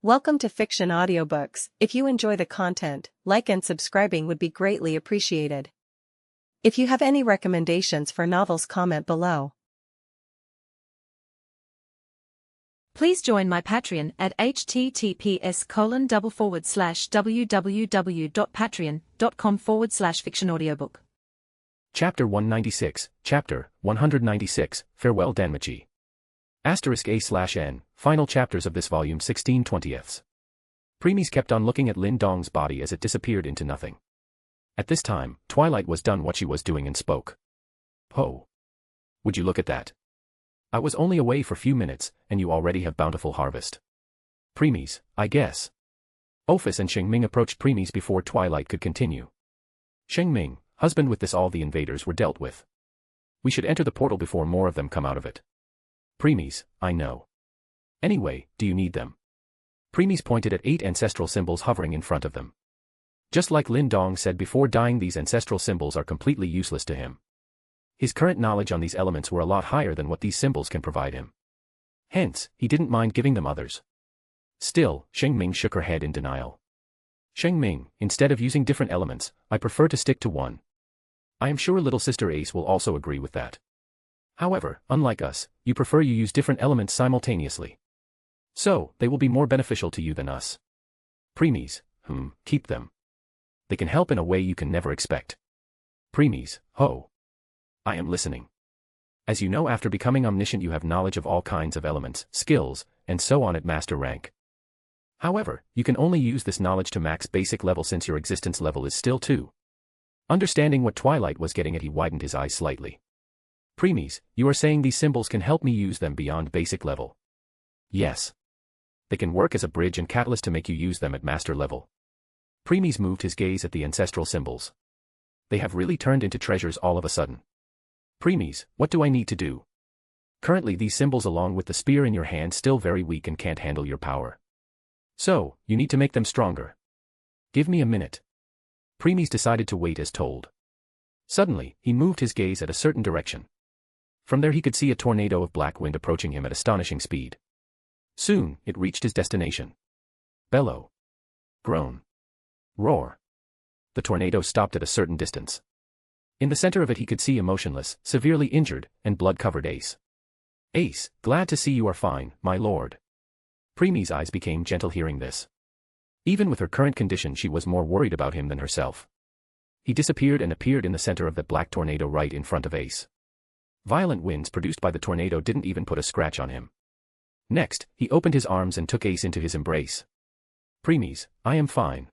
Welcome to Fiction Audiobooks. If you enjoy the content, like and subscribing would be greatly appreciated. If you have any recommendations for novels, comment below. Please join my Patreon at https://www.patreon.com/fictionaudiobook. Chapter 196, Chapter 196, Farewell Danmachi. *A/N, final chapters of this volume 16/20. Premies kept on looking at Lin Dong's body as it disappeared into nothing. At this time, Twilight was done what she was doing and spoke. "Ho! Would you look at that? I was only away for few minutes, and you already have bountiful harvest. Premies, I guess." Orberg and Shing Ming approached Premies before Twilight could continue. "Shing Ming, husband, with this all the invaders were dealt with. We should enter the portal before more of them come out of it." "Premies, I know. Anyway, do you need them?" Premies pointed at 8 ancestral symbols hovering in front of them. Just like Lin Dong said before dying, these ancestral symbols are completely useless to him. His current knowledge on these elements were a lot higher than what these symbols can provide him. Hence, he didn't mind giving them others. Still, Shing Ming shook her head in denial. "Shing Ming, instead of using different elements, I prefer to stick to one. I am sure little sister Ace will also agree with that. However, unlike us, you prefer you use different elements simultaneously. So, they will be more beneficial to you than us. Premies, keep them. They can help in a way you can never expect." Premies, ho! I am listening. As you know, after becoming omniscient you have knowledge of all kinds of elements, skills, and so on at master rank. However, you can only use this knowledge to max basic level since your existence level is still 2. Understanding what Twilight was getting at, he widened his eyes slightly. "Premies, you are saying these symbols can help me use them beyond basic level?" "Yes. They can work as a bridge and catalyst to make you use them at master level." Premies moved his gaze at the ancestral symbols. They have really turned into treasures all of a sudden. "Premies, what do I need to do? Currently these symbols along with the spear in your hand still very weak and can't handle your power. So, you need to make them stronger. Give me a minute." Premies decided to wait as told. Suddenly, he moved his gaze at a certain direction. From there he could see a tornado of black wind approaching him at astonishing speed. Soon, it reached his destination. Bellow. Groan. Roar. The tornado stopped at a certain distance. In the center of it he could see a motionless, severely injured, and blood-covered Ace. "Ace, glad to see you are fine, my lord." Premies' eyes became gentle hearing this. Even with her current condition she was more worried about him than herself. He disappeared and appeared in the center of that black tornado right in front of Ace. Violent winds produced by the tornado didn't even put a scratch on him. Next, he opened his arms and took Ace into his embrace. "Premies, I am fine.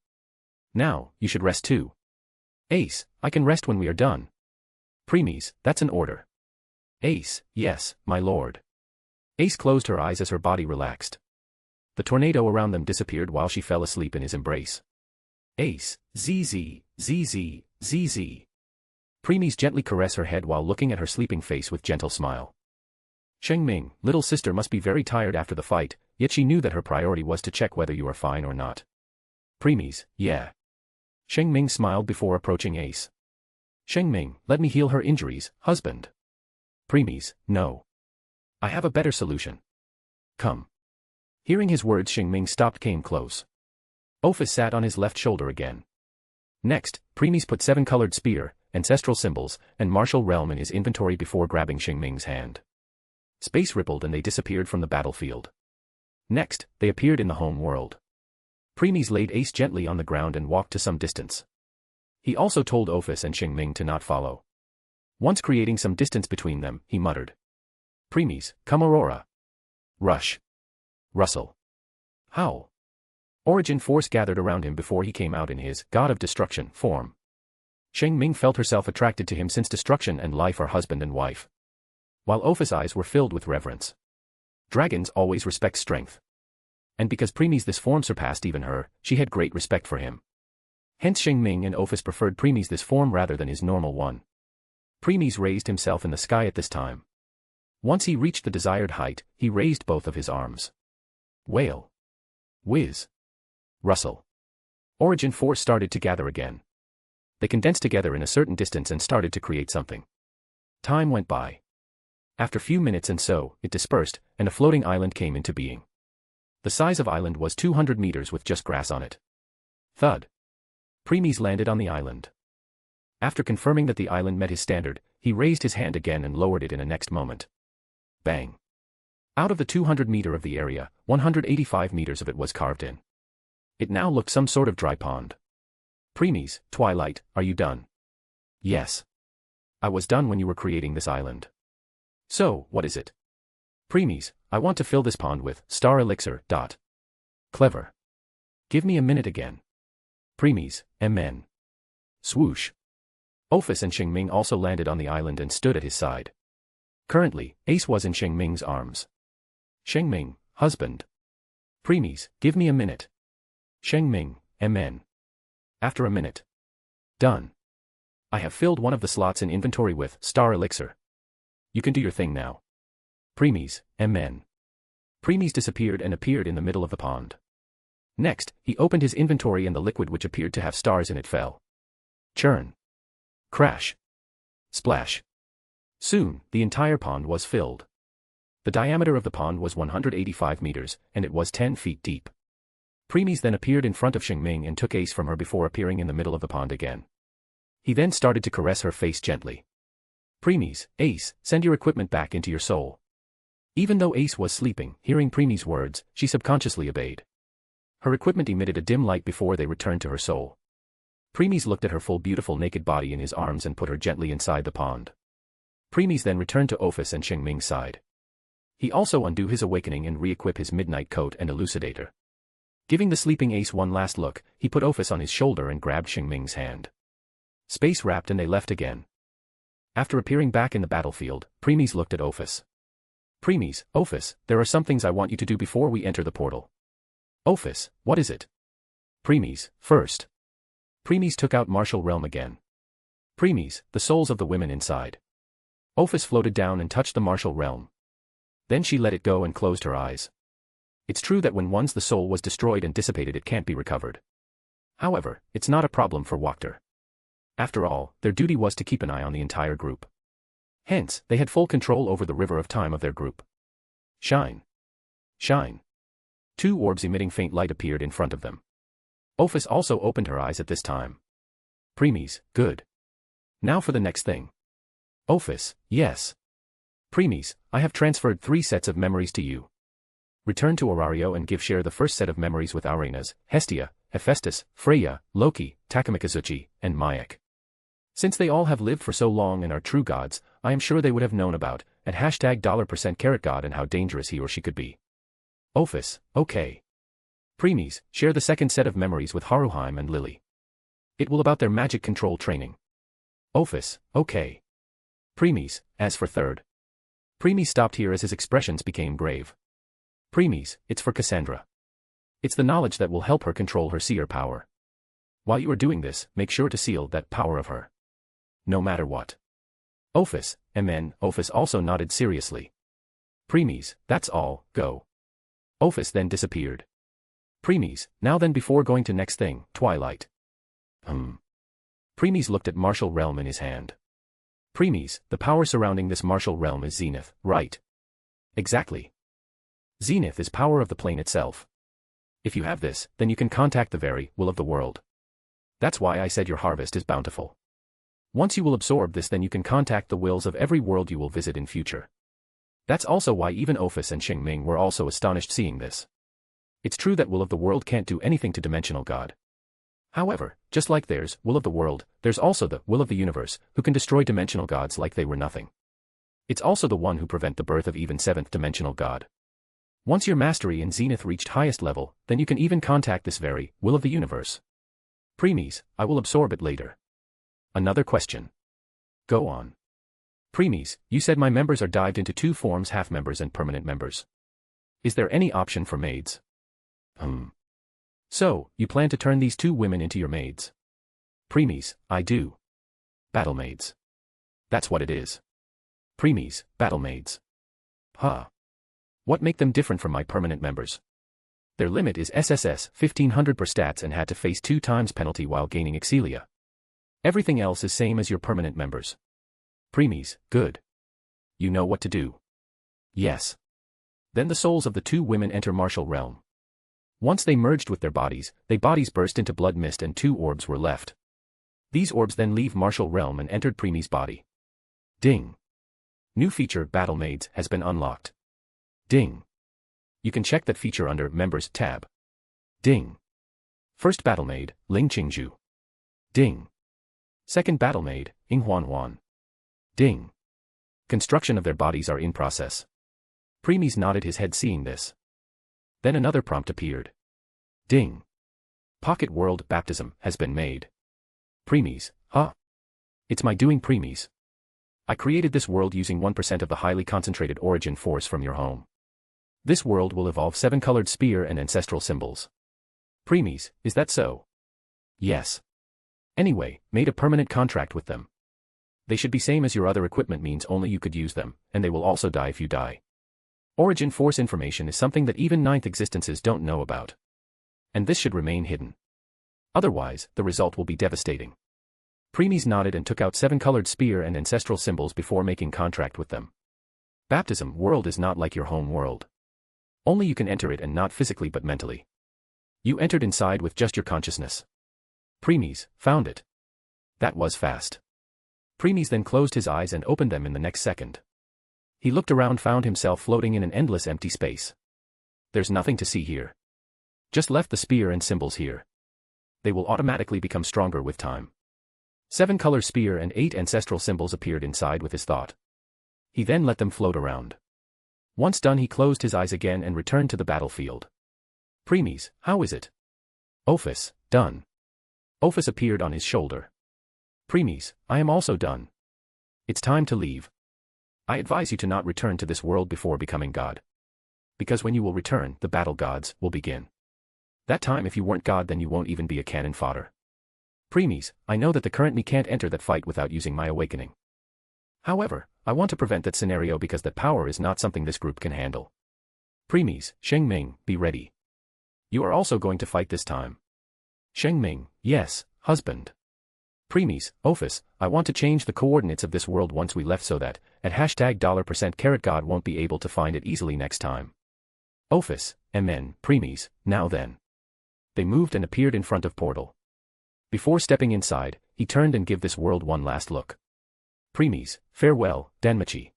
Now, you should rest too." "Ace, I can rest when we are done." "Premies, that's an order." "Ace, yes, my lord." Ace closed her eyes as her body relaxed. The tornado around them disappeared while she fell asleep in his embrace. "Ace, ZZ, ZZ, ZZ." Premies gently caressed her head while looking at her sleeping face with gentle smile. "Shing Ming, little sister must be very tired after the fight, yet she knew that her priority was to check whether you are fine or not." Premies, yeah. Shing Ming smiled before approaching Ace. "Shing Ming, let me heal her injuries, husband." Premies, no. I have a better solution. Come. Hearing his words, Shing Ming stopped, came close. Orberg sat on his left shoulder again. Next, Premies put 7-colored spear, ancestral symbols, and martial realm in his inventory before grabbing Shing Ming's hand. Space rippled and they disappeared from the battlefield. Next, they appeared in the home world. Premies laid Ace gently on the ground and walked to some distance. He also told Orberg and Shing Ming to not follow. Once creating some distance between them, he muttered. "Premies, come Aurora. Rush. Rustle. Howl." Origin force gathered around him before he came out in his God of Destruction form. Shing Ming felt herself attracted to him since destruction and life are husband and wife. While Orberg's eyes were filled with reverence. Dragons always respect strength. And because Premies this form surpassed even her, she had great respect for him. Hence Shing Ming and Orberg preferred Premies this form rather than his normal one. Premies raised himself in the sky at this time. Once he reached the desired height, he raised both of his arms. Wail. Whiz. Rustle. Origin force started to gather again. They condensed together in a certain distance and started to create something. Time went by. After few minutes and so, it dispersed, and a floating island came into being. The size of island was 200 meters with just grass on it. Thud. Premies landed on the island. After confirming that the island met his standard, he raised his hand again and lowered it in a next moment. Bang. Out of the 200 meter of the area, 185 meters of it was carved in. It now looked some sort of dry pond. Premies, Twilight, are you done? Yes. I was done when you were creating this island. So, what is it? Premies, I want to fill this pond with star elixir. Clever. Give me a minute again. Premies, MN. Swoosh. Ophis and Shing Ming also landed on the island and stood at his side. Currently, Ace was in Shing Ming's arms. Shing Ming, husband. Premies, give me a minute. Shing Ming, MN. After a minute. Done. I have filled one of the slots in inventory with star elixir. You can do your thing now. Premies, MN. Premies disappeared and appeared in the middle of the pond. Next, he opened his inventory and the liquid which appeared to have stars in it fell. Churn. Crash. Splash. Soon, the entire pond was filled. The diameter of the pond was 185 meters, and it was 10 feet deep. Premies then appeared in front of Shing Ming and took Ace from her before appearing in the middle of the pond again. He then started to caress her face gently. Premies, Ace, send your equipment back into your soul. Even though Ace was sleeping, hearing Premies' words, she subconsciously obeyed. Her equipment emitted a dim light before they returned to her soul. Premies looked at her full beautiful naked body in his arms and put her gently inside the pond. Premies then returned to Ophis and Shing Ming's side. He also undo his awakening and re-equip his midnight coat and elucidator. Giving the sleeping Ace one last look, he put Ophis on his shoulder and grabbed Shing Ming's hand. Space wrapped and they left again. After appearing back in the battlefield, Premies looked at Ophis. Premies, Ophis, there are some things I want you to do before we enter the portal. Ophis, what is it? Premies, first. Premies took out Martial Realm again. Premies, the souls of the women inside. Ophis floated down and touched the Martial Realm. Then she let it go and closed her eyes. It's true that when once the soul was destroyed and dissipated it can't be recovered. However, it's not a problem for Wachter. After all, their duty was to keep an eye on the entire group. Hence, they had full control over the river of time of their group. Shine. Shine. Two orbs emitting faint light appeared in front of them. Ophis also opened her eyes at this time. Premies, good. Now for the next thing. Ophis, yes. Premies, I have transferred 3 sets of memories to you. Return to Orario and share the first set of memories with Arenas, Hestia, Hephaestus, Freya, Loki, Takamikazuchi, and Mayak. Since they all have lived for so long and are true gods, I am sure they would have known about, at $$God and how dangerous he or she could be. Ophis, okay. Premies, share the second set of memories with Haruheim and Lily. It will about their magic control training. Ophis, okay. Premies, as for third. Premies stopped here as his expressions became grave. Premies, it's for Cassandra. It's the knowledge that will help her control her seer power. While you are doing this, make sure to seal that power of her. No matter what. Ophis, MN, Ophis also nodded seriously. Premies, that's all, go. Ophis then disappeared. Premies, now then before going to next thing, Twilight. Premies looked at Martial Realm in his hand. Premies, the power surrounding this Martial Realm is Zenith, right? Exactly. Zenith is power of the plane itself. If you have this, then you can contact the very will of the world. That's why I said your harvest is bountiful. Once you will absorb this, then you can contact the wills of every world you will visit in future. That's also why even Ophis and Shing Ming were also astonished seeing this. It's true that will of the world can't do anything to dimensional God. However, just like there's will of the world, there's also the will of the universe, who can destroy dimensional gods like they were nothing. It's also the one who prevent the birth of even 7th dimensional God. Once your mastery in Zenith reached highest level, then you can even contact this very will of the universe. Premies, I will absorb it later. Another question. Go on. Premies, you said my members are dived into 2 forms, half members and permanent members. Is there any option for maids? So, you plan to turn these 2 women into your maids? Premies, I do. Battle maids. That's what it is. Premies, battle maids. Huh. What make them different from my permanent members? Their limit is SSS 1500 per stats and had to face 2 times penalty while gaining Excelia. Everything else is same as your permanent members. Premies, good. You know what to do. Yes. Then the souls of the 2 women enter Martial Realm. Once they merged with their bodies burst into blood mist and 2 orbs were left. These orbs then leave martial realm and entered Preemie's body. Ding. New feature Battle Maids has been unlocked. Ding. You can check that feature under Members tab. Ding. First Battle Maid, Ling Qingzhu. Ding. Second Battle Maid, Ing Huan. Ding. Construction of their bodies are in process. Preemies nodded his head seeing this. Then another prompt appeared. Ding. Pocket World Baptism has been made. Preemies, huh? It's my doing, Preemies. I created this world using 1% of the highly concentrated origin force from your home. This world will evolve 7-colored spear and ancestral symbols. Preemies, is that so? Yes. Anyway, made a permanent contract with them. They should be same as your other equipment means only you could use them, and they will also die if you die. Origin force information is something that even 9th existences don't know about. And this should remain hidden. Otherwise, the result will be devastating. Preemies nodded and took out 7-colored spear and ancestral symbols before making contract with them. Baptism world is not like your home world. Only you can enter it and not physically but mentally. You entered inside with just your consciousness. Preemies, found it. That was fast. Preemies then closed his eyes and opened them in the next second. He looked around, found himself floating in an endless empty space. There's nothing to see here. Just left the spear and symbols here. They will automatically become stronger with time. 7-color spear and 8 ancestral symbols appeared inside with his thought. He then let them float around. Once done, he closed his eyes again and returned to the battlefield. Preemies, how is it? Ophis, done. Ophis appeared on his shoulder. Preemies, I am also done. It's time to leave. I advise you to not return to this world before becoming God. Because when you will return, the battle gods will begin. That time if you weren't God then you won't even be a cannon fodder. Preemies, I know that the current me can't enter that fight without using my awakening. However, I want to prevent that scenario because that power is not something this group can handle. Preemies, Shing Ming, be ready. You are also going to fight this time. Shing Ming, yes, husband. Preemies, Ophis, I want to change the coordinates of this world once we left so that, at $% God won't be able to find it easily next time. Ophis, MN, Preemies, now then. They moved and appeared in front of portal. Before stepping inside, he turned and gave this world one last look. Preemies, farewell, Danmachi.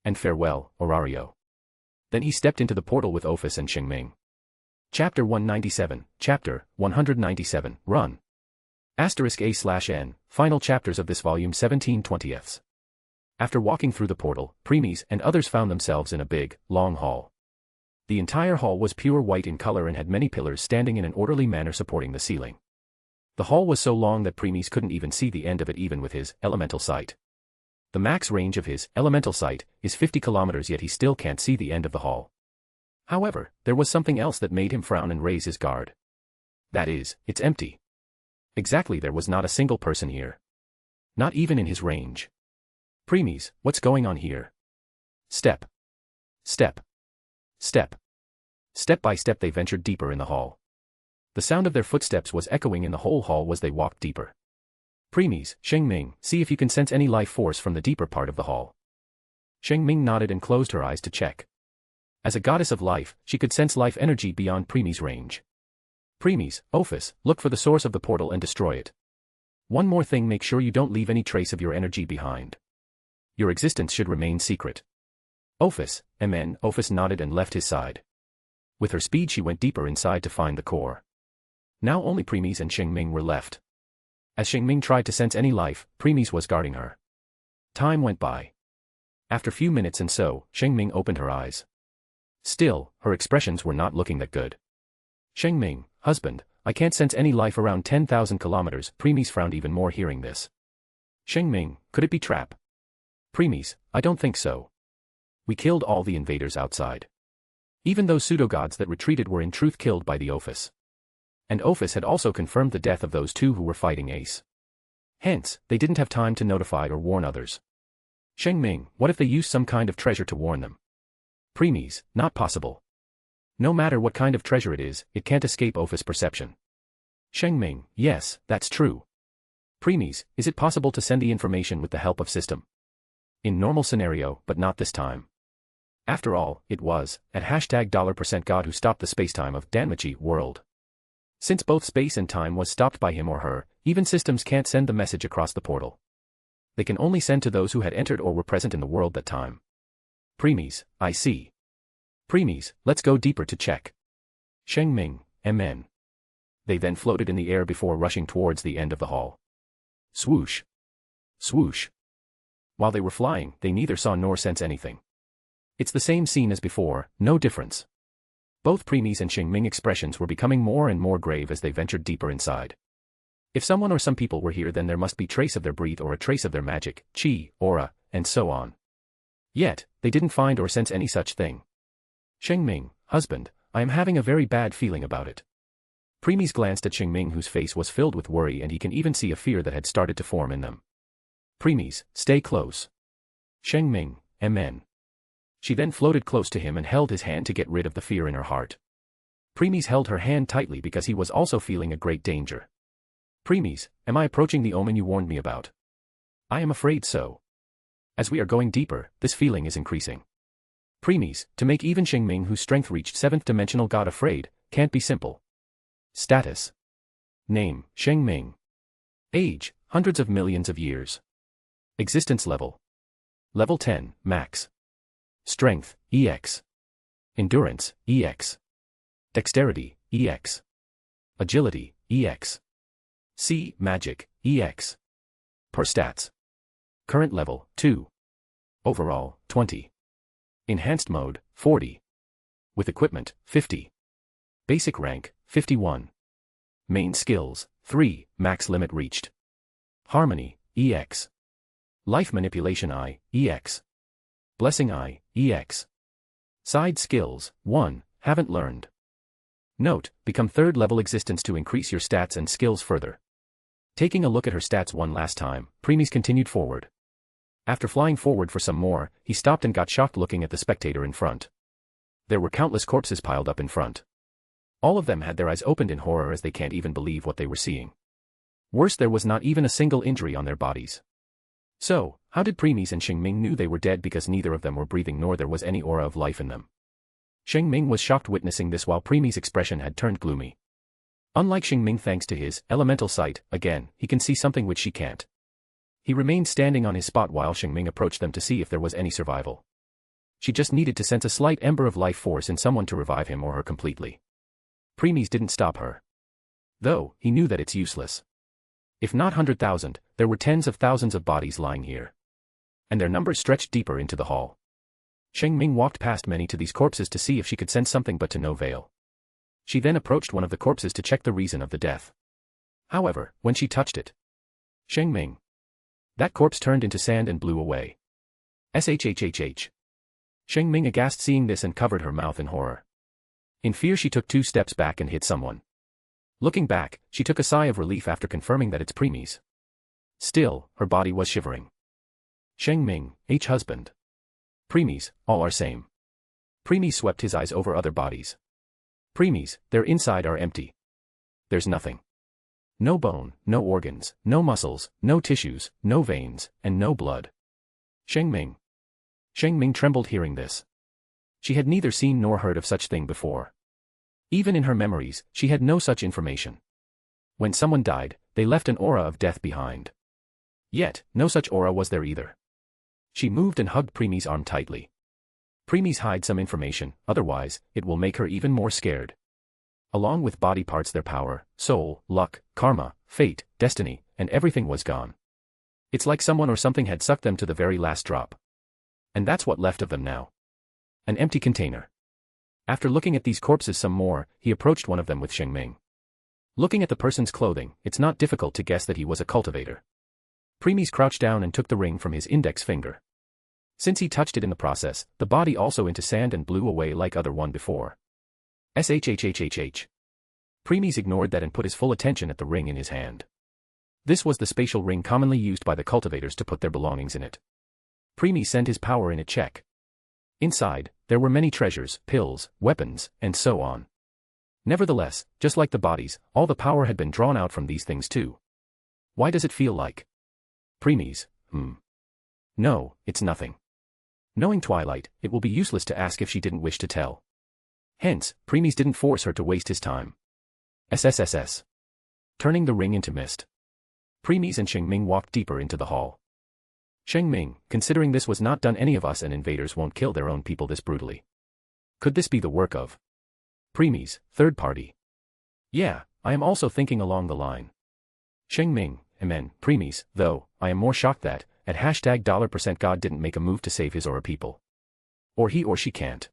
And farewell, Orario. Then he stepped into the portal with Ophis and Shing Ming. Chapter 197, Chapter 197, Run. *A/N, final chapters of this volume 17/20. After walking through the portal, Preemies and others found themselves in a big, long hall. The entire hall was pure white in color and had many pillars standing in an orderly manner supporting the ceiling. The hall was so long that Preemies couldn't even see the end of it even with his elemental sight. The max range of his elemental sight is 50 kilometers, yet he still can't see the end of the hall. However, there was something else that made him frown and raise his guard. That is, it's empty. Exactly, there was not a single person here. Not even in his range. Preemies, what's going on here? Step. Step. Step. Step by step they ventured deeper in the hall. The sound of their footsteps was echoing in the whole hall as they walked deeper. Preemies, Shing Ming, see if you can sense any life force from the deeper part of the hall. Shing Ming nodded and closed her eyes to check. As a goddess of life, she could sense life energy beyond Preemies' range. Preemies, Ophis, look for the source of the portal and destroy it. One more thing, make sure you don't leave any trace of your energy behind. Your existence should remain secret. Ophis, MN, Ophis nodded and left his side. With her speed she went deeper inside to find the core. Now only Preemies and Shing Ming were left. As Shing Ming tried to sense any life, Preemies was guarding her. Time went by. After few minutes and so, Shing Ming opened her eyes. Still, her expressions were not looking that good. Shing Ming, husband, I can't sense any life around 10,000 kilometers. Preemies frowned even more hearing this. Shing Ming, could it be trap? Preemies, I don't think so. We killed all the invaders outside. Even those pseudo-gods that retreated were in truth killed by the Ophis. And Ophis had also confirmed the death of those 2 who were fighting Ace. Hence, they didn't have time to notify or warn others. Shing Ming, what if they used some kind of treasure to warn them? Preemies, not possible. No matter what kind of treasure it is, it can't escape Ophis perception. Shing Ming, yes, that's true. Preemies, is it possible to send the information with the help of system? In normal scenario, but not this time. After all, it was, at $% God who stopped the spacetime of Danmachi world. Since both space and time was stopped by him or her, even systems can't send the message across the portal. They can only send to those who had entered or were present in the world that time. Preemies, I see. Preemies, let's go deeper to check. Shing Ming, MN. They then floated in the air before rushing towards the end of the hall. Swoosh. Swoosh. While they were flying, they neither saw nor sense anything. It's the same scene as before, no difference. Both Preemies and Shing Ming expressions were becoming more and more grave as they ventured deeper inside. If someone or some people were here, then there must be trace of their breath or a trace of their magic, chi, aura, and so on. Yet, they didn't find or sense any such thing. Shing Ming, husband, I am having a very bad feeling about it. Preemies glanced at Shing Ming, whose face was filled with worry, and he can even see a fear that had started to form in them. Preemies, stay close. Shing Ming, MN. She then floated close to him and held his hand to get rid of the fear in her heart. Preemies held her hand tightly because he was also feeling a great danger. Preemies, am I approaching the omen you warned me about? I am afraid so. As we are going deeper, this feeling is increasing. Preemies, to make even Shing Ming, whose strength reached 7th dimensional God, afraid, can't be simple. Status. Name, Shing Ming. Age, hundreds of millions of years. Existence level. Level 10, max. Strength, EX. Endurance, EX. Dexterity, EX. Agility, EX. C. Magic, EX. Per stats. Current level, 2. Overall, 20. Enhanced mode, 40. With equipment, 50. Basic rank, 51. Main skills, 3, max limit reached. Harmony, EX. Life manipulation I, EX. Blessing I, EX. Side skills, 1, haven't learned. Note, become 3rd level existence to increase your stats and skills further. Taking a look at her stats one last time, Preemies continued forward. After flying forward for some more, he stopped and got shocked looking at the spectator in front. There were countless corpses piled up in front. All of them had their eyes opened in horror as they can't even believe what they were seeing. Worse, there was not even a single injury on their bodies. So, how did Preemies and Shing Ming knew they were dead? Because neither of them were breathing nor there was any aura of life in them. Shing Ming was shocked witnessing this while Preemies' expression had turned gloomy. Unlike Shing Ming, thanks to his elemental sight, again, he can see something which she can't. He remained standing on his spot while Shing Ming approached them to see if there was any survival. She just needed to sense a slight ember of life force in someone to revive him or her completely. Preemies didn't stop her. Though, he knew that it's useless. If not 100,000, there were tens of thousands of bodies lying here. And their numbers stretched deeper into the hall. Shing Ming walked past many to these corpses to see if she could sense something, but to no avail. She then approached one of the corpses to check the reason of the death. However, when she touched it, Shing Ming, that corpse turned into sand and blew away. SHHHH. Shing Ming aghast seeing this and covered her mouth in horror. In fear, she took 2 steps back and hit someone. Looking back, she took a sigh of relief after confirming that it's Preemies. Still, her body was shivering. Shing Ming, husband. Preemies, all are same. Preemies swept his eyes over other bodies. Preemies, their inside are empty. There's nothing. No bone, no organs, no muscles, no tissues, no veins, and no blood. Shing Ming. Shing Ming trembled hearing this. She had neither seen nor heard of such thing before. Even in her memories, she had no such information. When someone died, they left an aura of death behind. Yet, no such aura was there either. She moved and hugged Preemies' arm tightly. Preemies, hide some information, otherwise, it will make her even more scared. Along with body parts, their power, soul, luck, karma, fate, destiny, and everything was gone. It's like someone or something had sucked them to the very last drop. And that's what left of them now. An empty container. After looking at these corpses some more, he approached one of them with Shing Ming. Looking at the person's clothing, it's not difficult to guess that he was a cultivator. Preemies crouched down and took the ring from his index finger. Since he touched it in the process, the body also into sand and blew away like other one before. SHHHHH. Preemies ignored that and put his full attention at the ring in his hand. This was the spatial ring commonly used by the cultivators to put their belongings in it. Preemies sent his power in a check. Inside, there were many treasures, pills, weapons, and so on. Nevertheless, just like the bodies, all the power had been drawn out from these things too. Why does it feel like? Preemies, No, it's nothing. Knowing Twilight, it will be useless to ask if she didn't wish to tell. Hence, Premies didn't force her to waste his time. SSSS. Turning the ring into mist. Premies and Shing Ming walked deeper into the hall. Shing Ming, considering this was not done, any of us and invaders won't kill their own people this brutally. Could this be the work of Premies, third party? Yeah, I am also thinking along the line. Shing Ming, amen, Premies, though, I am more shocked that, at $% God didn't make a move to save his or her people. Or he or she can't.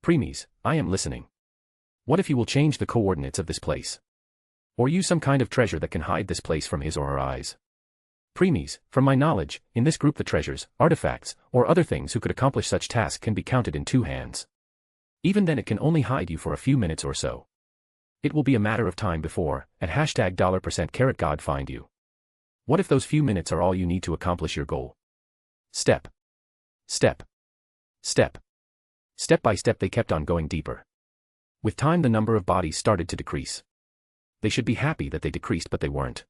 Premies, I am listening. What if you will change the coordinates of this place? Or use some kind of treasure that can hide this place from his or her eyes? Premies, from my knowledge, in this group the treasures, artifacts, or other things who could accomplish such tasks can be counted in 2 hands. Even then it can only hide you for a few minutes or so. It will be a matter of time before, at $% God find you. What if those few minutes are all you need to accomplish your goal? Step. Step. Step. Step by step they kept on going deeper. With time the number of bodies started to decrease. They should be happy that they decreased, but they weren't.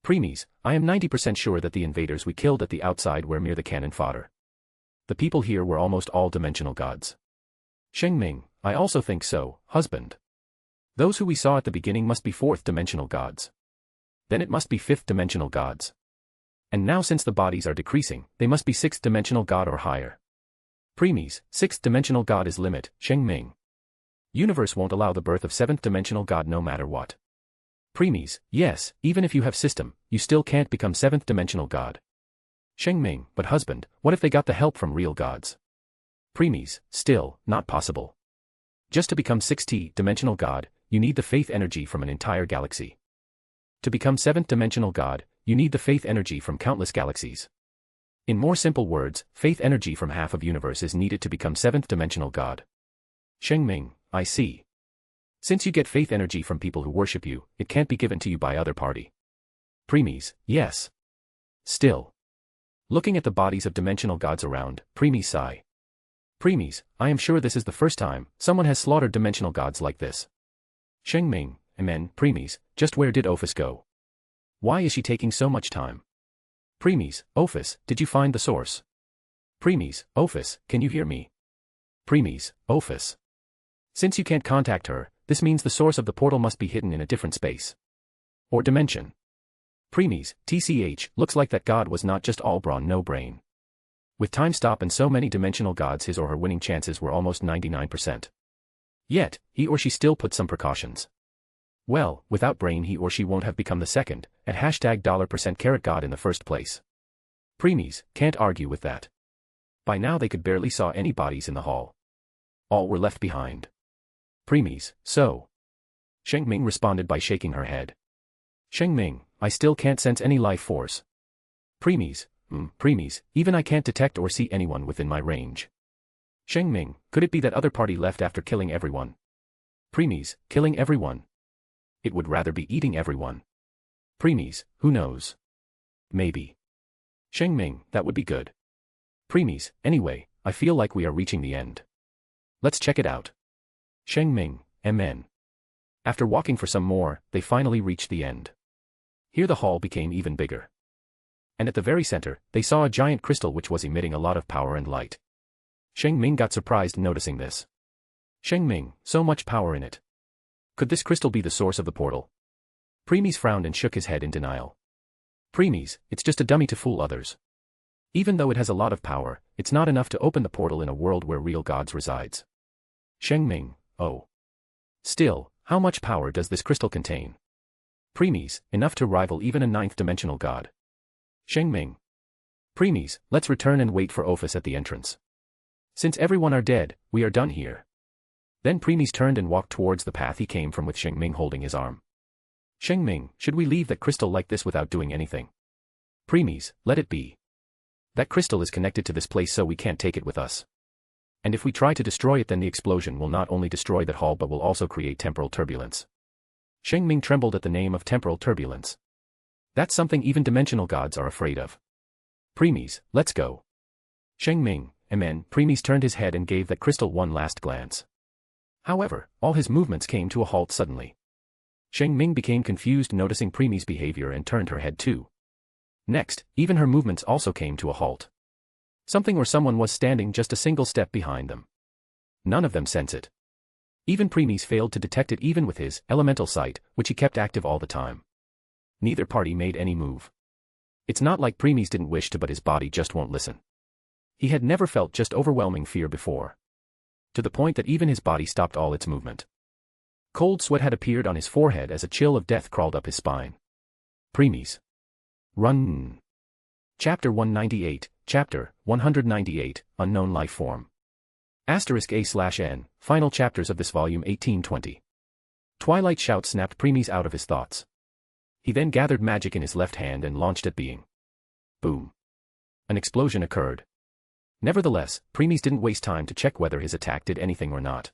Premies, I am 90% sure that the invaders we killed at the outside were mere the cannon fodder. The people here were almost all dimensional gods. Shing Ming, I also think so, husband. Those who we saw at the beginning must be 4th dimensional gods. Then it must be 5th dimensional gods. And now since the bodies are decreasing, they must be 6th dimensional god or higher. Premies, 6th dimensional god is limit, Shing Ming. Universe won't allow the birth of 7th dimensional god no matter what. Premies, yes, even if you have system, you still can't become 7th dimensional god. Shing Ming, but husband, what if they got the help from real gods? Premies, still, not possible. Just to become 6th dimensional god, you need the faith energy from an entire galaxy. To become 7th dimensional god, you need the faith energy from countless galaxies. In more simple words, faith energy from half of universe is needed to become 7th dimensional god. Shing Ming, I see. Since you get faith energy from people who worship you, it can't be given to you by other party. Premies, yes. Still. Looking at the bodies of dimensional gods around, Premies sigh. Premies, I am sure this is the first time someone has slaughtered dimensional gods like this. Shing Ming, amen, Premies, just where did Ophis go? Why is she taking so much time? Premies, Ophis, did you find the source? Premies, Ophis, can you hear me? Premies, Ophis. Since you can't contact her, this means the source of the portal must be hidden in a different space. Or dimension. Premies, TCH, looks like that god was not just all brawn no brain. With time stop and so many dimensional gods his or her winning chances were almost 99%. Yet, he or she still put some precautions. Well, without brain he or she won't have become the second, at $% god in the first place. Premies, can't argue with that. By now they could barely saw any bodies in the hall. All were left behind. Premies, so. Shing Ming responded by shaking her head. Shing Ming, I still can't sense any life force. Premies, Premies, even I can't detect or see anyone within my range. Shing Ming, could it be that other party left after killing everyone? Premies, killing everyone? It would rather be eating everyone. Premies, who knows? Maybe. Shing Ming, that would be good. Premies, anyway, I feel like we are reaching the end. Let's check it out. Shing Ming, amen. After walking for some more, they finally reached the end. Here the hall became even bigger. And at the very center, they saw a giant crystal which was emitting a lot of power and light. Shing Ming got surprised noticing this. Shing Ming, so much power in it. Could this crystal be the source of the portal? Premies frowned and shook his head in denial. Premies, it's just a dummy to fool others. Even though it has a lot of power, it's not enough to open the portal in a world where real gods resides. Shing Ming, oh. Still, how much power does this crystal contain? Premies, enough to rival even a 9th dimensional god. Shing Ming. Premies, let's return and wait for Ophis at the entrance. Since everyone are dead, we are done here. Then Premies turned and walked towards the path he came from with Shing Ming holding his arm. Shing Ming, should we leave that crystal like this without doing anything? Premies, let it be. That crystal is connected to this place so we can't take it with us. And if we try to destroy it then the explosion will not only destroy that hall but will also create temporal turbulence. Shing Ming trembled at the name of temporal turbulence. That's something even dimensional gods are afraid of. Premies, let's go. Shing Ming, amen. Premies turned his head and gave that crystal one last glance. However, all his movements came to a halt suddenly. Shing Ming became confused noticing Premies' behavior and turned her head too. Next, even her movements also came to a halt. Something or someone was standing just a single step behind them. None of them sense it. Even Premies failed to detect it even with his elemental sight, which he kept active all the time. Neither party made any move. It's not like Premies didn't wish to, but his body just won't listen. He had never felt just overwhelming fear before. To the point that even his body stopped all its movement. Cold sweat had appeared on his forehead as a chill of death crawled up his spine. Premies. Run. Chapter 198, Chapter 198, Unknown Life Form. *A/N, Final Chapters of this volume 1820. Twilight shout snapped Premies out of his thoughts. He then gathered magic in his left hand and launched at being. Boom. An explosion occurred. Nevertheless, Premies didn't waste time to check whether his attack did anything or not.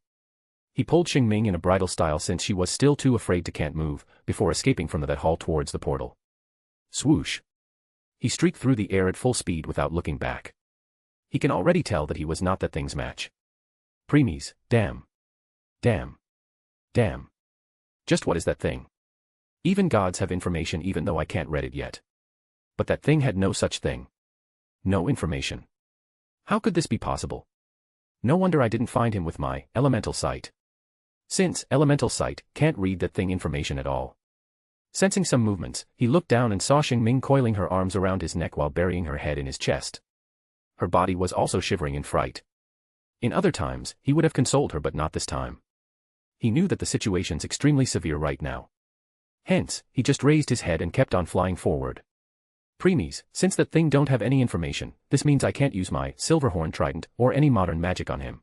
He pulled Shing Ming in a bridal style since she was still too afraid to can't move, before escaping from that hall towards the portal. Swoosh. He streaked through the air at full speed without looking back. He can already tell that he was not that thing's match. Premies, damn. Damn. Damn. Just what is that thing? Even gods have information even though I can't read it yet. But that thing had no such thing. No information. How could this be possible? No wonder I didn't find him with my elemental sight. Since elemental sight can't read that thing information at all. Sensing some movements, he looked down and saw Shing Ming coiling her arms around his neck while burying her head in his chest. Her body was also shivering in fright. In other times, he would have consoled her, but not this time. He knew that the situation's extremely severe right now. Hence, he just raised his head and kept on flying forward. Premies, since that thing don't have any information, this means I can't use my Silverhorn Trident or any modern magic on him.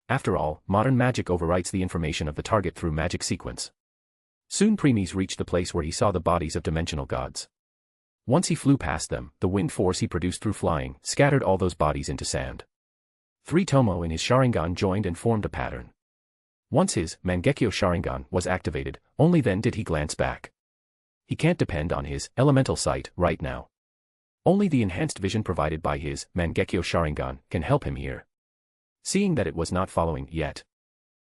After all, modern magic overwrites the information of the target through magic sequence. Soon Premies reached the place where he saw the bodies of dimensional gods. Once he flew past them, the wind force he produced through flying scattered all those bodies into sand. 3 Tomo in his Sharingan joined and formed a pattern. Once his Mangekyo Sharingan was activated, only then did he glance back. He can't depend on his elemental sight right now. Only the enhanced vision provided by his Mangekyo Sharingan can help him here. Seeing that it was not following yet,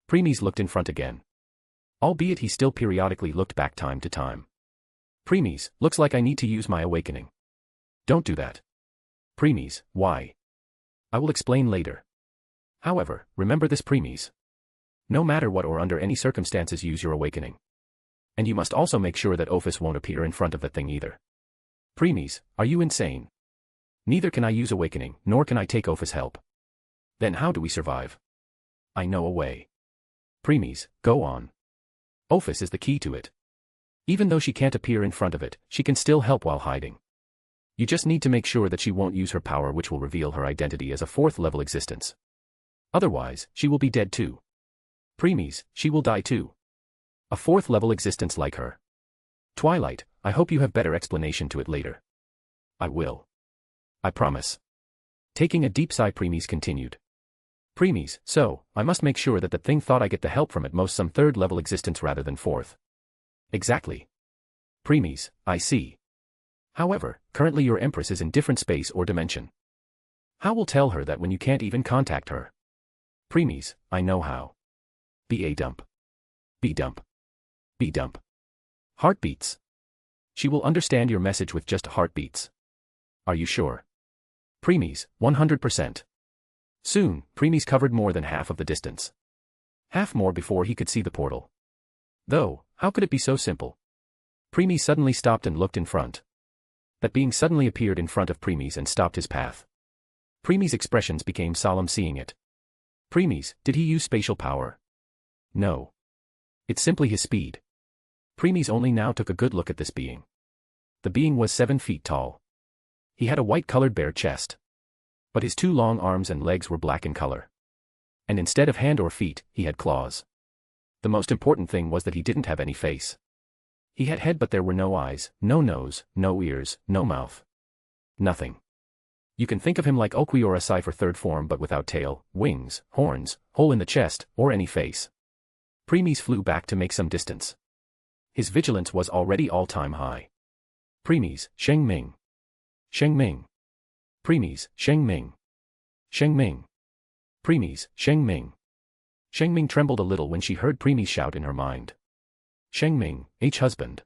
Premies looked in front again. Albeit he still periodically looked back time to time. Premies, looks like I need to use my awakening. Don't do that. Premies, why? I will explain later. However, remember this, Premies. No matter what or under any circumstances, use your awakening. And you must also make sure that Ophis won't appear in front of that thing either. Premies, are you insane? Neither can I use awakening, nor can I take Ophis' help. Then how do we survive? I know a way. Premies, go on. Ophis is the key to it. Even though she can't appear in front of it, she can still help while hiding. You just need to make sure that she won't use her power, which will reveal her identity as a 4th-level existence. Otherwise, she will be dead too. Premies, she will die too. A 4th-level existence like her. Twilight, I hope you have better explanation to it later. I will. I promise. Taking a deep sigh, Premies continued. Premies, so, I must make sure that the thing thought I get the help from at most some 3rd-level existence rather than 4th. Exactly. Premies, I see. However, currently your Empress is in different space or dimension. How will tell her that when you can't even contact her? Premies, I know how. B-dump. B-dump. B-dump. Heartbeats. She will understand your message with just heartbeats. Are you sure? Premies, 100%. Soon, Premies covered more than half of the distance. Half more before he could see the portal. Though, how could it be so simple? Premies suddenly stopped and looked in front. That being suddenly appeared in front of Premies and stopped his path. Premies' expressions became solemn seeing it. Premies, did he use spatial power? No. It's simply his speed. Premies only now took a good look at this being. The being was 7 feet tall. He had a white-colored bare chest. But his 2 long arms and legs were black in color. And instead of hand or feet, he had claws. The most important thing was that he didn't have any face. He had head, but there were no eyes, no nose, no ears, no mouth. Nothing. You can think of him like Okui or Asai for 3rd form, but without tail, wings, horns, hole in the chest, or any face. Premies flew back to make some distance. His vigilance was already all-time high. Premies, Shing Ming. Shing Ming. Premies, Shing Ming. Shing Ming. Premies, Shing Ming. Shing Ming trembled a little when she heard Premies shout in her mind. Shing Ming, husband.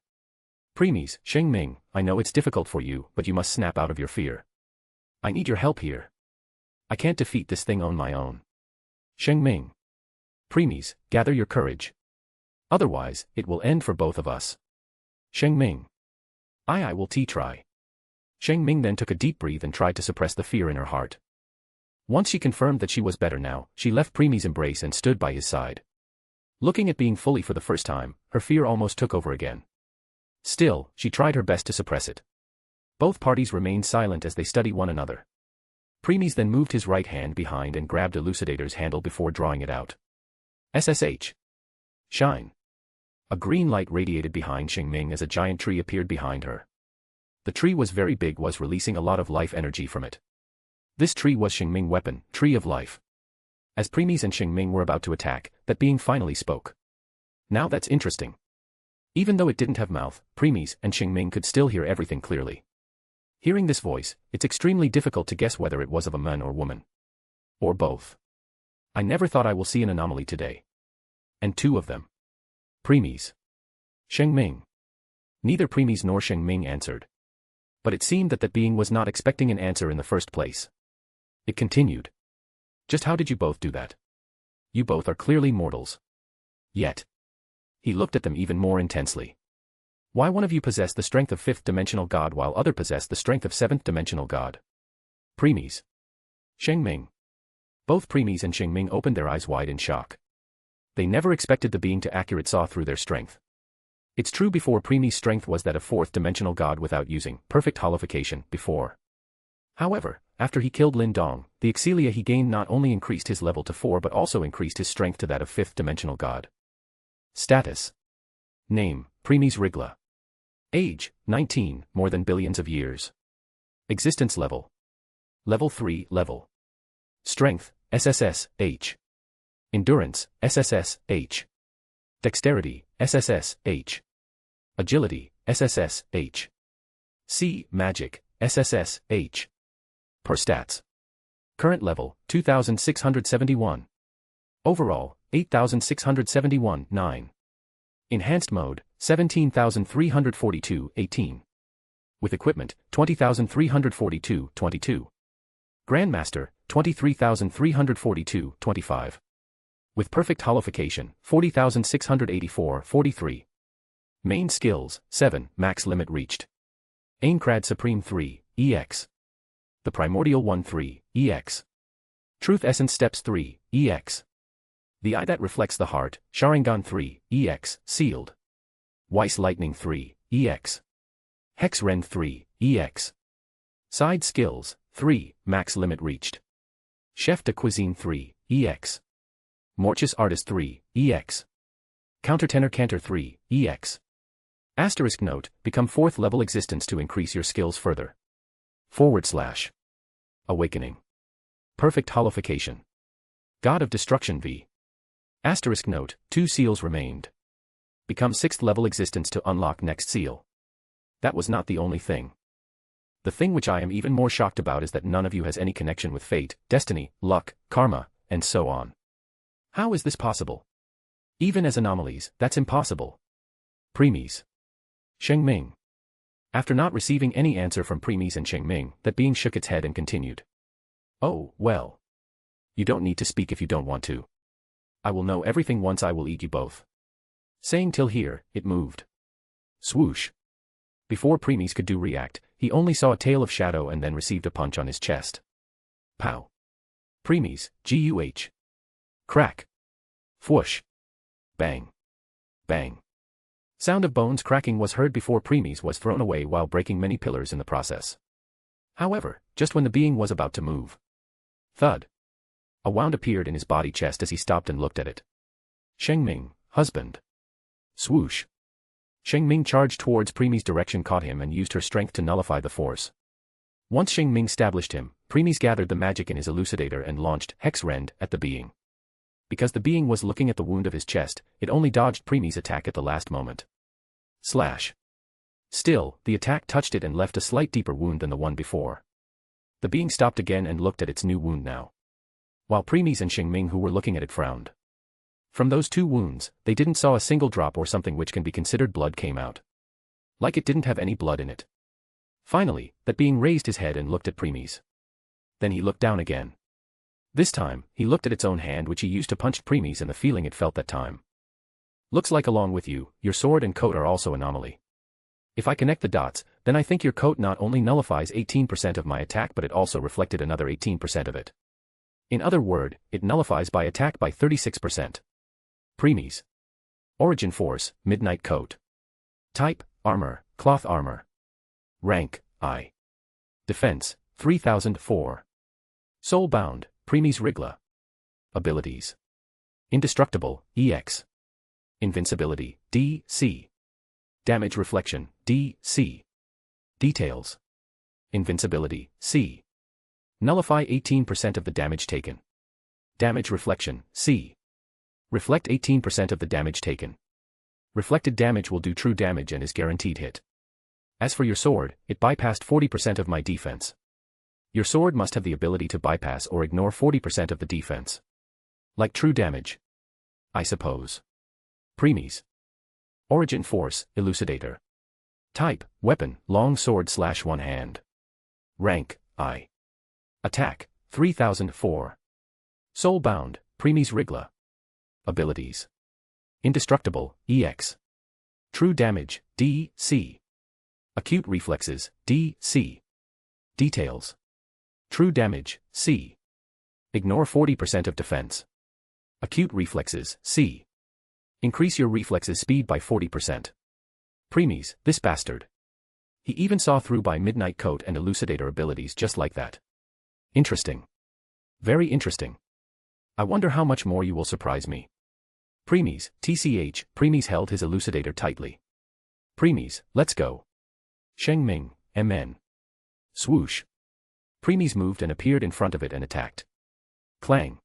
Premies, Shing Ming, I know it's difficult for you, but you must snap out of your fear. I need your help here. I can't defeat this thing on my own. Shing Ming. Preemies, gather your courage. Otherwise, it will end for both of us. Shing Ming. I will try. Shing Ming then took a deep breath and tried to suppress the fear in her heart. Once she confirmed that she was better now, she left Preemie's embrace and stood by his side. Looking at being fully for the first time, her fear almost took over again. Still, she tried her best to suppress it. Both parties remained silent as they studied one another. Preemies then moved his right hand behind and grabbed Elucidator's handle before drawing it out. SSH. Shine. A green light radiated behind Shing Ming as a giant tree appeared behind her. The tree was very big, was releasing a lot of life energy from it. This tree was Shing Ming's weapon, Tree of Life. As Preemies and Shing Ming were about to attack, that being finally spoke. Now that's interesting. Even though it didn't have mouth, Preemies and Shing Ming could still hear everything clearly. Hearing this voice, it's extremely difficult to guess whether it was of a man or woman. Or both. I never thought I will see an anomaly today. And two of them. Preemies. Shing Ming. Neither Preemies nor Shing Ming answered. But it seemed that being was not expecting an answer in the first place. It continued. Just how did you both do that? You both are clearly mortals. Yet. He looked at them even more intensely. Why one of you possess the strength of 5th-dimensional god while other possess the strength of 7th-dimensional god? Preemies. Shing Ming. Both Preemies and Shing Ming opened their eyes wide in shock. They never expected the being to accurate saw through their strength. It's true before Preemie's strength was that of 4th-dimensional god without using perfect holification before. However, after he killed Lin Dong, the Excelia he gained not only increased his level to 4 but also increased his strength to that of 5th-dimensional god. Status. Name, Preemies Rigla. Age, 19, more than billions of years. Existence level. Level 3 level. Strength, SSS, H. Endurance, SSS, H. Dexterity, SSS, H. Agility, SSS, H. C. Magic, SSS, H. Per stats. Current level, 2671. Overall, 8671, 9. Enhanced mode, 17,342, 18. With equipment, 20,342, 22. Grandmaster, 23,342, 25. With perfect holification, 40,684, 43. Main skills, 7, max limit reached. Aincrad Supreme 3, EX. The Primordial 1 3, EX. Truth Essence Steps 3, EX. The Eye That Reflects the Heart, Sharingan 3, EX, sealed. Weiss Lightning 3, EX. Hex Rend 3, EX. Side Skills, 3, max limit reached. Chef de Cuisine 3, EX. Morchus Artist 3, EX. Countertenor Cantor 3, EX. Asterisk note, become 4th level existence to increase your skills further. / Awakening. Perfect holification. God of Destruction V. Asterisk note, 2 seals remained. Become 6th level existence to unlock next seal. That was not the only thing. The thing which I am even more shocked about is that none of you has any connection with fate, destiny, luck, karma, and so on. How is this possible? Even as anomalies, that's impossible. Preemies. Shing Ming. After not receiving any answer from Preemies and Shing Ming, that being shook its head and continued. Oh, well. You don't need to speak if you don't want to. I will know everything once I will eat you both. Saying till here, it moved. Swoosh. Before Preemies could react, he only saw a tail of shadow and then received a punch on his chest. Pow. Preemies, GUH. Crack. Whoosh. Bang. Bang. Sound of bones cracking was heard before Preemies was thrown away while breaking many pillars in the process. However, just when the being was about to move. Thud. A wound appeared in his body chest as he stopped and looked at it. Shing Ming, husband. Swoosh. Shing Ming charged towards Preemies' direction, caught him and used her strength to nullify the force. Once Shing Ming established him, Preemies gathered the magic in his elucidator and launched Hex Rend at the being. Because the being was looking at the wound of his chest, it only dodged Preemies' attack at the last moment. Slash. Still, the attack touched it and left a slight deeper wound than the one before. The being stopped again and looked at its new wound now. While Preemies and Shing Ming who were looking at it frowned. From those 2 wounds, they didn't saw a single drop or something which can be considered blood came out. Like it didn't have any blood in it. Finally, that being raised his head and looked at Preemies. Then he looked down again. This time, he looked at its own hand which he used to punch Premies and the feeling it felt that time. Looks like along with you, your sword and coat are also anomaly. If I connect the dots, then I think your coat not only nullifies 18% of my attack but it also reflected another 18% of it. In other words, it nullifies by attack by 36%. Premies. Origin Force, Midnight Coat. Type, Armor, Cloth Armor. Rank, I. Defense, 3004. Soulbound, Premies Rigla. Abilities. Indestructible, EX. Invincibility, DC. Damage Reflection, DC. Details. Invincibility, C. Nullify 18% of the damage taken. Damage Reflection, C. Reflect 18% of the damage taken. Reflected damage will do true damage and is guaranteed hit. As for your sword, it bypassed 40% of my defense. Your sword must have the ability to bypass or ignore 40% of the defense. Like true damage. I suppose. Premies. Origin Force, Elucidator. Type, Weapon, Long Sword / One Hand. Rank, I. Attack, 3004. Soulbound, Premies Rigla. Abilities. Indestructible, EX. True Damage, DC. Acute Reflexes, DC. Details. True Damage, C. Ignore 40% of defense. Acute Reflexes, C. Increase your reflexes speed by 40%. Premies, this bastard. He even saw through by Midnight Coat and Elucidator abilities just like that. Interesting. Very interesting. I wonder how much more you will surprise me. Premies, TCH, Premies held his Elucidator tightly. Premies, let's go. Shing Ming, MN. Swoosh. Premies moved and appeared in front of it and attacked. Clang.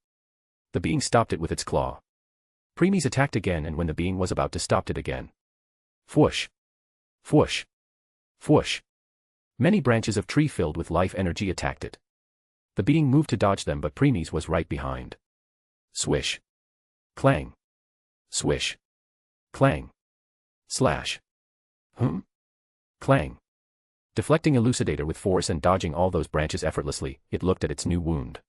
The being stopped it with its claw. Premies attacked again and when the being was about to stop it again. Fwoosh. Fwoosh. Fwoosh. Many branches of tree filled with life energy attacked it. The being moved to dodge them but Premies was right behind. Swish. Clang. Swish. Clang. Slash. Clang. Deflecting Elucidator with force and dodging all those branches effortlessly, it looked at its new wound.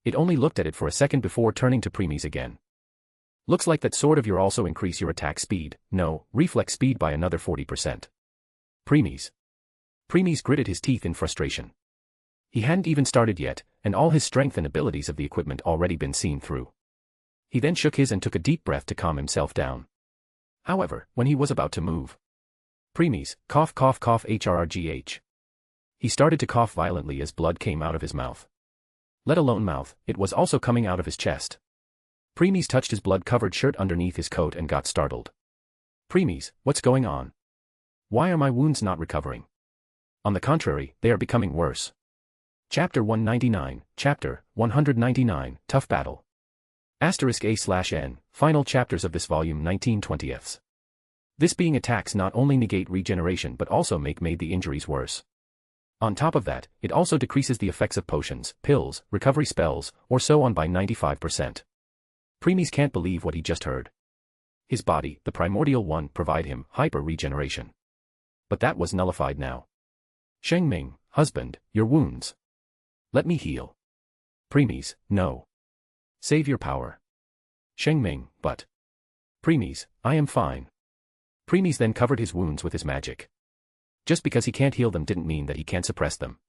It only looked at it for a second before turning to Premies again. Looks like that sword of yours also increase your attack speed, no, reflex speed by another 40%. Premies. Premies gritted his teeth in frustration. He hadn't even started yet, and all his strength and abilities of the equipment already been seen through. He then shook his and took a deep breath to calm himself down. However, when he was about to move. Premies, cough cough cough HRRGH. He started to cough violently as blood came out of his mouth. Let alone mouth, it was also coming out of his chest. Premies touched his blood-covered shirt underneath his coat and got startled. Premies, what's going on? Why are my wounds not recovering? On the contrary, they are becoming worse. Chapter 199, Chapter 199, Tough Battle. *A/N, Final chapters of this volume 19/20. This being attacks not only negate regeneration but also make the injuries worse. On top of that, it also decreases the effects of potions, pills, recovery spells, or so on by 95%. Premies can't believe what he just heard. His body, the primordial one, provide him hyper-regeneration. But that was nullified now. Shing Ming, husband, your wounds. Let me heal. Premies, no. Save your power. Shing Ming, but. Premies, I am fine. Premies then covered his wounds with his magic. Just because he can't heal them didn't mean that he can't suppress them.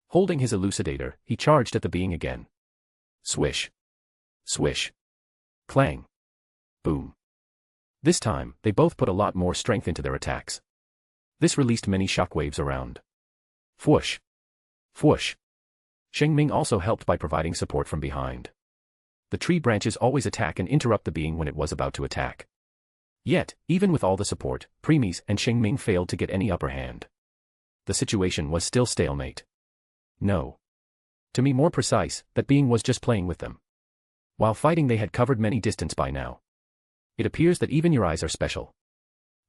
Holding his elucidator, he charged at the being again. Swish. Swish. Clang. Boom. This time, they both put a lot more strength into their attacks. This released many shockwaves around. Fwoosh. Fwoosh. Shing Ming also helped by providing support from behind. The tree branches always attack and interrupt the being when it was about to attack. Yet, even with all the support, Premies and Shing Ming failed to get any upper hand. The situation was still stalemate. No. To be more precise, that being was just playing with them. While fighting they had covered many distance by now. It appears that even your eyes are special.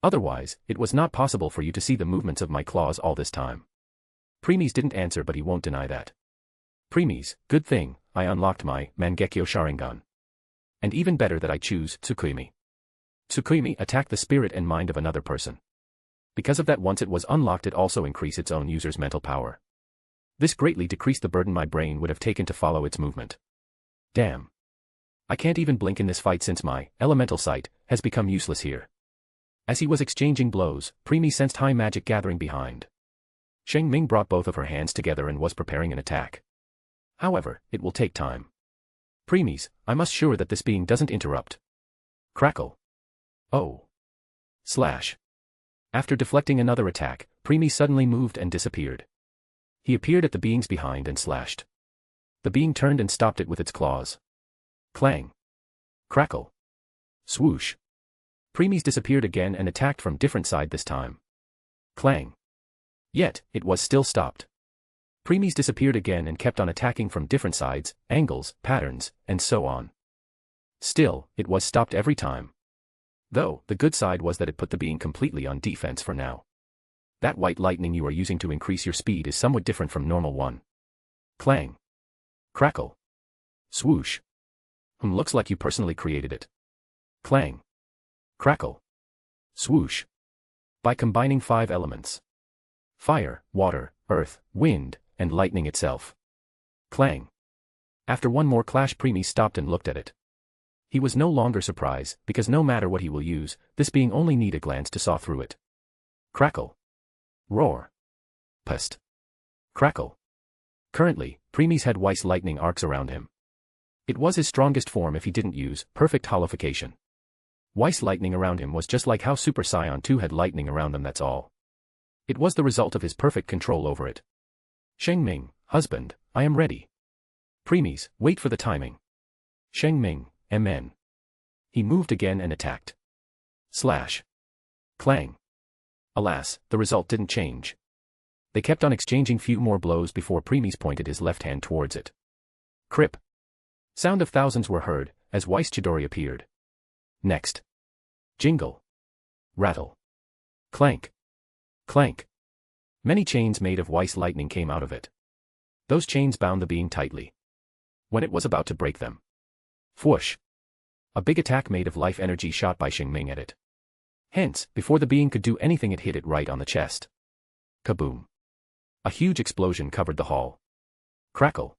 Otherwise, it was not possible for you to see the movements of my claws all this time. Premies didn't answer but he won't deny that. Premies, good thing, I unlocked my Mangekyo Sharingan. And even better that I choose Tsukuyomi. Tsukuyomi attacked the spirit and mind of another person. Because of that once it was unlocked it also increased its own user's mental power. This greatly decreased the burden my brain would have taken to follow its movement. Damn. I can't even blink in this fight since my elemental sight has become useless here. As he was exchanging blows, Preemy sensed high magic gathering behind. Shing Ming brought both of her hands together and was preparing an attack. However, it will take time. Preemies, I must sure that this being doesn't interrupt. Crackle. Oh. Slash. After deflecting another attack, Preemy suddenly moved and disappeared. He appeared at the being's behind and slashed. The being turned and stopped it with its claws. Clang. Crackle. Swoosh. Preemies disappeared again and attacked from different side this time. Clang. Yet, it was still stopped. Preemies disappeared again and kept on attacking from different sides, angles, patterns, and so on. Still, it was stopped every time. Though, the good side was that it put the being completely on defense for now. That white lightning you are using to increase your speed is somewhat different from normal one. Clang. Crackle. Swoosh. Looks like you personally created it. Clang. Crackle. Swoosh. By combining 5 elements. Fire, water, earth, wind, and lightning itself. Clang. After one more clash, Preemy stopped and looked at it. He was no longer surprised, because no matter what he will use, this being only need a glance to saw through it. Crackle. Roar. Pest. Crackle. Currently, Preemy's had Weiss lightning arcs around him. It was his strongest form if he didn't use perfect holification. Weiss lightning around him was just like how Super Saiyan 2 had lightning around them, that's all. It was the result of his perfect control over it. Shing Ming, husband, I am ready. Preemies, wait for the timing. Shing Ming, MN. He moved again and attacked. Slash. Clang. Alas, the result didn't change. They kept on exchanging few more blows before Preemies pointed his left hand towards it. Crip. Sound of thousands were heard, as Weiss Chidori appeared. Next. Jingle. Rattle. Clank. Clank. Many chains made of Weiss lightning came out of it. Those chains bound the being tightly. When it was about to break them. Whoosh. A big attack made of life energy shot by Shing Ming at it. Hence, before the being could do anything, it hit it right on the chest. Kaboom. A huge explosion covered the hall. Crackle.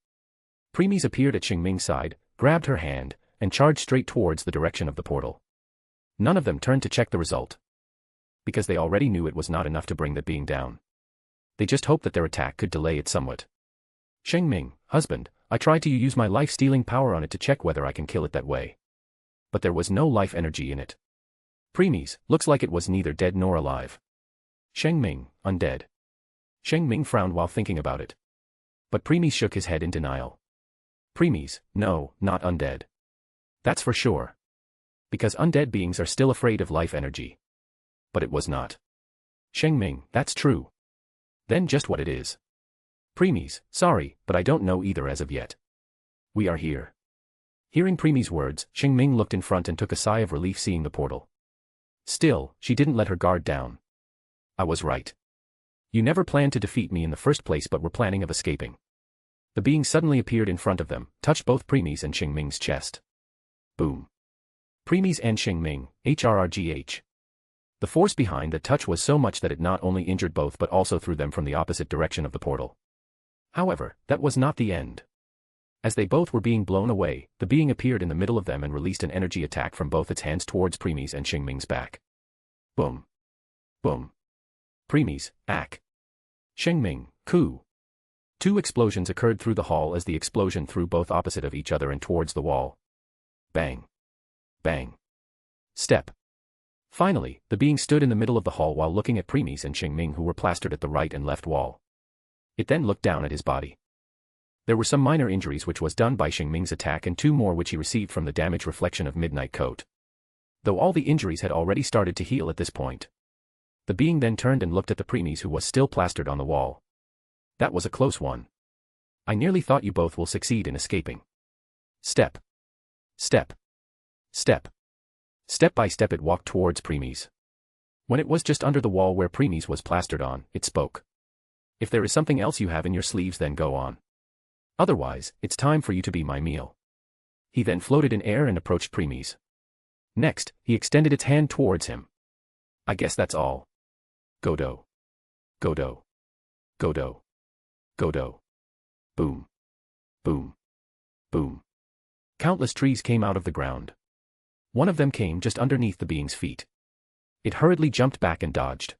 Preemies appeared at Shing Ming's side, grabbed her hand, and charged straight towards the direction of the portal. None of them turned to check the result. Because they already knew it was not enough to bring the being down. They just hoped that their attack could delay it somewhat. Shing Ming, husband, I tried to use my life-stealing power on it to check whether I can kill it that way. But there was no life energy in it. Preemies, looks like it was neither dead nor alive. Shing Ming, undead. Shing Ming frowned while thinking about it. But Preemies shook his head in denial. Preemies, no, not undead. That's for sure. Because undead beings are still afraid of life energy. But it was not. Shing Ming, that's true. Then just what it is. Preemies, sorry, but I don't know either as of yet. We are here. Hearing Preemy's words, Shing Ming looked in front and took a sigh of relief seeing the portal. Still, she didn't let her guard down. I was right. You never planned to defeat me in the first place but were planning of escaping. The being suddenly appeared in front of them, touched both Preemy's and Shing Ming's chest. Boom. Preemy's and Shing Ming, HRRGH. The force behind the touch was so much that it not only injured both but also threw them from the opposite direction of the portal. However, that was not the end. As they both were being blown away, the being appeared in the middle of them and released an energy attack from both its hands towards Preemy's and Shing Ming's back. Boom. Boom. Preemy's, ack. Shing Ming, coup. 2 explosions occurred through the hall as the explosion threw both opposite of each other and towards the wall. Bang. Bang. Step. Finally, the being stood in the middle of the hall while looking at Preemy's and Shing Ming, who were plastered at the right and left wall. It then looked down at his body. There were some minor injuries which was done by Shing Ming's attack and 2 more which he received from the damage reflection of Midnight Coat. Though all the injuries had already started to heal at this point. The being then turned and looked at the Preemies, who was still plastered on the wall. That was a close one. I nearly thought you both will succeed in escaping. Step. Step. Step. Step by step it walked towards Preemy's. When it was just under the wall where Preemy's was plastered on, it spoke. If there is something else you have in your sleeves, then go on. Otherwise, it's time for you to be my meal. He then floated in air and approached Preemy's. Next, he extended its hand towards him. I guess that's all. Godo. Godo. Godo. Godo. Boom. Boom. Boom. Countless trees came out of the ground. One of them came just underneath the being's feet. It hurriedly jumped back and dodged.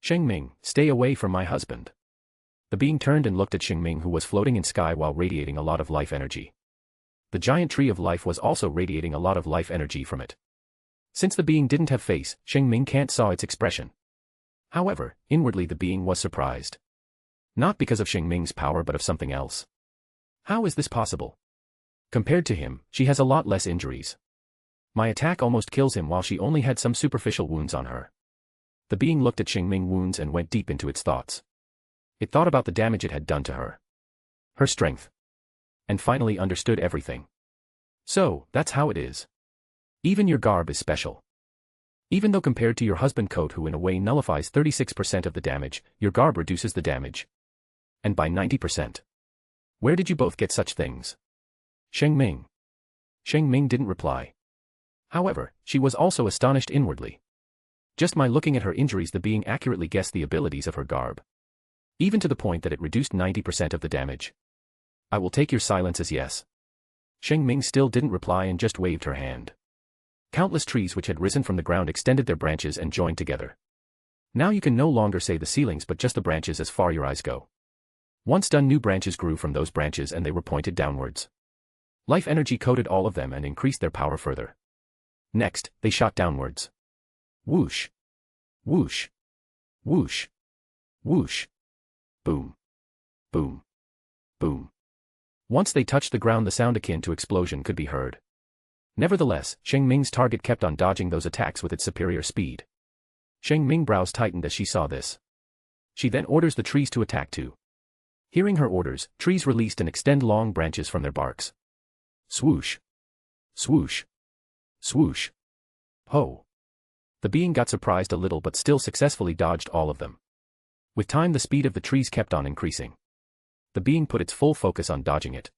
Shing Ming, stay away from my husband. The being turned and looked at Shing Ming, who was floating in sky while radiating a lot of life energy. The giant tree of life was also radiating a lot of life energy from it. Since the being didn't have face, Shing Ming can't saw its expression. However, inwardly the being was surprised. Not because of Shing Ming's power but of something else. How is this possible? Compared to him, she has a lot less injuries. My attack almost kills him while she only had some superficial wounds on her. The being looked at Shing Ming wounds and went deep into its thoughts. It thought about the damage it had done to her. Her strength. And finally understood everything. So, that's how it is. Even your garb is special. Even though compared to your husband coat, who in a way nullifies 36% of the damage, your garb reduces the damage. And by 90%. Where did you both get such things? Shing Ming. Shing Ming didn't reply. However, she was also astonished inwardly. Just by looking at her injuries, the being accurately guessed the abilities of her garb. Even to the point that it reduced 90% of the damage. I will take your silence as yes. Shing Ming still didn't reply and just waved her hand. Countless trees which had risen from the ground extended their branches and joined together. Now you can no longer say the ceilings but just the branches as far your eyes go. Once done, new branches grew from those branches and they were pointed downwards. Life energy coated all of them and increased their power further. Next, they shot downwards. Whoosh. Whoosh. Whoosh. Whoosh. Boom. Boom. Boom. Once they touched the ground, the sound akin to explosion could be heard. Nevertheless, Shing Ming's target kept on dodging those attacks with its superior speed. Shing Ming's brows tightened as she saw this. She then orders the trees to attack too. Hearing her orders, trees released and extend long branches from their barks. Swoosh. Swoosh. Swoosh. Ho. The being got surprised a little but still successfully dodged all of them. With time, the speed of the trees kept on increasing. The being put its full focus on dodging it.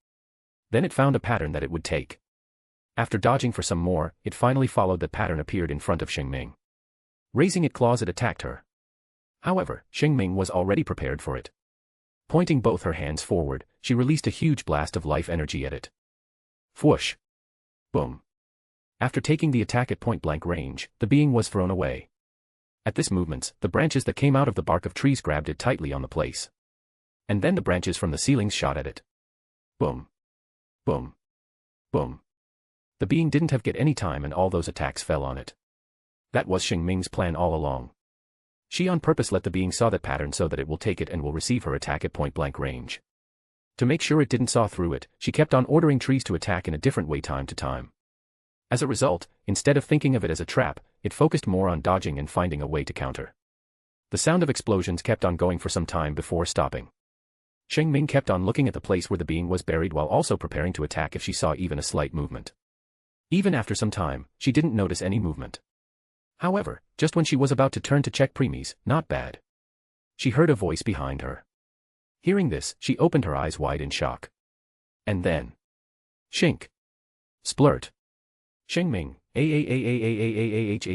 Then it found a pattern that it would take. After dodging for some more, it finally followed that pattern, appeared in front of Shing Ming. Raising its claws, it attacked her. However, Shing Ming was already prepared for it. Pointing both her hands forward, she released a huge blast of life energy at it. Whoosh. Boom. After taking the attack at point-blank range, the being was thrown away. At this movement, the branches that came out of the bark of trees grabbed it tightly on the place. And then the branches from the ceilings shot at it. Boom. Boom. Boom. The being didn't have get any time and all those attacks fell on it. That was Shing Ming's plan all along. She on purpose let the being saw that pattern so that it will take it and will receive her attack at point-blank range. To make sure it didn't saw through it, she kept on ordering trees to attack in a different way time to time. As a result, instead of thinking of it as a trap, it focused more on dodging and finding a way to counter. The sound of explosions kept on going for some time before stopping. Shing Ming kept on looking at the place where the being was buried while also preparing to attack if she saw even a slight movement. Even after some time, she didn't notice any movement. However, just when she was about to turn to check premies, not bad. She heard a voice behind her. Hearing this, she opened her eyes wide in shock. And then. Shink. Splurt. Shing Ming. H.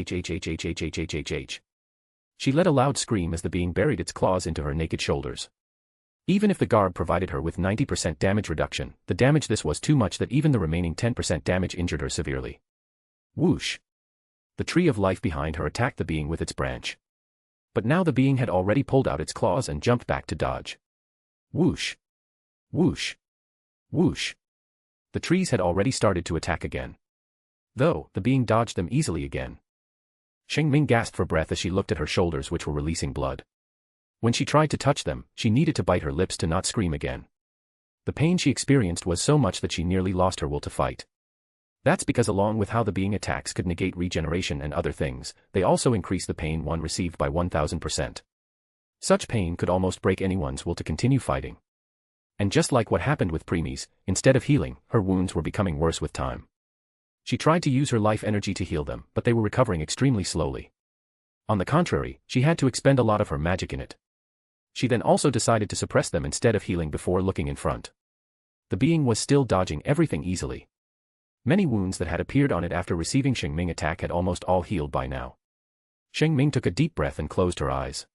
She let a loud scream as the being buried its claws into her naked shoulders. Even if the garb provided her with 90% damage reduction, the damage this was too much that even the remaining 10% damage injured her severely. Whoosh. The tree of life behind her attacked the being with its branch. But now the being had already pulled out its claws and jumped back to dodge. Whoosh. Whoosh. Whoosh. The trees had already started to attack again. Though, the being dodged them easily again. Shing Ming gasped for breath as she looked at her shoulders, which were releasing blood. When she tried to touch them, she needed to bite her lips to not scream again. The pain she experienced was so much that she nearly lost her will to fight. That's because along with how the being attacks could negate regeneration and other things, they also increase the pain one received by 1000%. Such pain could almost break anyone's will to continue fighting. And just like what happened with premies, instead of healing, her wounds were becoming worse with time. She tried to use her life energy to heal them, but they were recovering extremely slowly. On the contrary, she had to expend a lot of her magic in it. She then also decided to suppress them instead of healing before looking in front. The being was still dodging everything easily. Many wounds that had appeared on it after receiving Shing Ming attack had almost all healed by now. Shing Ming took a deep breath and closed her eyes.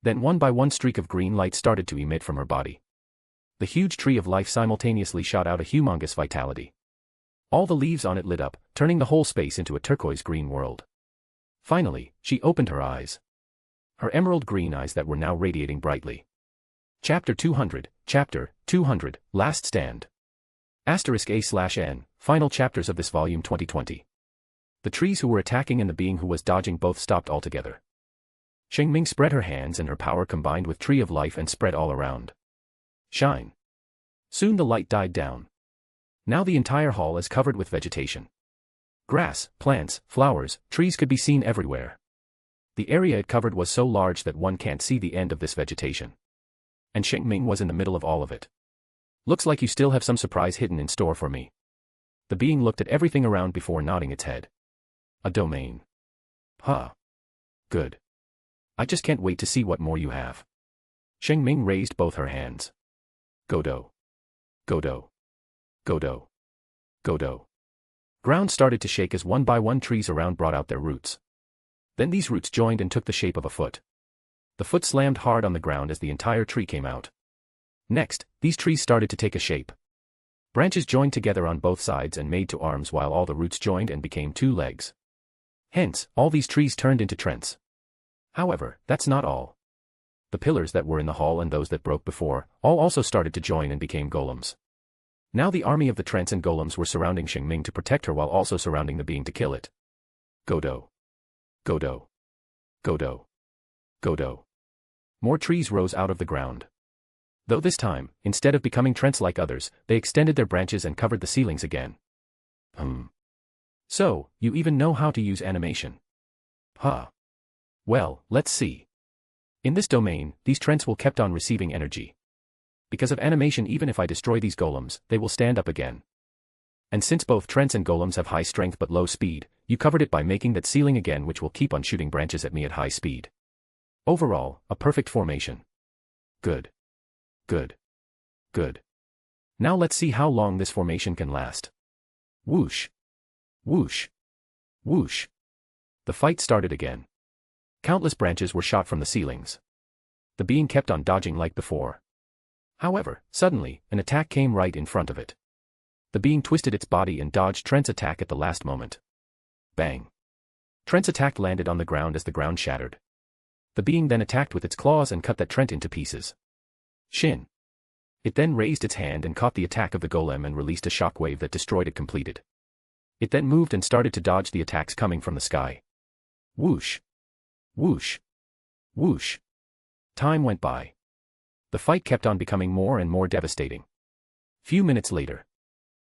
Then one by one streak of green light started to emit from her body. The huge tree of life simultaneously shot out a humongous vitality. All the leaves on it lit up, turning the whole space into a turquoise-green world. Finally, she opened her eyes. Her emerald green eyes that were now radiating brightly. Chapter 200, Last Stand. *A/N, final chapters of this volume 2020. The trees who were attacking and the being who was dodging both stopped altogether. Shing Ming spread her hands and her power combined with Tree of Life and spread all around. Shine. Soon the light died down. Now the entire hall is covered with vegetation. Grass, plants, flowers, trees could be seen everywhere. The area it covered was so large that one can't see the end of this vegetation. And Shing Ming was in the middle of all of it. Looks like you still have some surprise hidden in store for me. The being looked at everything around before nodding its head. A domain. Huh. Good. I just can't wait to see what more you have. Shing Ming raised both her hands. Godo. Godo. Godo. Godo. Ground started to shake as one by one trees around brought out their roots. Then these roots joined and took the shape of a foot. The foot slammed hard on the ground as the entire tree came out. Next, these trees started to take a shape. Branches joined together on both sides and made to arms while all the roots joined and became 2 legs. Hence, all these trees turned into trents. However, that's not all. The pillars that were in the hall and those that broke before, all also started to join and became golems. Now the army of the trents and golems were surrounding Shing Ming to protect her while also surrounding the being to kill it. Godo. Godo. Godo. Godo. More trees rose out of the ground. Though this time, instead of becoming trents like others, they extended their branches and covered the ceilings again. So, you even know how to use animation. Huh. Well, let's see. In this domain, these trents will kept on receiving energy. Because of animation, even if I destroy these golems, they will stand up again. And since both trents and golems have high strength but low speed, you covered it by making that ceiling again, which will keep on shooting branches at me at high speed. Overall, a perfect formation. Good. Good. Good. Now let's see how long this formation can last. Whoosh. Whoosh. Whoosh. The fight started again. Countless branches were shot from the ceilings. The being kept on dodging like before. However, suddenly, an attack came right in front of it. The being twisted its body and dodged Trent's attack at the last moment. Bang. Trent's attack landed on the ground as the ground shattered. The being then attacked with its claws and cut that Trent into pieces. Shin. It then raised its hand and caught the attack of the golem and released a shockwave that destroyed it completed. It then moved and started to dodge the attacks coming from the sky. Whoosh. Whoosh. Whoosh. Time went by. The fight kept on becoming more and more devastating. Few minutes later.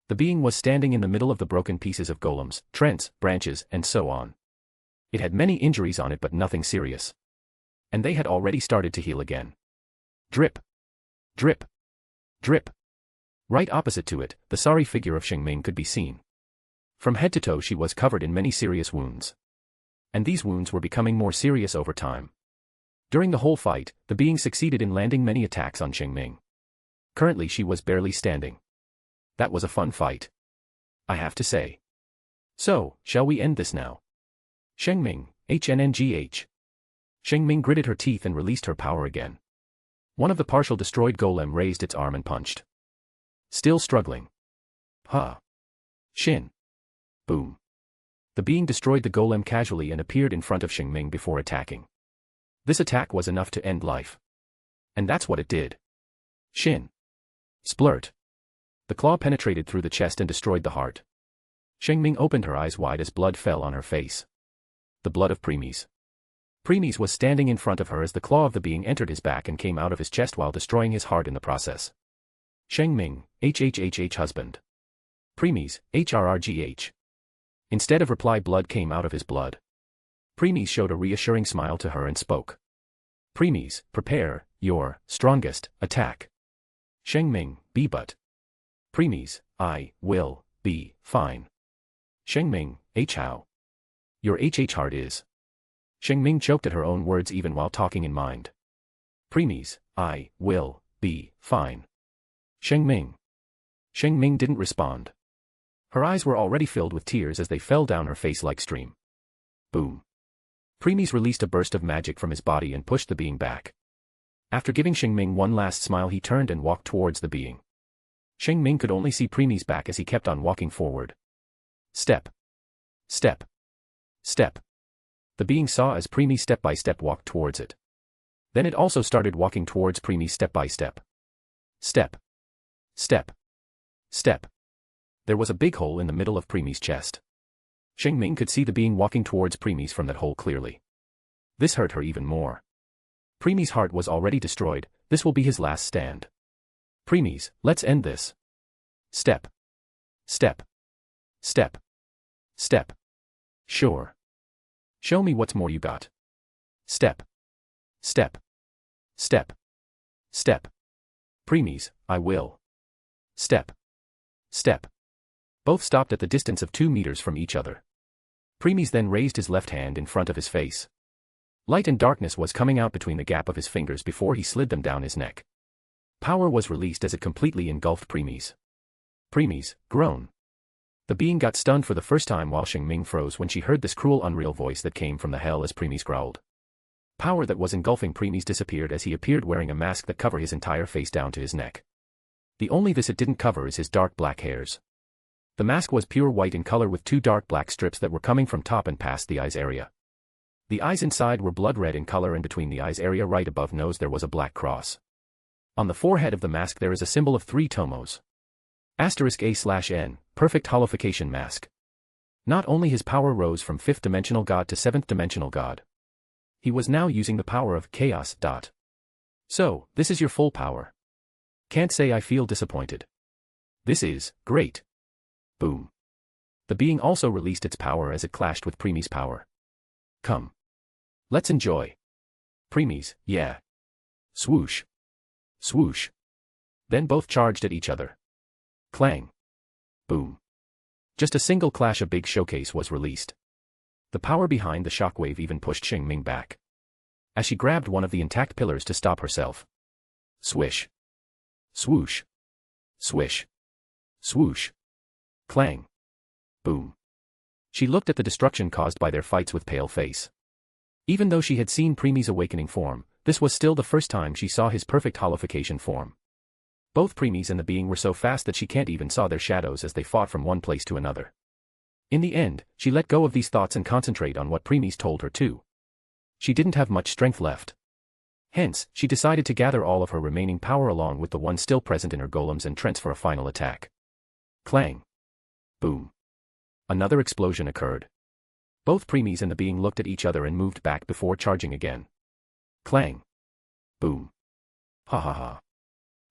The being was standing in the middle of the broken pieces of golems, trents, branches, and so on. It had many injuries on it but nothing serious. And they had already started to heal again. Drip. Drip. Drip. Right opposite to it, the sorry figure of Shing Ming could be seen. From head to toe she was covered in many serious wounds. And these wounds were becoming more serious over time. During the whole fight, the being succeeded in landing many attacks on Shing Ming. Currently she was barely standing. That was a fun fight. I have to say. So, shall we end this now? Shing Ming, HNNGH. Shing Ming gritted her teeth and released her power again. One of the partial destroyed golem raised its arm and punched. Still struggling. Huh. Shin. Boom. The being destroyed the golem casually and appeared in front of Shing Ming before attacking. This attack was enough to end life. And that's what it did. Shin. Splurt. The claw penetrated through the chest and destroyed the heart. Shing Ming opened her eyes wide as blood fell on her face. The blood of Premies. Premies was standing in front of her as the claw of the being entered his back and came out of his chest while destroying his heart in the process. Shing Ming, HHHH husband. Premies, HRRGH. Instead of reply, blood came out of his blood. Premies showed a reassuring smile to her and spoke. Premies, prepare your strongest attack. Shing Ming, be but. Premies, I will be fine. Shing Ming, how? Your HH heart is. Shing Ming choked at her own words even while talking in mind. Premies, I will be fine. Shing Ming. Shing Ming didn't respond. Her eyes were already filled with tears as they fell down her face like stream. Boom. Premies released a burst of magic from his body and pushed the being back. After giving Shing Ming one last smile, he turned and walked towards the being. Shing Ming could only see Premies' back as he kept on walking forward. Step. Step. Step. The being saw as Preemy step by step walked towards it. Then it also started walking towards Preemy step by step. Step. Step. Step. There was a big hole in the middle of Preemy's chest. Shing Ming could see the being walking towards Preemy's from that hole clearly. This hurt her even more. Preemy's heart was already destroyed, this will be his last stand. Preemy's, let's end this. Step. Step. Step. Step. Sure. Show me what's more you got. Step. Step. Step. Step. Preemy's, I will. Step. Step. Both stopped at the distance of 2 meters from each other. Preemy's then raised his left hand in front of his face. Light and darkness was coming out between the gap of his fingers before he slid them down his neck. Power was released as it completely engulfed Preemy's. Preemy's, groan. The being got stunned for the first time while Shing Ming froze when she heard this cruel unreal voice that came from the hell as Preemy's growled. Power that was engulfing Preemy's disappeared as he appeared wearing a mask that covered his entire face down to his neck. The only this it didn't cover is his dark black hairs. The mask was pure white in color with 2 dark black strips that were coming from top and past the eyes area. The eyes inside were blood red in color and between the eyes area right above nose there was a black cross. On the forehead of the mask there is a symbol of 3 tomos. *A/N, perfect holification mask. Not only his power rose from 5th dimensional god to 7th dimensional god. He was now using the power of chaos. So, this is your full power. Can't say I feel disappointed. This is great. Boom. The being also released its power as it clashed with Preemy's power. Come. Let's enjoy. Preemy's, yeah. Swoosh. Swoosh. Then both charged at each other. Clang. Boom. Just a single clash, a big showcase was released. The power behind the shockwave even pushed Shing Ming back. As she grabbed one of the intact pillars to stop herself. Swish. Swoosh. Swish. Swoosh. Clang. Boom. She looked at the destruction caused by their fights with pale face. Even though she had seen Preemy's awakening form, this was still the first time she saw his perfect holification form. Both Preemy's and the being were so fast that she can't even saw their shadows as they fought from one place to another. In the end, she let go of these thoughts and concentrate on what Preemy's told her too. She didn't have much strength left. Hence, she decided to gather all of her remaining power along with the one still present in her golems and trents for a final attack. Clang. Boom. Another explosion occurred. Both Preemy's and the being looked at each other and moved back before charging again. Clang. Boom. Ha ha ha.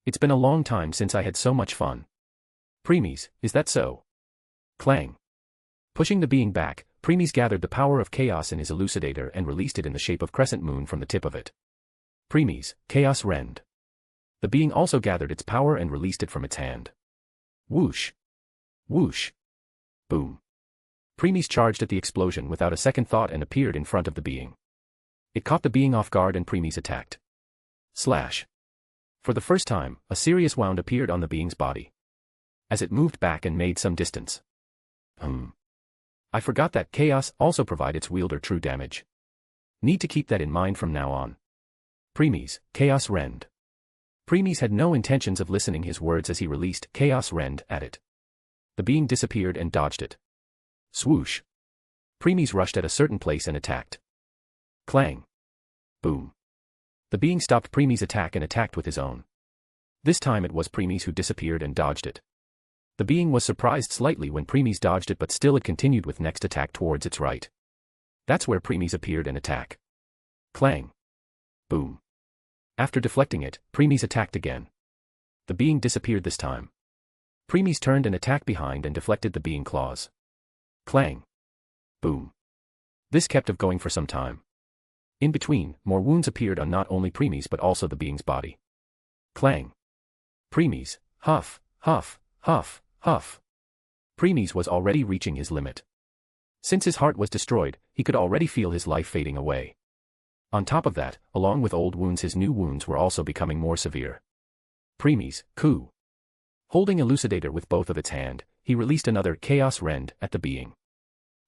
It's been a long time since I had so much fun. Preemy's, is that so? Clang. Pushing the being back, Preemy's gathered the power of chaos in his elucidator and released it in the shape of crescent moon from the tip of it. Preemy's, chaos rend. The being also gathered its power and released it from its hand. Whoosh. Whoosh. Boom. Preemy's charged at the explosion without a second thought and appeared in front of the being. It caught the being off guard and Preemy's attacked. Slash. For the first time, a serious wound appeared on the being's body. As it moved back and made some distance. I forgot that chaos also provides its wielder true damage. Need to keep that in mind from now on. Preemy's, chaos rend. Preemy's had no intentions of listening his words as he released chaos rend at it. The being disappeared and dodged it. Swoosh. Preemy's rushed at a certain place and attacked. Clang. Boom. The being stopped Preemy's attack and attacked with his own. This time it was Preemy's who disappeared and dodged it. The being was surprised slightly when Preemy's dodged it, but still it continued with next attack towards its right. That's where Preemy's appeared and attack. Clang. Boom. After deflecting it, Preemy's attacked again. The being disappeared this time. Preemy's turned and attacked behind and deflected the being claws. Clang. Boom. This kept of going for some time. In between, more wounds appeared on not only Preemy's but also the being's body. Clang. Preemy's, huff, huff, huff, huff. Preemy's was already reaching his limit. Since his heart was destroyed, he could already feel his life fading away. On top of that, along with old wounds, his new wounds were also becoming more severe. Preemy's, coo. Holding Elucidator with both of its hand, he released another Chaos Rend at the being.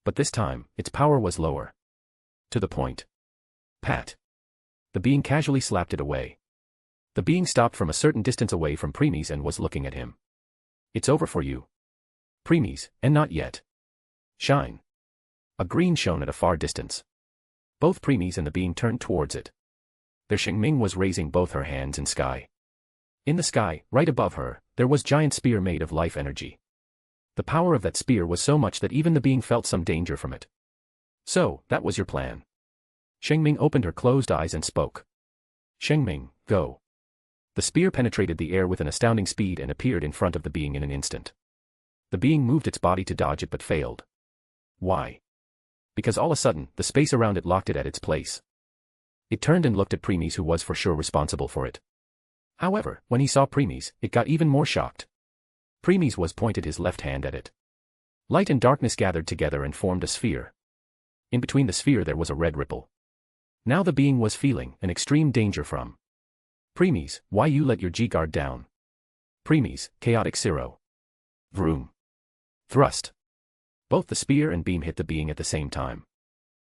But this time, its power was lower. To the point. Pat. The being casually slapped it away. The being stopped from a certain distance away from Preemy's and was looking at him. It's over for you. Preemy's, and not yet. Shine. A green shone at a far distance. Both preemies and the being turned towards it. Their Shing Ming was raising both her hands in sky. In the sky, right above her, there was giant spear made of life energy. The power of that spear was so much that even the being felt some danger from it. So, that was your plan. Shing Ming opened her closed eyes and spoke. Shing Ming, go. The spear penetrated the air with an astounding speed and appeared in front of the being in an instant. The being moved its body to dodge it but failed. Why? Because all of a sudden, the space around it locked it at its place. It turned and looked at Preemies, who was for sure responsible for it. However, when he saw Preemies, it got even more shocked. Preemies was pointed his left hand at it. Light and darkness gathered together and formed a sphere. In between the sphere there was a red ripple. Now the being was feeling an extreme danger from. Preemies, why you let your G-guard down? Preemies, chaotic Zero. Vroom. Thrust. Both the spear and beam hit the being at the same time.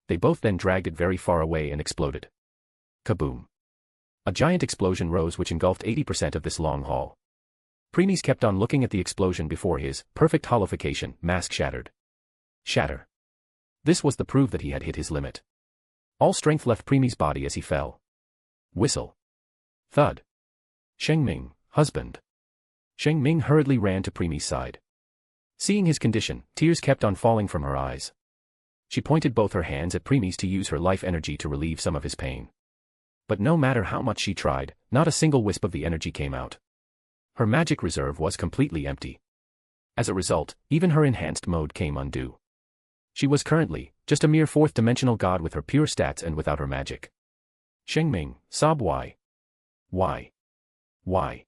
They both then dragged it very far away and exploded. Kaboom. A giant explosion rose which engulfed 80% of this long hall. Preemies kept on looking at the explosion before his perfect holification mask shattered. Shatter. This was the proof that he had hit his limit. All strength left Preemies' body as he fell. Whistle. Thud. Shing Ming, husband. Shing Ming hurriedly ran to Preemies' side. Seeing his condition, tears kept on falling from her eyes. She pointed both her hands at Preemies to use her life energy to relieve some of his pain. But no matter how much she tried, not a single wisp of the energy came out. Her magic reserve was completely empty. As a result, even her enhanced mode came undue. She was currently just a mere fourth-dimensional god with her pure stats and without her magic. Shing Ming, sob why? Why? Why?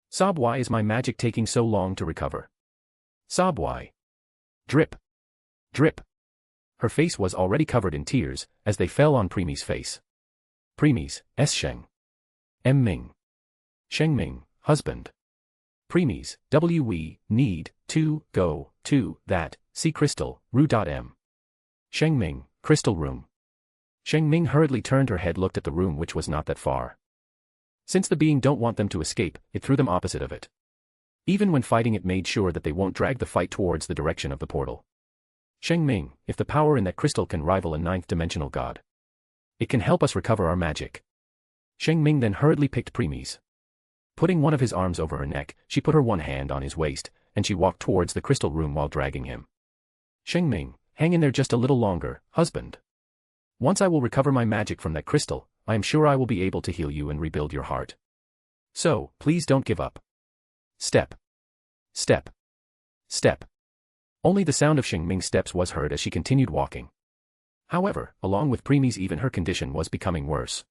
Sob why is my magic taking so long to recover? Sob why? Drip. Drip. Her face was already covered in tears, as they fell on Preemies' face. Preemies, S. Sheng. M. Ming. Sheng Ming, husband. Preemies, we need to go to that, see crystal, Ru.M. Sheng Ming, crystal room. Sheng Ming hurriedly turned her head, looked at the room which was not that far. Since the being don't want them to escape, it threw them opposite of it. Even when fighting it made sure that they won't drag the fight towards the direction of the portal. Sheng Ming, if the power in that crystal can rival a ninth-dimensional god, it can help us recover our magic. Sheng Ming then hurriedly picked Preemies. Putting one of his arms over her neck, she put her one hand on his waist, and she walked towards the crystal room while dragging him. Sheng Ming, hang in there just a little longer, husband. Once I will recover my magic from that crystal, I am sure I will be able to heal you and rebuild your heart. So, please don't give up. Step. Step. Step. Only the sound of Shing Ming's steps was heard as she continued walking. However, along with Preemies, even her condition was becoming worse.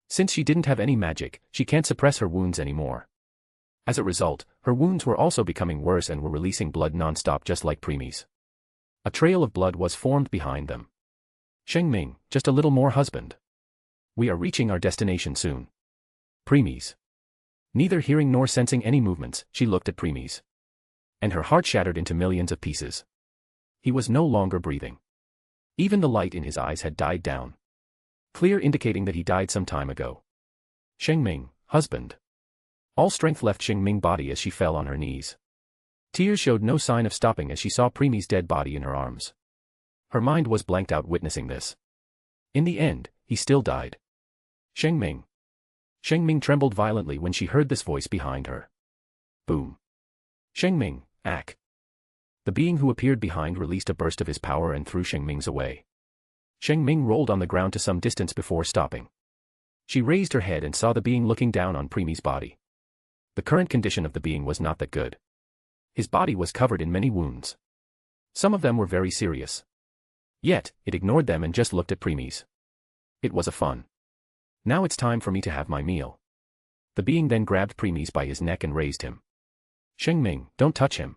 Since she didn't have any magic, she can't suppress her wounds anymore. As a result, her wounds were also becoming worse and were releasing blood non-stop just like Preemies. A trail of blood was formed behind them. Sheng Ming, just a little more, husband. We are reaching our destination soon. Preemies. Neither hearing nor sensing any movements, she looked at Preemies. And her heart shattered into millions of pieces. He was no longer breathing. Even the light in his eyes had died down. Clear indicating that he died some time ago. Sheng Ming, husband. All strength left Sheng Ming's body as she fell on her knees. Tears showed no sign of stopping as she saw Preemies' dead body in her arms. Her mind was blanked out witnessing this. In the end, he still died. Sheng Ming. Sheng Ming trembled violently when she heard this voice behind her. Boom. Sheng Ming, ack. The being who appeared behind released a burst of his power and threw Sheng Ming's away. Sheng Ming rolled on the ground to some distance before stopping. She raised her head and saw the being looking down on Preemies' body. The current condition of the being was not that good. His body was covered in many wounds. Some of them were very serious. Yet, it ignored them and just looked at Preemies. It was a fun. Now it's time for me to have my meal. The being then grabbed Preemies by his neck and raised him. Sheng Ming, don't touch him.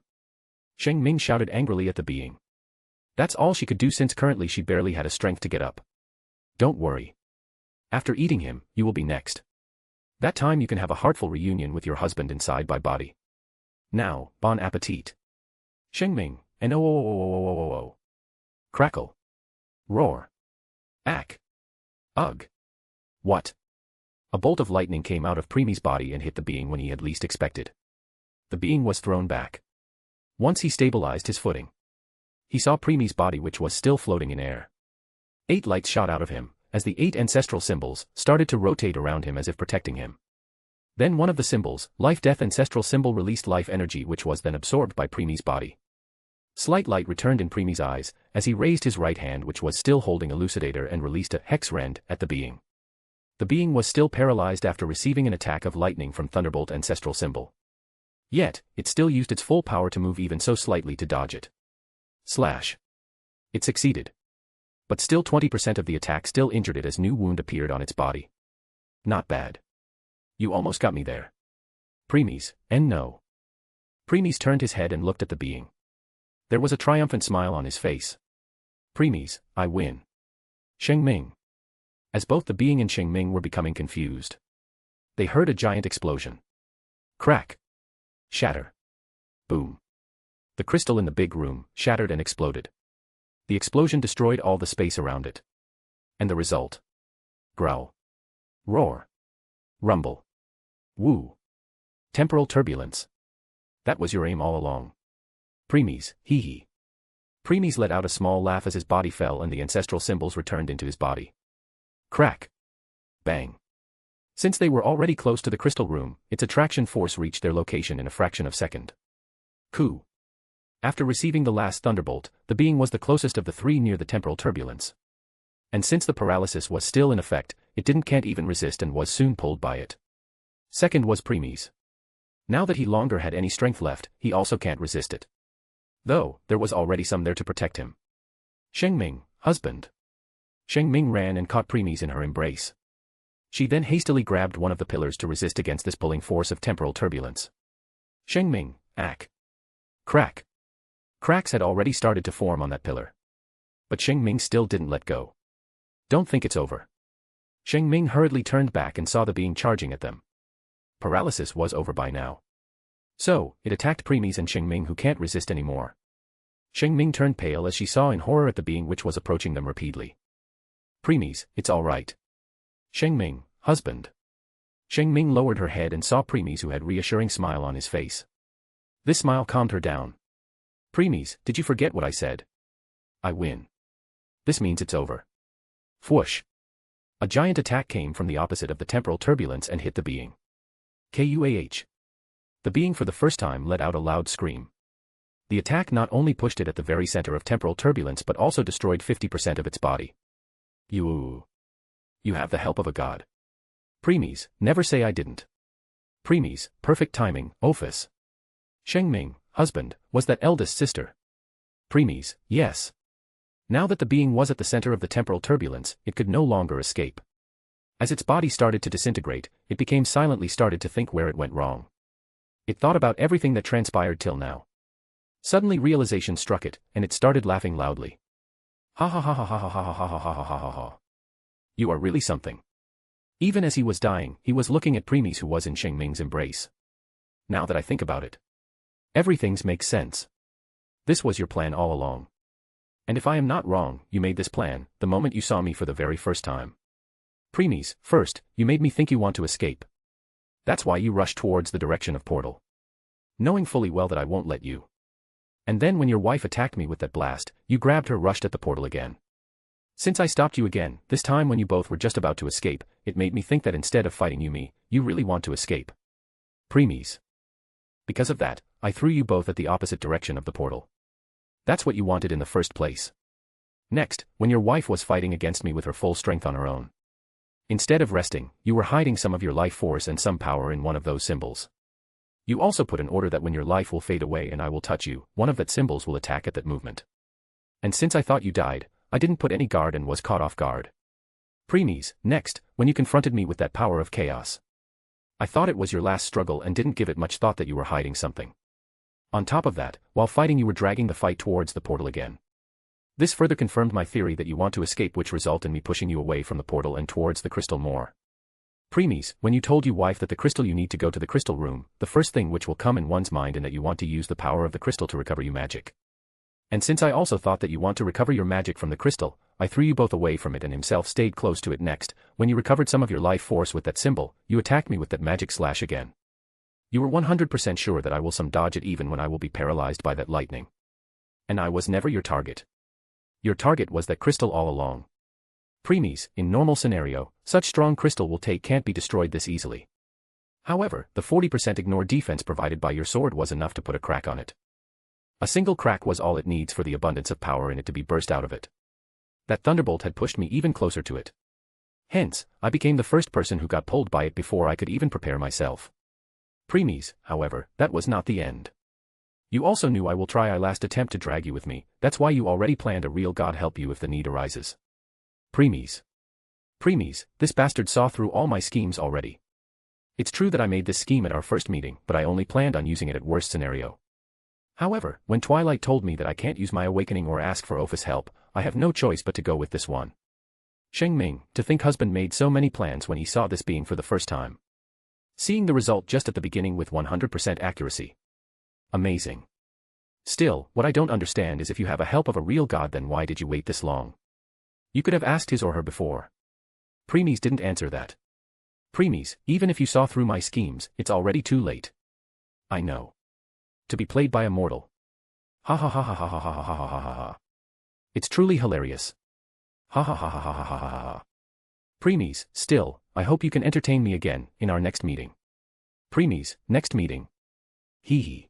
Sheng Ming shouted angrily at the being. That's all she could do since currently she barely had a strength to get up. Don't worry. After eating him, you will be next. That time you can have a heartful reunion with your husband inside by body. Now, bon appetit. Sheng Ming, and oh. Crackle. Roar. Ack. Ugh. What? A bolt of lightning came out of Preemies' body and hit the being when he had least expected. The being was thrown back. Once he stabilized his footing. He saw Preemie's body which was still floating in air. 8 lights shot out of him, as the 8 ancestral symbols started to rotate around him as if protecting him. Then one of the symbols, life-death ancestral symbol, released life energy which was then absorbed by Preemie's body. Slight light returned in Preemie's eyes, as he raised his right hand which was still holding Elucidator and released a hex rend at the being. The being was still paralyzed after receiving an attack of lightning from Thunderbolt ancestral symbol. Yet, it still used its full power to move even so slightly to dodge it. Slash. It succeeded. But still 20% of the attack still injured it as new wound appeared on its body. Not bad. You almost got me there. Preemies, and no. Preemies turned his head and looked at the being. There was a triumphant smile on his face. Preemies, I win. Shing Ming. As both the being and Shing Ming were becoming confused, they heard a giant explosion. Crack. Shatter. Boom. The crystal in the big room shattered and exploded. The explosion destroyed all the space around it. And the result? Growl. Roar. Rumble. Woo. Temporal turbulence. That was your aim all along. Preemies, hee hee. Preemies let out a small laugh as his body fell and the ancestral symbols returned into his body. Crack. Bang. Since they were already close to the crystal room, its attraction force reached their location in a fraction of a second. Coup. After receiving the last thunderbolt, the being was the closest of the 3 near the temporal turbulence. And since the paralysis was still in effect, it can't even resist and was soon pulled by it. Second was Preemies. Now that he longer had any strength left, he also can't resist it. Though, there was already some there to protect him. Shing Ming, husband. Shing Ming ran and caught Preemies in her embrace. She then hastily grabbed one of the pillars to resist against this pulling force of temporal turbulence. Shing Ming, ack. Crack. Cracks had already started to form on that pillar. But Shing Ming still didn't let go. Don't think it's over. Shing Ming hurriedly turned back and saw the being charging at them. Paralysis was over by now. So, it attacked Preemies and Shing Ming, who can't resist anymore. Shing Ming turned pale as she saw in horror at the being which was approaching them repeatedly. Preemies, it's all right. Shing Ming, husband. Shing Ming lowered her head and saw Preemies, who had a reassuring smile on his face. This smile calmed her down. Preemies, did you forget what I said? I win. This means it's over. Whoosh. A giant attack came from the opposite of the temporal turbulence and hit the being. Kuah. The being for the first time let out a loud scream. The attack not only pushed it at the very center of temporal turbulence but also destroyed 50% of its body. You have the help of a god. Preemies, never say I didn't. Preemies, perfect timing, Ophis. Shing Ming, husband, was that eldest sister? Preemies, yes. Now that the being was at the center of the temporal turbulence, it could no longer escape. As its body started to disintegrate, it became silently started to think where it went wrong. It thought about everything that transpired till now. Suddenly realization struck it, and it started laughing loudly. Ha ha ha ha ha ha ha ha ha ha ha ha ha. You are really something. Even as he was dying, he was looking at Preemies, who was in Shing Ming's embrace. Now that I think about it, everything makes sense. This was your plan all along. And if I am not wrong, you made this plan the moment you saw me for the very first time. Preemies, first, you made me think you want to escape. That's why you rushed towards the direction of portal. Knowing fully well that I won't let you. And then when your wife attacked me with that blast, you grabbed her, rushed at the portal again. Since I stopped you again, this time when you both were just about to escape, it made me think that instead of fighting you really want to escape. Preemies. Because of that, I threw you both at the opposite direction of the portal. That's what you wanted in the first place. Next, when your wife was fighting against me with her full strength on her own. Instead of resting, you were hiding some of your life force and some power in one of those symbols. You also put an order that when your life will fade away and I will touch you, one of that symbols will attack at that movement. And since I thought you died, I didn't put any guard and was caught off guard. Preemies, next, when you confronted me with that power of chaos. I thought it was your last struggle and didn't give it much thought that you were hiding something. On top of that, while fighting you were dragging the fight towards the portal again. This further confirmed my theory that you want to escape, which result in me pushing you away from the portal and towards the crystal more. Preemies, when you told your wife that the crystal you need to go to the crystal room, the first thing which will come in one's mind and that you want to use the power of the crystal to recover your magic. And since I also thought that you want to recover your magic from the crystal, I threw you both away from it and himself stayed close to it. Next, when you recovered some of your life force with that symbol, you attacked me with that magic slash again. You were 100% sure that I will some dodge it even when I will be paralyzed by that lightning. And I was never your target. Your target was that crystal all along. Premies, in normal scenario, such strong crystal can't be destroyed this easily. However, the 40% ignore defense provided by your sword was enough to put a crack on it. A single crack was all it needs for the abundance of power in it to be burst out of it. That thunderbolt had pushed me even closer to it. Hence, I became the first person who got pulled by it before I could even prepare myself. Premies, however, that was not the end. You also knew I will try my last attempt to drag you with me, that's why you already planned a real god help you if the need arises. Premies. Premies, this bastard saw through all my schemes already. It's true that I made this scheme at our first meeting, but I only planned on using it at worst scenario. However, when Twilight told me that I can't use my awakening or ask for Opha's help, I have no choice but to go with this one. Shing Ming, to think husband made so many plans when he saw this being for the first time. Seeing the result just at the beginning with 100% accuracy. Amazing. Still, what I don't understand is if you have a help of a real god, then why did you wait this long? You could have asked his or her before. Premies didn't answer that. Premies, even if you saw through my schemes, it's already too late. I know. To be played by a mortal. Ha ha ha ha ha ha ha ha ha ha ha ha. It's truly hilarious. Ha ha ha ha ha ha ha ha ha. Premies, still, I hope you can entertain me again, in our next meeting. Premies, next meeting. Hee hee.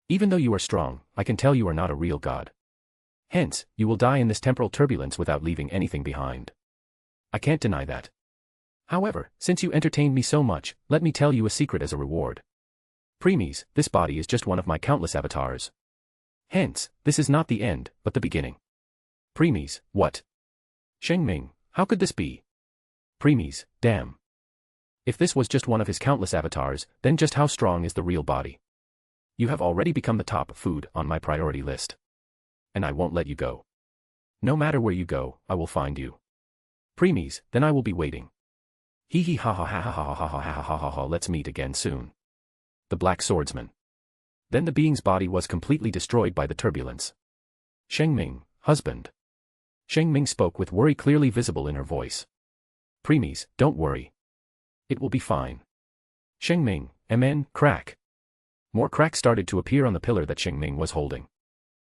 Even though you are strong, I can tell you are not a real god. Hence, you will die in this temporal turbulence without leaving anything behind. I can't deny that. However, since you entertained me so much, let me tell you a secret as a reward. Premies, this body is just one of my countless avatars. Hence, this is not the end, but the beginning. Premies, what? Shing Ming, how could this be? Premies, damn. If this was just one of his countless avatars, then just how strong is the real body? You have already become the top food on my priority list. And I won't let you go. No matter where you go, I will find you. Premies, then I will be waiting. Hee hee ha ha ha ha ha ha ha ha ha ha ha, let's meet again soon. The Black Swordsman. Then the being's body was completely destroyed by the turbulence. Shing Ming, husband. Shing Ming spoke with worry clearly visible in her voice. Premies, don't worry. It will be fine. Shing Ming, crack. More cracks started to appear on the pillar that Shing Ming was holding.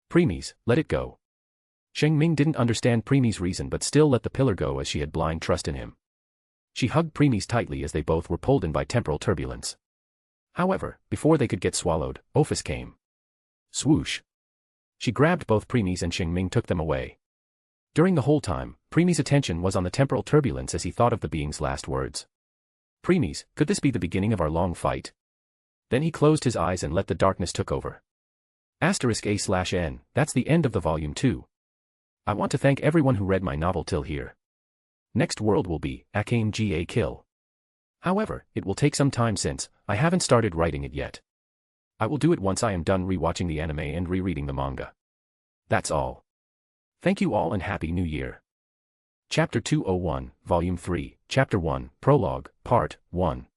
Premies, let it go. Shing Ming didn't understand Premies' reason but still let the pillar go as she had blind trust in him. She hugged Premies tightly as they both were pulled in by temporal turbulence. However, before they could get swallowed, Opha's came. Swoosh. She grabbed both Premies and Shing Ming took them away. During the whole time, Premies' attention was on the temporal turbulence as he thought of the being's last words. Premies, could this be the beginning of our long fight? Then he closed his eyes and let the darkness took over. *A/N, that's the end of the volume 2. I want to thank everyone who read my novel till here. Next world will be Akame Ga Kill. However, it will take some time since I haven't started writing it yet. I will do it once I am done rewatching the anime and rereading the manga. That's all. Thank you all and Happy New Year. Chapter 201, Volume 3, Chapter 1, Prologue, Part 1.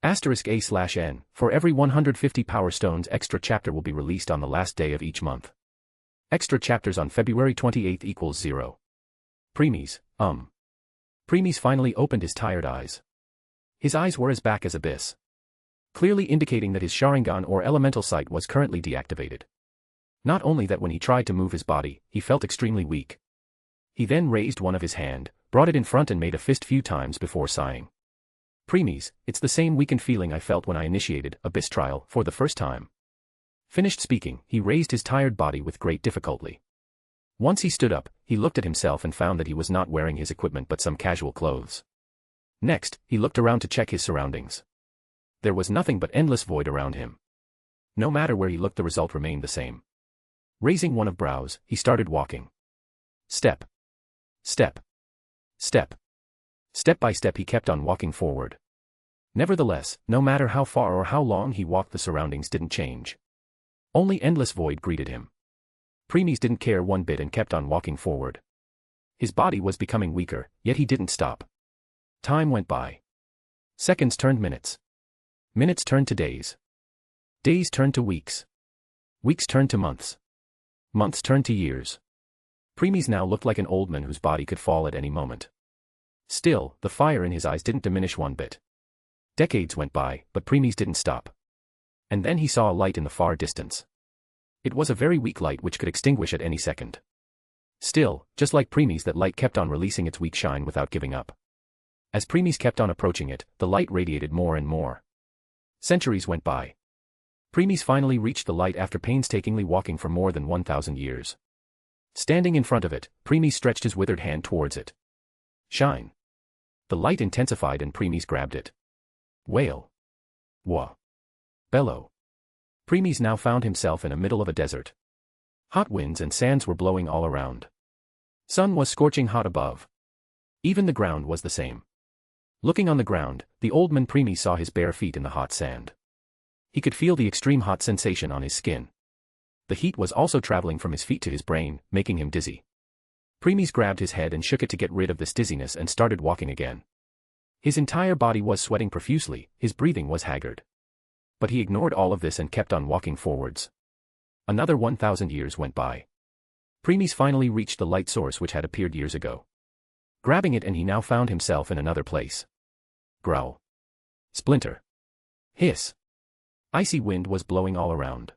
*A/N, for every 150 Power Stones extra chapter will be released on the last day of each month. Extra chapters on February 28 equals 0. Premies, Premies finally opened his tired eyes. His eyes were as black as abyss. Clearly indicating that his Sharingan or elemental sight was currently deactivated. Not only that when he tried to move his body, he felt extremely weak. He then raised one of his hand, brought it in front and made a fist few times before sighing. Premies, it's the same weakened feeling I felt when I initiated Abyss Trial for the first time. Finished speaking, he raised his tired body with great difficulty. Once he stood up, he looked at himself and found that he was not wearing his equipment but some casual clothes. Next, he looked around to check his surroundings. There was nothing but endless void around him. No matter where he looked, the result remained the same. Raising one of brows, he started walking. Step. Step. Step. Step by step he kept on walking forward. Nevertheless, no matter how far or how long he walked, the surroundings didn't change. Only endless void greeted him. Premies didn't care one bit and kept on walking forward. His body was becoming weaker, yet he didn't stop. Time went by. Seconds turned minutes. Minutes turned to days. Days turned to weeks. Weeks turned to months. Months turned to years. Premies now looked like an old man whose body could fall at any moment. Still, the fire in his eyes didn't diminish one bit. Decades went by, but Premies didn't stop. And then he saw a light in the far distance. It was a very weak light which could extinguish at any second. Still, just like Premies, that light kept on releasing its weak shine without giving up. As Premies kept on approaching it, the light radiated more and more. Centuries went by. Premies finally reached the light after painstakingly walking for more than 1,000 years. Standing in front of it, Premies stretched his withered hand towards it. Shine. The light intensified and Premies grabbed it. Wail. Wah. Bellow. Premies now found himself in the middle of a desert. Hot winds and sands were blowing all around. Sun was scorching hot above. Even the ground was the same. Looking on the ground, the old man Premies saw his bare feet in the hot sand. He could feel the extreme hot sensation on his skin. The heat was also traveling from his feet to his brain, making him dizzy. Premies grabbed his head and shook it to get rid of this dizziness and started walking again. His entire body was sweating profusely, his breathing was haggard. But he ignored all of this and kept on walking forwards. Another 1,000 years went by. Premies finally reached the light source which had appeared years ago. Grabbing it, and he now found himself in another place. Growl. Splinter. Hiss. Icy wind was blowing all around.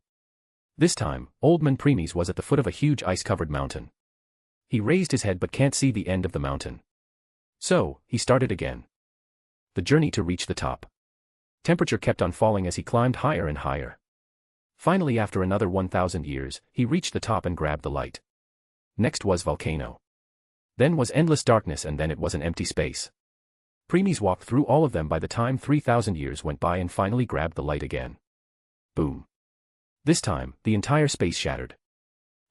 This time, Old Man Premies was at the foot of a huge ice-covered mountain. He raised his head but can't see the end of the mountain. So, he started again. The journey to reach the top. Temperature kept on falling as he climbed higher and higher. Finally, after another 1,000 years, he reached the top and grabbed the light. Next was volcano. Then was endless darkness, and then it was an empty space. Premies walked through all of them by the time 3,000 years went by and finally grabbed the light again. Boom. This time, the entire space shattered.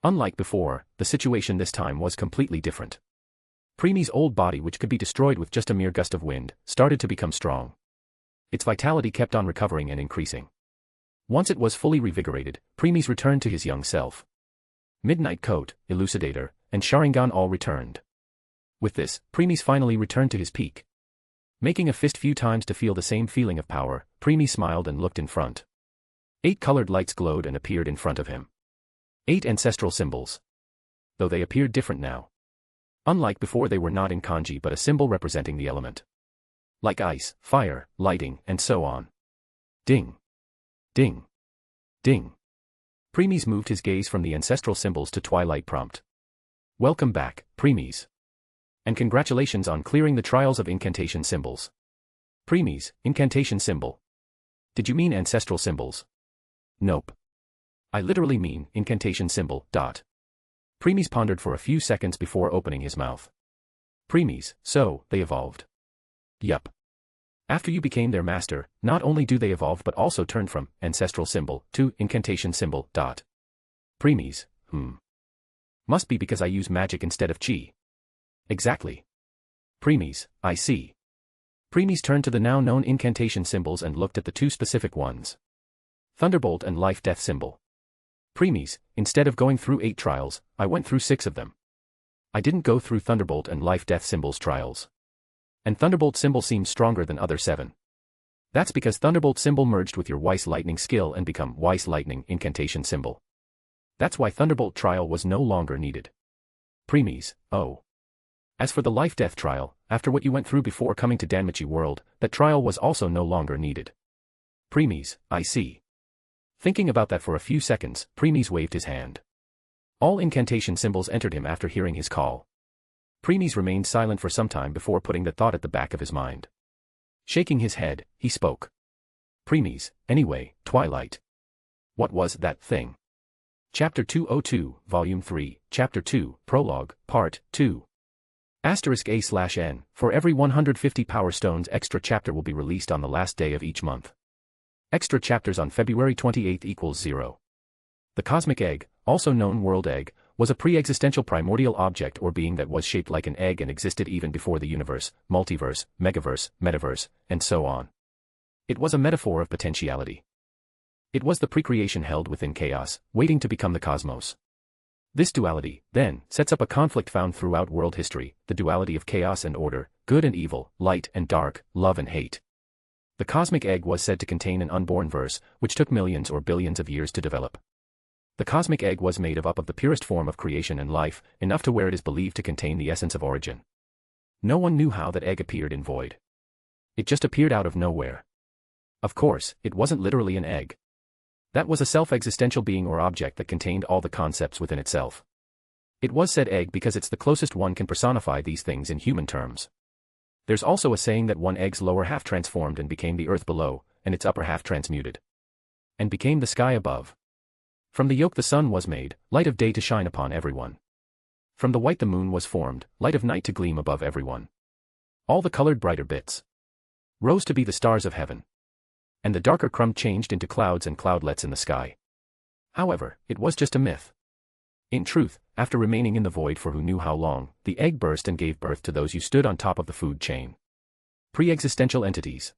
Unlike before, the situation this time was completely different. Premies' old body, which could be destroyed with just a mere gust of wind, started to become strong. Its vitality kept on recovering and increasing. Once it was fully revigorated, Premies returned to his young self. Midnight Coat, Elucidator, and Sharingan all returned. With this, Premies finally returned to his peak. Making a fist few times to feel the same feeling of power, Premies smiled and looked in front. 8 colored lights glowed and appeared in front of him. 8 ancestral symbols. Though they appeared different now. Unlike before, they were not in kanji but a symbol representing the element. Like ice, fire, lighting, and so on. Ding. Ding. Ding. Premies moved his gaze from the ancestral symbols to Twilight Prompt. Welcome back, Premies. And congratulations on clearing the trials of incantation symbols. Premies, incantation symbol. Did you mean ancestral symbols? Nope. I literally mean incantation symbol. Premies pondered for a few seconds before opening his mouth. Premies, so, they evolved. Yup. After you became their master, not only do they evolve but also turn from ancestral symbol to incantation symbol. Premies, Must be because I use magic instead of chi. Exactly. Premies, I see. Premies turned to the now known incantation symbols and looked at the 2 specific ones. Thunderbolt and life-death symbol. Premies, instead of going through 8 trials, I went through 6 of them. I didn't go through Thunderbolt and life-death symbols trials. And Thunderbolt symbol seems stronger than other 7. That's because Thunderbolt symbol merged with your Weiss Lightning skill and become Weiss Lightning incantation symbol. That's why Thunderbolt trial was no longer needed. Premies, oh. As for the life-death trial, after what you went through before coming to Danmachi world, that trial was also no longer needed. Premies, I see. Thinking about that for a few seconds, Premies waved his hand. All incantation symbols entered him after hearing his call. Premies remained silent for some time before putting the thought at the back of his mind. Shaking his head, he spoke. Premies, anyway, Twilight. What was that thing? Chapter 202, Volume 3, Chapter 2, Prologue, Part 2. *A/N, for every 150 Power Stones extra chapter will be released on the last day of each month. Extra chapters on February 28 equals 0. The Cosmic Egg, also known World Egg, was a pre-existential primordial object or being that was shaped like an egg and existed even before the universe, multiverse, megaverse, metaverse, and so on. It was a metaphor of potentiality. It was the precreation held within chaos, waiting to become the cosmos. This duality, then, sets up a conflict found throughout world history, the duality of chaos and order, good and evil, light and dark, love and hate. The cosmic egg was said to contain an unborn verse, which took millions or billions of years to develop. The cosmic egg was made up of the purest form of creation and life, enough to where it is believed to contain the essence of origin. No one knew how that egg appeared in void. It just appeared out of nowhere. Of course, it wasn't literally an egg. That was a self-existential being or object that contained all the concepts within itself. It was said egg because it's the closest one can personify these things in human terms. There's also a saying that one egg's lower half transformed and became the earth below, and its upper half transmuted and became the sky above. From the yolk the sun was made, light of day to shine upon everyone. From the white the moon was formed, light of night to gleam above everyone. All the colored brighter bits rose to be the stars of heaven. And the darker crumb changed into clouds and cloudlets in the sky. However, it was just a myth. In truth, after remaining in the void for who knew how long, the egg burst and gave birth to those who stood on top of the food chain. Pre-existential entities.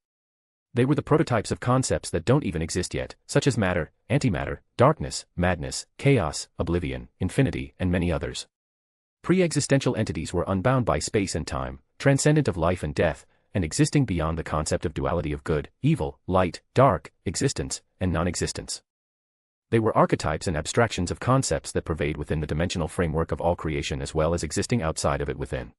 They were the prototypes of concepts that don't even exist yet, such as matter, antimatter, darkness, madness, chaos, oblivion, infinity, and many others. Pre-existential entities were unbound by space and time, transcendent of life and death, and existing beyond the concept of duality of good, evil, light, dark, existence, and non-existence. They were archetypes and abstractions of concepts that pervade within the dimensional framework of all creation as well as existing outside of it within.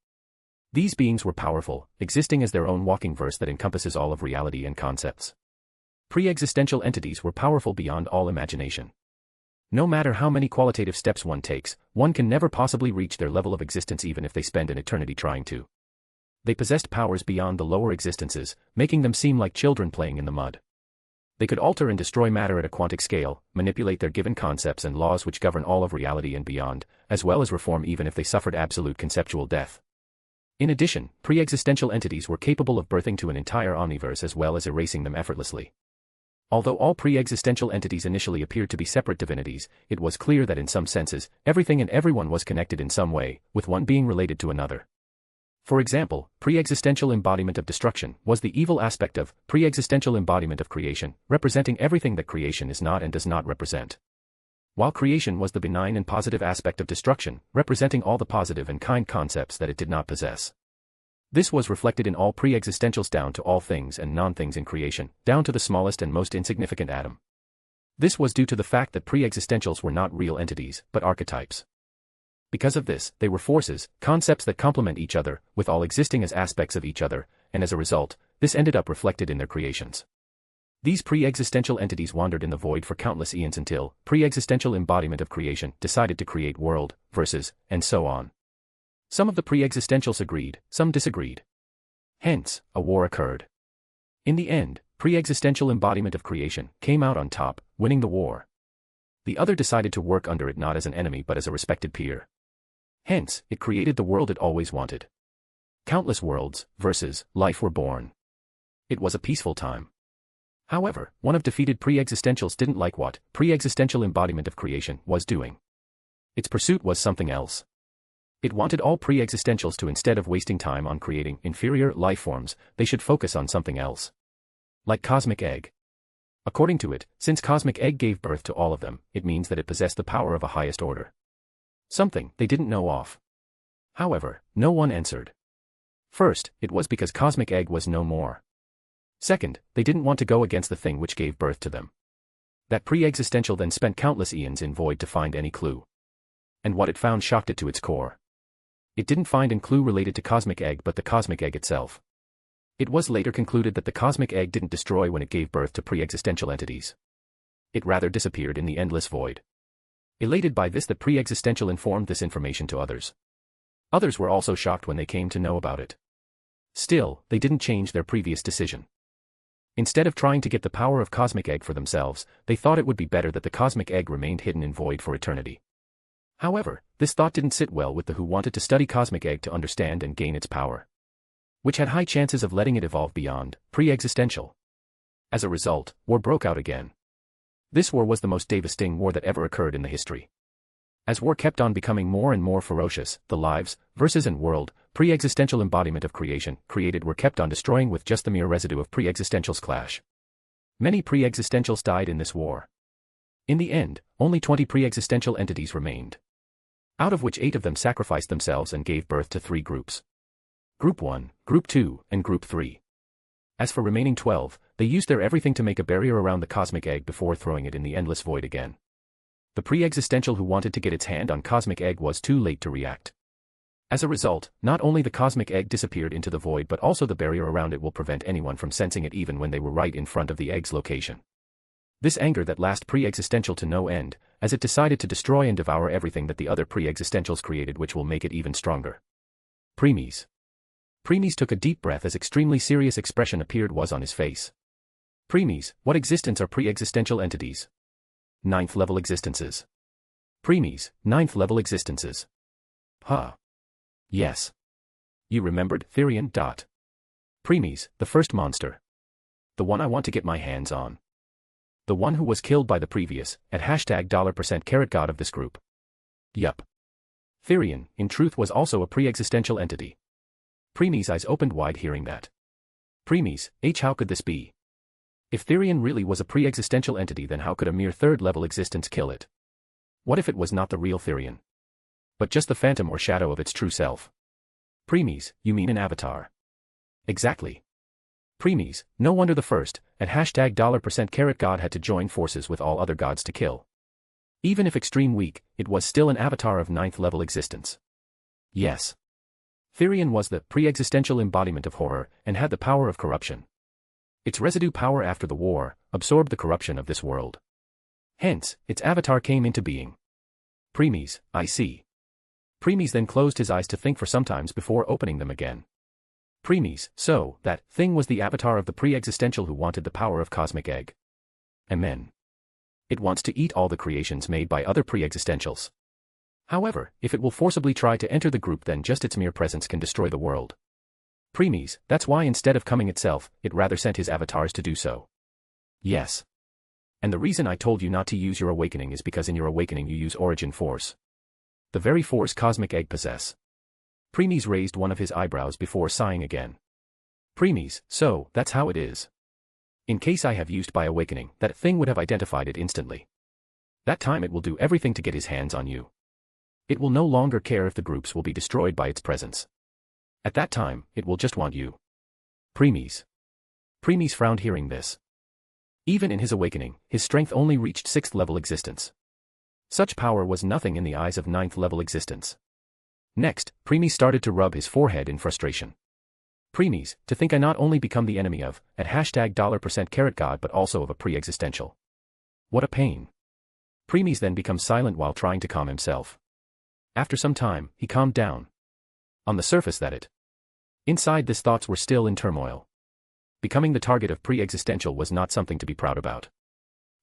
These beings were powerful, existing as their own walking verse that encompasses all of reality and concepts. Pre-existential entities were powerful beyond all imagination. No matter how many qualitative steps one takes, one can never possibly reach their level of existence even if they spend an eternity trying to. They possessed powers beyond the lower existences, making them seem like children playing in the mud. They could alter and destroy matter at a quantic scale, manipulate their given concepts and laws which govern all of reality and beyond, as well as reform even if they suffered absolute conceptual death. In addition, pre-existential entities were capable of birthing to an entire omniverse as well as erasing them effortlessly. Although all pre-existential entities initially appeared to be separate divinities, it was clear that in some senses, everything and everyone was connected in some way, with one being related to another. For example, pre-existential embodiment of destruction was the evil aspect of pre-existential embodiment of creation, representing everything that creation is not and does not represent. While creation was the benign and positive aspect of destruction, representing all the positive and kind concepts that it did not possess. This was reflected in all pre-existentials down to all things and non-things in creation, down to the smallest and most insignificant atom. This was due to the fact that pre-existentials were not real entities, but archetypes. Because of this, they were forces, concepts that complement each other, with all existing as aspects of each other, and as a result, this ended up reflected in their creations. These pre-existential entities wandered in the void for countless eons until pre-existential embodiment of creation decided to create world, verses, and so on. Some of the pre-existentials agreed, some disagreed. Hence, a war occurred. In the end, pre-existential embodiment of creation came out on top, winning the war. The other decided to work under it not as an enemy but as a respected peer. Hence, it created the world it always wanted. Countless worlds, verses, life were born. It was a peaceful time. However, one of defeated pre-existentials didn't like what pre-existential embodiment of creation was doing. Its pursuit was something else. It wanted all pre-existentials to, instead of wasting time on creating inferior life forms, they should focus on something else. Like Cosmic Egg. According to it, since Cosmic Egg gave birth to all of them, it means that it possessed the power of a highest order. Something they didn't know of. However, no one answered. First, it was because Cosmic Egg was no more. Second, they didn't want to go against the thing which gave birth to them. That pre-existential then spent countless eons in void to find any clue. And what it found shocked it to its core. It didn't find any clue related to Cosmic Egg but the Cosmic Egg itself. It was later concluded that the Cosmic Egg didn't destroy when it gave birth to pre-existential entities. It rather disappeared in the endless void. Elated by this, the pre-existential informed this information to others. Others were also shocked when they came to know about it. Still, they didn't change their previous decision. Instead of trying to get the power of Cosmic Egg for themselves, they thought it would be better that the Cosmic Egg remained hidden in void for eternity. However, this thought didn't sit well with the who wanted to study Cosmic Egg to understand and gain its power, which had high chances of letting it evolve beyond pre-existential. As a result, war broke out again. This war was the most devastating war that ever occurred in the history. As war kept on becoming more and more ferocious, the lives, verses and world, pre-existential embodiment of creation, created were kept on destroying with just the mere residue of pre-existentials clash. Many pre-existentials died in this war. In the end, only 20 pre-existential entities remained. Out of which 8 of them sacrificed themselves and gave birth to 3 groups. Group 1, Group 2, and Group 3. As for remaining 12, they used their everything to make a barrier around the Cosmic Egg before throwing it in the endless void again. The pre-existential who wanted to get its hand on Cosmic Egg was too late to react. As a result, not only the Cosmic Egg disappeared into the void but also the barrier around it will prevent anyone from sensing it even when they were right in front of the egg's location. This anger that lasts pre-existential to no end, as it decided to destroy and devour everything that the other pre-existentials created, which will make it even stronger. Premies. Premies took a deep breath as extremely serious expression appeared was on his face. Premies, what existence are pre-existential entities? 9th level existences. Premies, 9th level existences. Huh. Yes. You remembered, Therian. Premies, the first monster. The one I want to get my hands on. The one who was killed by the previous, at $% god of this group. Yup. Therian, in truth, was also a pre-existential entity. Premies' eyes opened wide hearing that. Premies, how could this be? If Therian really was a pre-existential entity, then how could a mere 3rd level existence kill it? What if it was not the real Therian, but just the phantom or shadow of its true self? Premies, you mean an avatar? Exactly. Premies, no wonder the first, at $% god had to join forces with all other gods to kill. Even if extreme weak, it was still an avatar of 9th level existence. Yes. Therian was the pre-existential embodiment of horror and had the power of corruption. Its residue power after the war absorbed the corruption of this world. Hence, its avatar came into being. Premies, I see. Premies then closed his eyes to think for some times before opening them again. Premies, so, that thing was the avatar of the pre-existential who wanted the power of cosmic egg. Amen. It wants to eat all the creations made by other pre-existentials. However, if it will forcibly try to enter the group, then just its mere presence can destroy the world. Premies, that's why instead of coming itself, it rather sent his avatars to do so. Yes. And the reason I told you not to use your awakening is because in your awakening you use origin force. The very force cosmic egg possess. Premies raised one of his eyebrows before sighing again. Premies, so, that's how it is. In case I have used by awakening, that thing would have identified it instantly. That time it will do everything to get his hands on you. It will no longer care if the groups will be destroyed by its presence. At that time, it will just want you. Premies. Premies frowned hearing this. Even in his awakening, his strength only reached 6th level existence. Such power was nothing in the eyes of 9th level existence. Next, Premies started to rub his forehead in frustration. Premies, to think I not only become the enemy of, at $% god but also of a pre-existential. What a pain. Premies then becomes silent while trying to calm himself. After some time, he calmed down. On the surface that it. Inside his thoughts were still in turmoil. Becoming the target of pre-existential was not something to be proud about.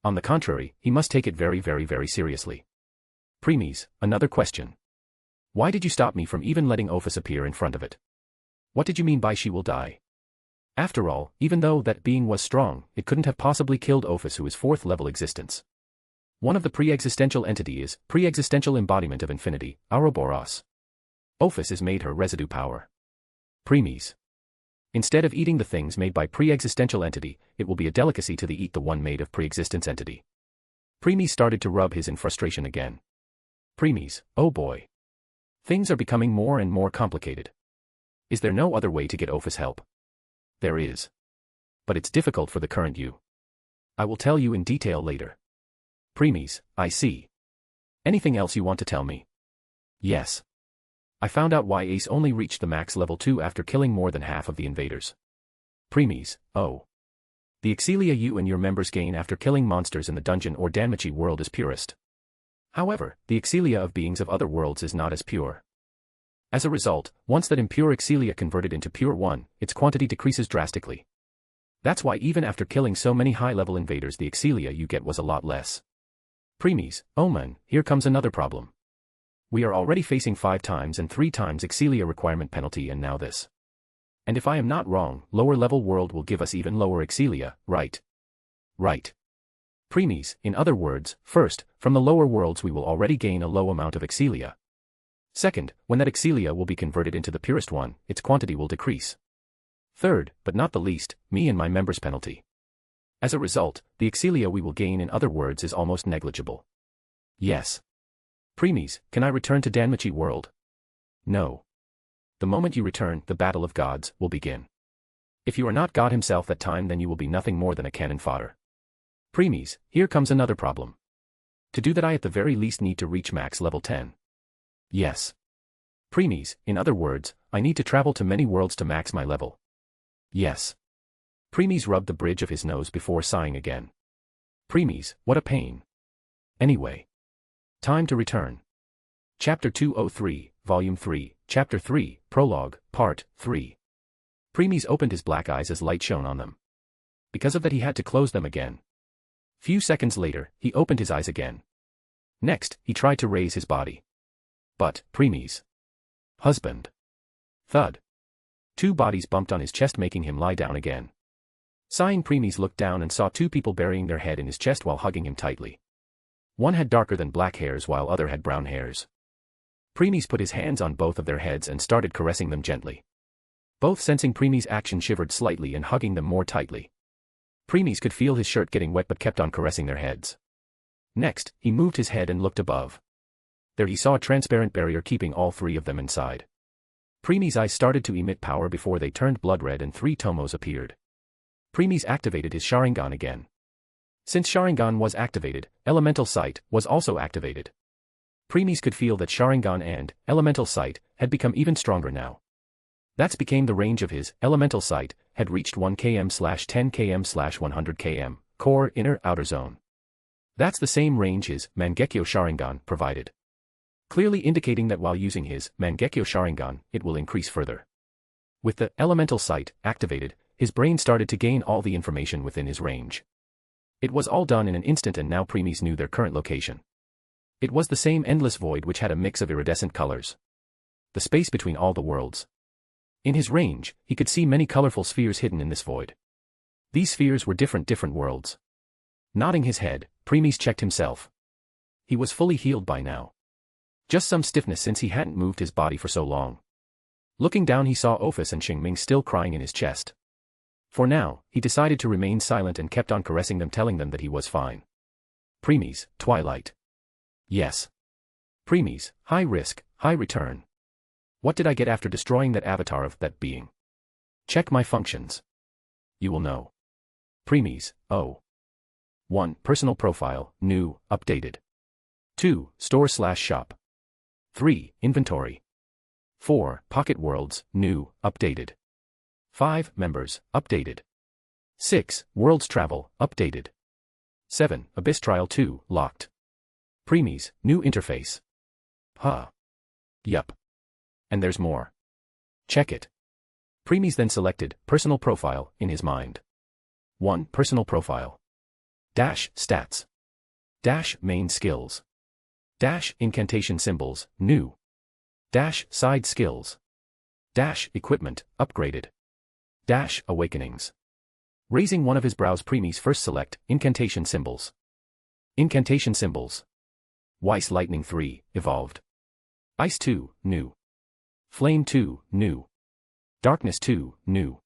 On the contrary, he must take it very seriously. Premies, another question. Why did you stop me from even letting Ophis appear in front of it? What did you mean by she will die? After all, even though that being was strong, it couldn't have possibly killed Ophis, who is 4th level existence. One of the pre-existential entity is pre-existential embodiment of infinity, Ouroboros. Ophis is made her residue power. Premies. Instead of eating the things made by pre-existential entity, it will be a delicacy to eat the one made of pre-existence entity. Premies started to rub his in frustration again. Premies, oh boy. Things are becoming more and more complicated. Is there no other way to get Ophis help? There is. But it's difficult for the current you. I will tell you in detail later. Premies, I see. Anything else you want to tell me? Yes. I found out why Ace only reached the max level 2 after killing more than half of the invaders. Premies, oh. The Excelia you and your members gain after killing monsters in the dungeon or Danmachi world is purest. However, the Excelia of beings of other worlds is not as pure. As a result, once that impure Excelia converted into pure one, its quantity decreases drastically. That's why even after killing so many high-level invaders, the Excelia you get was a lot less. Premies, oh man, here comes another problem. We are already facing 5 times and 3 times Excelia requirement penalty, and now this. And if I am not wrong, lower level world will give us even lower Excelia, right? Right. Premies, in other words, first, from the lower worlds we will already gain a low amount of Excelia. Second, when that Excelia will be converted into the purest one, its quantity will decrease. Third, but not the least, me and my members' penalty. As a result, the Excelia we will gain in other words is almost negligible. Yes. Premies, can I return to Danmachi world? No. The moment you return, the battle of gods will begin. If you are not God himself that time, then you will be nothing more than a cannon fodder. Premies, here comes another problem. To do that I at the very least need to reach max level 10. Yes. Premies, in other words, I need to travel to many worlds to max my level. Yes. Premies rubbed the bridge of his nose before sighing again. Preemies, what a pain. Anyway. Time to return. Chapter 203, Volume 3, Chapter 3, Prologue, Part 3. Preemies opened his black eyes as light shone on them. Because of that he had to close them again. Few seconds later, he opened his eyes again. Next, he tried to raise his body. But, Preemies. Husband. Thud. Two bodies bumped on his chest making him lie down again. Sighing, Preemies looked down and saw two people burying their head in his chest while hugging him tightly. One had darker than black hairs while other had brown hairs. Preemies put his hands on both of their heads and started caressing them gently. Both sensing Preemies' action shivered slightly and hugging them more tightly. Preemies could feel his shirt getting wet but kept on caressing their heads. Next, he moved his head and looked above. There he saw a transparent barrier keeping all three of them inside. Preemies' eyes started to emit power before they turned blood red and three tomos appeared. Preemies activated his Sharingan again. Since Sharingan was activated, Elemental Sight was also activated. Preemies could feel that Sharingan and Elemental Sight had become even stronger now. That's became the range of his Elemental Sight had reached 1 km/10 km/100 km, core inner outer zone. That's the same range his Mangekyo Sharingan provided. Clearly indicating that while using his Mangekyo Sharingan, it will increase further. With the Elemental Sight activated, his brain started to gain all the information within his range. It was all done in an instant and now Preemies knew their current location. It was the same endless void which had a mix of iridescent colors. The space between all the worlds. In his range, he could see many colorful spheres hidden in this void. These spheres were different worlds. Nodding his head, Preemies checked himself. He was fully healed by now. Just some stiffness since he hadn't moved his body for so long. Looking down he saw Ordverse and Shing Ming still crying in his chest. For now, he decided to remain silent and kept on caressing them telling them that he was fine. Preemies, Twilight. Yes. Preemies, high risk, high return. What did I get after destroying that avatar of that being? Check my functions. You will know. Preemies, oh. 1. Personal profile, new, updated. 2. Store/shop. 3. Inventory. 4. Pocket worlds, new, updated. 5. Members, updated. 6. Worlds travel, updated. 7. Abyss Trial 2, locked. Preemies, new interface. Huh. Yup. And there's more. Check it. Preemies then selected personal profile in his mind. 1. Personal profile. Dash stats. Dash main skills. Dash incantation symbols, new. Dash side skills. Dash equipment, upgraded. Dash awakenings. Raising one of his brows, Preemies first select incantation symbols. Incantation symbols. Weiss Lightning 3, evolved. Ice 2, new. Flame 2, new. Darkness 2, new.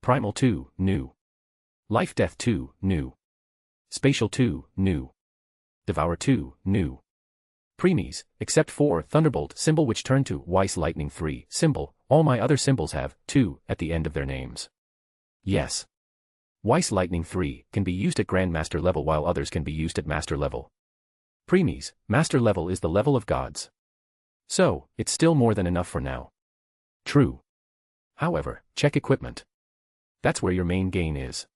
Primal 2, new. Life Death 2, new. Spatial 2, new. Devour 2, new. Preemies, except for Thunderbolt symbol which turned to Weiss Lightning 3 symbol, all my other symbols have 2 at the end of their names. Yes. Weiss Lightning 3 can be used at Grandmaster level while others can be used at Master level. Preemies, Master level is the level of gods. So, it's still more than enough for now. True. However, check equipment. That's where your main gain is.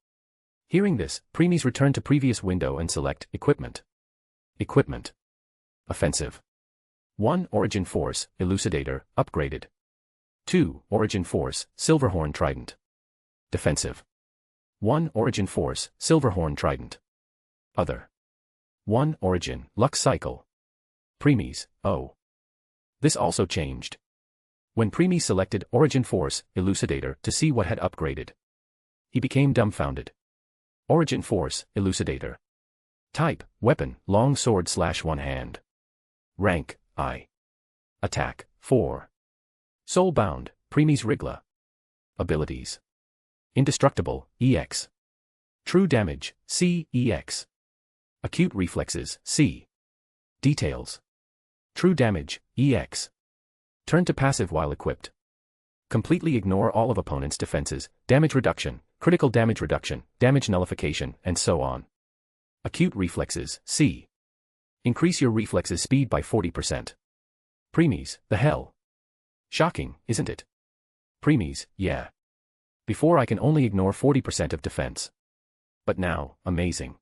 Hearing this, Preemies return to previous window and select equipment. Equipment. Offensive. 1. Origin Force, Elucidator, upgraded. 2. Origin Force, Silverhorn Trident. Defensive. 1. Origin Force, Silverhorn Trident. Other. 1. Origin, Lux Cycle. Preemies, oh. This also changed. When Preemies selected Origin Force, Elucidator to see what had upgraded, he became dumbfounded. Origin Force, Elucidator. Type, weapon, long sword/one hand. Rank, I. Attack, 4. Soulbound, Preemies Wriggler. Abilities. Indestructible, EX. True damage, C, EX. Acute reflexes, C. Details. True damage, EX. Turn to passive while equipped. Completely ignore all of opponent's defenses, damage reduction, critical damage reduction, damage nullification, and so on. Acute reflexes, C. Increase your reflexes speed by 40%. Preemies, the hell? Shocking, isn't it? Preemies, yeah. Before I can only ignore 40% of defense. But now, amazing.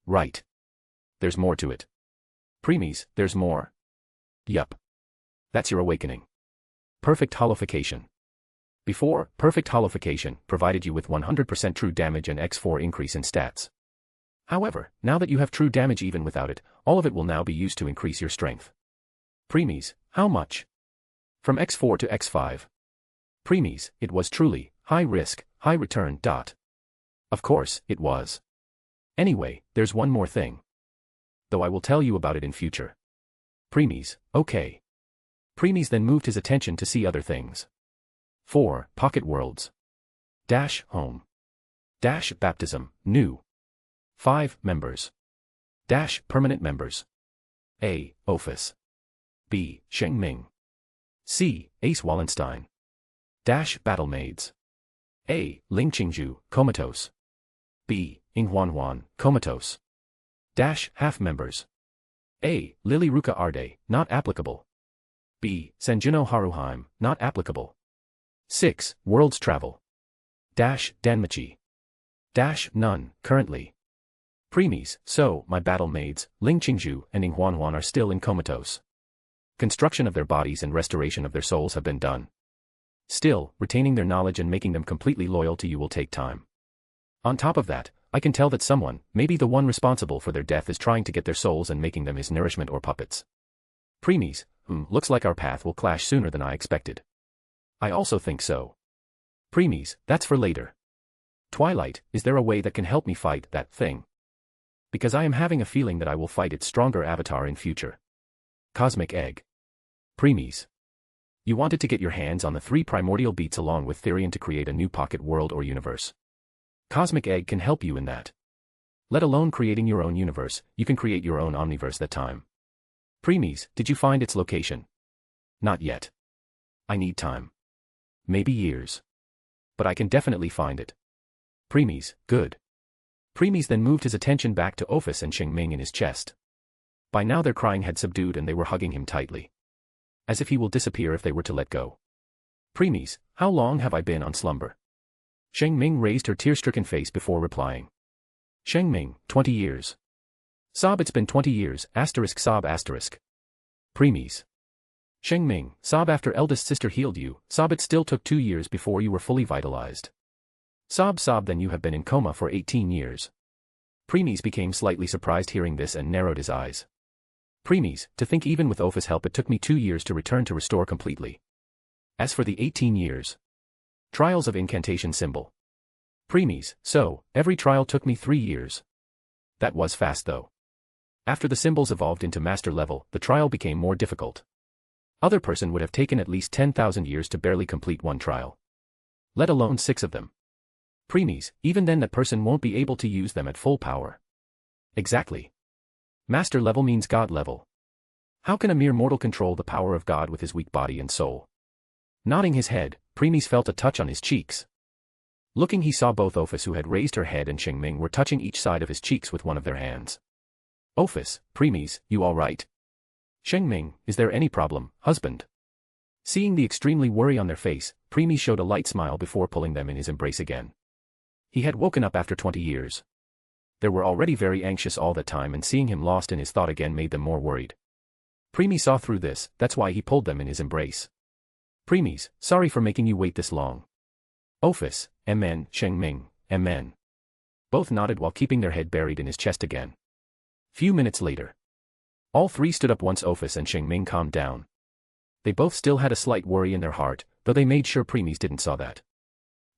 Right. There's more to it. Premies, there's more. Yup. That's your awakening. Perfect holification. Before, perfect holification provided you with 100% true damage and x4 increase in stats. However, now that you have true damage even without it, all of it will now be used to increase your strength. Premies, how much? From x4 to x5. Premies, it was truly, high risk, high return. Of course, it was. Anyway, there's one more thing. Though I will tell you about it in future. Premies, okay. Premies then moved his attention to see other things. 4. Pocket worlds. Dash, home. Dash, baptism, new. 5. Members. Dash, permanent members. A. Office. B. Shing Ming. C. Ace Wallenstein. Dash, battle maids. A. Ling Qingju, comatose. B. Ing Huan, comatose. Dash, half members. A. Lily Ruka Arde, not applicable. B. Senjuno Haruheim, not applicable. 6. Worlds travel. Dash, Danmachi. Dash, none, currently. Premies, so, my battle maids, Ling Qingju and Ing Huan are still in comatose. Construction of their bodies and restoration of their souls have been done. Still, retaining their knowledge and making them completely loyal to you will take time. On top of that, I can tell that someone, maybe the one responsible for their death, is trying to get their souls and making them his nourishment or puppets. Premies, looks like our path will clash sooner than I expected. I also think so. Premies, that's for later. Twilight, is there a way that can help me fight that thing? Because I am having a feeling that I will fight its stronger avatar in future. Cosmic Egg. Premies. You wanted to get your hands on the 3 primordial beats along with Therion to create a new pocket world or universe. Cosmic Egg can help you in that. Let alone creating your own universe, you can create your own omniverse that time. Premies, did you find its location? Not yet. I need time. Maybe years. But I can definitely find it. Premies, good. Premies then moved his attention back to Office and Shing Ming in his chest. By now their crying had subdued and they were hugging him tightly. As if he will disappear if they were to let go. Premies, how long have I been on slumber? Shing Ming raised her tear-stricken face before replying. Shing Ming, 20 years. Sob, it's been 20 years, sob. Premies. Shing Ming, sob, after eldest sister healed you, sob, it still took 2 years before you were fully vitalized. Sob, then you have been in coma for 18 years. Premies became slightly surprised hearing this and narrowed his eyes. Premies, to think even with Office help it took me 2 years to return to restore completely. As for the 18 years. Trials of incantation symbol. Premies, so, every trial took me 3 years. That was fast though. After the symbols evolved into master level, the trial became more difficult. Other person would have taken at least 10,000 years to barely complete one trial. Let alone 6 of them. Premies, even then that person won't be able to use them at full power. Exactly. Master level means God level. How can a mere mortal control the power of God with his weak body and soul? Nodding his head, Premies felt a touch on his cheeks. Looking, he saw both Office, who had raised her head, and Shing Ming were touching each side of his cheeks with one of their hands. Office, Premies, you all right? Shing Ming, is there any problem, husband? Seeing the extremely worry on their face, Premies showed a light smile before pulling them in his embrace again. He had woken up after 20 years. They were already very anxious all that time, and seeing him lost in his thought again made them more worried. Premies saw through this, that's why he pulled them in his embrace. Premies, sorry for making you wait this long. Office, Mn, Shing Ming, Mn. Both nodded while keeping their head buried in his chest again. Few minutes later. All 3 stood up once Office and Shing Ming calmed down. They both still had a slight worry in their heart, though they made sure Premies didn't saw that.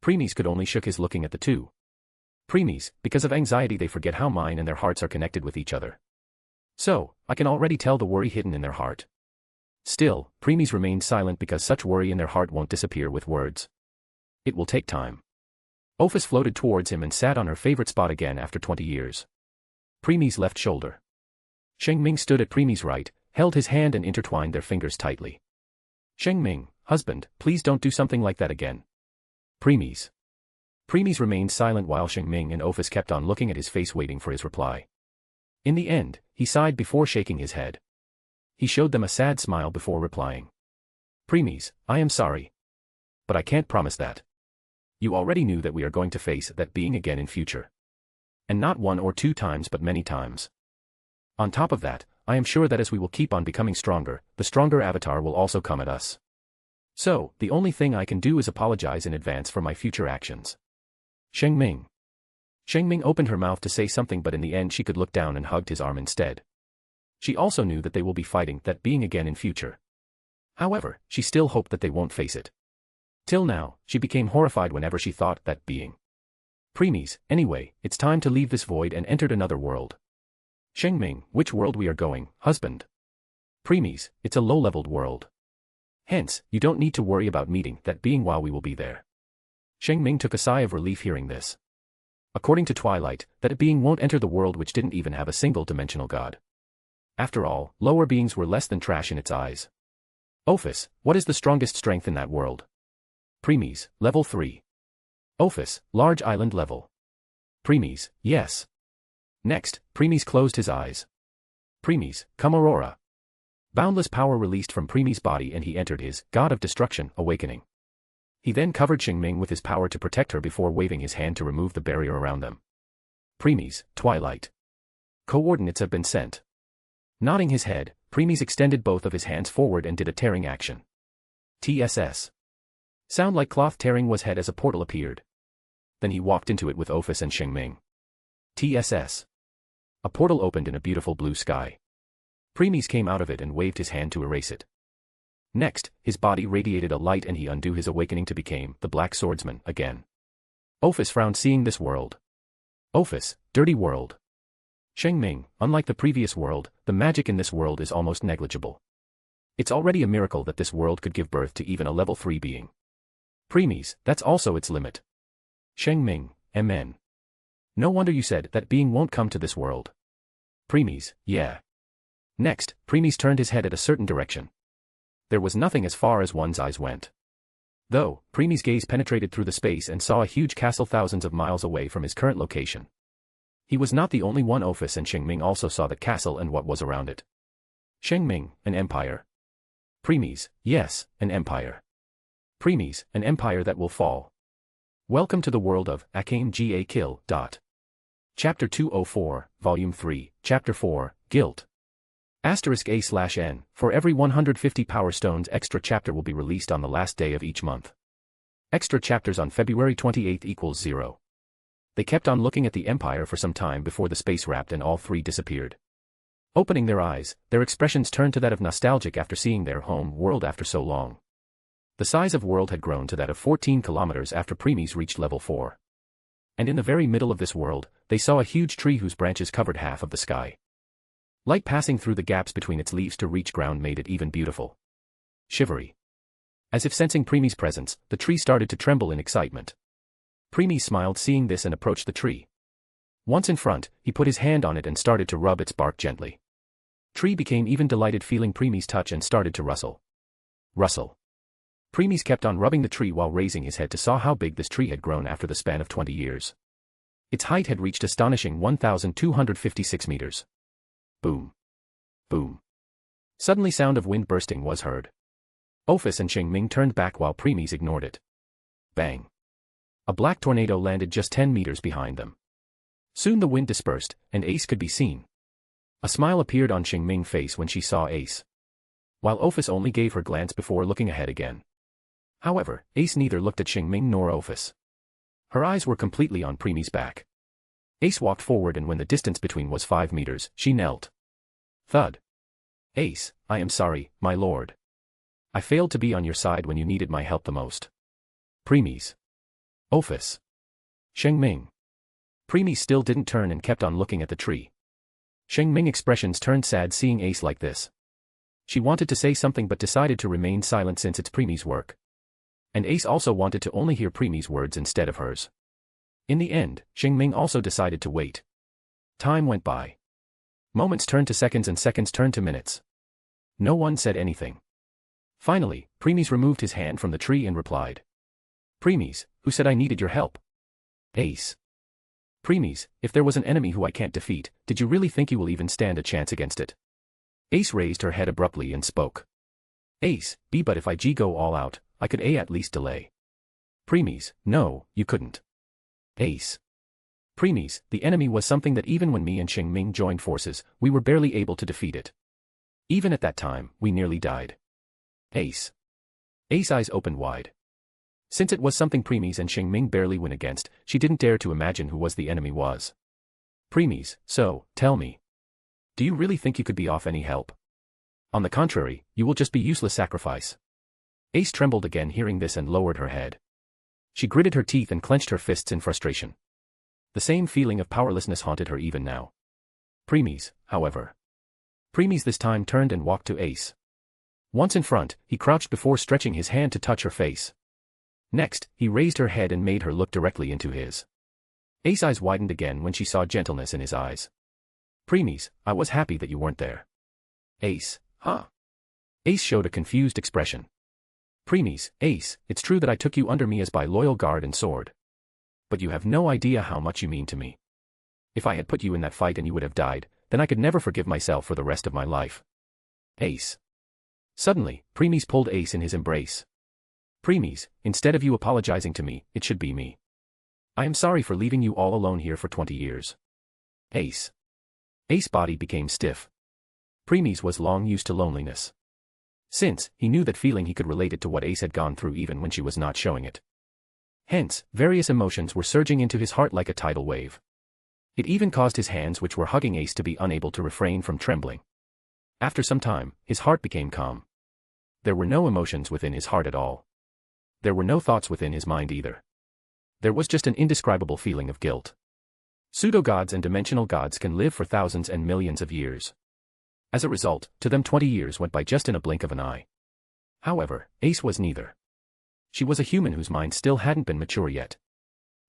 Premies could only shook his looking at the two. Premies, because of anxiety they forget how mind and their hearts are connected with each other. So, I can already tell the worry hidden in their heart. Still, Premies remained silent because such worry in their heart won't disappear with words. It will take time. Office floated towards him and sat on her favorite spot again after 20 years. Premies' left shoulder. Shing Ming stood at Premies' right, held his hand and intertwined their fingers tightly. Shing Ming, husband, please don't do something like that again. Premies. Premies remained silent while Shing Ming and Office kept on looking at his face waiting for his reply. In the end, he sighed before shaking his head. He showed them a sad smile before replying. Premies, I am sorry. But I can't promise that. You already knew that we are going to face that being again in future. And not 1 or 2 times but many times. On top of that, I am sure that as we will keep on becoming stronger, the stronger avatar will also come at us. So, the only thing I can do is apologize in advance for my future actions. Shing Ming. Shing Ming opened her mouth to say something, but in the end she could look down and hugged his arm instead. She also knew that they will be fighting that being again in future. However, she still hoped that they won't face it. Till now, she became horrified whenever she thought that being. Preemies, anyway, it's time to leave this void and entered another world. Shing Ming, which world we are going, husband? Preemies, it's a low-leveled world. Hence, you don't need to worry about meeting that being while we will be there. Shing Ming took a sigh of relief hearing this. According to Twilight, that being won't enter the world which didn't even have a single-dimensional god. After all, lower beings were less than trash in its eyes. Ophis, what is the strongest strength in that world? Preemies, level 3. Ophis, large island level. Preemies, yes. Next, Preemies closed his eyes. Preemies, come Aurora. Boundless power released from Preemies' body and he entered his God of Destruction awakening. He then covered Shing Ming with his power to protect her before waving his hand to remove the barrier around them. Preemies, Twilight. Coordinates have been sent. Nodding his head, Preemies extended both of his hands forward and did a tearing action. TSS. Sound like cloth tearing was head as a portal appeared. Then he walked into it with Ophis and Shing Ming. TSS. A portal opened in a beautiful blue sky. Preemies came out of it and waved his hand to erase it. Next, his body radiated a light and he undid his awakening to become the Black Swordsman again. Ophis frowned seeing this world. Ophis, dirty world. Shing Ming, unlike the previous world, the magic in this world is almost negligible. It's already a miracle that this world could give birth to even a level 3 being. Preemies, that's also its limit. Shing Ming, MN. No wonder you said that being won't come to this world. Preemies, yeah. Next, Preemies turned his head at a certain direction. There was nothing as far as one's eyes went. Though, Preemies' gaze penetrated through the space and saw a huge castle thousands of miles away from his current location. He was not the only one. Ophis and Shing Ming also saw the castle and what was around it. Shing Ming, an empire. Preemies, yes, an empire. Preemies, an empire that will fall. Welcome to the world of Akame Ga Kill. Chapter 204, Volume 3, Chapter 4, Guilt. *A/N, for every 150 Power Stones extra chapter will be released on the last day of each month. Extra chapters on February 28 equals 0. They kept on looking at the Empire for some time before the space wrapped and all three disappeared. Opening their eyes, their expressions turned to that of nostalgic after seeing their home world after so long. The size of world had grown to that of 14 kilometers after Preemies reached level 4. And in the very middle of this world, they saw a huge tree whose branches covered half of the sky. Light passing through the gaps between its leaves to reach ground made it even beautiful. Shivery. As if sensing Preemies' presence, the tree started to tremble in excitement. Preemies smiled seeing this and approached the tree. Once in front, he put his hand on it and started to rub its bark gently. Tree became even delighted feeling Preemies' touch and started to rustle. Rustle. Preemies kept on rubbing the tree while raising his head to saw how big this tree had grown after the span of 20 years. Its height had reached astonishing 1,256 meters. Boom. Boom. Suddenly sound of wind bursting was heard. Ophis and Shing Ming turned back while Preemies ignored it. Bang. A black tornado landed just 10 meters behind them. Soon the wind dispersed, and Ace could be seen. A smile appeared on Shing Ming's face when she saw Ace. While Ophis only gave her glance before looking ahead again. However, Ace neither looked at Shing Ming nor Ophis. Her eyes were completely on Preemies' back. Ace walked forward and when the distance between was 5 meters, she knelt. Thud. Ace, I am sorry, my lord. I failed to be on your side when you needed my help the most. Preemies. Ophis. Shing Ming. Preemies still didn't turn and kept on looking at the tree. Shing Ming expressions turned sad seeing Ace like this. She wanted to say something but decided to remain silent since it's Preemies' work. And Ace also wanted to only hear Preemies' words instead of hers. In the end, Shing Ming also decided to wait. Time went by. Moments turned to seconds and seconds turned to minutes. No one said anything. Finally, Preemies removed his hand from the tree and replied. Preemies, who said I needed your help? Ace. Preemies, if there was an enemy who I can't defeat, did you really think you will even stand a chance against it? Ace raised her head abruptly and spoke. Ace, but if I go all out, I could at least delay. Preemies, no, you couldn't. Ace. Premies, the enemy was something that even when me and Shing Ming joined forces, we were barely able to defeat it. Even at that time, we nearly died. Ace. Ace's eyes opened wide. Since it was something Premies and Shing Ming barely win against, she didn't dare to imagine who the enemy was. Premies, so, tell me. Do you really think you could be of any help? On the contrary, you will just be useless sacrifice. Ace trembled again hearing this and lowered her head. She gritted her teeth and clenched her fists in frustration. The same feeling of powerlessness haunted her even now. Premies, however. Premies this time turned and walked to Ace. Once in front, he crouched before stretching his hand to touch her face. Next, he raised her head and made her look directly into his. Ace's eyes widened again when she saw gentleness in his eyes. Premies, I was happy that you weren't there. Ace, huh? Ace showed a confused expression. Premies, Ace, it's true that I took you under me as by loyal guard and sword. But you have no idea how much you mean to me. If I had put you in that fight and you would have died, then I could never forgive myself for the rest of my life. Ace. Suddenly, Premies pulled Ace in his embrace. Premies, instead of you apologizing to me, it should be me. I am sorry for leaving you all alone here for 20 years. Ace. Ace's body became stiff. Premies was long used to loneliness. Since, he knew that feeling he could relate it to what Ace had gone through even when she was not showing it. Hence, various emotions were surging into his heart like a tidal wave. It even caused his hands which were hugging Ace to be unable to refrain from trembling. After some time, his heart became calm. There were no emotions within his heart at all. There were no thoughts within his mind either. There was just an indescribable feeling of guilt. Pseudo-gods and dimensional gods can live for thousands and millions of years. As a result, to them 20 years went by just in a blink of an eye. However, Ace was neither. She was a human whose mind still hadn't been mature yet.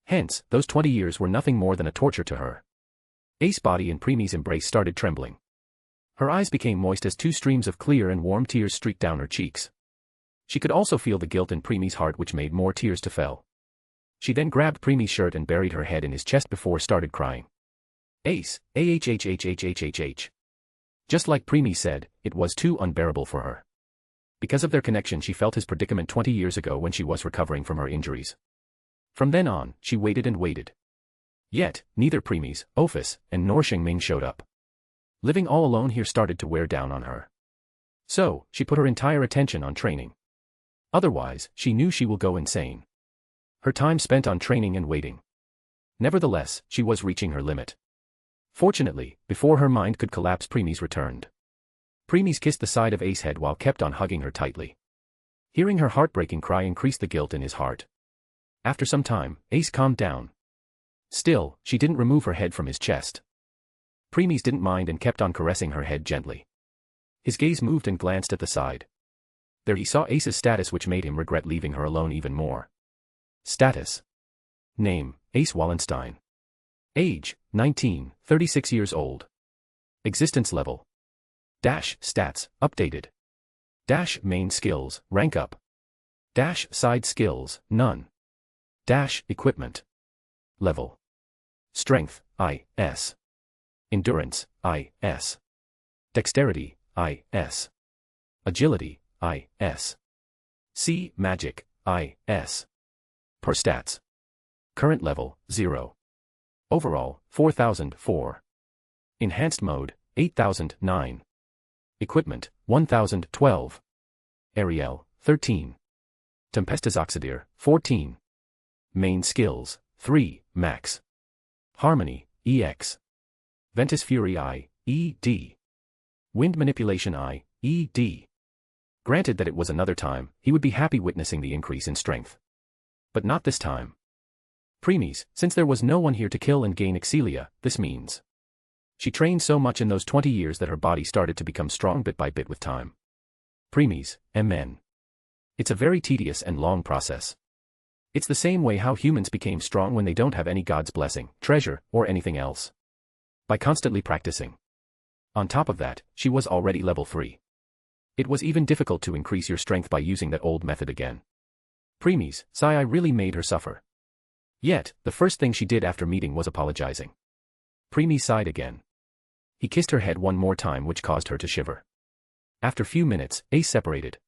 Hence, those 20 years were nothing more than a torture to her. Ace's body in Premies' embrace started trembling. Her eyes became moist as two streams of clear and warm tears streaked down her cheeks. She could also feel the guilt in Premies' heart which made more tears to fall. She then grabbed Premies' shirt and buried her head in his chest before started crying. Ace, ahhhhhhhh. Just like Premies said, it was too unbearable for her. Because of their connection she felt his predicament 20 years ago when she was recovering from her injuries. From then on, she waited and waited. Yet, neither Premies, Ophis, and nor Shing Ming showed up. Living all alone here started to wear down on her. So, she put her entire attention on training. Otherwise, she knew she will go insane. Her time spent on training and waiting. Nevertheless, she was reaching her limit. Fortunately, before her mind could collapse Premies returned. Premies kissed the side of Ace's head while kept on hugging her tightly. Hearing her heartbreaking cry increased the guilt in his heart. After some time, Ace calmed down. Still, she didn't remove her head from his chest. Premies didn't mind and kept on caressing her head gently. His gaze moved and glanced at the side. There he saw Ace's status which made him regret leaving her alone even more. Status. Name, Ace Wallenstein. Age, 19, 36 years old. Existence level. Dash, stats, updated. Dash, main skills, rank up. Dash, side skills, none. Dash, equipment. Level. Strength, IS. Endurance, IS. Dexterity, IS. Agility, IS. C, magic, IS. Per stats. Current level, 0. Overall, 4004. Enhanced mode, 8009. Equipment, 1012. Ariel, 13. Tempestus Oxidir, 14. Main skills, 3, max. Harmony, EX. Ventus Fury I, ED. Wind Manipulation I, ED. Granted that it was another time, he would be happy witnessing the increase in strength. But not this time. Premies, since there was no one here to kill and gain Excelia, this means. She trained so much in those 20 years that her body started to become strong bit by bit with time. Premies, MN. It's a very tedious and long process. It's the same way how humans became strong when they don't have any god's blessing, treasure, or anything else. By constantly practicing. On top of that, she was already level 3. It was even difficult to increase your strength by using that old method again. Premies, Sai really made her suffer. Yet, the first thing she did after meeting was apologizing. Premies sighed again. He kissed her head one more time which caused her to shiver. After few minutes, Ace separated.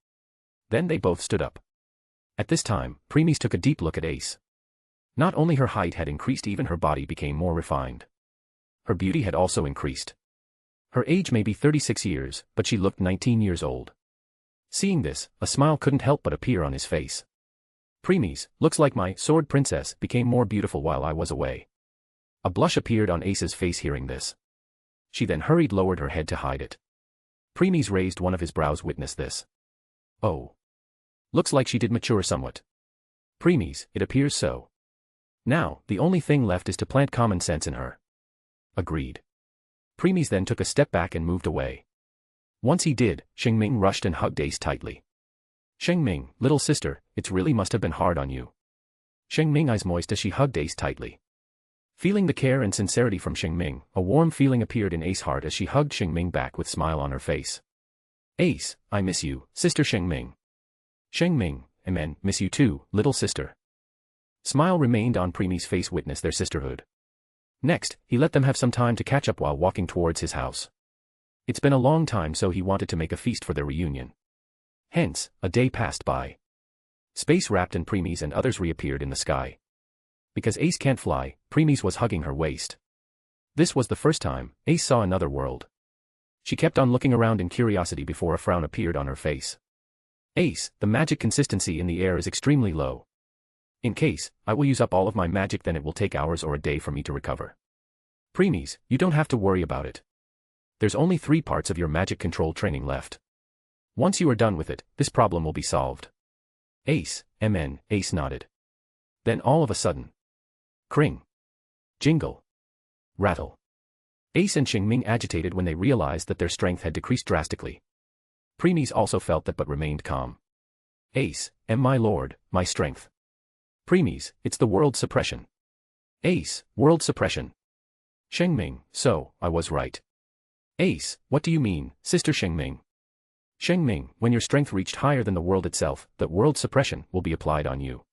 Then they both stood up. At this time, Premies took a deep look at Ace. Not only her height had increased, even her body became more refined. Her beauty had also increased. Her age may be 36 years, but she looked 19 years old. Seeing this, a smile couldn't help but appear on his face. Premies, looks like my sword princess became more beautiful while I was away. A blush appeared on Ace's face hearing this. She then lowered her head to hide it. Premies raised one of his brows witness this. Oh. Looks like she did mature somewhat. Premies, it appears so. Now, the only thing left is to plant common sense in her. Agreed. Premies then took a step back and moved away. Once he did, Shing Ming rushed and hugged Ace tightly. Shing Ming, little sister, it really must have been hard on you. Shing Ming eyes moist as she hugged Ace tightly. Feeling the care and sincerity from Shing Ming, a warm feeling appeared in Ace's heart as she hugged Shing Ming back with a smile on her face. Ace, I miss you, sister Shing Ming. Shing Ming, amen, miss you too, little sister. Smile remained on Preemie's face witness their sisterhood. Next, he let them have some time to catch up while walking towards his house. It's been a long time, so he wanted to make a feast for their reunion. Hence, a day passed by. Space wrapped and Preemies and others reappeared in the sky. Because Ace can't fly, Preemies was hugging her waist. This was the first time Ace saw another world. She kept on looking around in curiosity before a frown appeared on her face. Ace, the magic consistency in the air is extremely low. In case I will use up all of my magic, then it will take hours or a day for me to recover. Preemies, you don't have to worry about it. There's only 3 parts of your magic control training left. Once you are done with it, this problem will be solved. Ace, MN, Ace nodded. Then all of a sudden. Cring. Jingle. Rattle. Ace and Shing Ming agitated when they realized that their strength had decreased drastically. Preemies also felt that but remained calm. Ace, my lord, my strength. Preemies, it's the world suppression. Ace, world suppression. Shing Ming, so, I was right. Ace, what do you mean, sister Shing Ming? Shing Ming, when your strength reached higher than the world itself, that world suppression will be applied on you.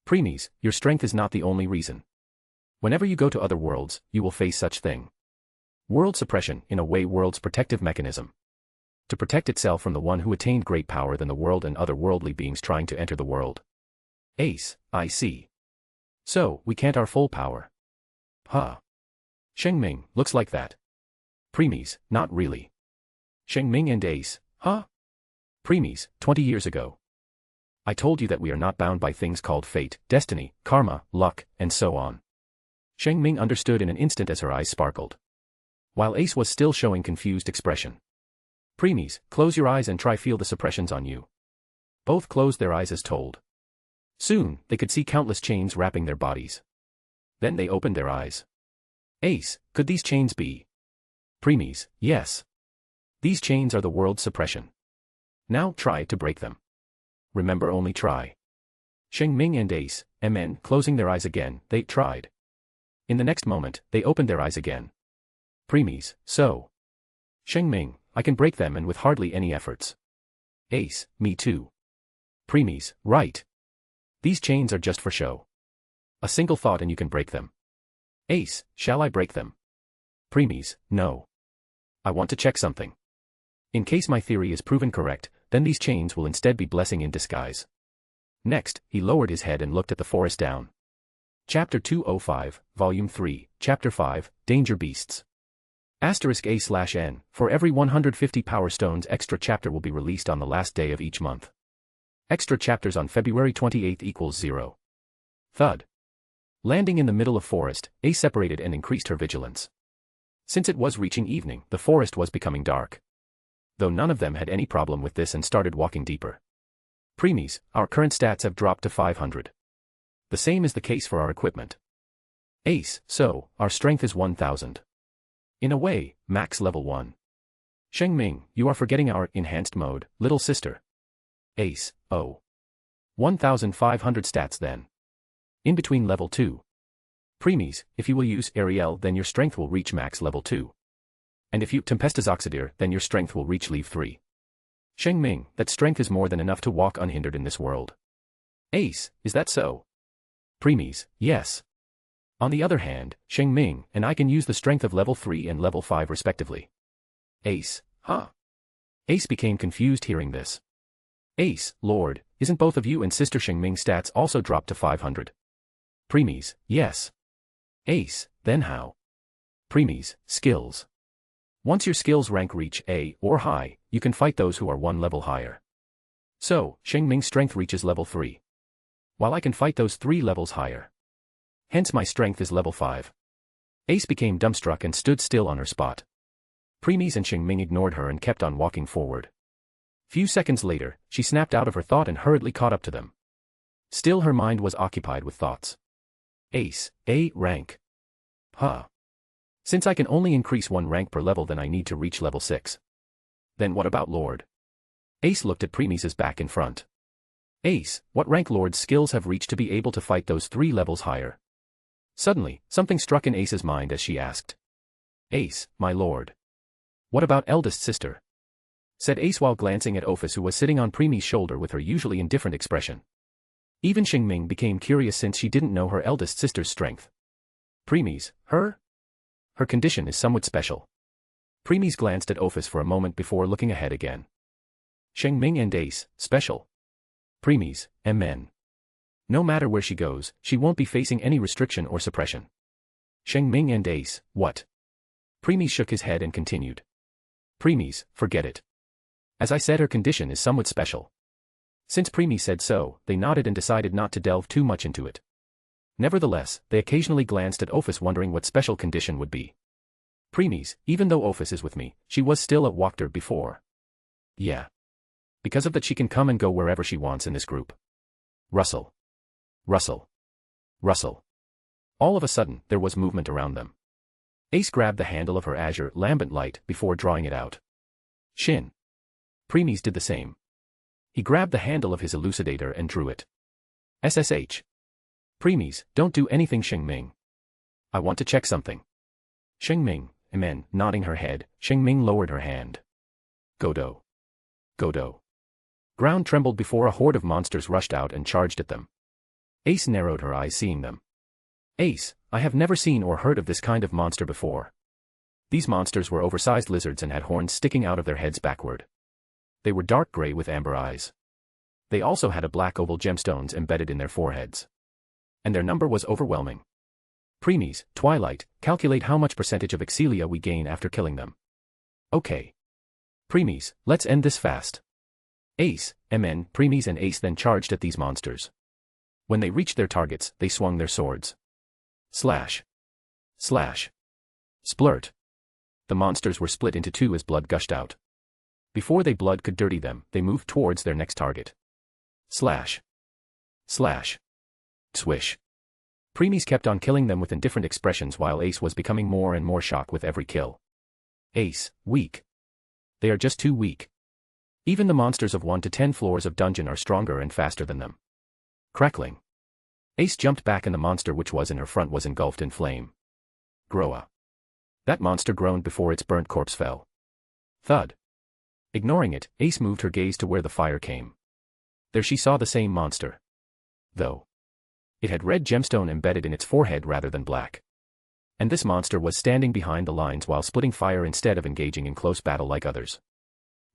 Preemies, your strength is not the only reason. Whenever you go to other worlds, you will face such thing. World suppression, in a way, world's protective mechanism. To protect itself from the one who attained great power than the world and other worldly beings trying to enter the world. Ace, I see. So, we can't our full power. Huh. Shing Ming, looks like that. Preemies, not really. Shing Ming and Ace, huh? Preemies, 20 years ago. I told you that we are not bound by things called fate, destiny, karma, luck, and so on. Shing Ming understood in an instant as her eyes sparkled. While Ace was still showing confused expression. Preemies, close your eyes and try feel the suppressions on you. Both closed their eyes as told. Soon, they could see countless chains wrapping their bodies. Then they opened their eyes. Ace, could these chains be? Preemies, yes. These chains are the world's suppression. Now try to break them. Remember, only try. Shing Ming and Ace, MN, closing their eyes again, they tried. In the next moment, they opened their eyes again. Preemies, so. Shing Ming, I can break them and with hardly any efforts. Ace, me too. Preemies, right. These chains are just for show. A single thought and you can break them. Ace, shall I break them? Preemies, no. I want to check something. In case my theory is proven correct, then these chains will instead be blessing in disguise. Next, he lowered his head and looked at the forest down. Chapter 205, Volume 3, Chapter 5, Danger Beasts. *A/N, for every 150 Power Stones extra chapter will be released on the last day of each month. Extra chapters on February 28 equals 0. Thud. Landing in the middle of forest, Ace separated and increased her vigilance. Since it was reaching evening, the forest was becoming dark. Though none of them had any problem with this and started walking deeper. Preemies, our current stats have dropped to 500. The same is the case for our equipment. Ace, so, our strength is 1000. In a way, max level 1. Shing Ming, you are forgetting our enhanced mode, little sister. Ace, oh. 1500 stats then. In between level 2. Preemies, if you will use Ariel, then your strength will reach max level 2. And if you Tempestus Oxidir, then your strength will reach level 3. Shing Ming, that strength is more than enough to walk unhindered in this world. Ace, is that so? Preemies, yes. On the other hand, Shing Ming and I can use the strength of level 3 and level 5 respectively. Ace, huh? Ace became confused hearing this. Ace, Lord, isn't both of you and sister Shing Ming stats also dropped to 500? Preemies, yes. Ace, then how? Preemies, skills. Once your skills rank reach A or high, you can fight those who are one level higher. So, Shing Ming's strength reaches level 3. While I can fight those 3 levels higher. Hence my strength is level 5. Ace became dumbstruck and stood still on her spot. Preemies and Shing Ming ignored her and kept on walking forward. Few seconds later, she snapped out of her thought and hurriedly caught up to them. Still her mind was occupied with thoughts. Ace, A rank. Huh. Since I can only increase 1 rank per level, then I need to reach level 6. Then what about Lord? Ace looked at Preemies' back in front. Ace, what rank Lord's skills have reached to be able to fight those 3 levels higher? Suddenly, something struck in Ace's mind as she asked. Ace, my lord. What about eldest sister? Said Ace while glancing at Ophis, who was sitting on Preemies' shoulder with her usually indifferent expression. Even Shing Ming became curious since she didn't know her eldest sister's strength. Preemies, her condition is somewhat special. Preemies glanced at Ophis for a moment before looking ahead again. Shing Ming and Ace, special. Preemies, MN. No matter where she goes, she won't be facing any restriction or suppression. Shing Ming and Ace, what? Preemies shook his head and continued. Preemies, forget it. As I said, her condition is somewhat special. Since Preemies said so, they nodded and decided not to delve too much into it. Nevertheless, they occasionally glanced at Ophis wondering what special condition would be. Preemies, even though Ophis is with me, she was still at Wachter before. Yeah. Because of that she can come and go wherever she wants in this group. Rustle. Rustle. Rustle. All of a sudden, there was movement around them. Ace grabbed the handle of her azure lambent light before drawing it out. Shin. Preemies did the same. He grabbed the handle of his elucidator and drew it. SSH. Preemies, don't do anything, Shing Ming. I want to check something. Shing Ming, amen, nodding her head, Shing Ming lowered her hand. Godo. Godo. Ground trembled before a horde of monsters rushed out and charged at them. Ace narrowed her eyes seeing them. Ace, I have never seen or heard of this kind of monster before. These monsters were oversized lizards and had horns sticking out of their heads backward. They were dark gray with amber eyes. They also had a black oval gemstones embedded in their foreheads. And their number was overwhelming. Preemies, Twilight, calculate how much percentage of Excelia we gain after killing them. Okay. Preemies, let's end this fast. Ace, MN, Preemies and Ace then charged at these monsters. When they reached their targets, they swung their swords. Slash. Slash. Splurt. The monsters were split into 2 as blood gushed out. Before they blood could dirty them, they moved towards their next target. Slash. Slash. Swish. Preemies kept on killing them with indifferent expressions while Ace was becoming more and more shocked with every kill. Ace, weak. They are just too weak. Even the monsters of 1 to 10 floors of dungeon are stronger and faster than them. Crackling. Ace jumped back and the monster which was in her front was engulfed in flame. Gora. That monster groaned before its burnt corpse fell. Thud. Ignoring it, Ace moved her gaze to where the fire came. There she saw the same monster. Though it had red gemstone embedded in its forehead rather than black. And this monster was standing behind the lines while splitting fire instead of engaging in close battle like others.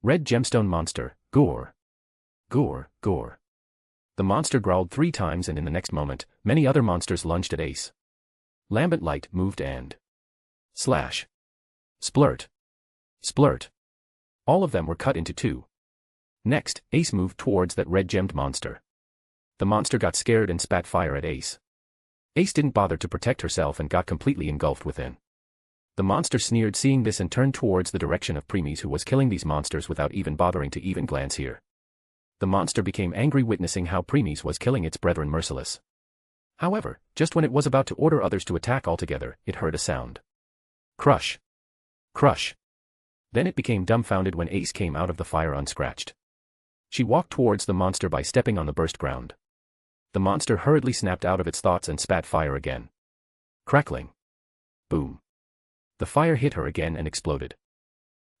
Red gemstone monster, Gora. Gora, Gora. The monster growled 3 times and in the next moment, many other monsters lunged at Ace. Lambent light moved and slash. Splurt. Splurt. All of them were cut into 2. Next, Ace moved towards that red-gemmed monster. The monster got scared and spat fire at Ace. Ace didn't bother to protect herself and got completely engulfed within. The monster sneered seeing this and turned towards the direction of Preemies, who was killing these monsters without even bothering to even glance here. The monster became angry witnessing how Preemies was killing its brethren merciless. However, just when it was about to order others to attack altogether, it heard a sound. Crush. Crush. Then it became dumbfounded when Ace came out of the fire unscratched. She walked towards the monster by stepping on the burst ground. The monster hurriedly snapped out of its thoughts and spat fire again. Crackling. Boom. The fire hit her again and exploded.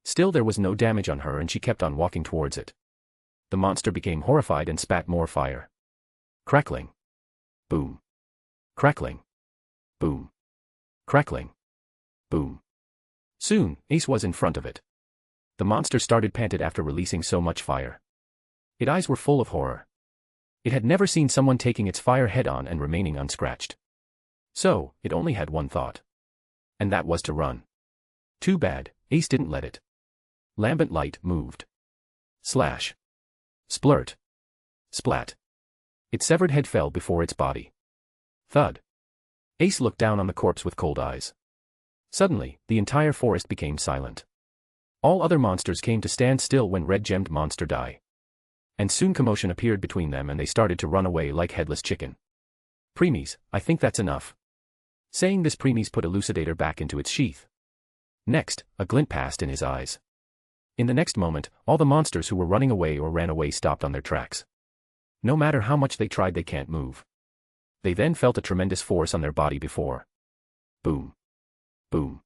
Still there was no damage on her and she kept on walking towards it. The monster became horrified and spat more fire. Crackling. Boom. Crackling. Boom. Crackling. Boom. Soon, Ace was in front of it. The monster started panted after releasing so much fire. Its eyes were full of horror. It had never seen someone taking its fire head-on and remaining unscratched. So, it only had one thought. And that was to run. Too bad, Ace didn't let it. Lambent light moved. Slash. Splurt. Splat. Its severed head fell before its body. Thud. Ace looked down on the corpse with cold eyes. Suddenly, the entire forest became silent. All other monsters came to stand still when red-gemmed monster died. And soon commotion appeared between them and they started to run away like headless chicken. Preemies, I think that's enough. Saying this, Preemies put Elucidator back into its sheath. Next, a glint passed in his eyes. In the next moment, all the monsters who were running away or ran away stopped on their tracks. No matter how much they tried, they can't move. They then felt a tremendous force on their body before. Boom. Boom.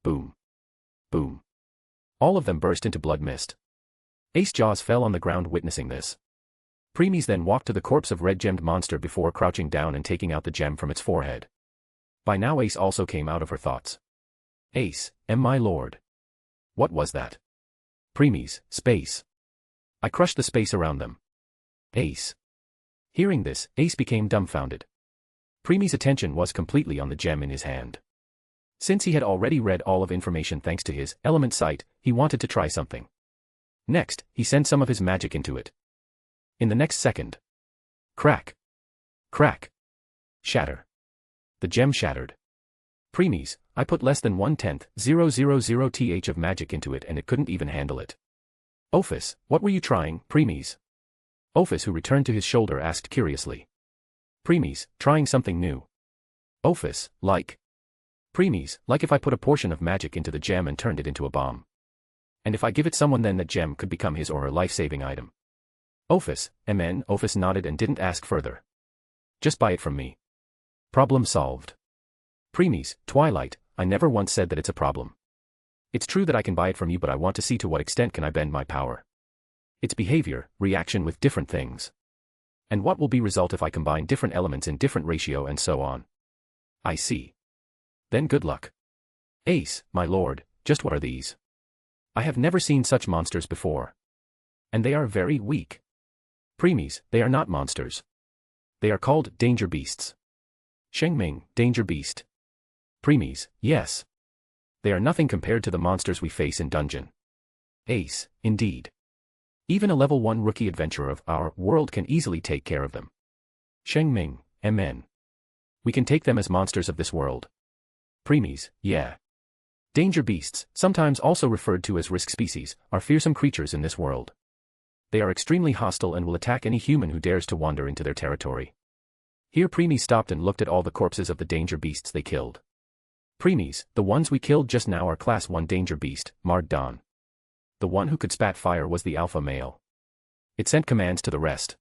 Boom. Boom. All of them burst into blood mist. Ace's jaws fell on the ground witnessing this. Preemies then walked to the corpse of red-gemmed monster before crouching down and taking out the gem from its forehead. By now Ace also came out of her thoughts. Ace, my lord. What was that? Preemies, space. I crushed the space around them. Ace. Hearing this, Ace became dumbfounded. Preemies' attention was completely on the gem in his hand. Since he had already read all of information thanks to his element sight, he wanted to try something. Next, he sent some of his magic into it. In the next second. Crack. Crack. Shatter. The gem shattered. Preemies, I put less than 0.10000th of magic into it and it couldn't even handle it. Ophis, what were you trying, Preemies? Ophis, who returned to his shoulder, asked curiously. Preemies, trying something new. Ophis, like. Preemies, like if I put a portion of magic into the gem and turned it into a bomb. And if I give it someone, then that gem could become his or her life-saving item. Ophis, MN. Ophis nodded and didn't ask further. Just buy it from me. Problem solved. Preemies, Twilight, I never once said that it's a problem. It's true that I can buy it from you, but I want to see to what extent can I bend my power. Its behavior, reaction with different things. And what will be result if I combine different elements in different ratio and so on. I see. Then good luck. Ace, my lord, just what are these? I have never seen such monsters before. And they are very weak. Preemies, they are not monsters. They are called danger beasts. Shing Ming, danger beast. Preemies, yes. They are nothing compared to the monsters we face in dungeon. Ace, indeed. Even a level 1 rookie adventurer of our world can easily take care of them. Shing Ming, MN. We can take them as monsters of this world. Preemies, yeah. Danger beasts, sometimes also referred to as risk species, are fearsome creatures in this world. They are extremely hostile and will attack any human who dares to wander into their territory. Here Preemies stopped and looked at all the corpses of the danger beasts they killed. Preemies, the ones we killed just now are class 1 danger beast, Marred Dawn. The one who could spat fire was the alpha male. It sent commands to the rest.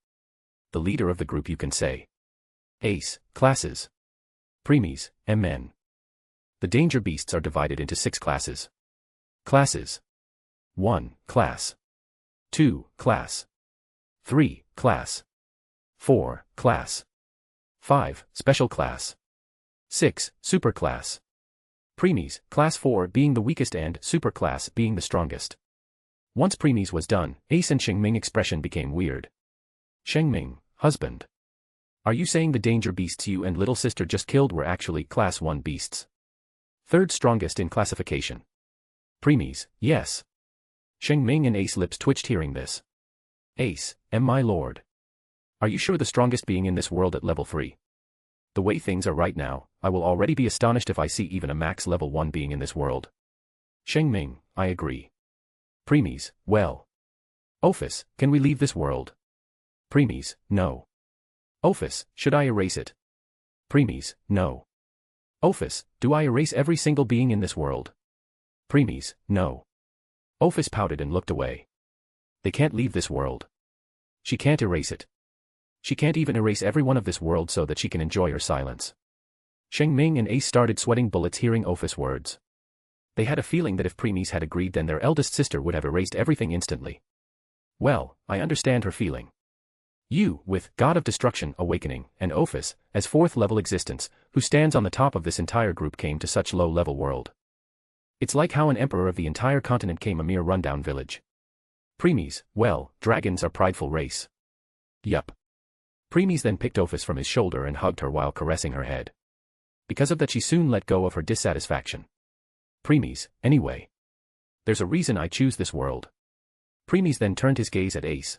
The leader of the group, you can say. Ace, classes. Preemies, MN. The danger beasts are divided into 6 classes. Classes. 1. Class. 2. Class. 3. Class. 4. Class. 5. Special class. 6. Superclass. Preemies, class 4 being the weakest and superclass being the strongest. Once Preemies was done, Ace and Shing Ming expression became weird. Shing Ming, husband. Are you saying the danger beasts you and little sister just killed were actually class 1 beasts? Third strongest in classification. Preemies, yes. Shing Ming and Ace lips twitched hearing this. Ace, my lord. Are you sure the strongest being in this world at level 3? The way things are right now, I will already be astonished if I see even a max level 1 being in this world. Shing Ming, I agree. Preemies, well. Ophis, can we leave this world? Preemies, no. Ophis, should I erase it? Preemies, no. Ophis, do I erase every single being in this world? Preemies, no. Ophis pouted and looked away. They can't leave this world. She can't erase it. She can't even erase everyone of this world so that she can enjoy her silence. Shing Ming and Ace started sweating bullets hearing Ophis' words. They had a feeling that if Preemies had agreed, then their eldest sister would have erased everything instantly. Well, I understand her feeling. You, with God of Destruction, Awakening, and Ophis, as 4th level existence, who stands on the top of this entire group, came to such low level world. It's like how an emperor of the entire continent came a mere rundown village. Preemies, well, dragons are prideful race. Yup. Preemies then picked Ophis from his shoulder and hugged her while caressing her head. Because of that she soon let go of her dissatisfaction. Premies, anyway. There's a reason I choose this world. Premies then turned his gaze at Ace.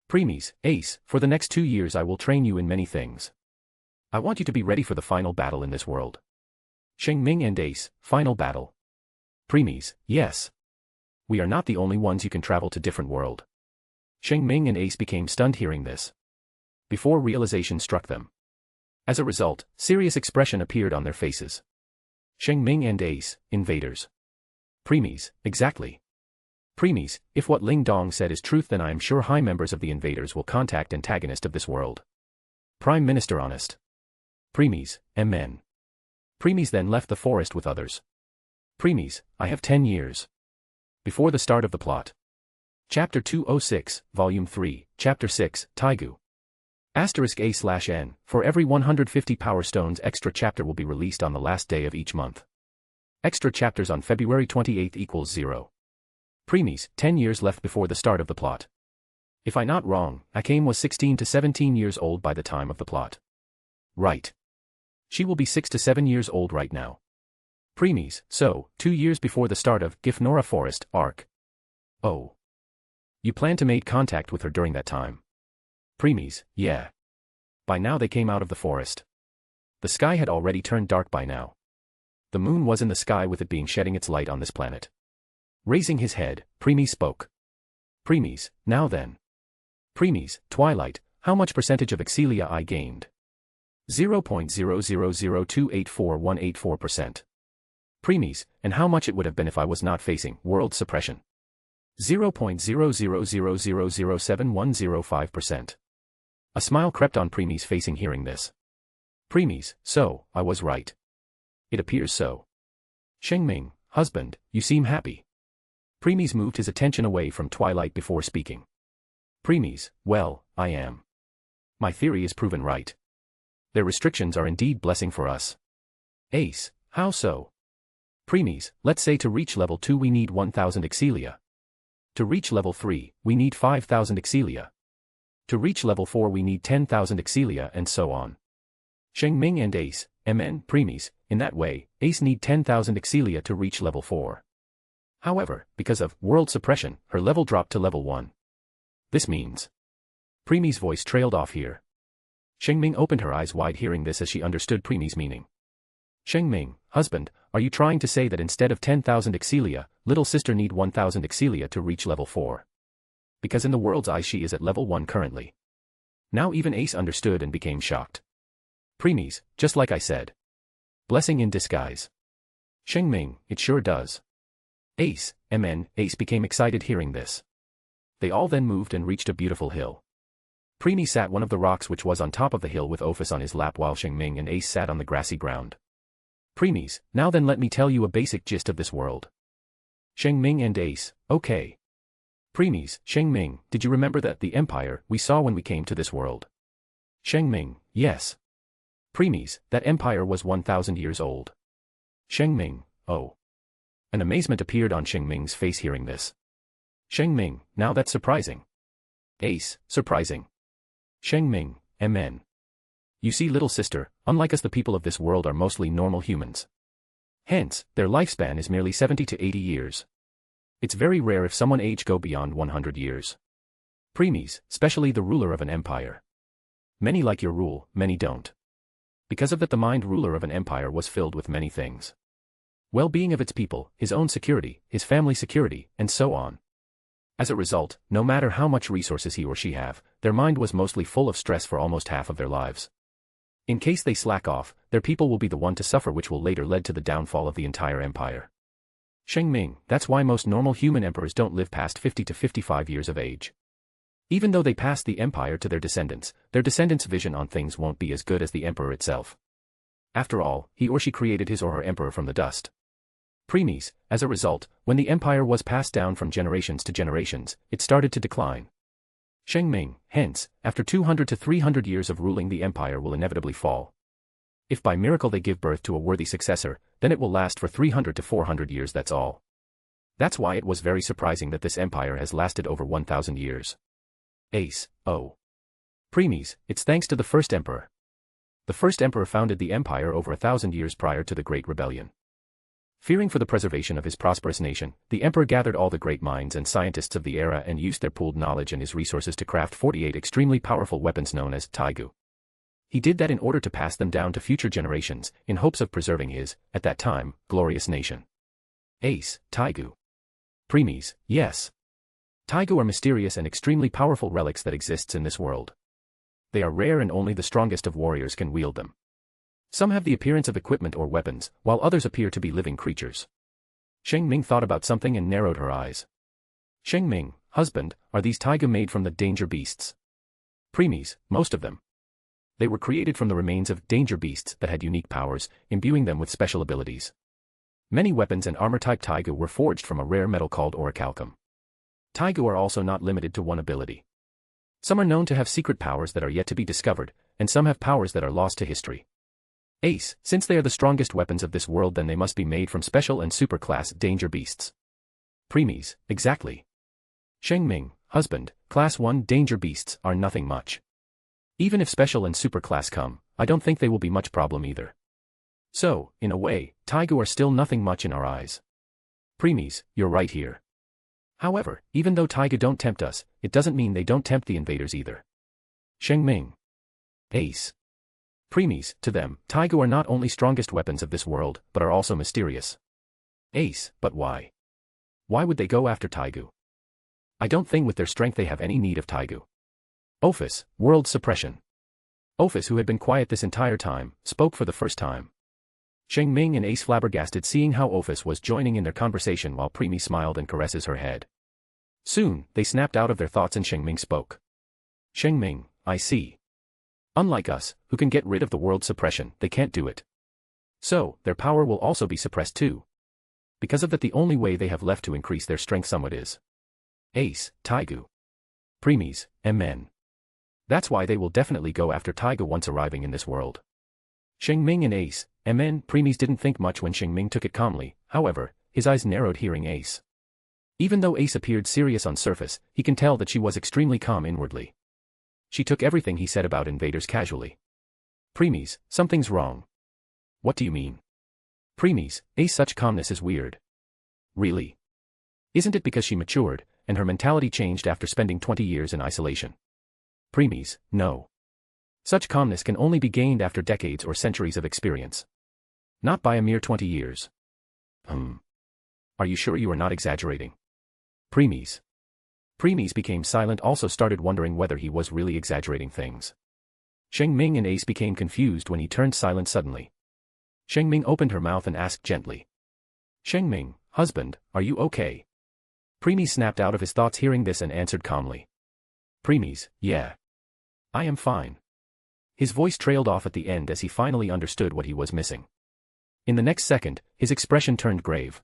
Premies, Ace, for the next 2 years I will train you in many things. I want you to be ready for the final battle in this world. Shing Ming and Ace, final battle. Premies, yes. We are not the only ones you can travel to different world. Shing Ming and Ace became stunned hearing this. Before realization struck them. As a result, serious expression appeared on their faces. Shing Ming and Ace, invaders. Premies, exactly. Premies, if what Ling Dong said is truth, then I am sure high members of the invaders will contact antagonist of this world. Prime Minister honest. Premies, MN. Premies then left the forest with others. Premies, I have 10 years. Before the start of the plot. Chapter 206, Volume 3, Chapter 6, Taigu. *A/N, for every 150 Power Stones extra chapter will be released on the last day of each month. Extra chapters on February 28 equals 0. Premies, 10 years left before the start of the plot. If I'm not wrong, Akame was 16 to 17 years old by the time of the plot. Right. She will be 6 to 7 years old right now. Premies, so, 2 years before the start of Gifnora Forest arc. Oh. You plan to make contact with her during that time? Premies, yeah. By now they came out of the forest. The sky had already turned dark by now. The moon was in the sky with it being shedding its light on this planet. Raising his head, Premies spoke. Premies, now then. Premies, Twilight, how much percentage of Excelia I gained? 0.000284184%. Premies, and how much it would have been if I was not facing world suppression? 0.000007105%. A smile crept on Premies' facing hearing this. Premies, so, I was right. It appears so. Shing Ming, husband, you seem happy. Premies moved his attention away from Twilight before speaking. Premies, well, I am. My theory is proven right. Their restrictions are indeed blessing for us. Ace, how so? Premies, let's say to reach level 2 we need 1000 Excelia. To reach level 3, we need 5000 Excelia. To reach level 4 we need 10,000 Excelia and so on. Shing Ming and Ace, MN, Premies, in that way, Ace need 10,000 Excelia to reach level 4. However, because of world suppression, her level dropped to level 1. This means. Premies' voice trailed off here. Shing Ming opened her eyes wide hearing this as she understood Premies' meaning. Shing Ming, husband, are you trying to say that instead of 10,000 Excelia, little sister need 1000 Excelia to reach level 4? Because in the world's eyes she is at level 1 currently. Now even Ace understood and became shocked. Premies, just like I said. Blessing in disguise. Shing Ming, it sure does. Ace, MN, Ace became excited hearing this. They all then moved and reached a beautiful hill. Premies sat one of the rocks which was on top of the hill with Ophis on his lap while Shing Ming and Ace sat on the grassy ground. Premies, now then let me tell you a basic gist of this world. Shing Ming and Ace, okay. Premies, Shing Ming, did you remember that the empire we saw when we came to this world? Shing Ming, yes. Premies, that empire was 1000 years old. Shing Ming, oh. An amazement appeared on Shing Ming's face hearing this. Shing Ming, now that's surprising. Ace, surprising. Shing Ming, MN. You see little sister, unlike us the people of this world are mostly normal humans. Hence, their lifespan is merely 70 to 80 years. It's very rare if someone age go beyond 100 years. Premies, especially the ruler of an empire. Many like your rule, many don't. Because of that the mind ruler of an empire was filled with many things. Well-being of its people, his own security, his family security, and so on. As a result, no matter how much resources he or she have, their mind was mostly full of stress for almost half of their lives. In case they slack off, their people will be the one to suffer which will later lead to the downfall of the entire empire. Shing Ming, that's why most normal human emperors don't live past 50 to 55 years of age. Even though they pass the empire to their descendants' vision on things won't be as good as the emperor itself. After all, he or she created his or her emperor from the dust. Premies, as a result, when the empire was passed down from generations to generations, it started to decline. Shing Ming, hence, after 200 to 300 years of ruling the empire will inevitably fall. If by miracle they give birth to a worthy successor, then it will last for 300 to 400 years, that's all. That's why it was very surprising that this empire has lasted over 1000 years. Ace, oh. Premies, it's thanks to the first emperor. The first emperor founded the empire over 1,000 years prior to the Great Rebellion. Fearing for the preservation of his prosperous nation, the emperor gathered all the great minds and scientists of the era and used their pooled knowledge and his resources to craft 48 extremely powerful weapons known as Taigu. He did that in order to pass them down to future generations, in hopes of preserving his, at that time, glorious nation. Ace, Taigu. Premies, yes. Taigu are mysterious and extremely powerful relics that exists in this world. They are rare and only the strongest of warriors can wield them. Some have the appearance of equipment or weapons, while others appear to be living creatures. Shing Ming thought about something and narrowed her eyes. Shing Ming, husband, are these Taigu made from the danger beasts? Premies, most of them. They were created from the remains of danger beasts that had unique powers, imbuing them with special abilities. Many weapons and armor-type Taigu were forged from a rare metal called orichalcum. Taigu are also not limited to one ability. Some are known to have secret powers that are yet to be discovered, and some have powers that are lost to history. Ace, since they are the strongest weapons of this world, then they must be made from special and super-class danger beasts. Premies, exactly. Shing Ming, husband, Class 1 danger beasts are nothing much. Even if special and super-class come, I don't think they will be much problem either. So, in a way, Taigu are still nothing much in our eyes. Premies, you're right here. However, even though Taigu don't tempt us, it doesn't mean they don't tempt the invaders either. Shing Ming. Ace. Premies, to them, Taigu are not only strongest weapons of this world, but are also mysterious. Ace, but why? Why would they go after Taigu? I don't think with their strength they have any need of Taigu. Ophis, world suppression. Ophis, who had been quiet this entire time, spoke for the first time. Shing Ming and Ace flabbergasted seeing how Ophis was joining in their conversation while Premies smiled and caresses her head. Soon, they snapped out of their thoughts and Shing Ming spoke. Shing Ming, I see. Unlike us, who can get rid of the world suppression, they can't do it. So, their power will also be suppressed too. Because of that, the only way they have left to increase their strength somewhat is Ace, Taigu. Premies, MN. That's why they will definitely go after Taigu once arriving in this world. Shing Ming and Ace, MN. Premies didn't think much when Shing Ming took it calmly, however, his eyes narrowed hearing Ace. Even though Ace appeared serious on surface, he can tell that she was extremely calm inwardly. She took everything he said about invaders casually. Premies, something's wrong. What do you mean? Premies, Ace, such calmness is weird. Really? Isn't it because she matured, and her mentality changed after spending 20 years in isolation? Premies, no. Such calmness can only be gained after decades or centuries of experience. Not by a mere 20 years. Are you sure you are not exaggerating? Premies. Premies became silent, also started wondering whether he was really exaggerating things. Shing Ming and Ace became confused when he turned silent suddenly. Shing Ming opened her mouth and asked gently. Shing Ming, husband, are you okay? Premies snapped out of his thoughts hearing this and answered calmly. Premies, yeah. I am fine. His voice trailed off at the end as he finally understood what he was missing. In the next second, his expression turned grave.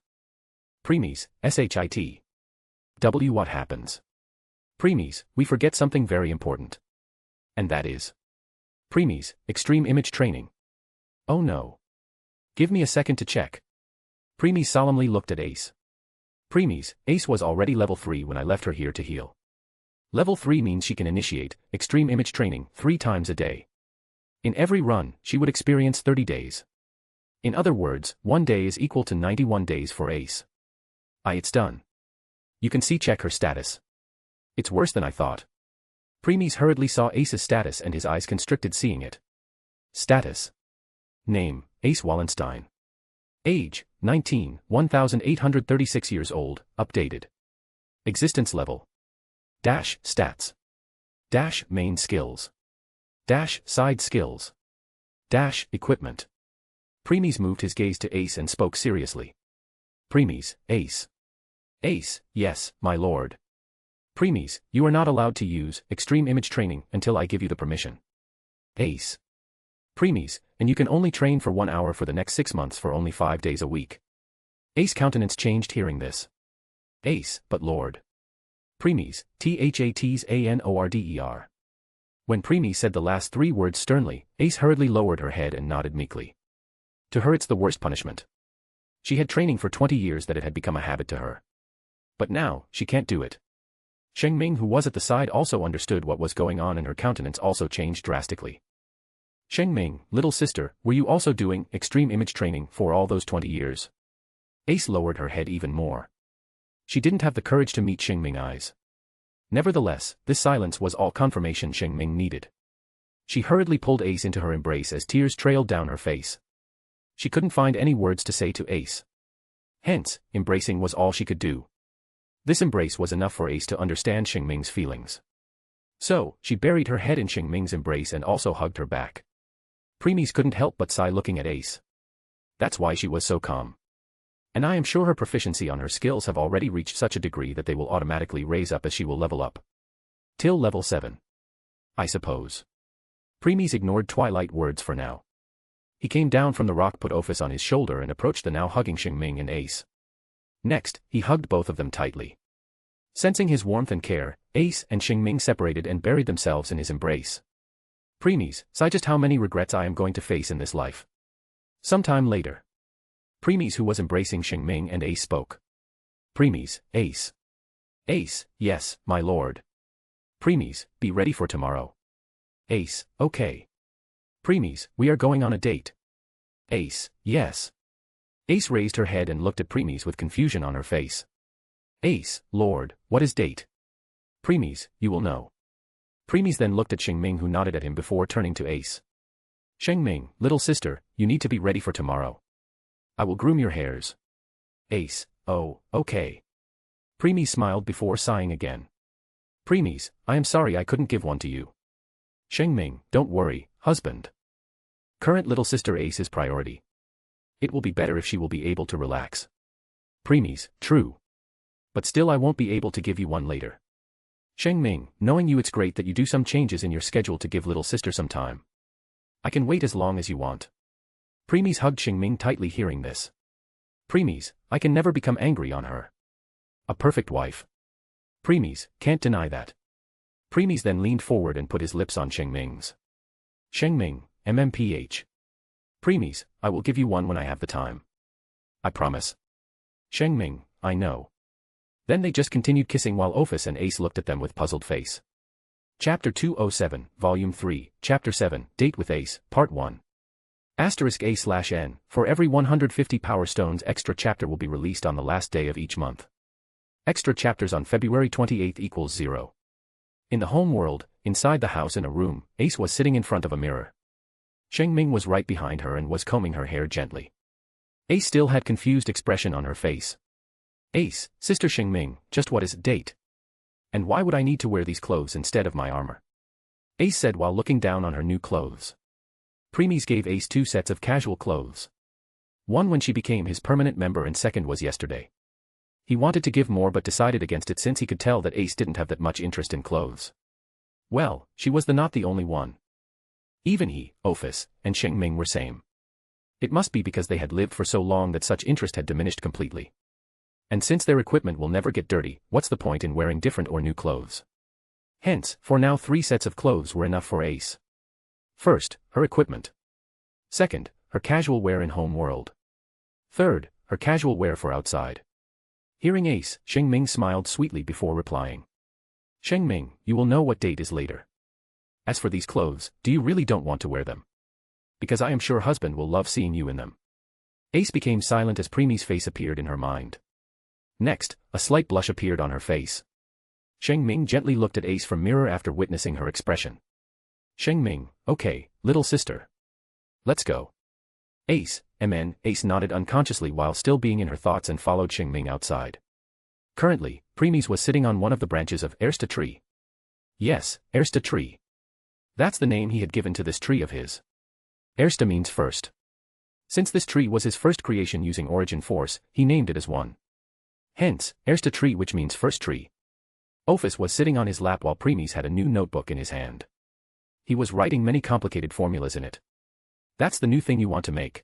Premies, shit. What happens? Premies, we forget something very important. And that is Premies, extreme image training. Oh no. Give me a second to check. Premies solemnly looked at Ace. Premies, Ace was already level 3 when I left her here to heal. Level 3 means she can initiate extreme image training 3 times a day. In every run, she would experience 30 days. In other words, 1 day is equal to 91 days for Ace. It's done. You can check her status. It's worse than I thought. Premies hurriedly saw Ace's status and his eyes constricted seeing it. Status. Name, Ace Wallenstein. Age, 19, 1836 years old, updated. Existence level. Dash, stats. Dash, main skills. Dash, side skills. Dash, equipment. Premies moved his gaze to Ace and spoke seriously. Premies, Ace. Ace, yes, my lord. Premies, you are not allowed to use extreme image training until I give you the permission. Ace. Premies, and you can only train for 1 hour for the next 6 months for only 5 days a week. Ace's countenance changed hearing this. Ace, but lord. Premies, Thatsanoorder. When Premies said the last 3 words sternly, Ace hurriedly lowered her head and nodded meekly. To her it's the worst punishment. She had training for 20 years that it had become a habit to her. But now, she can't do it. Shing Ming, who was at the side, also understood what was going on and her countenance also changed drastically. Shing Ming, little sister, were you also doing extreme image training for all those 20 years? Ace lowered her head even more. She didn't have the courage to meet Shing Ming's eyes. Nevertheless, this silence was all confirmation Shing Ming needed. She hurriedly pulled Ace into her embrace as tears trailed down her face. She couldn't find any words to say to Ace. Hence, embracing was all she could do. This embrace was enough for Ace to understand Shing Ming's feelings. So, she buried her head in Shing Ming's embrace and also hugged her back. Premies couldn't help but sigh looking at Ace. That's why she was so calm. And I am sure her proficiency on her skills have already reached such a degree that they will automatically raise up as she will level up. Till level 7. I suppose. Premies ignored Twilight words for now. He came down from the rock, put Ophis on his shoulder and approached the now hugging Shing Ming and Ace. Next, he hugged both of them tightly. Sensing his warmth and care, Ace and Shing Ming separated and buried themselves in his embrace. Premies, sigh just how many regrets I am going to face in this life. Sometime later. Premies, who was embracing Shing Ming and Ace, spoke. Premies, Ace. Ace, yes, my lord. Premies, be ready for tomorrow. Ace, okay. Premies, we are going on a date. Ace, yes. Ace raised her head and looked at Premies with confusion on her face. Ace, lord, what is date? Premies, you will know. Premies then looked at Shing Ming, who nodded at him before turning to Ace. Shing Ming, little sister, you need to be ready for tomorrow. I will groom your hairs. Ace, oh, okay. Premies smiled before sighing again. Premies, I am sorry I couldn't give one to you. Shing Ming, don't worry, husband. Current little sister Ace is priority. It will be better if she will be able to relax. Premies, true. But still I won't be able to give you one later. Shing Ming, knowing you, it's great that you do some changes in your schedule to give little sister some time. I can wait as long as you want. Premies hugged Shing Ming tightly hearing this. Premies, I can never become angry on her. A perfect wife. Premies, can't deny that. Premies then leaned forward and put his lips on Shing Ming's. Shing Ming, MMPH. Premies, I will give you one when I have the time. I promise. Shing Ming, I know. Then they just continued kissing while Ophis and Ace looked at them with puzzled face. Chapter 207, Volume 3, Chapter 7, Date with Ace, Part 1. *A/N, for every 150 Power Stones extra chapter will be released on the last day of each month. Extra chapters on February 28 equals 0. In the home world, inside the house in a room, Ace was sitting in front of a mirror. Shing Ming was right behind her and was combing her hair gently. Ace still had confused expression on her face. Ace, Sister Shing Ming, just what is date? And why would I need to wear these clothes instead of my armor? Ace said while looking down on her new clothes. Premies gave Ace 2 sets of casual clothes. One when she became his permanent member and second was yesterday. He wanted to give more but decided against it since he could tell that Ace didn't have that much interest in clothes. Well, she was not the only one. Even he, Ophis, and Shing Ming were same. It must be because they had lived for so long that such interest had diminished completely. And since their equipment will never get dirty, what's the point in wearing different or new clothes? Hence, for now 3 sets of clothes were enough for Ace. First, her equipment. Second, her casual wear in home world. Third, her casual wear for outside. Hearing Ace, Shing Ming smiled sweetly before replying. Shing Ming, you will know what date is later. As for these clothes, do you really don't want to wear them? Because I am sure husband will love seeing you in them. Ace became silent as Preemie's face appeared in her mind. Next, a slight blush appeared on her face. Shing Ming gently looked at Ace from mirror after witnessing her expression. Shing Ming, okay, little sister. Let's go. Ace, Ace nodded unconsciously while still being in her thoughts and followed Shing Ming outside. Currently, Preemies was sitting on one of the branches of Ersta tree. Yes, Ersta tree. That's the name he had given to this tree of his. Ersta means first. Since this tree was his first creation using origin force, he named it as one. Hence, Ersta tree, which means first tree. Ophis was sitting on his lap while Preemies had a new notebook in his hand. He was writing many complicated formulas in it. That's the new thing you want to make.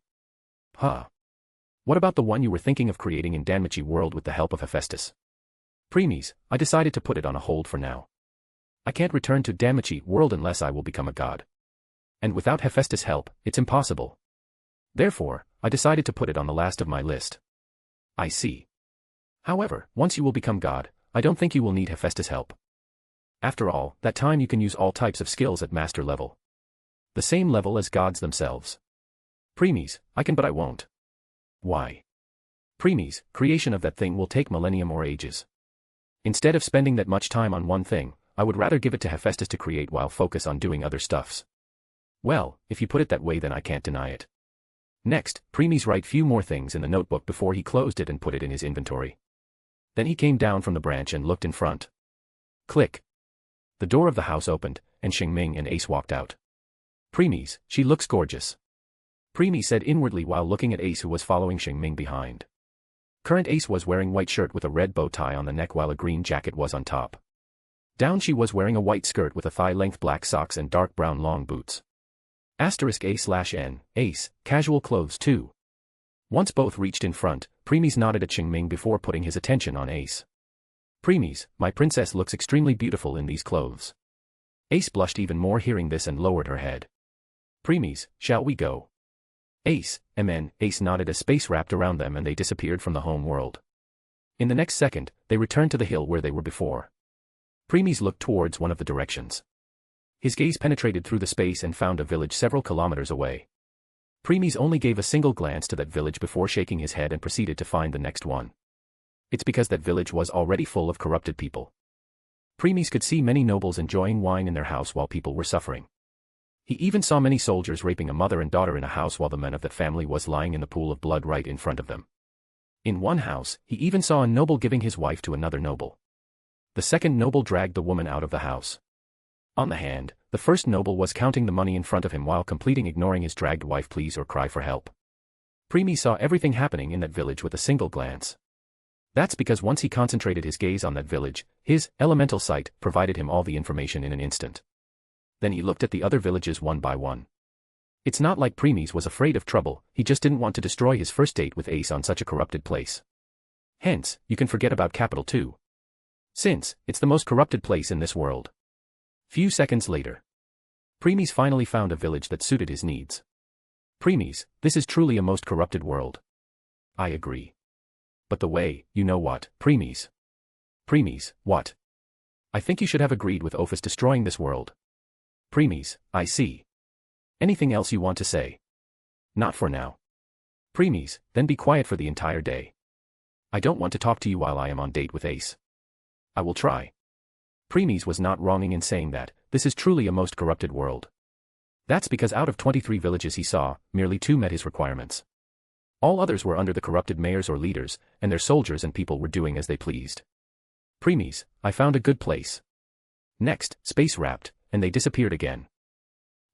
Huh. What about the one you were thinking of creating in Danmachi world with the help of Hephaestus? Preemies, I decided to put it on a hold for now. I can't return to Danmachi world unless I will become a god. And without Hephaestus' help, it's impossible. Therefore, I decided to put it on the last of my list. I see. However, once you will become god, I don't think you will need Hephaestus' help. After all, that time you can use all types of skills at master level. The same level as gods themselves. Preemies, I can but I won't. Why? Preemies, creation of that thing will take millennium or ages. Instead of spending that much time on one thing, I would rather give it to Hephaestus to create while focus on doing other stuffs. Well, if you put it that way then I can't deny it. Next, Preemies write few more things in the notebook before he closed it and put it in his inventory. Then he came down from the branch and looked in front. Click. The door of the house opened, and Shing Ming and Ace walked out. Preemies, she looks gorgeous. Preemies said inwardly while looking at Ace who was following Shing Ming behind. Current Ace was wearing white shirt with a red bow tie on the neck while a green jacket was on top. Down she was wearing a white skirt with a thigh-length black socks and dark brown long boots. *A/N, Ace, casual clothes too. Once both reached in front, Preemies nodded at Shing Ming before putting his attention on Ace. Preemies, my princess looks extremely beautiful in these clothes. Ace blushed even more hearing this and lowered her head. Preemies, shall we go? Ace nodded as space wrapped around them and they disappeared from the home world. In the next second, they returned to the hill where they were before. Preemies looked towards one of the directions. His gaze penetrated through the space and found a village several kilometers away. Preemies only gave a single glance to that village before shaking his head and proceeded to find the next one. It's because that village was already full of corrupted people. Preemies could see many nobles enjoying wine in their house while people were suffering. He even saw many soldiers raping a mother and daughter in a house while the man of that family was lying in the pool of blood right in front of them. In one house, he even saw a noble giving his wife to another noble. The second noble dragged the woman out of the house. On the hand, the first noble was counting the money in front of him while completing ignoring his dragged wife pleas or cry for help. Preemies saw everything happening in that village with a single glance. That's because once he concentrated his gaze on that village, his elemental sight provided him all the information in an instant. Then he looked at the other villages one by one. It's not like Preemies was afraid of trouble, he just didn't want to destroy his first date with Ace on such a corrupted place. Hence, you can forget about capital too. Since, it's the most corrupted place in this world. Few seconds later. Preemies finally found a village that suited his needs. Preemies, this is truly a most corrupted world. I agree. But the way, you know what, Preemies? Preemies, what? I think you should have agreed with Ophis destroying this world. Preemies, I see. Anything else you want to say? Not for now. Preemies, then be quiet for the entire day. I don't want to talk to you while I am on date with Ace. I will try. Preemies was not wrong in saying that, this is truly a most corrupted world. That's because out of 23 villages he saw, merely 2 met his requirements. All others were under the corrupted mayors or leaders, and their soldiers and people were doing as they pleased. Preemies, I found a good place. Next, space wrapped, and they disappeared again.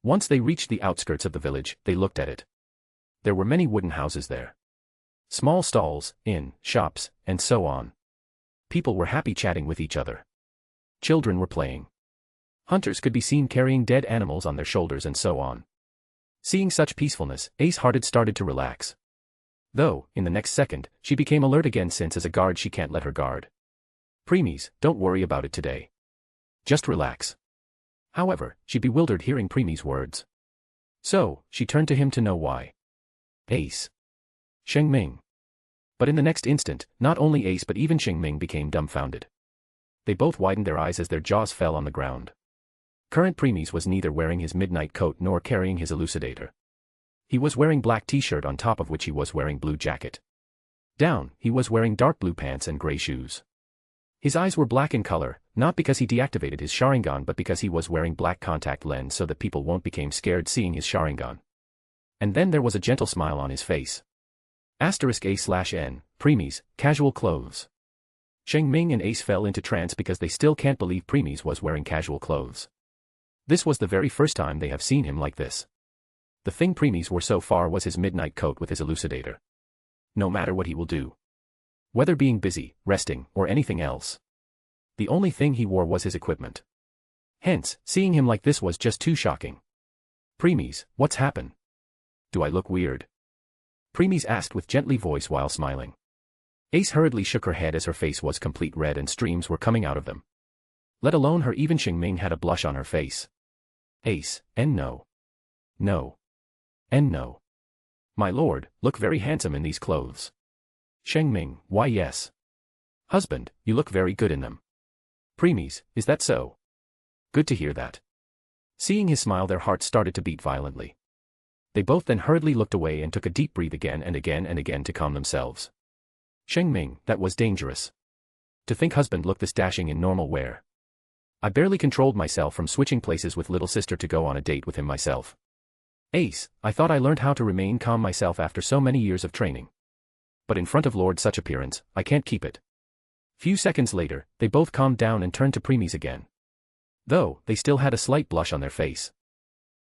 Once they reached the outskirts of the village, they looked at it. There were many wooden houses there. Small stalls, inn, shops, and so on. People were happy chatting with each other. Children were playing. Hunters could be seen carrying dead animals on their shoulders and so on. Seeing such peacefulness, Ace-hearted started to relax. Though, in the next second, she became alert again since as a guard she can't let her guard. Preemies, don't worry about it today. Just relax. However, she bewildered hearing Preemies' words. So, she turned to him to know why. Ace. Shing Ming. But in the next instant, not only Ace but even Shing Ming became dumbfounded. They both widened their eyes as their jaws fell on the ground. Current Preemies was neither wearing his midnight coat nor carrying his elucidator. He was wearing black t-shirt on top of which he was wearing blue jacket. Down, he was wearing dark blue pants and gray shoes. His eyes were black in color, not because he deactivated his Sharingan but because he was wearing black contact lens so that people won't become scared seeing his Sharingan. And then there was a gentle smile on his face. *A/N, Preemies, casual clothes. Shing Ming and Ace fell into trance because they still can't believe Preemies was wearing casual clothes. This was the very first time they have seen him like this. The thing Preemies wore so far was his midnight coat with his elucidator. No matter what he will do. Whether being busy, resting, or anything else. The only thing he wore was his equipment. Hence, seeing him like this was just too shocking. Preemies, what's happened? Do I look weird? Preemies asked with gently voice while smiling. Ace hurriedly shook her head as her face was complete red and streams were coming out of them. Let alone her even Shing Ming had a blush on her face. Ace, and no. No. And no. My lord, look very handsome in these clothes. Shing Ming, why yes. Husband, you look very good in them. Preemies, is that so? Good to hear that. Seeing his smile, their hearts started to beat violently. They both then hurriedly looked away and took a deep breath again and again and again to calm themselves. Shing Ming, that was dangerous. To think husband looked this dashing in normal wear. I barely controlled myself from switching places with little sister to go on a date with him myself. Ace, I thought I learned how to remain calm myself after so many years of training. But in front of Lord such appearance, I can't keep it. Few seconds later, they both calmed down and turned to preemies again. Though, they still had a slight blush on their face.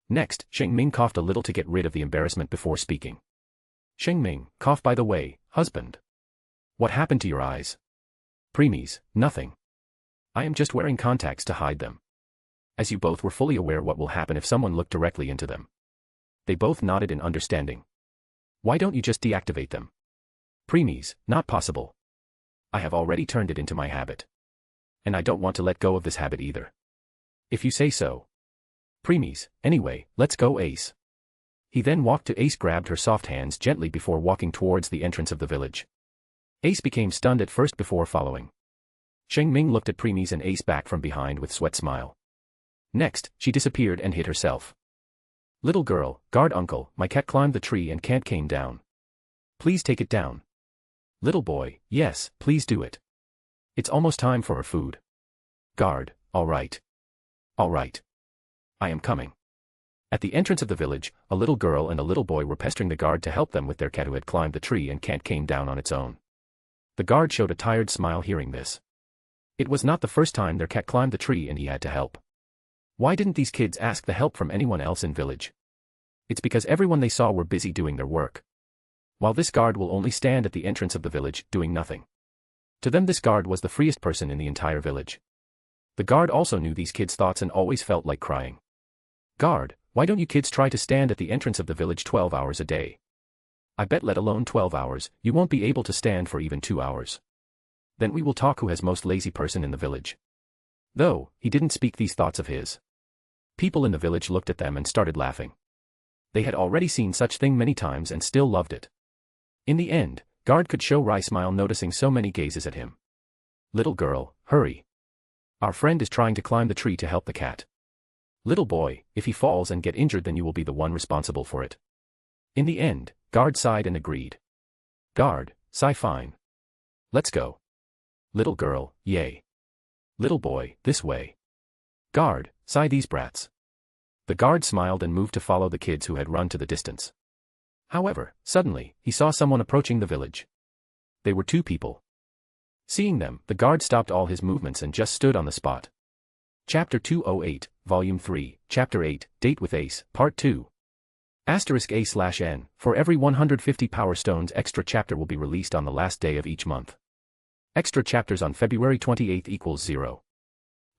Next, Shing Ming coughed a little to get rid of the embarrassment before speaking. Shing Ming, cough by the way, husband. What happened to your eyes? Preemies, nothing. I am just wearing contacts to hide them. As you both were fully aware what will happen if someone looked directly into them. They both nodded in understanding. Why don't you just deactivate them? Preemies, not possible. I have already turned it into my habit. And I don't want to let go of this habit either. If you say so. Preemies, anyway, let's go Ace. He then walked to Ace, grabbed her soft hands gently before walking towards the entrance of the village. Ace became stunned at first before following. Shing Ming looked at preemies and Ace back from behind with sweat smile. Next, she disappeared and hid herself. Little girl, guard uncle, my cat climbed the tree and can't came down. Please take it down. Little boy, yes, please do it. It's almost time for her food. Guard, all right. All right. I am coming. At the entrance of the village, a little girl and a little boy were pestering the guard to help them with their cat who had climbed the tree and can't came down on its own. The guard showed a tired smile hearing this. It was not the first time their cat climbed the tree and he had to help. Why didn't these kids ask the help from anyone else in village? It's because everyone they saw were busy doing their work. While this guard will only stand at the entrance of the village, doing nothing. To them this guard was the freest person in the entire village. The guard also knew these kids' thoughts and always felt like crying. Guard, why don't you kids try to stand at the entrance of the village 12 hours a day? I bet let alone 12 hours, you won't be able to stand for even 2 hours. Then we will talk who has most lazy person in the village. Though, he didn't speak these thoughts of his. People in the village looked at them and started laughing. They had already seen such thing many times and still loved it. In the end, guard could show wry smile noticing so many gazes at him. Little girl, hurry. Our friend is trying to climb the tree to help the cat. Little boy, if he falls and get injured then you will be the one responsible for it. In the end, guard sighed and agreed. Guard, sigh fine. Let's go. Little girl, yay. Little boy, this way. Guard, sigh these brats. The guard smiled and moved to follow the kids who had run to the distance. However, suddenly, he saw someone approaching the village. They were two people. Seeing them, the guard stopped all his movements and just stood on the spot. Chapter 208, Volume 3, Chapter 8, Date with Ace, Part 2. *A/N, for every 150 Power Stones extra chapter will be released on the last day of each month. Extra chapters on February 28 equals 0.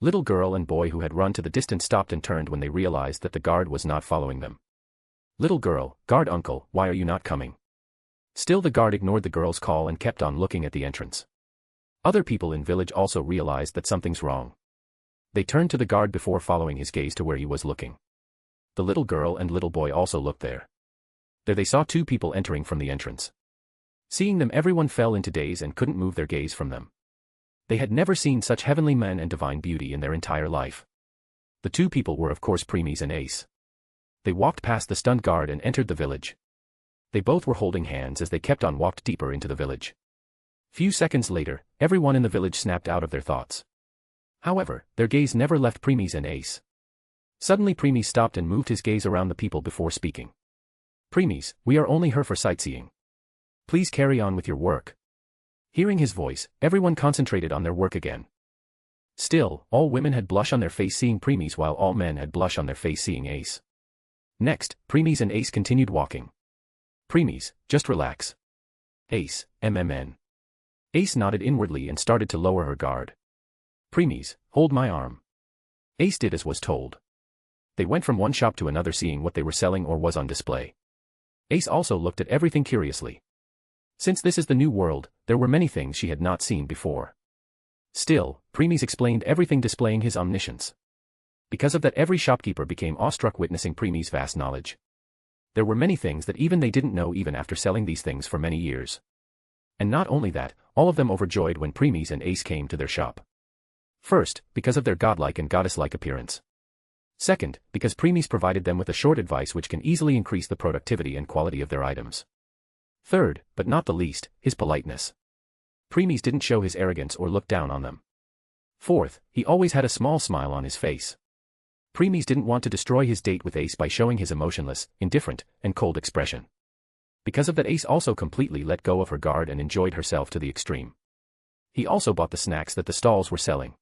Little girl and boy who had run to the distance stopped and turned when they realized that the guard was not following them. Little girl, guard uncle, why are you not coming? Still the guard ignored the girl's call and kept on looking at the entrance. Other people in village also realized that something's wrong. They turned to the guard before following his gaze to where he was looking. The little girl and little boy also looked there. There they saw two people entering from the entrance. Seeing them everyone fell into daze and couldn't move their gaze from them. They had never seen such heavenly men and divine beauty in their entire life. The two people were of course Preemies and Ace. They walked past the stunned guard and entered the village. They both were holding hands as they kept on walked deeper into the village. Few seconds later, everyone in the village snapped out of their thoughts. However, their gaze never left Preemies and Ace. Suddenly Preemies stopped and moved his gaze around the people before speaking. Preemies, we are only here for sightseeing. Please carry on with your work. Hearing his voice, everyone concentrated on their work again. Still, all women had blush on their face seeing Preemies while all men had blush on their face seeing Ace. Next, Preemies and Ace continued walking. Preemies, just relax. Ace, MMN. Ace nodded inwardly and started to lower her guard. Preemies, hold my arm. Ace did as was told. They went from one shop to another seeing what they were selling or was on display. Ace also looked at everything curiously. Since this is the new world, there were many things she had not seen before. Still, Preemies explained everything displaying his omniscience. Because of that every shopkeeper became awestruck witnessing Preemies' vast knowledge. There were many things that even they didn't know even after selling these things for many years. And not only that, all of them overjoyed when Preemies and Ace came to their shop. First, because of their godlike and goddess-like appearance. Second, because preemies provided them with a short advice which can easily increase the productivity and quality of their items. Third, but not the least, his politeness. Preemies didn't show his arrogance or look down on them. Fourth, he always had a small smile on his face. Preemies didn't want to destroy his date with Ace by showing his emotionless, indifferent, and cold expression. Because of that, Ace also completely let go of her guard and enjoyed herself to the extreme. He also bought the snacks that the stalls were selling.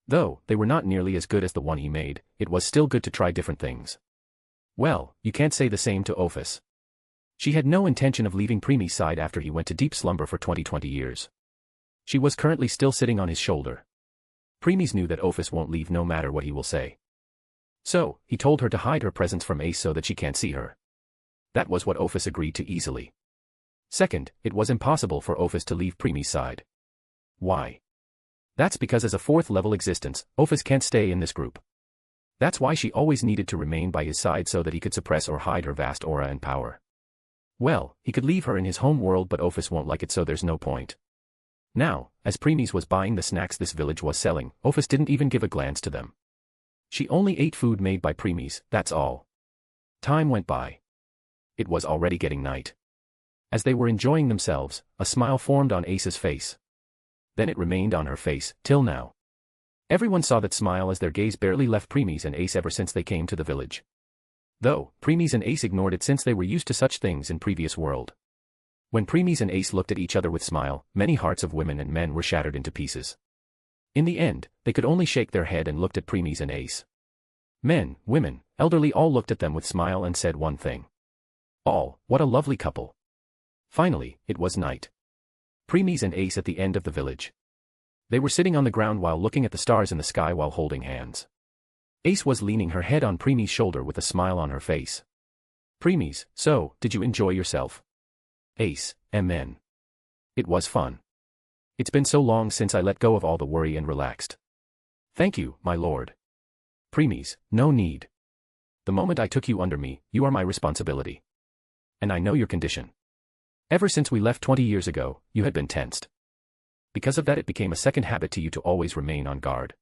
Though they were not nearly as good as the one he made, it was still good to try different things. Well, you can't say the same to Ophis. She had no intention of leaving Preemie's side after he went to deep slumber for 20 years. She was currently still sitting on his shoulder. Preemies knew that Ophis won't leave no matter what he will say. So, he told her to hide her presence from Ace so that she can't see her. That was what Ophis agreed to easily. Second, it was impossible for Ophis to leave Preemie's side. Why? That's because as a fourth-level existence, Ophis can't stay in this group. That's why she always needed to remain by his side so that he could suppress or hide her vast aura and power. Well, he could leave her in his home world, but Ophis won't like it, so there's no point. Now, as Preemies was buying the snacks this village was selling, Ophis didn't even give a glance to them. She only ate food made by Preemies, that's all. Time went by. It was already getting night. As they were enjoying themselves, a smile formed on Ace's face. Then it remained on her face, till now. Everyone saw that smile as their gaze barely left Preemies and Ace ever since they came to the village. Though, Preemies and Ace ignored it since they were used to such things in previous world. When Preemies and Ace looked at each other with smile, many hearts of women and men were shattered into pieces. In the end, they could only shake their head and looked at Preemies and Ace. Men, women, elderly all looked at them with smile and said one thing. All, what a lovely couple. Finally, it was night. Preemies and Ace at the end of the village. They were sitting on the ground while looking at the stars in the sky while holding hands. Ace was leaning her head on Preemie's shoulder with a smile on her face. Preemies, so, did you enjoy yourself? Ace, Amen. It was fun. It's been so long since I let go of all the worry and relaxed. Thank you, my lord. Preemies, no need. The moment I took you under me, you are my responsibility. And I know your condition. Ever since we left 20 years ago, you had been tensed. Because of that, it became a second habit to you to always remain on guard.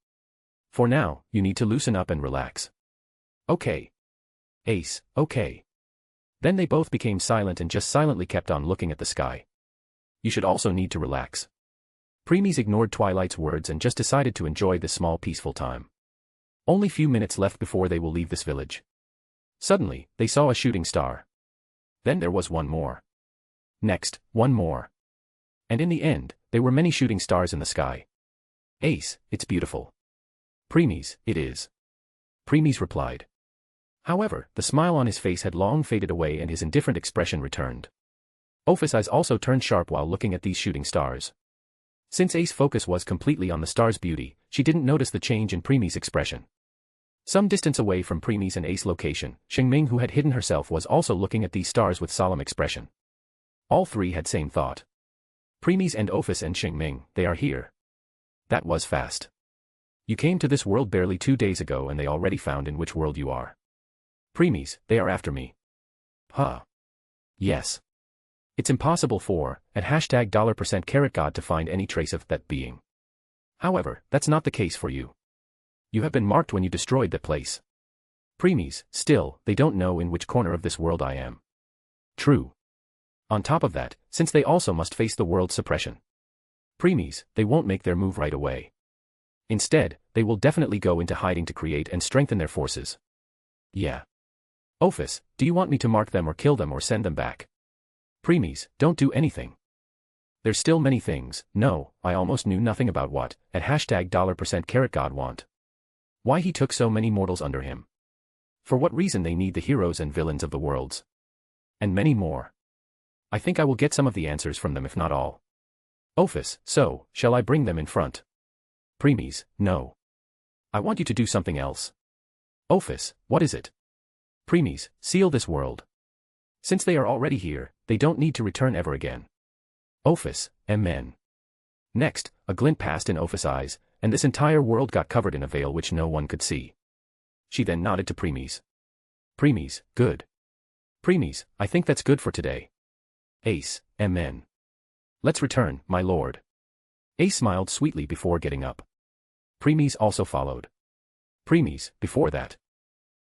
For now, you need to loosen up and relax. Okay. Ace, okay. Then they both became silent and just silently kept on looking at the sky. You should also need to relax. Preemies ignored Twilight's words and just decided to enjoy this small peaceful time. Only few minutes left before they will leave this village. Suddenly, they saw a shooting star. Then there was one more. Next, one more. And in the end, there were many shooting stars in the sky. Ace, it's beautiful. Preemies, it is. Preemies replied. However, the smile on his face had long faded away and his indifferent expression returned. Ophis' eyes also turned sharp while looking at these shooting stars. Since Ace's focus was completely on the star's beauty, she didn't notice the change in Preemies' expression. Some distance away from Preemies and Ace's location, Shing Ming, who had hidden herself, was also looking at these stars with solemn expression. All three had same thought. Preemies and Ophis and Shing Ming, they are here. That was fast. You came to this world barely 2 days ago and they already found in which world you are. Preemies, they are after me. Huh. Yes. It's impossible for, at $$God to find any trace of that being. However, that's not the case for you. You have been marked when you destroyed that place. Preemies, still, they don't know in which corner of this world I am. True. On top of that, since they also must face the world's suppression. Preemies, they won't make their move right away. Instead, they will definitely go into hiding to create and strengthen their forces. Yeah. Ophis, do you want me to mark them or kill them or send them back? Preemies, don't do anything. There's still many things. No, I almost knew nothing about what, at $$God want. Why he took so many mortals under him. For what reason they need the heroes and villains of the worlds. And many more. I think I will get some of the answers from them if not all. Ophis, so, shall I bring them in front? Preemies, no. I want you to do something else. Ophis, what is it? Preemies, seal this world. Since they are already here, they don't need to return ever again. Ophis, amen. Next, a glint passed in Ophis' eyes, and this entire world got covered in a veil which no one could see. She then nodded to Preemies. Preemies, good. Preemies, I think that's good for today. Ace, amen. Let's return, my lord. Ace smiled sweetly before getting up. Preemies also followed. Preemies, before that.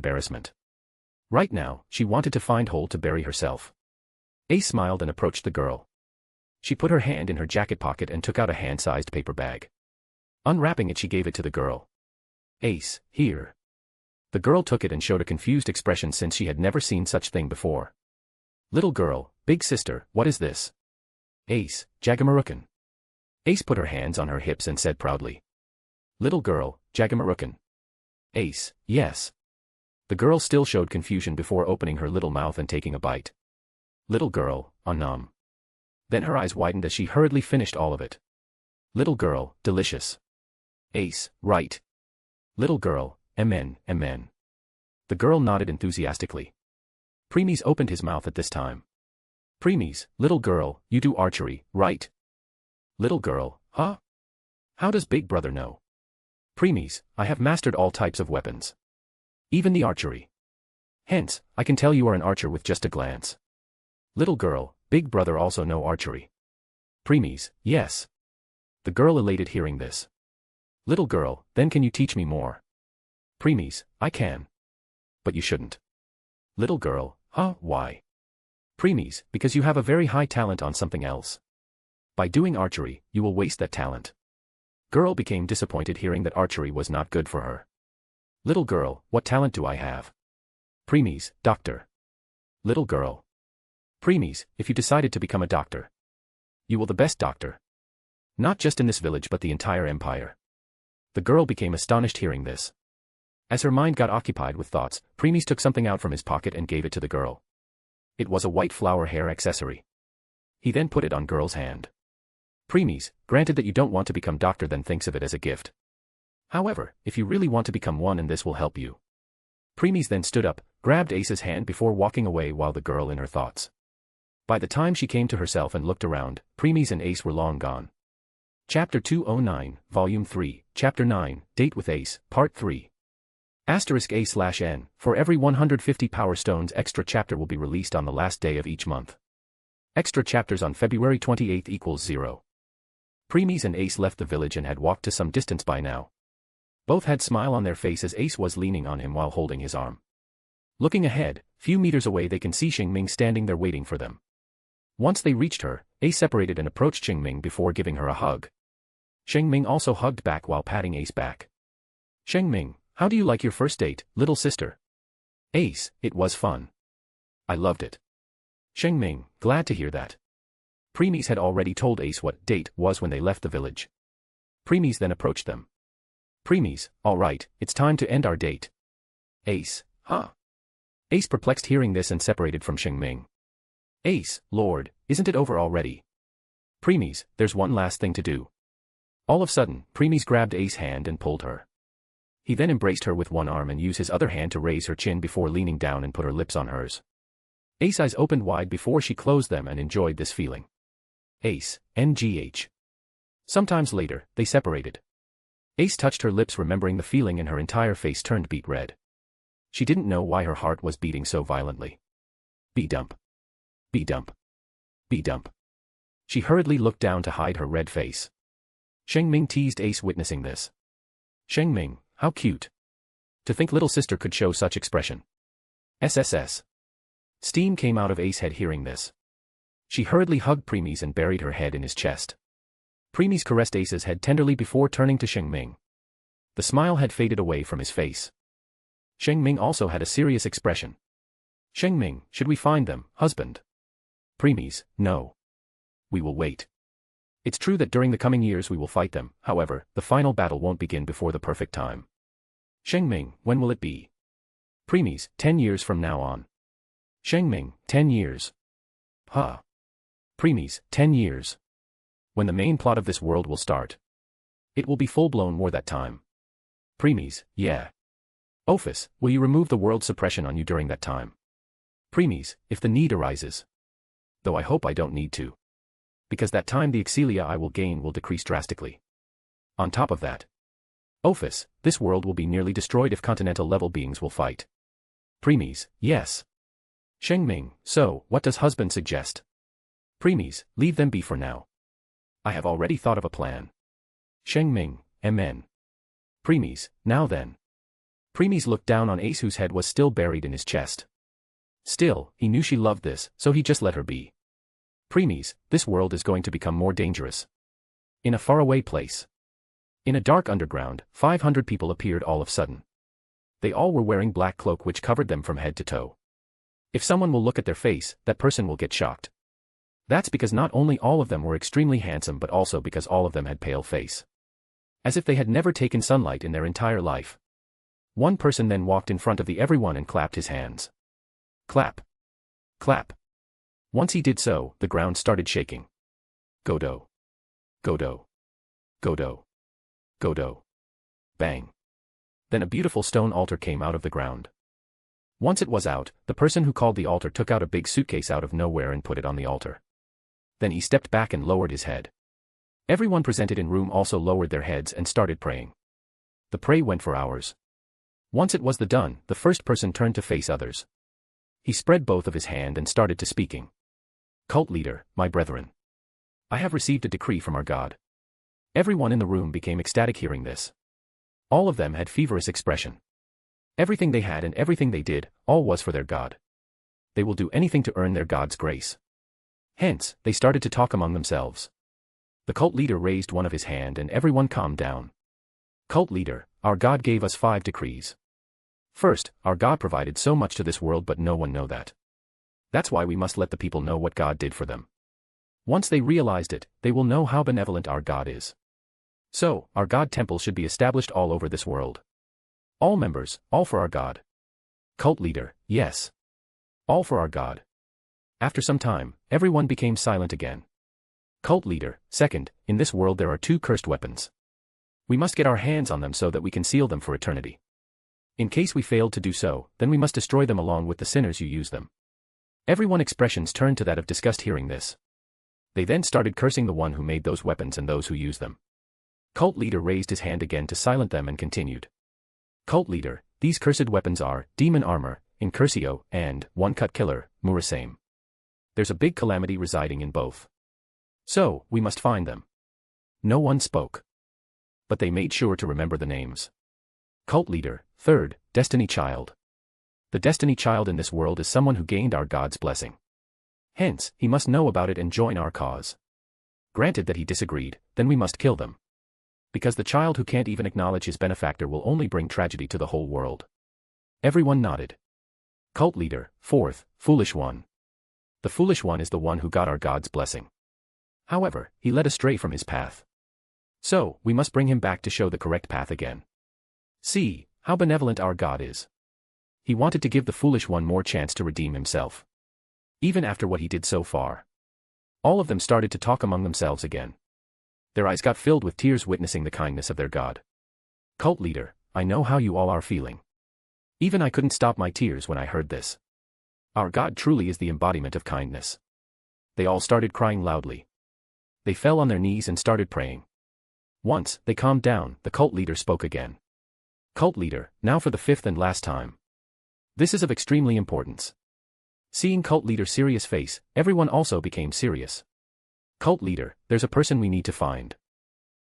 embarrassment. Right now, she wanted to find hole to bury herself. Ace smiled and approached the girl. She put her hand in her jacket pocket and took out a hand-sized paper bag. Unwrapping it, she gave it to the girl. Ace, here. The girl took it and showed a confused expression since she had never seen such thing before. Little girl, big sister, what is this? Ace, Jagamarukan. Ace put her hands on her hips and said proudly. Little girl, Jagamarukan. Ace, yes. The girl still showed confusion before opening her little mouth and taking a bite. Little girl, Anam. Then her eyes widened as she hurriedly finished all of it. Little girl, delicious. Ace, right. Little girl, amen, amen. The girl nodded enthusiastically. Premies opened his mouth at this time. Premies, little girl, you do archery, right? Little girl, huh? How does big brother know? Premies, I have mastered all types of weapons. Even the archery. Hence, I can tell you are an archer with just a glance. Little girl, big brother also know archery. Premies, yes. The girl elated hearing this. Little girl, then can you teach me more? Premies, I can. But you shouldn't. Little girl, huh, why? Premies, because you have a very high talent on something else. By doing archery, you will waste that talent. Girl became disappointed hearing that archery was not good for her. Little girl, what talent do I have? Premies, doctor. Little girl. Premies, if you decided to become a doctor. You will the best doctor. Not just in this village but the entire empire. The girl became astonished hearing this. As her mind got occupied with thoughts, Premies took something out from his pocket and gave it to the girl. It was a white flower hair accessory. He then put it on girl's hand. Premies, granted that you don't want to become doctor, then thinks of it as a gift. However, if you really want to become one, and this will help you. Premies then stood up, grabbed Ace's hand before walking away while the girl in her thoughts. By the time she came to herself and looked around, Premies and Ace were long gone. Chapter 209, Volume 3, Chapter 9, Date with Ace, Part 3. *A/N, for every 150 Power Stones extra chapter will be released on the last day of each month. Extra chapters on February 28 equals 0. Premies and Ace left the village and had walked to some distance by now. Both had smile on their face as Ace was leaning on him while holding his arm. Looking ahead, few meters away they can see Shing Ming standing there waiting for them. Once they reached her, Ace separated and approached Shing Ming before giving her a hug. Shing Ming also hugged back while patting Ace back. Shing Ming, how do you like your first date, little sister? Ace, it was fun. I loved it. Shing Ming, glad to hear that. Premies had already told Ace what date was when they left the village. Premies then approached them. Premies, all right, it's time to end our date. Ace, huh? Ace perplexed hearing this and separated from Shing Ming. Ace, Lord, isn't it over already? Premies, there's one last thing to do. All of a sudden, Premies grabbed Ace's hand and pulled her. He then embraced her with one arm and used his other hand to raise her chin before leaning down and put her lips on hers. Ace's eyes opened wide before she closed them and enjoyed this feeling. Ace, NGH. Sometimes later, they separated. Ace touched her lips, remembering the feeling, and her entire face turned beet red. She didn't know why her heart was beating so violently. B-dump. B-dump. B-dump. She hurriedly looked down to hide her red face. Shing Ming teased Ace, witnessing this. Shing Ming, how cute. To think little sister could show such expression. SSS. Steam came out of Ace's head hearing this. She hurriedly hugged Premies and buried her head in his chest. Premies caressed Ace's head tenderly before turning to Shing Ming. The smile had faded away from his face. Shing Ming also had a serious expression. Shing Ming, should we find them, husband? Premies, no. We will wait. It's true that during the coming years we will fight them, however, the final battle won't begin before the perfect time. Shing Ming, when will it be? Premies, 10 years from now on. Shing Ming, 10 years. Huh. Premies, 10 years. When the main plot of this world will start. It will be full-blown war that time. Premies, yeah. Ophis, will you remove the world suppression on you during that time? Premies, if the need arises. Though I hope I don't need to. Because that time the Excelia I will gain will decrease drastically. On top of that. Ophis, this world will be nearly destroyed if continental-level beings will fight. Premies, yes. Shing Ming, so, what does husband suggest? Premies, leave them be for now. I have already thought of a plan. Shing Ming, MN. Premies, now then. Premies looked down on Ace, whose head was still buried in his chest. Still, he knew she loved this, so he just let her be. Premies, this world is going to become more dangerous. In a faraway place. In a dark underground, 500 people appeared all of a sudden. They all were wearing black cloak which covered them from head to toe. If someone will look at their face, that person will get shocked. That's because not only all of them were extremely handsome but also because all of them had pale face. As if they had never taken sunlight in their entire life. One person then walked in front of everyone and clapped his hands. Clap. Clap. Once he did so, the ground started shaking. Godo. Godo. Godo. Godo. Bang. Then a beautiful stone altar came out of the ground. Once it was out, the person who called the altar took out a big suitcase out of nowhere and put it on the altar. Then he stepped back and lowered his head. Everyone presented in room also lowered their heads and started praying. The pray went for hours. Once it was done, the first person turned to face others. He spread both of his hand and started to speaking. Cult leader, my brethren. I have received a decree from our God. Everyone in the room became ecstatic hearing this. All of them had feverish expression. Everything they had and everything they did, all was for their God. They will do anything to earn their God's grace. Hence, they started to talk among themselves. The cult leader raised one of his hand and everyone calmed down. Cult leader, our God gave us 5 decrees. First, our God provided so much to this world but no one know that. That's why we must let the people know what God did for them. Once they realized it, they will know how benevolent our God is. So, our God temple should be established all over this world. All members, all for our God. Cult leader, yes. All for our God. After some time, everyone became silent again. Cult leader, second, in this world there are 2 cursed weapons. We must get our hands on them so that we can seal them for eternity. In case we failed to do so, then we must destroy them along with the sinners who use them. Everyone's expressions turned to that of disgust hearing this. They then started cursing the one who made those weapons and those who use them. Cult leader raised his hand again to silence them and continued. Cult leader, these cursed weapons are demon armor, incursio, and one-cut killer, Murasame. There's a big calamity residing in both. So, we must find them. No one spoke. But they made sure to remember the names. Cult leader, third, Destiny Child. The Destiny Child in this world is someone who gained our God's blessing. Hence, he must know about it and join our cause. Granted that he disagreed, then we must kill them. Because the child who can't even acknowledge his benefactor will only bring tragedy to the whole world. Everyone nodded. Cult leader, fourth, Foolish One. The Foolish One is the one who got our God's blessing. However, he led astray from his path. So, we must bring him back to show the correct path again. See, how benevolent our God is. He wanted to give the Foolish One more chance to redeem himself. Even after what he did so far. All of them started to talk among themselves again. Their eyes got filled with tears witnessing the kindness of their god. Cult leader, I know how you all are feeling. Even I couldn't stop my tears when I heard this. Our god truly is the embodiment of kindness. They all started crying loudly. They fell on their knees and started praying. Once they calmed down, the cult leader spoke again. Cult leader, now for the fifth and last time. This is of extremely importance. Seeing cult leader's serious face, everyone also became serious. Cult leader, there's a person we need to find.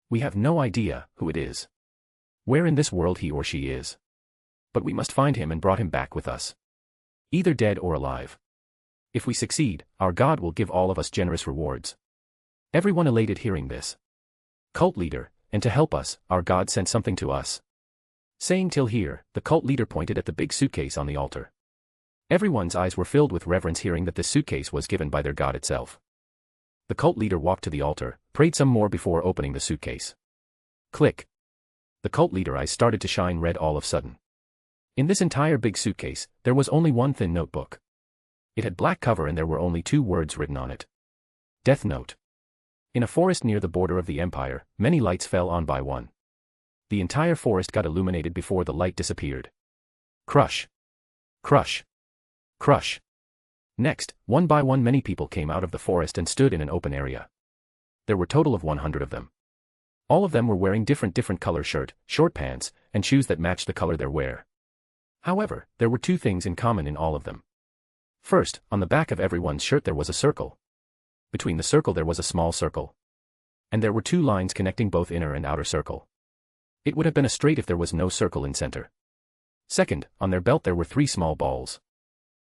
We have no idea who it is. Where in this world he or she is. But we must find him and brought him back with us. Either dead or alive. If we succeed, our god will give all of us generous rewards. Everyone elated hearing this. Cult leader, and to help us, our god sent something to us. Saying till here, the cult leader pointed at the big suitcase on the altar. Everyone's eyes were filled with reverence hearing that this suitcase was given by their god itself. The cult leader walked to the altar, prayed some more before opening the suitcase. Click. The cult leader's eyes started to shine red all of a sudden. In this entire big suitcase, there was only one thin notebook. It had black cover and there were only 2 words written on it. Death Note. In a forest near the border of the empire, many lights fell on by one. The entire forest got illuminated before the light disappeared. Crush. Crush. Crush. Next, one by one many people came out of the forest and stood in an open area. There were total of 100 of them. All of them were wearing different color shirt, short pants, and shoes that matched the color they wear. However, there were 2 things in common in all of them. First, on the back of everyone's shirt there was a circle. Between the circle there was a small circle. And there were 2 lines connecting both inner and outer circle. It would have been a straight if there was no circle in center. Second, on their belt there were 3 small balls.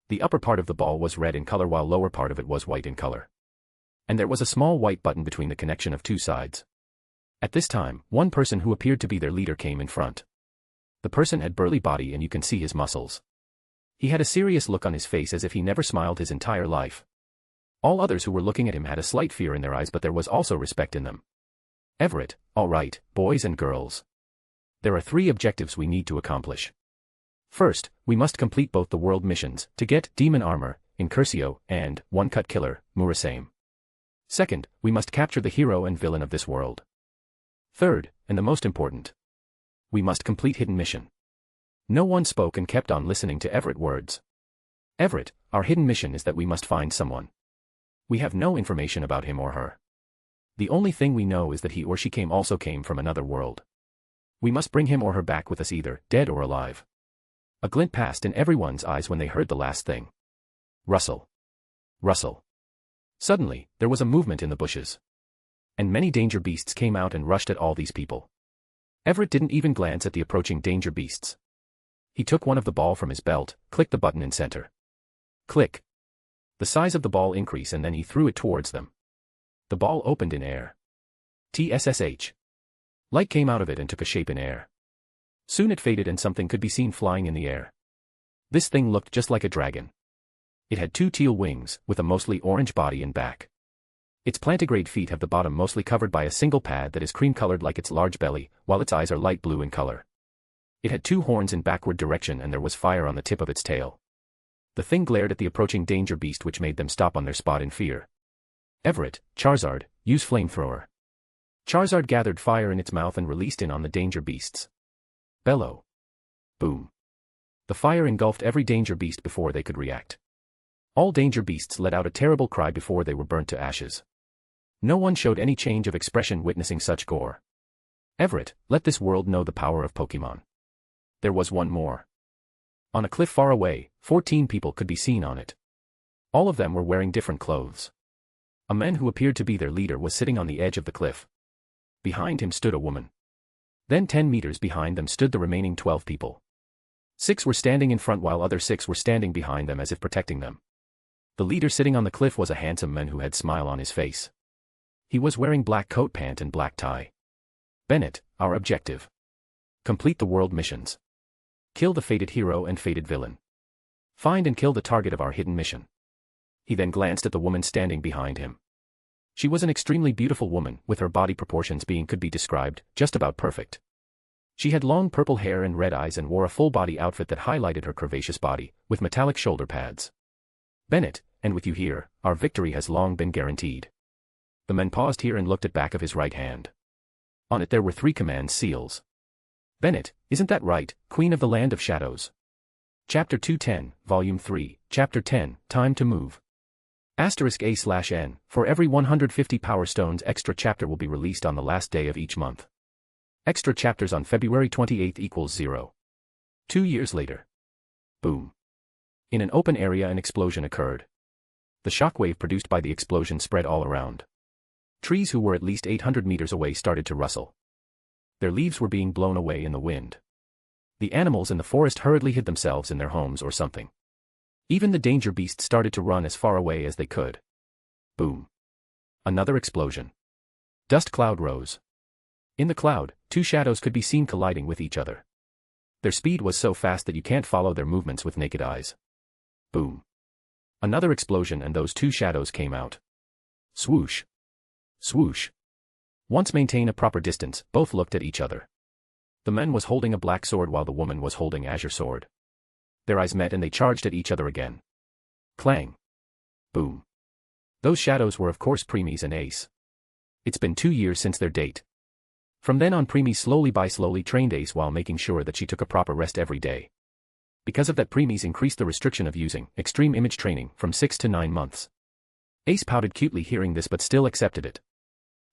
The upper part of the ball was red in color while lower part of it was white in color. And there was a small white button between the connection of 2 sides. At this time, one person who appeared to be their leader came in front. The person had burly body and you can see his muscles. He had a serious look on his face as if he never smiled his entire life. All others who were looking at him had a slight fear in their eyes but there was also respect in them. Everett, all right, boys and girls. There are 3 objectives we need to accomplish. First, we must complete both the world missions to get Demon Armor, Incursio, and One Cut Killer, Murasame. Second, we must capture the hero and villain of this world. Third, and the most important, we must complete hidden mission. No one spoke and kept on listening to Everett's words. Everett, our hidden mission is that we must find someone. We have no information about him or her. The only thing we know is that he or she also came from another world. We must bring him or her back with us either dead or alive. A glint passed in everyone's eyes when they heard the last thing. Rustle. Rustle. Suddenly, there was a movement in the bushes. And many danger beasts came out and rushed at all these people. Everett didn't even glance at the approaching danger beasts. He took one of the ball from his belt, clicked the button in center. Click. The size of the ball increased and then he threw it towards them. The ball opened in air. TSSH. Light came out of it and took a shape in air. Soon it faded and something could be seen flying in the air. This thing looked just like a dragon. It had 2 teal wings, with a mostly orange body and back. Its plantigrade feet have the bottom mostly covered by a single pad that is cream-colored like its large belly, while its eyes are light blue in color. It had 2 horns in backward direction and there was fire on the tip of its tail. The thing glared at the approaching danger beast which made them stop on their spot in fear. Everett, Charizard, use flamethrower. Charizard gathered fire in its mouth and released it on the danger beasts. Bellow. Boom. The fire engulfed every danger beast before they could react. All danger beasts let out a terrible cry before they were burnt to ashes. No one showed any change of expression witnessing such gore. Everett, let this world know the power of Pokemon. There was one more. On a cliff far away, 14 people could be seen on it. All of them were wearing different clothes. A man who appeared to be their leader was sitting on the edge of the cliff. Behind him stood a woman. Then 10 meters behind them stood the remaining 12 people. 6 were standing in front while other 6 were standing behind them as if protecting them. The leader sitting on the cliff was a handsome man who had a smile on his face. He was wearing black coat pant and black tie. Bennett, our objective. Complete the world missions. Kill the fated hero and fated villain. Find and kill the target of our hidden mission. He then glanced at the woman standing behind him. She was an extremely beautiful woman, with her body proportions being could be described, just about perfect. She had long purple hair and red eyes and wore a full-body outfit that highlighted her curvaceous body, with metallic shoulder pads. Bennett, and with you here, our victory has long been guaranteed. The man paused here and looked at back of his right hand. On it there were 3 command seals. Bennett, isn't that right, Queen of the Land of Shadows? Chapter 210, Volume 3, Chapter 10, Time to Move. *A/N, for every 150 Power Stones extra chapter will be released on the last day of each month. Extra chapters on February 28 equals 0. 2 years later. Boom. In an open area an explosion occurred. The shockwave produced by the explosion spread all around. Trees who were at least 800 meters away started to rustle. Their leaves were being blown away in the wind. The animals in the forest hurriedly hid themselves in their homes or something. Even the danger beasts started to run as far away as they could. Boom. Another explosion. Dust cloud rose. In the cloud, 2 shadows could be seen colliding with each other. Their speed was so fast that you can't follow their movements with naked eyes. Boom. Another explosion and those 2 shadows came out. Swoosh. Swoosh. Once maintain a proper distance, both looked at each other. The man was holding a black sword while the woman was holding azure sword. Their eyes met and they charged at each other again. Clang. Boom. Those shadows were of course Premies and Ace. It's been 2 years since their date. From then on Premies slowly trained Ace while making sure that she took a proper rest every day. Because of that Premies increased the restriction of using extreme image training from 6 to 9 months. Ace pouted cutely hearing this but still accepted it.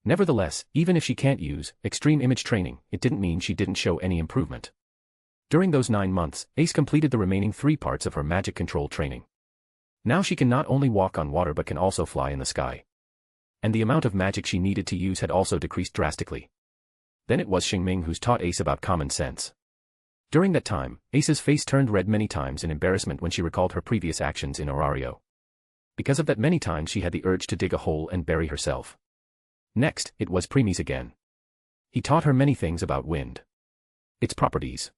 Nevertheless, even if she can't use extreme image training, it didn't mean she didn't show any improvement. During those 9 months, Ace completed the remaining 3 parts of her magic control training. Now she can not only walk on water but can also fly in the sky. And the amount of magic she needed to use had also decreased drastically. Then it was Shing Ming who's taught Ace about common sense. During that time, Ace's face turned red many times in embarrassment when she recalled her previous actions in Orario. Because of that many times she had the urge to dig a hole and bury herself. Next, it was Premies again. He taught her many things about wind. Its properties.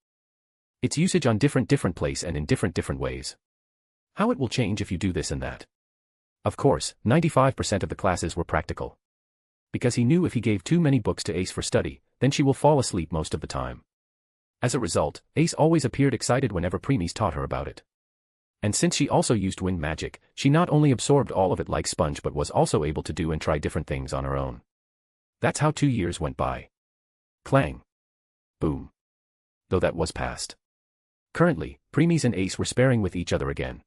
Its usage on different place and in different ways. How it will change if you do this and that. Of course, 95% of the classes were practical. Because he knew if he gave too many books to Ace for study, then she will fall asleep most of the time. As a result, Ace always appeared excited whenever Premies taught her about it. And since she also used wind magic, she not only absorbed all of it like sponge but was also able to do and try different things on her own. That's how 2 years went by. Clang. Boom. Though that was past. Currently, Premies and Ace were sparring with each other again.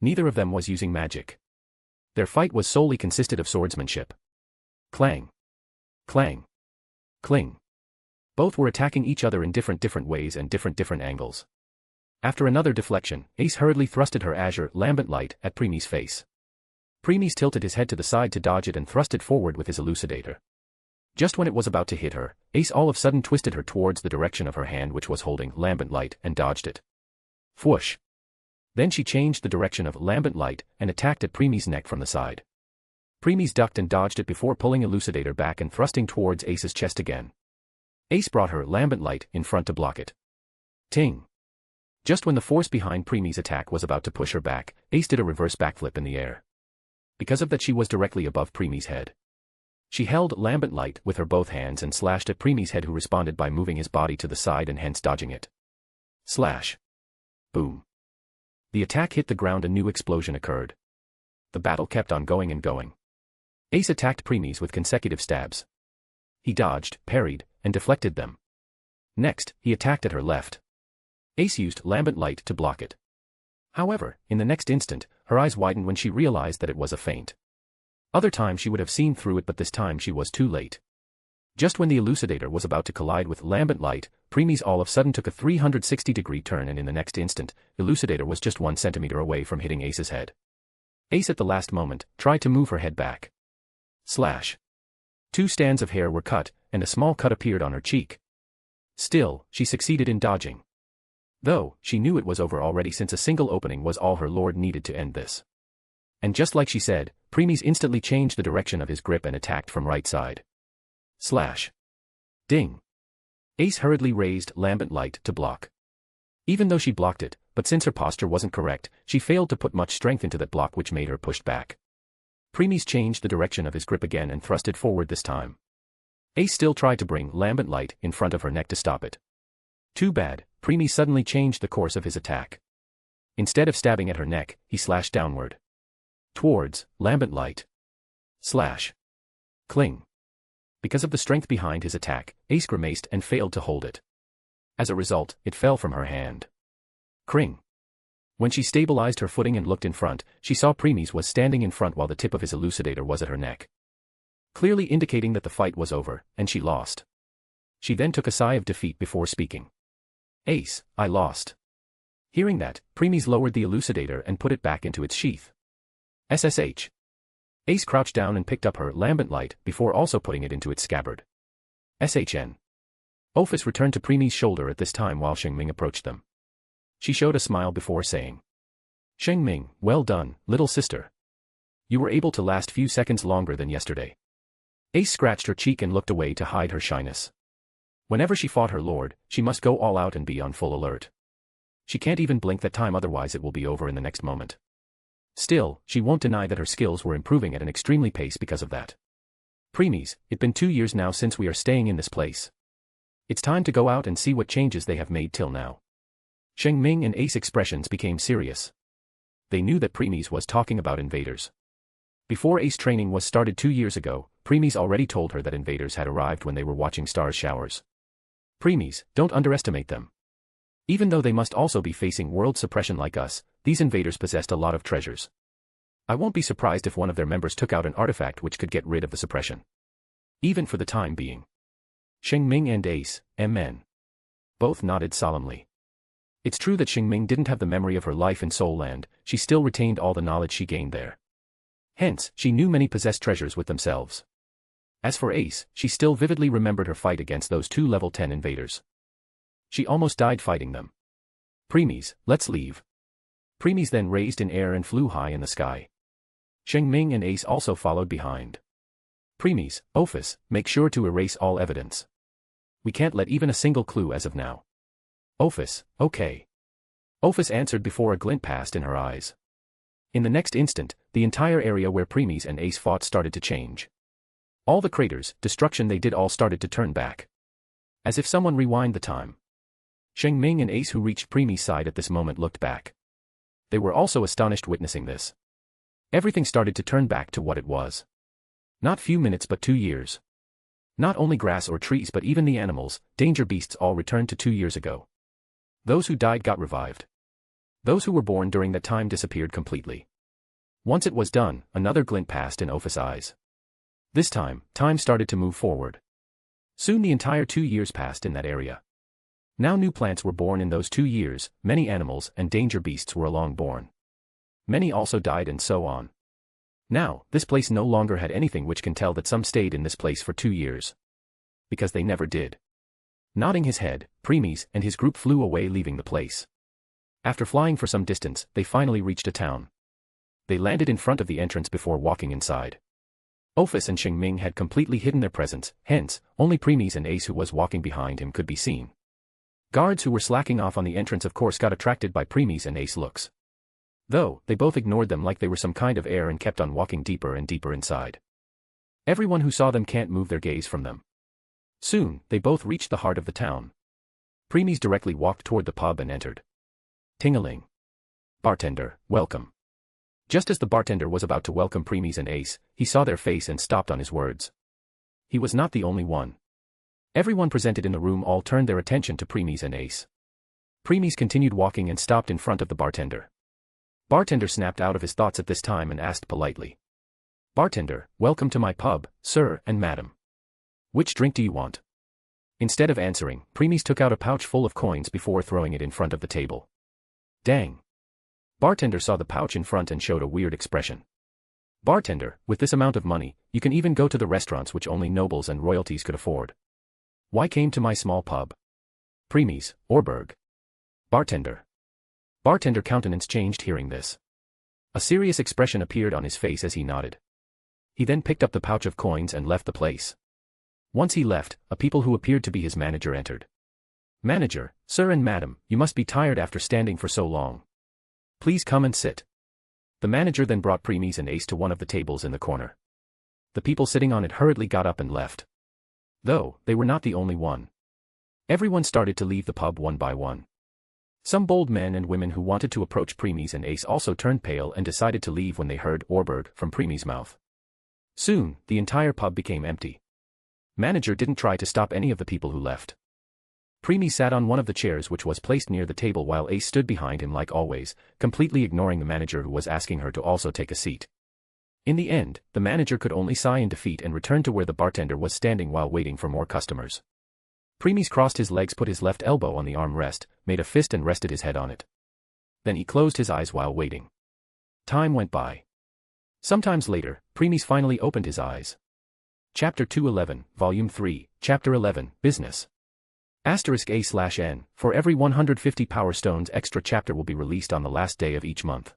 Neither of them was using magic. Their fight was solely consisted of swordsmanship. Clang. Clang. Cling. Both were attacking each other in different ways and different angles. After another deflection, Ace hurriedly thrusted her azure, lambent light at Premies' face. Premies tilted his head to the side to dodge it and thrust it forward with his elucidator. Just when it was about to hit her, Ace all of a sudden twisted her towards the direction of her hand which was holding lambent light and dodged it. Whoosh. Then she changed the direction of lambent light and attacked at Premies' neck from the side. Premies ducked and dodged it before pulling elucidator back and thrusting towards Ace's chest again. Ace brought her lambent light in front to block it. Ting. Just when the force behind Premies' attack was about to push her back, Ace did a reverse backflip in the air. Because of that she was directly above Premies' head. She held lambent light with her both hands and slashed at Premies' head who responded by moving his body to the side and hence dodging it. Slash. Boom. The attack hit the ground. A new explosion occurred. The battle kept on going and going. Ace attacked Premies with consecutive stabs. He dodged, parried, and deflected them. Next, he attacked at her left. Ace used lambent light to block it. However, in the next instant, her eyes widened when she realized that it was a feint. Other times she would have seen through it but this time she was too late. Just when the elucidator was about to collide with lambent light, Premies all of a sudden took a 360-degree turn and in the next instant, elucidator was just 1 centimeter away from hitting Ace's head. Ace at the last moment, tried to move her head back. Slash. 2 strands of hair were cut, and a small cut appeared on her cheek. Still, she succeeded in dodging. Though, she knew it was over already since a single opening was all her lord needed to end this. And just like she said, Premies instantly changed the direction of his grip and attacked from right side. Slash. Ding. Ace hurriedly raised lambent light to block. Even though she blocked it, but since her posture wasn't correct, she failed to put much strength into that block which made her pushed back. Premies changed the direction of his grip again and thrusted forward this time. Ace still tried to bring lambent light in front of her neck to stop it. Too bad, Premies suddenly changed the course of his attack. Instead of stabbing at her neck, he slashed downward. Towards lambent light. Slash. Cling. Because of the strength behind his attack, Ace grimaced and failed to hold it. As a result, it fell from her hand. Cring. When she stabilized her footing and looked in front, she saw Premies was standing in front while the tip of his elucidator was at her neck, clearly indicating that the fight was over, and she lost. She then took a sigh of defeat before speaking. Ace, I lost. Hearing that, Premies lowered the elucidator and put it back into its sheath. SSH. Ace crouched down and picked up her lambent light before also putting it into its scabbard. SHN. Ophis returned to Premies' shoulder at this time while Shing Ming approached them. She showed a smile before saying, Shing Ming, well done, little sister. You were able to last few seconds longer than yesterday. Ace scratched her cheek and looked away to hide her shyness. Whenever she fought her lord, she must go all out and be on full alert. She can't even blink that time, otherwise it will be over in the next moment. Still, she won't deny that her skills were improving at an extremely pace because of that. Premies, it's been 2 years now since we are staying in this place. It's time to go out and see what changes they have made till now. Shing Ming and Ace expressions became serious. They knew that Premies was talking about invaders. Before Ace training was started 2 years ago, Premies already told her that invaders had arrived when they were watching stars showers. Premies, don't underestimate them. Even though they must also be facing world suppression like us, these invaders possessed a lot of treasures. I won't be surprised if one of their members took out an artifact which could get rid of the suppression. Even for the time being. Shing Ming and Ace, MN. Both nodded solemnly. It's true that Shing Ming didn't have the memory of her life in Soul Land, she still retained all the knowledge she gained there. Hence, she knew many possessed treasures with themselves. As for Ace, she still vividly remembered her fight against those 2 level 10 invaders. She almost died fighting them. Premies, let's leave. Premies then raised in air and flew high in the sky. Shing Ming and Ace also followed behind. Premies, Ophis, make sure to erase all evidence. We can't let even a single clue as of now. Ophis, okay. Ophis answered before a glint passed in her eyes. In the next instant, the entire area where Premies and Ace fought started to change. All the craters, destruction they did all started to turn back. As if someone rewind the time. Shing Ming and Ace, who reached Premies' side at this moment, looked back. They were also astonished witnessing this. Everything started to turn back to what it was. Not few minutes but 2 years. Not only grass or trees but even the animals, danger beasts all returned to 2 years ago. Those who died got revived. Those who were born during that time disappeared completely. Once it was done, another glint passed in Ophis' eyes. This time started to move forward. Soon the entire 2 years passed in that area. Now new plants were born in those 2 years, many animals and danger beasts were along born. Many also died and so on. Now, this place no longer had anything which can tell that some stayed in this place for 2 years. Because they never did. Nodding his head, Premies and his group flew away, leaving the place. After flying for some distance, they finally reached a town. They landed in front of the entrance before walking inside. Ophis and Shing Ming had completely hidden their presence, hence, only Premies and Ace, who was walking behind him, could be seen. Guards who were slacking off on the entrance of course got attracted by Premies and Ace looks. Though, they both ignored them like they were some kind of air and kept on walking deeper and deeper inside. Everyone who saw them can't move their gaze from them. Soon, they both reached the heart of the town. Premies directly walked toward the pub and entered. Ting-a-ling. Bartender, welcome. Just as the bartender was about to welcome Premies and Ace, he saw their face and stopped on his words. He was not the only one. Everyone presented in the room all turned their attention to Premies and Ace. Premies continued walking and stopped in front of the bartender. Bartender snapped out of his thoughts at this time and asked politely. Bartender, welcome to my pub, sir and madam. Which drink do you want? Instead of answering, Premies took out a pouch full of coins before throwing it in front of the table. Dang. Bartender saw the pouch in front and showed a weird expression. Bartender, with this amount of money, you can even go to the restaurants which only nobles and royalties could afford. Why came to my small pub? Premies, Orberg. Bartender. Bartender countenance changed hearing this. A serious expression appeared on his face as he nodded. He then picked up the pouch of coins and left the place. Once he left, a people who appeared to be his manager entered. Manager, sir and madam, you must be tired after standing for so long. Please come and sit. The manager then brought Premies and Ace to one of the tables in the corner. The people sitting on it hurriedly got up and left. Though, they were not the only one. Everyone started to leave the pub one by one. Some bold men and women who wanted to approach Premies and Ace also turned pale and decided to leave when they heard Orberg from Premies' mouth. Soon, the entire pub became empty. Manager didn't try to stop any of the people who left. Preemy sat on one of the chairs which was placed near the table while Ace stood behind him like always, completely ignoring the manager who was asking her to also take a seat. In the end, the manager could only sigh in defeat and return to where the bartender was standing while waiting for more customers. Preemy crossed his legs, put his left elbow on the armrest, made a fist and rested his head on it. Then he closed his eyes while waiting. Time went by. Sometimes later, Preemy finally opened his eyes. Chapter 211, Volume 3, Chapter 11, Business. *A/N, for every 150 Power Stones extra chapter will be released on the last day of each month.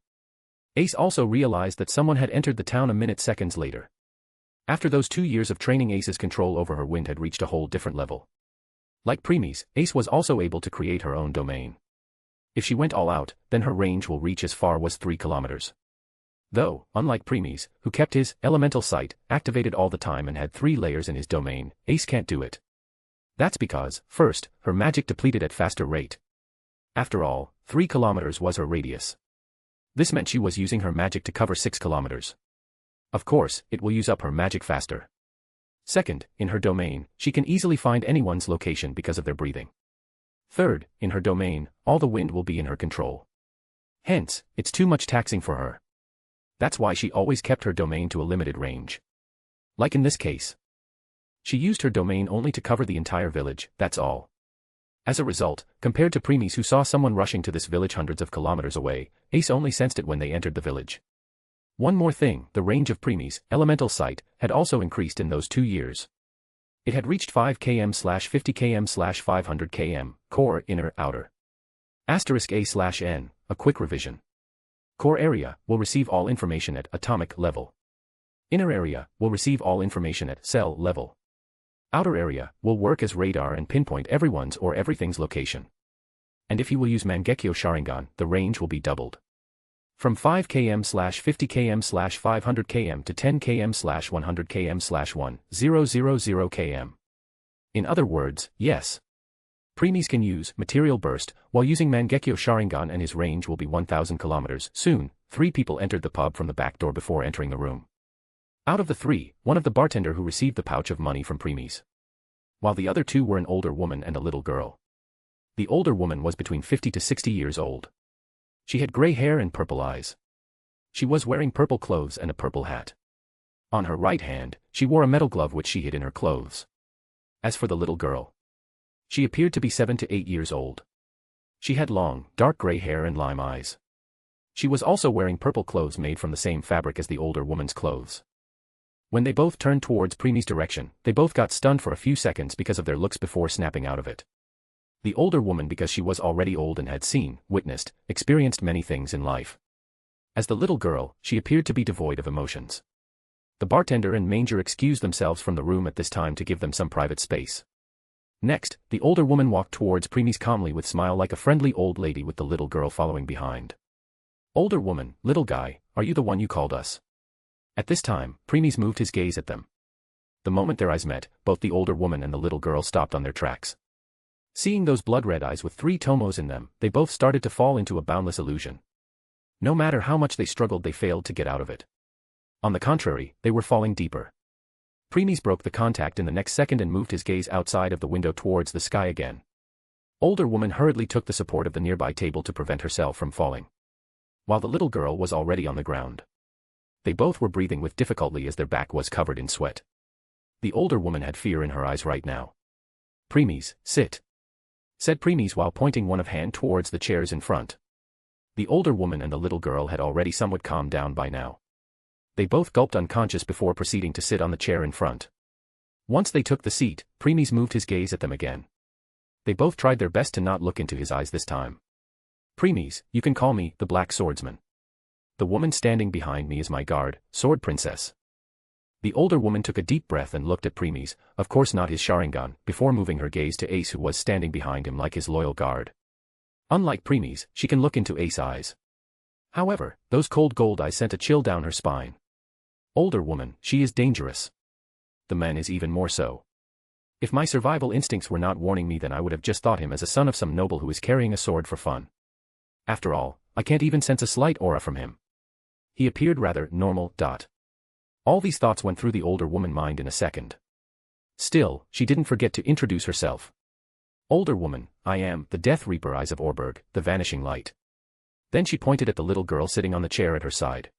Ace also realized that someone had entered the town a minute seconds later. After those 2 years of training, Ace's control over her wind had reached a whole different level. Like Preemy's, Ace was also able to create her own domain. If she went all out, then her range will reach as far as 3 kilometers. Though, unlike Preemy's, who kept his elemental sight activated all the time and had 3 layers in his domain, Ace can't do it. That's because, first, her magic depleted at faster rate. After all, 3 kilometers was her radius. This meant she was using her magic to cover 6 kilometers. Of course, it will use up her magic faster. Second, in her domain, she can easily find anyone's location because of their breathing. Third, in her domain, all the wind will be in her control. Hence, it's too much taxing for her. That's why she always kept her domain to a limited range. Like in this case. She used her domain only to cover the entire village, that's all. As a result, compared to Preemy's who saw someone rushing to this village hundreds of kilometers away, Ace only sensed it when they entered the village. One more thing, the range of Preemy's elemental sight had also increased in those 2 years. It had reached 5 km/50 km/500 km, core, inner, outer. *A/N, a quick revision. Core area will receive all information at atomic level. Inner area will receive all information at cell level. Outer area will work as radar and pinpoint everyone's or everything's location. And if you will use Mangekyo Sharingan, the range will be doubled. From 5 km/50 km/500 km to 10 km/100 km/1000 km. In other words, yes. Preemy's can use Material Burst while using Mangekyo Sharingan and his range will be 1000 kilometers. Soon, 3 people entered the pub from the back door before entering the room. Out of the 3, one of the bartender who received the pouch of money from Preemy's. While the other 2 were an older woman and a little girl. The older woman was between 50 to 60 years old. She had gray hair and purple eyes. She was wearing purple clothes and a purple hat. On her right hand, she wore a metal glove which she hid in her clothes. As for the little girl, she appeared to be 7 to 8 years old. She had long, dark gray hair and lime eyes. She was also wearing purple clothes made from the same fabric as the older woman's clothes. When they both turned towards Preemy's direction, they both got stunned for a few seconds because of their looks before snapping out of it. The older woman because she was already old and had seen, witnessed, experienced many things in life. As the little girl, she appeared to be devoid of emotions. The bartender and manger excused themselves from the room at this time to give them some private space. Next, the older woman walked towards Preemy's calmly with smile like a friendly old lady with the little girl following behind. Older woman, little guy, are you the one you called us? At this time, Preemy's moved his gaze at them. The moment their eyes met, both the older woman and the little girl stopped on their tracks. Seeing those blood-red eyes with 3 tomos in them, they both started to fall into a boundless illusion. No matter how much they struggled, they failed to get out of it. On the contrary, they were falling deeper. Preemy's broke the contact in the next second and moved his gaze outside of the window towards the sky again. Older woman hurriedly took the support of the nearby table to prevent herself from falling. While the little girl was already on the ground. They both were breathing with difficulty as their back was covered in sweat. The older woman had fear in her eyes right now. Preemy's, sit. Said Preemy's while pointing one of hand towards the chairs in front. The older woman and the little girl had already somewhat calmed down by now. They both gulped unconscious before proceeding to sit on the chair in front. Once they took the seat, Preemy's moved his gaze at them again. They both tried their best to not look into his eyes this time. Preemy's, you can call me the Black Swordsman. The woman standing behind me is my guard, Sword Princess. The older woman took a deep breath and looked at Preemy's, of course not his Sharingan, before moving her gaze to Ace who was standing behind him like his loyal guard. Unlike Preemy's, she can look into Ace's eyes. However, those cold gold eyes sent a chill down her spine. Older woman, she is dangerous. The man is even more so. If my survival instincts were not warning me, then I would have just thought him as a son of some noble who is carrying a sword for fun. After all, I can't even sense a slight aura from him. He appeared rather normal. All these thoughts went through the older woman's mind in a second. Still, she didn't forget to introduce herself. Older woman, I am the Death Reaper Eyes of Orberg, the Vanishing Light. Then she pointed at the little girl sitting on the chair at her side.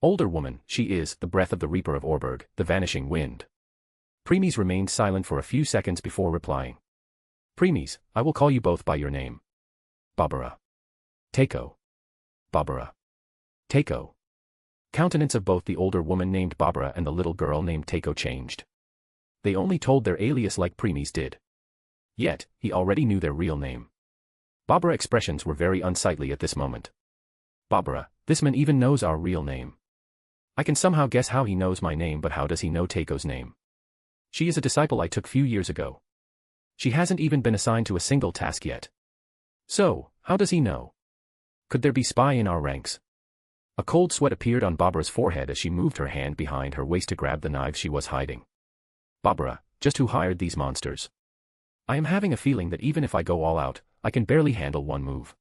Older woman, she is the Breath of the Reaper of Orberg, the Vanishing Wind. Premies remained silent for a few seconds before replying. Premies, I will call you both by your name. Barbara. Teiko. Barbara. Teiko. Countenance of both the older woman named Barbara and the little girl named Teiko changed. They only told their alias like Premies did. Yet, he already knew their real name. Barbara's expressions were very unsightly at this moment. Barbara, this man even knows our real name. I can somehow guess how he knows my name, but how does he know Teiko's name? She is a disciple I took few years ago. She hasn't even been assigned to a single task yet. So, how does he know? Could there be spy in our ranks? A cold sweat appeared on Barbara's forehead as she moved her hand behind her waist to grab the knives she was hiding. Barbara, just who hired these monsters? I am having a feeling that even if I go all out, I can barely handle one move.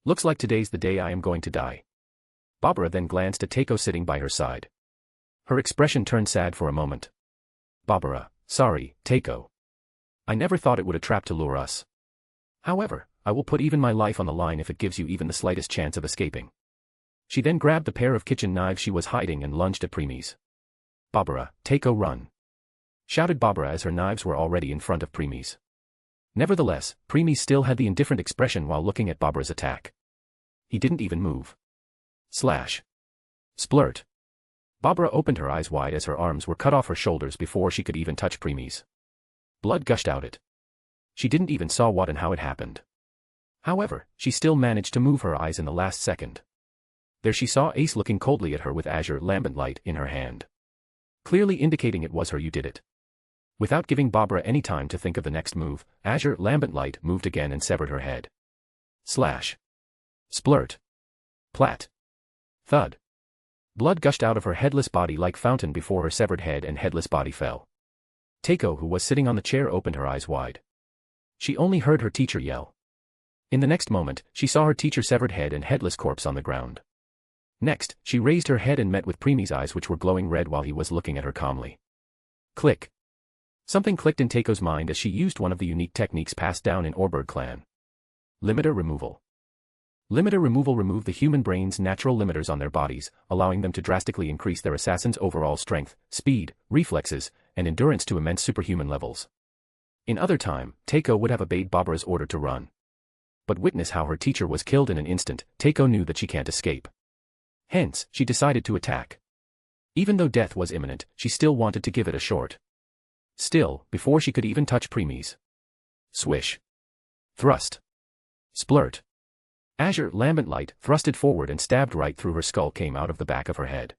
Looks like today's the day I am going to die. Barbara then glanced at Teiko sitting by her side. Her expression turned sad for a moment. Barbara, sorry, Teiko. I never thought it would a trap to lure us. However, I will put even my life on the line if it gives you even the slightest chance of escaping. She then grabbed the pair of kitchen knives she was hiding and lunged at Premies. Barbara, Teiko, run! Shouted Barbara as her knives were already in front of Premies. Nevertheless, Premies still had the indifferent expression while looking at Barbara's attack. He didn't even move. Slash. Splurt. Barbara opened her eyes wide as her arms were cut off her shoulders before she could even touch Premies. Blood gushed out it. She didn't even saw what and how it happened. However, she still managed to move her eyes in the last second. There she saw Ace looking coldly at her with azure lambent light in her hand. Clearly indicating it was her who did it. Without giving Barbara any time to think of the next move, azure lambent light moved again and severed her head. Slash. Splurt. Plat. Thud. Blood gushed out of her headless body like fountain before her severed head and headless body fell. Teiko, who was sitting on the chair, opened her eyes wide. She only heard her teacher yell. In the next moment, she saw her teacher's severed head and headless corpse on the ground. Next, she raised her head and met with Premies' eyes, which were glowing red while he was looking at her calmly. Click. Something clicked in Teiko's mind as she used one of the unique techniques passed down in Orberg clan. Limiter removal. Limiter removal removed the human brain's natural limiters on their bodies, allowing them to drastically increase their assassin's overall strength, speed, reflexes, and endurance to immense superhuman levels. In other time, Teiko would have obeyed Barbara's order to run. But witness how her teacher was killed in an instant, Teiko knew that she can't escape. Hence, she decided to attack. Even though death was imminent, she still wanted to give it a short. Still, before she could even touch Premies. Swish. Thrust. Splurt. Azure lambent light thrusted forward and stabbed right through her skull came out of the back of her head.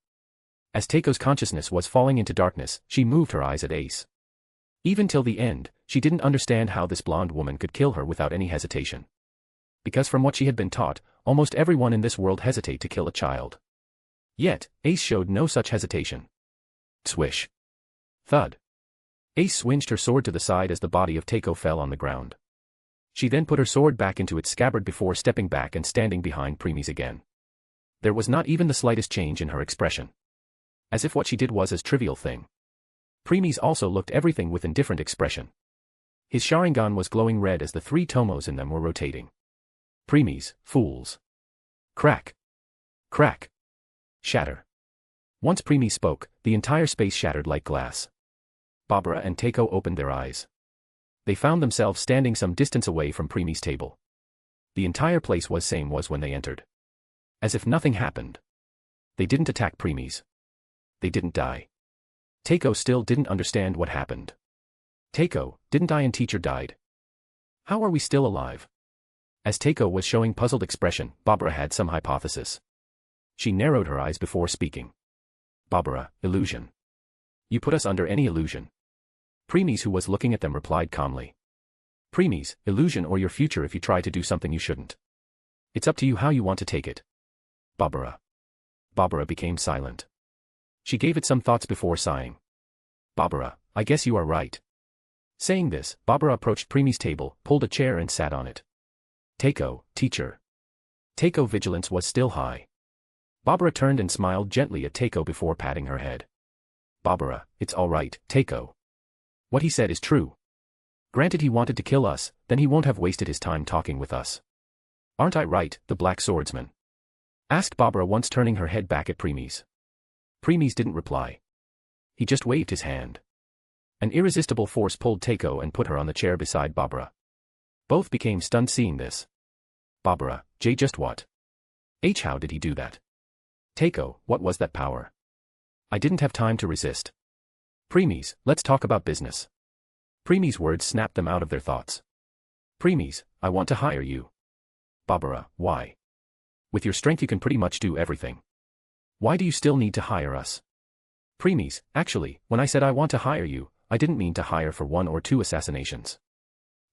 As Teiko's consciousness was falling into darkness, she moved her eyes at Ace. Even till the end, she didn't understand how this blonde woman could kill her without any hesitation. Because from what she had been taught, almost everyone in this world hesitate to kill a child. Yet, Ace showed no such hesitation. Swish. Thud. Ace swinged her sword to the side as the body of Teiko fell on the ground. She then put her sword back into its scabbard before stepping back and standing behind Premies again. There was not even the slightest change in her expression. As if what she did was a trivial thing. Premies also looked everything with indifferent expression. His Sharingan was glowing red as the three tomos in them were rotating. Premies, fools. Crack. Crack. Shatter. Once Premies spoke, the entire space shattered like glass. Barbara and Teiko opened their eyes. They found themselves standing some distance away from Premies' table. The entire place was same as when they entered. As if nothing happened. They didn't attack Premies. They didn't die. Teiko still didn't understand what happened. Teiko, didn't I and teacher died? How are we still alive? As Teiko was showing puzzled expression, Barbara had some hypothesis. She narrowed her eyes before speaking. Barbara, illusion. You put us under any illusion. Premies, who was looking at them, replied calmly. Premies, illusion or your future if you try to do something you shouldn't. It's up to you how you want to take it. Barbara. Barbara became silent. She gave it some thoughts before sighing. Barbara, I guess you are right. Saying this, Barbara approached Premies' table, pulled a chair and sat on it. Teiko, teacher. Teiko's vigilance was still high. Barbara turned and smiled gently at Teiko before patting her head. Barbara, it's alright, Takeo. What he said is true. Granted he wanted to kill us, then he won't have wasted his time talking with us. Aren't I right, the Black Swordsman? Asked Barbara once, turning her head back at Premies. Premies didn't reply. He just waved his hand. An irresistible force pulled Takeo and put her on the chair beside Barbara. Both became stunned seeing this. Barbara, just what? How did he do that? Takeo, what was that power? I didn't have time to resist. Premies, let's talk about business. Premies' words snapped them out of their thoughts. Premies, I want to hire you. Barbara, why? With your strength you can pretty much do everything. Why do you still need to hire us? Premies, actually, when I said I want to hire you, I didn't mean to hire for 1 or 2 assassinations.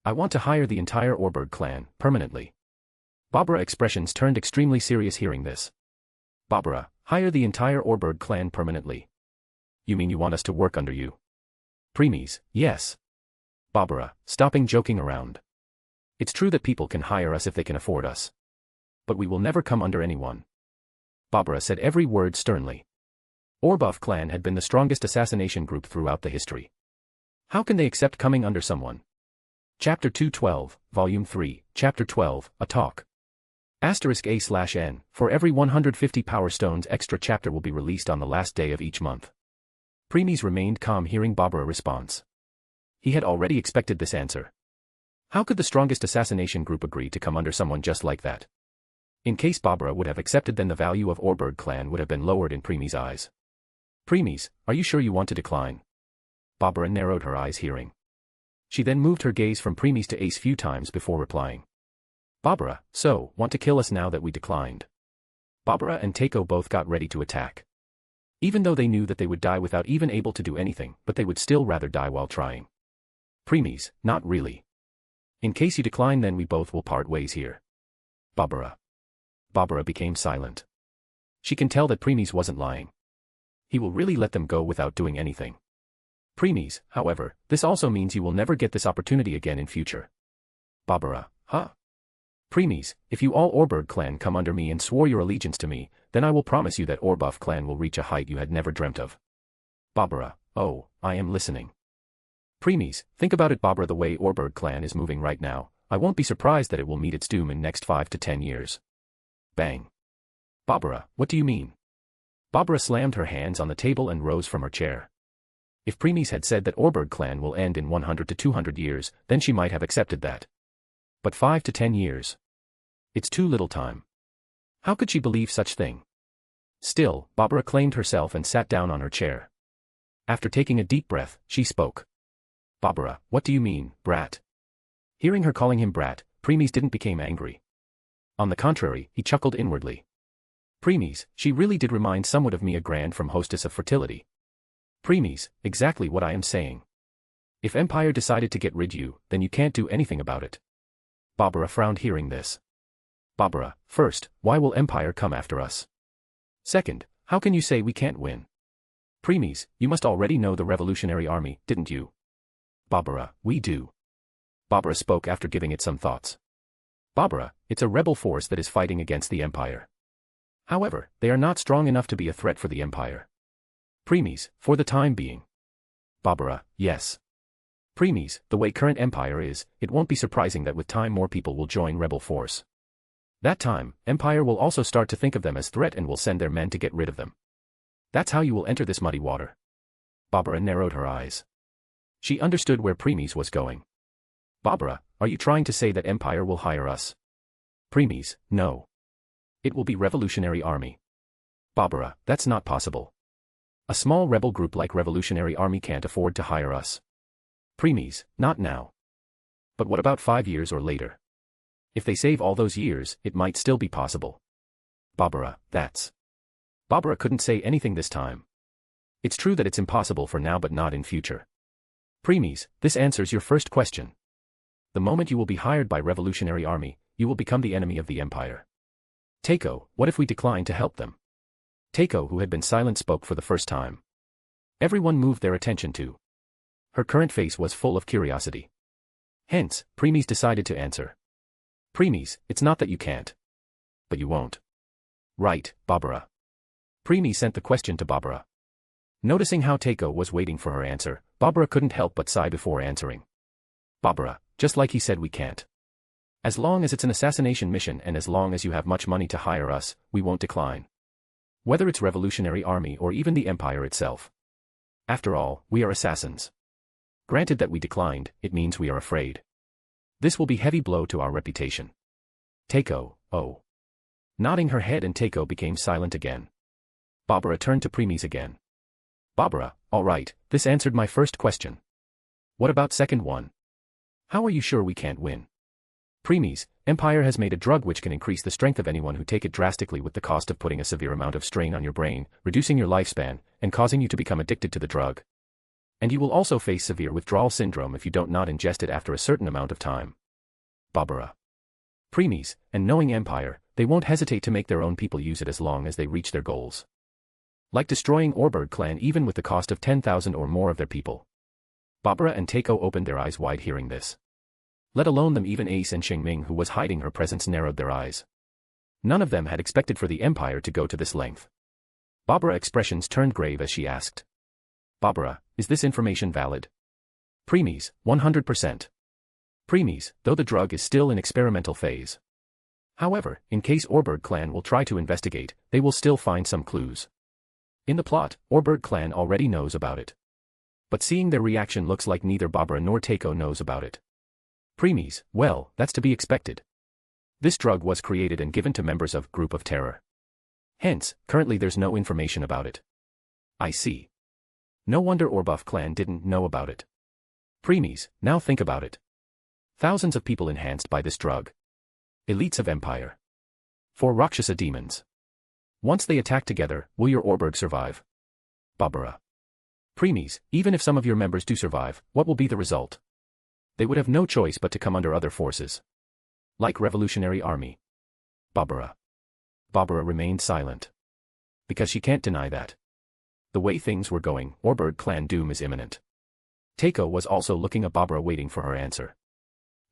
I want to hire the entire Orberg clan, permanently. Barbara's expressions turned extremely serious hearing this. Barbara, hire the entire Orberg clan permanently. You mean you want us to work under you? Premies, yes. Barbara, stopping joking around. It's true that people can hire us if they can afford us. But we will never come under anyone. Barbara said every word sternly. Orberg clan had been the strongest assassination group throughout the history. How can they accept coming under someone? Chapter 212, Volume 3, Chapter 12, A Talk. *A/N, for every 150 Power Stones extra chapter will be released on the last day of each month. Premies remained calm hearing Barbara's response. He had already expected this answer. How could the strongest assassination group agree to come under someone just like that? In case Barbara would have accepted, then the value of Orberg clan would have been lowered in Premies' eyes. Premies, are you sure you want to decline? Barbara narrowed her eyes hearing. She then moved her gaze from Premies to Ace few times before replying. Barbara, so, want to kill us now that we declined? Barbara and Takeo both got ready to attack. Even though they knew that they would die without even able to do anything, but they would still rather die while trying. Premies, not really. In case you decline, then we both will part ways here. Barbara. Barbara became silent. She can tell that Premies wasn't lying. He will really let them go without doing anything. Premies, however, this also means you will never get this opportunity again in future. Barbara, huh? Premies, if you all Orberg clan come under me and swore your allegiance to me, then I will promise you that Orberg clan will reach a height you had never dreamt of. Barbara, oh, I am listening. Premies, think about it, Barbara, the way Orberg clan is moving right now, I won't be surprised that it will meet its doom in next 5 to 10 years. Bang. Barbara, what do you mean? Barbara slammed her hands on the table and rose from her chair. If Premies had said that Orberg clan will end in 100 to 200 years, then she might have accepted that. But 5 to 10 years. It's too little time. How could she believe such thing? Still, Barbara claimed herself and sat down on her chair. After taking a deep breath, she spoke. Barbara, what do you mean, brat? Hearing her calling him brat, Premies didn't become angry. On the contrary, he chuckled inwardly. Premies, she really did remind somewhat of me, a grand from hostess of fertility. Premies, exactly what I am saying. If Empire decided to get rid you, then you can't do anything about it. Barbara frowned hearing this. Barbara, first, why will Empire come after us? Second, how can you say we can't win? Premies, you must already know the Revolutionary Army, didn't you? Barbara, we do. Barbara spoke after giving it some thoughts. Barbara, it's a rebel force that is fighting against the Empire. However, they are not strong enough to be a threat for the Empire. Premies, for the time being. Barbara, yes. Premies, the way current Empire is, it won't be surprising that with time more people will join rebel force. That time, Empire will also start to think of them as threat and will send their men to get rid of them. That's how you will enter this muddy water. Barbara narrowed her eyes. She understood where Premies was going. Barbara, are you trying to say that Empire will hire us? Premies, no. It will be Revolutionary Army. Barbara, that's not possible. A small rebel group like Revolutionary Army can't afford to hire us. Premies, not now. But what about 5 years or later? If they save all those years, it might still be possible. Barbara, that's... Barbara couldn't say anything this time. It's true that it's impossible for now but not in future. Premies, this answers your first question. The moment you will be hired by Revolutionary Army, you will become the enemy of the Empire. Takeo, what if we decline to help them? Takeo, who had been silent, spoke for the first time. Everyone moved their attention to. Her current face was full of curiosity. Hence, Premies decided to answer. Premies, it's not that you can't. But you won't. Right, Barbara. Premies sent the question to Barbara. Noticing how Teiko was waiting for her answer, Barbara couldn't help but sigh before answering. Barbara, just like he said, we can't. As long as it's an assassination mission and as long as you have much money to hire us, we won't decline. Whether it's Revolutionary Army or even the Empire itself. After all, we are assassins. Granted that we declined, it means we are afraid. This will be heavy blow to our reputation. Teiko, oh. Nodding her head, and Teiko became silent again. Barbara turned to Premies again. Barbara, all right, this answered my first question. What about second one? How are you sure we can't win? Premies, Empire has made a drug which can increase the strength of anyone who take it drastically with the cost of putting a severe amount of strain on your brain, reducing your lifespan, and causing you to become addicted to the drug. And you will also face severe withdrawal syndrome if you don't not ingest it after a certain amount of time. Barbara. Premies, and knowing Empire, they won't hesitate to make their own people use it as long as they reach their goals. Like destroying Orberg clan even with the cost of 10,000 or more of their people. Barbara and Teiko opened their eyes wide hearing this. Let alone them, even Ace and Shing Ming, who was hiding her presence, narrowed their eyes. None of them had expected for the Empire to go to this length. Barbara's expressions turned grave as she asked. Barbara, is this information valid? Premies, 100%. Premies, though the drug is still in experimental phase. However, in case Orberg clan will try to investigate, they will still find some clues. In the plot, Orberg clan already knows about it. But seeing their reaction, looks like neither Barbara nor Teiko knows about it. Premies, well, that's to be expected. This drug was created and given to members of Group of Terror. Hence, currently there's no information about it. I see. No wonder Orbuff clan didn't know about it. Premies, now think about it. Thousands of people enhanced by this drug. Elites of Empire. 4 Rakshasa demons. Once they attack together, will your Orberg survive? Barbara. Premies, even if some of your members do survive, what will be the result? They would have no choice but to come under other forces. Like Revolutionary Army. Barbara. Barbara remained silent. Because she can't deny that. The way things were going, Orberg clan doom is imminent. Teiko was also looking at Barbara, waiting for her answer.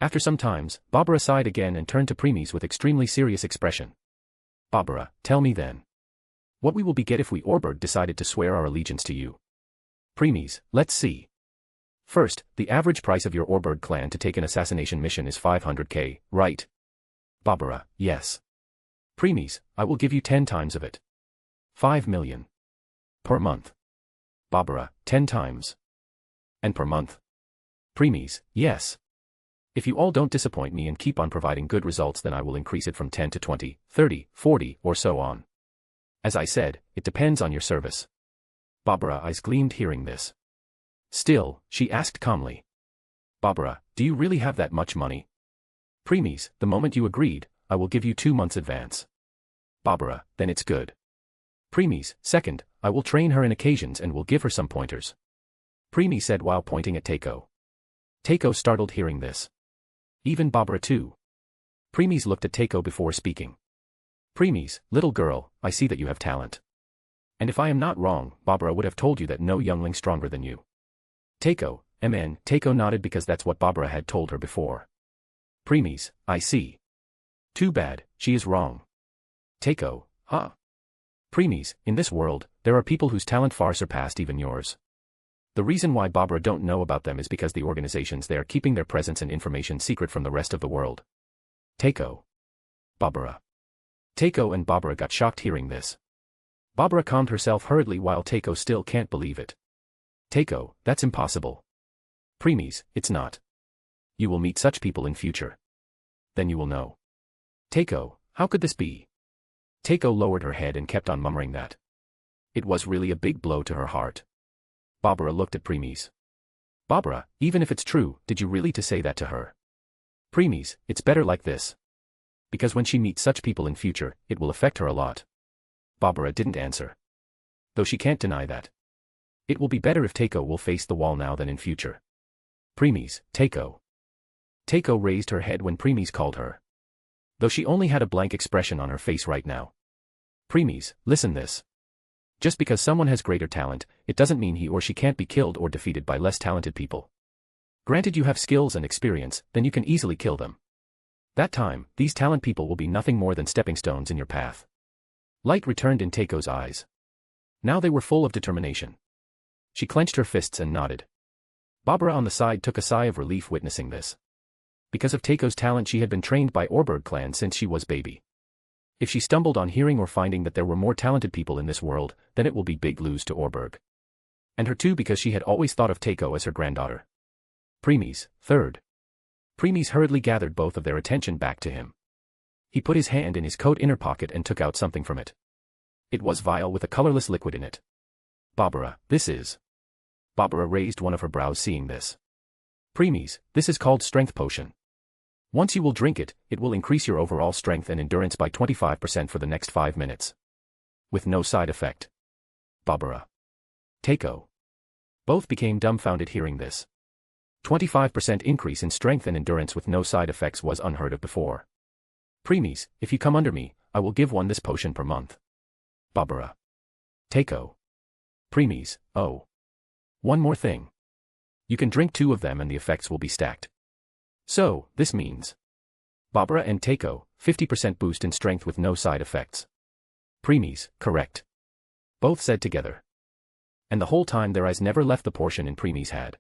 After some times, Barbara sighed again and turned to Premies with extremely serious expression. Barbara, tell me then. What we will be get if we Orberg decided to swear our allegiance to you? Premies, let's see. First, the average price of your Orberg clan to take an assassination mission is 500k, right? Barbara, yes. Premies, I will give you 10 times of it. 5 million. Per month. Barbara, 10 times. And per month? Premies, yes. If you all don't disappoint me and keep on providing good results, then I will increase it from 10 to 20, 30, 40, or so on. As I said, it depends on your service. Barbara's eyes gleamed hearing this. Still, she asked calmly. Barbara, do you really have that much money? Premies, the moment you agreed, I will give you 2 months advance. Barbara, then it's good. Premies, second, I will train her in occasions and will give her some pointers. Premies said while pointing at Teiko. Teiko startled hearing this. Even Barbara too. Premies looked at Teiko before speaking. Premies, little girl, I see that you have talent. And if I am not wrong, Barbara would have told you that no youngling stronger than you. Teiko, MN, Teiko nodded because that's what Barbara had told her before. Premies, I see. Too bad, she is wrong. Teiko, huh? Premies, in this world, there are people whose talent far surpassed even yours. The reason why Barbara don't know about them is because the organizations they are keeping their presence and information secret from the rest of the world. Teiko. Barbara. Teiko and Barbara got shocked hearing this. Barbara calmed herself hurriedly while Teiko still can't believe it. Teiko, that's impossible. Premies, it's not. You will meet such people in future. Then you will know. Teiko, how could this be? Teiko lowered her head and kept on murmuring that. It was really a big blow to her heart. Barbara looked at Premies. Barbara, even if it's true, did you really to say that to her? Premies, it's better like this. Because when she meets such people in future, it will affect her a lot. Barbara didn't answer. Though she can't deny that. It will be better if Teiko will face the wall now than in future. Premies, Teiko. Teiko raised her head when Premies called her. Though she only had a blank expression on her face right now. Premies, listen this. Just because someone has greater talent, it doesn't mean he or she can't be killed or defeated by less talented people. Granted you have skills and experience, then you can easily kill them. That time, these talent people will be nothing more than stepping stones in your path. Light returned in Teiko's eyes. Now they were full of determination. She clenched her fists and nodded. Barbara on the side took a sigh of relief witnessing this. Because of Teiko's talent, she had been trained by Orberg clan since she was baby. If she stumbled on hearing or finding that there were more talented people in this world, then it will be big lose to Orberg. And her too, because she had always thought of Teiko as her granddaughter. Premies, third. Premies hurriedly gathered both of their attention back to him. He put his hand in his coat inner pocket and took out something from it. It was vial with a colorless liquid in it. Barbara, this is... Barbara raised one of her brows seeing this. Premies, this is called strength potion. Once you will drink it, it will increase your overall strength and endurance by 25% for the next 5 minutes. With no side effect. Barbara. Teiko. Both became dumbfounded hearing this. 25% increase in strength and endurance with no side effects was unheard of before. Premies, if you come under me, I will give one this potion per month. Barbara. Teiko. Premies, oh. One more thing. You can drink 2 of them and the effects will be stacked. So, this means Barbara and Teiko, 50% boost in strength with no side effects. Premies, correct. Both said together. And the whole time their eyes never left the portion in Premies had.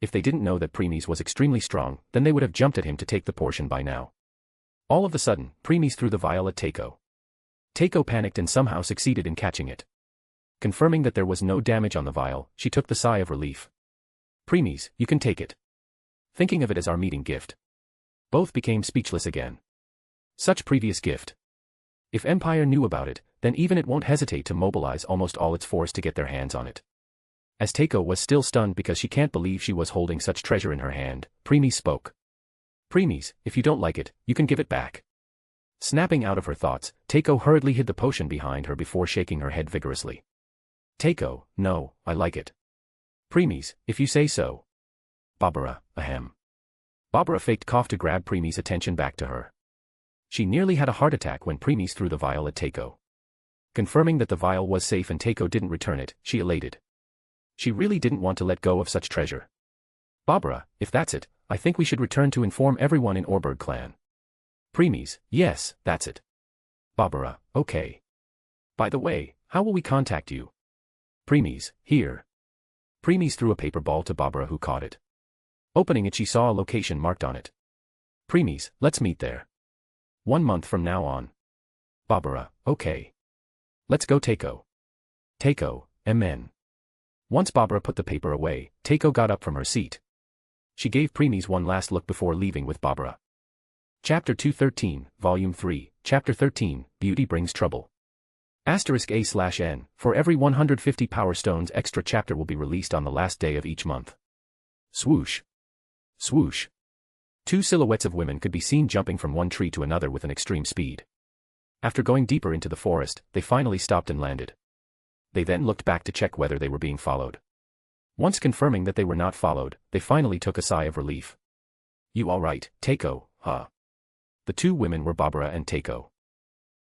If they didn't know that Premies was extremely strong, then they would have jumped at him to take the portion by now. All of a sudden, Premies threw the vial at Teiko. Teiko panicked and somehow succeeded in catching it. Confirming that there was no damage on the vial, she took the sigh of relief. Premies, you can take it. Thinking of it as our meeting gift. Both became speechless again. Such previous gift. If Empire knew about it, then even it won't hesitate to mobilize almost all its force to get their hands on it. As Teiko was still stunned because she can't believe she was holding such treasure in her hand, Premies spoke. Premies, if you don't like it, you can give it back. Snapping out of her thoughts, Teiko hurriedly hid the potion behind her before shaking her head vigorously. Teiko, no, I like it. Premies, if you say so. Barbara, ahem. Barbara faked cough to grab Premies' attention back to her. She nearly had a heart attack when Premies threw the vial at Teiko. Confirming that the vial was safe and Teiko didn't return it, she elated. She really didn't want to let go of such treasure. Barbara, if that's it, I think we should return to inform everyone in Orberg clan. Premies, yes, that's it. Barbara, okay. By the way, how will we contact you? Premies, here. Premies threw a paper ball to Barbara who caught it. Opening it, she saw a location marked on it. Premies, let's meet there. 1 month from now on. Barbara, okay. Let's go Teiko. Teiko, amen. Once Barbara put the paper away, Teiko got up from her seat. She gave Premies one last look before leaving with Barbara. Chapter 213, Volume 3, Chapter 13, Beauty Brings Trouble. *A/N, for every 150 Power Stones extra chapter will be released on the last day of each month. Swoosh. Swoosh. 2 silhouettes of women could be seen jumping from one tree to another with an extreme speed. After going deeper into the forest, they finally stopped and landed. They then looked back to check whether they were being followed. Once confirming that they were not followed, they finally took a sigh of relief. You all right, Teiko, huh? The 2 women were Barbara and Teiko.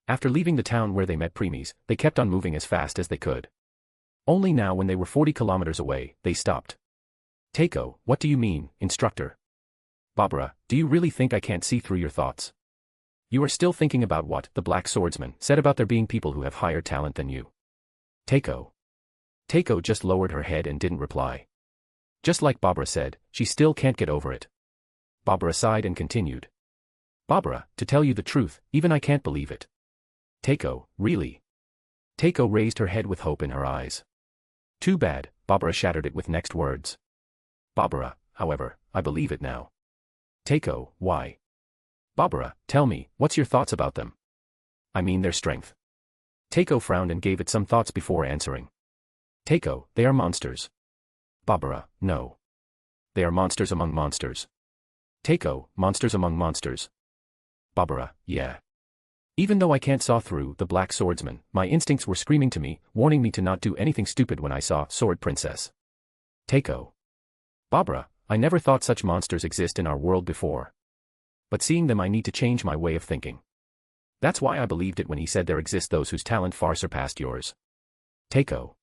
After leaving the town where they met Premies, they kept on moving as fast as they could. Only now when they were 40 kilometers away, they stopped. Teiko, what do you mean, instructor? Barbara, do you really think I can't see through your thoughts? You are still thinking about what the Black Swordsman said about there being people who have higher talent than you. Teiko. Teiko just lowered her head and didn't reply. Just like Barbara said, she still can't get over it. Barbara sighed and continued. Barbara, to tell you the truth, even I can't believe it. Teiko, really? Teiko raised her head with hope in her eyes. Too bad, Barbara shattered it with next words. Barbara, however, I believe it now. Teiko, why? Barbara, tell me, what's your thoughts about them? I mean their strength. Teiko frowned and gave it some thoughts before answering. Teiko, they are monsters. Barbara, no. They are monsters among monsters. Teiko, monsters among monsters. Barbara, yeah. Even though I can't saw through the Black Swordsman, my instincts were screaming to me, warning me to not do anything stupid when I saw Sword Princess. Teiko. Barbara, I never thought such monsters exist in our world before. But seeing them I need to change my way of thinking. That's why I believed it when he said there exist those whose talent far surpassed yours. Teiko.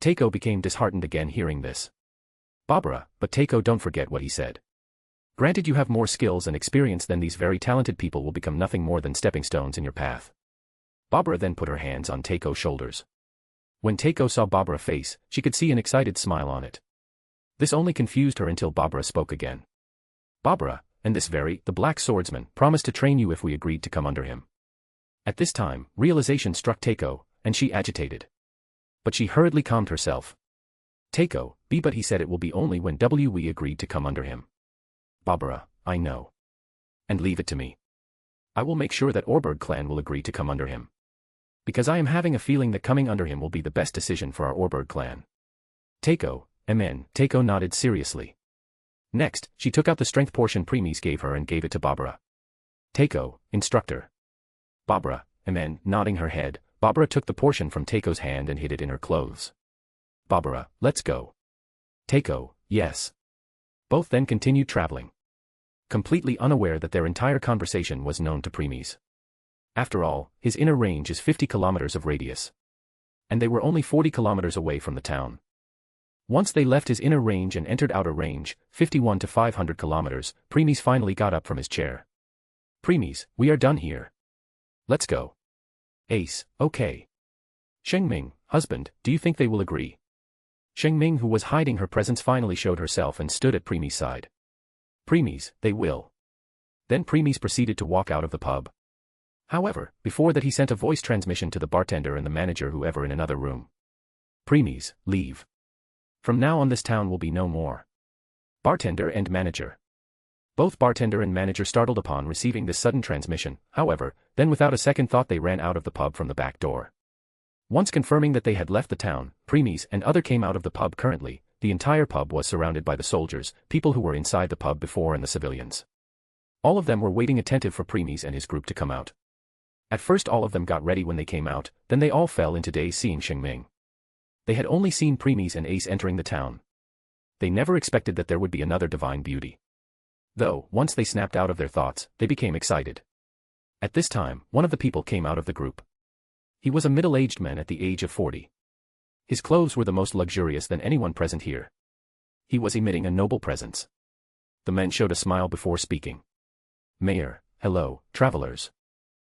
Teiko became disheartened again hearing this. Barbara, but Teiko, don't forget what he said. Granted you have more skills and experience than these very talented people will become nothing more than stepping stones in your path. Barbara then put her hands on Teiko's shoulders. When Takeo saw Barbara's face, she could see an excited smile on it. This only confused her until Barbara spoke again. Barbara, and the black swordsman, promised to train you if we agreed to come under him. At this time, realization struck Takeo, and she agitated. But she hurriedly calmed herself. Takeo, but he said it will be only when we agreed to come under him. Barbara, I know. And leave it to me. I will make sure that Orberg clan will agree to come under him. Because I am having a feeling that coming under him will be the best decision for our Orberg clan. Takeo, amen. Takeo nodded seriously. Next, she took out the strength portion Premies gave her and gave it to Barbara. Takeo, instructor. Barbara, amen, nodding her head, Barbara took the portion from Takeo's hand and hid it in her clothes. Barbara, let's go. Takeo, yes. Both then continued traveling. Completely unaware that their entire conversation was known to Premies. After all, his inner range is 50 kilometers of radius. And they were only 40 kilometers away from the town. Once they left his inner range and entered outer range, 51 to 500 kilometers, Premies finally got up from his chair. Premies, we are done here. Let's go. Ace, okay. Shing Ming, husband, do you think they will agree? Shing Ming, who was hiding her presence, finally showed herself and stood at Premies' side. Premies, they will. Then Premies proceeded to walk out of the pub. However, before that he sent a voice transmission to the bartender and the manager, whoever in another room. Premies, leave. From now on this town will be no more. Bartender and manager. Both bartender and manager startled upon receiving this sudden transmission, however, then without a second thought they ran out of the pub from the back door. Once confirming that they had left the town, Premies and other came out of the pub. Currently, the entire pub was surrounded by the soldiers, people who were inside the pub before, and the civilians. All of them were waiting attentive for Premies and his group to come out. At first all of them got ready when they came out, then they all fell into daze seeing Shing Ming. They had only seen Premies and Ace entering the town. They never expected that there would be another divine beauty. Though, once they snapped out of their thoughts, they became excited. At this time, one of the people came out of the group. He was a middle-aged man at the age of 40. His clothes were the most luxurious than anyone present here. He was emitting a noble presence. The man showed a smile before speaking. Mayor, hello, travelers.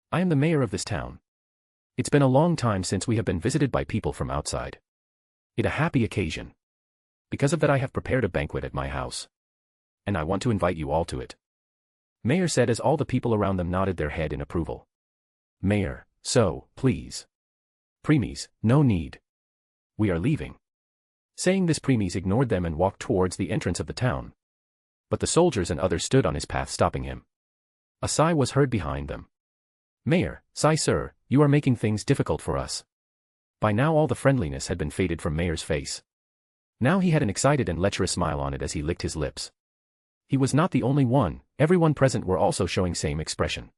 I am the mayor of this town. It's been a long time since we have been visited by people from outside. It's a happy occasion. Because of that I have prepared a banquet at my house. And I want to invite you all to it. Mayor said as all the people around them nodded their head in approval. Mayor, so, please. Premies, no need. We are leaving. Saying this, Premies ignored them and walked towards the entrance of the town. But the soldiers and others stood on his path, stopping him. A sigh was heard behind them. Mayor, sigh sir, you are making things difficult for us. By now all the friendliness had been faded from Mayor's face. Now he had an excited and lecherous smile on it as he licked his lips. He was not the only one, everyone present were also showing same expression.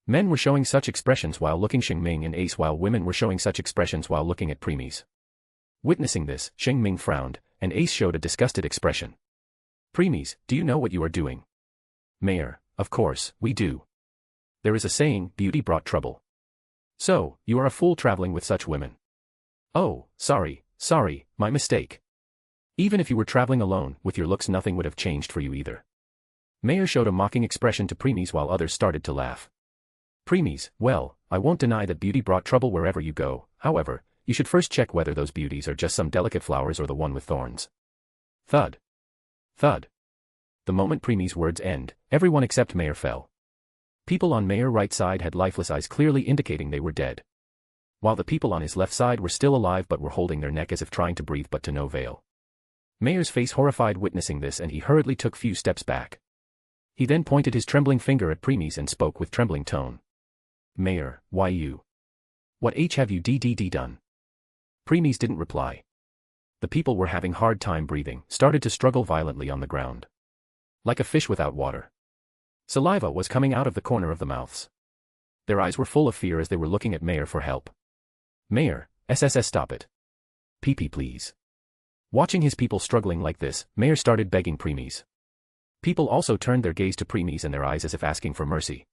Men were showing such expressions while looking Shing Ming and Ace, while women were showing such expressions while looking at Premies. Witnessing this, Shing Ming frowned, and Ace showed a disgusted expression. Premies, do you know what you are doing? Mayor, of course, we do. There is a saying, beauty brought trouble. So, you are a fool traveling with such women. Oh, sorry, my mistake. Even if you were traveling alone, with your looks nothing would have changed for you either. Mayor showed a mocking expression to Premies while others started to laugh. Premies, well, I won't deny that beauty brought trouble wherever you go, however, you should first check whether those beauties are just some delicate flowers or the one with thorns. Thud. Thud. The moment Premies' words end, everyone except Mayor fell. People on Mayor's right side had lifeless eyes, clearly indicating they were dead. While the people on his left side were still alive but were holding their neck as if trying to breathe but to no avail. Mayor's face horrified witnessing this, and he hurriedly took few steps back. He then pointed his trembling finger at Premies and spoke with trembling tone. Mayor, why you? What have you done? Premies didn't reply. The people were having hard time breathing, started to struggle violently on the ground. Like a fish without water. Saliva was coming out of the corner of the mouths. Their eyes were full of fear as they were looking at Mayor for help. Mayor, stop it. PP please. Watching his people struggling like this, Mayor started begging Premies. People also turned their gaze to Premies and their eyes as if asking for mercy.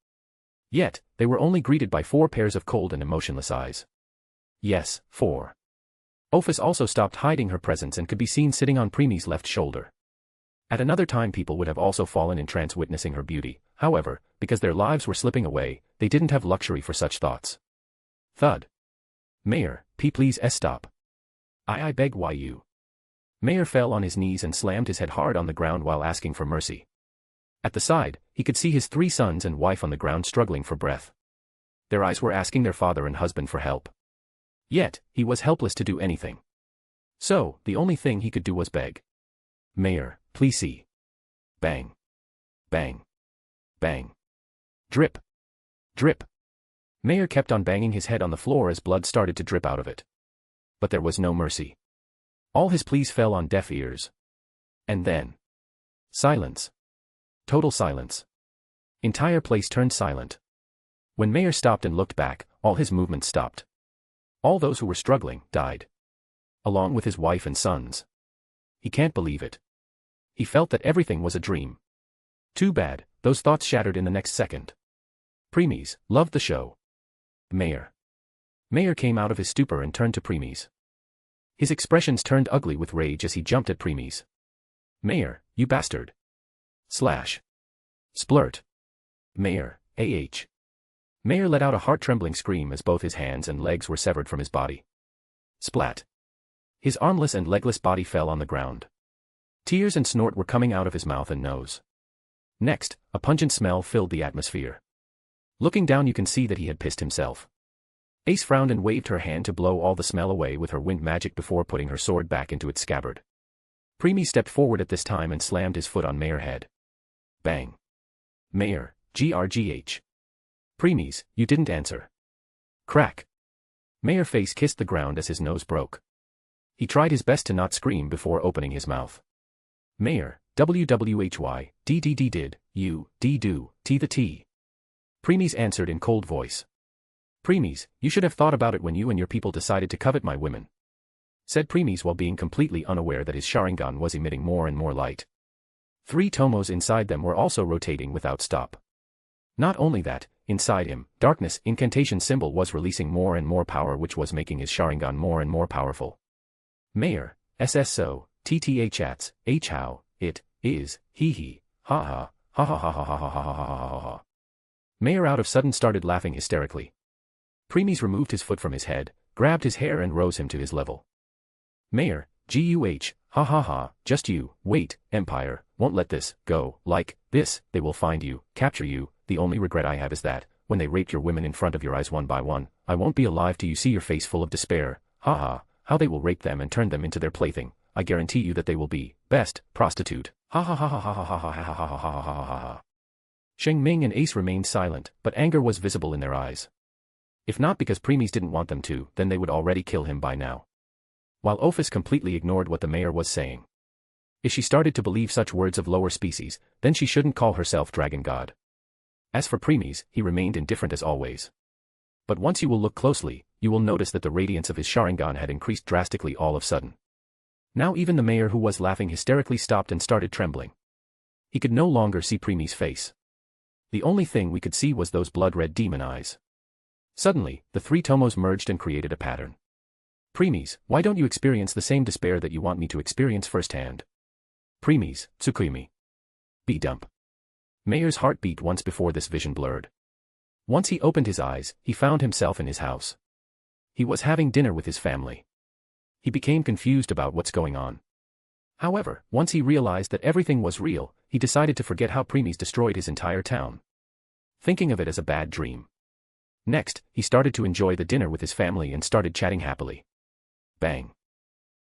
Yet, they were only greeted by 4 pairs of cold and emotionless eyes. Yes, 4. Ophis also stopped hiding her presence and could be seen sitting on Premies' left shoulder. At another time people would have also fallen in trance witnessing her beauty, however, because their lives were slipping away, they didn't have luxury for such thoughts. Thud. Mayor, please stop. I beg why you. Mayor fell on his knees and slammed his head hard on the ground while asking for mercy. At the side, he could see his 3 sons and wife on the ground struggling for breath. Their eyes were asking their father and husband for help. Yet, he was helpless to do anything. So, the only thing he could do was beg. Mayor, please see. Bang. Bang. Bang. Drip. Drip. Mayor kept on banging his head on the floor as blood started to drip out of it. But there was no mercy. All his pleas fell on deaf ears. And then. Silence. Total silence. Entire place turned silent. When Mayor stopped and looked back, all his movements stopped. All those who were struggling died. Along with his wife and sons. He can't believe it. He felt that everything was a dream. Too bad, those thoughts shattered in the next second. Preemies loved the show. Mayor. Mayor came out of his stupor and turned to Preemies. His expressions turned ugly with rage as he jumped at Preemies. Mayor, you bastard. Slash. Splurt. Mayor, AH. Mayor let out a heart-trembling scream as both his hands and legs were severed from his body. Splat. His armless and legless body fell on the ground. Tears and snort were coming out of his mouth and nose. Next, a pungent smell filled the atmosphere. Looking down you can see that he had pissed himself. Ace frowned and waved her hand to blow all the smell away with her wind magic before putting her sword back into its scabbard. Preemies stepped forward at this time and slammed his foot on Mayor's head. Bang. Mayor, GRGH. Preemies, you didn't answer. Crack. Mayor's face kissed the ground as his nose broke. He tried his best to not scream before opening his mouth. Mayor, WWHY, DDD did, you, D-do, T the T. Preemies answered in cold voice. Preemies, you should have thought about it when you and your people decided to covet my women. Said Preemies while being completely unaware that his Sharingan was emitting more and more light. 3 tomos inside them were also rotating without stop. Not only that, inside him, darkness incantation symbol was releasing more and more power which was making his Sharingan more and more powerful. Mayor, SSO, TTA chats, H how, it, is, he, ha ha, ha ha ha ha ha ha ha ha ha ha ha. Mayor out of sudden started laughing hysterically. Preemies removed his foot from his head, grabbed his hair and rose him to his level. Mayor, GUH, ha ha ha, just you, wait, Empire, won't let this go, like this, they will find you, capture you, the only regret I have is that, when they rape your women in front of your eyes one by one, I won't be alive till you see your face full of despair, ha ha, how they will rape them and turn them into their plaything, I guarantee you that they will be, best, prostitute, ha ha ha ha ha ha ha ha ha ha ha ha ha ha ha. Shing Ming and Ace remained silent, but anger was visible in their eyes. If not because Preemies didn't want them to, then they would already kill him by now. While Ophis completely ignored what the mayor was saying. If she started to believe such words of lower species, then she shouldn't call herself Dragon God. As for Preemies, he remained indifferent as always. But once you will look closely, you will notice that the radiance of his Sharingan had increased drastically all of a sudden. Now even the mayor who was laughing hysterically stopped and started trembling. He could no longer see Preemies' face. The only thing we could see was those blood-red demon eyes. Suddenly, the 3 tomos merged and created a pattern. Preemies, why don't you experience the same despair that you want me to experience firsthand? Preemies, Tsukuyumi. B-dump. Mayor's heart beat once before this vision blurred. Once he opened his eyes, he found himself in his house. He was having dinner with his family. He became confused about what's going on. However, once he realized that everything was real, he decided to forget how Preemies destroyed his entire town. Thinking of it as a bad dream. Next, he started to enjoy the dinner with his family and started chatting happily. Bang.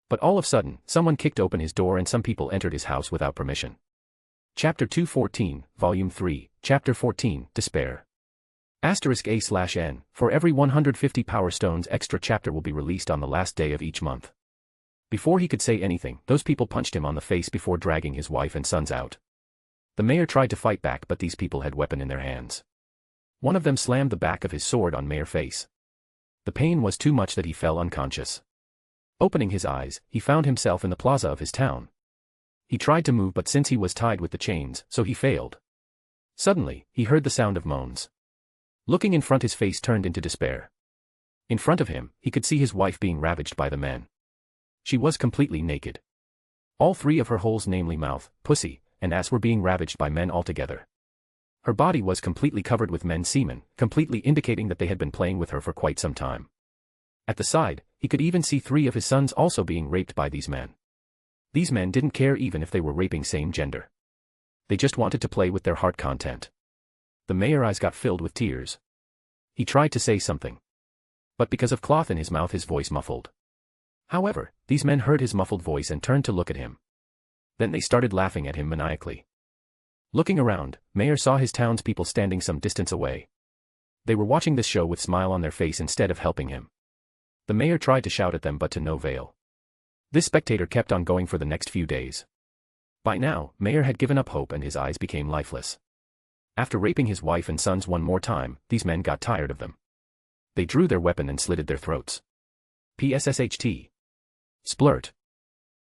But all of a sudden, someone kicked open his door and some people entered his house without permission. Chapter 214, Volume 3, Chapter 14, Despair. *A/N, for every 150 Power Stones extra chapter will be released on the last day of each month. Before he could say anything, those people punched him on the face before dragging his wife and sons out. The mayor tried to fight back but these people had weapon in their hands. One of them slammed the back of his sword on Mayor's face. The pain was too much that he fell unconscious. Opening his eyes, he found himself in the plaza of his town. He tried to move but since he was tied with the chains, so he failed. Suddenly, he heard the sound of moans. Looking in front his face turned into despair. In front of him, he could see his wife being ravaged by the men. She was completely naked. All 3 of her holes namely mouth, pussy, and ass were being ravaged by men altogether. Her body was completely covered with men's semen, completely indicating that they had been playing with her for quite some time. At the side, He could even see 3 of his sons also being raped by these men. These men didn't care even if they were raping same gender. They just wanted to play with their heart content. The mayor's eyes got filled with tears. He tried to say something. But because of cloth in his mouth his voice muffled. However, these men heard his muffled voice and turned to look at him. Then they started laughing at him maniacally. Looking around, Mayor saw his townspeople standing some distance away. They were watching this show with a smile on their face instead of helping him. The mayor tried to shout at them but to no avail. This spectator kept on going for the next few days. By now, Mayor had given up hope and his eyes became lifeless. After raping his wife and sons one more time, these men got tired of them. They drew their weapon and slitted their throats. PSSHT. Splurt.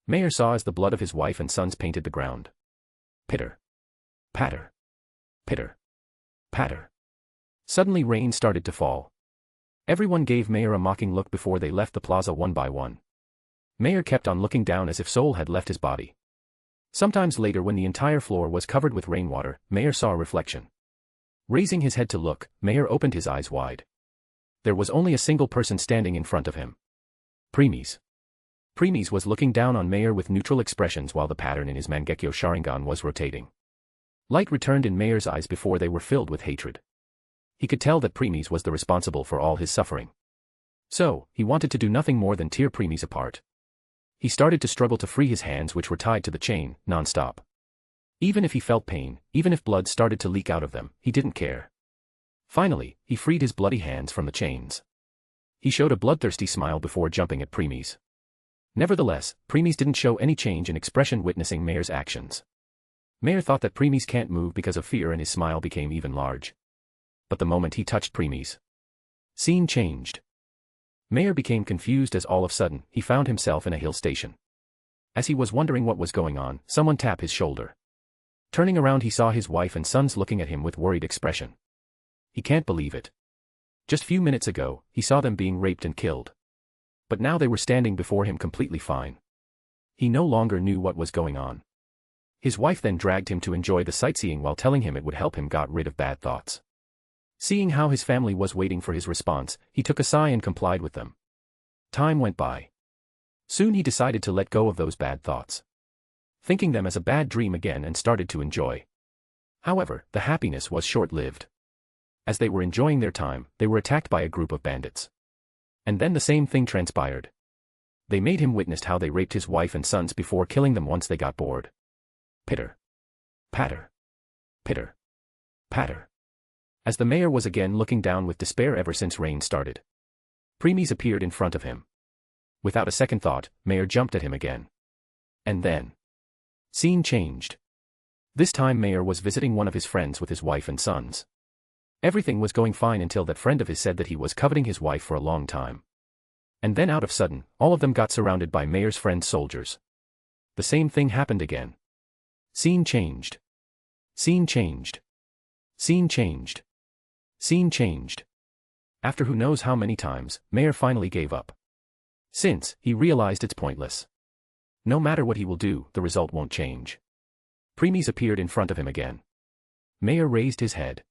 Mayor saw as the blood of his wife and sons painted the ground. Pitter. Patter. Pitter. Patter. Suddenly rain started to fall. Everyone gave Mayor a mocking look before they left the plaza one by one. Mayor kept on looking down as if soul had left his body. Sometimes later when the entire floor was covered with rainwater, Mayor saw a reflection. Raising his head to look, Mayor opened his eyes wide. There was only a single person standing in front of him. Premies. Premies was looking down on Mayor with neutral expressions while the pattern in his Mangekyo Sharingan was rotating. Light returned in Mayor's eyes before they were filled with hatred. He could tell that Premies was the responsible for all his suffering. So, he wanted to do nothing more than tear Premies apart. He started to struggle to free his hands which were tied to the chain, non-stop. Even if he felt pain, even if blood started to leak out of them, he didn't care. Finally, he freed his bloody hands from the chains. He showed a bloodthirsty smile before jumping at Premies. Nevertheless, Premies didn't show any change in expression witnessing Mayor's actions. Mayor thought that Premies can't move because of fear and his smile became even large. But the moment he touched Premies, scene changed. Mayor became confused as all of a sudden, he found himself in a hill station. As he was wondering what was going on, someone tapped his shoulder. Turning around he saw his wife and sons looking at him with worried expression. He can't believe it. Just few minutes ago, he saw them being raped and killed. But now they were standing before him completely fine. He no longer knew what was going on. His wife then dragged him to enjoy the sightseeing while telling him it would help him get rid of bad thoughts. Seeing how his family was waiting for his response, he took a sigh and complied with them. Time went by. Soon he decided to let go of those bad thoughts, thinking them as a bad dream again, and started to enjoy. However, the happiness was short-lived. As they were enjoying their time, they were attacked by a group of bandits. And then the same thing transpired. They made him witness how they raped his wife and sons before killing them once they got bored. Pitter. Patter. Pitter. Patter. As the mayor was again looking down with despair ever since rain started, Premies appeared in front of him. Without a second thought, Mayor jumped at him again. And then, scene changed. This time Mayor was visiting one of his friends with his wife and sons. Everything was going fine until that friend of his said that he was coveting his wife for a long time. And then out of sudden, all of them got surrounded by Mayor's friend's soldiers. The same thing happened again. Scene changed. Scene changed. Scene changed. Scene changed. After who knows how many times, Mayor finally gave up. Since, he realized it's pointless. No matter what he will do, the result won't change. Premies appeared in front of him again. Mayor raised his head.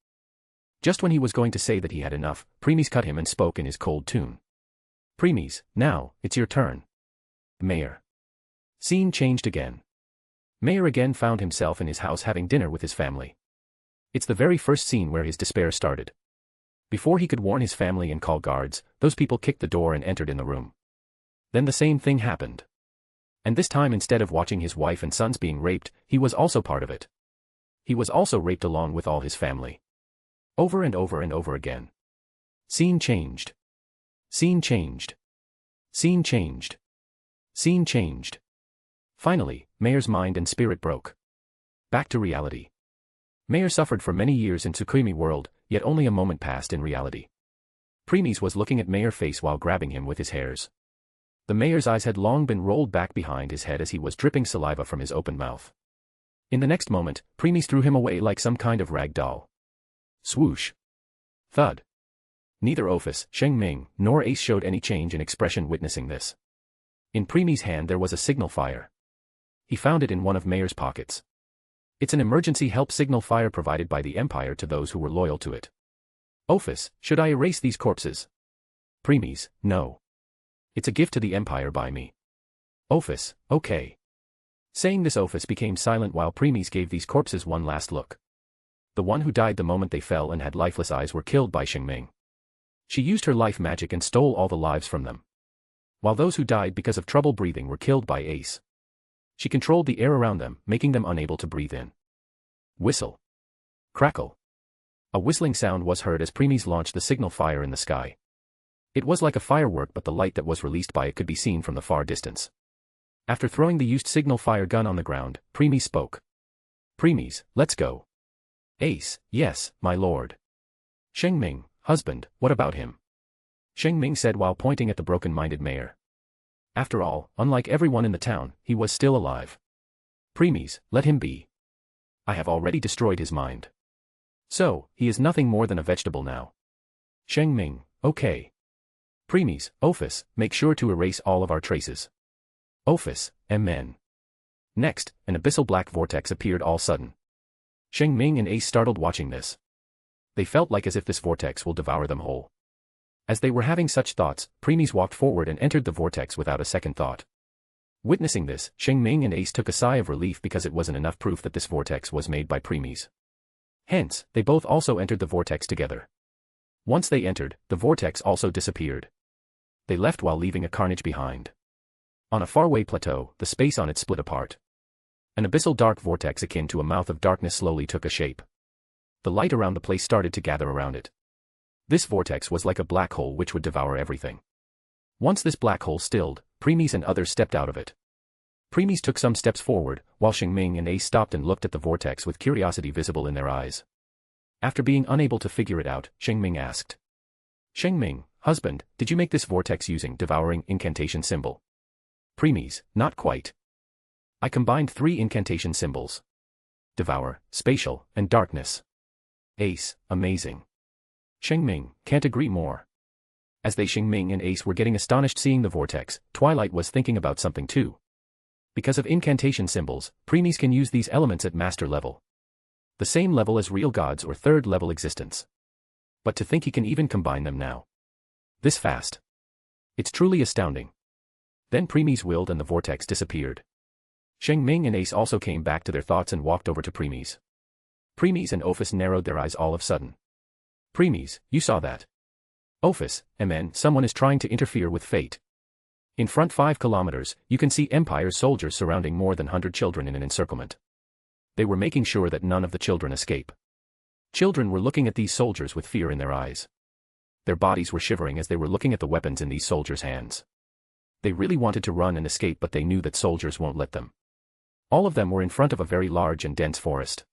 Just when he was going to say that he had enough, Premies cut him and spoke in his cold tune. Premies, now, it's your turn. Mayor. Scene changed again. Mayor again found himself in his house having dinner with his family. It's the very first scene where his despair started. Before he could warn his family and call guards, those people kicked the door and entered in the room. Then the same thing happened. And this time instead of watching his wife and sons being raped, he was also part of it. He was also raped along with all his family. Over and over and over again. Scene changed. Scene changed. Scene changed. Scene changed. Finally, Mayor's mind and spirit broke. Back to reality. Mayor suffered for many years in Tsukimi world, yet only a moment passed in reality. Premies was looking at Mayor's face while grabbing him with his hairs. The Mayor's eyes had long been rolled back behind his head as he was dripping saliva from his open mouth. In the next moment, Premies threw him away like some kind of rag doll. Swoosh. Thud. Neither Office, Shing Ming, nor Ace showed any change in expression witnessing this. In Premies' hand there was a signal fire. He found it in one of Mayor's pockets. It's an emergency help signal fire provided by the Empire to those who were loyal to it. Office, should I erase these corpses? Premies, no. It's a gift to the Empire by me. Ophis, okay. Saying this, Ophis became silent while Premies gave these corpses one last look. The one who died the moment they fell and had lifeless eyes were killed by Shing Ming. She used her life magic and stole all the lives from them. While those who died because of trouble breathing were killed by Ace. She controlled the air around them, making them unable to breathe in. Whistle. Crackle. A whistling sound was heard as Premies launched the signal fire in the sky. It was like a firework, but the light that was released by it could be seen from the far distance. After throwing the used signal fire gun on the ground, Premies spoke. Premies, let's go. Ace, yes, my lord. Shing Ming, husband, what about him? Shing Ming said while pointing at the broken-minded mayor. After all, unlike everyone in the town, he was still alive. Premies, let him be. I have already destroyed his mind. So, he is nothing more than a vegetable now. Shing Ming, okay. Premies, Ophis, make sure to erase all of our traces. Ophis, amen. Next, an abyssal black vortex appeared all sudden. Shing Ming and Ace startled watching this. They felt like as if this vortex will devour them whole. As they were having such thoughts, Premies walked forward and entered the vortex without a second thought. Witnessing this, Shing Ming and Ace took a sigh of relief because it wasn't enough proof that this vortex was made by Premies. Hence, they both also entered the vortex together. Once they entered, the vortex also disappeared. They left while leaving a carnage behind. On a faraway plateau, the space on it split apart. An abyssal dark vortex akin to a mouth of darkness slowly took a shape. The light around the place started to gather around it. This vortex was like a black hole which would devour everything. Once this black hole stilled, Premies and others stepped out of it. Premies took some steps forward, while Shing Ming and Ace stopped and looked at the vortex with curiosity visible in their eyes. After being unable to figure it out, Shing Ming asked. Shing Ming, husband, did you make this vortex using devouring incantation symbol? Premies, not quite. I combined 3 incantation symbols. Devour, spatial, and darkness. Ace, amazing. Shing Ming, can't agree more. As they Shing Ming and Ace were getting astonished seeing the vortex, Twilight was thinking about something too. Because of incantation symbols, Premies can use these elements at master level. The same level as real gods or third level existence. But to think he can even combine them now. This fast. It's truly astounding. Then Premies willed and the vortex disappeared. Shing Ming and Ace also came back to their thoughts and walked over to Premies. Premies and Ophis narrowed their eyes all of a sudden. Premies, you saw that. Ophis, amen, someone is trying to interfere with fate. In front 5 kilometers, you can see Empire's soldiers surrounding more than 100 children in an encirclement. They were making sure that none of the children escape. Children were looking at these soldiers with fear in their eyes. Their bodies were shivering as they were looking at the weapons in these soldiers' hands. They really wanted to run and escape, but they knew that soldiers won't let them. All of them were in front of a very large and dense forest.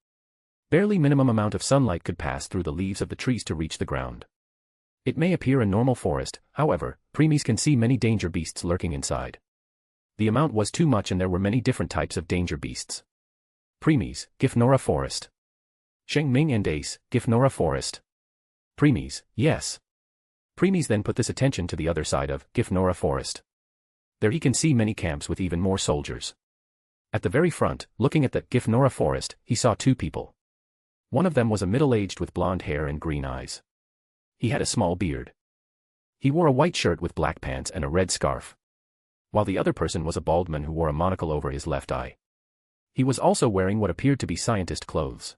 Barely minimum amount of sunlight could pass through the leaves of the trees to reach the ground. It may appear a normal forest, however, Premies can see many danger beasts lurking inside. The amount was too much and there were many different types of danger beasts. Premies, Gifnora Forest. Shing Ming and Ace, Gifnora Forest. Premies, yes. Premies then put this attention to the other side of Gifnora Forest. There he can see many camps with even more soldiers. At the very front, looking at the Gifnora Forest, he saw 2 people. One of them was a middle-aged with blonde hair and green eyes. He had a small beard. He wore a white shirt with black pants and a red scarf. While the other person was a bald man who wore a monocle over his left eye. He was also wearing what appeared to be scientist clothes.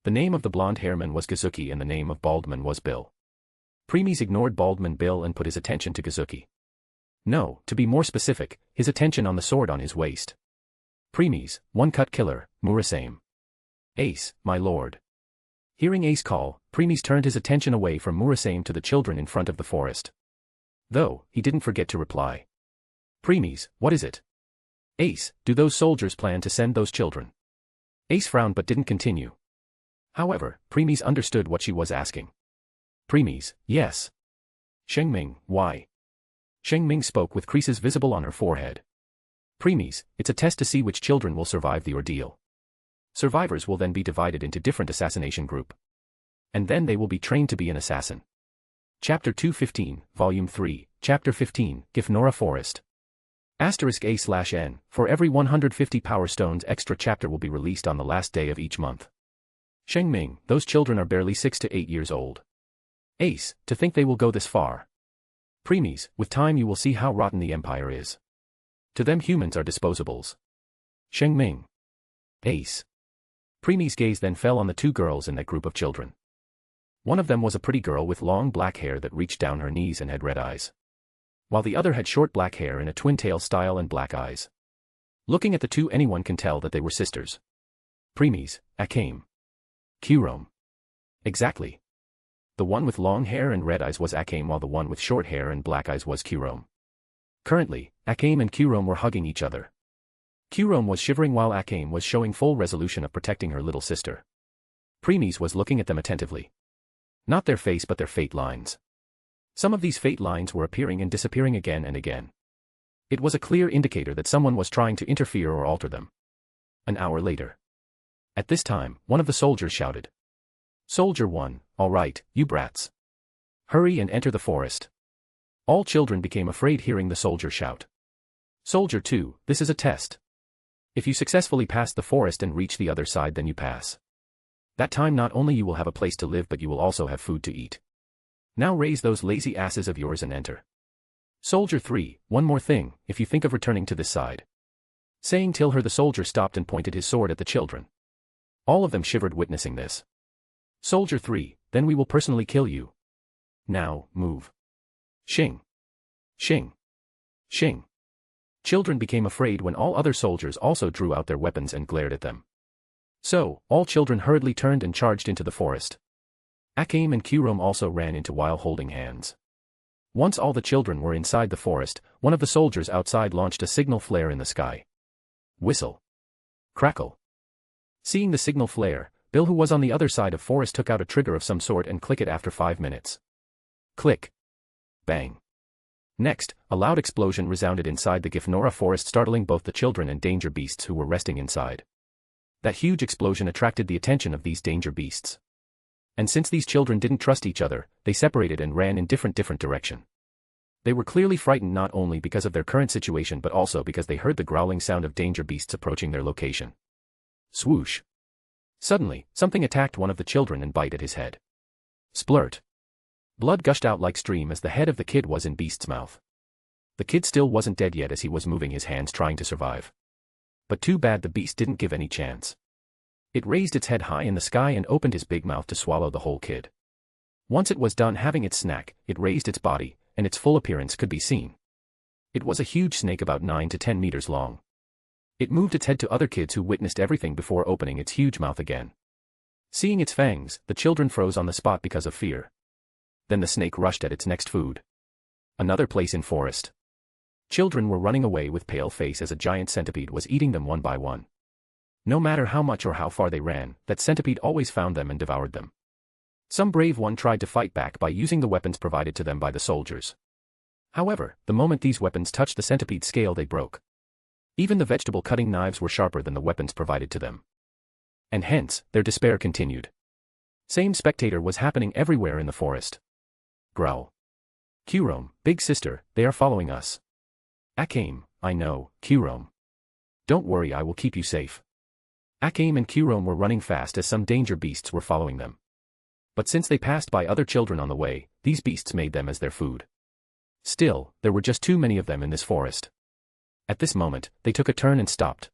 The name of the blonde-haired man was Gazuki and the name of Baldman was Bill. Premies ignored Baldman Bill and put his attention to Gazuki. No, to be more specific, his attention on the sword on his waist. Premies, one-cut killer, Murasame. Ace, my lord. Hearing Ace call, Premies turned his attention away from Murasame to the children in front of the forest. Though, he didn't forget to reply. Premies, what is it? Ace, do those soldiers plan to send those children? Ace frowned but didn't continue. However, Premies understood what she was asking. Premies, yes. Shing Ming, why? Shing Ming spoke with creases visible on her forehead. Premies, it's a test to see which children will survive the ordeal. Survivors will then be divided into different assassination group. And then they will be trained to be an assassin. Chapter 215, Volume 3, Chapter 15, Gifnora Forest. *A/N, for every 150 Power Stones extra chapter will be released on the last day of each month. Shing Ming, those children are barely 6 to 8 years old. Ace, to think they will go this far. Preemies, with time you will see how rotten the Empire is. To them humans are disposables. Shing Ming. Ace. Preemies' gaze then fell on the two girls in that group of children. One of them was a pretty girl with long black hair that reached down her knees and had red eyes, while the other had short black hair in a twin-tail style and black eyes. Looking at the two, anyone can tell that they were sisters. Preemies, Akame. Kurome. Exactly. The one with long hair and red eyes was Akame, while the one with short hair and black eyes was Kurome. Currently, Akame and Kurome were hugging each other. Kurome was shivering while Akame was showing full resolution of protecting her little sister. Preemies was looking at them attentively. Not their face but their fate lines. Some of these fate lines were appearing and disappearing again and again. It was a clear indicator that someone was trying to interfere or alter them. An hour later. At this time, one of the soldiers shouted. Soldier 1, all right, you brats. Hurry and enter the forest. All children became afraid hearing the soldier shout. Soldier 2, this is a test. If you successfully pass the forest and reach the other side, then you pass. That time not only you will have a place to live but you will also have food to eat. Now raise those lazy asses of yours and enter. Soldier 3, one more thing, if you think of returning to this side. Saying till her, the soldier stopped and pointed his sword at the children. All of them shivered witnessing this. Soldier 3, then we will personally kill you. Now, move. Shing. Shing. Shing. Children became afraid when all other soldiers also drew out their weapons and glared at them. So, all children hurriedly turned and charged into the forest. Akame and Kurome also ran into while holding hands. Once all the children were inside the forest, one of the soldiers outside launched a signal flare in the sky. Whistle. Crackle. Seeing the signal flare, Bill, who was on the other side of forest, took out a trigger of some sort and clicked it after 5 minutes. Click. Bang. Next, a loud explosion resounded inside the Gifnora forest, startling both the children and danger beasts who were resting inside. That huge explosion attracted the attention of these danger beasts. And since these children didn't trust each other, they separated and ran in different direction. They were clearly frightened not only because of their current situation but also because they heard the growling sound of danger beasts approaching their location. Swoosh. Suddenly, something attacked one of the children and bit at his head. Splurt. Blood gushed out like stream as the head of the kid was in beast's mouth. The kid still wasn't dead yet as he was moving his hands trying to survive. But too bad the beast didn't give any chance. It raised its head high in the sky and opened his big mouth to swallow the whole kid. Once it was done having its snack, it raised its body, and its full appearance could be seen. It was a huge snake about 9 to 10 meters long. It moved its head to other kids who witnessed everything before opening its huge mouth again. Seeing its fangs, the children froze on the spot because of fear. Then the snake rushed at its next food. Another place in forest. Children were running away with pale face as a giant centipede was eating them one by one. No matter how much or how far they ran, that centipede always found them and devoured them. Some brave one tried to fight back by using the weapons provided to them by the soldiers. However, the moment these weapons touched the centipede's scale, they broke. Even the vegetable cutting knives were sharper than the weapons provided to them. And hence, their despair continued. Same spectator was happening everywhere in the forest. Growl. Kurome, big sister, they are following us. Akame, I know, Kurome. Don't worry, I will keep you safe. Akame and Kurome were running fast as some danger beasts were following them. But since they passed by other children on the way, these beasts made them as their food. Still, there were just too many of them in this forest. At this moment, they took a turn and stopped.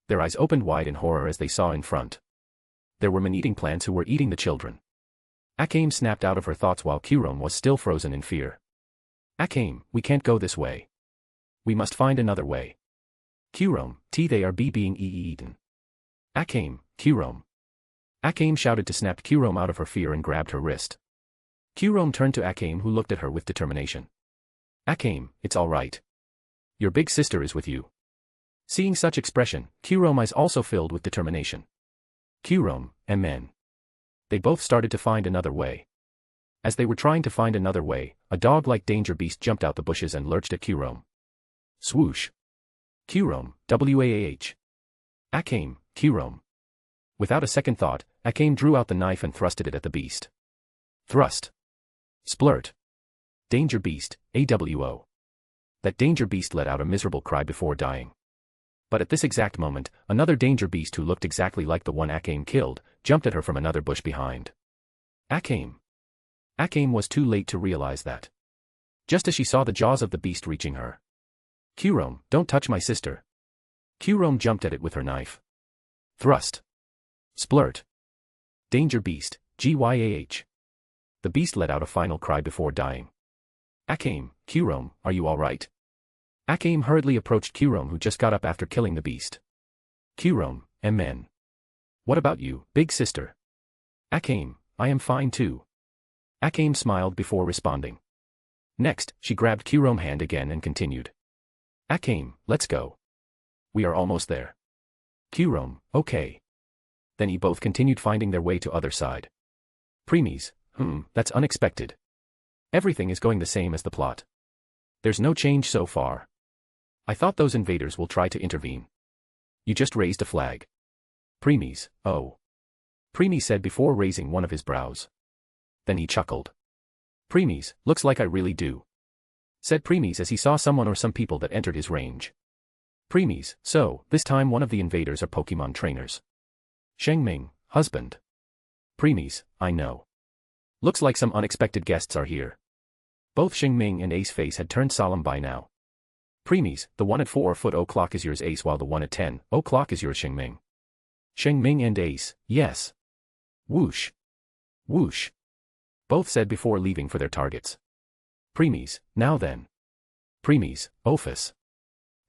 Their eyes opened wide in horror as they saw in front. There were man-eating plants who were eating the children. Akame snapped out of her thoughts while Kurome was still frozen in fear. Akame, we can't go this way. We must find another way. Kurome, they are being eaten. Akame, Kurome. Akame shouted to snap Kurome out of her fear and grabbed her wrist. Kurome turned to Akame, who looked at her with determination. Akame, it's all right. Your big sister is with you. Seeing such expression, Kurome's eyes also filled with determination. Kurome, amen. They both started to find another way. As they were trying to find another way, a dog-like danger beast jumped out the bushes and lurched at Kurome. Swoosh. Kurome, waah. Akame, Kurome. Without a second thought, Akame drew out the knife and thrusted it at the beast. Thrust. Splurt. Danger beast, AWO. That danger beast let out a miserable cry before dying. But at this exact moment, another danger beast who looked exactly like the one Akame killed, jumped at her from another bush behind. Akame. Akame was too late to realize that. just as she saw the jaws of the beast reaching her. Kurome, don't touch my sister. Kurome jumped at it with her knife. Thrust. Splurt. Danger beast, GYAH. The beast let out a final cry before dying. Akame, Kurome, are you alright? Akame hurriedly approached Kurome, who just got up after killing the beast. Kurome, Amen. What about you, big sister? Akame, I am fine too. Akame smiled before responding. Next, she grabbed Kurome's hand again and continued. Akame, let's go. We are almost there. Kurome, okay. Then he both continued finding their way to other side. Preemies, that's unexpected. Everything is going the same as the plot. There's no change so far. I thought those invaders will try to intervene. You just raised a flag. Preemies, oh. Preemies said before raising one of his brows. Then he chuckled. Preemies, looks like I really do. Said Preemies as he saw someone or some people that entered his range. Preemies, so, this time one of the invaders are Pokemon trainers. Shing Ming, husband. Preemies, I know. Looks like some unexpected guests are here. Both Shing Ming and Ace face had turned solemn by now. Preemies, the one at 4:00 is yours Ace, while the one at 10:00 is yours Shing Ming. Shing Ming and Ace, yes. Whoosh. Whoosh. Both said before leaving for their targets. Preemies, now then. Preemies, Ophis.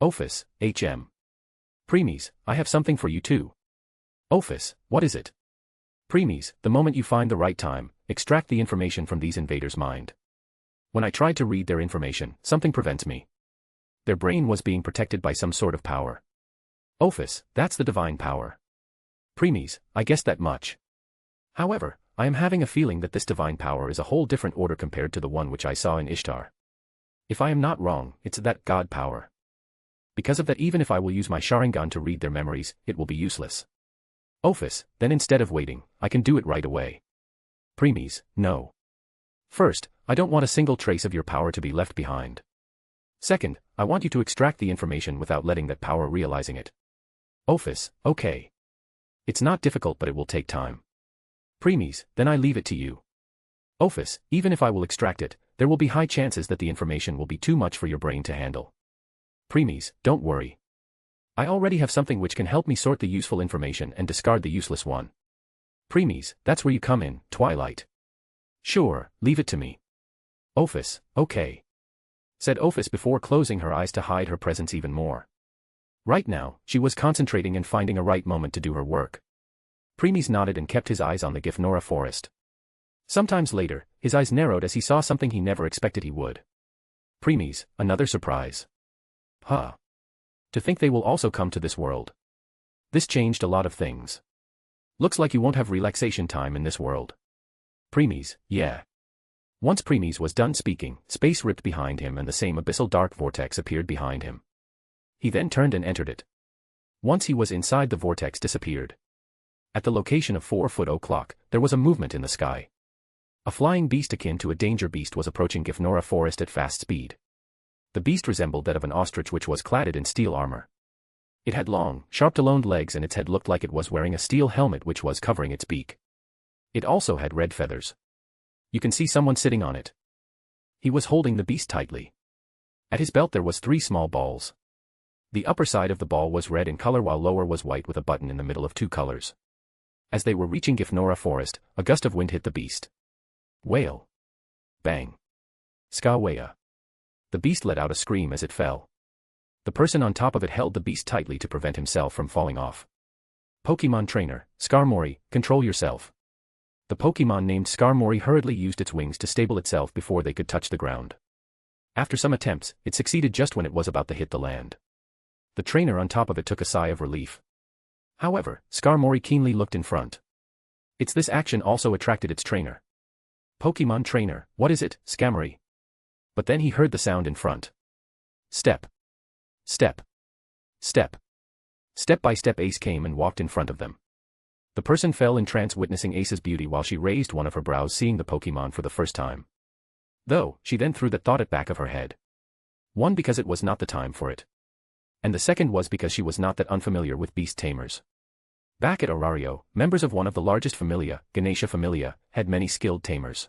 Ophis, HM. Preemies, I have something for you too. Ophis, what is it? Preemies, the moment you find the right time, extract the information from these invaders' mind. When I tried to read their information, something prevents me. Their brain was being protected by some sort of power. Ophis, that's the divine power. Preemies, I guess that much. However, I am having a feeling that this divine power is a whole different order compared to the one which I saw in Ishtar. If I am not wrong, it's that god power. Because of that, even if I will use my Sharingan to read their memories, it will be useless. Ophis, then instead of waiting, I can do it right away. Preemies, no. First, I don't want a single trace of your power to be left behind. Second, I want you to extract the information without letting that power realizing it. Ophis, okay. It's not difficult, but it will take time. Preemies, then I leave it to you. Ophis, even if I will extract it, there will be high chances that the information will be too much for your brain to handle. Preemies, don't worry. I already have something which can help me sort the useful information and discard the useless one. Preemies, that's where you come in, Twilight. Sure, leave it to me. Ophis, okay. Said Ophis before closing her eyes to hide her presence even more. Right now, she was concentrating and finding a right moment to do her work. Preemies nodded and kept his eyes on the Gifnora forest. Sometimes later, his eyes narrowed as he saw something he never expected he would. Preemies, another surprise. Huh. To think they will also come to this world. This changed a lot of things. Looks like you won't have relaxation time in this world. Preemies, yeah. Once Preemies was done speaking, space ripped behind him and the same abyssal dark vortex appeared behind him. He then turned and entered it. Once he was inside, the vortex disappeared. At the location of 4:00, there was a movement in the sky. A flying beast akin to a danger beast was approaching Gifnora forest at fast speed. The beast resembled that of an ostrich which was cladded in steel armor. It had long, sharp-taloned legs and its head looked like it was wearing a steel helmet which was covering its beak. It also had red feathers. You can see someone sitting on it. He was holding the beast tightly. At his belt there was 3 small balls. The upper side of the ball was red in color while lower was white with a button in the middle of 2 colors. As they were reaching Gifnora forest, a gust of wind hit the beast. Wail. Bang. Skawaya. The beast let out a scream as it fell. The person on top of it held the beast tightly to prevent himself from falling off. Pokemon trainer, Skarmory, control yourself. The Pokemon named Skarmory hurriedly used its wings to stable itself before they could touch the ground. After some attempts, it succeeded just when it was about to hit the land. The trainer on top of it took a sigh of relief. However, Skarmory keenly looked in front. It's this action also attracted its trainer. Pokemon trainer, what is it, Skarmory? But then he heard the sound in front. Step. Step. Step. Step by step Ace came and walked in front of them. The person fell in trance witnessing Ace's beauty while she raised one of her brows seeing the Pokemon for the first time. Though, she then threw that thought at back of her head. One, because it was not the time for it. And the second was because she was not that unfamiliar with beast tamers. Back at Orario, members of one of the largest familia, Ganesha familia, had many skilled tamers.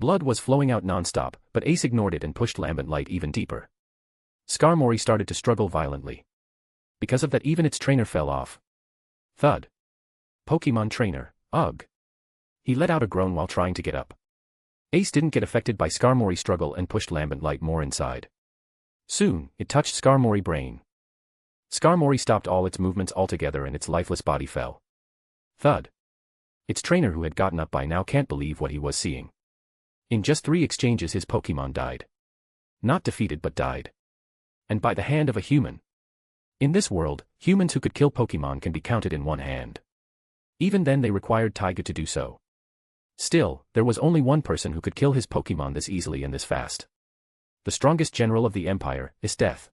Blood was flowing out non-stop, but Ace ignored it and pushed Lambent Light even deeper. Skarmory started to struggle violently. Because of that, even its trainer fell off. Thud. Pokemon trainer, ugh. He let out a groan while trying to get up. Ace didn't get affected by Skarmory's struggle and pushed Lambent Light more inside. Soon, it touched Skarmory's brain. Skarmory stopped all its movements altogether and its lifeless body fell. Thud. Its trainer, who had gotten up by now, can't believe what he was seeing. In just 3 exchanges his Pokemon died. Not defeated but died. And by the hand of a human. In this world, humans who could kill Pokemon can be counted in one hand. Even then they required Taiga to do so. Still, there was only one person who could kill his Pokemon this easily and this fast. The strongest general of the Empire is Death.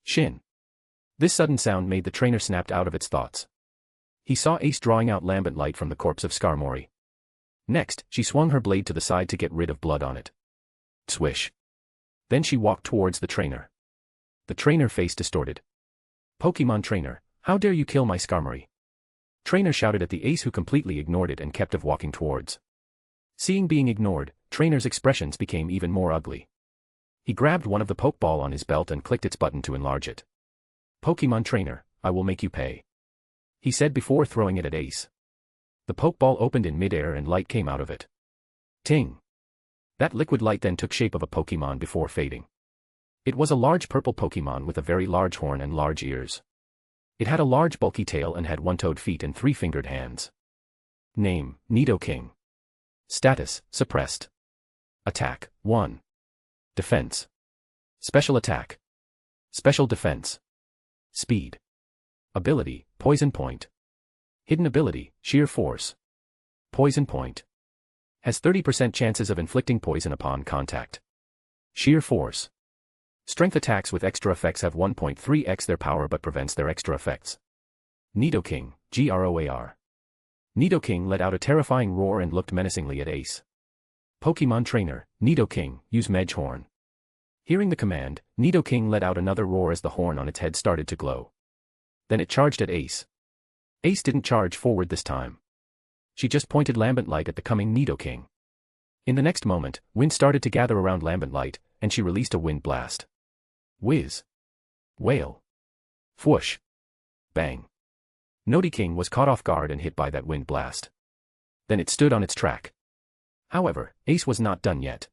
Shin. This sudden sound made the trainer snapped out of its thoughts. He saw Ace drawing out Lambent Light from the corpse of Skarmory. Next, she swung her blade to the side to get rid of blood on it. Swish. Then she walked towards the trainer. The trainer face distorted. Pokemon trainer, how dare you kill my Skarmory? Trainer shouted at the Ace, who completely ignored it and kept of walking towards. Seeing being ignored, trainer's expressions became even more ugly. He grabbed one of the Pokeball on his belt and clicked its button to enlarge it. Pokemon trainer, I will make you pay. He said before throwing it at Ace. The Pokeball opened in midair and light came out of it. Ting. That liquid light then took shape of a Pokemon before fading. It was a large purple Pokemon with a very large horn and large ears. It had a large bulky tail and had 1-toed feet and 3-fingered hands. Name, Nidoking. Status, suppressed. Attack, 1. Defense. Special attack. Special defense. Speed. Ability, Poison Point. Hidden ability, Sheer Force. Poison Point. Has 30% chances of inflicting poison upon contact. Sheer Force. Strength attacks with extra effects have 1.3x their power but prevents their extra effects. Nidoking, Groar. Nidoking let out a terrifying roar and looked menacingly at Ace. Pokemon trainer, Nidoking, use Medjhorn. Hearing the command, Nidoking let out another roar as the horn on its head started to glow. Then it charged at Ace. Ace didn't charge forward this time. She just pointed Lambent Light at the coming Nidoking. In the next moment, wind started to gather around Lambent Light, and she released a wind blast. Whiz. Wail. Whoosh. Bang. Nidoking was caught off guard and hit by that wind blast. Then it stood on its track. However, Ace was not done yet.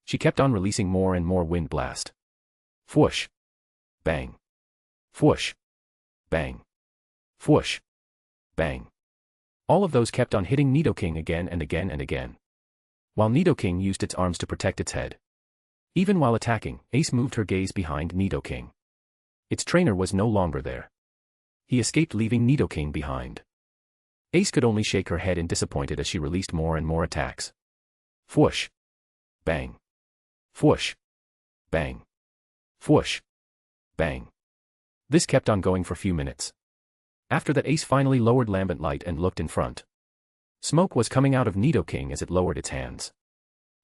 She kept on releasing more and more wind blast. Whoosh. Bang. Whoosh. Bang. Whoosh. Bang. All of those kept on hitting Nidoking again and again and again. While Nidoking used its arms to protect its head. Even while attacking, Ace moved her gaze behind Nidoking. Its trainer was no longer there. He escaped, leaving Nidoking behind. Ace could only shake her head in disappointed as she released more and more attacks. Whoosh. Bang. Whoosh. Bang. Whoosh. Bang. This kept on going for few minutes. After that, Ace finally lowered Lambent Light and looked in front. Smoke was coming out of Nidoking as it lowered its hands.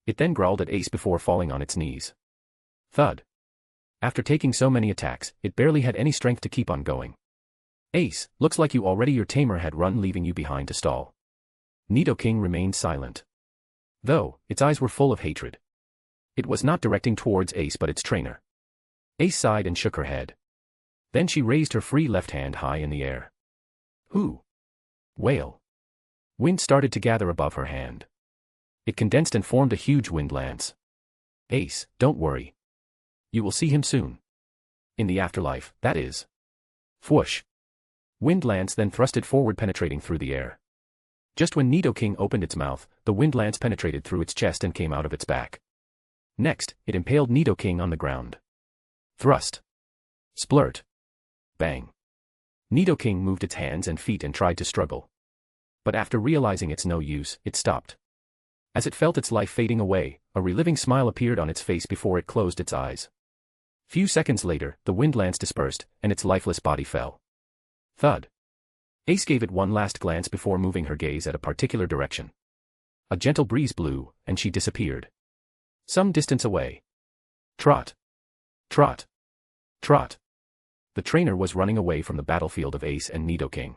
It then growled at Ace before falling on its knees. Thud. After taking so many attacks, it barely had any strength to keep on going. Ace, looks like you already your tamer had run, leaving you behind to stall. Nidoking remained silent. Though, its eyes were full of hatred. It was not directing towards Ace but its trainer. Ace sighed and shook her head. Then she raised her free left hand high in the air. Hoo. Wail. Wind started to gather above her hand. It condensed and formed a huge wind lance. Ace, don't worry. You will see him soon. In the afterlife, that is. Whoosh. Wind lance then thrusted forward, penetrating through the air. Just when Nidoking opened its mouth, the wind lance penetrated through its chest and came out of its back. Next, it impaled Nidoking on the ground. Thrust. Splurt. Bang. Nidoking moved its hands and feet and tried to struggle. But after realizing it's no use, it stopped. As it felt its life fading away, a reliving smile appeared on its face before it closed its eyes. Few seconds later, the wind lance dispersed, and its lifeless body fell. Thud. Ace gave it one last glance before moving her gaze at a particular direction. A gentle breeze blew, and she disappeared. Some distance away. Trot. Trot. Trot. The trainer was running away from the battlefield of Ace and Nidoking.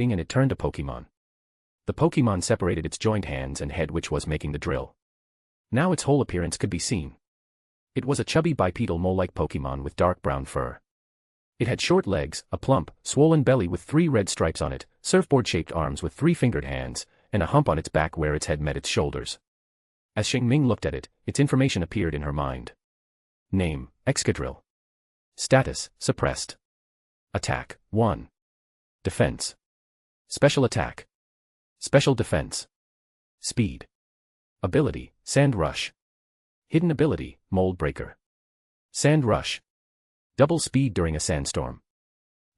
rotating and it turned a Pokemon. The Pokemon separated its joined hands and head, which was making the drill. Now its whole appearance could be seen. It was a chubby bipedal mole-like Pokemon with dark brown fur. It had short legs, a plump, swollen belly with 3 red stripes on it, surfboard-shaped arms with 3 fingered hands, and a hump on its back where its head met its shoulders. As Shing Ming looked at it, its information appeared in her mind. Name, Excadrill. Status, suppressed. Attack, 1. Defense. Special attack. Special defense. Speed. Ability, Sand Rush. Hidden ability, Mold Breaker. Sand Rush. Double speed during a sandstorm.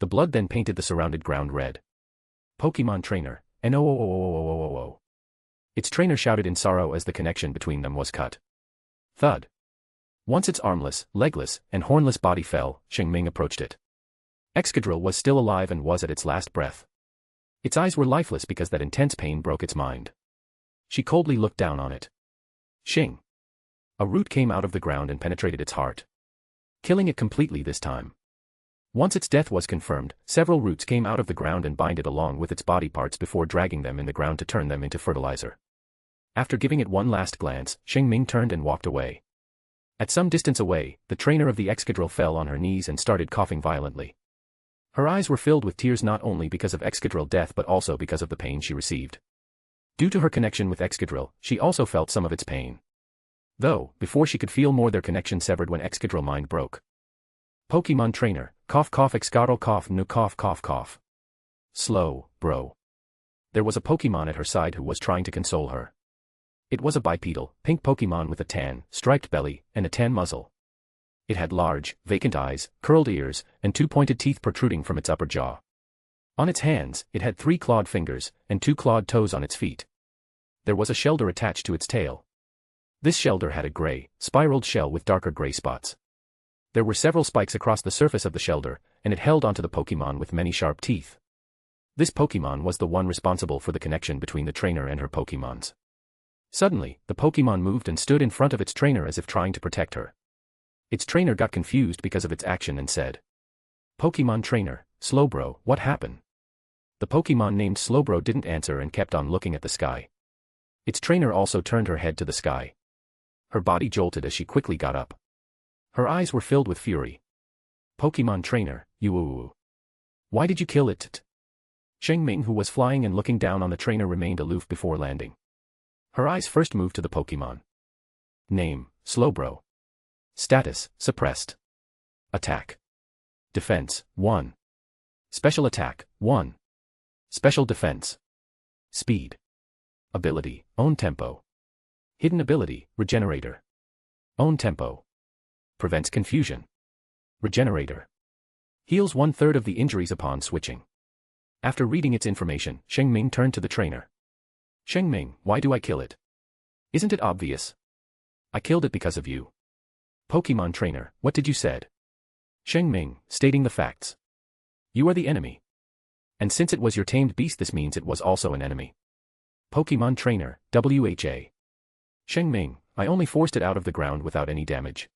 The blood then painted the surrounded ground red. Pokemon trainer, and oh. Its trainer shouted in sorrow as the connection between them was cut. Thud. Once its armless, legless, and hornless body fell, Shing Ming approached it. Excadrill was still alive and was at its last breath. Its eyes were lifeless because that intense pain broke its mind. She coldly looked down on it. Shing. A root came out of the ground and penetrated its heart, killing it completely this time. Once its death was confirmed, several roots came out of the ground and bind it along with its body parts before dragging them in the ground to turn them into fertilizer. After giving it one last glance, Shing Ming turned and walked away. At some distance away, the trainer of the Excadrill fell on her knees and started coughing violently. Her eyes were filled with tears not only because of Excadrill death but also because of the pain she received. Due to her connection with Excadrill, she also felt some of its pain. Though, before she could feel more, their connection severed when Excadrill mind broke. Pokemon trainer, cough Excadrill cough no cough. Slow, bro. There was a Pokemon at her side who was trying to console her. It was a bipedal, pink Pokemon with a tan, striped belly, and a tan muzzle. It had large, vacant eyes, curled ears, and 2 pointed teeth protruding from its upper jaw. On its hands, it had 3 clawed fingers, and 2 clawed toes on its feet. There was a shelter attached to its tail. This shelter had a gray, spiraled shell with darker gray spots. There were several spikes across the surface of the shelter, and it held onto the Pokemon with many sharp teeth. This Pokemon was the one responsible for the connection between the trainer and her Pokemons. Suddenly, the Pokemon moved and stood in front of its trainer as if trying to protect her. Its trainer got confused because of its action and said, "Pokemon trainer, Slowbro, what happened?" The Pokemon named Slowbro didn't answer and kept on looking at the sky. Its trainer also turned her head to the sky. Her body jolted as she quickly got up. Her eyes were filled with fury. "Pokemon trainer, you why did you kill it?" Shing Ming, who was flying and looking down on the trainer, remained aloof before landing. Her eyes first moved to the Pokemon. Name, Slowbro. Status, suppressed. Attack. Defense, 1. Special attack, 1. Special defense. Speed. Ability, own tempo. Hidden ability, regenerator. Own tempo. Prevents confusion. Regenerator. Heals 1/3 of the injuries upon switching. After reading its information, Shing Ming turned to the trainer. "Shing Ming, why do I kill it? Isn't it obvious? I killed it because of you." "Pokemon trainer, what did you said?" Shing Ming, stating the facts. "You are the enemy. And since it was your tamed beast, this means it was also an enemy." Pokemon trainer, WHA. Shing Ming, I only forced it out of the ground without any damage.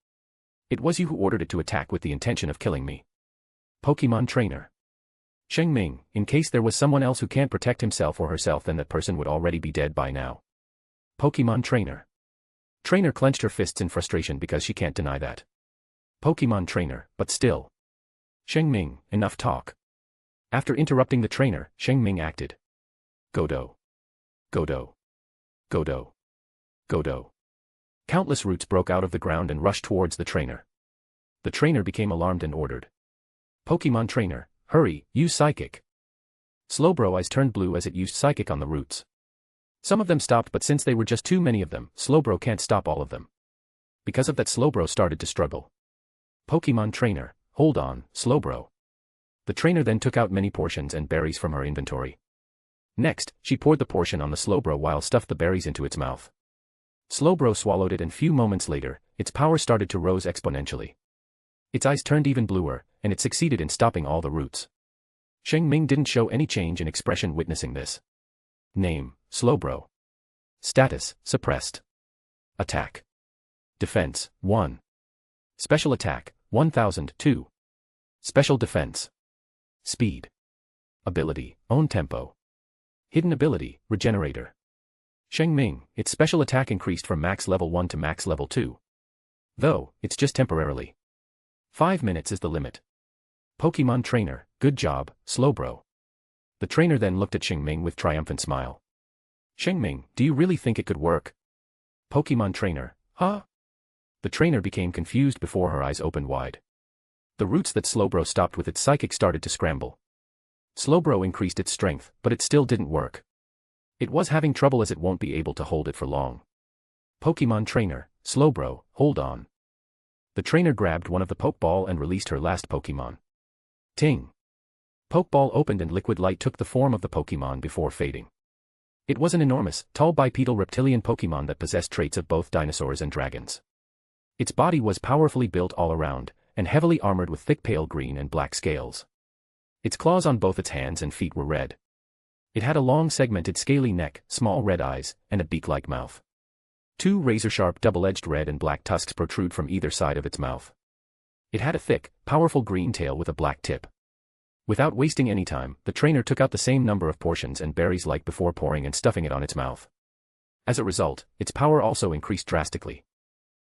It was you who ordered it to attack with the intention of killing me. Pokemon trainer. Shing Ming, in case there was someone else who can't protect himself or herself, then that person would already be dead by now. Pokemon trainer. Trainer clenched her fists in frustration because she can't deny that. Pokemon trainer, but still. Shing Ming, enough talk. After interrupting the trainer, Shing Ming acted. Godo. Godo. Godo. Godo. Countless roots broke out of the ground and rushed towards the trainer. The trainer became alarmed and ordered. Pokemon trainer, hurry, use Psychic. Slowbro eyes turned blue as it used Psychic on the roots. Some of them stopped, but since they were just too many of them, Slowbro can't stop all of them. Because of that, Slowbro started to struggle. Pokemon trainer, hold on, Slowbro. The trainer then took out many portions and berries from her inventory. Next, she poured the portion on the Slowbro while stuffed the berries into its mouth. Slowbro swallowed it, and few moments later, its power started to rise exponentially. Its eyes turned even bluer, and it succeeded in stopping all the roots. Shing Ming didn't show any change in expression witnessing this. Name, Slowbro. Status, suppressed. Attack. Defense, 1. Special attack, 1002. Special defense. Speed. Ability, own tempo. Hidden ability, regenerator. Shing Ming, its special attack increased from max level 1 to max level 2. Though, it's just temporarily. 5 minutes is the limit. Pokemon trainer, good job, Slowbro. The trainer then looked at Shing Ming with triumphant smile. Shing Ming, do you really think it could work? Pokemon trainer, huh? The trainer became confused before her eyes opened wide. The roots that Slowbro stopped with its Psychic started to scramble. Slowbro increased its strength, but it still didn't work. It was having trouble as it won't be able to hold it for long. Pokemon trainer, Slowbro, hold on. The trainer grabbed one of the Pokeball and released her last Pokemon. Ting. Pokeball opened and liquid light took the form of the Pokemon before fading. It was an enormous, tall bipedal reptilian Pokemon that possessed traits of both dinosaurs and dragons. Its body was powerfully built all around, and heavily armored with thick pale green and black scales. Its claws on both its hands and feet were red. It had a long segmented scaly neck, small red eyes, and a beak-like mouth. 2 razor-sharp double-edged red and black tusks protrude from either side of its mouth. It had a thick, powerful green tail with a black tip. Without wasting any time, the trainer took out the same number of portions and berries like before pouring and stuffing it on its mouth. As a result, its power also increased drastically.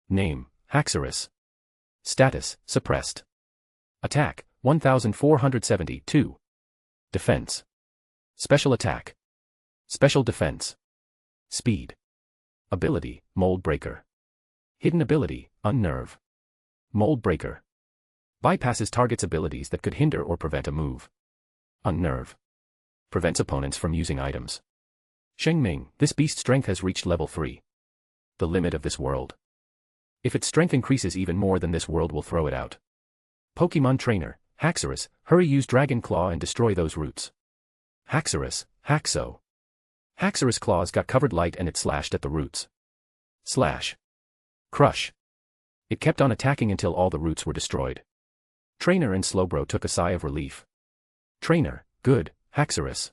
Name, Haxorus. Status, suppressed. Attack, 1472. Defense. Special attack. Special defense. Speed. Ability, Mold Breaker. Hidden ability, Unnerve. Mold Breaker. Bypasses target's abilities that could hinder or prevent a move. Unnerve. Prevents opponents from using items. Shing Ming, this beast's strength has reached level 3. The limit of this world. If its strength increases even more, then this world will throw it out. Pokemon Trainer, Haxorus, hurry, use Dragon Claw and destroy those roots. Haxorus, Haxo. Haxorus' claws got covered light and it slashed at the roots. Slash. Crush. It kept on attacking until all the roots were destroyed. Trainer and Slowbro took a sigh of relief. Trainer, good, Haxorus.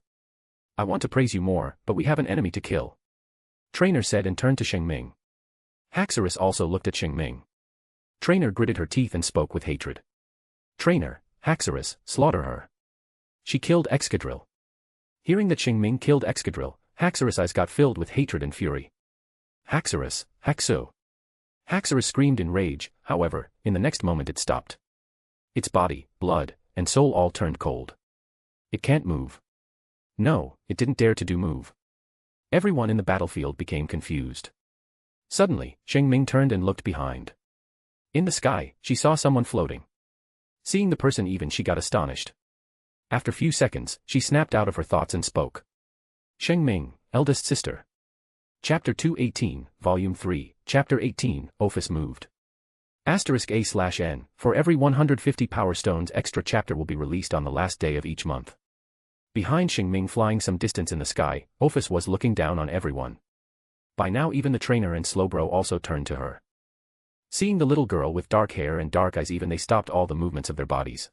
I want to praise you more, but we have an enemy to kill. Trainer said and turned to Shing Ming. Haxorus also looked at Shing Ming. Trainer gritted her teeth and spoke with hatred. Trainer, Haxorus, slaughter her. She killed Excadrill. Hearing that Shing Ming killed Excadrill, Haxorus' eyes got filled with hatred and fury. Haxorus, Haxo. Haxorus screamed in rage, however, in the next moment it stopped. Its body, blood, and soul all turned cold. It can't move. No, it didn't dare to move. Everyone in the battlefield became confused. Suddenly, Shing Ming turned and looked behind. In the sky, she saw someone floating. Seeing the person even, she got astonished. After few seconds, she snapped out of her thoughts and spoke. Shing Ming, eldest sister. Chapter 218, Volume 3, Chapter 18, Ophis moved. *A/N, for every 150 Power Stones extra chapter will be released on the last day of each month. Behind Shing Ming, flying some distance in the sky, Ophis was looking down on everyone. By now even the trainer and Slowbro also turned to her. Seeing the little girl with dark hair and dark eyes, even they stopped all the movements of their bodies.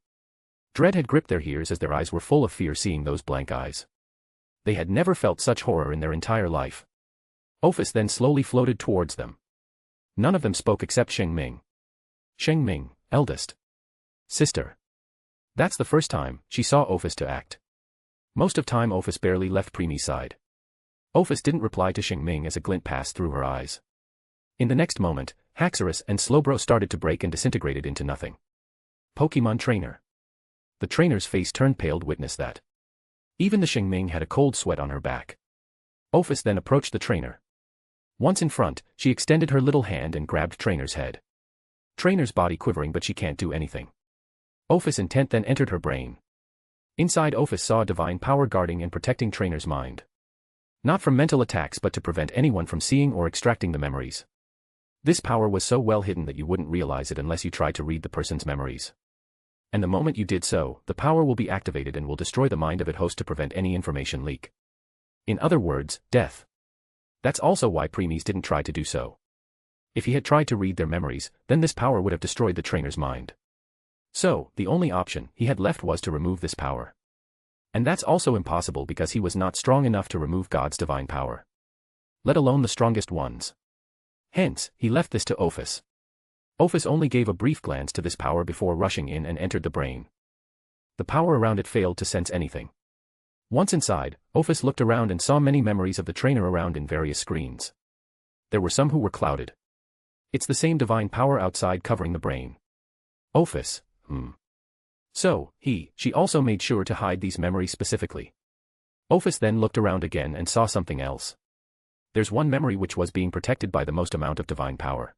Dread had gripped their ears as their eyes were full of fear seeing those blank eyes. They had never felt such horror in their entire life. Ophis then slowly floated towards them. None of them spoke except Shing Ming. Shing Ming, eldest sister. That's the first time she saw Ophis to act. Most of time Ophis barely left Preemie's side. Ophis didn't reply to Shing Ming as a glint passed through her eyes. In the next moment, Haxorus and Slowbro started to break and disintegrated into nothing. Pokemon Trainer. The trainer's face turned pale to witness that. Even the Shing Ming had a cold sweat on her back. Ophis then approached the trainer. Once in front, she extended her little hand and grabbed Trainer's head. Trainer's body quivering, but she can't do anything. Ophis' intent then entered her brain. Inside, Ophis saw divine power guarding and protecting Trainer's mind. Not from mental attacks but to prevent anyone from seeing or extracting the memories. This power was so well hidden that you wouldn't realize it unless you tried to read the person's memories. And the moment you did so, the power will be activated and will destroy the mind of its host to prevent any information leak. In other words, death. That's also why Preemies didn't try to do so. If he had tried to read their memories, then this power would have destroyed the trainer's mind. So, the only option he had left was to remove this power. And that's also impossible because he was not strong enough to remove God's divine power. Let alone the strongest ones. Hence, he left this to Ophis. Ophis only gave a brief glance to this power before rushing in and entered the brain. The power around it failed to sense anything. Once inside, Ophis looked around and saw many memories of the trainer around in various screens. There were some who were clouded. It's the same divine power outside covering the brain. Ophis, So, she also made sure to hide these memories specifically. Ophis then looked around again and saw something else. There's one memory which was being protected by the most amount of divine power.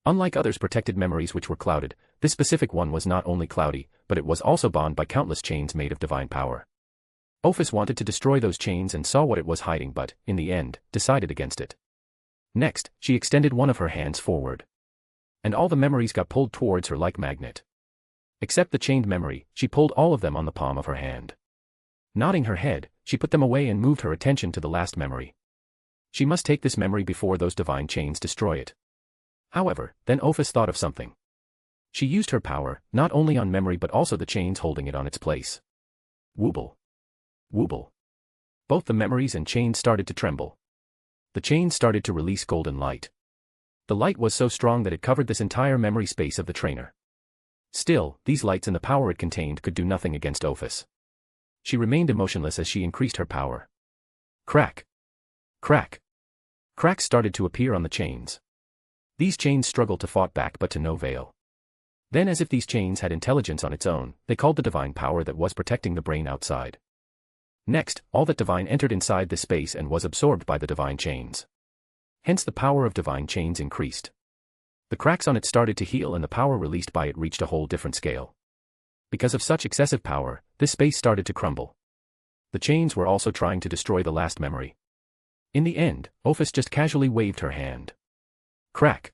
Unlike others protected memories which were clouded, this specific one was not only cloudy, but it was also bound by countless chains made of divine power. Ophis wanted to destroy those chains and saw what it was hiding but, in the end, decided against it. Next, she extended one of her hands forward. And all the memories got pulled towards her like magnet. Except the chained memory, she pulled all of them on the palm of her hand. Nodding her head, she put them away and moved her attention to the last memory. She must take this memory before those divine chains destroy it. However, then Ophis thought of something. She used her power, not only on memory but also the chains holding it on its place. Wooble. Wooble. Both the memories and chains started to tremble. The chains started to release golden light. The light was so strong that it covered this entire memory space of the trainer. Still, these lights and the power it contained could do nothing against Ophis. She remained emotionless as she increased her power. Crack. Crack. Cracks started to appear on the chains. These chains struggled to fight back but to no avail. Then as if these chains had intelligence on its own, they called the divine power that was protecting the brain outside. Next, all that divine entered inside this space and was absorbed by the divine chains. Hence the power of divine chains increased. The cracks on it started to heal and the power released by it reached a whole different scale. Because of such excessive power, this space started to crumble. The chains were also trying to destroy the last memory. In the end, Ophis just casually waved her hand. Crack.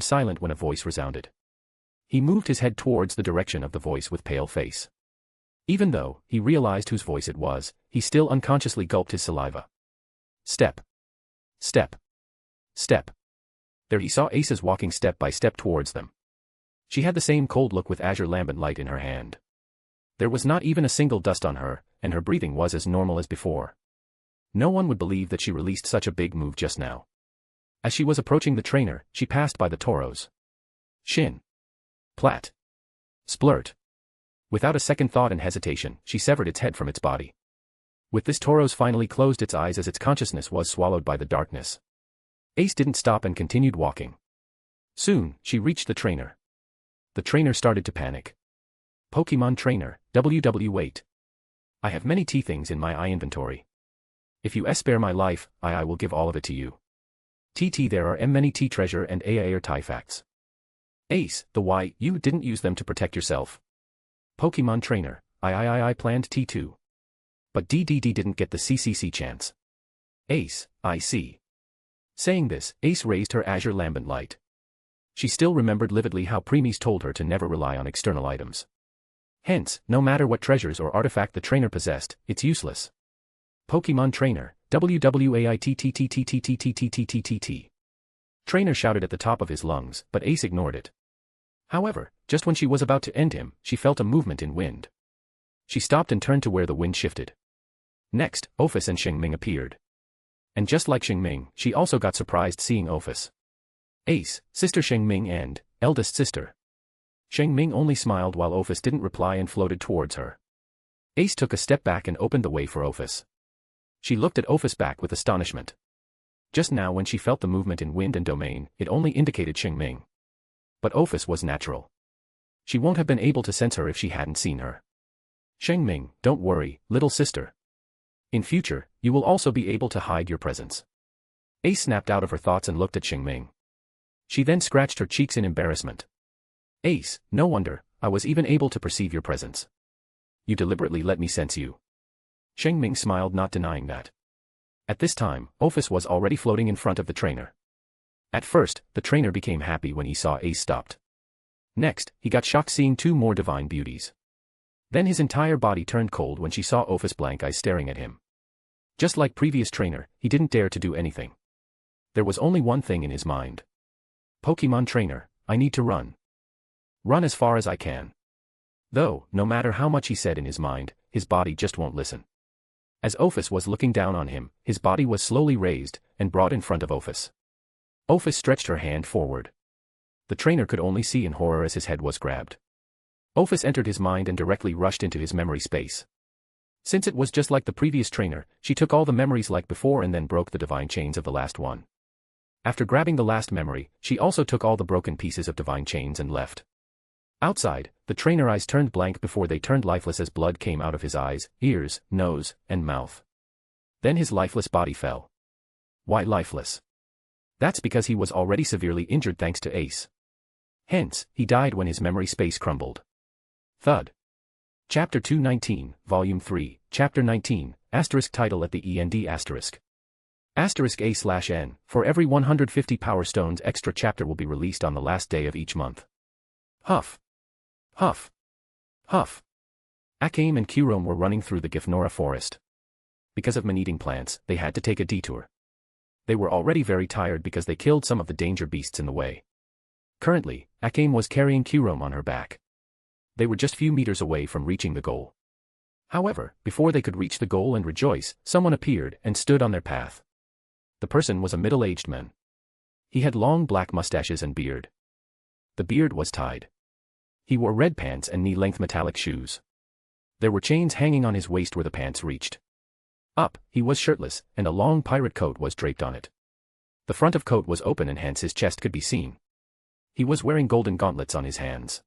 became silent when a voice resounded. He moved his head towards the direction of the voice with pale face. Even though he realized whose voice it was, he still unconsciously gulped his saliva. Step. Step. Step. There he saw Aces walking step by step towards them. She had the same cold look with azure lambent light in her hand. There was not even a single dust on her, and her breathing was as normal as before. No one would believe that she released such a big move just now. As she was approaching the trainer, she passed by the toros. Shin. Plat. Splurt. Without a second thought and hesitation, she severed its head from its body. With this, Toros finally closed its eyes as its consciousness was swallowed by the darkness. Ace didn't stop and continued walking. Soon, she reached the trainer. The trainer started to panic. Pokemon Trainer, wait. I have many T things in my inventory. If you spare my life, I will give all of it to you. TT there are many T treasure and are T facts. Ace, the why, you didn't use them to protect yourself. Pokemon Trainer, I planned T2. But DDD didn't get the CCC chance. Ace, I see. Saying this, Ace raised her azure lambent light. She still remembered lividly how Premies told her to never rely on external items. Hence, no matter what treasures or artifact the trainer possessed, it's useless. Pokemon Trainer, WWAITTTTTTTTTTTTT. Trainer shouted at the top of his lungs, but Ace ignored it. However, just when she was about to end him, she felt a movement in wind. She stopped and turned to where the wind shifted. Next, Orberg and Shing Ming appeared. And just like Shing Ming, she also got surprised seeing Orberg. Ace, sister Shing Ming and eldest sister. Shing Ming only smiled while Orberg didn't reply and floated towards her. Ace took a step back and opened the way for Orberg. She looked at Orberg's back with astonishment. Just now when she felt the movement in wind and domain, it only indicated Shing Ming. But Orberg was natural. She won't have been able to sense her if she hadn't seen her. Shing Ming, don't worry, little sister. In future, you will also be able to hide your presence. Ace snapped out of her thoughts and looked at Shing Ming. She then scratched her cheeks in embarrassment. Ace, no wonder, I was even able to perceive your presence. You deliberately let me sense you. Shing Ming smiled, not denying that. At this time, Orberg was already floating in front of the trainer. At first, the trainer became happy when he saw Ace stopped. Next, he got shocked seeing two more divine beauties. Then his entire body turned cold when she saw Orberg's blank eyes staring at him. Just like previous trainer, he didn't dare to do anything. There was only one thing in his mind. Pokemon trainer, I need to run. Run as far as I can. Though, no matter how much he said in his mind, his body just won't listen. As Orberg was looking down on him, his body was slowly raised and brought in front of Orberg. Orberg stretched her hand forward. The trainer could only see in horror as his head was grabbed. Orberg entered his mind and directly rushed into his memory space. Since it was just like the previous trainer, she took all the memories like before and then broke the divine chains of the last one. After grabbing the last memory, she also took all the broken pieces of divine chains and left. Outside, the trainer eyes turned blank before they turned lifeless as blood came out of his eyes, ears, nose, and mouth. Then his lifeless body fell. Why lifeless? That's because he was already severely injured thanks to Ace. Hence, he died when his memory space crumbled. Thud. Chapter 219, Volume 3, Chapter 19, asterisk title at the end asterisk. Asterisk A/N, for every 150 Power Stones extra chapter will be released on the last day of each month. Huff. Huff. Huff. Akame and Kurome were running through the Gifnora forest. Because of man-eating plants, they had to take a detour. They were already very tired because they killed some of the danger beasts in the way. Currently, Akame was carrying Kurome on her back. They were just few meters away from reaching the goal. However, before they could reach the goal and rejoice, someone appeared and stood on their path. The person was a middle-aged man. He had long black mustaches and beard. The beard was tied. He wore red pants and knee-length metallic shoes. There were chains hanging on his waist where the pants reached. Up, he was shirtless, and a long pirate coat was draped on it. The front of coat was open and hence his chest could be seen. He was wearing golden gauntlets on his hands.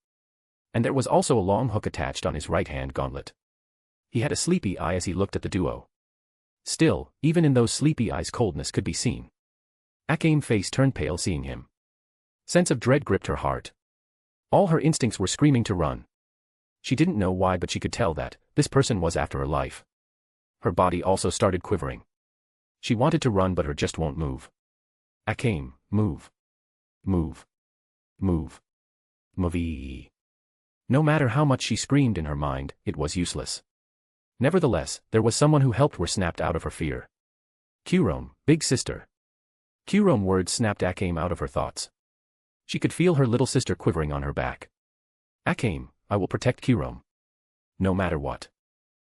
And there was also a long hook attached on his right-hand gauntlet. He had a sleepy eye as he looked at the duo. Still, even in those sleepy eyes coldness could be seen. Akame's face turned pale seeing him. Sense of dread gripped her heart. All her instincts were screaming to run. She didn't know why but she could tell that this person was after her life. Her body also started quivering. She wanted to run but her just won't move. Akame, move. Move. Move. Move. No matter how much she screamed in her mind, it was useless. Nevertheless, there was someone who helped her snapped out of her fear. Kurome, big sister. Kurome words snapped Akame out of her thoughts. She could feel her little sister quivering on her back. Akame, I will protect Kurome. No matter what.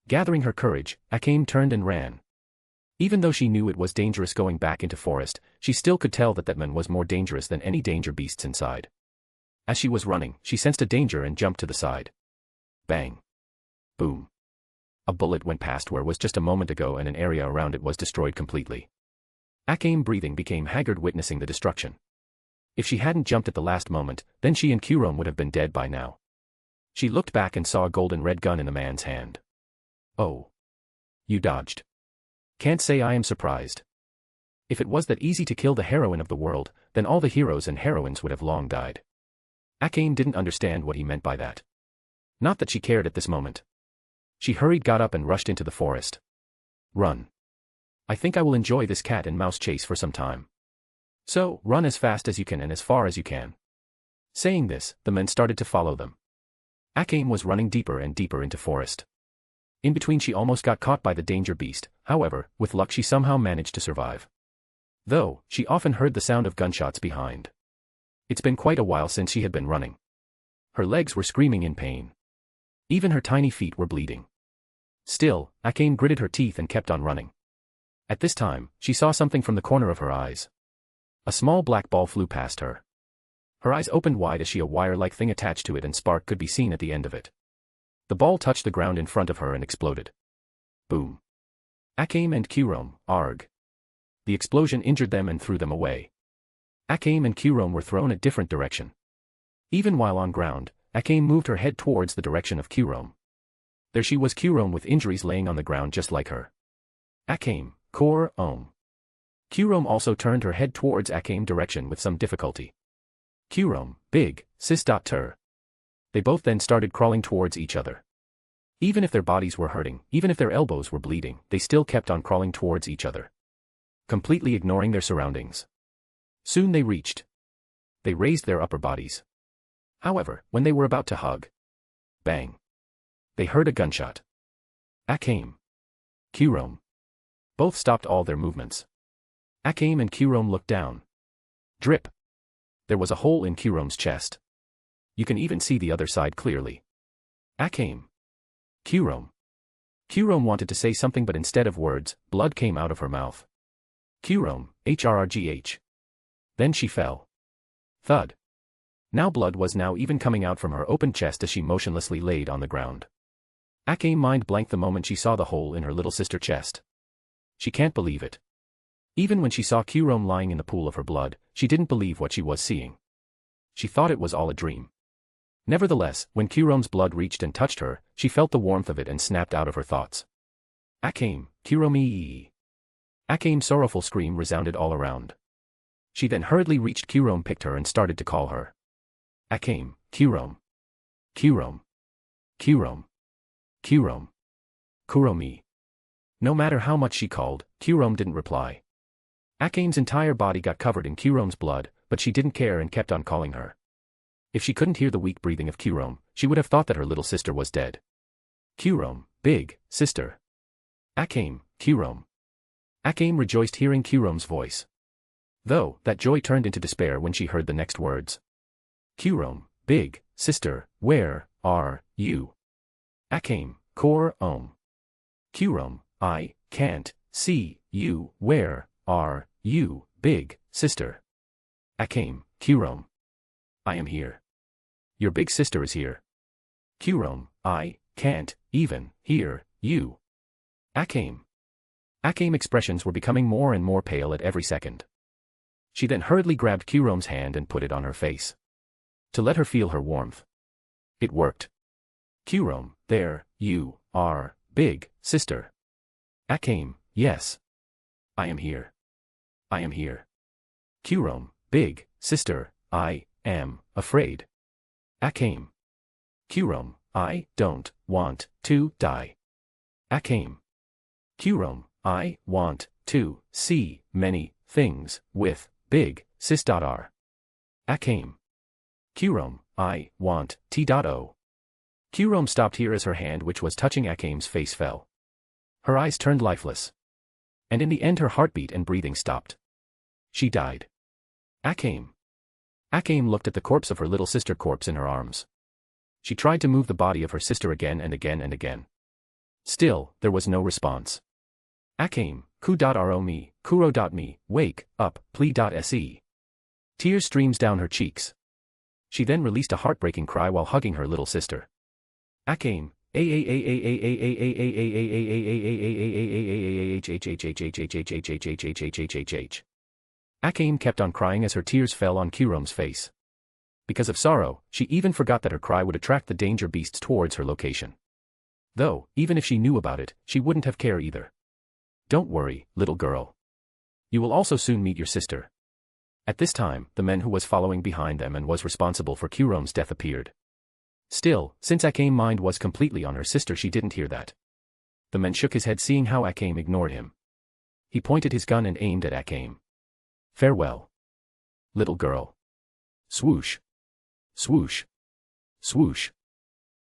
Gathering her courage, Akame turned and ran. Even though she knew it was dangerous going back into forest, she still could tell that man was more dangerous than any danger beasts inside. As she was running, she sensed a danger and jumped to the side. Bang. Boom. A bullet went past where was just a moment ago and an area around it was destroyed completely. Akame's breathing became haggard witnessing the destruction. If she hadn't jumped at the last moment, then she and Kurome would have been dead by now. She looked back and saw a golden red gun in the man's hand. Oh. You dodged. Can't say I am surprised. If it was that easy to kill the heroine of the world, then all the heroes and heroines would have long died. Akame didn't understand what he meant by that. Not that she cared at this moment. She got up and rushed into the forest. Run. I think I will enjoy this cat and mouse chase for some time. So, run as fast as you can and as far as you can. Saying this, the men started to follow them. Akame was running deeper and deeper into forest. In between she almost got caught by the danger beast, however, with luck she somehow managed to survive. Though, she often heard the sound of gunshots behind. It's been quite a while since she had been running. Her legs were screaming in pain. Even her tiny feet were bleeding. Still, Akame gritted her teeth and kept on running. At this time, she saw something from the corner of her eyes. A small black ball flew past her. Her eyes opened wide as a wire-like thing attached to it and spark could be seen at the end of it. The ball touched the ground in front of her and exploded. Boom. Akame and Kurome, arg. The explosion injured them and threw them away. Akame and Kurome were thrown a different direction. Even while on ground, Akame moved her head towards the direction of Kurome. There she was, Kurome with injuries laying on the ground just like her. Akame, Kurome. Kurome also turned her head towards Akame direction with some difficulty. Kurome, big, sis.ter. They both then started crawling towards each other. Even if their bodies were hurting, even if their elbows were bleeding, they still kept on crawling towards each other, completely ignoring their surroundings. Soon they reached. They raised their upper bodies. However, when they were about to hug, bang! They heard a gunshot. Akame. Kurome. Both stopped all their movements. Akame and Kurome looked down. Drip. There was a hole in Kurome's chest. You can even see the other side clearly. Akame. Kurome. Kurome wanted to say something but instead of words, blood came out of her mouth. Kurome, HRRGH. Then she fell. Thud. Now blood was now even coming out from her open chest as she motionlessly laid on the ground. Akame mind blanked the moment she saw the hole in her little sister chest. She can't believe it. Even when she saw Kurome lying in the pool of her blood, she didn't believe what she was seeing. She thought it was all a dream. Nevertheless, when Kurome's blood reached and touched her, she felt the warmth of it and snapped out of her thoughts. Akame, Kurome. Akame's sorrowful scream resounded all around. She then hurriedly reached Kurome, picked her and started to call her. Akame, Kurome. Kurome. Kurome. Kurome. Kurome. No matter how much she called, Kurome didn't reply. Akame's entire body got covered in Kurome's blood, but she didn't care and kept on calling her. If she couldn't hear the weak breathing of Kurome, she would have thought that her little sister was dead. Kurome, big, sister. Akame, Kurome. Akame rejoiced hearing Kurome's voice. Though, that joy turned into despair when she heard the next words. Kurome, big, sister, where are you? Akame, Kurome. Kurome, I can't see you, where are you, big, sister? Akame, Kurome. I am here. Your big sister is here. Kurome, I can't even hear you. Akame. Akame's expressions were becoming more and more pale at every second. She then hurriedly grabbed Kurome's hand and put it on her face, to let her feel her warmth. It worked. Kurome, there you are, big sister. Akame, yes. I am here. I am here. Kurome, big sister, I am afraid. Akame. Kurome, I don't want to die. Akame. Kurome, I want to see many things with big sis.r. Akame. Kurome, I want t.o. Kurome stopped here as her hand which was touching Akame's face fell. Her eyes turned lifeless. And in the end her heartbeat and breathing stopped. She died. Akame. Akame looked at the corpse of her little sister corpse in her arms. She tried to move the body of her sister again and again and again. Still, there was no response. Akame, ku.ro.me, kuro.me, wake up, plea.se. Tears streams down her cheeks. She then released a heartbreaking cry while hugging her little sister. Akame, Akame kept on crying as her tears fell on Kurome's face. Because of sorrow, she even forgot that her cry would attract the danger beasts towards her location. Though, even if she knew about it, she wouldn't have cared either. Don't worry, little girl. You will also soon meet your sister. At this time, the man who was following behind them and was responsible for Kurome's death appeared. Still, since Akame's mind was completely on her sister, she didn't hear that. The man shook his head seeing how Akame ignored him. He pointed his gun and aimed at Akame. Farewell. Little girl. Swoosh. Swoosh. Swoosh.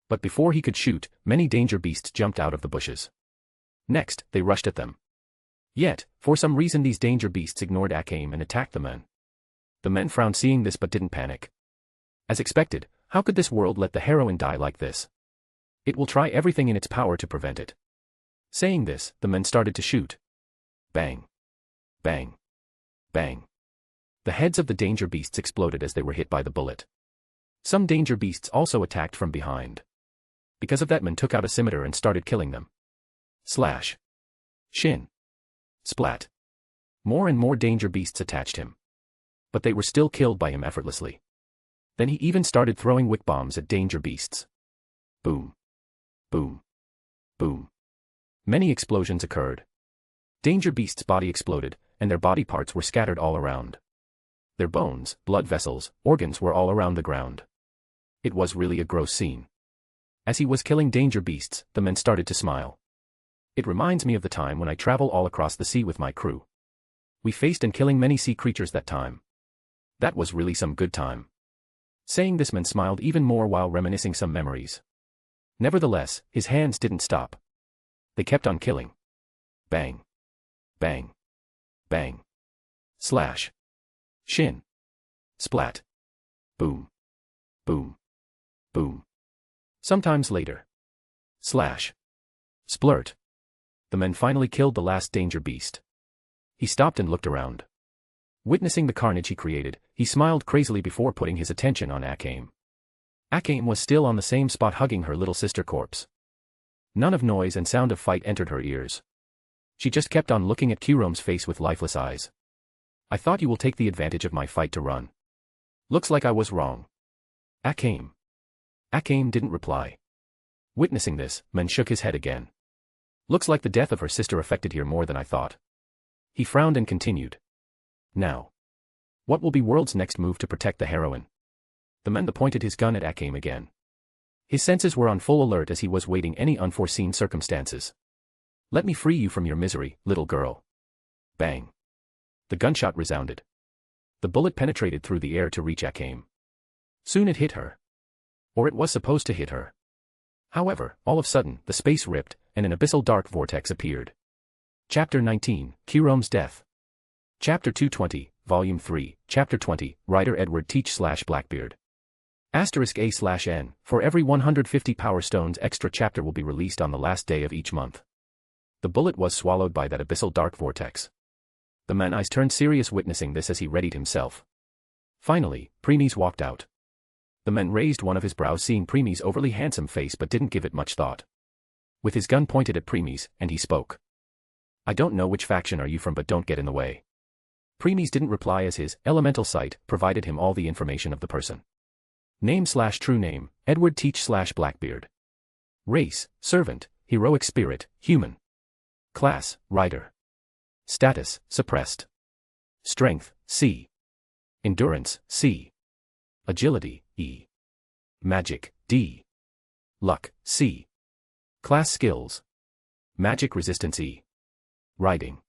But before he could shoot, many danger beasts jumped out of the bushes. Next, they rushed at them. Yet, for some reason these danger beasts ignored Akame and attacked the men. The men frowned seeing this but didn't panic. As expected, how could this world let the heroine die like this? It will try everything in its power to prevent it. Saying this, the men started to shoot. Bang. Bang. Bang. The heads of the danger beasts exploded as they were hit by the bullet. Some danger beasts also attacked from behind. Because of that, men took out a scimitar and started killing them. Slash. Shin. Splat. More and more danger beasts attached him. But they were still killed by him effortlessly. Then he even started throwing wick bombs at danger beasts. Boom. Boom. Boom. Many explosions occurred. Danger beasts' body exploded, and their body parts were scattered all around. Their bones, blood vessels, organs were all around the ground. It was really a gross scene. As he was killing danger beasts, the men started to smile. It reminds me of the time when I travel all across the sea with my crew. We faced and killing many sea creatures that time. That was really some good time. Saying this, man smiled even more while reminiscing some memories. Nevertheless, his hands didn't stop. They kept on killing. Bang. Bang. Bang. Slash. Shin. Splat. Boom. Boom. Boom. Sometimes later. Slash. Splurt. The men finally killed the last danger beast. He stopped and looked around. Witnessing the carnage he created, he smiled crazily before putting his attention on Akame. Akame was still on the same spot hugging her little sister corpse. None of noise and sound of fight entered her ears. She just kept on looking at Kirome's face with lifeless eyes. I thought you will take the advantage of my fight to run. Looks like I was wrong. Akame. Akame didn't reply. Witnessing this, Men shook his head again. Looks like the death of her sister affected her more than I thought. He frowned and continued. Now. What will be World's next move to protect the heroine? The man pointed his gun at Akame again. His senses were on full alert as he was waiting any unforeseen circumstances. Let me free you from your misery, little girl. Bang. The gunshot resounded. The bullet penetrated through the air to reach Akame. Soon it hit her. Or it was supposed to hit her. However, all of a sudden, the space ripped, and an abyssal dark vortex appeared. Chapter 19, Kirome's Death. Chapter 220, Volume 3, Chapter 20, Writer Edward Teach/Blackbeard. *A/N, for every 150 Power Stones extra chapter will be released on the last day of each month. The bullet was swallowed by that abyssal dark vortex. The man's eyes turned serious witnessing this as he readied himself. Finally, Premies walked out. The man raised one of his brows seeing Premies' overly handsome face but didn't give it much thought. With his gun pointed at Premies, and he spoke. I don't know which faction are you from, but don't get in the way. Premies didn't reply as his elemental sight provided him all the information of the person. Name/true name, Edward Teach/Blackbeard. Race, servant, heroic spirit, human. Class, writer. Status, suppressed. Strength, C. Endurance, C. Agility, E. Magic, D. Luck, C. Class skills. Magic resistance, E. Riding.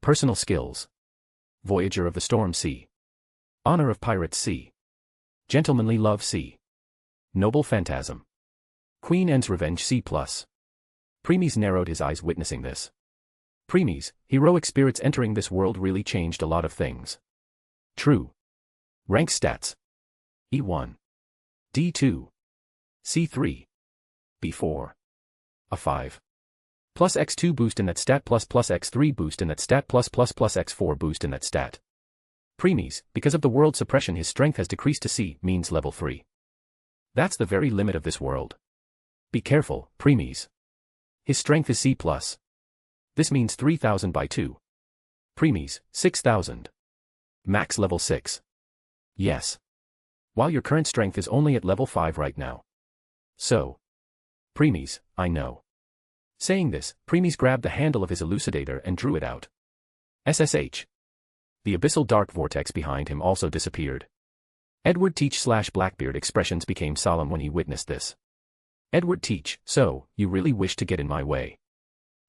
Personal skills. Voyager of the Storm, C. Honor of Pirates, C. Gentlemanly love, C. Noble phantasm. Queen Anne's revenge, C+. Premies narrowed his eyes witnessing this. Premies, heroic spirits entering this world really changed a lot of things. True. Rank stats. E1. D2. C3. B4. A5. Plus X2 boost in that stat plus X3 boost in that stat plus X4 boost in that stat. Premies, because of the world suppression his strength has decreased to C, means level 3. That's the very limit of this world. Be careful, Premies. His strength is C+. This means 3000 by 2. Premies, 6000. Max level 6. Yes. While your current strength is only at level 5 right now. So. Premies, I know. Saying this, Premies grabbed the handle of his elucidator and drew it out. SSH. The abyssal dark vortex behind him also disappeared. Edward Teach/Blackbeard expressions became solemn when he witnessed this. Edward Teach, so, you really wish to get in my way.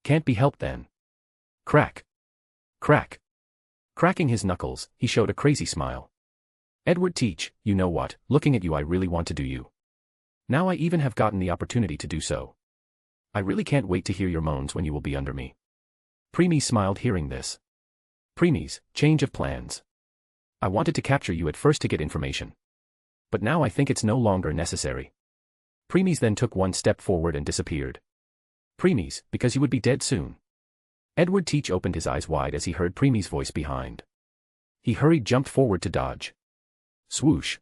Can't be helped then. Crack. Crack. Cracking his knuckles, he showed a crazy smile. Edward Teach, you know what, looking at you I really want to do you. Now I even have gotten the opportunity to do so. I really can't wait to hear your moans when you will be under me. Premies smiled hearing this. Premies, change of plans. I wanted to capture you at first to get information. But now I think it's no longer necessary. Premies then took one step forward and disappeared. Premies, because you would be dead soon. Edward Teach opened his eyes wide as he heard Premies' voice behind. He hurried jumped forward to dodge. Swoosh.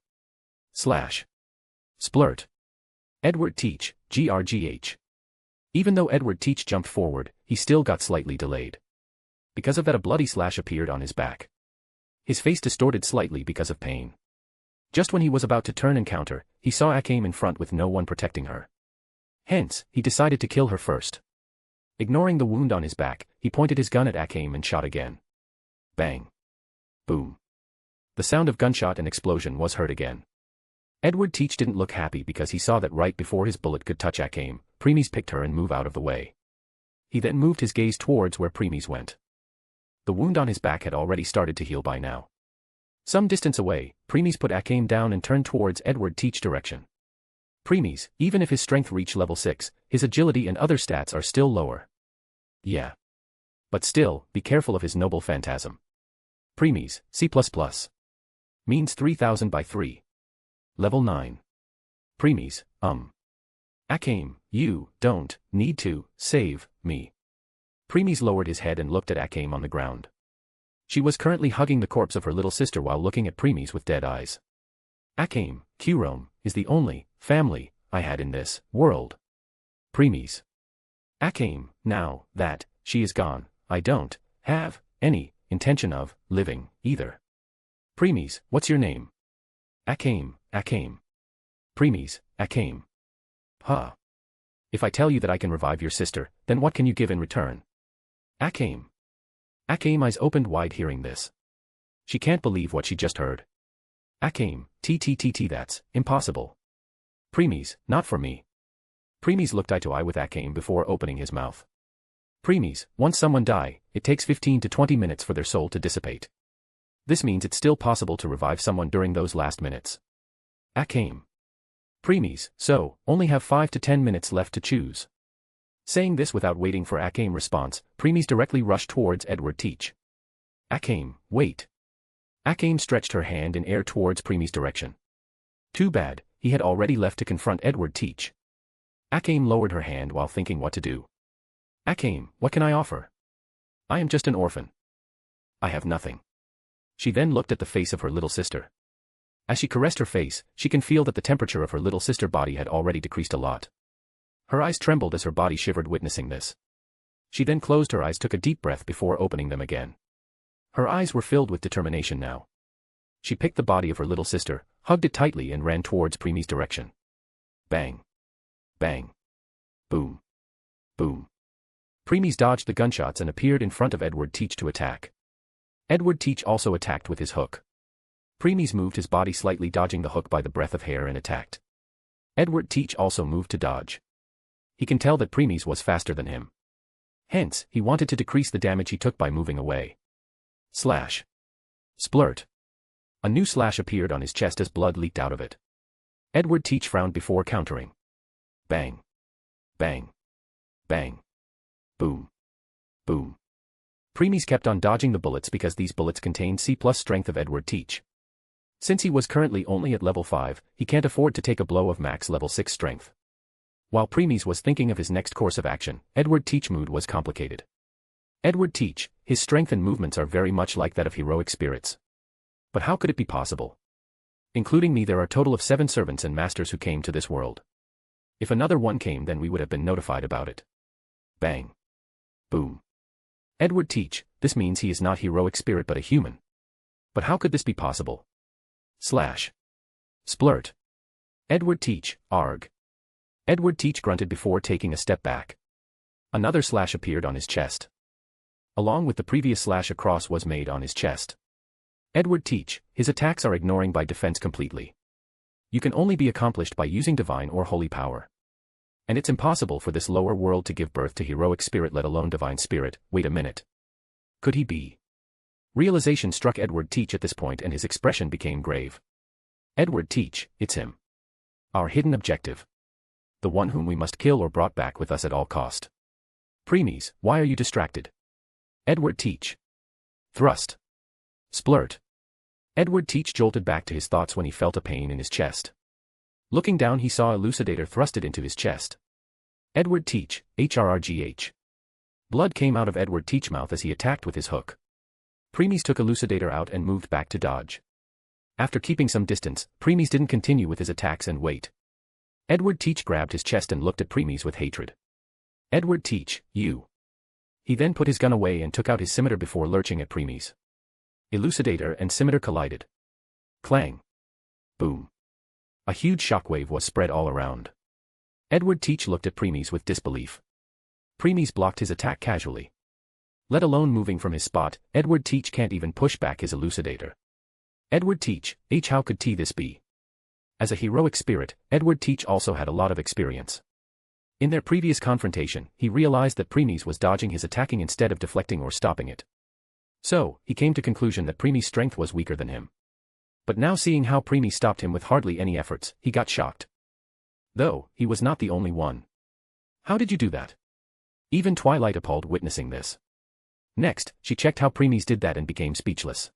Slash. Splurt. Edward Teach, GRGH. Even though Edward Teach jumped forward, he still got slightly delayed. Because of that a bloody slash appeared on his back. His face distorted slightly because of pain. Just when he was about to turn and counter, he saw Akame in front with no one protecting her. Hence, he decided to kill her first. Ignoring the wound on his back, he pointed his gun at Akame and shot again. Bang. Boom. The sound of gunshot and explosion was heard again. Edward Teach didn't look happy because he saw that right before his bullet could touch Akame, Premies picked her and moved out of the way. He then moved his gaze towards where Premies went. The wound on his back had already started to heal by now. Some distance away, Premies put Akame down and turned towards Edward Teach direction. Premies, even if his strength reached level 6, his agility and other stats are still lower. Yeah. But still, be careful of his noble phantasm. Premies, C++. Means 3000 by 3. Level 9. Premies, Akame, you don't need to save me. Premies lowered his head and looked at Akame on the ground. She was currently hugging the corpse of her little sister while looking at Premies with dead eyes. Akame, Kurome, is the only family I had in this world. Premies. Akame, now that she is gone, I don't have any intention of living either. Premies, what's your name? Akame. Premies, Akame. Huh. If I tell you that I can revive your sister, then what can you give in return? Akame. Akame eyes opened wide hearing this. She can't believe what she just heard. Akame, that's impossible. Premies, not for me. Premies looked eye to eye with Akame before opening his mouth. Premies, once someone die, it takes 15 to 20 minutes for their soul to dissipate. This means it's still possible to revive someone during those last minutes. Akame. Premies, so, only have 5 to 10 minutes left to choose. Saying this without waiting for Akame's response, Premies directly rushed towards Edward Teach. Akame, wait. Akame stretched her hand in air towards Premies' direction. Too bad, he had already left to confront Edward Teach. Akame lowered her hand while thinking what to do. Akame, what can I offer? I am just an orphan. I have nothing. She then looked at the face of her little sister. As she caressed her face, she can feel that the temperature of her little sister's body had already decreased a lot. Her eyes trembled as her body shivered witnessing this. She then closed her eyes, took a deep breath before opening them again. Her eyes were filled with determination now. She picked the body of her little sister, hugged it tightly and ran towards Premies' direction. Bang. Bang. Boom. Boom. Premies dodged the gunshots and appeared in front of Edward Teach to attack. Edward Teach also attacked with his hook. Premies moved his body slightly, dodging the hook by the breadth of hair, and attacked. Edward Teach also moved to dodge. He can tell that Premies was faster than him. Hence, he wanted to decrease the damage he took by moving away. Slash. Splurt. A new slash appeared on his chest as blood leaked out of it. Edward Teach frowned before countering. Bang. Bang. Bang. Boom. Boom. Premies kept on dodging the bullets because these bullets contained C+ strength of Edward Teach. Since he was currently only at level 5, he can't afford to take a blow of max level 6 strength. While Premies was thinking of his next course of action, Edward Teach's mood was complicated. Edward Teach, his strength and movements are very much like that of heroic spirits. But how could it be possible? Including me, there are a total of 7 servants and masters who came to this world. If another one came, then we would have been notified about it. Bang. Boom. Edward Teach, this means he is not heroic spirit but a human. But how could this be possible? Slash. Splurt. Edward Teach, arg. Edward Teach grunted before taking a step back. Another slash appeared on his chest. Along with the previous slash, a cross was made on his chest. Edward Teach, his attacks are ignoring by defense completely. You can only be accomplished by using divine or holy power. And it's impossible for this lower world to give birth to heroic spirit, let alone divine spirit. Wait a minute. Could he be? Realization struck Edward Teach at this point and his expression became grave. Edward Teach, it's him. Our hidden objective. The one whom we must kill or brought back with us at all cost. Premies, why are you distracted? Edward Teach. Thrust. Splurt. Edward Teach jolted back to his thoughts when he felt a pain in his chest. Looking down he saw Elucidator thrusted into his chest. Edward Teach, HRRGH. Blood came out of Edward Teach's mouth as he attacked with his hook. Premies took Elucidator out and moved back to dodge. After keeping some distance, Premies didn't continue with his attacks and wait. Edward Teach grabbed his chest and looked at Premies with hatred. Edward Teach, you. He then put his gun away and took out his scimitar before lurching at Premies. Elucidator and scimitar collided. Clang. Boom. A huge shockwave was spread all around. Edward Teach looked at Premies with disbelief. Premies blocked his attack casually. Let alone moving from his spot, Edward Teach can't even push back his Elucidator. Edward Teach, how could this be? As a heroic spirit, Edward Teach also had a lot of experience. In their previous confrontation, he realized that Premies was dodging his attacking instead of deflecting or stopping it. So, he came to conclusion that Premies' strength was weaker than him. But now seeing how Premies stopped him with hardly any efforts, he got shocked. Though, he was not the only one. How did you do that? Even Twilight appalled witnessing this. Next, she checked how Premies did that and became speechless.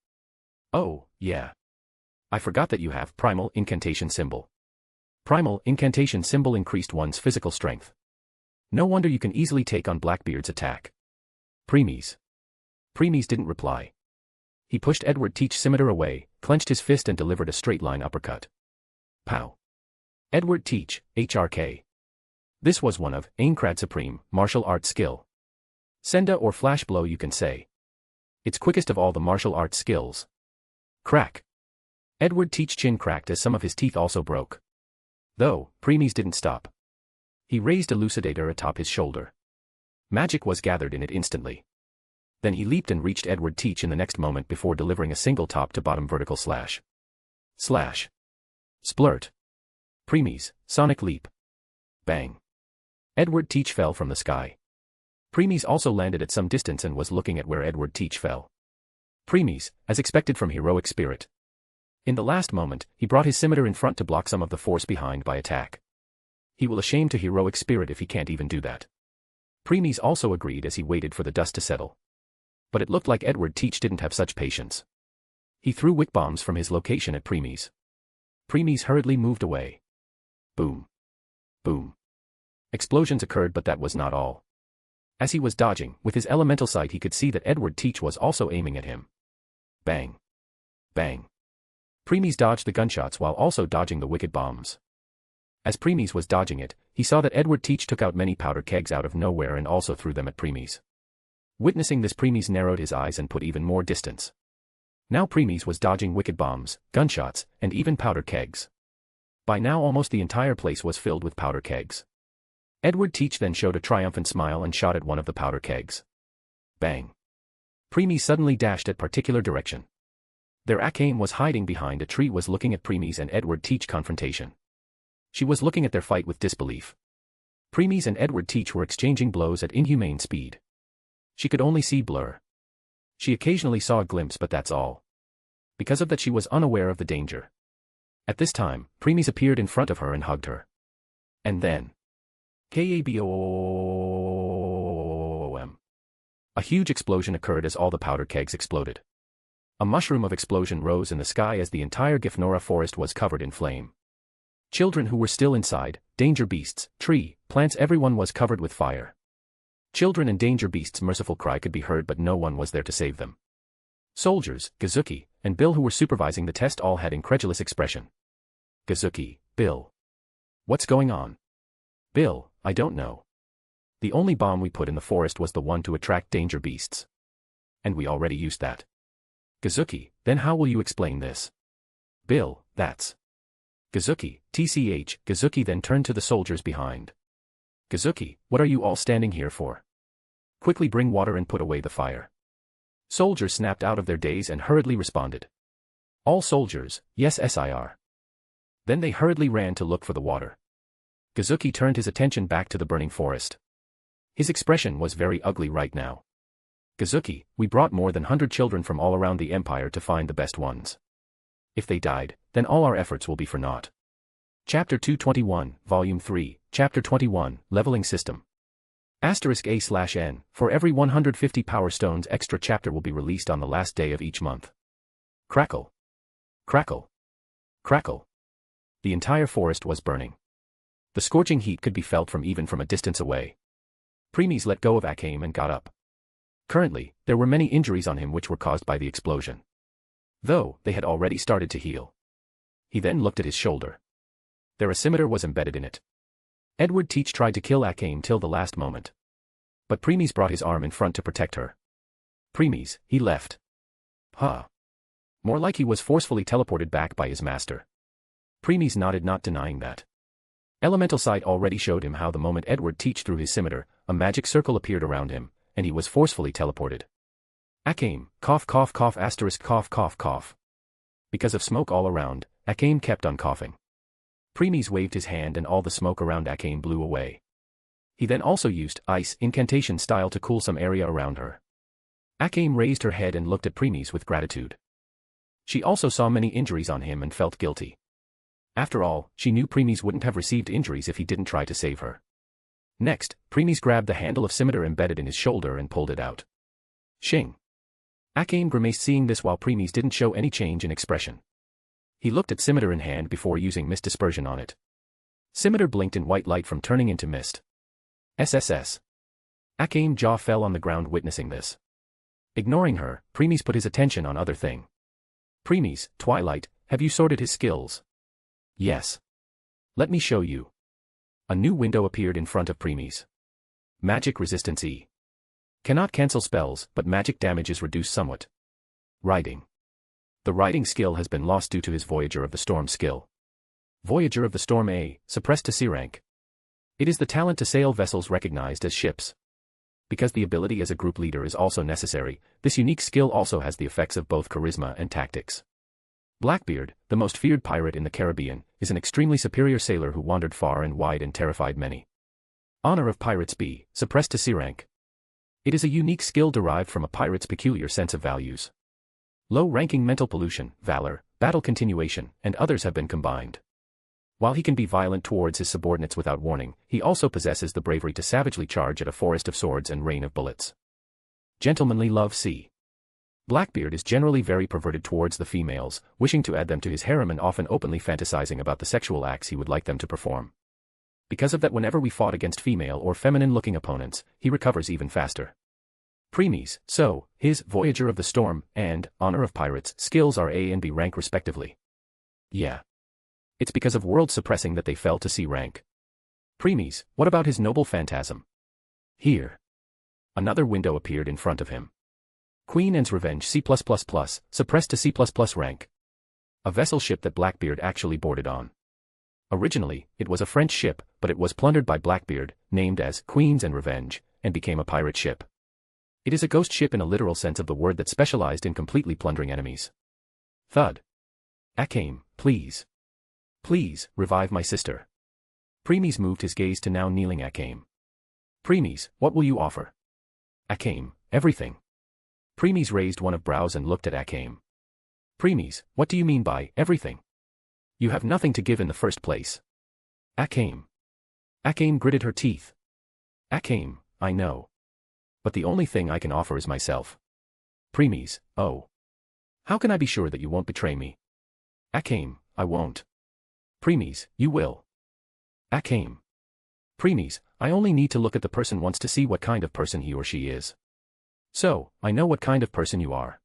Oh, yeah. I forgot that you have Primal Incantation Symbol. Primal Incantation Symbol increased one's physical strength. No wonder you can easily take on Blackbeard's attack. Premies. Premies didn't reply. He pushed Edward Teach's scimitar away, clenched his fist and delivered a straight-line uppercut. Pow. Edward Teach, HRK. This was one of Aincrad Supreme martial arts skill. Senda or flash blow you can say. It's quickest of all the martial arts skills. Crack. Edward Teach's chin cracked as some of his teeth also broke. Though, Premies didn't stop. He raised Elucidator atop his shoulder. Magic was gathered in it instantly. Then he leaped and reached Edward Teach in the next moment before delivering a single top-to-bottom vertical slash. Slash. Splurt. Premies, sonic leap. Bang. Edward Teach fell from the sky. Premies also landed at some distance and was looking at where Edward Teach fell. Premies, as expected from heroic spirit. In the last moment, he brought his scimitar in front to block some of the force behind by attack. He will shame to heroic spirit if he can't even do that. Premies also agreed as he waited for the dust to settle. But it looked like Edward Teach didn't have such patience. He threw wick bombs from his location at Premies. Premies hurriedly moved away. Boom. Boom. Explosions occurred, but that was not all. As he was dodging, with his elemental sight he could see that Edward Teach was also aiming at him. Bang. Bang. Premies dodged the gunshots while also dodging the wicked bombs. As Premies was dodging it, he saw that Edward Teach took out many powder kegs out of nowhere and also threw them at Premies. Witnessing this, Premies narrowed his eyes and put even more distance. Now Premies was dodging wicked bombs, gunshots, and even powder kegs. By now almost the entire place was filled with powder kegs. Edward Teach then showed a triumphant smile and shot at one of the powder kegs. Bang. Premies suddenly dashed at particular direction. Their Akame was hiding behind a tree, was looking at Premies and Edward Teach confrontation. She was looking at their fight with disbelief. Premies and Edward Teach were exchanging blows at inhumane speed. She could only see blur. She occasionally saw a glimpse, but that's all. Because of that she was unaware of the danger. At this time, Premies appeared in front of her and hugged her. And then... KABOOM. A huge explosion occurred as all the powder kegs exploded. A mushroom of explosion rose in the sky as the entire Gifnora forest was covered in flame. Children who were still inside, danger beasts, tree, plants, everyone was covered with fire. Children and danger beasts' merciful cry could be heard, but no one was there to save them. Soldiers, Gazuki, and Bill, who were supervising the test, all had incredulous expression. Gazuki, Bill. What's going on? Bill, I don't know. The only bomb we put in the forest was the one to attract danger beasts. And we already used that. Gazuki, then how will you explain this? Bill, that's... Gazuki, TCH, Gazuki then turned to the soldiers behind. Gazuki, what are you all standing here for? Quickly bring water and put away the fire. Soldiers snapped out of their daze and hurriedly responded. All soldiers, yes sir. Then they hurriedly ran to look for the water. Gazuki turned his attention back to the burning forest. His expression was very ugly right now. Gazuki, we brought more than 100 children from all around the empire to find the best ones. If they died, then all our efforts will be for naught. Chapter 221, Volume 3, Chapter 21, Leveling System. *A/N, for every 150 power stones extra chapter will be released on the last day of each month. Crackle. Crackle. Crackle. The entire forest was burning. The scorching heat could be felt even from a distance away. Premies let go of Akame and got up. Currently, there were many injuries on him which were caused by the explosion. Though, they had already started to heal. He then looked at his shoulder. Their scimitar was embedded in it. Edward Teach tried to kill Akame till the last moment. But Premies brought his arm in front to protect her. Premies, he left. Huh. More like he was forcefully teleported back by his master. Premies nodded, not denying that. Elemental sight already showed him how the moment Edward Teach threw his scimitar, a magic circle appeared around him, and he was forcefully teleported. Akame, cough cough cough asterisk cough cough cough. Because of smoke all around, Akame kept on coughing. Premies waved his hand and all the smoke around Akame blew away. He then also used ice incantation style to cool some area around her. Akame raised her head and looked at Premies with gratitude. She also saw many injuries on him and felt guilty. After all, she knew Premies wouldn't have received injuries if he didn't try to save her. Next, Premies grabbed the handle of scimitar embedded in his shoulder and pulled it out. Shing. Akame grimaced seeing this while Premies didn't show any change in expression. He looked at scimitar in hand before using mist dispersion on it. Scimitar blinked in white light from turning into mist. SSS. Akame's jaw fell on the ground witnessing this. Ignoring her, Premies put his attention on other thing. Premies, Twilight, have you sorted his skills? Yes. Let me show you. A new window appeared in front of Premies. Magic resistance E. Cannot cancel spells, but magic damage is reduced somewhat. Riding. The riding skill has been lost due to his Voyager of the Storm skill. Voyager of the Storm A, suppressed to C rank. It is the talent to sail vessels recognized as ships. Because the ability as a group leader is also necessary, this unique skill also has the effects of both charisma and tactics. Blackbeard, the most feared pirate in the Caribbean, is an extremely superior sailor who wandered far and wide and terrified many. Honor of Pirates B, suppressed to C rank. It is a unique skill derived from a pirate's peculiar sense of values. Low-ranking mental pollution, valor, battle continuation, and others have been combined. While he can be violent towards his subordinates without warning, he also possesses the bravery to savagely charge at a forest of swords and rain of bullets. Gentlemanly love C. Blackbeard is generally very perverted towards the females, wishing to add them to his harem and often openly fantasizing about the sexual acts he would like them to perform. Because of that, whenever we fought against female or feminine-looking opponents, he recovers even faster. Premies, so, his Voyager of the Storm and Honor of Pirates skills are A and B rank respectively. Yeah. It's because of world suppressing that they fell to C rank. Premies, what about his noble phantasm? Here. Another window appeared in front of him. Queen Anne's Revenge C+++, suppressed to C++ rank. A vessel ship that Blackbeard actually boarded on. Originally, it was a French ship, but it was plundered by Blackbeard, named as Queen's and Revenge, and became a pirate ship. It is a ghost ship in a literal sense of the word that specialized in completely plundering enemies. Thud. Akame, please. Please, revive my sister. Premies moved his gaze to now kneeling Akame. Premies, what will you offer? Akame, everything. Premies raised one of brows and looked at Akame. Premies, what do you mean by everything? You have nothing to give in the first place. Akame. Akame gritted her teeth. Akame, I know. But the only thing I can offer is myself. Premies, oh. How can I be sure that you won't betray me? Akame, I won't. Premies, you will. Akame. Premies, I only need to look at the person once to see what kind of person he or she is. So, I know what kind of person you are.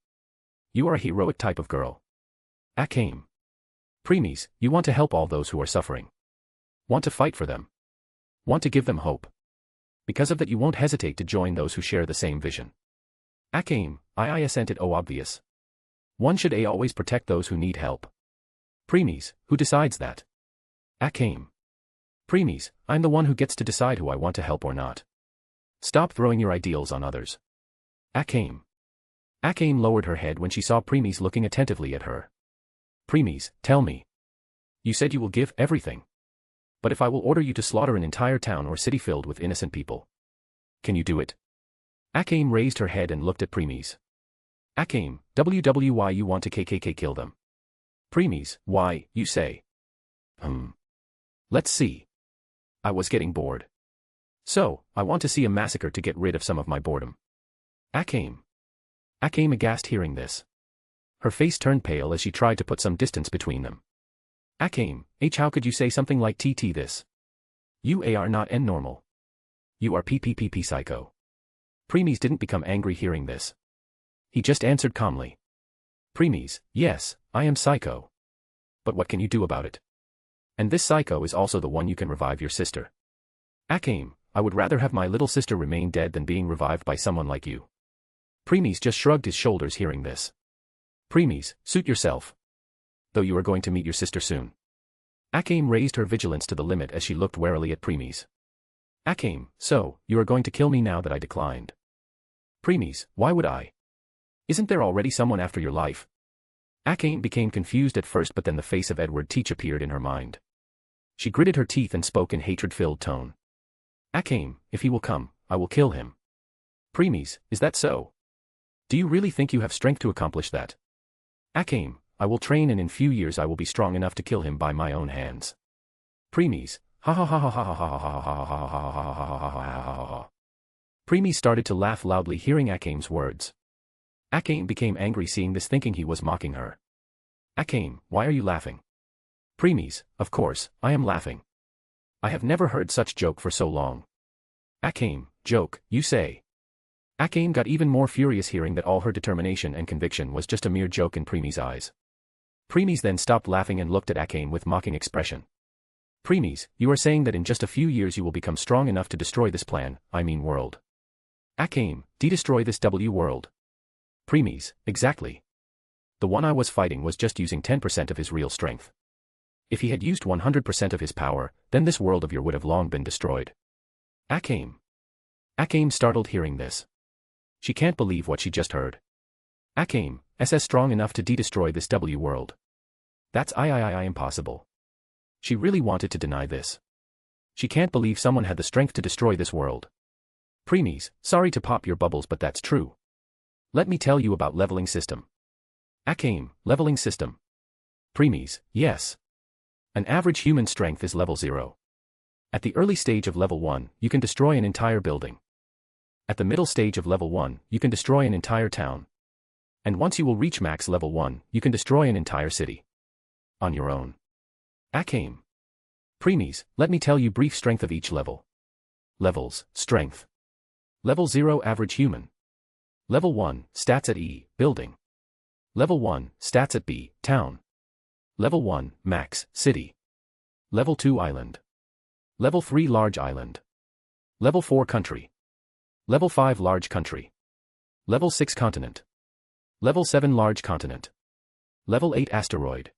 You are a heroic type of girl. Akame. Premies, you want to help all those who are suffering. Want to fight for them. Want to give them hope. Because of that you won't hesitate to join those who share the same vision. Akame, I assented. Oh, obvious. One should always protect those who need help. Premies, who decides that? Akame. Premies, I'm the one who gets to decide who I want to help or not. Stop throwing your ideals on others. Akame. Akame lowered her head when she saw Premies looking attentively at her. Premies, tell me. You said you will give everything. But if I will order you to slaughter an entire town or city filled with innocent people, can you do it? Akame raised her head and looked at Premies. Akame, why you want to kill them? Premies, why, you say? Let's see. I was getting bored. So, I want to see a massacre to get rid of some of my boredom. Akame. Akame aghast hearing this. Her face turned pale as she tried to put some distance between them. Akame, how could you say something like TT this? You are not normal. You are PPPP psycho. Premies didn't become angry hearing this. He just answered calmly. Premies, yes, I am psycho. But what can you do about it? And this psycho is also the one you can revive your sister. Akame, I would rather have my little sister remain dead than being revived by someone like you. Premies just shrugged his shoulders hearing this. Premies, suit yourself. Though you are going to meet your sister soon. Akame raised her vigilance to the limit as she looked warily at Premies. Akame, so, you are going to kill me now that I declined. Premies, why would I? Isn't there already someone after your life? Akame became confused at first, but then the face of Edward Teach appeared in her mind. She gritted her teeth and spoke in hatred-filled tone. Akame, if he will come, I will kill him. Premies, is that so? Do you really think you have strength to accomplish that? Akame, I will train and in few years I will be strong enough to kill him by my own hands. Premies, ha ha ha ha ha ha ha ha ha ha ha ha ha ha. Premies started to laugh loudly hearing Akame's words. Akame became angry seeing this, thinking he was mocking her. Akame, why are you laughing? Premies, of course, I am laughing. I have never heard such joke for so long. Akame, joke, you say? Akame got even more furious hearing that all her determination and conviction was just a mere joke in Premies' eyes. Premies then stopped laughing and looked at Akame with mocking expression. Premies, you are saying that in just a few years you will become strong enough to destroy this world. Akame, destroy this world. Premies, exactly. The one I was fighting was just using 10% of his real strength. If he had used 100% of his power, then this world of yours would have long been destroyed. Akame. Akame startled hearing this. She can't believe what she just heard. Akame, SS strong enough to destroy this world. That's impossible. She really wanted to deny this. She can't believe someone had the strength to destroy this world. Premies, sorry to pop your bubbles, but that's true. Let me tell you about leveling system. Akame, leveling system. Premies, yes. An average human strength is level 0. At the early stage of level 1, you can destroy an entire building. At the middle stage of level 1, you can destroy an entire town. And once you will reach max level 1, you can destroy an entire city. On your own. Akame. Premies, let me tell you brief strength of each level. Levels, strength. Level 0 average human. Level 1, stats at E, building. Level 1, stats at B, town. Level 1, max, city. Level 2 island. Level 3 large island. Level 4 country. Level 5 large country. Level 6 continent. Level 7 large continent. Level 8 asteroid.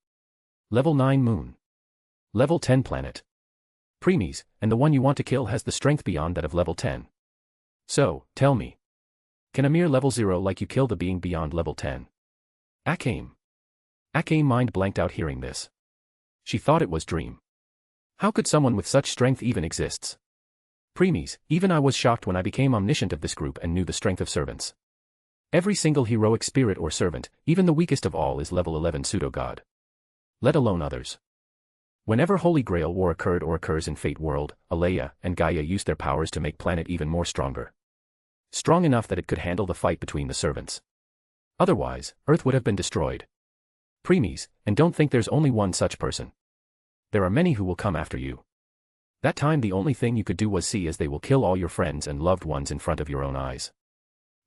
Level 9 moon. Level 10 planet. Premies, and the one you want to kill has the strength beyond that of level 10. So, tell me. Can a mere level 0 like you kill the being beyond level 10? Akame. Akame mind blanked out hearing this. She thought it was dream. How could someone with such strength even exists? Premies, even I was shocked when I became omniscient of this group and knew the strength of servants. Every single heroic spirit or servant, even the weakest of all, is level 11 pseudo-god. Let alone others. Whenever Holy Grail War occurred or occurs in Fate World, Alea and Gaia used their powers to make planet even more stronger. Strong enough that it could handle the fight between the servants. Otherwise, Earth would have been destroyed. Premies, and don't think there's only one such person. There are many who will come after you. That time the only thing you could do was see as they will kill all your friends and loved ones in front of your own eyes.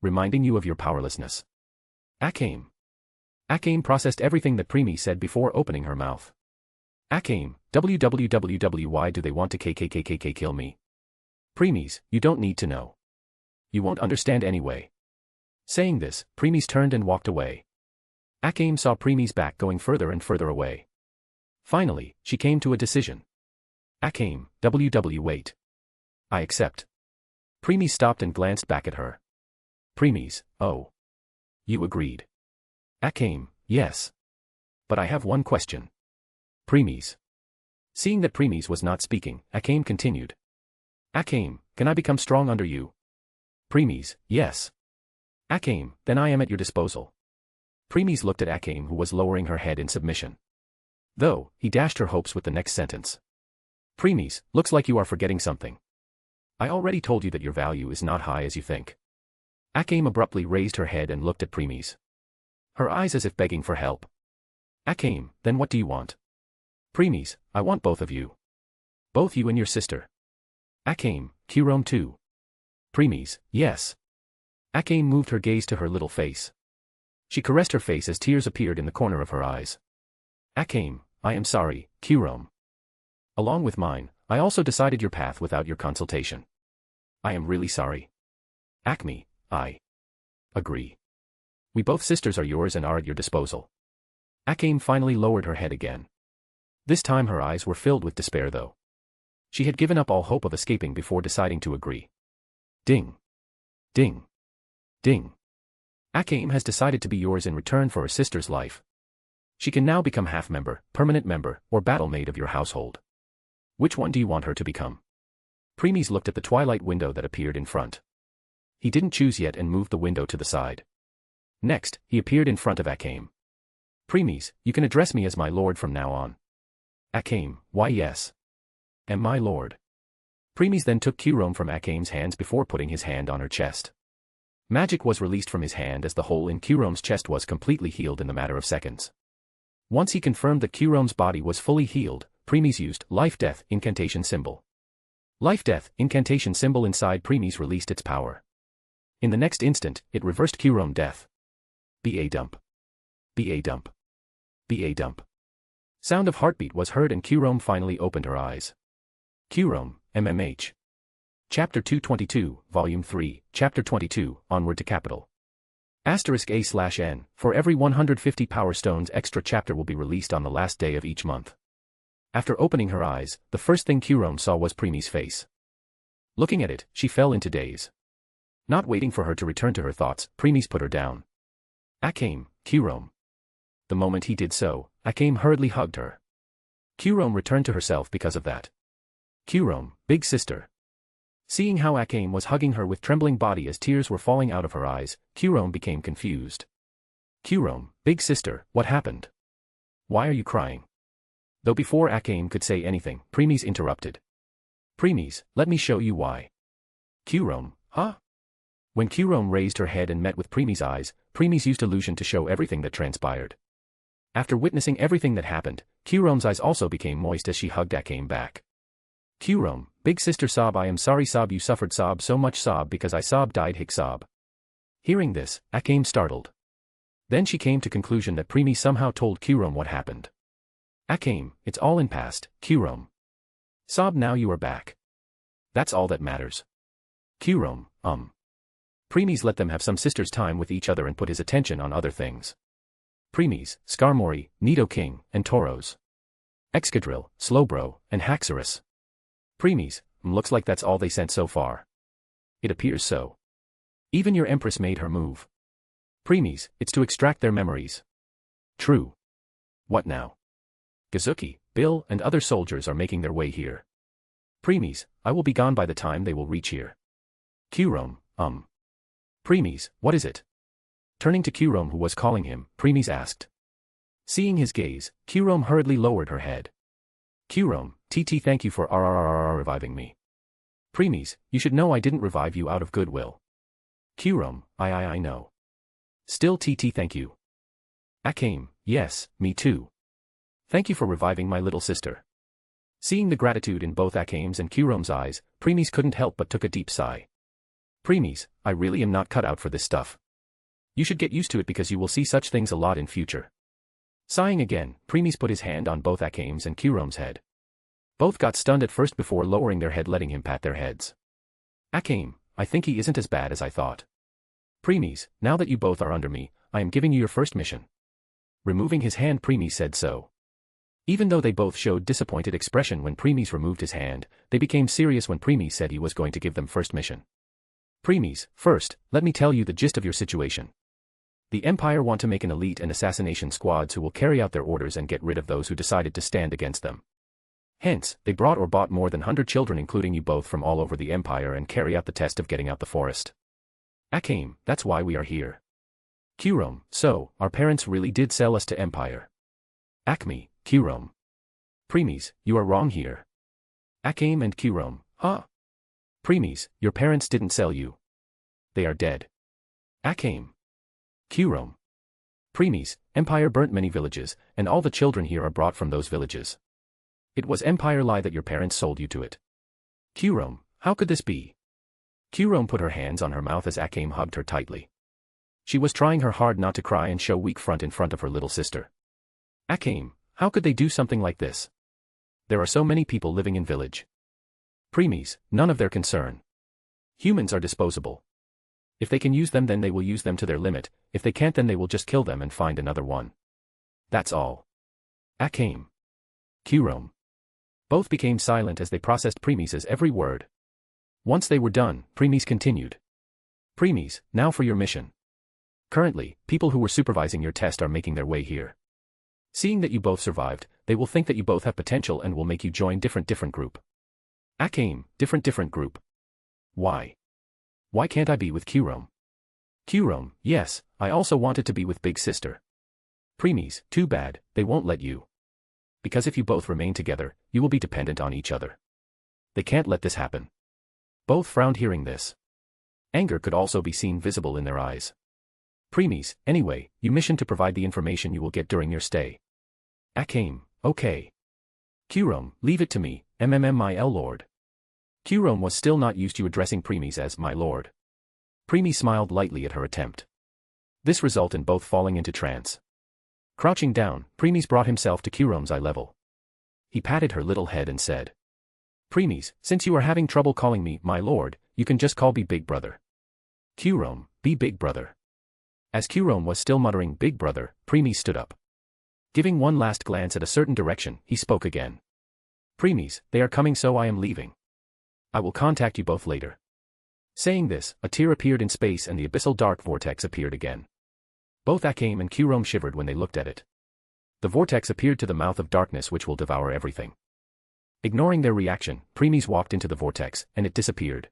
Reminding you of your powerlessness. Akame. Akame processed everything that Premies said before opening her mouth. Akame, why do they want to kill me? Premies, you don't need to know. You won't understand anyway. Saying this, Premies turned and walked away. Akame saw Premies' back going further and further away. Finally, she came to a decision. Akame, wait. I accept. Premies stopped and glanced back at her. Premies, oh. You agreed. Akame, yes. But I have one question. Premies. Seeing that Premies was not speaking, Akame continued. Akame, can I become strong under you? Premies, yes. Akame, then I am at your disposal. Premies looked at Akame, who was lowering her head in submission. Though, he dashed her hopes with the next sentence. Premies, looks like you are forgetting something. I already told you that your value is not high as you think. Akame abruptly raised her head and looked at Premies. Her eyes as if begging for help. Akame, then what do you want? Premies, I want both of you. Both you and your sister. Akame, Kirome too. Premies, yes. Akame moved her gaze to her little face. She caressed her face as tears appeared in the corner of her eyes. Akame, I am sorry, Kirome. Along with mine, I also decided your path without your consultation. I am really sorry. Akame, I agree. We both sisters are yours and are at your disposal. Akame finally lowered her head again. This time her eyes were filled with despair though. She had given up all hope of escaping before deciding to agree. Ding. Ding. Ding. Akame has decided to be yours in return for her sister's life. She can now become half-member, permanent member, or battle maid of your household. Which one do you want her to become? Premies looked at the twilight window that appeared in front. He didn't choose yet and moved the window to the side. Next, he appeared in front of Akame. Premies, you can address me as my lord from now on. Akame, why yes. Am my lord. Premies then took Kirome from Akame's hands before putting his hand on her chest. Magic was released from his hand as the hole in Kirome's chest was completely healed in the matter of seconds. Once he confirmed that Kirome's body was fully healed, Premies used Life-Death Incantation Symbol. Life-Death Incantation Symbol inside Premies released its power. In the next instant, it reversed Kirome death. B.A. dump. B.A. dump. B.A. dump. Sound of heartbeat was heard and Kirome finally opened her eyes. Kirome, MMH. Chapter 222, Volume 3, Chapter 22, Onward to Capital. *A/N, for every 150 Power Stones extra chapter will be released on the last day of each month. After opening her eyes, the first thing Kirome saw was Premies' face. Looking at it, she fell into daze. Not waiting for her to return to her thoughts, Premies put her down. Akame, Kirome. The moment he did so, Akame hurriedly hugged her. Kirome returned to herself because of that. Kirome, big sister. Seeing how Akame was hugging her with trembling body as tears were falling out of her eyes, Kirome became confused. Kirome, big sister, what happened? Why are you crying? Though before Akame could say anything, Premies interrupted. Premies, let me show you why. Kirome, huh? When Kirome raised her head and met with Premies' eyes, Premies used illusion to show everything that transpired. After witnessing everything that happened, Kirome's eyes also became moist as she hugged Akame back. Kirome, big sister sob, I am sorry sob, you suffered sob, so much sob because I sob died hic sob. Hearing this, Akame startled. Then she came to conclusion that Premies somehow told Kirome what happened. Akame, it's all in past, Kirome. Sob, now you are back. That's all that matters. Kirome, Premies let them have some sisters' time with each other and put his attention on other things. Premies, Skarmory, Nidoking, and Tauros. Excadrill, Slowbro, and Haxorus. Premies, looks like that's all they sent so far. It appears so. Even your Empress made her move. Premies, it's to extract their memories. True. What now? Gazuki, Bill, and other soldiers are making their way here. Premies, I will be gone by the time they will reach here. Kirome, Premies, what is it? Turning to Kirome who was calling him, Premies asked. Seeing his gaze, Kirome hurriedly lowered her head. Kirome, TT, thank you for reviving me. Premies, you should know I didn't revive you out of goodwill. Kirome, I know. Still TT, thank you. Akame, yes, me too. Thank you for reviving my little sister. Seeing the gratitude in both Akame's and Kirome's eyes, Premies couldn't help but took a deep sigh. Premies, I really am not cut out for this stuff. You should get used to it because you will see such things a lot in future. Sighing again, Premies put his hand on both Akame's and Kirome's head. Both got stunned at first before lowering their head, letting him pat their heads. Akame, I think he isn't as bad as I thought. Premies, now that you both are under me, I am giving you your first mission. Removing his hand, Premies said so. Even though they both showed disappointed expression when Premies removed his hand, they became serious when Premies said he was going to give them first mission. Premies, first, let me tell you the gist of your situation. The Empire want to make an elite and assassination squads who will carry out their orders and get rid of those who decided to stand against them. Hence, they brought or bought more than 100 children including you both from all over the Empire and carry out the test of getting out the forest. Akame, that's why we are here. Kirome, so, our parents really did sell us to Empire. Akame, Kirome. Premies, you are wrong here. Akame and Kirome, huh? Preemies, your parents didn't sell you. They are dead. Akame. Kurome. Preemies, Empire burnt many villages, and all the children here are brought from those villages. It was Empire lie that your parents sold you to it. Kurome, how could this be? Kurome put her hands on her mouth as Akame hugged her tightly. She was trying her hard not to cry and show weak front in front of her little sister. Akame, how could they do something like this? There are so many people living in village. Preemies, none of their concern. Humans are disposable. If they can use them then they will use them to their limit, if they can't then they will just kill them and find another one. That's all. Akame. Kurome. Both became silent as they processed Preemies' every word. Once they were done, Preemies continued. Preemies, now for your mission. Currently, people who were supervising your test are making their way here. Seeing that you both survived, they will think that you both have potential and will make you join different group. Akame, different group. Why? Why can't I be with Kurome? Kurome, yes, I also wanted to be with big sister. Preemies, too bad, they won't let you. Because if you both remain together, you will be dependent on each other. They can't let this happen. Both frowned hearing this. Anger could also be seen visible in their eyes. Preemies, anyway, you mission to provide the information you will get during your stay. Akame, okay. Kurome, leave it to me, my lord. Kurome was still not used to addressing Preemies as my lord. Preemies smiled lightly at her attempt. This resulted in both falling into trance. Crouching down, Preemies brought himself to Kurome's eye level. He patted her little head and said, Preemies, since you are having trouble calling me my lord, you can just call me big brother. Kurome, be big brother. As Kurome was still muttering big brother, Preemies stood up. Giving one last glance at a certain direction, he spoke again. Preemies, they are coming so I am leaving. I will contact you both later. Saying this, a tear appeared in space and the abyssal dark vortex appeared again. Both Akame and Kurome shivered when they looked at it. The vortex appeared to the mouth of darkness which will devour everything. Ignoring their reaction, Preemies walked into the vortex, and it disappeared.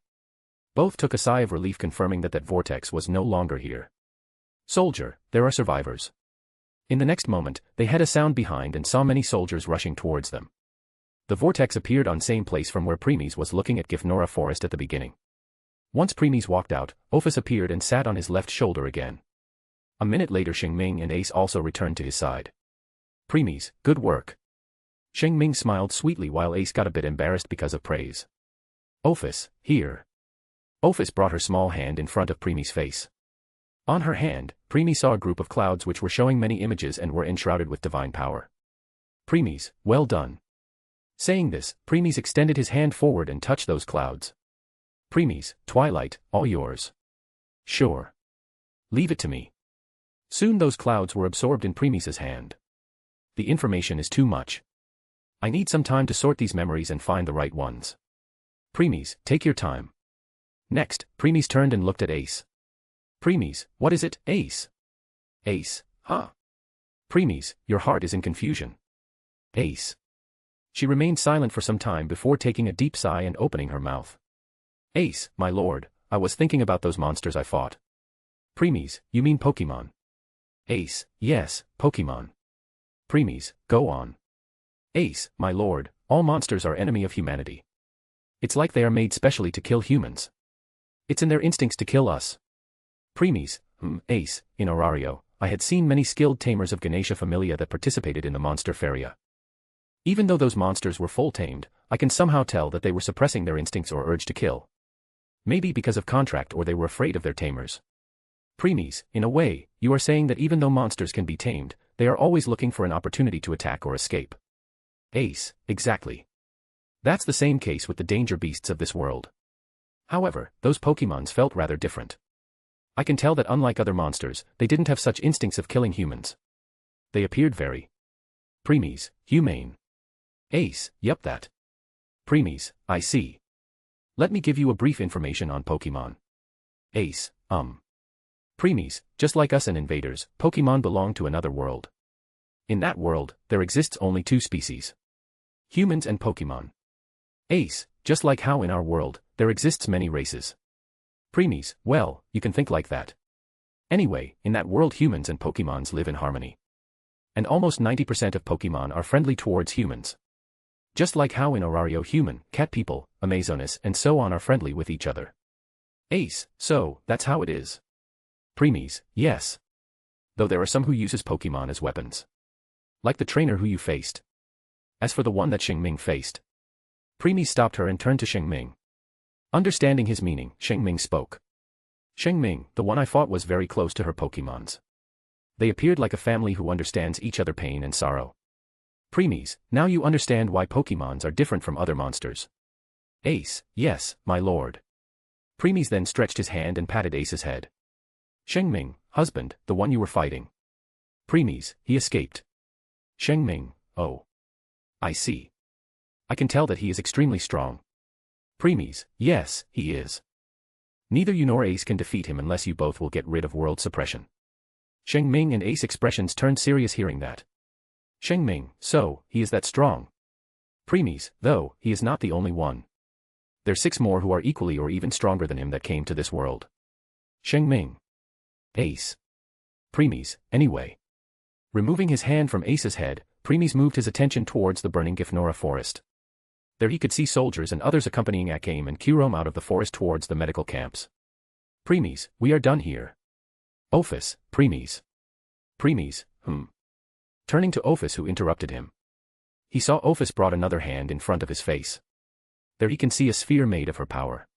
Both took a sigh of relief confirming that vortex was no longer here. Soldier, there are survivors. In the next moment, they had a sound behind and saw many soldiers rushing towards them. The vortex appeared on same place from where Preemies was looking at Gifnora Forest at the beginning. Once Preemies walked out, Ophis appeared and sat on his left shoulder again. A minute later Shing Ming and Ace also returned to his side. Preemies, good work. Shing Ming smiled sweetly while Ace got a bit embarrassed because of praise. Ophis, here. Ophis brought her small hand in front of Preemies' face. On her hand, Preemies saw a group of clouds which were showing many images and were enshrouded with divine power. Preemies, well done. Saying this, Preemies extended his hand forward and touched those clouds. Preemies, Twilight, all yours. Sure. Leave it to me. Soon those clouds were absorbed in Preemies' hand. The information is too much. I need some time to sort these memories and find the right ones. Preemies, take your time. Next, Preemies turned and looked at Ace. Preemies, what is it, Ace? Ace, huh? Preemies, your heart is in confusion. Ace. She remained silent for some time before taking a deep sigh and opening her mouth. Ace, my lord, I was thinking about those monsters I fought. Preemies, you mean Pokemon? Ace, yes, Pokemon. Preemies, go on. Ace, my lord, all monsters are enemy of humanity. It's like they are made specially to kill humans. It's in their instincts to kill us. Preemies, Ace, in Orario, I had seen many skilled tamers of Ganesha familia that participated in the monster feria. Even though those monsters were full tamed, I can somehow tell that they were suppressing their instincts or urge to kill. Maybe because of contract or they were afraid of their tamers. Preemies, in a way, you are saying that even though monsters can be tamed, they are always looking for an opportunity to attack or escape. Ace, exactly. That's the same case with the danger beasts of this world. However, those Pokemons felt rather different. I can tell that unlike other monsters, they didn't have such instincts of killing humans. They appeared very Preemies, humane. Ace, yep that. Preemies, I see. Let me give you a brief information on Pokemon. Ace, Preemies, just like us and invaders, Pokemon belong to another world. In that world, there exists only two species. Humans and Pokemon. Ace, just like how in our world, there exists many races. Preemies, well, you can think like that. Anyway, in that world humans and Pokemons live in harmony. And almost 90% of Pokemon are friendly towards humans. Just like how in Orario human, cat people, Amazonas, and so on are friendly with each other. Ace, so, that's how it is. Preemies, yes. Though there are some who uses Pokemon as weapons. Like the trainer who you faced. As for the one that Shing Ming faced. Preemies stopped her and turned to Shing Ming. Understanding his meaning, Shing Ming spoke. Shing Ming, the one I fought was very close to her Pokemons. They appeared like a family who understands each other pain and sorrow. Preemies, now you understand why Pokemons are different from other monsters. Ace, yes, my lord. Preemies then stretched his hand and patted Ace's head. Shing Ming, husband, the one you were fighting. Preemies, he escaped. Shing Ming, oh. I see. I can tell that he is extremely strong. Preemies, yes, he is. Neither you nor Ace can defeat him unless you both will get rid of world suppression. Shing Ming and Ace expressions turned serious hearing that. Shing Ming, so, he is that strong. Preemies, though, he is not the only one. There's 6 more who are equally or even stronger than him that came to this world. Shing Ming. Ace. Preemies, anyway. Removing his hand from Ace's head, Preemies moved his attention towards the burning Gifnora forest. There he could see soldiers and others accompanying Akame and Kill out of the forest towards the medical camps. Preemies, we are done here. Ophis, Preemies. Preemies, Turning to Ophis who interrupted him. He saw Ophis brought another hand in front of his face. There he can see a sphere made of her power.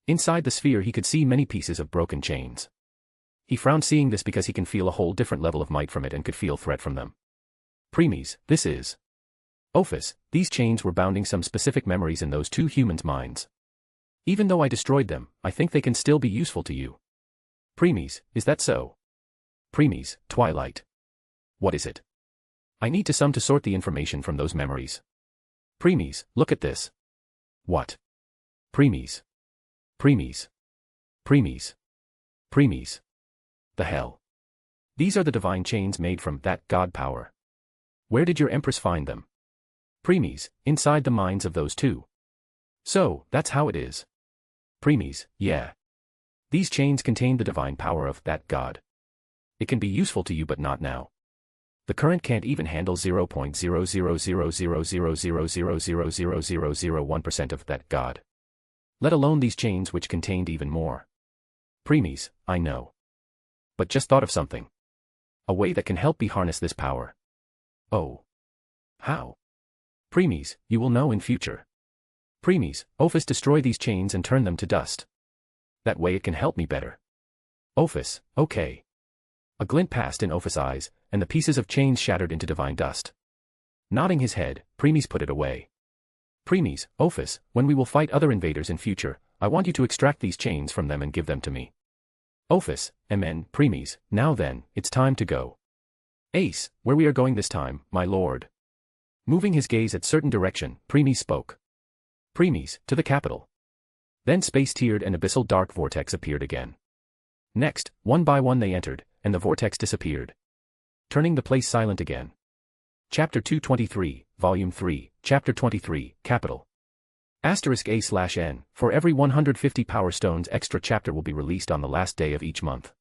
Inside the sphere he could see many pieces of broken chains. He frowned seeing this because he can feel a whole different level of might from it and could feel threat from them. Preemies, this is. Ophis, these chains were bounding some specific memories in those 2 humans' minds. Even though I destroyed them, I think they can still be useful to you. Preemies, is that so? Preemies, Twilight. What is it? I need to sort the information from those memories. Preemies, look at this. What? Preemies. Preemies. Preemies. Preemies. The hell? These are the divine chains made from that god power. Where did your empress find them? Preemies, inside the minds of those 2. So, that's how it is. Preemies, yeah. These chains contain the divine power of that god. It can be useful to you but not now. The current can't even handle 0.0000000000001% of that god. Let alone these chains which contained even more. Preemies, I know. But just thought of something. A way that can help me harness this power. Oh. How? Preemies, you will know in future. Preemies, Ophis destroy these chains and turn them to dust. That way it can help me better. Ophis, okay. A glint passed in Ophis' eyes, and the pieces of chains shattered into divine dust. Nodding his head, Preemies put it away. Preemies, Ophis, when we will fight other invaders in future, I want you to extract these chains from them and give them to me. Ophis, Mn, Preemies, now then, it's time to go. Ace, where we are going this time, my lord. Moving his gaze at certain direction, Preemies spoke. Preemies, to the capital. Then space-tiered and abyssal dark vortex appeared again. Next, one by one they entered, and the vortex disappeared. Turning the place silent again. Chapter 223, Volume 3, Chapter 23, Capital. *A/N, for every 150 Power Stones extra chapter will be released on the last day of each month.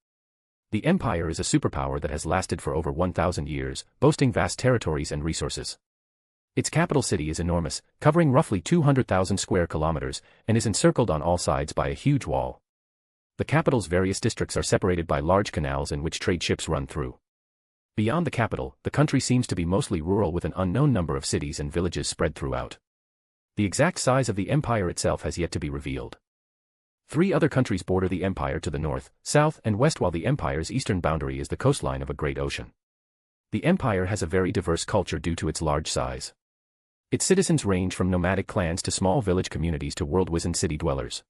The Empire is a superpower that has lasted for over 1,000 years, boasting vast territories and resources. Its capital city is enormous, covering roughly 200,000 square kilometers, and is encircled on all sides by a huge wall. The capital's various districts are separated by large canals in which trade ships run through. Beyond the capital, the country seems to be mostly rural with an unknown number of cities and villages spread throughout. The exact size of the empire itself has yet to be revealed. 3 other countries border the empire to the north, south, and west, while the empire's eastern boundary is the coastline of a great ocean. The empire has a very diverse culture due to its large size. Its citizens range from nomadic clans to small village communities to world-wizened city dwellers.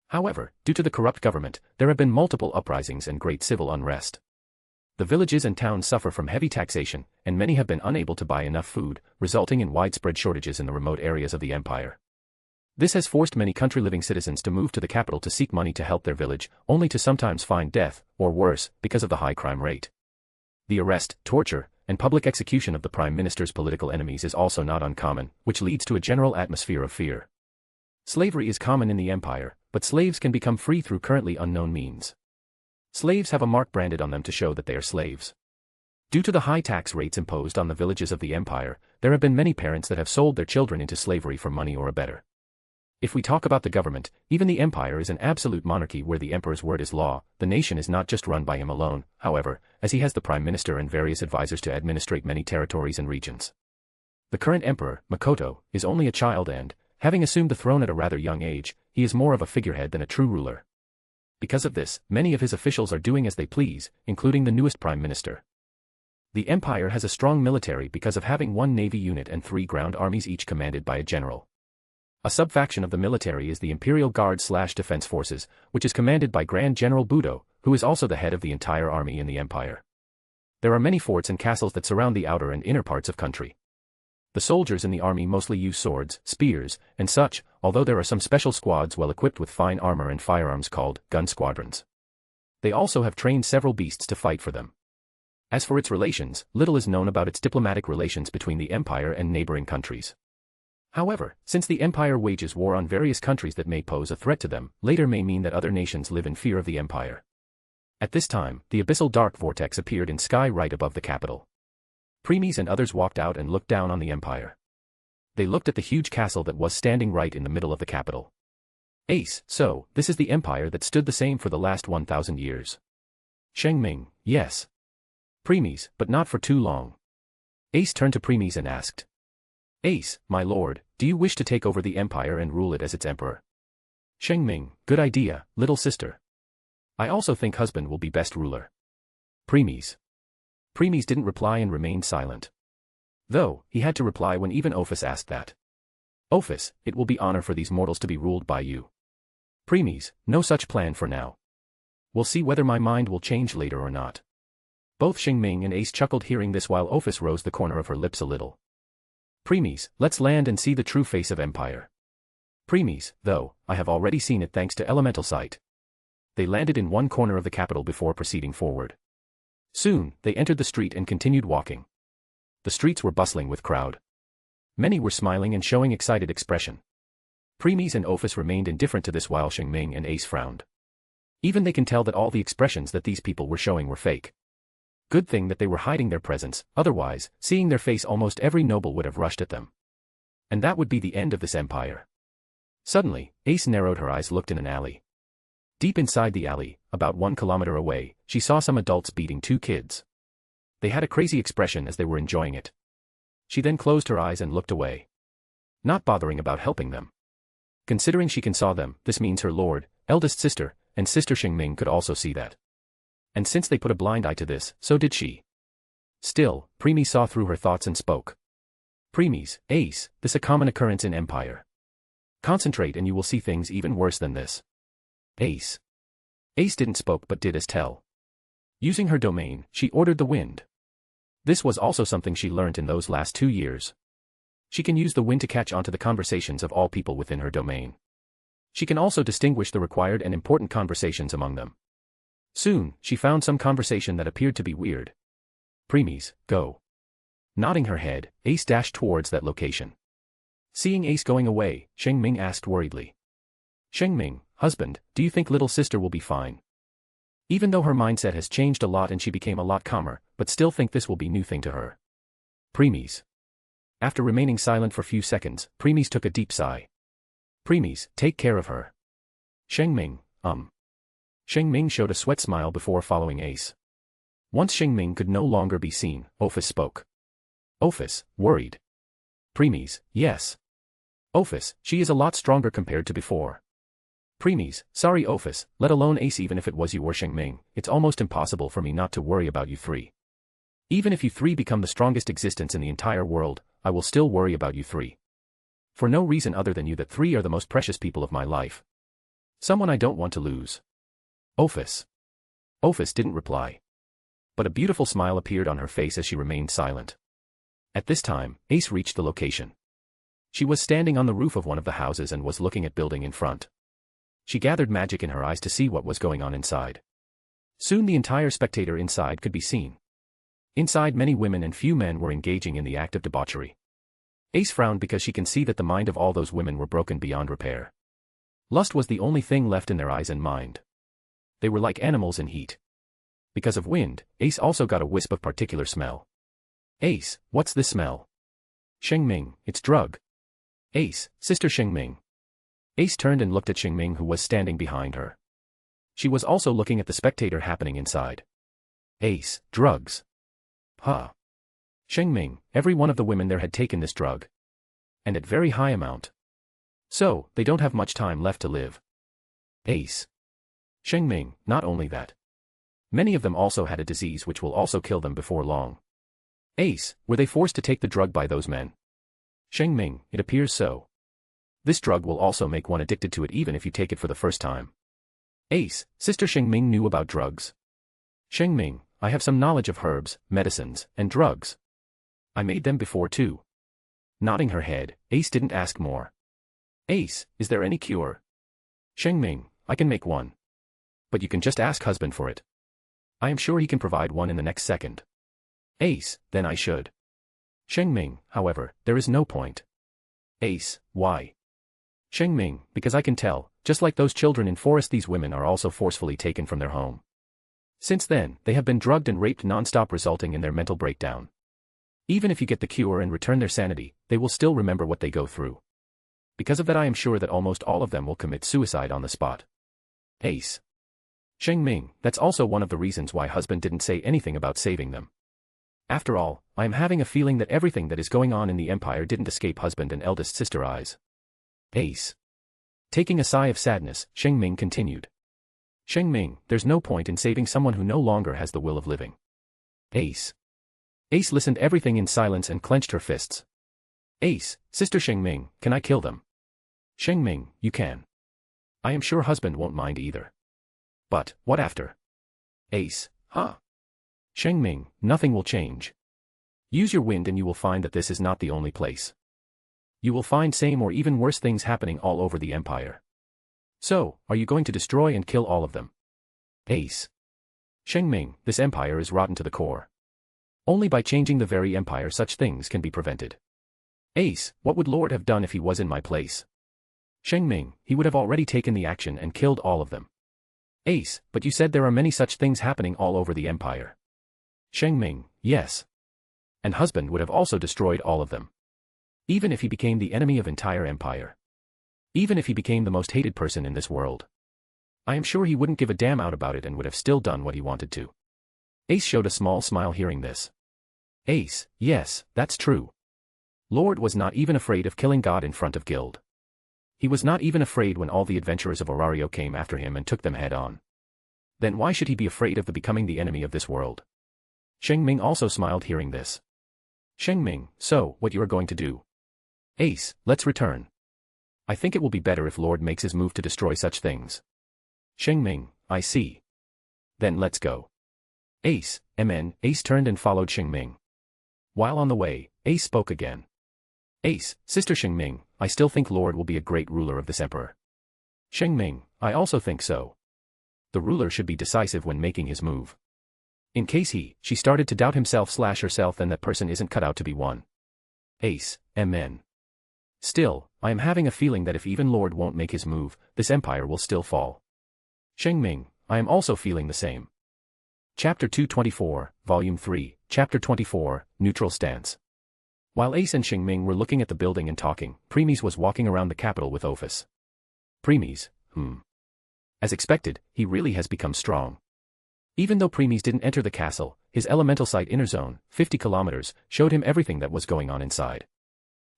However, due to the corrupt government, there have been multiple uprisings and great civil unrest. The villages and towns suffer from heavy taxation, and many have been unable to buy enough food, resulting in widespread shortages in the remote areas of the empire. This has forced many country-living citizens to move to the capital to seek money to help their village, only to sometimes find death, or worse, because of the high crime rate. The arrest, torture, and public execution of the Prime Minister's political enemies is also not uncommon, which leads to a general atmosphere of fear. Slavery is common in the empire, but slaves can become free through currently unknown means. Slaves have a mark branded on them to show that they are slaves. Due to the high tax rates imposed on the villages of the empire, there have been many parents that have sold their children into slavery for money or a better. If we talk about the government, even the empire is an absolute monarchy where the emperor's word is law. The nation is not just run by him alone, however, as he has the prime minister and various advisors to administrate many territories and regions. The current emperor, Makoto, is only a child and, having assumed the throne at a rather young age, he is more of a figurehead than a true ruler. Because of this, many of his officials are doing as they please, including the newest prime minister. The empire has a strong military because of having 1 navy unit and 3 ground armies each commanded by a general. A subfaction of the military is the Imperial Guard/Defense Forces, which is commanded by Grand General Budo, who is also the head of the entire army in the empire. There are many forts and castles that surround the outer and inner parts of country. The soldiers in the army mostly use swords, spears, and such, although there are some special squads well equipped with fine armor and firearms called gun squadrons. They also have trained several beasts to fight for them. As for its relations, little is known about its diplomatic relations between the empire and neighboring countries. However, since the empire wages war on various countries that may pose a threat to them, later may mean that other nations live in fear of the empire. At this time, the abyssal dark vortex appeared in sky right above the capital. Premies and others walked out and looked down on the empire. They looked at the huge castle that was standing right in the middle of the capital. Ace, so, this is the empire that stood the same for the last 1,000 years. Shing Ming, yes. Premies, but not for too long. Ace turned to Premies and asked. Ace, my lord, do you wish to take over the empire and rule it as its emperor? Shing Ming, good idea, little sister. I also think husband will be best ruler. Premies. Premies didn't reply and remained silent. Though, he had to reply when even Ophis asked that. Ophis, it will be honor for these mortals to be ruled by you. Premies, no such plan for now. We'll see whether my mind will change later or not. Both Shing Ming and Ace chuckled hearing this while Ophis rose the corner of her lips a little. Premies, let's land and see the true face of empire. Premies, though, I have already seen it thanks to elemental sight. They landed in one corner of the capital before proceeding forward. Soon, they entered the street and continued walking. The streets were bustling with crowd. Many were smiling and showing excited expression. Premies and Ophis remained indifferent to this while Shing Ming and Ace frowned. Even they can tell that all the expressions that these people were showing were fake. Good thing that they were hiding their presence, otherwise, seeing their face almost every noble would have rushed at them. And that would be the end of this empire. Suddenly, Ace narrowed her eyes, looked in an alley. Deep inside the alley, about 1 kilometer away, she saw some adults beating 2 kids. They had a crazy expression as they were enjoying it. She then closed her eyes and looked away. Not bothering about helping them. Considering she can saw them, this means her lord, eldest sister, and sister Shing Ming could also see that. And since they put a blind eye to this, so did she. Still, Premies saw through her thoughts and spoke. Premies, Ace, this a common occurrence in empire. Concentrate and you will see things even worse than this. Ace. Ace didn't spoke but did as tell. Using her domain, she ordered the wind. This was also something she learnt in those last 2 years. She can use the wind to catch onto the conversations of all people within her domain. She can also distinguish the required and important conversations among them. Soon, she found some conversation that appeared to be weird. Premies, go. Nodding her head, Ace dashed towards that location. Seeing Ace going away, Shing Ming asked worriedly. Shing Ming, husband, do you think little sister will be fine? Even though her mindset has changed a lot and she became a lot calmer, but still think this will be new thing to her. Premies. After remaining silent for few seconds, Premies took a deep sigh. Premies, take care of her. Shing Ming, Shing Ming showed a sweat smile before following Ace. Once Shing Ming could no longer be seen, Ophis spoke. Ophis, worried. Premies, yes. Ophis, she is a lot stronger compared to before. Premies, sorry Ophis, let alone Ace, even if it was you or Shing Ming, it's almost impossible for me not to worry about you 3. Even if you 3 become the strongest existence in the entire world, I will still worry about you 3. For no reason other than you that 3 are the most precious people of my life. Someone I don't want to lose. Ophis. Ophis didn't reply. But a beautiful smile appeared on her face as she remained silent. At this time, Ace reached the location. She was standing on the roof of one of the houses and was looking at building in front. She gathered magic in her eyes to see what was going on inside. Soon the entire spectator inside could be seen. Inside, many women and few men were engaging in the act of debauchery. Ace frowned because she can see that the mind of all those women were broken beyond repair. Lust was the only thing left in their eyes and mind. They were like animals in heat. Because of wind, Ace also got a wisp of particular smell. Ace, what's this smell? Shing Ming, it's drug. Ace, sister Shing Ming. Ace turned and looked at Shing Ming, who was standing behind her. She was also looking at the spectator happening inside. Ace, drugs. Huh. Shing Ming, every one of the women there had taken this drug. And at very high amount. So, they don't have much time left to live. Ace. Shing Ming, not only that. Many of them also had a disease which will also kill them before long. Ace, were they forced to take the drug by those men? Shing Ming, it appears so. This drug will also make one addicted to it even if you take it for the first time. Ace, Sister Shing Ming knew about drugs. Shing Ming, I have some knowledge of herbs, medicines, and drugs. I made them before too. Nodding her head, Ace didn't ask more. Ace, is there any cure? Shing Ming, I can make one. But you can just ask husband for it. I am sure he can provide one in the next second. Ace, then I should. Shing Ming, however, there is no point. Ace, why? Shing Ming, because I can tell, just like those children in forest, these women are also forcefully taken from their home. Since then, they have been drugged and raped non-stop, resulting in their mental breakdown. Even if you get the cure and return their sanity, they will still remember what they go through. Because of that, I am sure that almost all of them will commit suicide on the spot. Ace. Shing Ming, that's also one of the reasons why husband didn't say anything about saving them. After all, I am having a feeling that everything that is going on in the empire didn't escape husband and eldest sister eyes. Ace. Taking a sigh of sadness, Shing Ming continued. Shing Ming, there's no point in saving someone who no longer has the will of living. Ace. Ace listened everything in silence and clenched her fists. Ace, Sister Shing Ming, can I kill them? Shing Ming, you can. I am sure husband won't mind either. But, what after? Ace, huh? Shing Ming, nothing will change. Use your wind and you will find that this is not the only place. You will find same or even worse things happening all over the empire. So, are you going to destroy and kill all of them? Ace. Shing Ming, this empire is rotten to the core. Only by changing the very empire such things can be prevented. Ace, what would Lord have done if he was in my place? Shing Ming, he would have already taken the action and killed all of them. Ace, but you said there are many such things happening all over the empire. Shing Ming, yes. And husband would have also destroyed all of them. Even if he became the enemy of entire empire. Even if he became the most hated person in this world. I am sure he wouldn't give a damn out about it and would have still done what he wanted to. Ace showed a small smile hearing this. Ace, yes, that's true. Lord was not even afraid of killing God in front of Guild. He was not even afraid when all the adventurers of Orario came after him and took them head on. Then why should he be afraid of becoming the enemy of this world? Shing Ming also smiled hearing this. Shing Ming, so, what you are going to do? Ace, let's return. I think it will be better if Lord makes his move to destroy such things. Shing Ming, I see. Then let's go. Ace, MN, Ace turned and followed Shing Ming. While on the way, Ace spoke again. Ace, Sister Shing Ming, I still think Lord will be a great ruler of this emperor. Shing Ming, I also think so. The ruler should be decisive when making his move. In case she started to doubt himself/herself, then that person isn't cut out to be one. Ace, MN. Still, I am having a feeling that if even Lord won't make his move, this empire will still fall. Shing Ming, I am also feeling the same. Chapter 224, Volume 3, Chapter 24, Neutral Stance. While Ace and Shing Ming were looking at the building and talking, Premies was walking around the capital with Ophis. Premies, As expected, he really has become strong. Even though Premies didn't enter the castle, his elemental sight inner zone, 50 kilometers, showed him everything that was going on inside.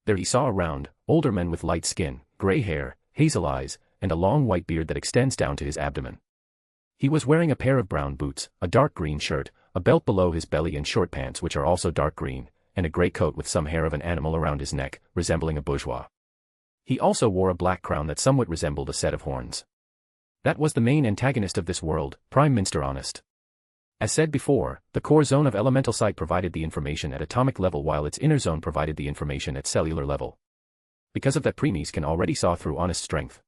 There he saw around, older men with light skin, gray hair, hazel eyes, and a long white beard that extends down to his abdomen. He was wearing a pair of brown boots, a dark green shirt, a belt below his belly and short pants which are also dark green, and a gray coat with some hair of an animal around his neck, resembling a bourgeois. He also wore a black crown that somewhat resembled a set of horns. That was the main antagonist of this world, Prime Minister Honest. As said before, the core zone of elemental sight provided the information at atomic level while its inner zone provided the information at cellular level. Because of that, Premies can already saw through Honest's strength.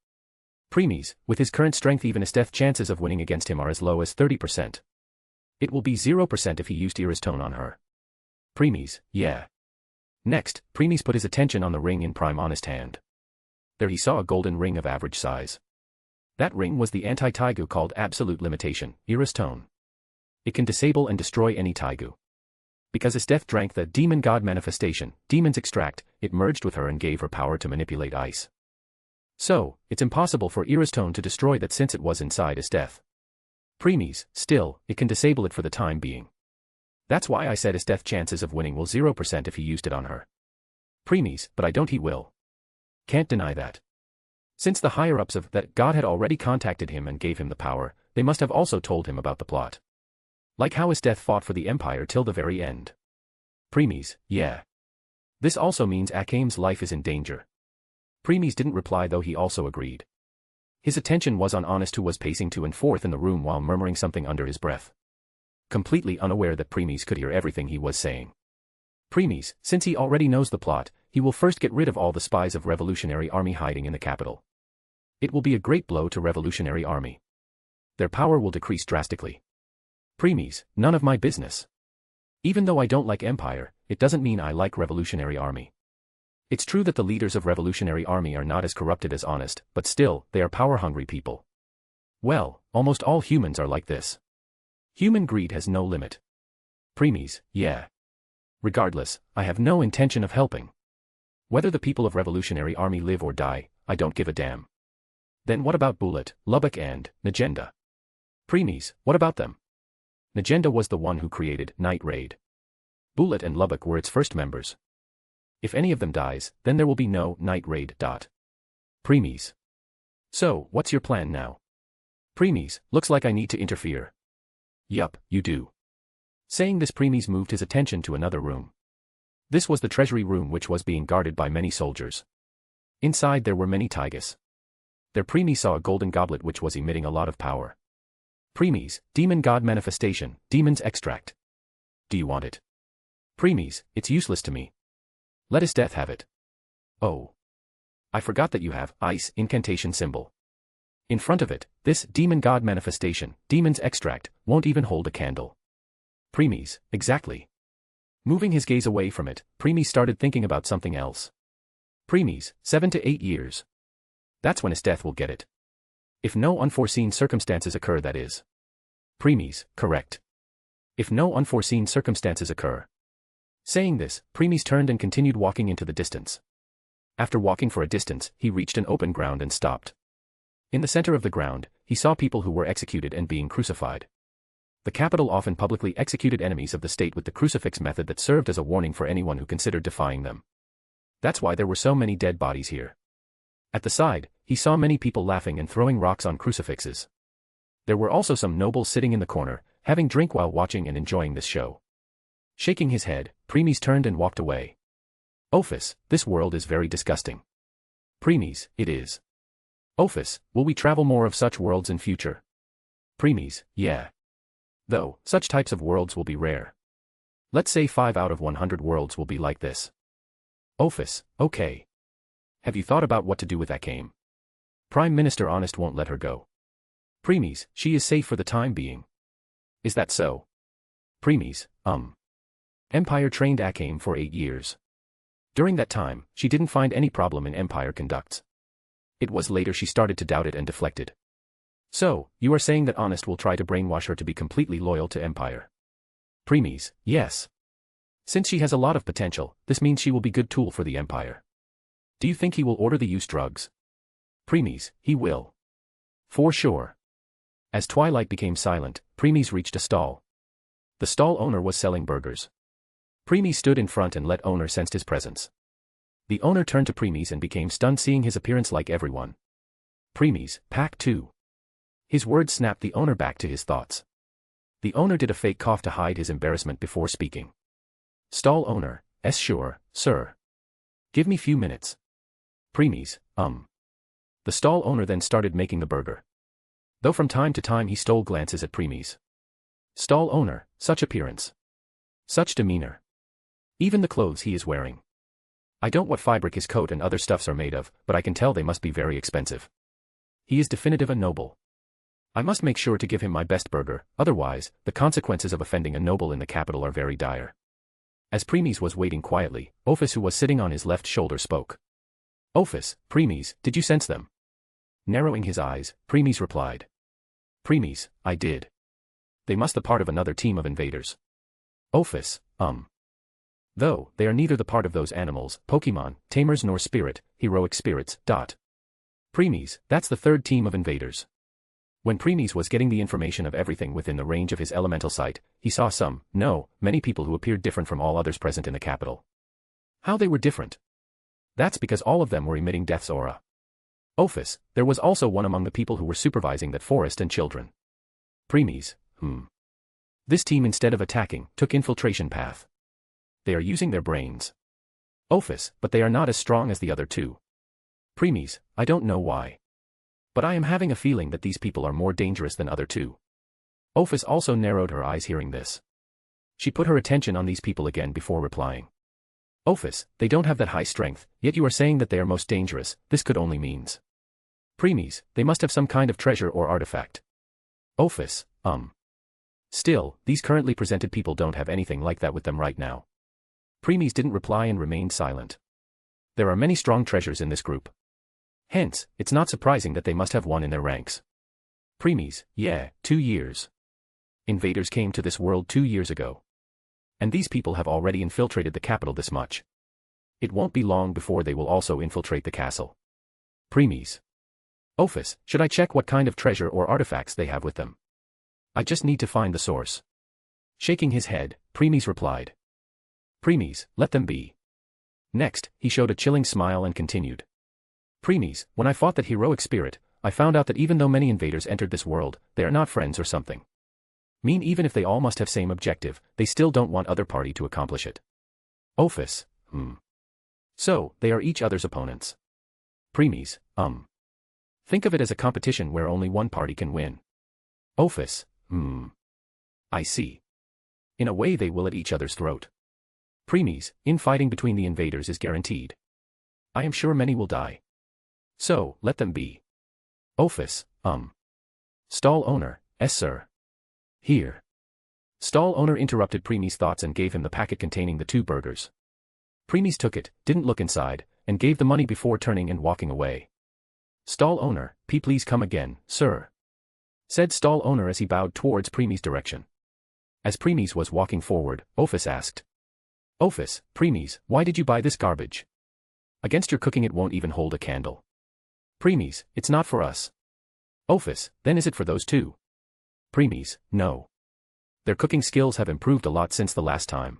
Premies, with his current strength, even his death chances of winning against him are as low as 30%. It will be 0% if he used Ira's tone on her. Premies, yeah. Next, Premies put his attention on the ring in Prime Honest hand. There he saw a golden ring of average size. That ring was the anti-Taigu called Absolute Limitation, Ira's tone. It can disable and destroy any Taigu. Because his death drank the demon god manifestation, Demon's Extract, it merged with her and gave her power to manipulate ice. So, it's impossible for Iristone to destroy that since it was inside Esteth. Premies, still, it can disable it for the time being. That's why I said Esteth's chances of winning will 0% if he used it on her. Premies, but I don't he will. Can't deny that. Since the higher-ups of that god had already contacted him and gave him the power, they must have also told him about the plot. Like how Esteth fought for the Empire till the very end. Premies, yeah. This also means Akame's life is in danger. Premies didn't reply though he also agreed. His attention was on Honest who was pacing to and forth in the room while murmuring something under his breath. Completely unaware that Premies could hear everything he was saying. Premies, since he already knows the plot, he will first get rid of all the spies of Revolutionary Army hiding in the capital. It will be a great blow to Revolutionary Army. Their power will decrease drastically. Premies, none of my business. Even though I don't like Empire, it doesn't mean I like Revolutionary Army. It's true that the leaders of Revolutionary Army are not as corrupted as Honest, but still, they are power-hungry people. Well, almost all humans are like this. Human greed has no limit. Premies, yeah. Regardless, I have no intention of helping. Whether the people of Revolutionary Army live or die, I don't give a damn. Then what about Bullet, Lubbock and Nagenda? Premies, what about them? Nagenda was the one who created Night Raid. Bullet and Lubbock were its first members. If any of them dies, then there will be no Night Raid. Premies. So, what's your plan now? Premies, looks like I need to interfere. Yup, you do. Saying this, Premies moved his attention to another room. This was the treasury room, which was being guarded by many soldiers. Inside there were many Tygus. There Premies saw a golden goblet which was emitting a lot of power. Premies, demon god manifestation, demon's extract. Do you want it? Premies, it's useless to me. Let Esteth have it. Oh. I forgot that you have ice incantation symbol. In front of it, this demon god manifestation, demon's extract, won't even hold a candle. Premies, exactly. Moving his gaze away from it, Premies started thinking about something else. Premies, 7 to 8 years. That's when Esteth will get it. If no unforeseen circumstances occur, that is. Premies, correct. If no unforeseen circumstances occur. Saying this, Premies turned and continued walking into the distance. After walking for a distance, he reached an open ground and stopped. In the center of the ground, he saw people who were executed and being crucified. The capital often publicly executed enemies of the state with the crucifix method that served as a warning for anyone who considered defying them. That's why there were so many dead bodies here. At the side, he saw many people laughing and throwing rocks on crucifixes. There were also some nobles sitting in the corner, having drink while watching and enjoying this show. Shaking his head, Premies turned and walked away. Ophis, this world is very disgusting. Premies, it is. Ophis, will we travel more of such worlds in future? Premies, yeah. Though, such types of worlds will be rare. Let's say 5 out of 100 worlds will be like this. Ophis, okay. Have you thought about what to do with Akame? Prime Minister Honest won't let her go. Premies, she is safe for the time being. Is that so? Premies, Empire trained Akame for 8 years. During that time, she didn't find any problem in Empire conducts. It was later she started to doubt it and deflected. So, you are saying that Honest will try to brainwash her to be completely loyal to Empire? Premies, yes. Since she has a lot of potential, this means she will be a good tool for the Empire. Do you think he will order the use drugs? Premies, he will. For sure. As Twilight became silent, Premies reached a stall. The stall owner was selling burgers. Premies stood in front and let owner sense his presence. The owner turned to Premies and became stunned seeing his appearance like everyone. Premies, pack 2. His words snapped the owner back to his thoughts. The owner did a fake cough to hide his embarrassment before speaking. Stall owner, sure, sir. Give me few minutes. Premies, The stall owner then started making the burger. Though from time to time he stole glances at Premies. Stall owner, such appearance. Such demeanor. Even the clothes he is wearing. I don't what fabric his coat and other stuffs are made of, but I can tell they must be very expensive. He is definitive a noble. I must make sure to give him my best burger, otherwise, the consequences of offending a noble in the capital are very dire. As Premies was waiting quietly, Ophis who was sitting on his left shoulder spoke. Ophis, Premies, did you sense them? Narrowing his eyes, Premies replied. Premies, I did. They must be part of another team of invaders. Ophis, Though, they are neither the part of those animals, Pokemon, tamers nor heroic spirits. Premies, that's the third team of invaders. When Premies was getting the information of everything within the range of his elemental sight, he saw many people who appeared different from all others present in the capital. How they were different? That's because all of them were emitting death's aura. Ophis, there was also one among the people who were supervising that forest and children. Premies, This team instead of attacking, took infiltration path. They are using their brains. Ophis, but they are not as strong as the other two. Premies, I don't know why. But I am having a feeling that these people are more dangerous than other two. Ophis also narrowed her eyes hearing this. She put her attention on these people again before replying. Ophis, they don't have that high strength, yet you are saying that they are most dangerous, this could only means. Premies, they must have some kind of treasure or artifact. Ophis, Still, these currently presented people don't have anything like that with them right now. Premies didn't reply and remained silent. There are many strong treasures in this group. Hence, it's not surprising that they must have one in their ranks. Premies, yeah, 2 years. Invaders came to this world 2 years ago. And these people have already infiltrated the capital this much. It won't be long before they will also infiltrate the castle. Premies. Ophis, should I check what kind of treasure or artifacts they have with them? I just need to find the source. Shaking his head, Premies replied. Premies, let them be. Next, he showed a chilling smile and continued. Premies, when I fought that heroic spirit, I found out that even though many invaders entered this world, they are not friends or something. Even if they all must have same objective, they still don't want other party to accomplish it. Ophis, So, they are each other's opponents. Premies, Think of it as a competition where only one party can win. Ophis, I see. In a way they will at each other's throat. Premies, infighting between the invaders is guaranteed. I am sure many will die. So, let them be. Ophis, Stall owner, yes sir. Here. Stall owner interrupted Premies' thoughts and gave him the packet containing the 2 burgers. Premies took it, didn't look inside, and gave the money before turning and walking away. Stall owner, please come again, sir. Said stall owner as he bowed towards Premies' direction. As Premies was walking forward, Ophis asked. Ophis, Premies, why did you buy this garbage? Against your cooking it won't even hold a candle. Premies, it's not for us. Ophis, then is it for those two? Premies, no. Their cooking skills have improved a lot since the last time.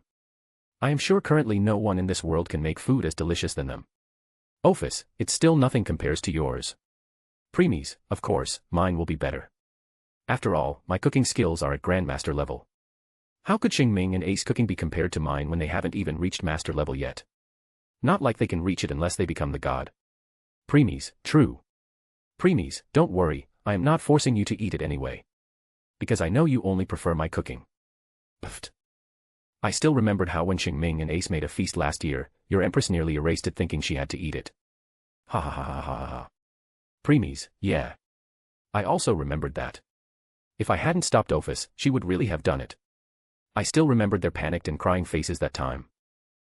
I am sure currently no one in this world can make food as delicious than them. Ophis, it's still nothing compares to yours. Premies, of course, mine will be better. After all, my cooking skills are at Grandmaster level. How could Shing Ming and Ace cooking be compared to mine when they haven't even reached master level yet? Not like they can reach it unless they become the god. Premies, true. Premies, don't worry, I am not forcing you to eat it anyway. Because I know you only prefer my cooking. Pfft. I still remembered how when Shing Ming and Ace made a feast last year, your empress nearly erased it thinking she had to eat it. Ha ha ha ha ha ha. Premies, yeah. I also remembered that. If I hadn't stopped Ophis, she would really have done it. I still remembered their panicked and crying faces that time.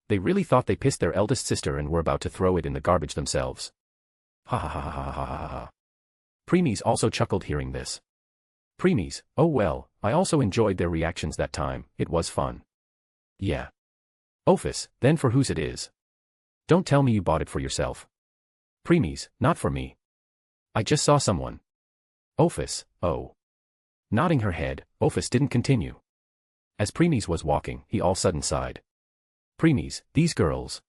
They really thought they pissed their eldest sister and were about to throw it in the garbage themselves. Ha ha ha ha ha ha ha ha. Premies also chuckled hearing this. Premies, oh well, I also enjoyed their reactions that time, it was fun. Yeah. Ophis, then for whose it is? Don't tell me you bought it for yourself. Premies, not for me. I just saw someone. Ophis, oh. Nodding her head, Ophis didn't continue. As Premies was walking, he all sudden sighed. Premies, these girls.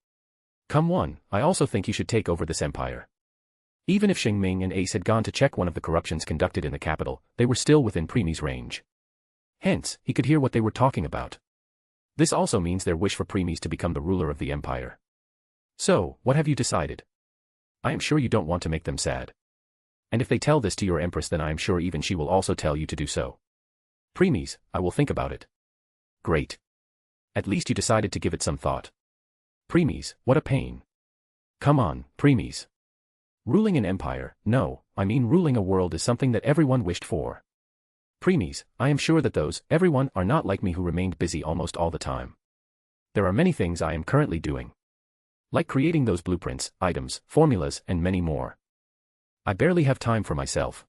Come on, I also think you should take over this empire. Even if Shing Ming and Ace had gone to check one of the corruptions conducted in the capital, they were still within Premies' range. Hence, he could hear what they were talking about. This also means their wish for Premies to become the ruler of the empire. So, what have you decided? I am sure you don't want to make them sad. And if they tell this to your empress, then I am sure even she will also tell you to do so. Premies, I will think about it. Great. At least you decided to give it some thought. Premies, what a pain. Come on, Premies. Ruling an empire, no, I mean ruling a world is something that everyone wished for. Premies, I am sure that those, everyone, are not like me who remained busy almost all the time. There are many things I am currently doing. Like creating those blueprints, items, formulas, and many more. I barely have time for myself.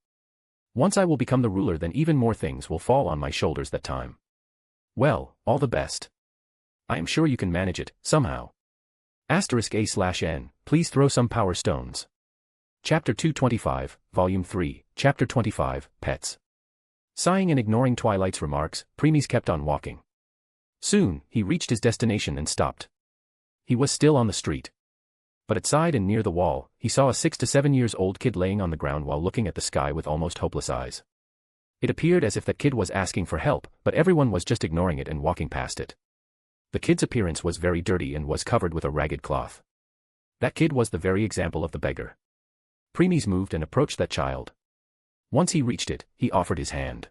Once I will become the ruler, then even more things will fall on my shoulders that time. Well, all the best. I am sure you can manage it, somehow. *A/N, please throw some power stones. Chapter 225, Volume 3, Chapter 25, Pets. Sighing and ignoring Twilight's remarks, Premies kept on walking. Soon, he reached his destination and stopped. He was still on the street. But outside and near the wall, he saw a 6 to 7 years old kid laying on the ground while looking at the sky with almost hopeless eyes. It appeared as if that kid was asking for help, but everyone was just ignoring it and walking past it. The kid's appearance was very dirty and was covered with a ragged cloth. That kid was the very example of the beggar. Premies moved and approached that child. Once he reached it, he offered his hand.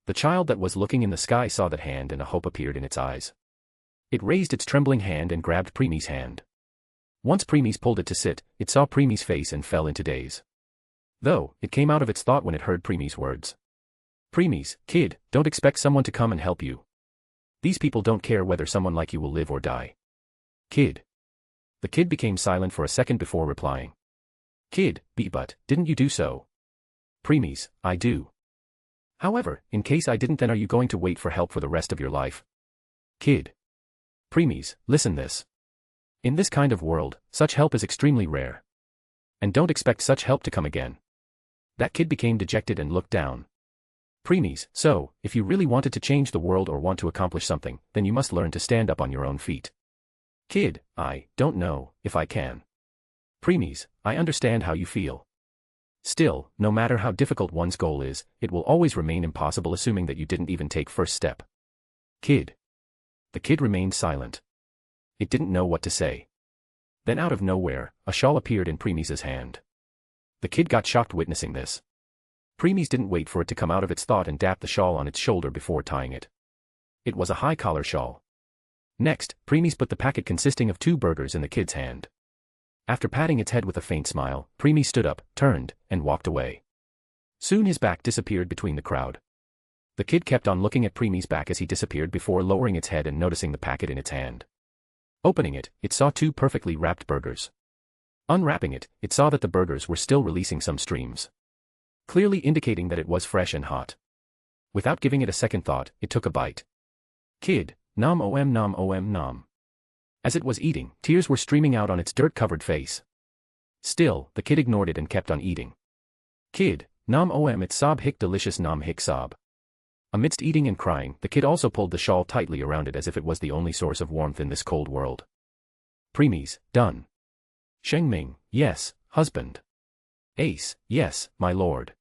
The child that was looking in the sky saw that hand and a hope appeared in its eyes. It raised its trembling hand and grabbed Premies' hand. Once Premies pulled it to sit, it saw Premies' face and fell into daze. Though, it came out of its thought when it heard Premies' words. Premies, kid, don't expect someone to come and help you. These people don't care whether someone like you will live or die. Kid. The kid became silent for a second before replying. Kid, but, didn't you do so? Premies, I do. However, in case I didn't, then are you going to wait for help for the rest of your life? Kid. Premies, listen this. In this kind of world, such help is extremely rare. And don't expect such help to come again. That kid became dejected and looked down. Premies, so, if you really wanted to change the world or want to accomplish something, then you must learn to stand up on your own feet. Kid, I don't know if I can. Premies, I understand how you feel. Still, no matter how difficult one's goal is, it will always remain impossible assuming that you didn't even take first step. Kid. The kid remained silent. It didn't know what to say. Then out of nowhere, a shawl appeared in Premies' hand. The kid got shocked witnessing this. Premies didn't wait for it to come out of its thought and dapped the shawl on its shoulder before tying it. It was a high-collar shawl. Next, Premies put the packet consisting of 2 burgers in the kid's hand. After patting its head with a faint smile, Premies stood up, turned, and walked away. Soon his back disappeared between the crowd. The kid kept on looking at Premies' back as he disappeared before lowering its head and noticing the packet in its hand. Opening it, it saw 2 perfectly wrapped burgers. Unwrapping it, it saw that the burgers were still releasing some streams, clearly indicating that it was fresh and hot. Without giving it a second thought, it took a bite. Kid, nom om nom om nom. As it was eating, tears were streaming out on its dirt-covered face. Still, the kid ignored it and kept on eating. Kid, nom om it sob hic delicious nom hic sob. Amidst eating and crying, the kid also pulled the shawl tightly around it as if it was the only source of warmth in this cold world. Premies, done. Shing Ming, yes, husband. Ace, yes, my lord.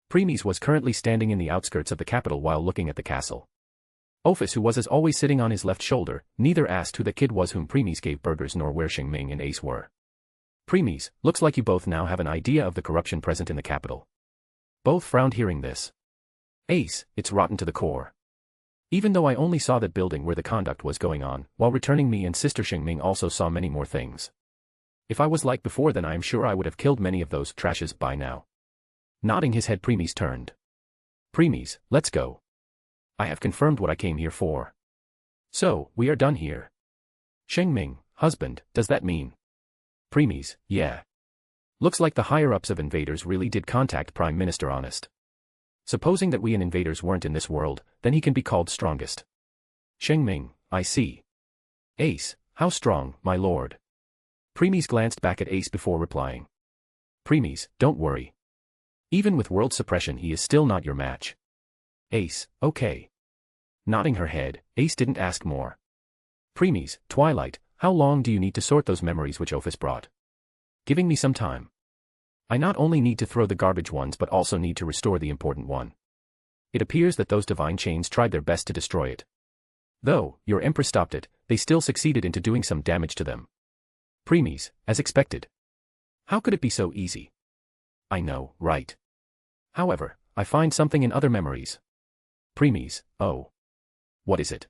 Premies was currently standing in the outskirts of the capital while looking at the castle. Ophis, who was as always sitting on his left shoulder, neither asked who the kid was whom Premies gave burgers nor where Shing Ming and Ace were. Premies, looks like you both now have an idea of the corruption present in the capital. Both frowned hearing this. Ace, it's rotten to the core. Even though I only saw that building where the conduct was going on, while returning, me and sister Shing Ming also saw many more things. If I was like before, then I am sure I would have killed many of those trashes by now. Nodding his head, Premies turned. Premies, let's go. I have confirmed what I came here for. So, we are done here. Shing Ming, husband, does that mean? Premies, yeah. Looks like the higher-ups of invaders really did contact Prime Minister Honest. Supposing that we and invaders weren't in this world, then he can be called strongest. Shing Ming, I see. Ace, how strong, my lord? Premies glanced back at Ace before replying. Premies, don't worry. Even with world suppression he is still not your match. Ace, okay. Nodding her head, Ace didn't ask more. Premies, Twilight, how long do you need to sort those memories which Ophis brought? Giving me some time. I not only need to throw the garbage ones but also need to restore the important one. It appears that those divine chains tried their best to destroy it. Though, your Empress stopped it, they still succeeded into doing some damage to them. Premies, as expected. How could it be so easy? I know, right? However, I find something in other memories. Premies, oh. What is it?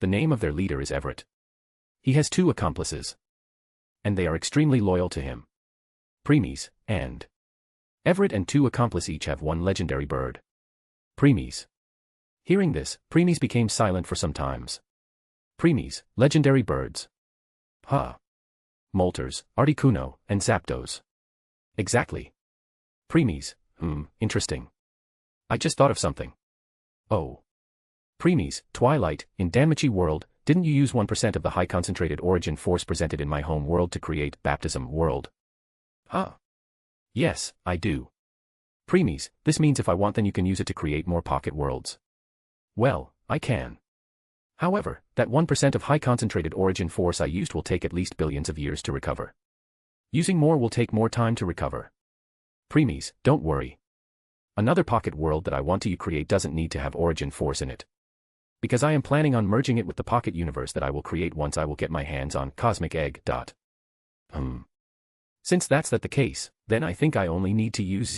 The name of their leader is Everett. He has 2 accomplices. And they are extremely loyal to him. Premies, and Everett and 2 accomplices each have 1 legendary bird. Premies. Hearing this, Premies became silent for some times. Premies, legendary birds. Huh. Molters, Articuno, and Zapdos. Exactly. Premies, interesting. I just thought of something. Oh. Premies, Twilight, in Danmachi world, didn't you use 1% of the high concentrated origin force presented in my home world to create Baptism world? Huh. Yes, I do. Premies, this means if I want then you can use it to create more pocket worlds. Well, I can. However, that 1% of high concentrated origin force I used will take at least billions of years to recover. Using more will take more time to recover. Premies, don't worry. Another pocket world that I want to create doesn't need to have origin force in it. Because I am planning on merging it with the pocket universe that I will create once I will get my hands on Cosmic Egg. Since that's the case, then I think I only need to use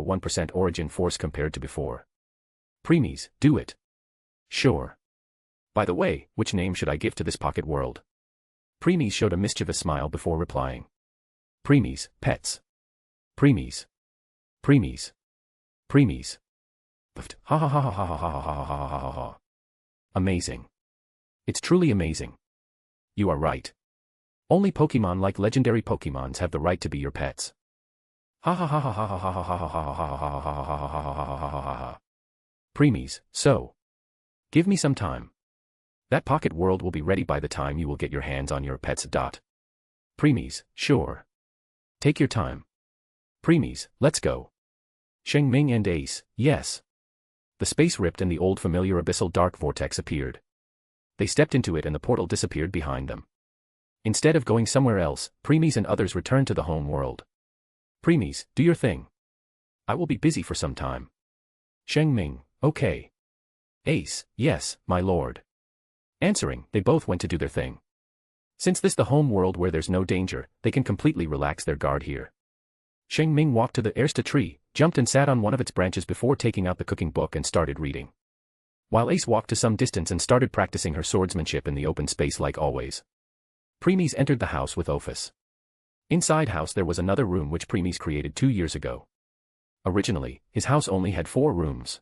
1% origin force compared to before. Premies, do it. Sure. By the way, which name should I give to this pocket world? Premies showed a mischievous smile before replying. Premies, pets. Premies. Premies. Premies. Ha ha ha ha ha ha ha ha ha ha ha. Amazing. It's truly amazing. You are right. Only Pokemon like legendary Pokemons have the right to be your pets. Ha ha ha ha ha ha ha ha ha ha ha ha ha ha ha ha ha. Premies, so. Give me some time. That pocket world will be ready by the time you will get your hands on your pets. Premies, sure. Take your time. Premies, let's go. Shing Ming and Ace, yes. The space ripped and the old familiar abyssal dark vortex appeared. They stepped into it and the portal disappeared behind them. Instead of going somewhere else, Premies and others returned to the home world. Premies, do your thing. I will be busy for some time. Shing Ming, okay. Ace, yes, my lord. Answering, they both went to do their thing. Since this the home world where there's no danger, they can completely relax their guard here. Shing Ming walked to the Ersta tree, jumped and sat on one of its branches before taking out the cooking book and started reading. While Ace walked to some distance and started practicing her swordsmanship in the open space like always. Premies entered the house with Ophis. Inside house there was another room which Premies created 2 years ago. Originally, his house only had 4 rooms.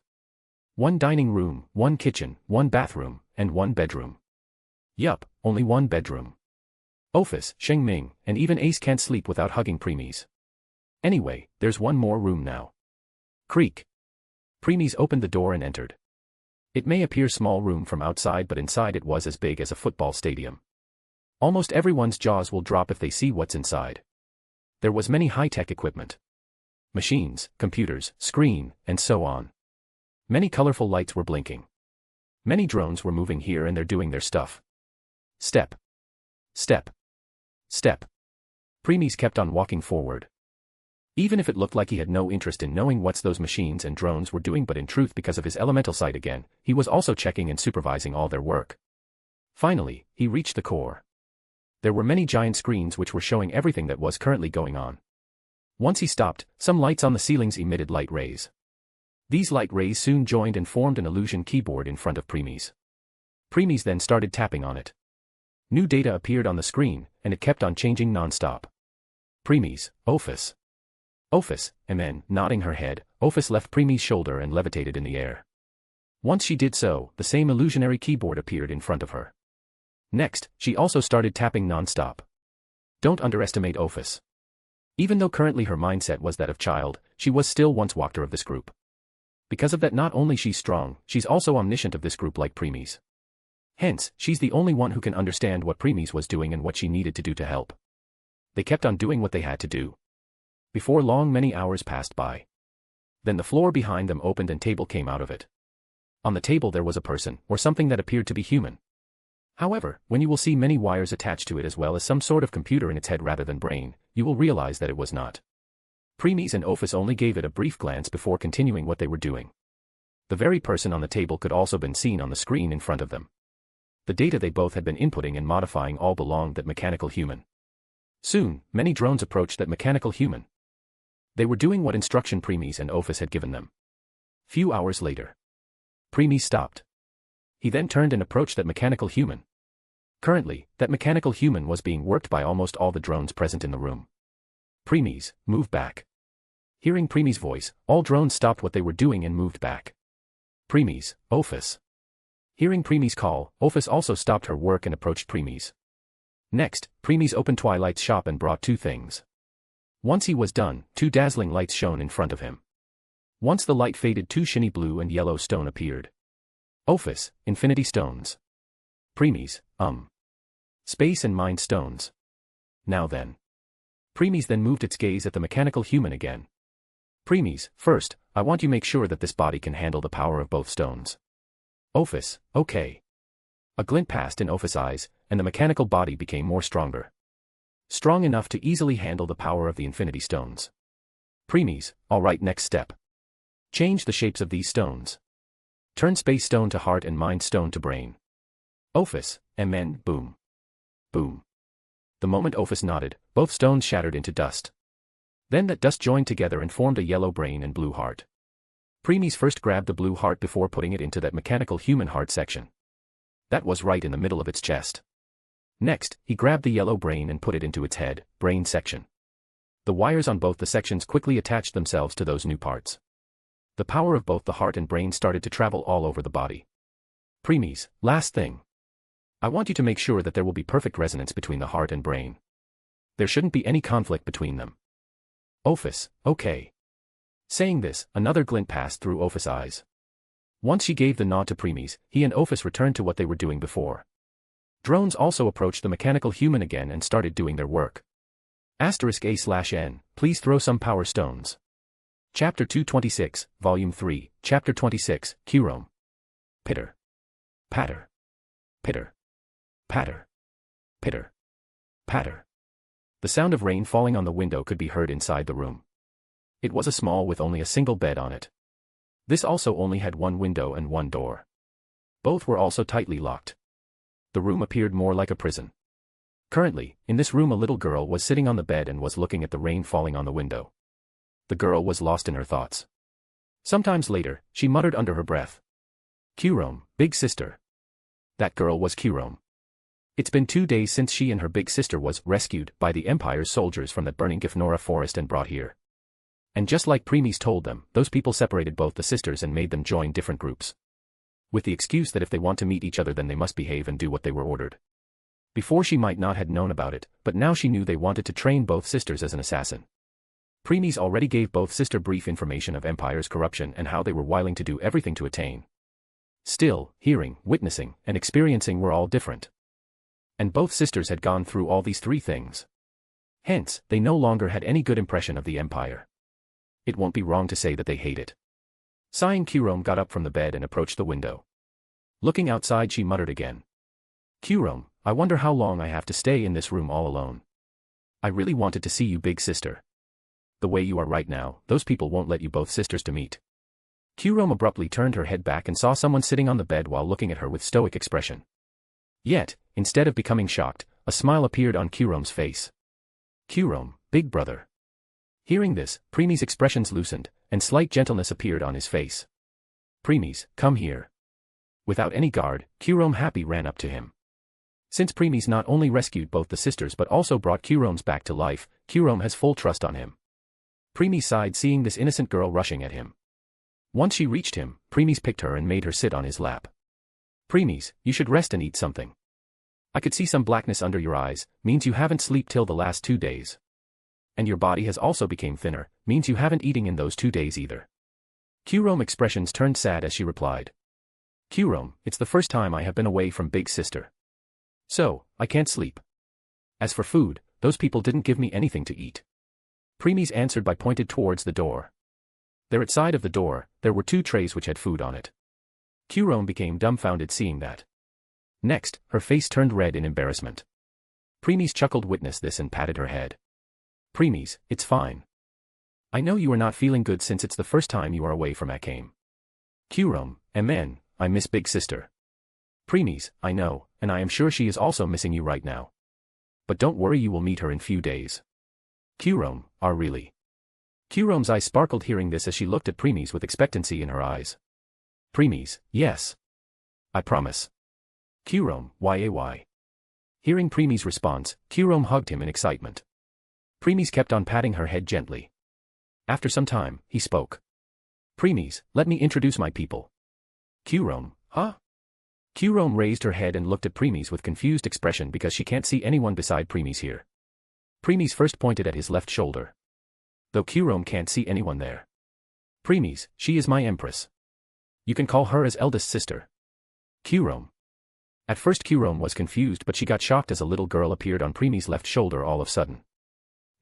1 dining room, 1 kitchen, 1 bathroom, and 1 bedroom. Yup, only 1 bedroom. Ophis, Shing Ming, and even Ace can't sleep without hugging Premies. Anyway, there's 1 more room now. Creak. Premies opened the door and entered. It may appear small room from outside but inside it was as big as a football stadium. Almost everyone's jaws will drop if they see what's inside. There was many high-tech equipment. Machines, computers, screen, and so on. Many colorful lights were blinking. Many drones were moving here and they're doing their stuff. Step. Step. Step. Premies kept on walking forward. Even if it looked like he had no interest in knowing what those machines and drones were doing, but in truth because of his elemental sight again, he was also checking and supervising all their work. Finally, he reached the core. There were many giant screens which were showing everything that was currently going on. Once he stopped, some lights on the ceilings emitted light rays. These light rays soon joined and formed an illusion keyboard in front of Premies. Premies then started tapping on it. New data appeared on the screen, and it kept on changing non-stop. Premies, Ophis. Ophis, MN, nodding her head, Ophis left Premies' shoulder and levitated in the air. Once she did so, the same illusionary keyboard appeared in front of her. Next, she also started tapping non-stop. Don't underestimate Ophis. Even though currently her mindset was that of child, she was still once walker of this group. Because of that not only she's strong, she's also omniscient of this group like Premies. Hence, she's the only one who can understand what Premies was doing and what she needed to do to help. They kept on doing what they had to do. Before long many hours passed by. Then the floor behind them opened and table came out of it. On the table there was a person, or something that appeared to be human. However, when you will see many wires attached to it as well as some sort of computer in its head rather than brain, you will realize that it was not. Premies and Ophis only gave it a brief glance before continuing what they were doing. The very person on the table could also been seen on the screen in front of them. The data they both had been inputting and modifying all belonged that mechanical human. Soon, many drones approached that mechanical human. They were doing what instruction Premies and Ophis had given them. Few hours later, Premies stopped. He then turned and approached that mechanical human. Currently, that mechanical human was being worked by almost all the drones present in the room. Premies, move back. Hearing Premies' voice, all drones stopped what they were doing and moved back. Premies, Ophis. Hearing Premies' call, Ophis also stopped her work and approached Premies. Next, Premies opened Twilight's shop and brought two things. Once he was done, two dazzling lights shone in front of him. Once the light faded, two shiny blue and yellow stone appeared. Ophis, infinity stones. Premies, space and mind stones. Now then. Premies then moved its gaze at the mechanical human again. Premies, first, I want you make sure that this body can handle the power of both stones. Ophis, okay. A glint passed in Ophis' eyes, and the mechanical body became more stronger. Strong enough to easily handle the power of the infinity stones. Premies, alright, next step. Change the shapes of these stones. Turn space stone to heart and mind stone to brain. Ophis, amen, boom. Boom. The moment Ophis nodded, both stones shattered into dust. Then that dust joined together and formed a yellow brain and blue heart. Premies first grabbed the blue heart before putting it into that mechanical human heart section. That was right in the middle of its chest. Next, he grabbed the yellow brain and put it into its head, brain section. The wires on both the sections quickly attached themselves to those new parts. The power of both the heart and brain started to travel all over the body. Premies, last thing. I want you to make sure that there will be perfect resonance between the heart and brain. There shouldn't be any conflict between them. Ophis, okay. Saying this, another glint passed through Ophis' eyes. Once she gave the nod to Premies, he and Ophis returned to what they were doing before. Drones also approached the mechanical human again and started doing their work. *A/N, please throw some power stones. Chapter 226, Volume 3, Chapter 26, Kirome. Pitter. Patter. Pitter. Patter. Pitter. Patter. The sound of rain falling on the window could be heard inside the room. It was a small with only a single bed on it. This also only had one window and one door. Both were also tightly locked. The room appeared more like a prison. Currently, in this room a little girl was sitting on the bed and was looking at the rain falling on the window. The girl was lost in her thoughts. Sometimes later, she muttered under her breath. Kirome, big sister. That girl was Kirome. It's been 2 days since she and her big sister was rescued by the Empire's soldiers from that burning Gifnora forest and brought here. And just like Premies told them, those people separated both the sisters and made them join different groups. With the excuse that if they want to meet each other then they must behave and do what they were ordered. Before she might not had known about it, but now she knew they wanted to train both sisters as an assassin. Premies already gave both sister brief information of Empire's corruption and how they were willing to do everything to attain. Still, hearing, witnessing, and experiencing were all different. And both sisters had gone through all these three things. Hence, they no longer had any good impression of the Empire. It won't be wrong to say that they hate it. Sighing, Kirome got up from the bed and approached the window. Looking outside, she muttered again. Kirome, I wonder how long I have to stay in this room all alone. I really wanted to see you, big sister. The way you are right now, those people won't let you both sisters to meet. Kirome abruptly turned her head back and saw someone sitting on the bed while looking at her with stoic expression. Yet, instead of becoming shocked, a smile appeared on Kirome's face. Kirome, big brother. Hearing this, Premies' expressions loosened, and slight gentleness appeared on his face. Premies, come here. Without any guard, Kirome happy ran up to him. Since Premies not only rescued both the sisters but also brought Kirome's back to life, Kirome has full trust on him. Premies sighed seeing this innocent girl rushing at him. Once she reached him, Premies picked her and made her sit on his lap. Premies, you should rest and eat something. I could see some blackness under your eyes, means you haven't slept till the last 2 days. And your body has also become thinner, means you haven't eaten in those 2 days either. Kirome's expressions turned sad as she replied. Kirome, it's the first time I have been away from big sister. So, I can't sleep. As for food, those people didn't give me anything to eat. Premies answered by pointed towards the door. There at side of the door, there were 2 trays which had food on it. Kirome became dumbfounded seeing that. Next, her face turned red in embarrassment. Premies chuckled witness this and patted her head. Premies, it's fine. I know you are not feeling good since it's the first time you are away from Akame. Kyurem, MN, I miss big sister. Premies, I know, and I am sure she is also missing you right now. But don't worry, you will meet her in few days. Kyurem, really? Kyurem's eyes sparkled hearing this as she looked at Premies with expectancy in her eyes. Premies, yes. I promise. Kyurem, yay. Hearing Premies' response, Kyurem hugged him in excitement. Premies kept on patting her head gently. After some time, he spoke. Premies, let me introduce my people. Kyurem, huh? Kyurem raised her head and looked at Premies with confused expression because she can't see anyone beside Premies here. Premies first pointed at his left shoulder. Though Kyurem can't see anyone there. Premies, she is my empress. You can call her as eldest sister. Kyurem. At first Kyurem was confused, but she got shocked as a little girl appeared on Premies' left shoulder all of a sudden.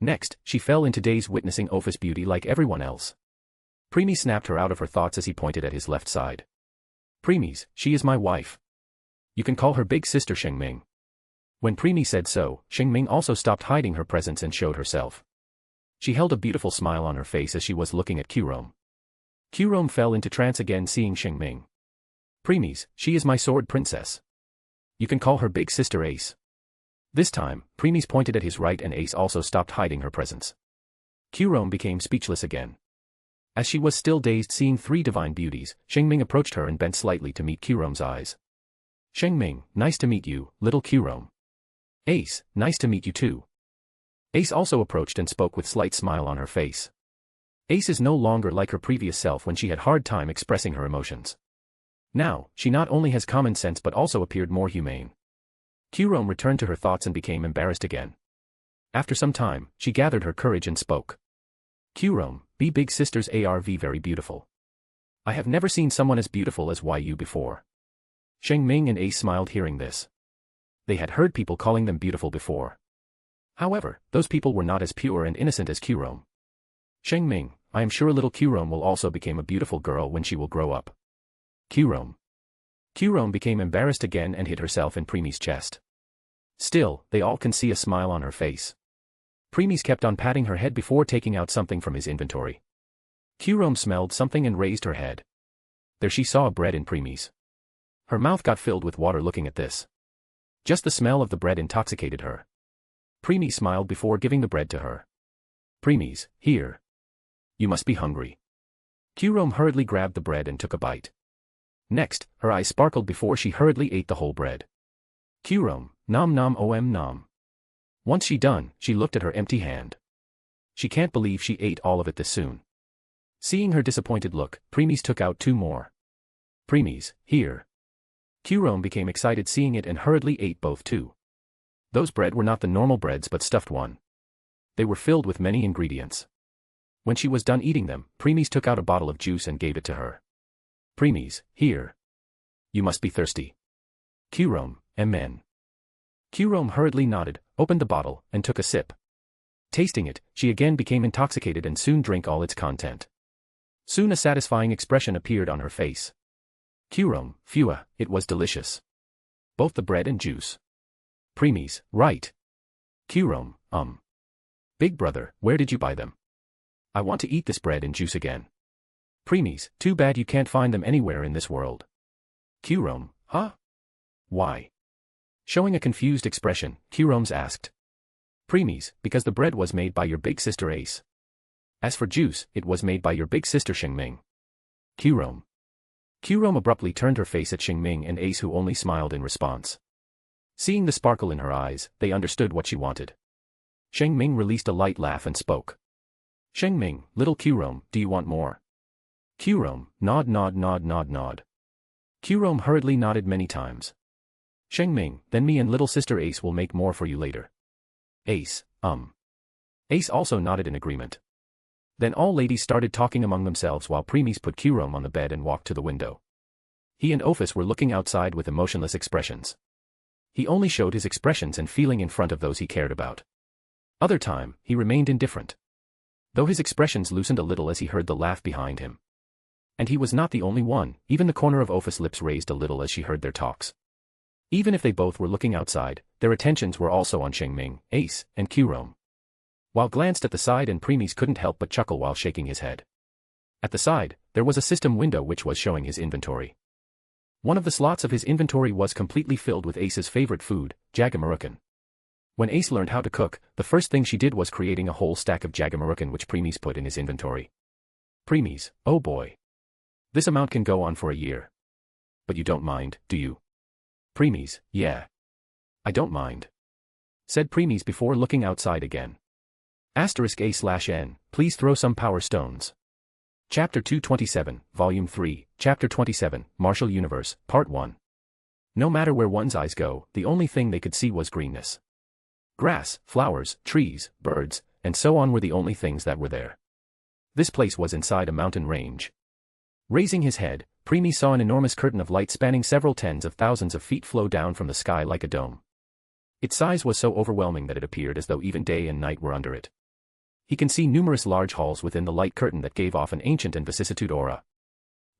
Next, she fell into daze witnessing Opha's beauty like everyone else. Premies snapped her out of her thoughts as he pointed at his left side. Premies, she is my wife. You can call her big sister Shing Ming. When Premies said so, Shing Ming also stopped hiding her presence and showed herself. She held a beautiful smile on her face as she was looking at Kyurem. Kyurem fell into trance again seeing Shing Ming. Premies, she is my sword princess. You can call her big sister Ace. This time, Premies pointed at his right and Ace also stopped hiding her presence. Kyurem became speechless again. As she was still dazed seeing three divine beauties, Shing Ming approached her and bent slightly to meet Kyurem's eyes. Shing Ming, nice to meet you, little Kyurem. Ace, nice to meet you too. Ace also approached and spoke with slight smile on her face. Ace is no longer like her previous self when she had hard time expressing her emotions. Now, she not only has common sense but also appeared more humane. Kyurem returned to her thoughts and became embarrassed again. After some time, she gathered her courage and spoke. Kyurem, be big sister's ARV very beautiful. I have never seen someone as beautiful as YU before. Shing Ming and Ace smiled hearing this. They had heard people calling them beautiful before. However, those people were not as pure and innocent as Kyurem. Shing Ming, I am sure little Kyurem will also become a beautiful girl when she will grow up. Kyurem. Kyurem became embarrassed again and hit herself in Premies' chest. Still, they all can see a smile on her face. Premies kept on patting her head before taking out something from his inventory. Kyurem smelled something and raised her head. There she saw bread in Premies. Her mouth got filled with water looking at this. Just the smell of the bread intoxicated her. Premies smiled before giving the bread to her. Premies, here. You must be hungry. Kyurem hurriedly grabbed the bread and took a bite. Next, her eyes sparkled before she hurriedly ate the whole bread. Kyurem, nom nom om nom. Once she done, she looked at her empty hand. She can't believe she ate all of it this soon. Seeing her disappointed look, Premies took out two more. Premies, here. Kyurem became excited seeing it and hurriedly ate both too. Those bread were not the normal breads but stuffed one. They were filled with many ingredients. When she was done eating them, Premies took out a bottle of juice and gave it to her. Premies, here. You must be thirsty. Kyurem, MN. Kyurem hurriedly nodded, opened the bottle, and took a sip. Tasting it, she again became intoxicated and soon drank all its content. Soon a satisfying expression appeared on her face. Kyurem, phew, it was delicious. Both the bread and juice. Premies, right. Kyurem, Big brother, where did you buy them? I want to eat this bread and juice again. Premies, too bad you can't find them anywhere in this world. Kyurem, huh? Why? Showing a confused expression, Kyurem asked. Premies, because the bread was made by your big sister Ace. As for juice, it was made by your big sister Shing Ming. Kyurem. Kyurem abruptly turned her face at Shing Ming and Ace who only smiled in response. Seeing the sparkle in her eyes, they understood what she wanted. Shing Ming released a light laugh and spoke. Shing Ming, little Kyurem, do you want more? Kyurem, nod nod nod nod nod. Kyurem hurriedly nodded many times. Shing Ming, then me and little sister Ace will make more for you later. Ace, Ace also nodded in agreement. Then all ladies started talking among themselves while Premies put Kyurem on the bed and walked to the window. He and Ophis were looking outside with emotionless expressions. He only showed his expressions and feeling in front of those he cared about. Other time, he remained indifferent. Though his expressions loosened a little as he heard the laugh behind him. And he was not the only one, even the corner of Ophis' lips raised a little as she heard their talks. Even if they both were looking outside, their attentions were also on Shing Ming, Ace, and Qrome. While glanced at the side and Premies couldn't help but chuckle while shaking his head. At the side, there was a system window which was showing his inventory. One of the slots of his inventory was completely filled with Ace's favorite food, Jagamarukan. When Ace learned how to cook, the first thing she did was creating a whole stack of Jagamarukan which Premies put in his inventory. Premies, oh boy. This amount can go on for a year. But you don't mind, do you? Premies, yeah. I don't mind. Said Premies before looking outside again. *A/N, please throw some power stones. Chapter 227, Volume 3, Chapter 27, Martial Universe, Part 1. No matter where one's eyes go, the only thing they could see was greenness. Grass, flowers, trees, birds, and so on were the only things that were there. This place was inside a mountain range. Raising his head, Premies saw an enormous curtain of light spanning several tens of thousands of feet flow down from the sky like a dome. Its size was so overwhelming that it appeared as though even day and night were under it. He can see numerous large halls within the light curtain that gave off an ancient and vicissitude aura.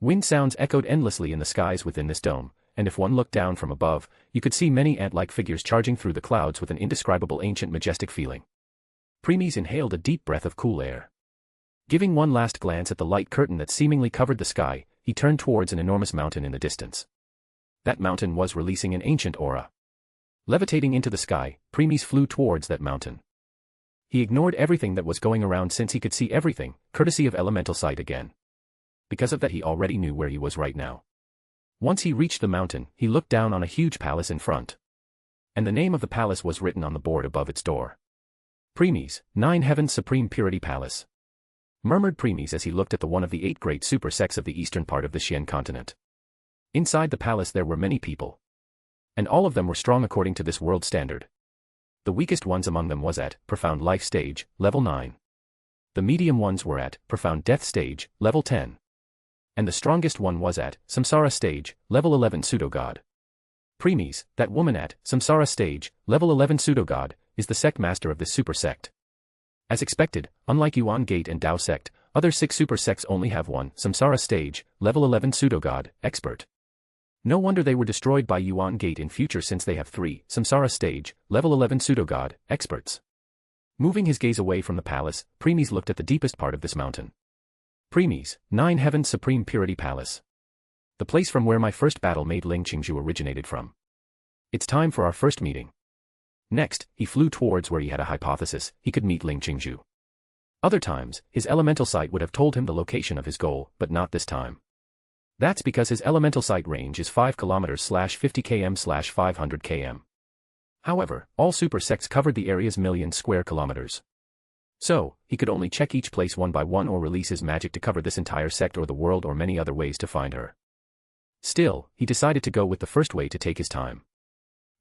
Wind sounds echoed endlessly in the skies within this dome, and if one looked down from above, you could see many ant-like figures charging through the clouds with an indescribable ancient majestic feeling. Premies inhaled a deep breath of cool air. Giving one last glance at the light curtain that seemingly covered the sky, he turned towards an enormous mountain in the distance. That mountain was releasing an ancient aura. Levitating into the sky, Premies flew towards that mountain. He ignored everything that was going around since he could see everything, courtesy of elemental sight again. Because of that he already knew where he was right now. Once he reached the mountain, he looked down on a huge palace in front. And the name of the palace was written on the board above its door. Premies, 9 Heavens Supreme Purity Palace. Murmured Premies as he looked at the one of the 8 great super sects of the eastern part of the Xian continent. Inside the palace there were many people. And all of them were strong according to this world standard. The weakest ones among them was at Profound Life Stage, Level 9. The medium ones were at Profound Death Stage, Level 10. And the strongest one was at Samsara Stage, Level 11 Pseudo-God. Premies, that woman at Samsara Stage, Level 11 Pseudo-God, is the sect master of this super sect. As expected, unlike Yuan Gate and Dao Sect, other 6 super sects only have one Samsara Stage, Level 11 Pseudo-God, expert. No wonder they were destroyed by Yuan Gate in future since they have 3 Samsara Stage, Level 11 Pseudo-God, experts. Moving his gaze away from the palace, Premies looked at the deepest part of this mountain. Premies, 9 Heavens Supreme Purity Palace. The place from where my first battle maid Ling Qingzhu originated from. It's time for our first meeting. Next, he flew towards where he had a hypothesis he could meet Ling Qingzhu. Other times, his elemental sight would have told him the location of his goal, but not this time. That's because his elemental sight range is 5 km/50 km/500 km. However, all super sects covered the area's million square kilometers. So, he could only check each place one by one or release his magic to cover this entire sect or the world or many other ways to find her. Still, he decided to go with the first way to take his time.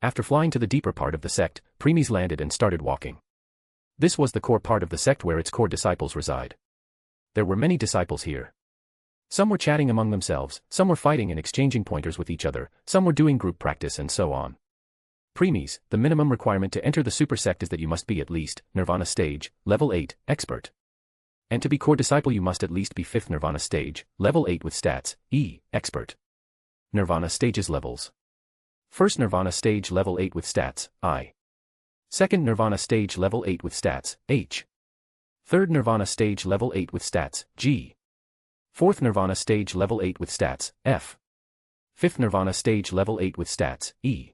After flying to the deeper part of the sect, Premies landed and started walking. This was the core part of the sect where its core disciples reside. There were many disciples here. Some were chatting among themselves, some were fighting and exchanging pointers with each other, some were doing group practice and so on. Premies, the minimum requirement to enter the super sect is that you must be at least Nirvana Stage, Level 8, expert. And to be core disciple you must at least be 5th Nirvana Stage, Level 8 with stats, E, expert. Nirvana Stages levels. First Nirvana Stage Level 8 with stats, I. Second Nirvana Stage Level 8 with stats, H. Third Nirvana Stage Level 8 with stats, G. Fourth Nirvana Stage Level 8 with stats, F. Fifth Nirvana Stage Level 8 with stats, E.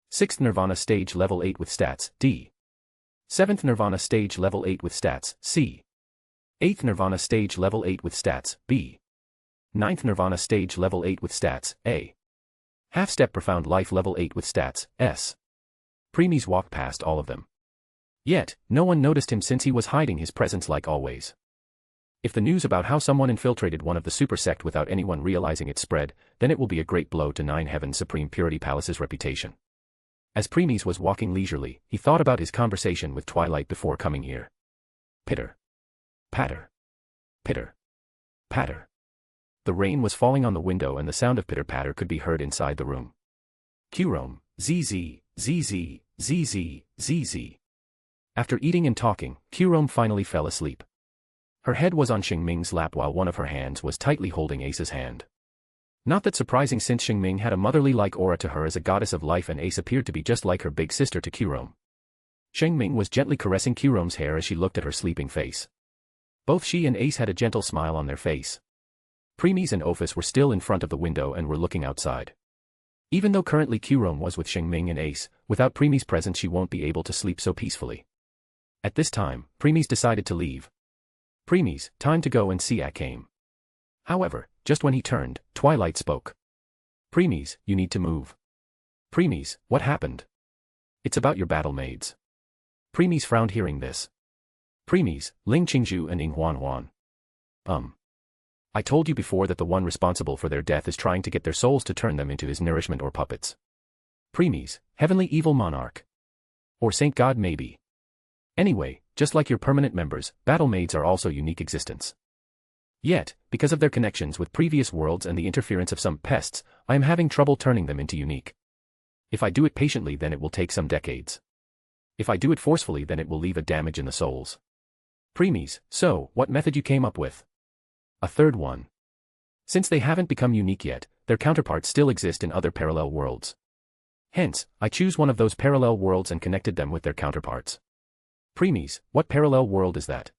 Sixth Nirvana Stage Level 8 with stats, D. Seventh Nirvana Stage Level 8 with stats, C. Eighth Nirvana Stage Level 8 with stats, B. Ninth Nirvana Stage Level 8 with stats, A. Half-step Profound Life Level 8 with stats, S. Premies walked past all of them. Yet, no one noticed him since he was hiding his presence like always. If the news about how someone infiltrated one of the super sect without anyone realizing it spread, then it will be a great blow to 9 Heavens Supreme Purity Palace's reputation. As Premies was walking leisurely, he thought about his conversation with Twilight before coming here. Pitter. Patter. Pitter. Patter. The rain was falling on the window and the sound of pitter-patter could be heard inside the room. Qrome, ZZ, ZZ, ZZ, ZZ. After eating and talking, Qrome finally fell asleep. Her head was on Shing Ming's lap while one of her hands was tightly holding Ace's hand. Not that surprising since Shing Ming had a motherly-like aura to her as a goddess of life and Ace appeared to be just like her big sister to Kyurem. Shing Ming was gently caressing Kyurem's hair as she looked at her sleeping face. Both she and Ace had a gentle smile on their face. Premies and Ophis were still in front of the window and were looking outside. Even though currently Kyurem was with Shing Ming and Ace, without Premies present she won't be able to sleep so peacefully. At this time, Premies decided to leave. Premies, time to go and see Akame. However, just when he turned, Twilight spoke. Premies, you need to move. Premies, what happened? It's about your battle maids. Premies frowned hearing this. Premies, Ling Qingzhu and Ing Huan. I told you before that the one responsible for their death is trying to get their souls to turn them into his nourishment or puppets. Premies, Heavenly Evil Monarch. Or Saint God maybe. Anyway, just like your permanent members, battle maids are also unique existence. Yet, because of their connections with previous worlds and the interference of some pests, I am having trouble turning them into unique. If I do it patiently then it will take some decades. If I do it forcefully then it will leave a damage in the souls. Premies, so, what method you came up with? A third one. Since they haven't become unique yet, their counterparts still exist in other parallel worlds. Hence, I choose one of those parallel worlds and connected them with their counterparts. Premies, what parallel world is that?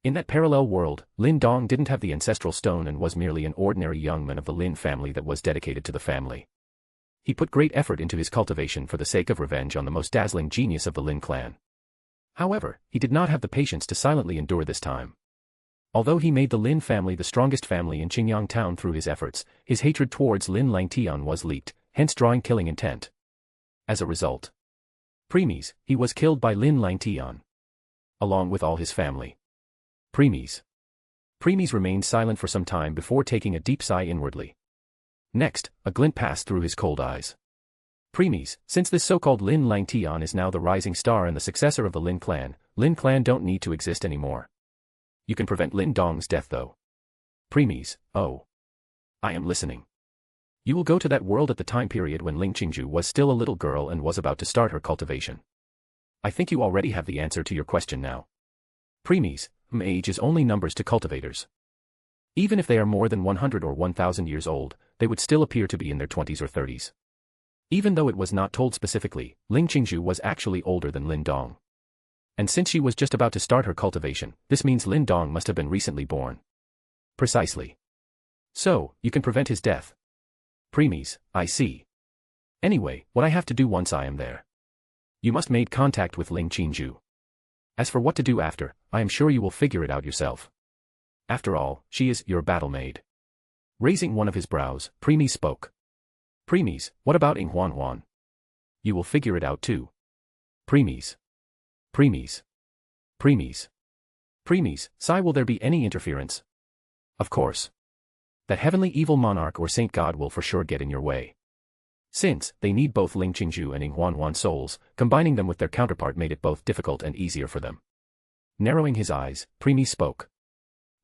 In that parallel world, Lin Dong didn't have the ancestral stone and was merely an ordinary young man of the Lin family that was dedicated to the family. He put great effort into his cultivation for the sake of revenge on the most dazzling genius of the Lin clan. However, he did not have the patience to silently endure this time. Although he made the Lin family the strongest family in Qingyang town through his efforts, his hatred towards Lin Langtian was leaked, hence drawing killing intent. As a result, Premies, he was killed by Lin Langtian. Along with all his family. Premies. Premies remained silent for some time before taking a deep sigh inwardly. Next, a glint passed through his cold eyes. Premies, since this so-called Lin Langtian is now the rising star and the successor of the Lin clan don't need to exist anymore. You can prevent Lin Dong's death though. Premies, oh. I am listening. You will go to that world at the time period when Ling Qingzhu was still a little girl and was about to start her cultivation. I think you already have the answer to your question now. Premies, age is only numbers to cultivators. Even if they are more than 100 or 1000 years old, they would still appear to be in their 20s or 30s. Even though it was not told specifically, Ling Qingzhu was actually older than Lin Dong. And since she was just about to start her cultivation, this means Lin Dong must have been recently born. Precisely. So, you can prevent his death. Premies, I see. Anyway, what I have to do once I am there. You must make contact with Ling Qingzhu. As for what to do after, I am sure you will figure it out yourself. After all, she is your battle maid. Raising one of his brows, Premies spoke. Premies, what about Ing Huan? You will figure it out too. Premies. Premies. Premies. Premies, Sai, will there be any interference? Of course. That heavenly evil monarch or saint god will for sure get in your way. Since they need both Ling Qingzhu and Ing Huan souls, combining them with their counterpart made it both difficult and easier for them. Narrowing his eyes, Premies spoke.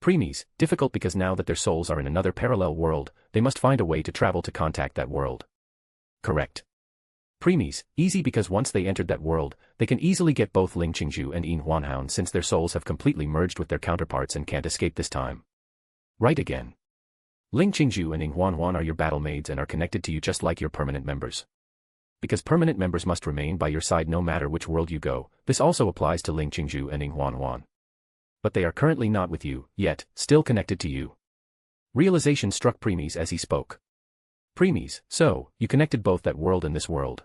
Premies, difficult because now that their souls are in another parallel world, they must find a way to travel to contact that world. Correct. Premies, easy because once they entered that world, they can easily get both Ling Qingzhu and Yin Huanhound since their souls have completely merged with their counterparts and can't escape this time. Right again. Ling Qingzhu and Yin Huanhuan are your battle maids and are connected to you just like your permanent members. Because permanent members must remain by your side no matter which world you go, this also applies to Ling Qingzhu and Yin Huanhuan. But they are currently not with you, yet, still connected to you. Realization struck Premies as he spoke. Premies, so, you connected both that world and this world.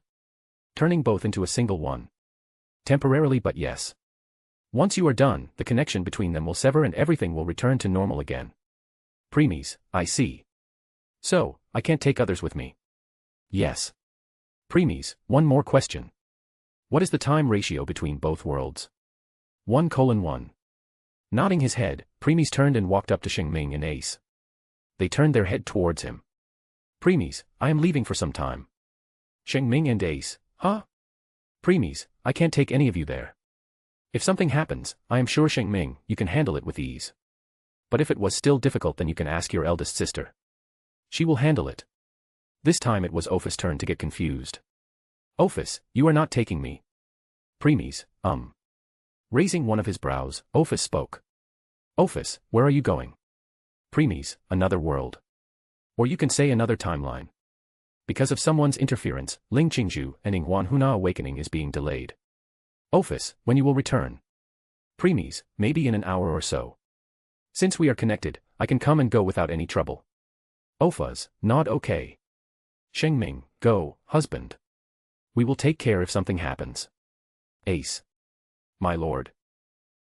Turning both into a single one. Temporarily, but yes. Once you are done, the connection between them will sever and everything will return to normal again. Premies, I see. So, I can't take others with me. Yes. Premies, one more question. What is the time ratio between both worlds? 1:1. Nodding his head, Premies turned and walked up to Shing Ming and Ace. They turned their head towards him. Premies, I am leaving for some time. Shing Ming and Ace, huh? Premies, I can't take any of you there. If something happens, I am sure Shing Ming, you can handle it with ease. But if it was still difficult then you can ask your eldest sister. She will handle it. This time it was Ophis' turn to get confused. Ophis, you are not taking me. Premies, Raising one of his brows, Ophis spoke. Ophis, where are you going? Premies, another world. Or you can say another timeline. Because of someone's interference, Ling Qingzhu and Inghuan Huna awakening is being delayed. Ophis, when you will return? Premies, maybe in an hour or so. Since we are connected, I can come and go without any trouble. Ophas, nod okay. Shing Ming, go, husband. We will take care if something happens. Ace. My lord.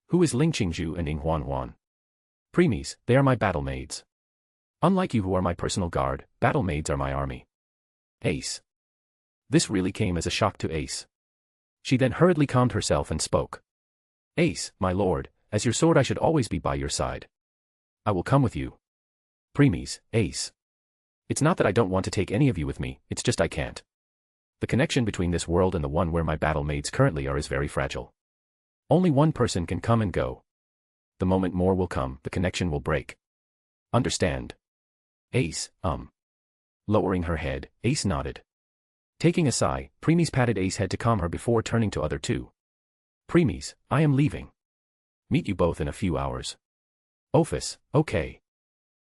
Who is Ling Qingzhu and Inghuan Huan? Premies, they are my battle maids. Unlike you who are my personal guard, battle maids are my army. Ace. This really came as a shock to Ace. She then hurriedly calmed herself and spoke. Ace, my lord, as your sword I should always be by your side. I will come with you. Premies, Ace. It's not that I don't want to take any of you with me, it's just I can't. The connection between this world and the one where my battle maids currently are is very fragile. Only one person can come and go. The moment more will come, the connection will break. Understand? Ace, Lowering her head, Ace nodded. Taking a sigh, Premies patted Ace's head to calm her before turning to other two. Premies, I am leaving. Meet you both in a few hours. Ophis, okay.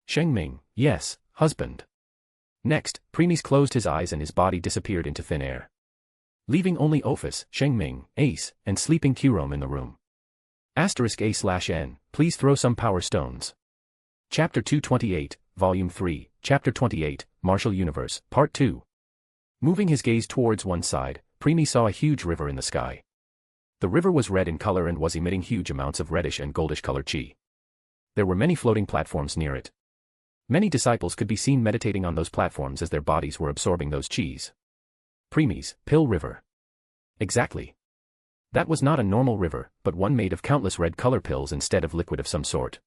Sheng Ming, yes, husband. Next, Premies closed his eyes and his body disappeared into thin air. Leaving only Ophis, Sheng Ming, Ace, and sleeping Qrom in the room. *A/N, please throw some power stones. Chapter 228, Volume 3, Chapter 28, Martial Universe, Part 2. Moving his gaze towards one side, Premies saw a huge river in the sky. The river was red in color and was emitting huge amounts of reddish and goldish color chi. There were many floating platforms near it. Many disciples could be seen meditating on those platforms as their bodies were absorbing those chis. Premies, Pill River. Exactly. That was not a normal river, but one made of countless red color pills instead of liquid of some sort.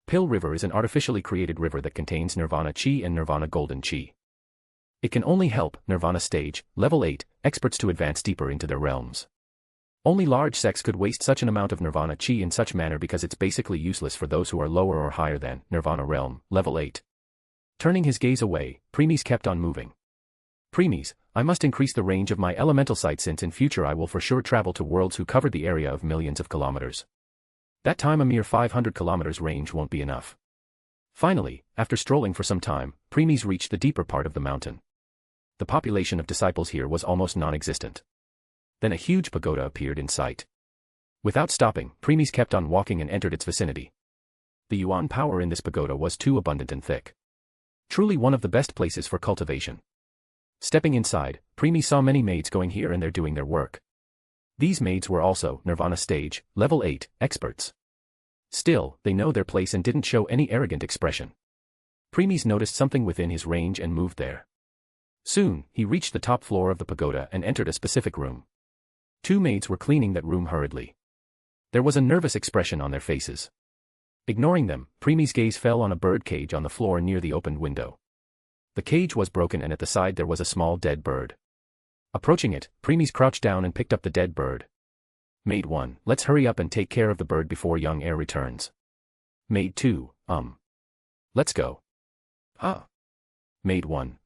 Pill River is an artificially created river that contains Nirvana Chi and Nirvana Golden Chi. It can only help Nirvana Stage, Level 8, experts to advance deeper into their realms. Only large sects could waste such an amount of Nirvana Chi in such manner because it's basically useless for those who are lower or higher than Nirvana Realm, Level 8. Turning his gaze away, Premies kept on moving. Premies, I must increase the range of my elemental sight since in future I will for sure travel to worlds who cover the area of millions of kilometers. That time a mere 500 kilometers range won't be enough. Finally, after strolling for some time, Premies reached the deeper part of the mountain. The population of disciples here was almost non-existent. Then a huge pagoda appeared in sight. Without stopping, Premies kept on walking and entered its vicinity. The yuan power in this pagoda was too abundant and thick. Truly one of the best places for cultivation. Stepping inside, Premies saw many maids going here and there doing their work. These maids were also Nirvana Stage, Level 8, experts. Still, they know their place and didn't show any arrogant expression. Premies noticed something within his range and moved there. Soon, he reached the top floor of the pagoda and entered a specific room. Two maids were cleaning that room hurriedly. There was a nervous expression on their faces. Ignoring them, Premies' gaze fell on a bird cage on the floor near the opened window. The cage was broken and at the side there was a small dead bird. Approaching it, Premies crouched down and picked up the dead bird. Maid 1, let's hurry up and take care of the bird before young heir returns. Maid 2, Let's go. Ah. Maid 1,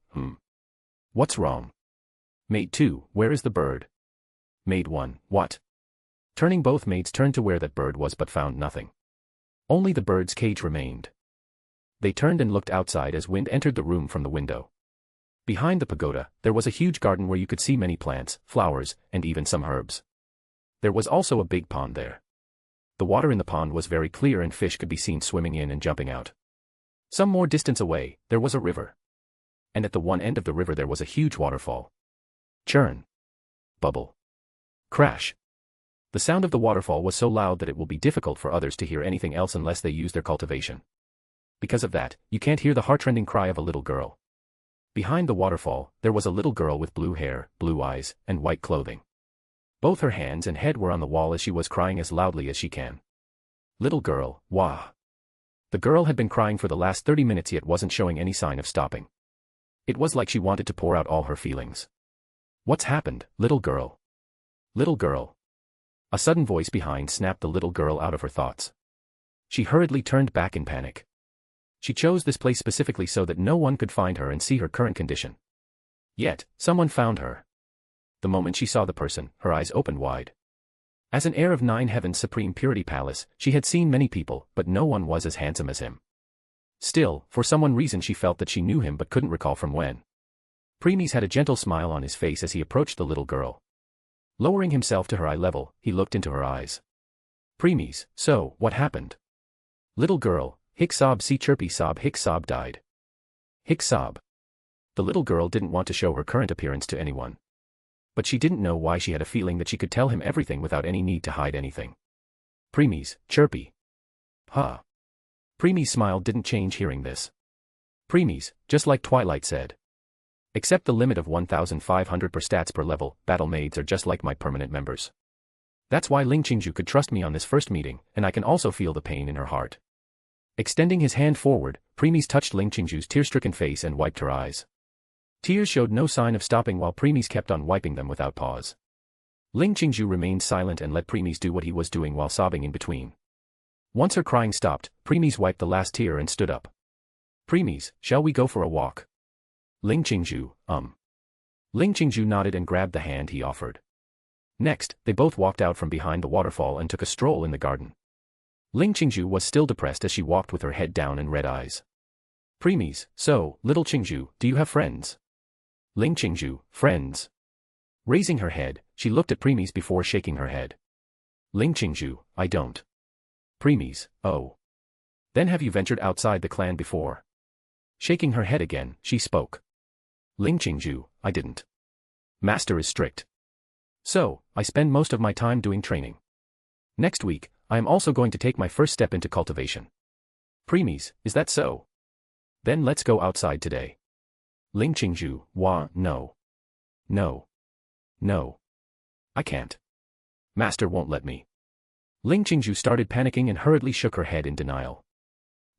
What's wrong? Maid 2, where is the bird? Maid 1, what? Turning, both maids turned to where that bird was but found nothing. Only the bird's cage remained. They turned and looked outside as wind entered the room from the window. Behind the pagoda, there was a huge garden where you could see many plants, flowers, and even some herbs. There was also a big pond there. The water in the pond was very clear and fish could be seen swimming in and jumping out. Some more distance away, there was a river. And at the one end of the river there was a huge waterfall. Churn. Bubble. Crash. The sound of the waterfall was so loud that it will be difficult for others to hear anything else unless they use their cultivation. Because of that, you can't hear the heart-rending cry of a little girl. Behind the waterfall, there was a little girl with blue hair, blue eyes, and white clothing. Both her hands and head were on the wall as she was crying as loudly as she can. Little girl, wah. The girl had been crying for the last 30 minutes yet wasn't showing any sign of stopping. It was like she wanted to pour out all her feelings. What's happened, little girl? Little girl. A sudden voice behind snapped the little girl out of her thoughts. She hurriedly turned back in panic. She chose this place specifically so that no one could find her and see her current condition. Yet, someone found her. The moment she saw the person, her eyes opened wide. As an heir of 9 Heaven's Supreme Purity Palace, she had seen many people, but no one was as handsome as him. Still, for some reason she felt that she knew him but couldn't recall from when. Premies had a gentle smile on his face as he approached the little girl. Lowering himself to her eye level, he looked into her eyes. Premies, so, what happened? Little girl, hick sob see chirpy sob hick sob died. Hick sob. The little girl didn't want to show her current appearance to anyone. But she didn't know why she had a feeling that she could tell him everything without any need to hide anything. Premies, chirpy. Huh. Premies' smile didn't change hearing this. Premies, just like Twilight said. Except the limit of 1,500 per stats per level, battle maids are just like my permanent members. That's why Ling Qingju could trust me on this first meeting, and I can also feel the pain in her heart. Extending his hand forward, Premies touched Ling Qingju's tear-stricken face and wiped her eyes. Tears showed no sign of stopping while Premies kept on wiping them without pause. Ling Qingju remained silent and let Premies do what he was doing while sobbing in between. Once her crying stopped, Premies wiped the last tear and stood up. Premies, shall we go for a walk? Ling Qingju, Ling Qingju nodded and grabbed the hand he offered. Next, they both walked out from behind the waterfall and took a stroll in the garden. Ling Qingju was still depressed as she walked with her head down and red eyes. Premies, so, little Qingju, do you have friends? Ling Qingju, friends. Raising her head, she looked at Premies before shaking her head. Ling Qingju, I don't. Premies, oh. Then have you ventured outside the clan before? Shaking her head again, she spoke. Ling Qingju, I didn't. Master is strict. So, I spend most of my time doing training. Next week, I am also going to take my first step into cultivation. Premies, is that so? Then let's go outside today. Ling Qingju, no. No. No. I can't. Master won't let me. Ling Qingju started panicking and hurriedly shook her head in denial.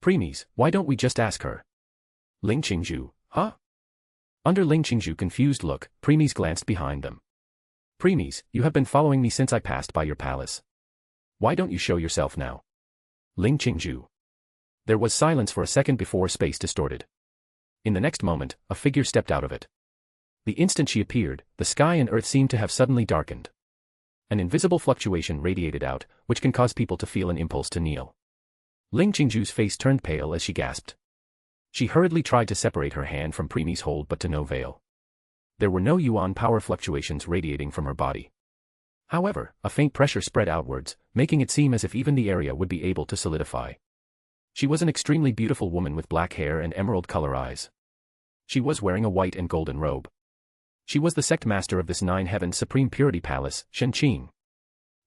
Premies, why don't we just ask her? Ling Qingju, huh? Under Ling Qingju's confused look, Premies glanced behind them. Premies, you have been following me since I passed by your palace. Why don't you show yourself now? Ling Qingju. There was silence for a second before space distorted. In the next moment, a figure stepped out of it. The instant she appeared, the sky and earth seemed to have suddenly darkened. An invisible fluctuation radiated out, which can cause people to feel an impulse to kneel. Ling Qingju's face turned pale as she gasped. She hurriedly tried to separate her hand from Premies' hold but to no avail. There were no yuan power fluctuations radiating from her body. However, a faint pressure spread outwards, making it seem as if even the area would be able to solidify. She was an extremely beautiful woman with black hair and emerald-color eyes. She was wearing a white and golden robe. She was the sect master of this Nine-Heaven Supreme Purity Palace, Shen Qing.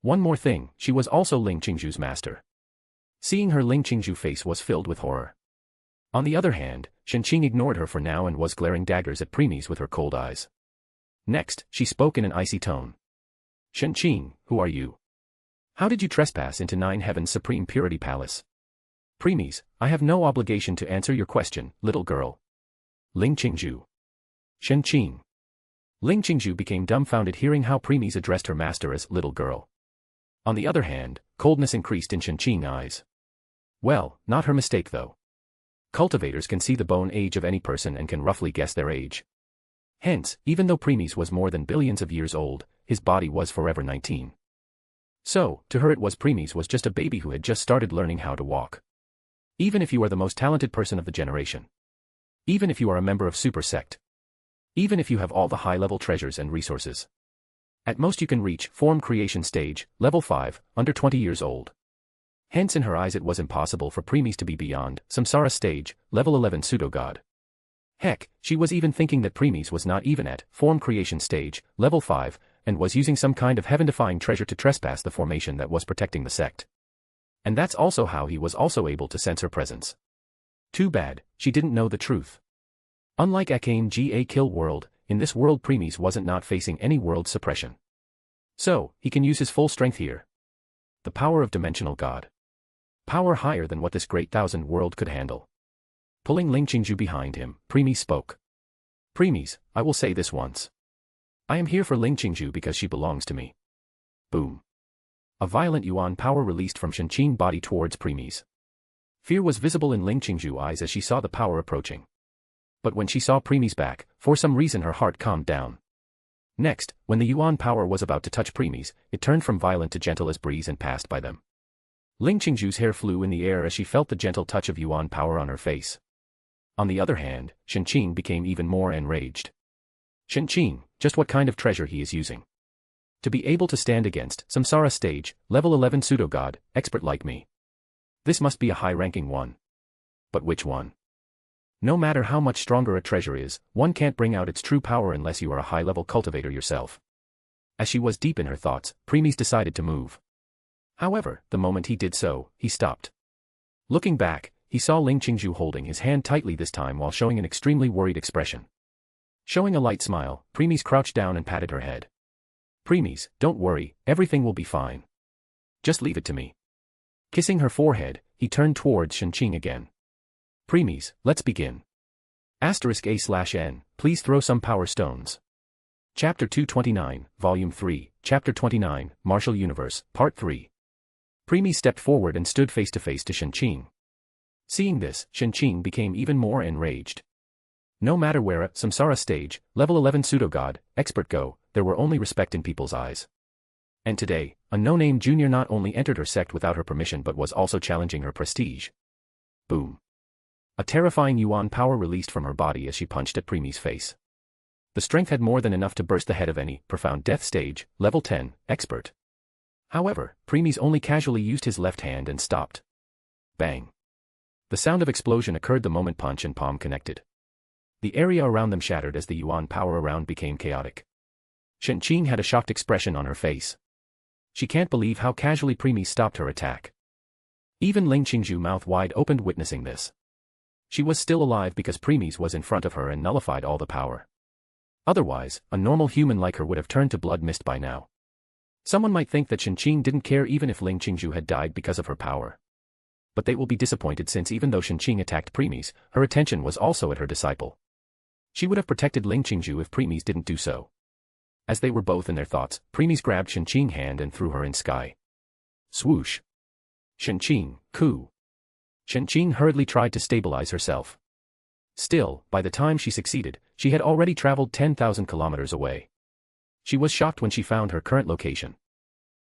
One more thing, she was also Ling Qingju's master. Seeing her, Ling Qingju's face was filled with horror. On the other hand, Shen Qing ignored her for now and was glaring daggers at Premies with her cold eyes. Next, she spoke in an icy tone. Shen Qing, who are you? How did you trespass into Nine-Heaven Supreme Purity Palace? Premies, I have no obligation to answer your question, little girl. Ling Qingju. Shen Qing. Ling Qingju became dumbfounded hearing how Premies addressed her master as little girl. On the other hand, coldness increased in Shen Qing's eyes. Well, not her mistake though. Cultivators can see the bone age of any person and can roughly guess their age. Hence, even though Premies was more than billions of years old, his body was forever 19. So, to her it was Premies was just a baby who had just started learning how to walk. Even if you are the most talented person of the generation. Even if you are a member of Super Sect. Even if you have all the high-level treasures and resources. At most you can reach form creation stage, level 5, under 20 years old. Hence in her eyes it was impossible for Premies to be beyond Samsara stage, level 11 pseudo-god. Heck, she was even thinking that Premies was not even at form creation stage, level 5, and was using some kind of heaven-defying treasure to trespass the formation that was protecting the sect. And that's also how he was also able to sense her presence. Too bad, she didn't know the truth. Unlike Akame Ga Kill world, in this world Premies wasn't not facing any world suppression. So, he can use his full strength here. The power of dimensional god. Power higher than what this great thousand world could handle. Pulling Ling Qingju behind him, Premies spoke. Premies, I will say this once. I am here for Ling Qingju because she belongs to me. Boom. A violent yuan power released from Shen Qing's body towards Premies. Fear was visible in Ling Qingju's eyes as she saw the power approaching. But when she saw Premies back, for some reason her heart calmed down. Next, when the yuan power was about to touch Premies, it turned from violent to gentle as breeze and passed by them. Ling Qingzhu's hair flew in the air as she felt the gentle touch of yuan power on her face. On the other hand, Shenqing became even more enraged. Shenqing, just what kind of treasure he is using? To be able to stand against Samsara stage, level 11 pseudo-god, expert like me. This must be a high-ranking one. But which one? No matter how much stronger a treasure is, one can't bring out its true power unless you are a high-level cultivator yourself. As she was deep in her thoughts, Premies decided to move. However, the moment he did so, he stopped. Looking back, he saw Ling Qingzhu holding his hand tightly this time while showing an extremely worried expression. Showing a light smile, Premies crouched down and patted her head. Premies, don't worry, everything will be fine. Just leave it to me. Kissing her forehead, he turned towards Shenqing again. Premies, let's begin. *A/N, please throw some power stones. Chapter 229, Volume 3, Chapter 29, Martial Universe, Part 3. Premies stepped forward and stood face to face to Shenqing. Seeing this, Shenqing became even more enraged. No matter where a Samsara stage, level 11 pseudo-god, expert go, there were only respect in people's eyes. And today, a no-name junior not only entered her sect without her permission but was also challenging her prestige. Boom. A terrifying yuan power released from her body as she punched at Premies' face. The strength had more than enough to burst the head of any profound death stage, level 10, expert. However, Premies only casually used his left hand and stopped. Bang. The sound of explosion occurred the moment punch and palm connected. The area around them shattered as the yuan power around became chaotic. Shenqing had a shocked expression on her face. She can't believe how casually Premies stopped her attack. Even Ling Qingzhu mouth wide opened witnessing this. She was still alive because Premies was in front of her and nullified all the power. Otherwise, a normal human like her would have turned to blood mist by now. Someone might think that Shenqing didn't care even if Ling Qingzhu had died because of her power. But they will be disappointed since even though Shenqing attacked Premies, her attention was also at her disciple. She would have protected Ling Qingzhu if Premies didn't do so. As they were both in their thoughts, Premies grabbed Shenqing's hand and threw her in sky. Swoosh. Shenqing, coup. Shenqing hurriedly tried to stabilize herself. Still, by the time she succeeded, she had already traveled 10,000 kilometers away. She was shocked when she found her current location.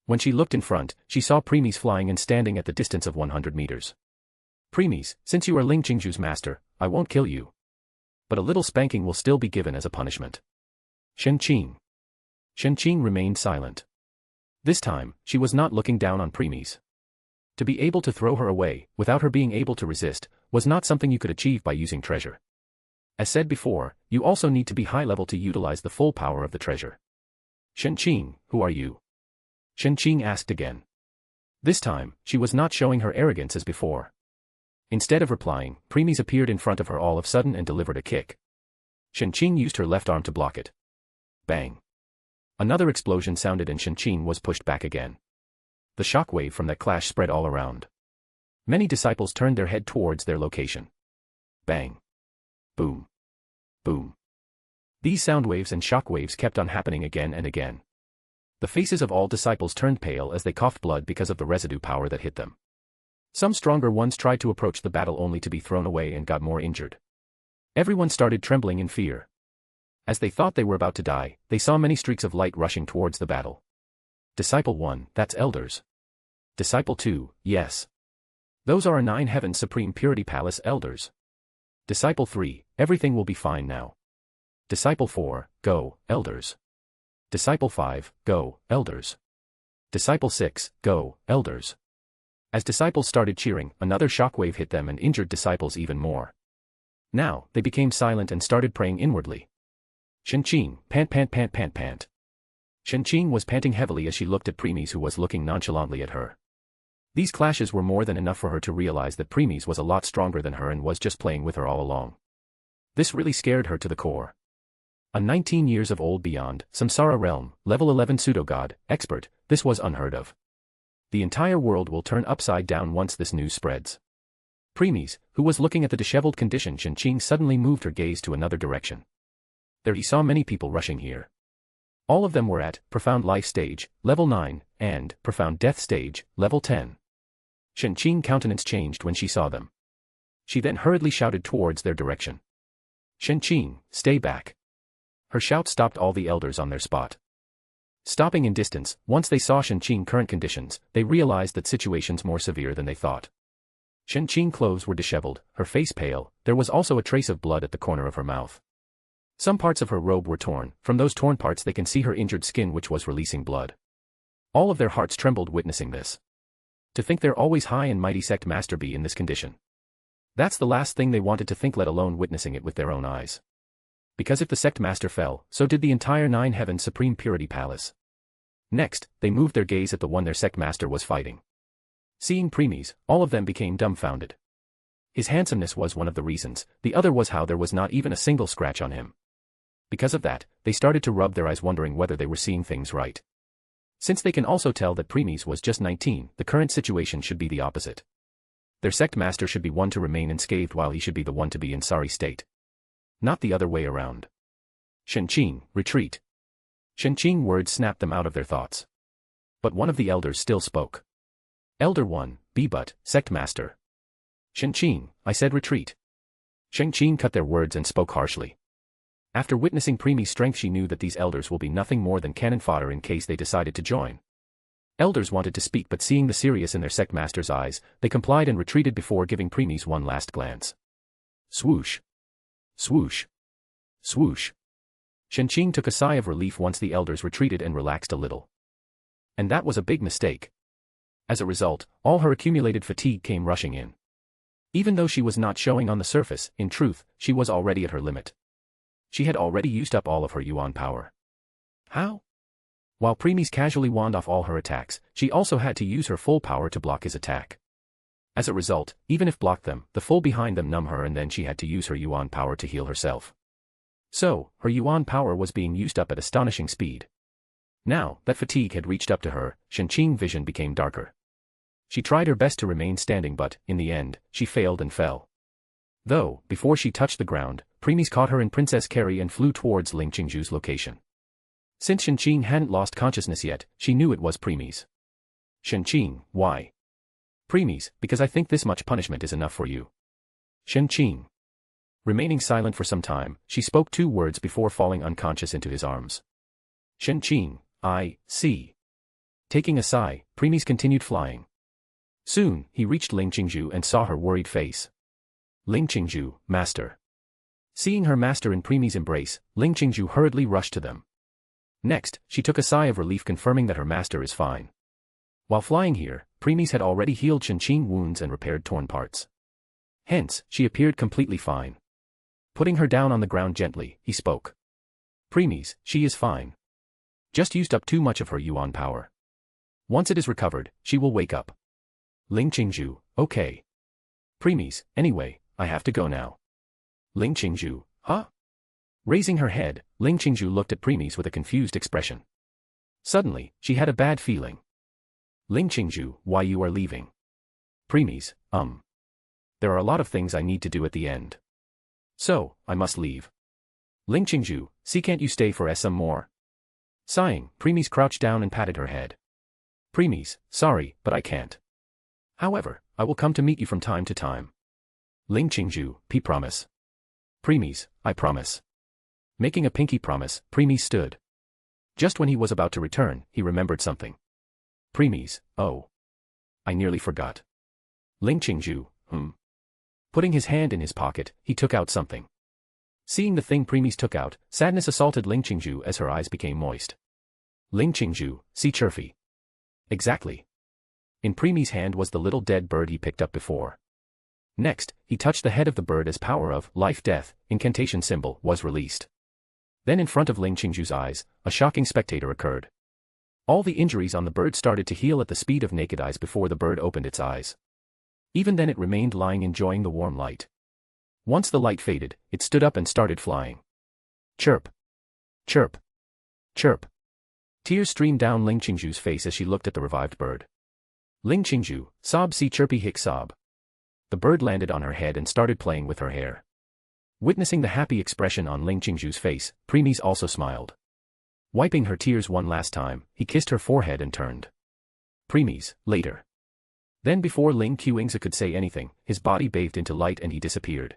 When she looked in front, she saw Premies flying and standing at the distance of 100 meters. Premies, since you are Ling Qingzhu's master, I won't kill you. But a little spanking will still be given as a punishment. Shenqing. Shenqing remained silent. This time, she was not looking down on Premies. To be able to throw her away, without her being able to resist, was not something you could achieve by using treasure. As said before, you also need to be high level to utilize the full power of the treasure. Shenqing, who are you? Shenqing asked again. This time, she was not showing her arrogance as before. Instead of replying, Premies appeared in front of her all of a sudden and delivered a kick. Shenqing used her left arm to block it. Bang. Another explosion sounded and Shenqing was pushed back again. The shockwave from that clash spread all around. Many disciples turned their head towards their location. Bang. Boom. Boom. These sound waves and shockwaves kept on happening again and again. The faces of all disciples turned pale as they coughed blood because of the residue power that hit them. Some stronger ones tried to approach the battle only to be thrown away and got more injured. Everyone started trembling in fear. As they thought they were about to die, they saw many streaks of light rushing towards the battle. Disciple 1, that's elders. Disciple 2, yes. Those are our 9 Heavens Supreme Purity Palace elders. Disciple 3, everything will be fine now. Disciple 4, go, elders. Disciple 5, go, elders. Disciple 6, go, elders. As disciples started cheering, another shockwave hit them and injured disciples even more. Now, they became silent and started praying inwardly. Shenqing, pant pant pant pant pant. Shenqing was panting heavily as she looked at Premies who was looking nonchalantly at her. These clashes were more than enough for her to realize that Premies was a lot stronger than her and was just playing with her all along. This really scared her to the core. A 19 years of old beyond, Samsara realm, level 11 pseudo-god, expert, this was unheard of. The entire world will turn upside down once this news spreads. Premies, who was looking at the disheveled condition Shenqing suddenly moved her gaze to another direction. There he saw many people rushing here. All of them were at Profound Life Stage, Level 9, and Profound Death Stage, Level 10. Shenqing's countenance changed when she saw them. She then hurriedly shouted towards their direction. Shenqing, stay back. Her shout stopped all the elders on their spot. Stopping in distance, once they saw Shenqing current conditions, they realized that situation's more severe than they thought. Shenqing clothes were disheveled, her face pale, there was also a trace of blood at the corner of her mouth. Some parts of her robe were torn, from those torn parts they can see her injured skin which was releasing blood. All of their hearts trembled witnessing this. To think their always high and mighty sect master be in this condition. That's the last thing they wanted to think, let alone witnessing it with their own eyes. Because if the sect master fell, so did the entire Nine Heavens Supreme Purity Palace. Next, they moved their gaze at the one their sect master was fighting. Seeing Premies, all of them became dumbfounded. His handsomeness was one of the reasons, the other was how there was not even a single scratch on him. Because of that, they started to rub their eyes wondering whether they were seeing things right. Since they can also tell that Premies was just 19, the current situation should be the opposite. Their sect master should be one to remain unscathed while he should be the one to be in sorry state. Not the other way around. Shenqing, retreat. Shenqing words snapped them out of their thoughts. But one of the elders still spoke. Elder 1, be but, sect master. Shenqing, I said retreat. Shenqing cut their words and spoke harshly. After witnessing Preemie's strength she knew that these elders will be nothing more than cannon fodder in case they decided to join. Elders wanted to speak but seeing the serious in their sect master's eyes, they complied and retreated before giving Preemies one last glance. Swoosh. Swoosh. Swoosh. Shenqing took a sigh of relief once the elders retreated and relaxed a little. And that was a big mistake. As a result, all her accumulated fatigue came rushing in. Even though she was not showing on the surface, in truth, she was already at her limit. She had already used up all of her yuan power. How? While Preemies casually wand off all her attacks, she also had to use her full power to block his attack. As a result, even if blocked them, the full behind them numb her and then she had to use her yuan power to heal herself. So, her yuan power was being used up at astonishing speed. Now, that fatigue had reached up to her, Shenqing's vision became darker. She tried her best to remain standing but, in the end, she failed and fell. Though, before she touched the ground, Preemies caught her in Princess Carry and flew towards Ling Qingzhu's location. Since Shenqing hadn't lost consciousness yet, she knew it was Preemies. Shenqing, why? Preemies, because I think this much punishment is enough for you. Shenqing. Remaining silent for some time, she spoke 2 words before falling unconscious into his arms. Shenqing, I see. Taking a sigh, Preemies continued flying. Soon, he reached Ling Qingzhu and saw her worried face. Ling Qingzhu, master. Seeing her master in Preemies' embrace, Ling Qingzhu hurriedly rushed to them. Next, she took a sigh of relief confirming that her master is fine. While flying here, Preemies had already healed Shenqing's wounds and repaired torn parts. Hence, she appeared completely fine. Putting her down on the ground gently, he spoke. Preemies, she is fine. Just used up too much of her yuan power. Once it is recovered, she will wake up. Ling Qingzhu, okay. Preemies, anyway, I have to go now. Ling Qingzhu, huh? Raising her head, Ling Qingzhu looked at Preemies with a confused expression. Suddenly, she had a bad feeling. Ling Qingzhu, why you are leaving? Preemies, There are a lot of things I need to do at the end. So, I must leave. Ling Qingzhu, see can't you stay for some more? Sighing, Preemies crouched down and patted her head. Preemies, sorry, but I can't. However, I will come to meet you from time to time. Ling Qingzhu, promise. Preemies, I promise. Making a pinky promise, Preemies stood. Just when he was about to return, he remembered something. Preemies, oh. I nearly forgot. Ling Qingzhu, Putting his hand in his pocket, he took out something. Seeing the thing Preemies took out, sadness assaulted Ling Qingzhu as her eyes became moist. Ling Qingzhu, see Chirfy. Exactly. In Preemies' hand was the little dead bird he picked up before. Next, he touched the head of the bird as power of life-death incantation symbol was released. Then in front of Ling Qingzhu's eyes, a shocking spectator occurred. All the injuries on the bird started to heal at the speed of naked eyes before the bird opened its eyes. Even then it remained lying enjoying the warm light. Once the light faded, it stood up and started flying. Chirp. Chirp. Chirp. Tears streamed down Ling Qingzhu's face as she looked at the revived bird. Ling Qingzhu, sob see chirpy hick sob. The bird landed on her head and started playing with her hair. Witnessing the happy expression on Ling Qingzhu's face, Preemies also smiled. Wiping her tears one last time, he kissed her forehead and turned. Preemies, later. Then before Ling Qingzhu could say anything, his body bathed into light and he disappeared.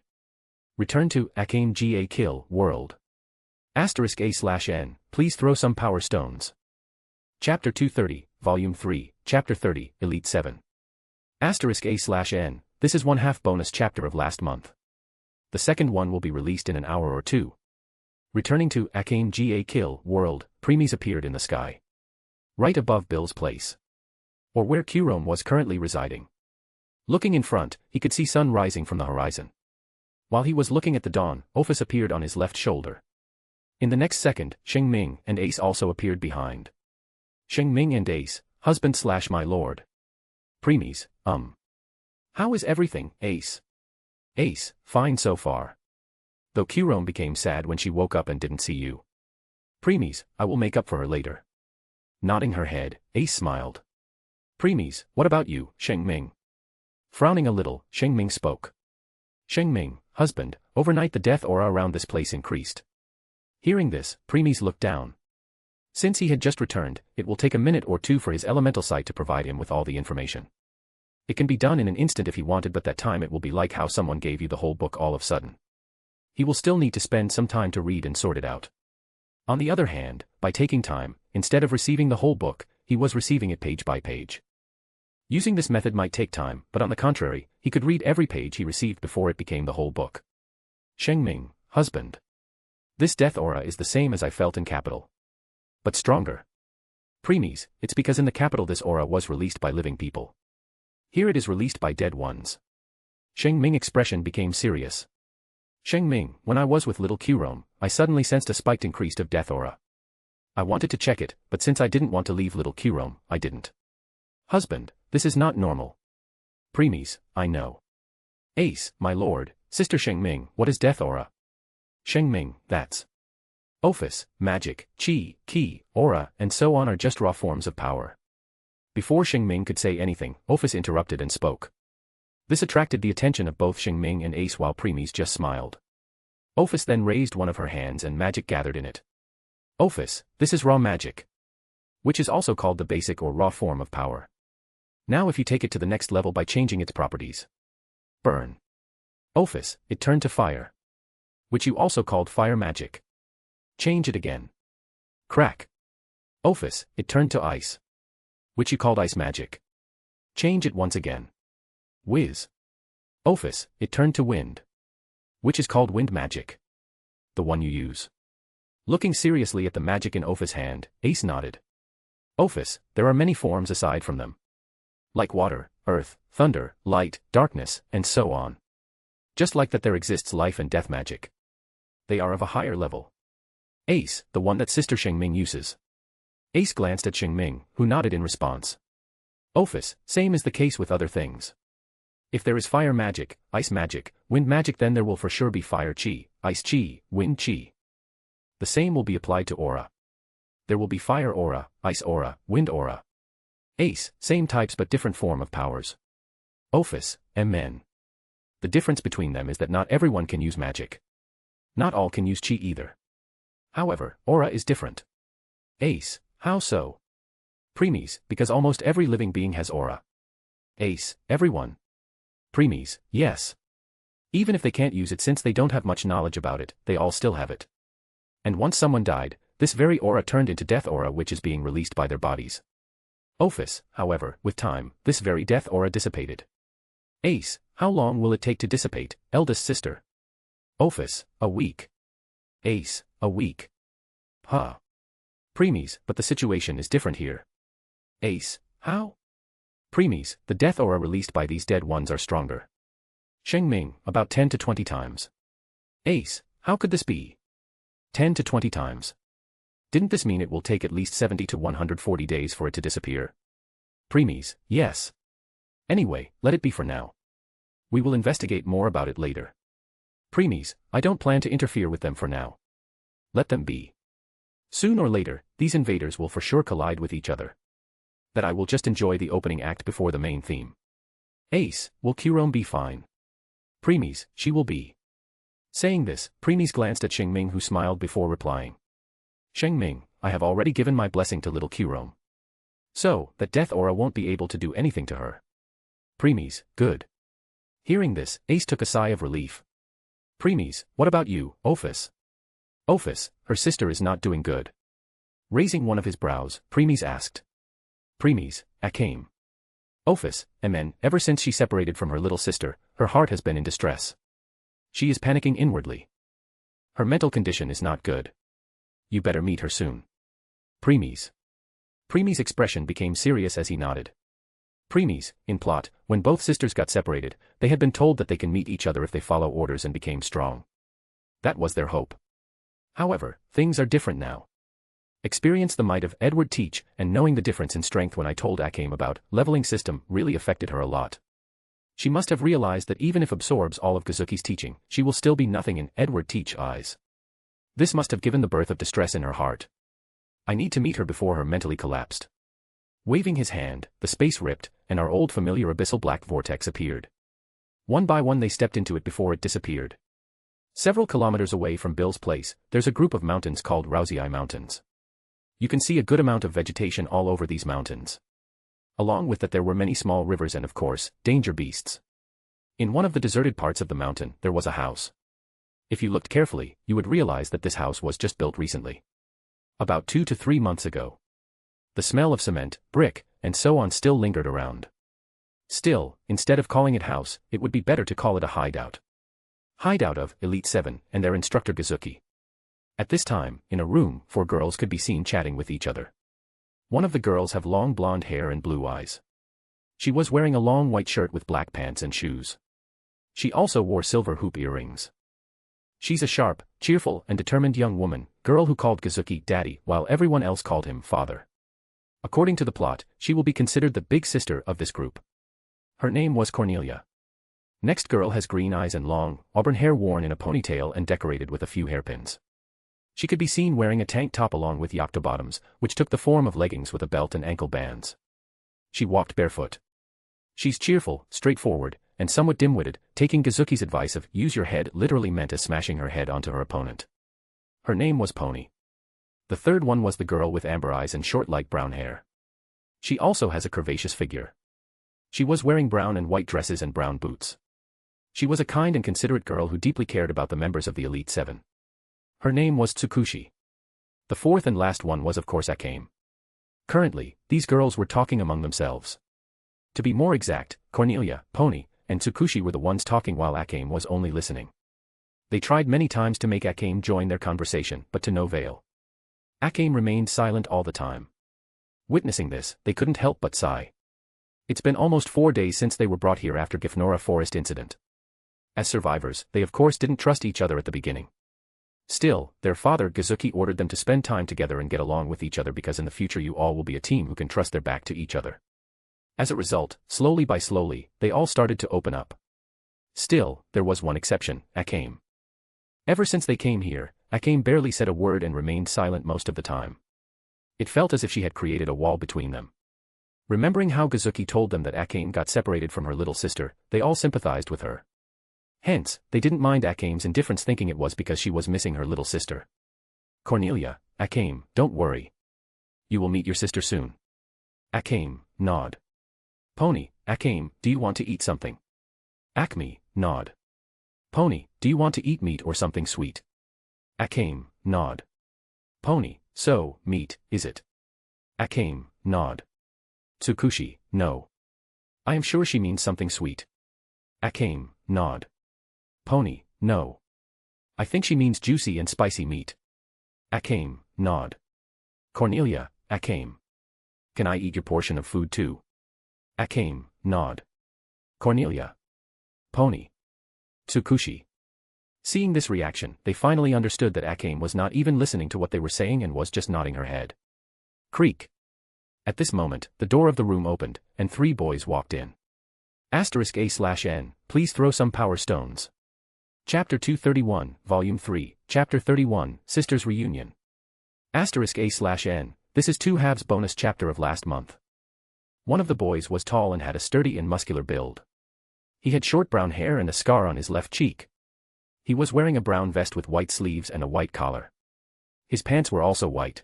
Return to Akame Ga Kill world. *A/N, please throw some power stones. Chapter 230, Volume 3, Chapter 30, Elite 7. *A/N, this is 1/2 bonus chapter of last month. The second one will be released in an hour or two. Returning to Akame Ga Kill world, preemies appeared in the sky. Right above Bill's place. Or where Kurome was currently residing. Looking in front, he could see sun rising from the horizon. While he was looking at the dawn, Orberg appeared on his left shoulder. In the next second, Shing Ming and Ace also appeared behind. Shing Ming and Ace, husband/my lord. Preemies, How is everything, Ace? Ace, fine so far. Though Kurome became sad when she woke up and didn't see you. Preemies, I will make up for her later. Nodding her head, Ace smiled. Preemies, what about you, Shing Ming? Frowning a little, Shing Ming spoke. Shing Ming, husband, overnight the death aura around this place increased. Hearing this, preemies looked down. Since he had just returned, it will take a minute or two for his elemental sight to provide him with all the information. It can be done in an instant if he wanted, but that time it will be like how someone gave you the whole book all of a sudden. He will still need to spend some time to read and sort it out. On the other hand, by taking time, instead of receiving the whole book, he was receiving it page by page. Using this method might take time, but on the contrary, he could read every page he received before it became the whole book. Shing Ming, husband. This death aura is the same as I felt in capital. But stronger. Preemies, it's because in the capital this aura was released by living people. Here it is released by dead ones. Shing Ming's expression became serious. Shing Ming, when I was with little Kurome, I suddenly sensed a spiked increase of death aura. I wanted to check it, but since I didn't want to leave little Kurome, I didn't. Husband, this is not normal. Preemies, I know. Ace, my lord, sister Shing Ming, what is death aura? Shing Ming, that's. Office, magic, chi, ki, aura, and so on are just raw forms of power. Before Shing Ming could say anything, Office interrupted and spoke. This attracted the attention of both Shing Ming and Ace while preemies just smiled. Office then raised one of her hands and magic gathered in it. Office, this is raw magic. Which is also called the basic or raw form of power. Now if you take it to the next level by changing its properties. Burn. Office, it turned to fire. Which you also called fire magic. Change it again. Crack. Office, it turned to ice. Which you called ice magic. Change it once again. Whiz. Office, it turned to wind. Which is called wind magic. The one you use. Looking seriously at the magic in Office's hand, Ace nodded. Office, there are many forms aside from them. Like water, earth, thunder, light, darkness, and so on. Just like that there exists life and death magic. They are of a higher level. Ace, the one that sister Shing Ming uses. Ace glanced at Shing Ming, who nodded in response. Office, same is the case with other things. If there is fire magic, ice magic, wind magic, then there will for sure be fire chi, ice chi, wind chi. The same will be applied to aura. There will be fire aura, ice aura, wind aura. Ace, same types but different form of powers. Office, MN. The difference between them is that not everyone can use magic. Not all can use chi either. However, aura is different. Ace, how so? Preemies, because almost every living being has aura. Ace, everyone. Preemies, yes. Even if they can't use it since they don't have much knowledge about it, they all still have it. And once someone died, this very aura turned into death aura which is being released by their bodies. Office, however, with time, this very death aura dissipated. Ace, how long will it take to dissipate, eldest sister? Office, a week. Ace, a week. Huh. Preemies, but the situation is different here. Ace, how? Preemies, the death aura released by these dead ones are stronger. Shing Ming, about 10 to 20 times. Ace, how could this be? 10 to 20 times. Didn't this mean it will take at least 70 to 140 days for it to disappear? Preemies, yes. Anyway, let it be for now. We will investigate more about it later. Preemies, I don't plan to interfere with them for now. Let them be. Soon or later, these invaders will for sure collide with each other. That I will just enjoy the opening act before the main theme. Ace, will Kurome be fine? Preemies, she will be. Saying this, preemies glanced at Shing Ming who smiled before replying. Shing Ming, I have already given my blessing to little Kurome. So, that death aura won't be able to do anything to her. Preemies, good. Hearing this, Ace took a sigh of relief. Preemies, what about you, Office? Office, her sister is not doing good. Raising one of his brows, Premies asked. Premies, Akame. Ophis, Mn, ever since she separated from her little sister, her heart has been in distress. She is panicking inwardly. Her mental condition is not good. You better meet her soon. Premies. Premies' expression became serious as he nodded. Premies, in plot, when both sisters got separated, they had been told that they can meet each other if they follow orders and became strong. That was their hope. However, things are different now. Experience the might of Edward Teach, and knowing the difference in strength when I told Akame about leveling system really affected her a lot. She must have realized that even if absorbs all of Kazuki's teaching, she will still be nothing in Edward Teach's eyes. This must have given the birth of distress in her heart. I need to meet her before her mentally collapsed. Waving his hand, the space ripped, and our old familiar abyssal black vortex appeared. One by one they stepped into it before it disappeared. Several kilometers away from Bill's place, there's a group of mountains called Rousey Mountains. You can see a good amount of vegetation all over these mountains. Along with that there were many small rivers and of course, danger beasts. In one of the deserted parts of the mountain, there was a house. If you looked carefully, you would realize that this house was just built recently. About 2 to 3 months ago. The smell of cement, brick, and so on still lingered around. Still, instead of calling it house, it would be better to call it a hideout. Hideout of Elite 7 and their instructor Kazuki. At this time, in a room, 4 girls could be seen chatting with each other. One of the girls have long blonde hair and blue eyes. She was wearing a long white shirt with black pants and shoes. She also wore silver hoop earrings. She's a sharp, cheerful, and determined young woman, girl who called Kazuki daddy while everyone else called him father. According to the plot, she will be considered the big sister of this group. Her name was Cornelia. Next girl has green eyes and long, auburn hair worn in a ponytail and decorated with a few hairpins. She could be seen wearing a tank top along with yokta bottoms, which took the form of leggings with a belt and ankle bands. She walked barefoot. She's cheerful, straightforward, and somewhat dim-witted, taking Kazuki's advice of use your head literally meant as smashing her head onto her opponent. Her name was Pony. The third one was the girl with amber eyes and short light brown hair. She also has a curvaceous figure. She was wearing brown and white dresses and brown boots. She was a kind and considerate girl who deeply cared about the members of the Elite 7. Her name was Tsukushi. The fourth and last one was of course Akame. Currently, these girls were talking among themselves. To be more exact, Cornelia, Pony, and Tsukushi were the ones talking while Akame was only listening. They tried many times to make Akame join their conversation, but to no avail. Akame remained silent all the time. Witnessing this, they couldn't help but sigh. It's been almost 4 days since they were brought here after Gifnora Forest incident. As survivors, they of course didn't trust each other at the beginning. Still, their father Kazuki ordered them to spend time together and get along with each other because in the future you all will be a team who can trust their back to each other. As a result, slowly by slowly, they all started to open up. Still, there was one exception, Akame. Ever since they came here, Akame barely said a word and remained silent most of the time. It felt as if she had created a wall between them. Remembering how Kazuki told them that Akame got separated from her little sister, they all sympathized with her. Hence, they didn't mind Akame's indifference thinking it was because she was missing her little sister. Cornelia, Akame, don't worry. You will meet your sister soon. Akame, nod. Pony, Akame, do you want to eat something? Acme, nod. Pony, do you want to eat meat or something sweet? Akame, nod. Pony, so, meat, is it? Akame, nod. Tsukushi, no. I am sure she means something sweet. Akame, nod. Pony, no. I think she means juicy and spicy meat. Akame, nod. Cornelia, Akame. Can I eat your portion of food too? Akame, nod. Cornelia. Pony. Tsukushi. Seeing this reaction, they finally understood that Akame was not even listening to what they were saying and was just nodding her head. Creak. At this moment, the door of the room opened, and 3 boys walked in. *A/N, please throw some power stones. Chapter 231, Volume 3, Chapter 31, Sisters Reunion. *A/N, this is 2 halves bonus chapter of last month. One of the boys was tall and had a sturdy and muscular build. He had short brown hair and a scar on his left cheek. He was wearing a brown vest with white sleeves and a white collar. His pants were also white.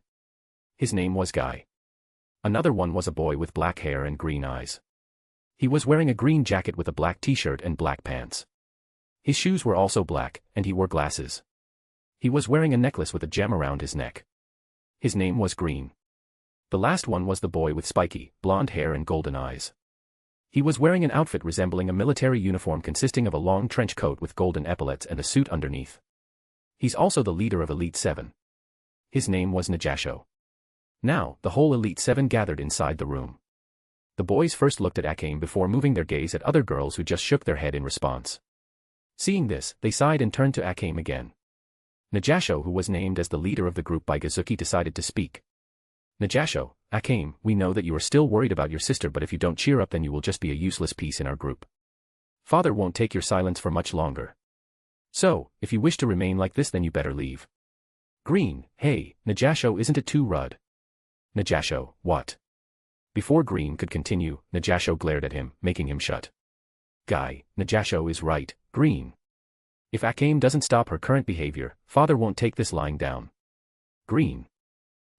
His name was Guy. Another one was a boy with black hair and green eyes. He was wearing a green jacket with a black t-shirt and black pants. His shoes were also black, and he wore glasses. He was wearing a necklace with a gem around his neck. His name was Green. The last one was the boy with spiky, blonde hair and golden eyes. He was wearing an outfit resembling a military uniform consisting of a long trench coat with golden epaulets and a suit underneath. He's also the leader of Elite 7. His name was Najasho. Now, the whole Elite 7 gathered inside the room. The boys first looked at Akame before moving their gaze at other girls who just shook their head in response. Seeing this, they sighed and turned to Akame again. Najasho, who was named as the leader of the group by Gazuki, decided to speak. Najasho, Akame, we know that you are still worried about your sister, but if you don't cheer up then you will just be a useless piece in our group. Father won't take your silence for much longer. So, if you wish to remain like this then you better leave. Green, hey, Najasho, isn't it too rude? Najasho, what? Before Green could continue, Najasho glared at him, making him shut. Guy, Najasho is right, Green. If Akame doesn't stop her current behavior, Father won't take this lying down. Green.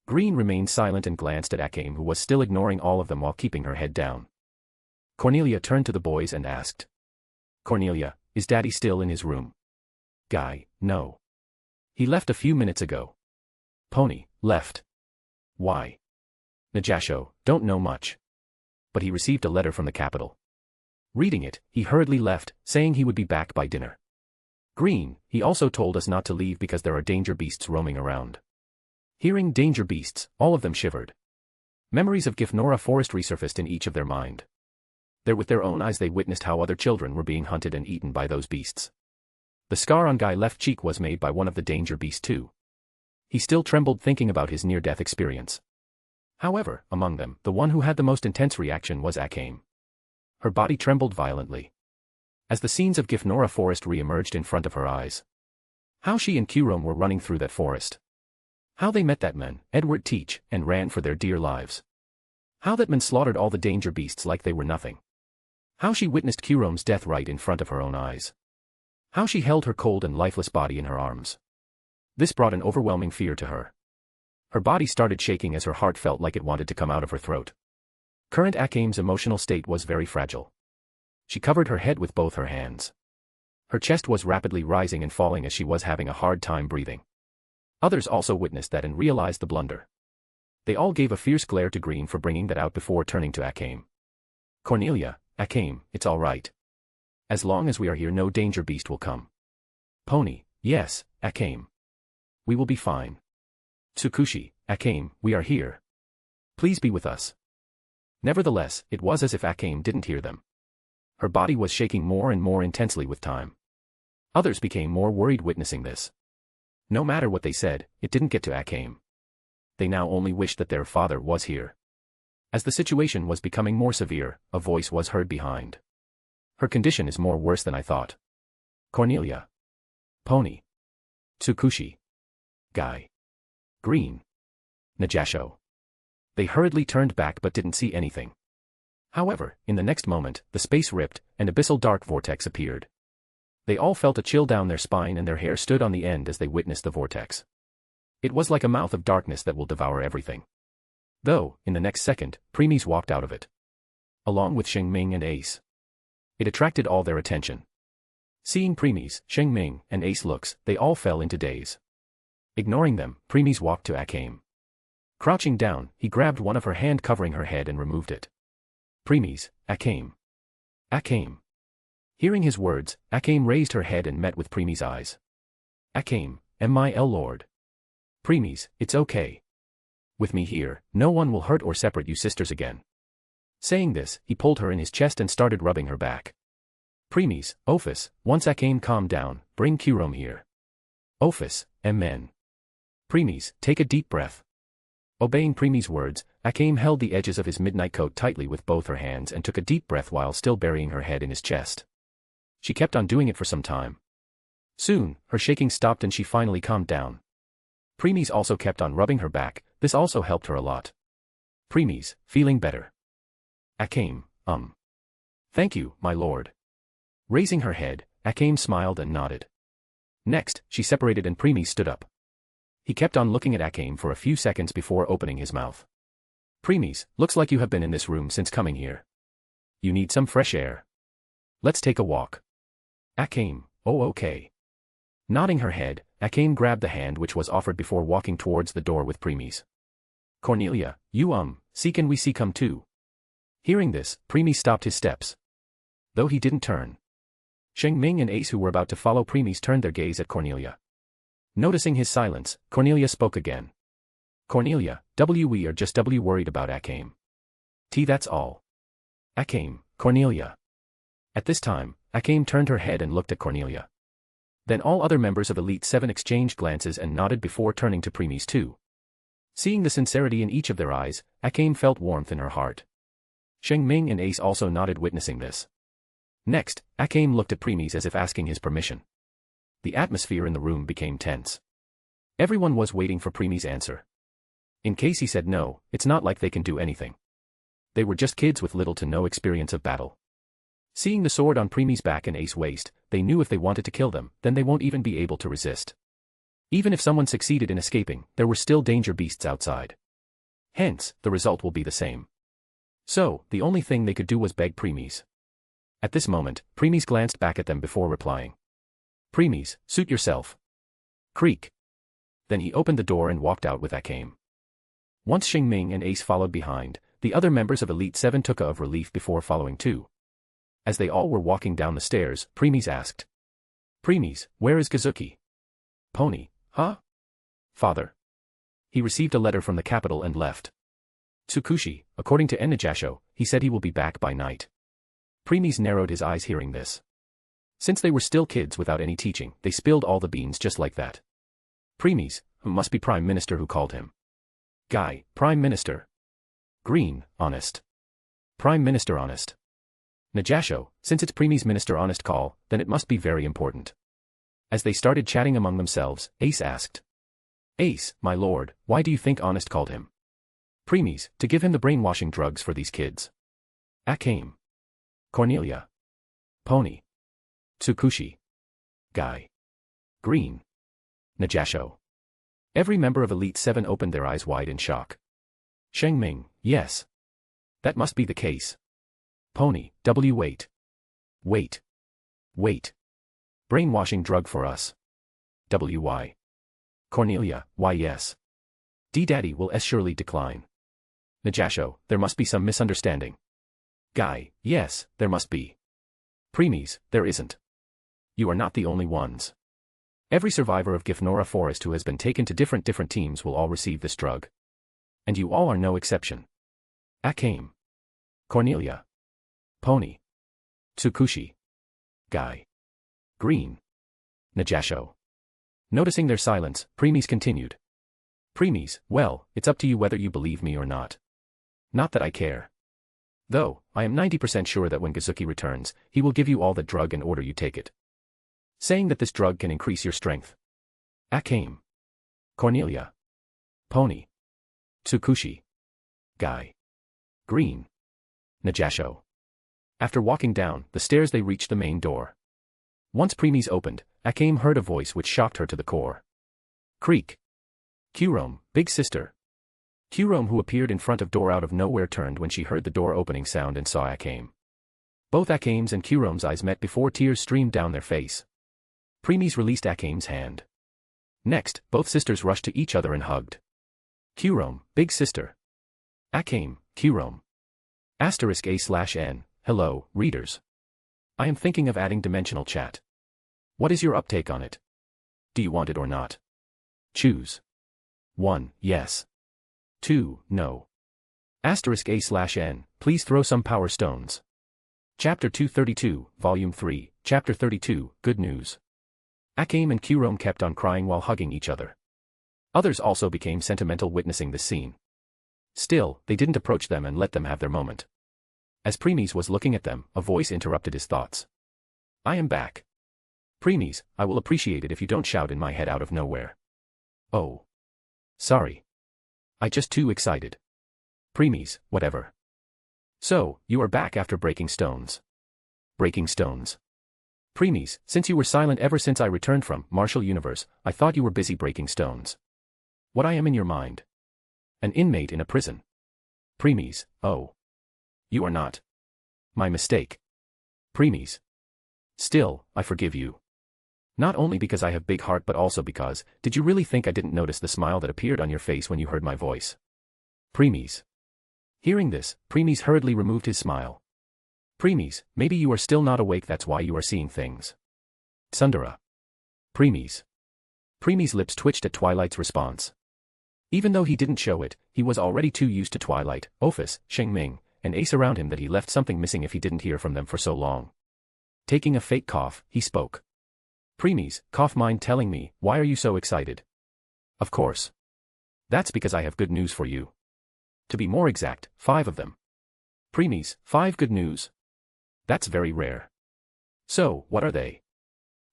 Green remained silent and glanced at Akame, who was still ignoring all of them while keeping her head down. Cornelia turned to the boys and asked. Cornelia, is Daddy still in his room? Guy, no. He left a few minutes ago. Pony, left. Why? Najasho, don't know much. But he received a letter from the capital. Reading it, he hurriedly left, saying he would be back by dinner. Green, he also told us not to leave because there are danger beasts roaming around. Hearing danger beasts, all of them shivered. Memories of Gifnora Forest resurfaced in each of their mind. There with their own eyes they witnessed how other children were being hunted and eaten by those beasts. The scar on Guy's left cheek was made by one of the danger beasts too. He still trembled thinking about his near-death experience. However, among them, the one who had the most intense reaction was Akame. Her body trembled violently as the scenes of Gifnora Forest re-emerged in front of her eyes. How she and Kurom were running through that forest. How they met that man, Edward Teach, and ran for their dear lives. How that man slaughtered all the danger beasts like they were nothing. How she witnessed Kurom's death right in front of her own eyes. How she held her cold and lifeless body in her arms. This brought an overwhelming fear to her. Her body started shaking as her heart felt like it wanted to come out of her throat. Current Akame's emotional state was very fragile. She covered her head with both her hands. Her chest was rapidly rising and falling as she was having a hard time breathing. Others also witnessed that and realized the blunder. They all gave a fierce glare to Green for bringing that out before turning to Akame. Cornelia, Akame, it's all right. As long as we are here no danger beast will come. Pony, yes, Akame. We will be fine. Tsukushi, Akame, we are here. Please be with us. Nevertheless, it was as if Akame didn't hear them. Her body was shaking more and more intensely with time. Others became more worried witnessing this. No matter what they said, it didn't get to Akame. They now only wished that their father was here. As the situation was becoming more severe, a voice was heard behind. Her condition is more worse than I thought. Cornelia. Pony. Tsukushi. Guy. Green. Najasho. They hurriedly turned back but didn't see anything. However, in the next moment, the space ripped, and abyssal dark vortex appeared. They all felt a chill down their spine and their hair stood on the end as they witnessed the vortex. It was like a mouth of darkness that will devour everything. Though, in the next second, Preemies walked out of it. Along with Shing Ming and Ace. It attracted all their attention. Seeing Preemies, Shing Ming, and Ace looks, they all fell into daze. Ignoring them, Preemies walked to Akame. Crouching down, he grabbed one of her hand covering her head and removed it. Preemies, Akame. Akame. Hearing his words, Akame raised her head and met with Preemies' eyes. Akame, M.I.L. Lord. Preemies, it's okay. With me here, no one will hurt or separate you sisters again. Saying this, he pulled her in his chest and started rubbing her back. Preemies, Ophis, once Akame calmed down, bring Kurom here. Ophis, Amen. Preemies, take a deep breath. Obeying Preemies' words, Akame held the edges of his midnight coat tightly with both her hands and took a deep breath while still burying her head in his chest. She kept on doing it for some time. Soon, her shaking stopped and she finally calmed down. Preemies also kept on rubbing her back, this also helped her a lot. Preemies, feeling better. Akame, Thank you, my lord. Raising her head, Akame smiled and nodded. Next, she separated and Preemies stood up. He kept on looking at Akame for a few seconds before opening his mouth. Preemies, looks like you have been in this room since coming here. You need some fresh air. Let's take a walk. Akame, oh okay. Nodding her head, Akame grabbed the hand which was offered before walking towards the door with Preemies. Cornelia, you see can we see come too? Hearing this, Premies stopped his steps. Though he didn't turn. Shing Ming and Ace who were about to follow Premies turned their gaze at Cornelia. Noticing his silence, Cornelia spoke again. Cornelia, we are just worried about Akame. That's all. Akame, Cornelia. At this time, Akame turned her head and looked at Cornelia. Then all other members of Elite 7 exchanged glances and nodded before turning to Premies too. Seeing the sincerity in each of their eyes, Akame felt warmth in her heart. Shing Ming and Ace also nodded witnessing this. Next, Akame looked at Premies as if asking his permission. The atmosphere in the room became tense. Everyone was waiting for Premies' answer. In case he said no, it's not like they can do anything. They were just kids with little to no experience of battle. Seeing the sword on Premies' back and Ace's waist, they knew if they wanted to kill them, then they won't even be able to resist. Even if someone succeeded in escaping, there were still danger beasts outside. Hence, the result will be the same. So, the only thing they could do was beg Premies. At this moment, Premies glanced back at them before replying. Premies, suit yourself. Creak. Then he opened the door and walked out with Akame. Once Shing Ming and Ace followed behind, the other members of Elite 7 took a of relief before following too. As they all were walking down the stairs, Premies asked. Premies, where is Kazuki? Pony, huh? Father. He received a letter from the capital and left. Tsukushi, according to Enijasho, he said he will be back by night. Premies narrowed his eyes hearing this. Since they were still kids without any teaching, they spilled all the beans just like that. Premies, who must be Prime Minister who called him. Guy, Prime Minister. Green, honest. Prime Minister honest. Najasho, since it's Premies' Minister honest call, then it must be very important. As they started chatting among themselves, Ace asked. Ace, my lord, why do you think honest called him? Premies, to give him the brainwashing drugs for these kids. Akame. Cornelia. Pony. Tsukushi. Guy. Green. Najasho. Every member of Elite 7 opened their eyes wide in shock. Shing Ming, yes. That must be the case. Pony, wait. Wait. Brainwashing drug for us. Why? Cornelia, why yes. D-Daddy will surely decline. Najasho, there must be some misunderstanding. Guy, yes, there must be. Premies, there isn't. You are not the only ones. Every survivor of Gifnora Forest who has been taken to different teams will all receive this drug. And you all are no exception. Akame. Cornelia. Pony. Tsukushi. Guy. Green. Najasho. Noticing their silence, Premies continued. Premies, well, it's up to you whether you believe me or not. Not that I care. Though, I am 90% sure that when Kazuki returns, he will give you all the drug and order you take it. Saying that this drug can increase your strength. Akame. Cornelia. Pony. Tsukushi. Guy. Green. Najasho. After walking down the stairs they reached the main door. Once Premies opened, Akame heard a voice which shocked her to the core. Creak. Kurome, big sister. Kurome who appeared in front of door out of nowhere turned when she heard the door opening sound and saw Akame. Both Akame's and Kurome's eyes met before tears streamed down their face. Premies released Akame's hand. Next, both sisters rushed to each other and hugged. Kurome, big sister. Akame, Kurome. *A/N, hello, readers. I am thinking of adding dimensional chat. What is your uptake on it? Do you want it or not? Choose. 1, yes. 2, no. *A/N, please throw some power stones. Chapter 232, Volume 3, Chapter 32, Good News. Akame and Kurome kept on crying while hugging each other. Others also became sentimental witnessing this scene. Still, they didn't approach them and let them have their moment. As Premies was looking at them, a voice interrupted his thoughts. I am back. Premies, I will appreciate it if you don't shout in my head out of nowhere. Oh. Sorry. I just too excited. Premies, whatever. So, you are back after breaking stones. Breaking stones. Premies, since you were silent ever since I returned from Martial Universe, I thought you were busy breaking stones. What I am in your mind? An inmate in a prison. Premies, oh. You are not. My mistake. Premies. Still, I forgive you. Not only because I have big heart but also because, did you really think I didn't notice the smile that appeared on your face when you heard my voice? Premies. Hearing this, Premies hurriedly removed his smile. Premies, maybe you are still not awake, that's why you are seeing things. Tsundere. Premies. Premies' lips twitched at Twilight's response. Even though he didn't show it, he was already too used to Twilight, Ophis, Shing Ming, and Ace around him that he left something missing if he didn't hear from them for so long. Taking a fake cough, he spoke. Premies, cough, mind telling me, why are you so excited? Of course. That's because I have good news for you. To be more exact, 5 of them. Premies, 5 good news. That's very rare. So, what are they?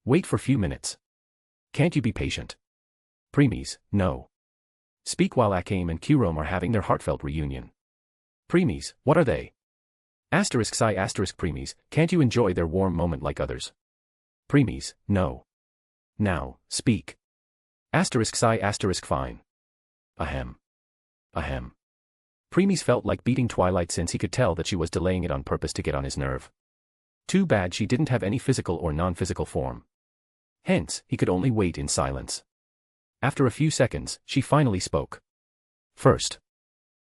Wait for few minutes. Can't you be patient? Premies, no. Speak while Akame and Kurome are having their heartfelt reunion. Premies, what are they? Asterisk sigh asterisk premies, can't you enjoy their warm moment like others? Premies, no. Now, speak. Asterisk sigh asterisk fine. Ahem. Ahem. Premies felt like beating Twilight since he could tell that she was delaying it on purpose to get on his nerve. Too bad she didn't have any physical or non-physical form. Hence, he could only wait in silence. After a few seconds, she finally spoke. First.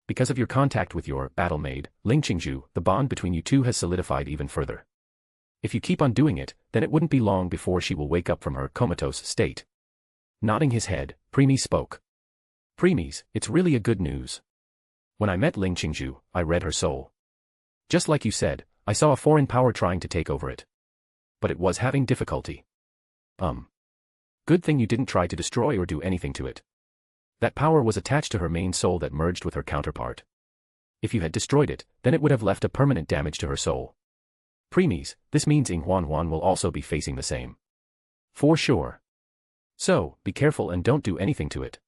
Because of your contact with your battle maid, Ling Qingzhu, the bond between you two has solidified even further. If you keep on doing it, then it wouldn't be long before she will wake up from her comatose state. Nodding his head, Premies spoke. Premies, it's really a good news. When I met Ling Qingzhu, I read her soul. Just like you said, I saw a foreign power trying to take over it. But it was having difficulty. Good thing you didn't try to destroy or do anything to it. That power was attached to her main soul that merged with her counterpart. If you had destroyed it, then it would have left a permanent damage to her soul. Premies, this means Ying Huan will also be facing the same. For sure. So, be careful and don't do anything to it.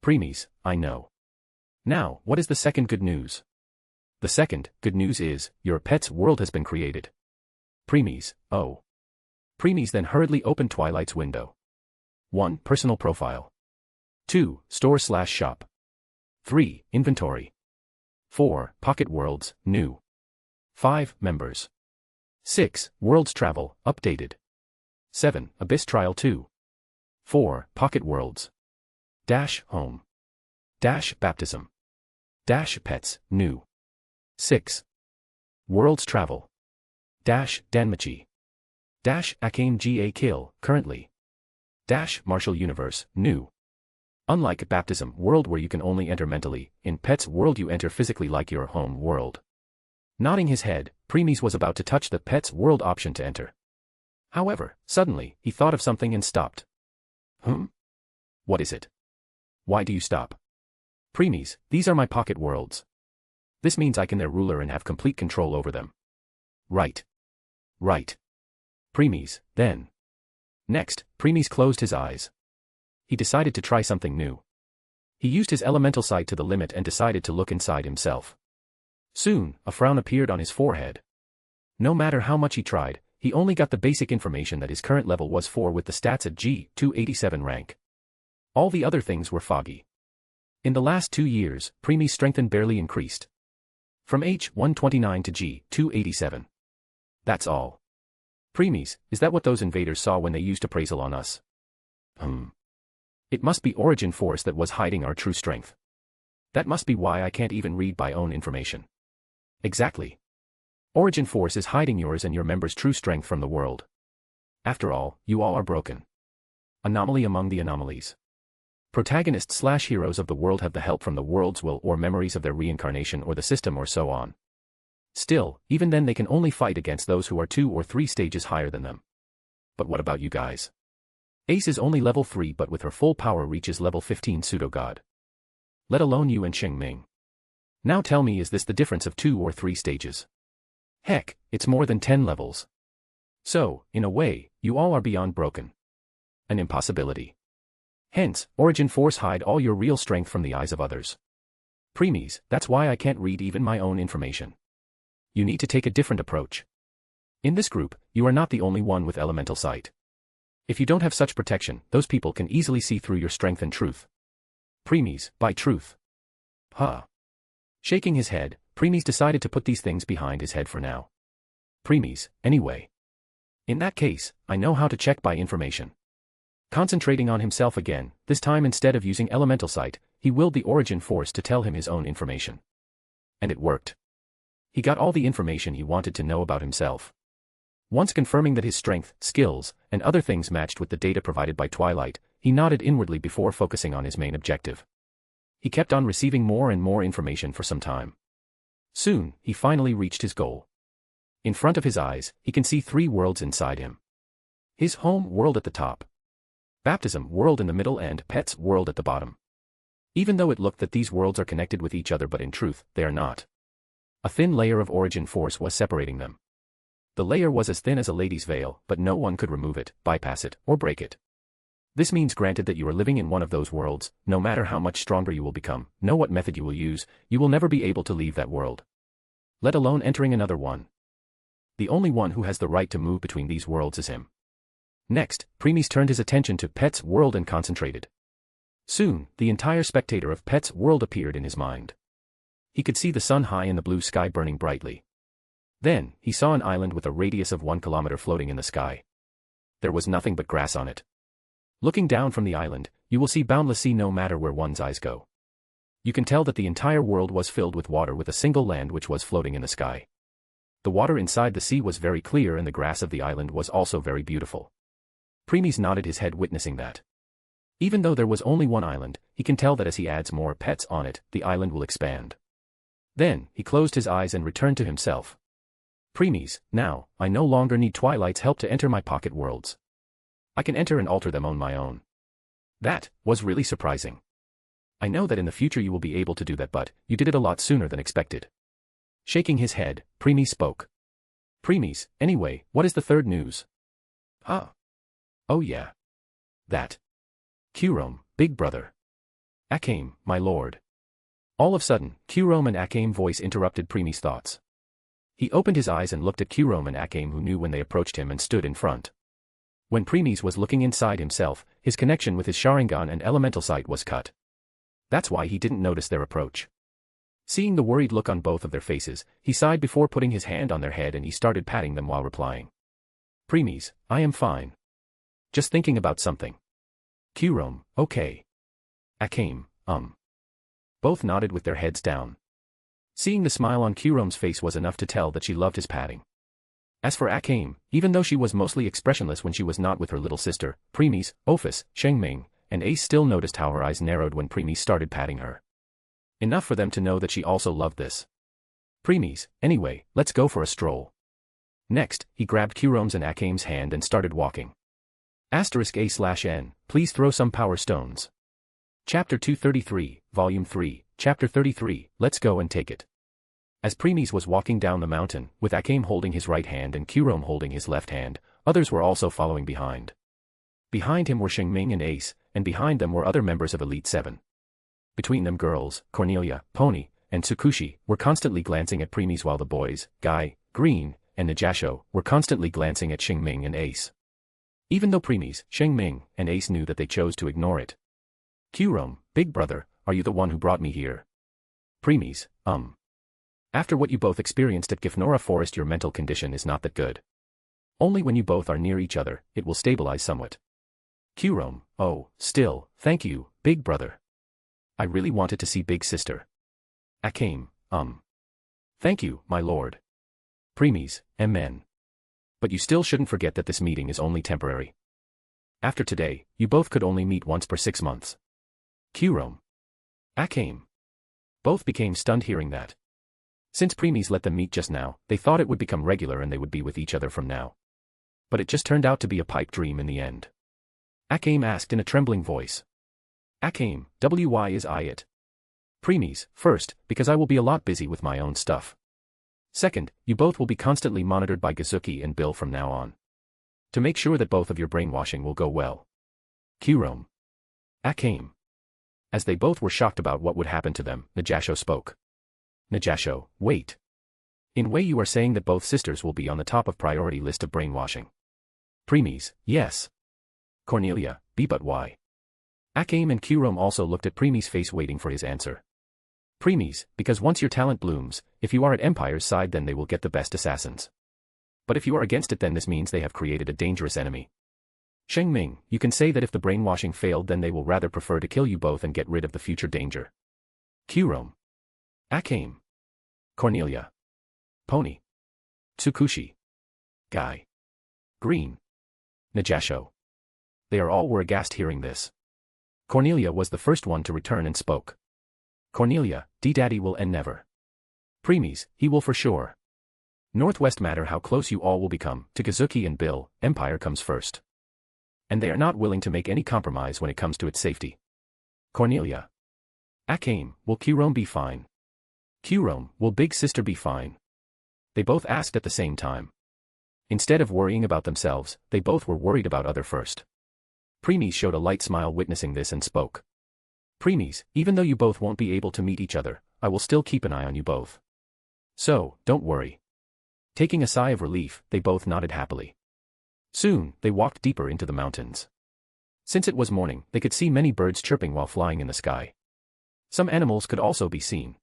Premies, I know. Now, what is the second good news? The second good news is, your pet's world has been created. Premies, oh. Premies then hurriedly opened Twilight's window. 1. Personal profile. 2. Store/shop. 3. Inventory. 4. Pocket worlds, new. 5. Members. 6. Worlds travel, updated. 7. Abyss trial 2. 4. Pocket worlds. Dash home. Dash baptism. Dash pets, new. 6. Worlds travel. Dash Danmachi. Dash Akame Ga Kill, currently. Dash Martial Universe, new. Unlike Baptism world where you can only enter mentally, in Pet's world you enter physically like your home world. Nodding his head, Premies was about to touch the Pet's world option to enter. However, suddenly, he thought of something and stopped. What is it? Why do you stop? Premies, these are my pocket worlds. This means I can their ruler and have complete control over them. Right. Right. Premies, then. Next, Premies closed his eyes. He decided to try something new. He used his elemental sight to the limit and decided to look inside himself. Soon, a frown appeared on his forehead. No matter how much he tried, he only got the basic information that his current level was 4 with the stats at G287 rank. All the other things were foggy. In the last 2 years, Premies' strength barely increased. From H129 to G287. That's all. Premies, is that what those invaders saw when they used appraisal on us? It must be Origin Force that was hiding our true strength. That must be why I can't even read my own information. Exactly. Origin Force is hiding yours and your members' true strength from the world. After all, you all are broken. Anomaly among the anomalies. Protagonists/heroes of the world have the help from the world's will or memories of their reincarnation or the system or so on. Still, even then they can only fight against those who are 2 or 3 stages higher than them. But what about you guys? Ace is only level 3 but with her full power reaches level 15 pseudo-god. Let alone you and Shing Ming. Now tell me, is this the difference of 2 or 3 stages? Heck, it's more than 10 levels. So, in a way, you all are beyond broken. An impossibility. Hence, Origin Force hide all your real strength from the eyes of others. Premies, that's why I can't read even my own information. You need to take a different approach. In this group, you are not the only one with elemental sight. If you don't have such protection, those people can easily see through your strength and truth. Premies, by truth. Shaking his head, Premies decided to put these things behind his head for now. Premies, anyway. In that case, I know how to check by information. Concentrating on himself again, this time instead of using elemental sight, he willed the origin force to tell him his own information. And it worked. He got all the information he wanted to know about himself. Once confirming that his strength, skills, and other things matched with the data provided by Twilight, he nodded inwardly before focusing on his main objective. He kept on receiving more and more information for some time. Soon, he finally reached his goal. In front of his eyes, he can see 3 worlds inside him. His home world at the top. Baptism world in the middle and Pet's world at the bottom. Even though it looked that these worlds are connected with each other, but in truth, they are not. A thin layer of origin force was separating them. The layer was as thin as a lady's veil, but no one could remove it, bypass it, or break it. This means granted that you are living in one of those worlds, no matter how much stronger you will become, know what method you will use, you will never be able to leave that world. Let alone entering another one. The only one who has the right to move between these worlds is him. Next, Premies turned his attention to Pet's world and concentrated. Soon, the entire spectator of Pet's world appeared in his mind. He could see the sun high in the blue sky burning brightly. Then, he saw an island with a radius of 1 kilometer floating in the sky. There was nothing but grass on it. Looking down from the island, you will see boundless sea no matter where one's eyes go. You can tell that the entire world was filled with water with a single land which was floating in the sky. The water inside the sea was very clear and the grass of the island was also very beautiful. Premies nodded his head witnessing that. Even though there was only one island, he can tell that as he adds more pets on it, the island will expand. Then, he closed his eyes and returned to himself. Premies, now, I no longer need Twilight's help to enter my pocket worlds. I can enter and alter them on my own. That was really surprising. I know that in the future you will be able to do that, but you did it a lot sooner than expected. Shaking his head, Premies spoke. Premies, anyway, what is the third news? Ah. Oh yeah. That. Kurome, big brother. Akame, my lord. All of a sudden, Kurome and Akame's voice interrupted Premies' thoughts. He opened his eyes and looked at Kurome and Akame, who knew when they approached him and stood in front. When Premies was looking inside himself, his connection with his Sharingan and elemental sight was cut. That's why he didn't notice their approach. Seeing the worried look on both of their faces, he sighed before putting his hand on their head and he started patting them while replying. Premies, I am fine. Just thinking about something. Kurome, okay. Akame, Both nodded with their heads down. Seeing the smile on Kurome's face was enough to tell that she loved his patting. As for Akame, even though she was mostly expressionless when she was not with her little sister, Premies, Ophis, Shing Ming, and Ace still noticed how her eyes narrowed when Premies started patting her. Enough for them to know that she also loved this. Premies, anyway, let's go for a stroll. Next, he grabbed Kurome's and Akame's hand and started walking. *A/N, please throw some power stones. Chapter 233, Volume 3, Chapter 33, let's go and take it. As Premies was walking down the mountain, with Akame holding his right hand and Kurome holding his left hand, others were also following behind. Behind him were Shing Ming and Ace, and behind them were other members of Elite 7. Between them girls, Cornelia, Pony, and Tsukushi, were constantly glancing at Premies while the boys, Guy, Green, and Najasho, were constantly glancing at Shing Ming and Ace. Even though Premies, Shing Ming, and Ace knew that they chose to ignore it. Kurome, big brother, are you the one who brought me here? Premies, After what you both experienced at Gifnora Forest, your mental condition is not that good. Only when you both are near each other, it will stabilize somewhat. Kurome, oh, still, thank you, big brother. I really wanted to see big sister. Akame, Thank you, my lord. Premies, amen. But you still shouldn't forget that this meeting is only temporary. After today, you both could only meet once per 6 months. Kurome. Akame. Both became stunned hearing that. Since Premies let them meet just now, they thought it would become regular and they would be with each other from now. But it just turned out to be a pipe dream in the end. Akame asked in a trembling voice. Akame, why is I it? Premies, first, because I will be a lot busy with my own stuff. Second, you both will be constantly monitored by Gazuki and Bill from now on. To make sure that both of your brainwashing will go well. Kurome. Akame. As they both were shocked about what would happen to them, Najasho spoke. Najasho, wait. In way you are saying that both sisters will be on the top of priority list of brainwashing. Premies, yes. Cornelia, but why? Akame and Kurome also looked at Premies' face waiting for his answer. Premies, because once your talent blooms, if you are at Empire's side then they will get the best assassins. But if you are against it then this means they have created a dangerous enemy. Shing Ming, you can say that if the brainwashing failed then they will rather prefer to kill you both and get rid of the future danger. Kyurome. Akame. Cornelia. Pony. Tsukushi. Guy. Green. Najasho. They all were aghast hearing this. Cornelia was the first one to return and spoke. Cornelia, D-Daddy will end never. Preemies, he will for sure. Northwest matter how close you all will become, to Kazuki and Bill, Empire comes first. And they are not willing to make any compromise when it comes to its safety. Cornelia. Akame, will Kyurome be fine? Kyurome, will Big Sister be fine? They both asked at the same time. Instead of worrying about themselves, they both were worried about other first. Preemies showed a light smile witnessing this and spoke. Preemies, even though you both won't be able to meet each other, I will still keep an eye on you both. So, don't worry. Taking a sigh of relief, they both nodded happily. Soon, they walked deeper into the mountains. Since it was morning, they could see many birds chirping while flying in the sky. Some animals could also be seen.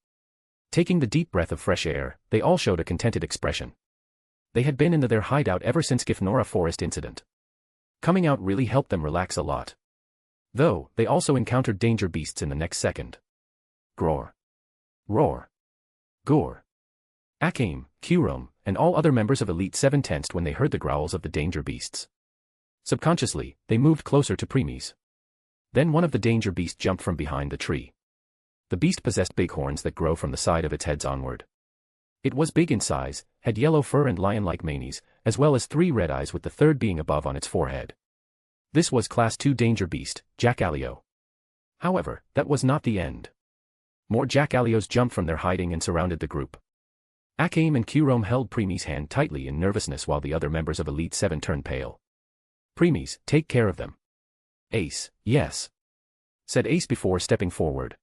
Taking the deep breath of fresh air, they all showed a contented expression. They had been in their hideout ever since Gifnora Forest incident. Coming out really helped them relax a lot. Though, they also encountered danger beasts in the next second. Gror. Roar. Gore. Akame, Kyurome, and all other members of Elite 7 tensed when they heard the growls of the danger beasts. Subconsciously, they moved closer to Preemies. Then one of the danger beasts jumped from behind the tree. The beast possessed big horns that grow from the side of its heads onward. It was big in size, had yellow fur and lion-like manes, as well as 3 red eyes with the third being above on its forehead. This was Class 2 danger beast, Jackalio. However, that was not the end. More Jackalios jumped from their hiding and surrounded the group. Akame and Kyurome held Preemies' hand tightly in nervousness while the other members of Elite 7 turned pale. Preemies, take care of them. Ace, yes. Said Ace before stepping forward.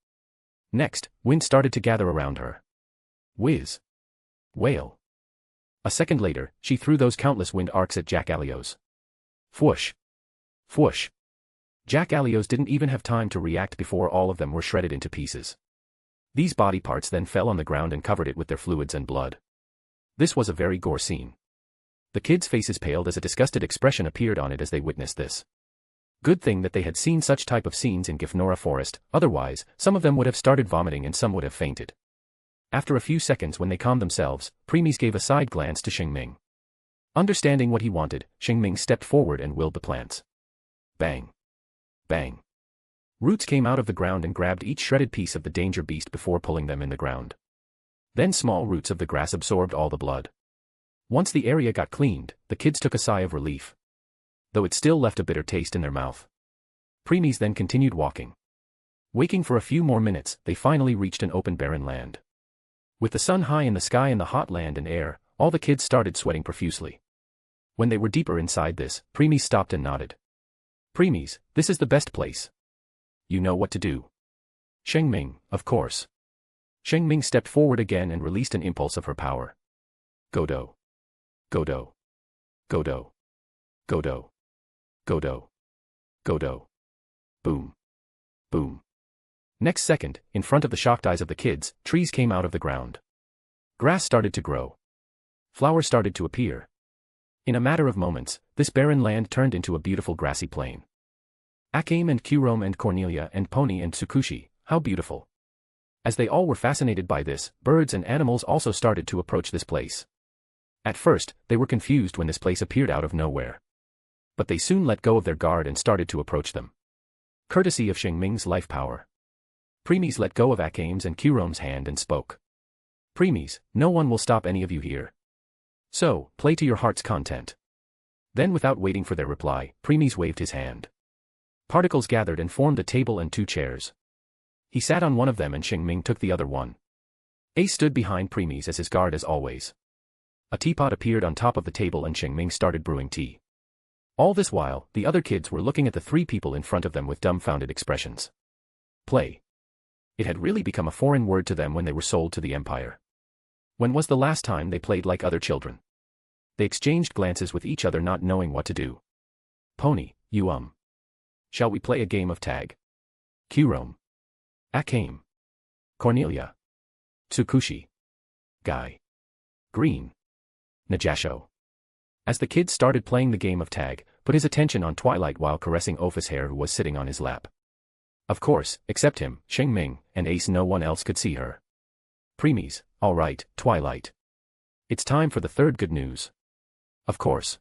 Next, wind started to gather around her. Whiz. Wail. A second later, she threw those countless wind arcs at Jackalios. Fwoosh. Fwoosh. Jackalios didn't even have time to react before all of them were shredded into pieces. These body parts then fell on the ground and covered it with their fluids and blood. This was a very gore scene. The kids' faces paled as a disgusted expression appeared on it as they witnessed this. Good thing that they had seen such type of scenes in Gifnora Forest, otherwise, some of them would have started vomiting and some would have fainted. After a few seconds when they calmed themselves, Preemies gave a side glance to Shing Ming. Understanding what he wanted, Shing Ming stepped forward and willed the plants. Bang. Bang. Roots came out of the ground and grabbed each shredded piece of the danger beast before pulling them in the ground. Then small roots of the grass absorbed all the blood. Once the area got cleaned, the kids took a sigh of relief. Though it still left a bitter taste in their mouth. Preemies then continued walking. Waking for a few more minutes, they finally reached an open barren land. With the sun high in the sky and the hot land and air, all the kids started sweating profusely. When they were deeper inside this, Preemies stopped and nodded. Preemies, this is the best place. You know what to do. Shing Ming, of course. Shing Ming stepped forward again and released an impulse of her power. Godo. Godo. Godo. Godo. Godo. Godo. Boom. Boom. Next second, in front of the shocked eyes of the kids, trees came out of the ground. Grass started to grow. Flowers started to appear. In a matter of moments, this barren land turned into a beautiful grassy plain. Akame and Kyurome and Cornelia and Pony and Tsukushi, how beautiful. As they all were fascinated by this, birds and animals also started to approach this place. At first, they were confused when this place appeared out of nowhere. But they soon let go of their guard and started to approach them. Courtesy of Shing Ming's life power. Preemies let go of Akame's and Kyurome's hand and spoke. Preemies, no one will stop any of you here. So, play to your heart's content. Then without waiting for their reply, Preemies waved his hand. Particles gathered and formed a table and 2 chairs. He sat on one of them and Shing Ming took the other one. Ace stood behind Preemies as his guard as always. A teapot appeared on top of the table and Shing Ming started brewing tea. All this while, the other kids were looking at the 3 people in front of them with dumbfounded expressions. Play. It had really become a foreign word to them when they were sold to the Empire. When was the last time they played like other children? They exchanged glances with each other not knowing what to do. Pony, you Shall we play a game of tag? Kyurome. Akame. Cornelia. Tsukushi. Guy. Green. Najasho. As the kids started playing the game of tag, put his attention on Twilight while caressing Ophi's hair who was sitting on his lap. Of course, except him, Shing Ming, and Ace, no one else could see her. Preemies, alright, Twilight. It's time for the third good news. Of course.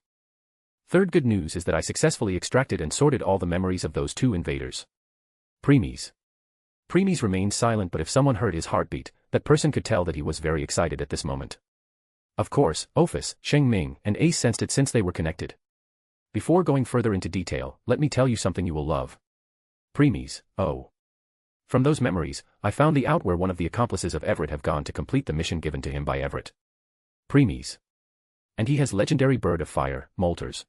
Third good news is that I successfully extracted and sorted all the memories of those 2 invaders. Preemies. Preemies remained silent, but if someone heard his heartbeat, that person could tell that he was very excited at this moment. Of course, Ophis, Shing Ming, and Ace sensed it since they were connected. Before going further into detail, let me tell you something you will love. Preemies, oh. From those memories, I found the out where one of the accomplices of Everett have gone to complete the mission given to him by Everett. Preemies. And he has legendary bird of fire, Molters.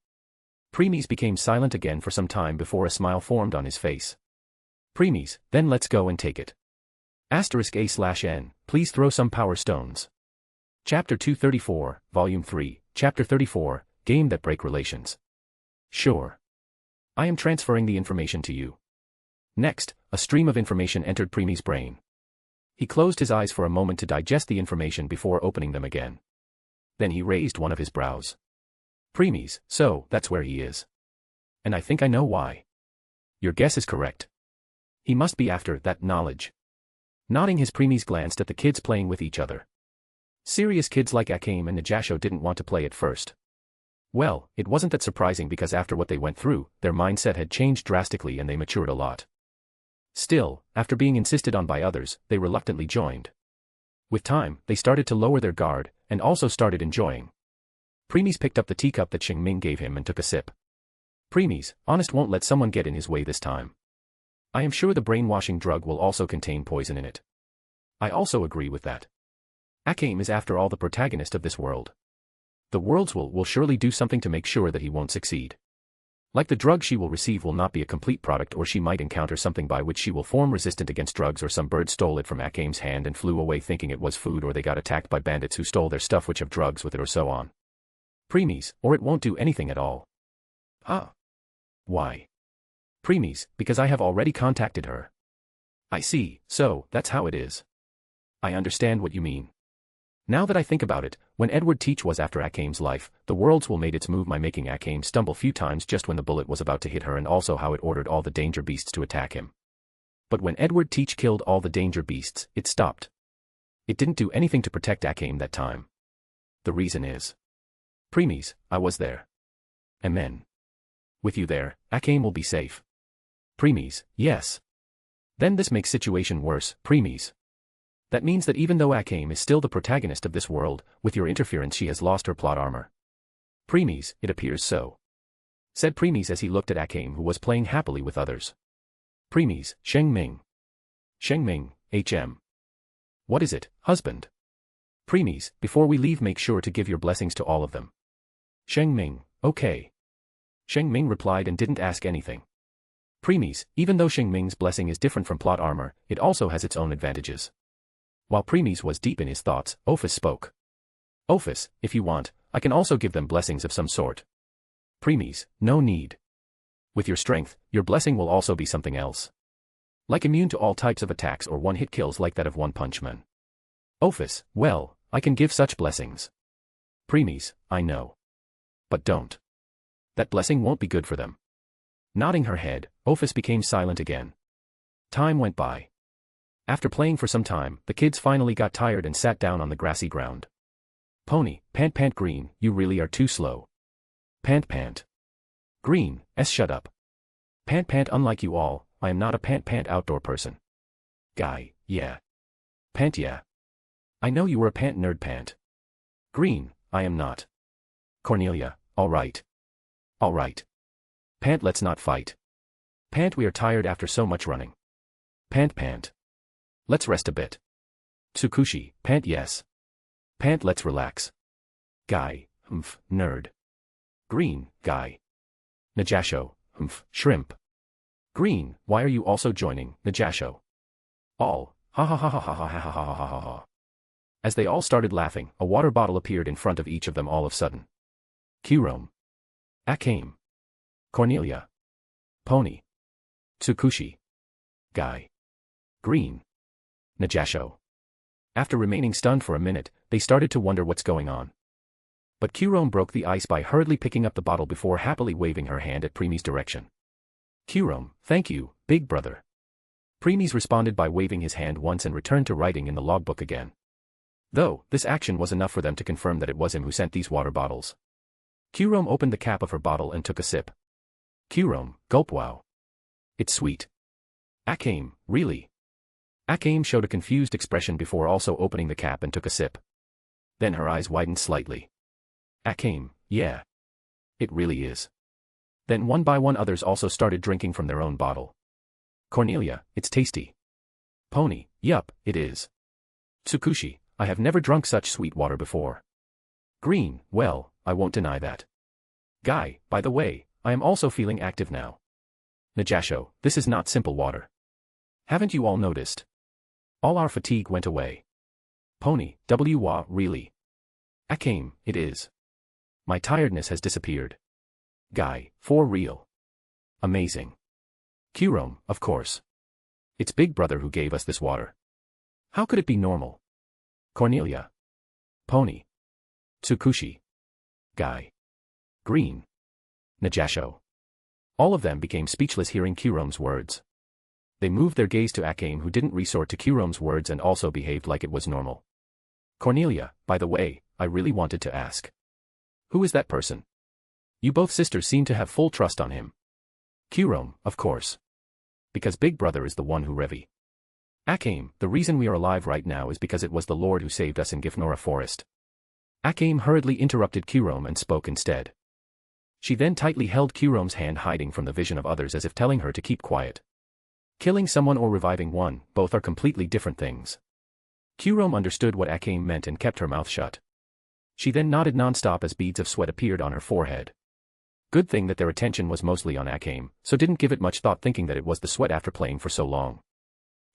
Preemies became silent again for some time before a smile formed on his face. Preemies, then let's go and take it. *A/N, please throw some power stones. Chapter 234, Volume 3, Chapter 34, Game that break relations. Sure. I am transferring the information to you. Next, a stream of information entered Preemie's brain. He closed his eyes for a moment to digest the information before opening them again. Then he raised one of his brows. Preemies, so, that's where he is. And I think I know why. Your guess is correct. He must be after that knowledge. Nodding his Preemies glanced at the kids playing with each other. Serious kids like Akame and Najasho didn't want to play at first. Well, it wasn't that surprising because after what they went through, their mindset had changed drastically and they matured a lot. Still, after being insisted on by others, they reluctantly joined. With time, they started to lower their guard, and also started enjoying. Preemies picked up the teacup that Shing Ming gave him and took a sip. Preemies, honest won't let someone get in his way this time. I am sure the brainwashing drug will also contain poison in it. I also agree with that. Akame is after all the protagonist of this world. The worlds will surely do something to make sure that he won't succeed. Like the drug she will receive will not be a complete product, or she might encounter something by which she will form resistant against drugs, or some bird stole it from Akame's hand and flew away thinking it was food, or they got attacked by bandits who stole their stuff which have drugs with it, or so on. Preemies, or it won't do anything at all. Ah. Why? Preemies, because I have already contacted her. I see, so, that's how it is. I understand what you mean. Now that I think about it, when Edward Teach was after Akame's life, the worlds will made its move by making Akame stumble few times just when the bullet was about to hit her, and also how it ordered all the danger beasts to attack him. But when Edward Teach killed all the danger beasts, it stopped. It didn't do anything to protect Akame that time. The reason is. Preemies, I was there. Amen. With you there, Akame will be safe. Preemies, yes. Then this makes situation worse, Preemies. That means that even though Akame is still the protagonist of this world, with your interference she has lost her plot armor. Preemies, it appears so. Said Preemies as he looked at Akame, who was playing happily with others. Preemies, Shing Ming. Shing Ming, HM. What is it, husband? Preemies, before we leave make sure to give your blessings to all of them. Shing Ming, okay. Shing Ming replied and didn't ask anything. Preemies, even though Shing Ming's blessing is different from plot armor, it also has its own advantages. While Preemies was deep in his thoughts, Ophis spoke. Ophis, if you want, I can also give them blessings of some sort. Preemies, no need. With your strength, your blessing will also be something else. Like immune to all types of attacks or one-hit kills like that of One Punch Man. Ophis, well, I can give such blessings. Preemies, I know. But don't. That blessing won't be good for them. Nodding her head, Ophis became silent again. Time went by. After playing for some time, the kids finally got tired and sat down on the grassy ground. Pony, Pant Pant Green, you really are too slow. Pant Pant. Green, shut up. Pant Pant, unlike you all, I am not a Pant Pant outdoor person. Guy, yeah. Pant, yeah. I know you were a Pant nerd, Pant. Green, I am not. Cornelia, alright. Alright. Pant, let's not fight. Pant, we are tired after so much running. Pant Pant. Let's rest a bit. Tsukushi, Pant, yes. Pant, let's relax. Guy, nerd. Green, Guy. Najasho, shrimp. Green, why are you also joining, Najasho? All, ha ha ha ha ha ha ha ha ha ha ha ha. As they all started laughing, a water bottle appeared in front of each of them all of a sudden. Kirome. Akame. Cornelia. Pony. Tsukushi. Guy. Green. Najasho. After remaining stunned for a minute, they started to wonder what's going on. But Kurome broke the ice by hurriedly picking up the bottle before happily waving her hand at Preemie's direction. Kurome, thank you, big brother. Preemies responded by waving his hand once and returned to writing in the logbook again. Though, this action was enough for them to confirm that it was him who sent these water bottles. Kurome opened the cap of her bottle and took a sip. Kurome, gulp wow. It's sweet. Akame, really? Akame showed a confused expression before also opening the cap and took a sip. Then her eyes widened slightly. Akame, yeah. It really is. Then one by one others also started drinking from their own bottle. Cornelia, it's tasty. Pony, yup, it is. Tsukushi, I have never drunk such sweet water before. Green, well, I won't deny that. Guy, by the way, I am also feeling active now. Najasho, this is not simple water. Haven't you all noticed? All our fatigue went away. Pony, wah, really. Akame, it is. My tiredness has disappeared. Guy, for real. Amazing. Kurome, of course. It's Big Brother who gave us this water. How could it be normal? Cornelia. Pony. Tsukushi. Guy. Green. Najasho. All of them became speechless hearing Kurome's words. They moved their gaze to Akame, who didn't resort to Kurome's words and also behaved like it was normal. Cornelia, by the way, I really wanted to ask. Who is that person? You both sisters seem to have full trust on him. Kurome, of course. Because Big Brother is the one who Revi. Akame, the reason we are alive right now is because it was the Lord who saved us in Gifnora Forest. Akame hurriedly interrupted Kurome and spoke instead. She then tightly held Kurome's hand, hiding from the vision of others as if telling her to keep quiet. Killing someone or reviving one, both are completely different things. Kurome understood what Akame meant and kept her mouth shut. She then nodded non-stop as beads of sweat appeared on her forehead. Good thing that their attention was mostly on Akame, so didn't give it much thought, thinking that it was the sweat after playing for so long.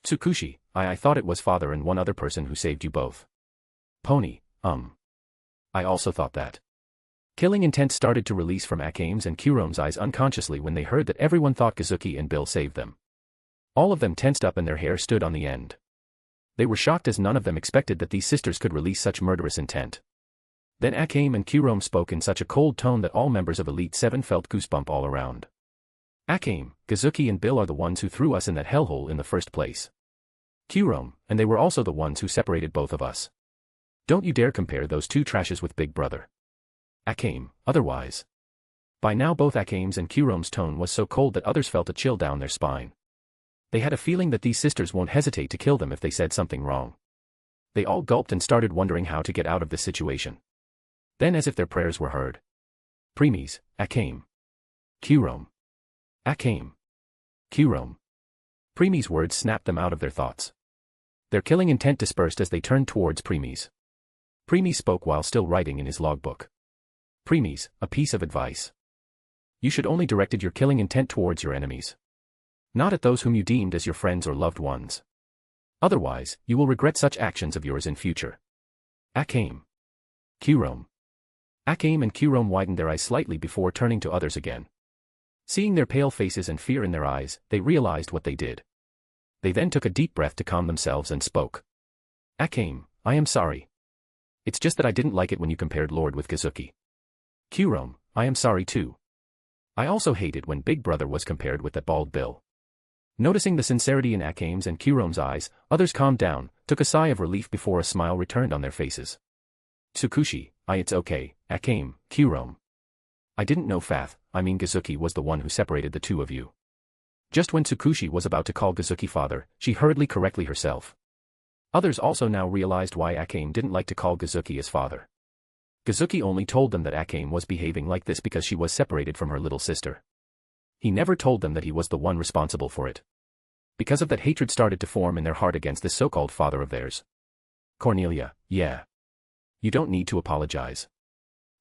Tsukushi, I thought it was father and one other person who saved you both. Pony, I also thought that. Killing intent started to release from Akame's and Kurome's eyes unconsciously when they heard that everyone thought Kazuki and Bill saved them. All of them tensed up and their hair stood on the end. They were shocked as none of them expected that these sisters could release such murderous intent. Then Akame and Kurome spoke in such a cold tone that all members of Elite 7 felt goosebump all around. Akame, Kazuki and Bill are the ones who threw us in that hellhole in the first place. Kurome, and they were also the ones who separated both of us. Don't you dare compare those two trashes with Big Brother. Akame, otherwise. By now both Akame's and Kurome's tone was so cold that others felt a chill down their spine. They had a feeling that these sisters won't hesitate to kill them if they said something wrong. They all gulped and started wondering how to get out of this situation. Then, as if their prayers were heard. Preemies, Akame. Kurome. Akame. Kurome. Preemies' words snapped them out of their thoughts. Their killing intent dispersed as they turned towards Preemies. Preemies spoke while still writing in his logbook. Preemies, a piece of advice. You should only directed your killing intent towards your enemies. Not at those whom you deemed as your friends or loved ones. Otherwise, you will regret such actions of yours in future. Akame. Kurome. Akame and Kurome widened their eyes slightly before turning to others again. Seeing their pale faces and fear in their eyes, they realized what they did. They then took a deep breath to calm themselves and spoke. Akame, I am sorry. It's just that I didn't like it when you compared Lord with Kazuki. Kurome, I am sorry too. I also hated when Big Brother was compared with that bald Bill. Noticing the sincerity in Akame's and Kurome's eyes, others calmed down, took a sigh of relief before a smile returned on their faces. Tsukushi, it's okay, Akame, Kurome. I didn't know Kazuki was the one who separated the two of you. Just when Tsukushi was about to call Kazuki father, she hurriedly corrected herself. Others also now realized why Akame didn't like to call Kazuki as father. Kazuki only told them that Akame was behaving like this because she was separated from her little sister. He never told them that he was the one responsible for it. Because of that, hatred started to form in their heart against this so-called father of theirs. Cornelia, yeah. You don't need to apologize.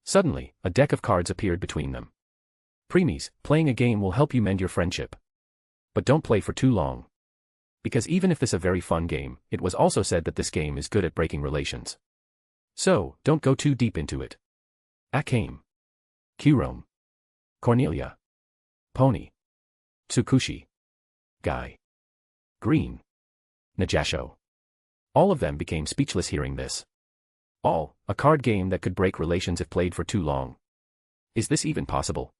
Suddenly, a deck of cards appeared between them. Preemies, playing a game will help you mend your friendship. But don't play for too long. Because even if this is a very fun game, it was also said that this game is good at breaking relations. So, don't go too deep into it. Akame. Kurome. Cornelia. Pony. Tsukushi. Guy. Green. Najasho. All of them became speechless hearing this. All, a card game that could break relations if played for too long. Is this even possible?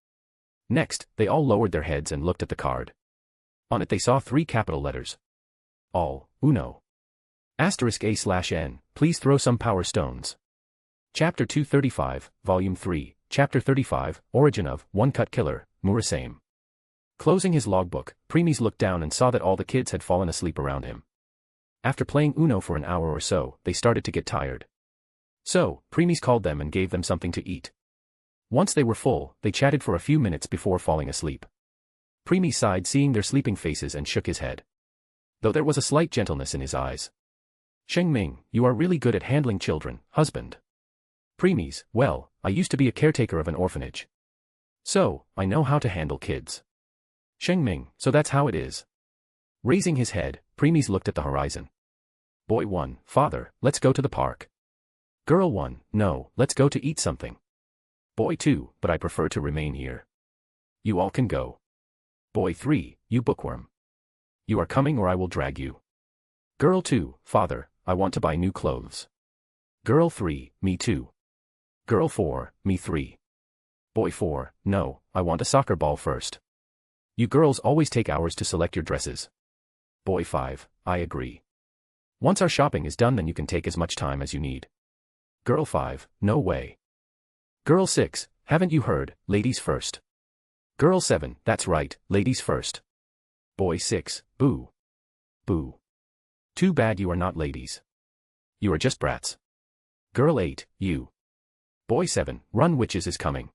Next, they all lowered their heads and looked at the card. On it they saw 3 capital letters. All, Uno. *A/N, please throw some power stones. Chapter 235, Volume 3, Chapter 35, Origin of, One Cut Killer, Murasame. Closing his logbook, Premies looked down and saw that all the kids had fallen asleep around him. After playing Uno for an hour or so, they started to get tired. So, Premies called them and gave them something to eat. Once they were full, they chatted for a few minutes before falling asleep. Premies sighed seeing their sleeping faces and shook his head. Though there was a slight gentleness in his eyes. Shing Ming, you are really good at handling children, husband. Premies, well, I used to be a caretaker of an orphanage. So, I know how to handle kids. Shing Ming, so that's how it is. Raising his head, Premies looked at the horizon. Boy 1, father, let's go to the park. Girl 1, no, let's go to eat something. Boy 2, but I prefer to remain here. You all can go. Boy 3, you bookworm. You are coming or I will drag you. Girl 2, father, I want to buy new clothes. Girl 3, me too. Girl 4, me 3. Boy 4, no, I want a soccer ball first. You girls always take hours to select your dresses. Boy 5, I agree. Once our shopping is done then you can take as much time as you need. Girl 5, no way. Girl 6, haven't you heard, ladies first. Girl 7, that's right, ladies first. Boy 6, boo. Boo. Too bad you are not ladies. You are just brats. Girl 8, you. Boy 7, run witches is coming.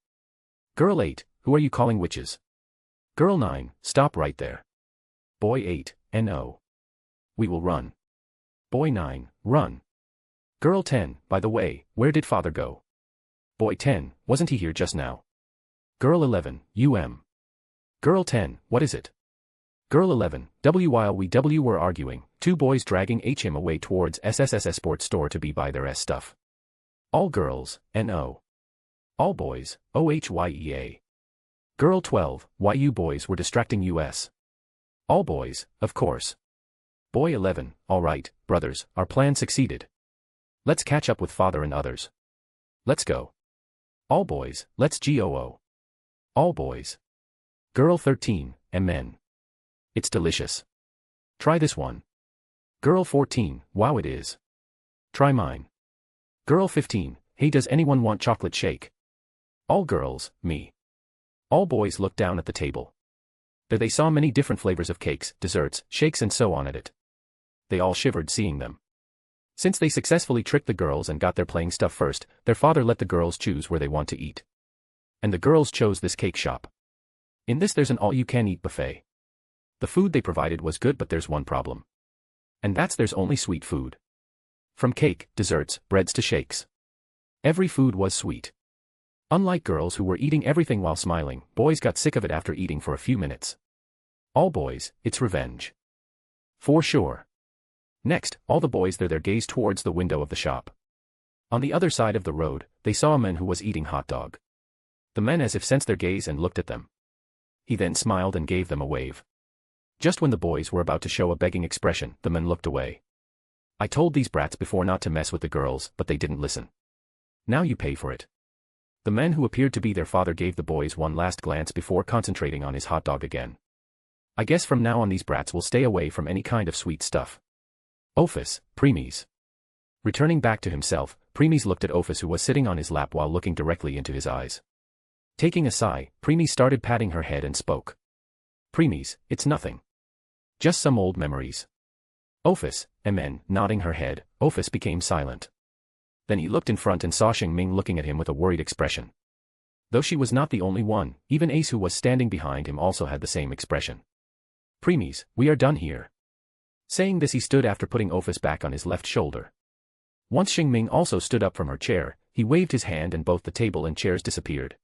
Girl 8, who are you calling witches? Girl 9, stop right there. Boy 8, no. We will run. Boy 9, run. Girl 10, by the way, where did father go? Boy 10, wasn't he here just now? Girl 11, Girl 10, what is it? Girl 11, while we were arguing, 2 boys dragging him away towards SSS sports store to buy their stuff. All girls, no. All boys, OHYEA. Girl 12, why you boys were distracting us. All boys, of course. Boy 11, alright, brothers, our plan succeeded. Let's catch up with father and others. Let's go. All boys, let's go. All boys. Girl 13, MN. It's delicious. Try this one. Girl 14, wow it is. Try mine. Girl 15, hey does anyone want chocolate shake? All girls, me. All boys looked down at the table. There they saw many different flavors of cakes, desserts, shakes and so on at it. They all shivered seeing them. Since they successfully tricked the girls and got their playing stuff first, their father let the girls choose where they want to eat. And the girls chose this cake shop. In this there's an all-you-can-eat buffet. The food they provided was good but there's one problem. And that's there's only sweet food. From cake, desserts, breads to shakes. Every food was sweet. Unlike girls who were eating everything while smiling, boys got sick of it after eating for a few minutes. All boys, it's revenge. For sure. Next, all the boys their gaze towards the window of the shop. On the other side of the road, they saw a man who was eating hot dog. The men as if sensed their gaze and looked at them. He then smiled and gave them a wave. Just when the boys were about to show a begging expression, the men looked away. I told these brats before not to mess with the girls, but they didn't listen. Now you pay for it. The man who appeared to be their father gave the boys one last glance before concentrating on his hot dog again. I guess from now on these brats will stay away from any kind of sweet stuff. Ophis, Premies. Returning back to himself, Premies looked at Ophis who was sitting on his lap while looking directly into his eyes. Taking a sigh, Premies started patting her head and spoke. Premies, it's nothing. Just some old memories. Ophis, MN, nodding her head, Ophis became silent. Then he looked in front and saw Shing Ming looking at him with a worried expression. Though she was not the only one, even Ace who was standing behind him also had the same expression. Premies, we are done here. Saying this he stood after putting Ophis back on his left shoulder. Once Shing Ming also stood up from her chair, he waved his hand and both the table and chairs disappeared.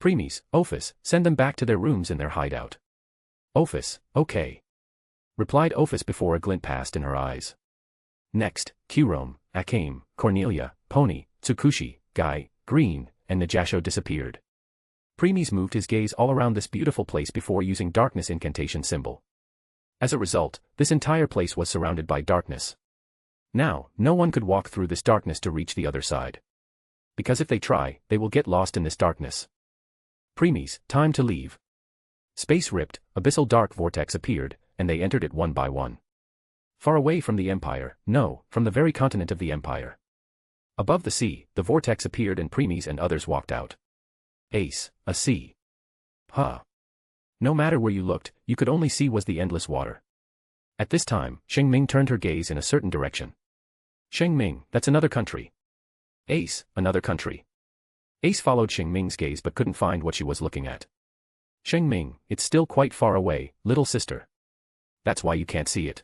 Premies, Ophis, send them back to their rooms in their hideout. Ophis, okay. Replied Ophis before a glint passed in her eyes. Next, Kurome, Akame, Cornelia, Pony, Tsukushi, Guy, Green, and Najasho disappeared. Premies moved his gaze all around this beautiful place before using darkness incantation symbol. As a result, this entire place was surrounded by darkness. Now, no one could walk through this darkness to reach the other side. Because if they try, they will get lost in this darkness. Preemies, time to leave. Space ripped, abyssal dark vortex appeared, and they entered it one by one. Far away from the Empire, no, from the very continent of the Empire. Above the sea, the vortex appeared and preemies and others walked out. Ace, a sea. Huh. No matter where you looked, you could only see was the endless water. At this time, Shing Ming turned her gaze in a certain direction. Shing Ming, that's another country. Ace, another country. Ace followed Shing Ming's gaze but couldn't find what she was looking at. Shing Ming, it's still quite far away, little sister. That's why you can't see it.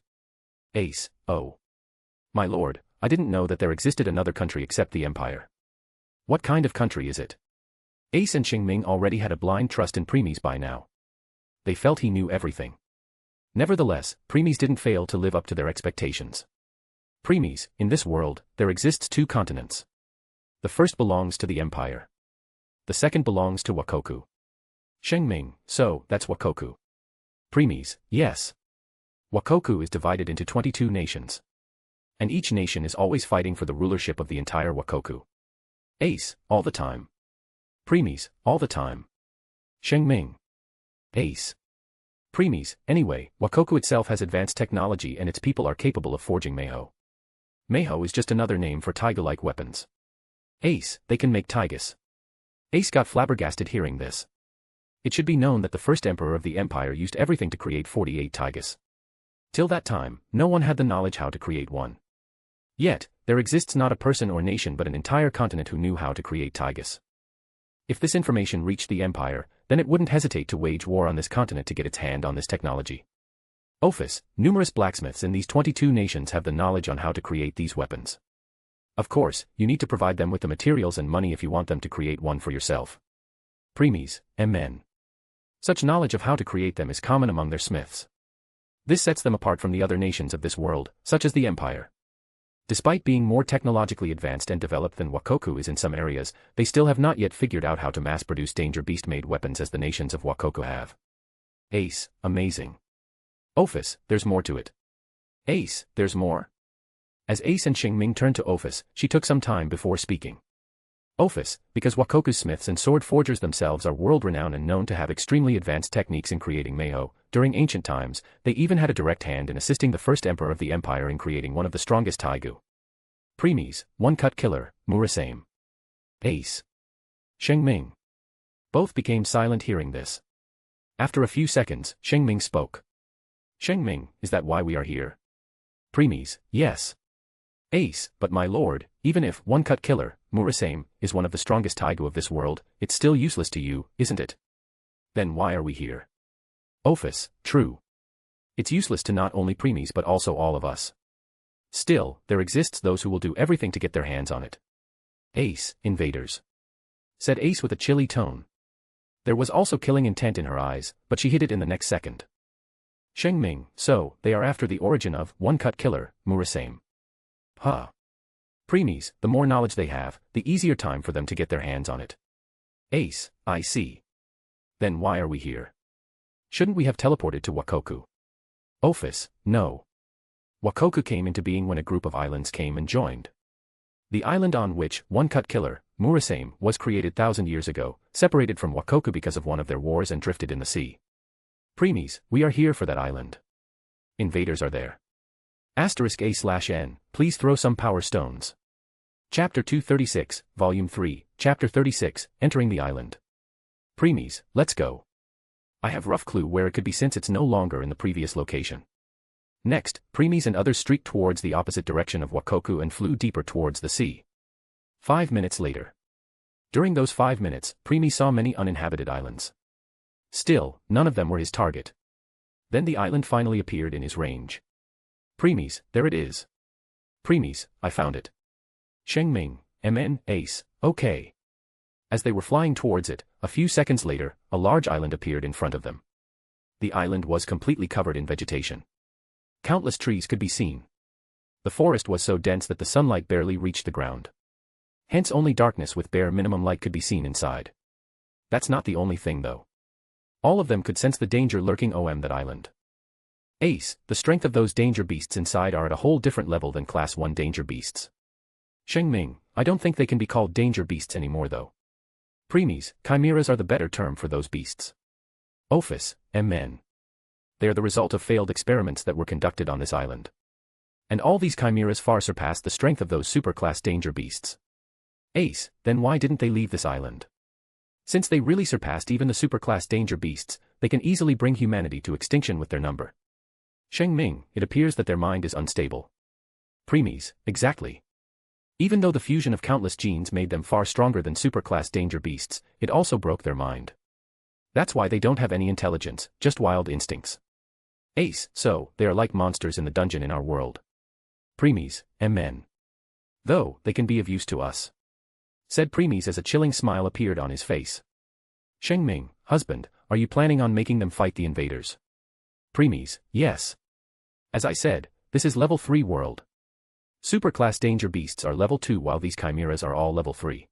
Ace, oh. My lord, I didn't know that there existed another country except the Empire. What kind of country is it? Ace and Shing Ming already had a blind trust in preemies by now. They felt he knew everything. Nevertheless, preemies didn't fail to live up to their expectations. Preemies, in this world, there exists 2 continents. The first belongs to the Empire. The second belongs to Wakoku. Shing Ming, so, that's Wakoku. Preemies, yes. Wakoku is divided into 22 nations. And each nation is always fighting for the rulership of the entire Wakoku. Ace, all the time. Preemies, all the time. Shing Ming. Ace. Preemies, anyway, Wakoku itself has advanced technology and its people are capable of forging Meiho. Meiho is just another name for taiga-like weapons. Ace, they can make taigas. Ace got flabbergasted hearing this. It should be known that the first emperor of the empire used everything to create 48 taigas. Till that time, no one had the knowledge how to create one. Yet, there exists not a person or nation but an entire continent who knew how to create taigas. If this information reached the empire, then it wouldn't hesitate to wage war on this continent to get its hand on this technology. Office, numerous blacksmiths in these 22 nations have the knowledge on how to create these weapons. Of course, you need to provide them with the materials and money if you want them to create one for yourself. Preemies, MN. Such knowledge of how to create them is common among their smiths. This sets them apart from the other nations of this world, such as the Empire. Despite being more technologically advanced and developed than Wakoku is in some areas, they still have not yet figured out how to mass-produce danger beast-made weapons as the nations of Wakoku have. Ace, amazing. Office, there's more to it. Ace, there's more. As Ace and Shing Ming turned to Office, she took some time before speaking. Office, because Wakoku's smiths and sword forgers themselves are world-renowned and known to have extremely advanced techniques in creating Meiho, during ancient times, they even had a direct hand in assisting the first emperor of the empire in creating one of the strongest taigu. Preemies, one-cut killer, Murasame. Ace. Shing Ming. Both became silent hearing this. After a few seconds, Shing Ming spoke. Shing Ming, is that why we are here? Preemies, yes. Ace, but my lord, even if one-cut killer, Murasame, is one of the strongest taigu of this world, it's still useless to you, isn't it? Then why are we here? Office, true. It's useless to not only preemies but also all of us. Still, there exists those who will do everything to get their hands on it. Ace, invaders. Said Ace with a chilly tone. There was also killing intent in her eyes, but she hid it in the next second. Shing Ming, so, they are after the origin of one-cut killer, Murasame. Huh. Preemies, the more knowledge they have, the easier time for them to get their hands on it. Ace, I see. Then why are we here? Shouldn't we have teleported to Wakoku? Office, no. Wakoku came into being when a group of islands came and joined. The island on which one-cut killer, Murasame, was created 1,000 years ago, separated from Wakoku because of one of their wars and drifted in the sea. Preemies, we are here for that island. Invaders are there. *A/N, please throw some power stones. Chapter 236, Volume 3, Chapter 36, Entering the Island. Preemies, let's go. I have rough clue where it could be since it's no longer in the previous location. Next, preemies and others streaked towards the opposite direction of Wakoku and flew deeper towards the sea. 5 minutes later. During those 5 minutes, preemies saw many uninhabited islands. Still, none of them were his target. Then the island finally appeared in his range. Preemies, there it is. Preemies, I found it. Shing Ming, MN, Ace, okay. As they were flying towards it, a few seconds later, a large island appeared in front of them. The island was completely covered in vegetation. Countless trees could be seen. The forest was so dense that the sunlight barely reached the ground. Hence only darkness with bare minimum light could be seen inside. That's not the only thing though. All of them could sense the danger lurking on that island. Ace, the strength of those danger beasts inside are at a whole different level than Class 1 danger beasts. Shing Ming, I don't think they can be called danger beasts anymore though. Preemies, chimeras are the better term for those beasts. Ophis, men. They are the result of failed experiments that were conducted on this island. And all these chimeras far surpass the strength of those superclass danger beasts. Ace, then why didn't they leave this island? Since they really surpassed even the superclass danger beasts, they can easily bring humanity to extinction with their number. Shing Ming, it appears that their mind is unstable. Preemies, exactly. Even though the fusion of countless genes made them far stronger than superclass danger beasts, it also broke their mind. That's why they don't have any intelligence, just wild instincts. Ace, so, they are like monsters in the dungeon in our world. Preemies, men. Though, they can be of use to us. Said Preemies as a chilling smile appeared on his face. Shing Ming, husband, are you planning on making them fight the invaders? Preemies, yes. As I said, this is level 3 world. Superclass danger beasts are level 2 while these chimeras are all level 3.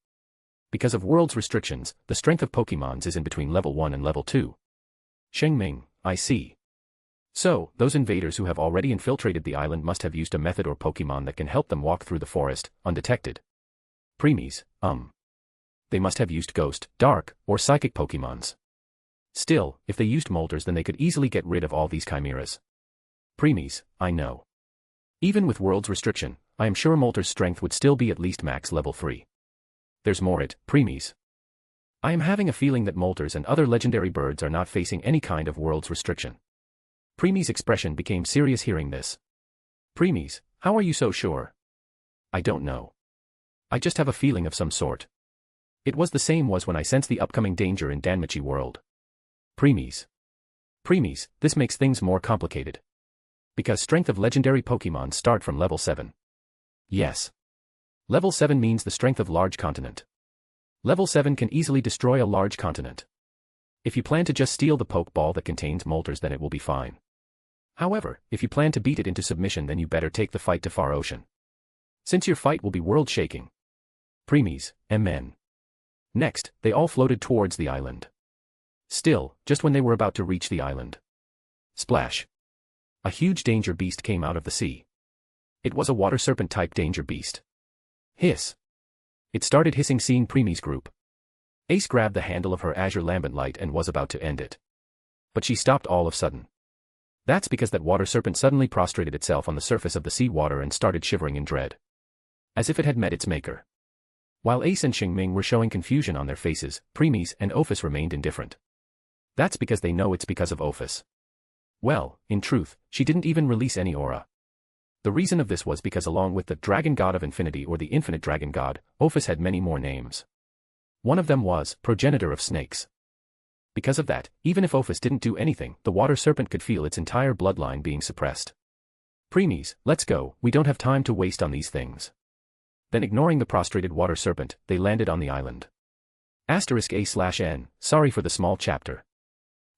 Because of world's restrictions, the strength of Pokemons is in between level 1 and level 2. Shing Ming, I see. So, those invaders who have already infiltrated the island must have used a method or Pokemon that can help them walk through the forest, undetected. Preemies, They must have used ghost, dark, or psychic Pokemons. Still, if they used molders then they could easily get rid of all these chimeras. Preemies, I know. Even with world's restriction, I am sure Molter's strength would still be at least max level 3. There's more Preemies. I am having a feeling that Molters and other legendary birds are not facing any kind of world's restriction. Preemies' expression became serious hearing this. Preemies, how are you so sure? I don't know. I just have a feeling of some sort. It was the same was when I sensed the upcoming danger in Danmachi world. Preemies. Preemies, this makes things more complicated. Because strength of legendary Pokemon start from level 7. Yes. Level 7 means the strength of large continent. Level 7 can easily destroy a large continent. If you plan to just steal the Pokeball that contains Molters then it will be fine. However, if you plan to beat it into submission then you better take the fight to Far Ocean. Since your fight will be world-shaking. Preemies, men. Next, they all floated towards the island. Still, just when they were about to reach the island. Splash. A huge danger beast came out of the sea. It was a water serpent type danger beast. Hiss. It started hissing seeing Preemies' group. Ace grabbed the handle of her azure lambent light and was about to end it. But she stopped all of a sudden. That's because that water serpent suddenly prostrated itself on the surface of the sea water and started shivering in dread. As if it had met its maker. While Ace and Shing Ming were showing confusion on their faces, Preemies and Ophis remained indifferent. That's because they know it's because of Ophis. Well, in truth, she didn't even release any aura. The reason of this was because along with the Dragon God of Infinity or the Infinite Dragon God, Ophis had many more names. One of them was Progenitor of Snakes. Because of that, even if Ophis didn't do anything, the water serpent could feel its entire bloodline being suppressed. Preemies, let's go, we don't have time to waste on these things. Then ignoring the prostrated water serpent, they landed on the island. *A/N, sorry for the small chapter.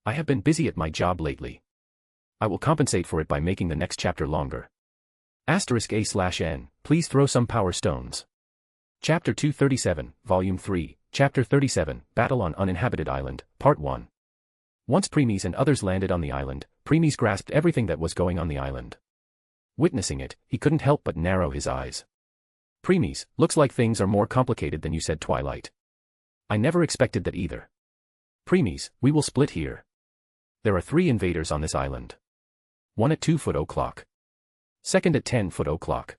I have been busy at my job lately. I will compensate for it by making the next chapter longer. *A/N, please throw some power stones. Chapter 237, Volume 3, Chapter 37, Battle on Uninhabited Island, Part 1. Once Preemies and others landed on the island, Preemies grasped everything that was going on the island. Witnessing it, he couldn't help but narrow his eyes. Preemies, looks like things are more complicated than you said, Twilight. I never expected that either. Preemies, we will split here. There are 3 invaders on this island. One at 2 o'clock. Second at 10 o'clock.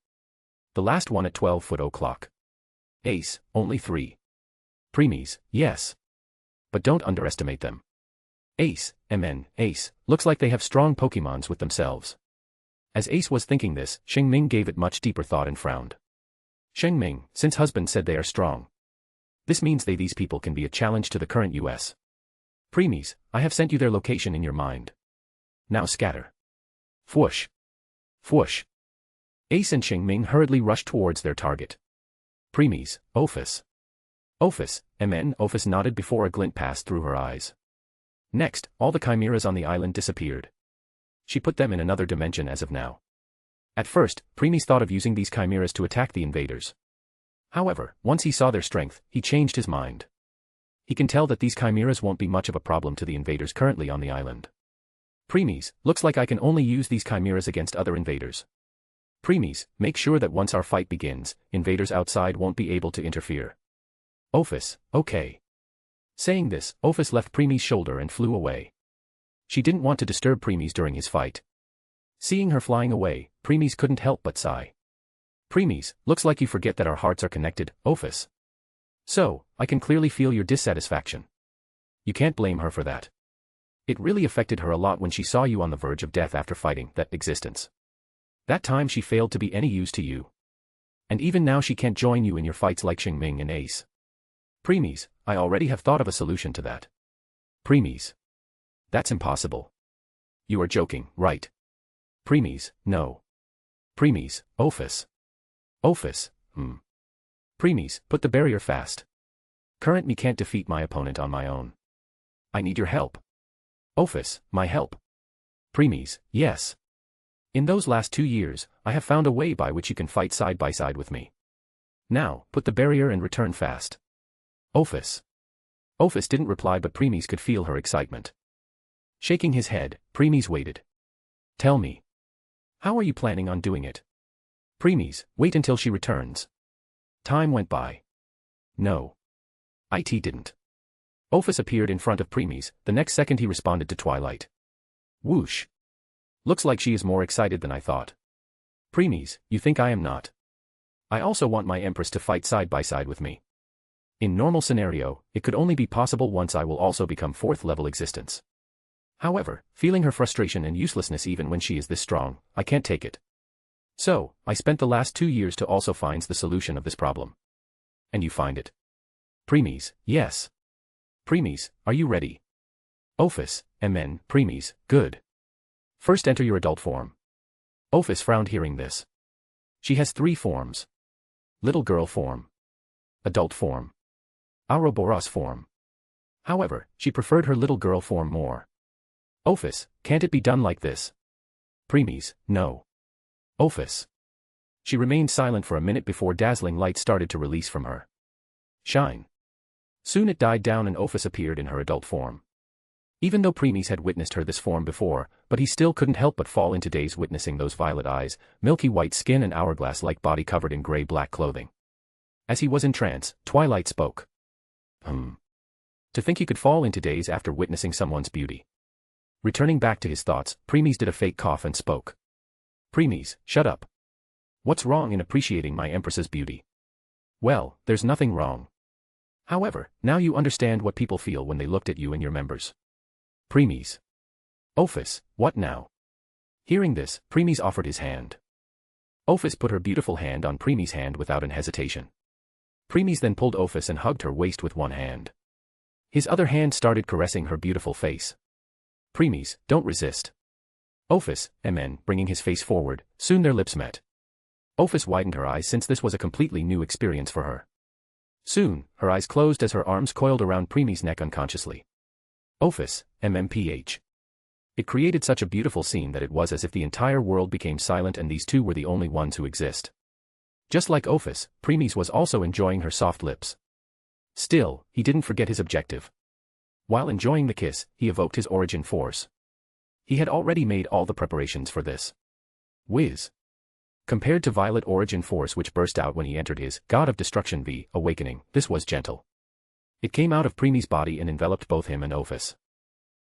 The last one at 12 o'clock. Ace, only 3. Preemies, yes. But don't underestimate them. Ace, Ace, looks like they have strong Pokemons with themselves. As Ace was thinking this, Shing Ming gave it much deeper thought and frowned. Shing Ming, since husband said they are strong. This means these people can be a challenge to the current US. Preemies, I have sent you their location in your mind. Now scatter. Fwoosh. Fwoosh. Ace and Shing Ming hurriedly rushed towards their target. Preemies, Ophis. Ophis, Ophis nodded before a glint passed through her eyes. Next, all the chimeras on the island disappeared. She put them in another dimension as of now. At first, Preemies thought of using these chimeras to attack the invaders. However, once he saw their strength, he changed his mind. He can tell that these chimeras won't be much of a problem to the invaders currently on the island. Preemies, looks like I can only use these chimeras against other invaders. Preemies, make sure that once our fight begins, invaders outside won't be able to interfere. Ophis, okay. Saying this, Ophis left Preemie's shoulder and flew away. She didn't want to disturb Preemies during his fight. Seeing her flying away, Preemies couldn't help but sigh. Preemies, looks like you forget that our hearts are connected, Ophis. So, I can clearly feel your dissatisfaction. You can't blame her for that. It really affected her a lot when she saw you on the verge of death after fighting that existence. That time she failed to be any use to you. And even now she can't join you in your fights like Shing Ming and Ace. Preemies, I already have thought of a solution to that. Preemies. That's impossible. You are joking, right? Preemies, no. Preemies, Ophis. Ophis, Preemies, put the barrier fast. Current me can't defeat my opponent on my own. I need your help. Ophis, my help. Preemies, yes. In those last 2 years, I have found a way by which you can fight side by side with me. Now, put the barrier and return fast. Ophis. Ophis didn't reply, but Preemies could feel her excitement. Shaking his head, Preemies waited. Tell me. How are you planning on doing it? Preemies, wait until she returns. Time went by. No. It didn't. Ophis appeared in front of Preemies, the next second he responded to Twilight. Whoosh. Looks like she is more excited than I thought. Preemies, you think I am not? I also want my Empress to fight side by side with me. In normal scenario, it could only be possible once I will also become 4th level existence. However, feeling her frustration and uselessness even when she is this strong, I can't take it. So, I spent the last 2 years to also find the solution of this problem. And you find it? Preemies, yes. Preemies, are you ready? Ophis, MN, Preemies, good. First enter your adult form. Ophis frowned hearing this. She has 3 forms. Little girl form. Adult form. Ouroboros form. However, she preferred her little girl form more. Ophis, can't it be done like this? Preemies, no. Ophis. She remained silent for a minute before dazzling light started to release from her. Shine. Soon it died down and Ophis appeared in her adult form. Even though Preemies had witnessed her this form before, but he still couldn't help but fall into daze witnessing those violet eyes, milky white skin and hourglass-like body covered in gray-black clothing. As he was in trance, Twilight spoke. To think he could fall into daze after witnessing someone's beauty. Returning back to his thoughts, Preemies did a fake cough and spoke. Preemies, shut up. What's wrong in appreciating my Empress's beauty? Well, there's nothing wrong. However, now you understand what people feel when they looked at you and your members. Preemies. Ophis, what now? Hearing this, Preemies offered his hand. Ophis put her beautiful hand on Preemies' hand without an hesitation. Preemies then pulled Ophis and hugged her waist with one hand. His other hand started caressing her beautiful face. Preemies, don't resist. Ophis, MN, bringing his face forward, soon their lips met. Ophis widened her eyes since this was a completely new experience for her. Soon, her eyes closed as her arms coiled around Preemies' neck unconsciously. Ophis, MMPH. It created such a beautiful scene that it was as if the entire world became silent and these two were the only ones who exist. Just like Ophis, Preemies was also enjoying her soft lips. Still, he didn't forget his objective. While enjoying the kiss, he evoked his origin force. He had already made all the preparations for this. Whiz. Compared to Violet Origin Force which burst out when he entered his God of Destruction V awakening, this was gentle. It came out of Preemies' body and enveloped both him and Ophis.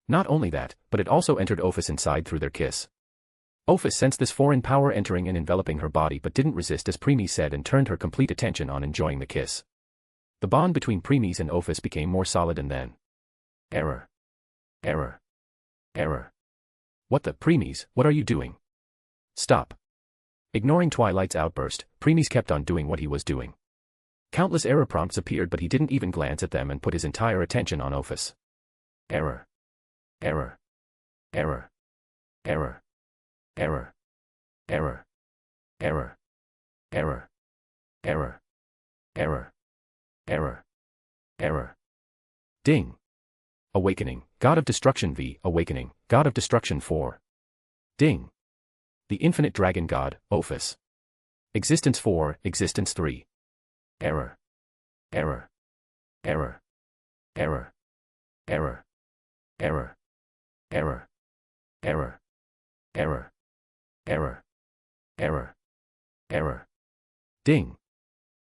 Not only that, but it also entered Ophis inside through their kiss. Ophis sensed this foreign power entering and enveloping her body but didn't resist as Preemies said and turned her complete attention on enjoying the kiss. The bond between Preemies and Ophis became more solid and then. Error. Error. Error. What the, Preemies, what are you doing? Stop. Ignoring Twilight's outburst, Preemies kept on doing what he was doing. Countless error prompts appeared but he didn't even glance at them and put his entire attention on Ophis. Error. Error. Error. Error. Error. Error. Error. Error. Error. Error. Error. Error. Ding. Awakening, God of Destruction V, Awakening, God of Destruction 4. Ding. The Infinite Dragon God, Ophis. Existence 4, Existence 3. Error. Error. Error. Error. Error. Error. Error. Error. Error. Error. Error. Error. Ding.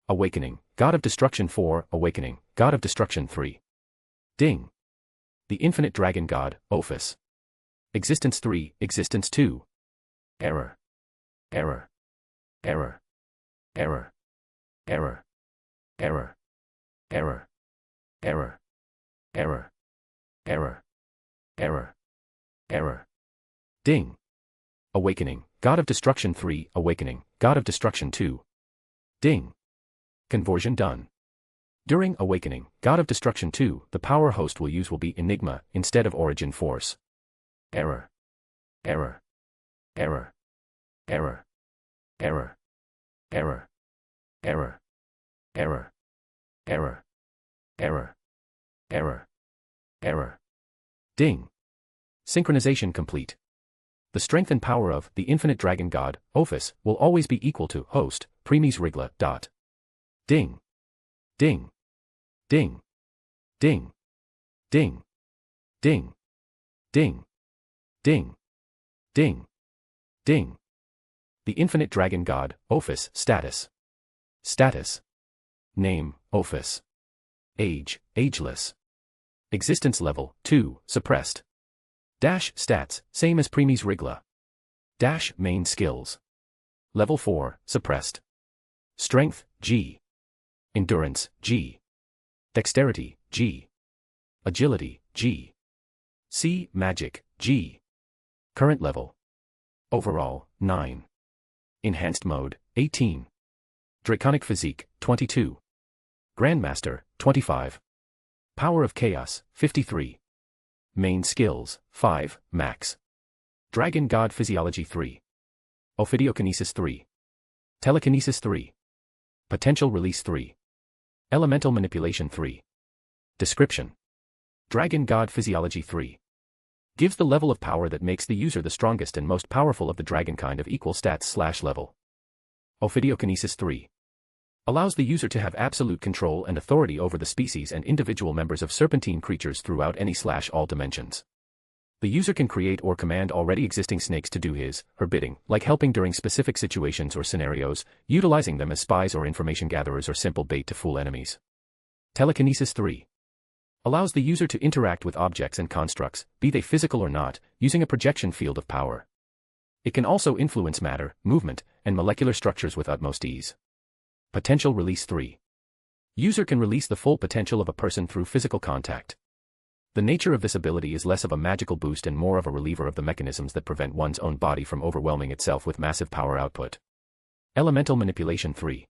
Awakening, God of Destruction 4, Awakening, God of Destruction 3. Ding. The Infinite Dragon God, Ophis. Existence 3, Existence 2. Error. Error. Error. Error. Error. Error. Error. Error. Error. Error. Error. Error. Ding. Awakening, God of Destruction 3, Awakening, God of Destruction 2. Ding. Conversion done. During Awakening, God of Destruction 2, the power host will use will be Enigma instead of Origin Force. Error. Error. Error. Error. Error. Error. Error. Error. Error. Error. Error. Error. Ding. Synchronization complete. The strength and power of the Infinite Dragon God, Ophis, will always be equal to host, premies Rigla. Ding. Ding. Ding. Ding. Ding. Ding. Ding. Ding. Ding. Ding. The Infinite Dragon God, Ophis, status. Status. Name, Ophis. Age, ageless. Existence level, 2, suppressed. Dash, stats, same as premies Rigla. Dash, main skills. Level 4, suppressed. Strength, G. Endurance, G. Dexterity, G. Agility, G. C. Magic, G. Current level. Overall, 9. Enhanced mode, 18. Draconic physique, 22. Grandmaster, 25. Power of Chaos, 53. Main skills, 5, max. Dragon God Physiology 3. Ophidiokinesis 3. Telekinesis 3. Potential Release 3. Elemental Manipulation 3. Description. Dragon God Physiology 3. Gives the level of power that makes the user the strongest and most powerful of the dragon kind of equal stats/level. Ophidiokinesis 3. Allows the user to have absolute control and authority over the species and individual members of serpentine creatures throughout any/all dimensions. The user can create or command already existing snakes to do his/her bidding, like helping during specific situations or scenarios, utilizing them as spies or information gatherers or simple bait to fool enemies. Telekinesis 3. Allows the user to interact with objects and constructs, be they physical or not, using a projection field of power. It can also influence matter, movement, and molecular structures with utmost ease. Potential Release 3. User can release the full potential of a person through physical contact. The nature of this ability is less of a magical boost and more of a reliever of the mechanisms that prevent one's own body from overwhelming itself with massive power output. Elemental Manipulation 3.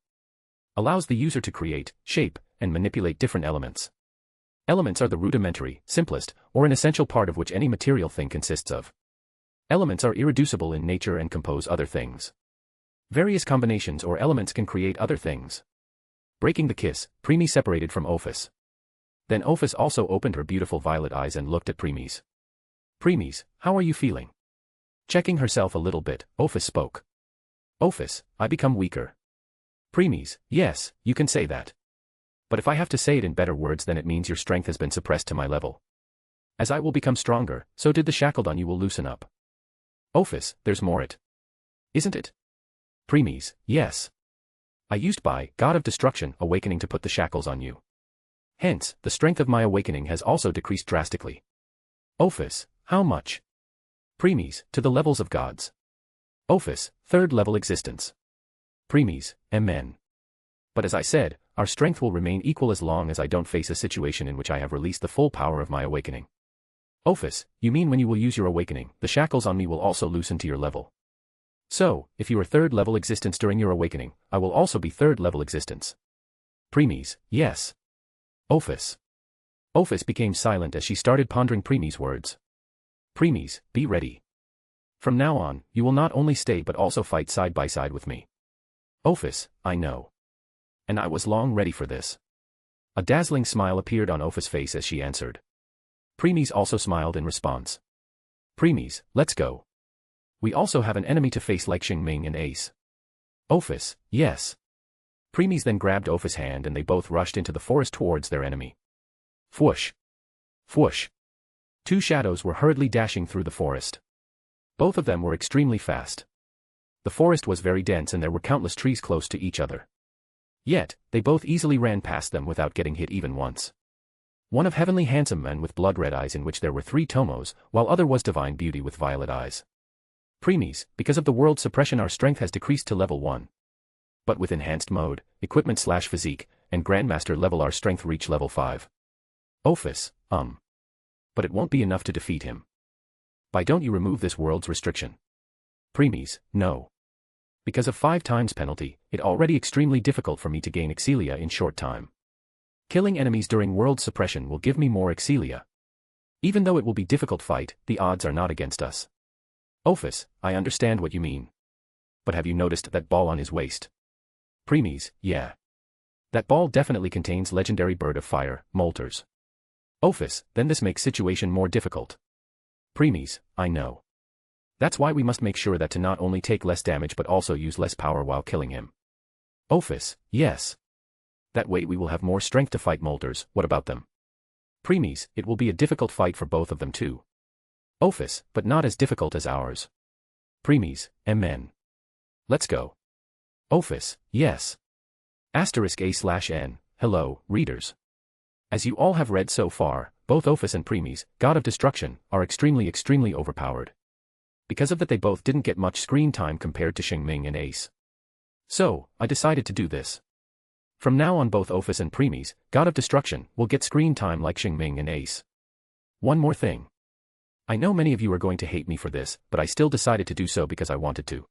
Allows the user to create, shape, and manipulate different elements. Elements are the rudimentary, simplest, or an essential part of which any material thing consists of. Elements are irreducible in nature and compose other things. Various combinations or elements can create other things. Breaking the kiss, Premies separated from Ophis. Then Ophis also opened her beautiful violet eyes and looked at Premies. Premies, how are you feeling? Checking herself a little bit, Ophis spoke. Ophis, I become weaker. Premies, yes, you can say that. But if I have to say it in better words, then it means your strength has been suppressed to my level. As I will become stronger, so did the shackled on you will loosen up. Ophis, there's more it. Isn't it? Premies, yes. I used by God of Destruction awakening to put the shackles on you. Hence, the strength of my awakening has also decreased drastically. Ophis, how much? Premies, to the levels of gods. Ophis, 3rd level existence. Premies, Amen. But as I said, our strength will remain equal as long as I don't face a situation in which I have released the full power of my awakening. Ophis, you mean when you will use your awakening, the shackles on me will also loosen to your level. So, if you are 3rd level existence during your awakening, I will also be 3rd level existence. Premies, yes. Ophis. Ophis became silent as she started pondering Premies' words. Premies, be ready. From now on, you will not only stay but also fight side by side with me. Ophis, I know. And I was long ready for this. A dazzling smile appeared on Ophis' face as she answered. Premies also smiled in response. Premies, let's go. We also have an enemy to face like Shing Ming and Ace. Ophis, yes. Premies then grabbed Ophis' hand and they both rushed into the forest towards their enemy. Fwoosh. Fwoosh. 2 shadows were hurriedly dashing through the forest. Both of them were extremely fast. The forest was very dense and there were countless trees close to each other. Yet, they both easily ran past them without getting hit even once. One of heavenly handsome men with blood-red eyes in which there were 3 tomos, while other was divine beauty with violet eyes. Preemies, because of the world suppression our strength has decreased to level 1. But with enhanced mode, equipment/physique, and grandmaster level our strength reach level 5. Ophis, But it won't be enough to defeat him. Why don't you remove this world's restriction? Preemies, no. Because of 5 times penalty, it already extremely difficult for me to gain Excelia in short time. Killing enemies during world suppression will give me more Excelia. Even though it will be difficult fight, the odds are not against us. Ophis, I understand what you mean. But have you noticed that ball on his waist? Preemies, yeah. That ball definitely contains legendary bird of fire, Molters. Ophis, then this makes situation more difficult. Preemies, I know. That's why we must make sure that to not only take less damage but also use less power while killing him. Ophis, yes. That way we will have more strength to fight Molters. What about them? Preemies, it will be a difficult fight for both of them too. Ophis, but not as difficult as ours. Preemies, amen. Let's go. Ophis, yes. *A/N, hello, readers. As you all have read so far, both Ophis and Preemies, God of Destruction, are extremely overpowered. Because of that they both didn't get much screen time compared to Shing Ming and Ace. So, I decided to do this. From now on both Ophis and Preemies, God of Destruction, will get screen time like Shing Ming and Ace. One more thing. I know many of you are going to hate me for this, but I still decided to do so because I wanted to.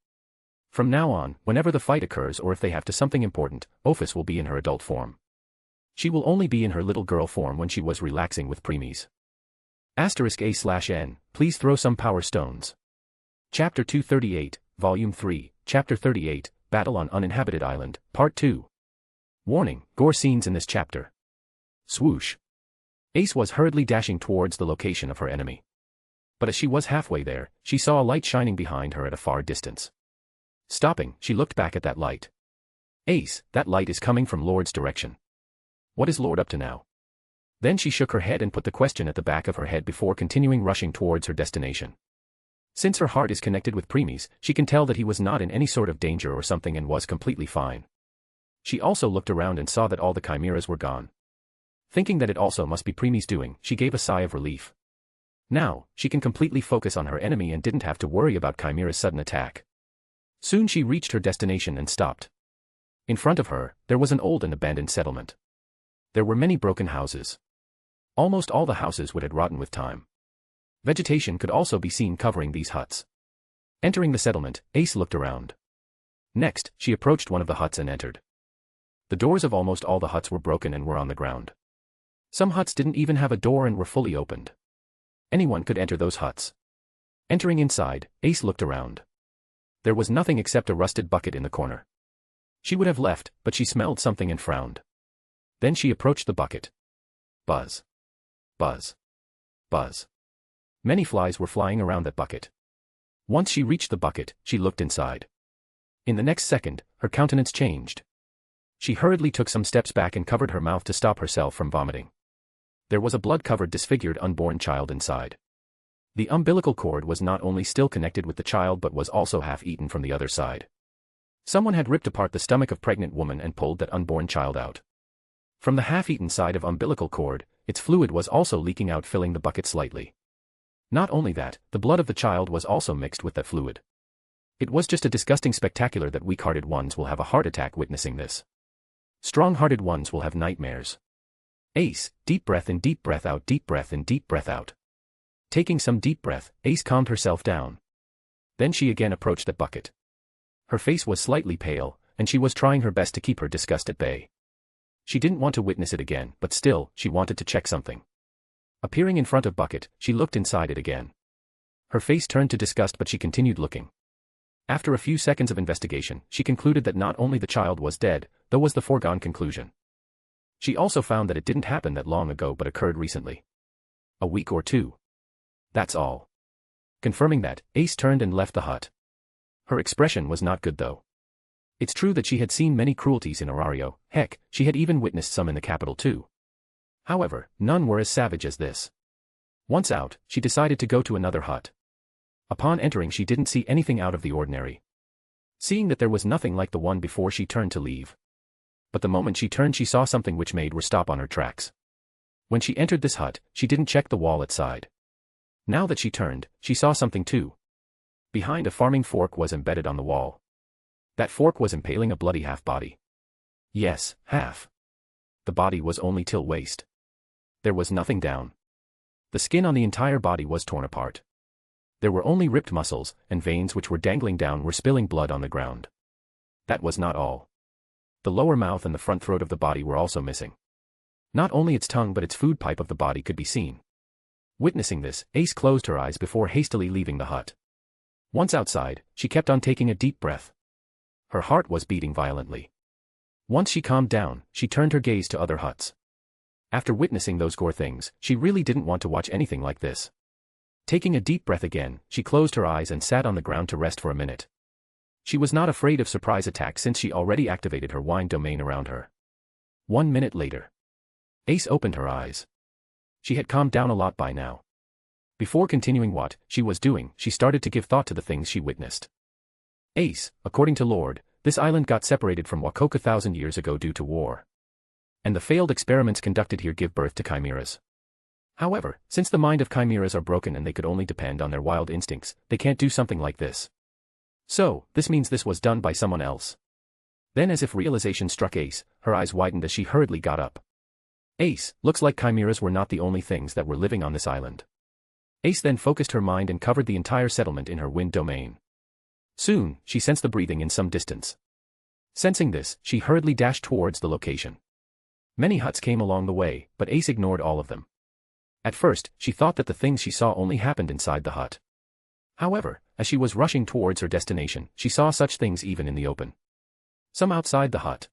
From now on, whenever the fight occurs or if they have to something important, Ophis will be in her adult form. She will only be in her little girl form when she was relaxing with Preemies. *A/N, please throw some power stones. Chapter 238, Volume 3, Chapter 38, Battle on Uninhabited Island, Part 2. Warning, gore scenes in this chapter. Swoosh. Ace was hurriedly dashing towards the location of her enemy. But as she was halfway there, she saw a light shining behind her at a far distance. Stopping, she looked back at that light. Ace, that light is coming from Lord's direction. What is Lord up to now? Then she shook her head and put the question at the back of her head before continuing rushing towards her destination. Since her heart is connected with Preemies, she can tell that he was not in any sort of danger or something and was completely fine. She also looked around and saw that all the chimeras were gone. Thinking that it also must be Preemies' doing, she gave a sigh of relief. Now, she can completely focus on her enemy and didn't have to worry about Chimera's sudden attack. Soon she reached her destination and stopped. In front of her, there was an old and abandoned settlement. There were many broken houses. Almost all the houses would have rotten with time. Vegetation could also be seen covering these huts. Entering the settlement, Ace looked around. Next, she approached one of the huts and entered. The doors of almost all the huts were broken and were on the ground. Some huts didn't even have a door and were fully opened. Anyone could enter those huts. Entering inside, Ace looked around. There was nothing except a rusted bucket in the corner. She would have left, but she smelled something and frowned. Then she approached the bucket. Buzz. Buzz. Buzz. Many flies were flying around that bucket. Once she reached the bucket, she looked inside. In the next second, her countenance changed. She hurriedly took some steps back and covered her mouth to stop herself from vomiting. There was a blood-covered disfigured unborn child inside. The umbilical cord was not only still connected with the child but was also half-eaten from the other side. Someone had ripped apart the stomach of pregnant woman and pulled that unborn child out. From the half-eaten side of umbilical cord, its fluid was also leaking out, filling the bucket slightly. Not only that, the blood of the child was also mixed with that fluid. It was just a disgusting spectacular that weak-hearted ones will have a heart attack witnessing this. Strong-hearted ones will have nightmares. Ace, deep breath in, deep breath out, deep breath in, deep breath out. Taking some deep breath, Ace calmed herself down. Then she again approached the bucket. Her face was slightly pale, and she was trying her best to keep her disgust at bay. She didn't want to witness it again, but still, she wanted to check something. Appearing in front of bucket, she looked inside it again. Her face turned to disgust, but she continued looking. After a few seconds of investigation, she concluded that not only the child was dead, though was the foregone conclusion. She also found that it didn't happen that long ago but occurred recently. A week or two. That's all. Confirming that, Ace turned and left the hut. Her expression was not good though. It's true that she had seen many cruelties in Orario, heck, she had even witnessed some in the capital too. However, none were as savage as this. Once out, she decided to go to another hut. Upon entering she didn't see anything out of the ordinary. Seeing that there was nothing like the one before she turned to leave. But the moment she turned she saw something which made her stop on her tracks. When she entered this hut, she didn't check the wall outside. Now that she turned, she saw something too. Behind a farming fork was embedded on the wall. That fork was impaling a bloody half-body. Yes, half. The body was only till waist. There was nothing down. The skin on the entire body was torn apart. There were only ripped muscles, and veins which were dangling down were spilling blood on the ground. That was not all. The lower mouth and the front throat of the body were also missing. Not only its tongue but its food pipe of the body could be seen. Witnessing this, Ace closed her eyes before hastily leaving the hut. Once outside, she kept on taking a deep breath. Her heart was beating violently. Once she calmed down, she turned her gaze to other huts. After witnessing those gore things, she really didn't want to watch anything like this. Taking a deep breath again, she closed her eyes and sat on the ground to rest for a minute. She was not afraid of surprise attacks since she already activated her wind domain around her. 1 minute later. Ace opened her eyes. She had calmed down a lot by now. Before continuing what she was doing, she started to give thought to the things she witnessed. Ace, according to Lord, this island got separated from Wakoka 1,000 years ago due to war. And the failed experiments conducted here give birth to chimeras. However, since the mind of chimeras are broken and they could only depend on their wild instincts, they can't do something like this. So, this means this was done by someone else. Then as if realization struck Ace, her eyes widened as she hurriedly got up. Ace, looks like chimeras were not the only things that were living on this island. Ace then focused her mind and covered the entire settlement in her wind domain. Soon, she sensed the breathing in some distance. Sensing this, she hurriedly dashed towards the location. Many huts came along the way, but Ace ignored all of them. At first, she thought that the things she saw only happened inside the hut. However, as she was rushing towards her destination, she saw such things even in the open. Some outside the hut.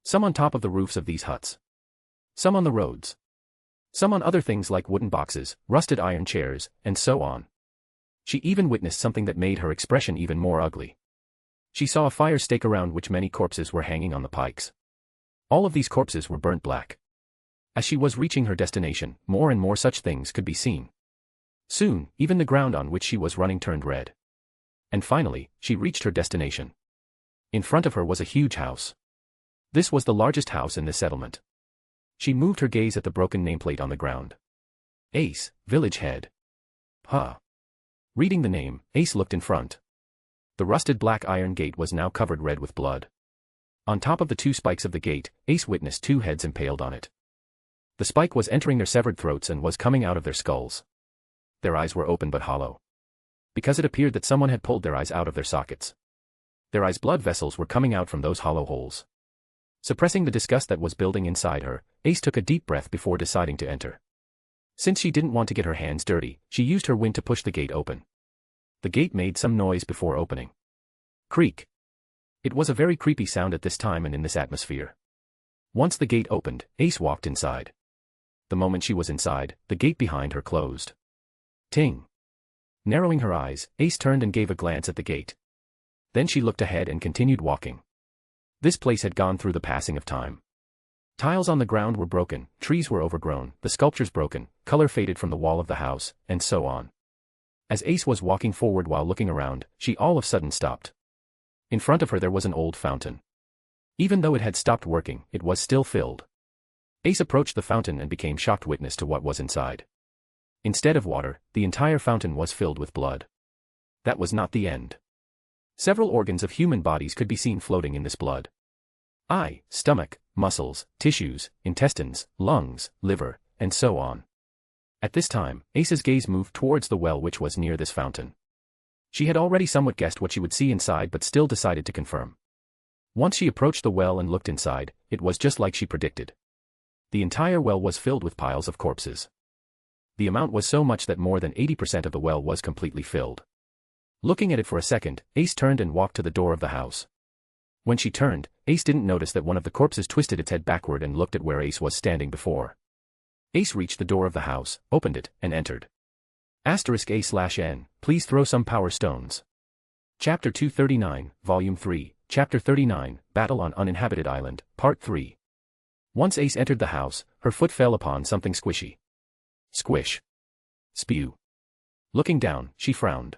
Some on top of the roofs of these huts. Some on the roads. Some on other things like wooden boxes, rusted iron chairs, and so on. She even witnessed something that made her expression even more ugly. She saw a fire stake around which many corpses were hanging on the pikes. All of these corpses were burnt black. As she was reaching her destination, more and more such things could be seen. Soon, even the ground on which she was running turned red. And finally, she reached her destination. In front of her was a huge house. This was the largest house in this settlement. She moved her gaze at the broken nameplate on the ground. Ace, village head. Huh. Reading the name, Ace looked in front. The rusted black iron gate was now covered red with blood. On top of the 2 spikes of the gate, Ace witnessed 2 heads impaled on it. The spike was entering their severed throats and was coming out of their skulls. Their eyes were open but hollow. Because it appeared that someone had pulled their eyes out of their sockets. Their eyes' blood vessels were coming out from those hollow holes. Suppressing the disgust that was building inside her, Ace took a deep breath before deciding to enter. Since she didn't want to get her hands dirty, she used her wind to push the gate open. The gate made some noise before opening. Creak. It was a very creepy sound at this time and in this atmosphere. Once the gate opened, Ace walked inside. The moment she was inside, the gate behind her closed. Ting. Narrowing her eyes, Ace turned and gave a glance at the gate. Then she looked ahead and continued walking. This place had gone through the passing of time. Tiles on the ground were broken, trees were overgrown, the sculptures broken, color faded from the wall of the house, and so on. As Ace was walking forward while looking around, she all of a sudden stopped. In front of her there was an old fountain. Even though it had stopped working, it was still filled. Ace approached the fountain and became shocked witness to what was inside. Instead of water, the entire fountain was filled with blood. That was not the end. Several organs of human bodies could be seen floating in this blood. Eye, stomach, muscles, tissues, intestines, lungs, liver, and so on. At this time, Ace's gaze moved towards the well which was near this fountain. She had already somewhat guessed what she would see inside but still decided to confirm. Once she approached the well and looked inside, it was just like she predicted. The entire well was filled with piles of corpses. The amount was so much that more than 80% of the well was completely filled. Looking at it for a second, Ace turned and walked to the door of the house. When she turned, Ace didn't notice that one of the corpses twisted its head backward and looked at where Ace was standing before. Ace reached the door of the house, opened it, and entered. *A/N, please throw some power stones. Chapter 239, Volume 3, Chapter 39, Battle on Uninhabited Island, Part 3. Once Ace entered the house, her foot fell upon something squishy. Squish. Spew. Looking down, she frowned.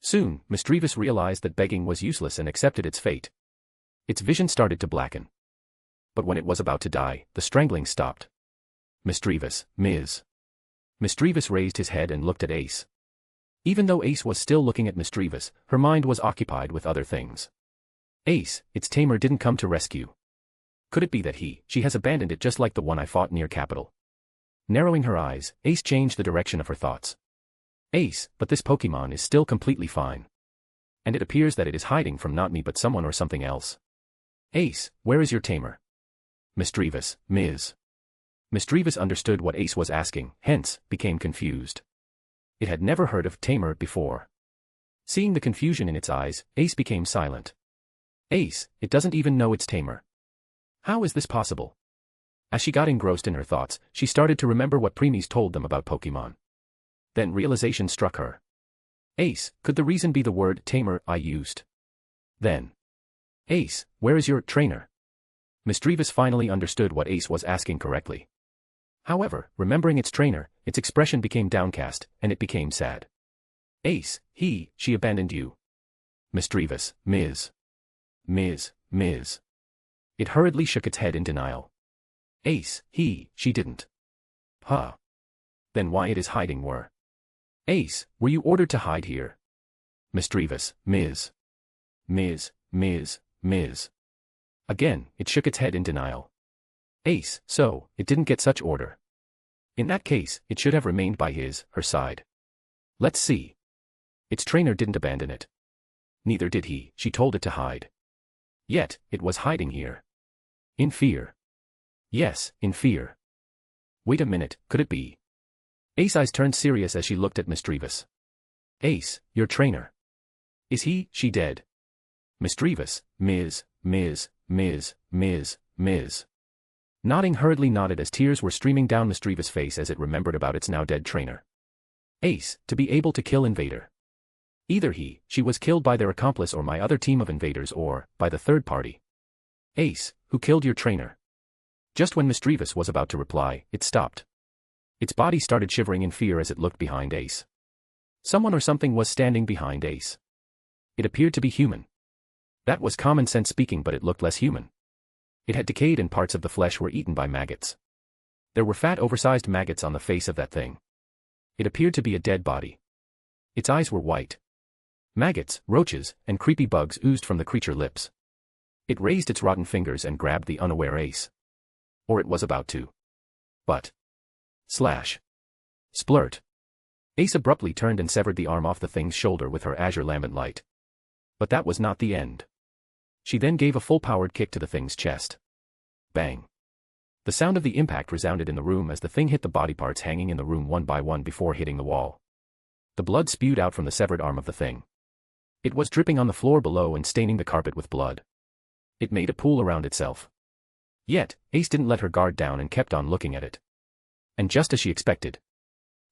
Soon, Misdreavus realized that begging was useless and accepted its fate. Its vision started to blacken. But when it was about to die, the strangling stopped. Misdreavus, Ms. Misdreavus raised his head and looked at Ace. Even though Ace was still looking at Misdreavus, her mind was occupied with other things. Ace, its tamer didn't come to rescue. Could it be that she has abandoned it just like the one I fought near capital? Narrowing her eyes, Ace changed the direction of her thoughts. Ace, but this Pokemon is still completely fine. And it appears that it is hiding from not me but someone or something else. Ace, where is your tamer? Misdreavus, Ms. Misdreavus understood what Ace was asking, hence, became confused. It had never heard of tamer before. Seeing the confusion in its eyes, Ace became silent. Ace, it doesn't even know its tamer. How is this possible? As she got engrossed in her thoughts, she started to remember what preemies told them about Pokemon. Then realization struck her. Ace, could the reason be the word tamer I used? Then. Ace, where is your trainer? Misdreavus finally understood what Ace was asking correctly. However, remembering its trainer, its expression became downcast, and it became sad. Ace, she abandoned you. Mischievous, Ms. Ms. It hurriedly shook its head in denial. Ace, she didn't. Huh. Then why it is hiding were? Ace, were you ordered to hide here? Mischievous, Ms. Again, it shook its head in denial. Ace, so, it didn't get such order. In that case, it should have remained by her side. Let's see. Its trainer didn't abandon it. Neither did he, she told it to hide. Yet, it was hiding here. In fear. Yes, in fear. Wait a minute, could it be? Ace's eyes turned serious as she looked at Mischievous. Ace, your trainer. Is she dead? Mischievous, Ms. Nodding hurriedly nodded as tears were streaming down Mischievous' face as it remembered about its now dead trainer. Ace, to be able to kill invader. Either she was killed by their accomplice or my other team of invaders or, by the third party. Ace, who killed your trainer? Just when Mischievous was about to reply, it stopped. Its body started shivering in fear as it looked behind Ace. Someone or something was standing behind Ace. It appeared to be human. That was common sense speaking, but it looked less human. It had decayed and parts of the flesh were eaten by maggots. There were fat oversized maggots on the face of that thing. It appeared to be a dead body. Its eyes were white. Maggots, roaches, and creepy bugs oozed from the creature lips. It raised its rotten fingers and grabbed the unaware Ace. Or it was about to. But. Slash. Splurt. Ace abruptly turned and severed the arm off the thing's shoulder with her azure lambent light. But that was not the end. She then gave a full-powered kick to the thing's chest. Bang. The sound of the impact resounded in the room as the thing hit the body parts hanging in the room one by one before hitting the wall. The blood spewed out from the severed arm of the thing. It was dripping on the floor below and staining the carpet with blood. It made a pool around itself. Yet, Ace didn't let her guard down and kept on looking at it. And just as she expected,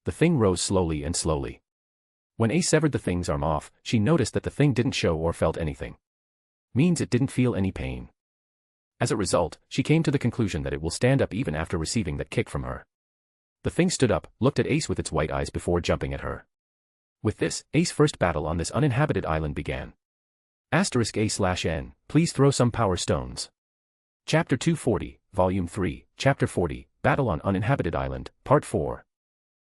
the thing rose slowly and slowly. When Ace severed the thing's arm off, she noticed that the thing didn't show or felt anything. Means it didn't feel any pain. As a result, she came to the conclusion that it will stand up even after receiving that kick from her. The thing stood up, looked at Ace with its white eyes before jumping at her. With this, Ace's first battle on this uninhabited island began. *A/N, please throw some power stones. Chapter 240, Volume 3, Chapter 40, Battle on Uninhabited Island, Part 4.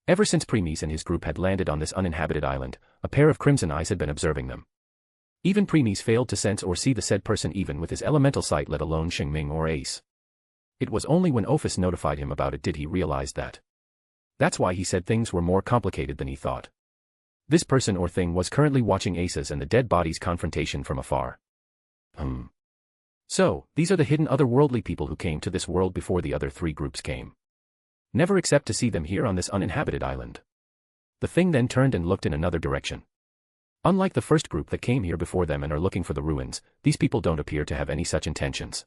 Ever since Premies and his group had landed on this uninhabited island, a pair of crimson eyes had been observing them. Even Premies failed to sense or see the said person even with his elemental sight, let alone Shing Ming or Ace. It was only when Ophis notified him about it did he realize that. That's why he said things were more complicated than he thought. This person or thing was currently watching Ace's and the dead body's confrontation from afar. So, these are the hidden otherworldly people who came to this world before the other three groups came. Never except to see them here on this uninhabited island. The thing then turned and looked in another direction. Unlike the first group that came here before them and are looking for the ruins, these people don't appear to have any such intentions.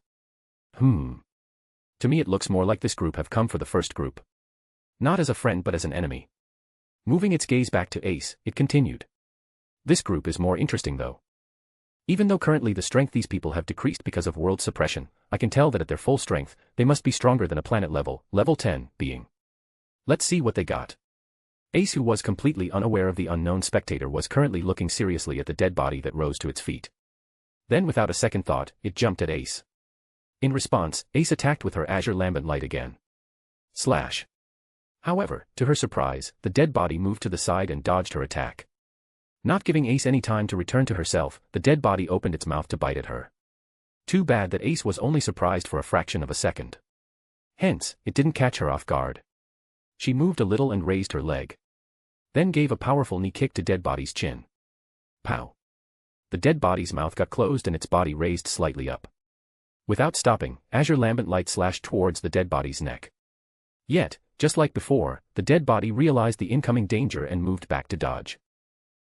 To me it looks more like this group have come for the first group. Not as a friend but as an enemy. Moving its gaze back to Ace, it continued. This group is more interesting though. Even though currently the strength these people have decreased because of world suppression, I can tell that at their full strength, they must be stronger than a planet level 10, being. Let's see what they got. Ace, who was completely unaware of the unknown spectator, was currently looking seriously at the dead body that rose to its feet. Then without a second thought, it jumped at Ace. In response, Ace attacked with her azure lambent light again. Slash. However, to her surprise, the dead body moved to the side and dodged her attack. Not giving Ace any time to return to herself, the dead body opened its mouth to bite at her. Too bad that Ace was only surprised for a fraction of a second. Hence, it didn't catch her off guard. She moved a little and raised her leg. Then gave a powerful knee kick to dead body's chin. Pow. The dead body's mouth got closed and its body raised slightly up. Without stopping, azure lambent light slashed towards the dead body's neck. Yet, just like before, the dead body realized the incoming danger and moved back to dodge.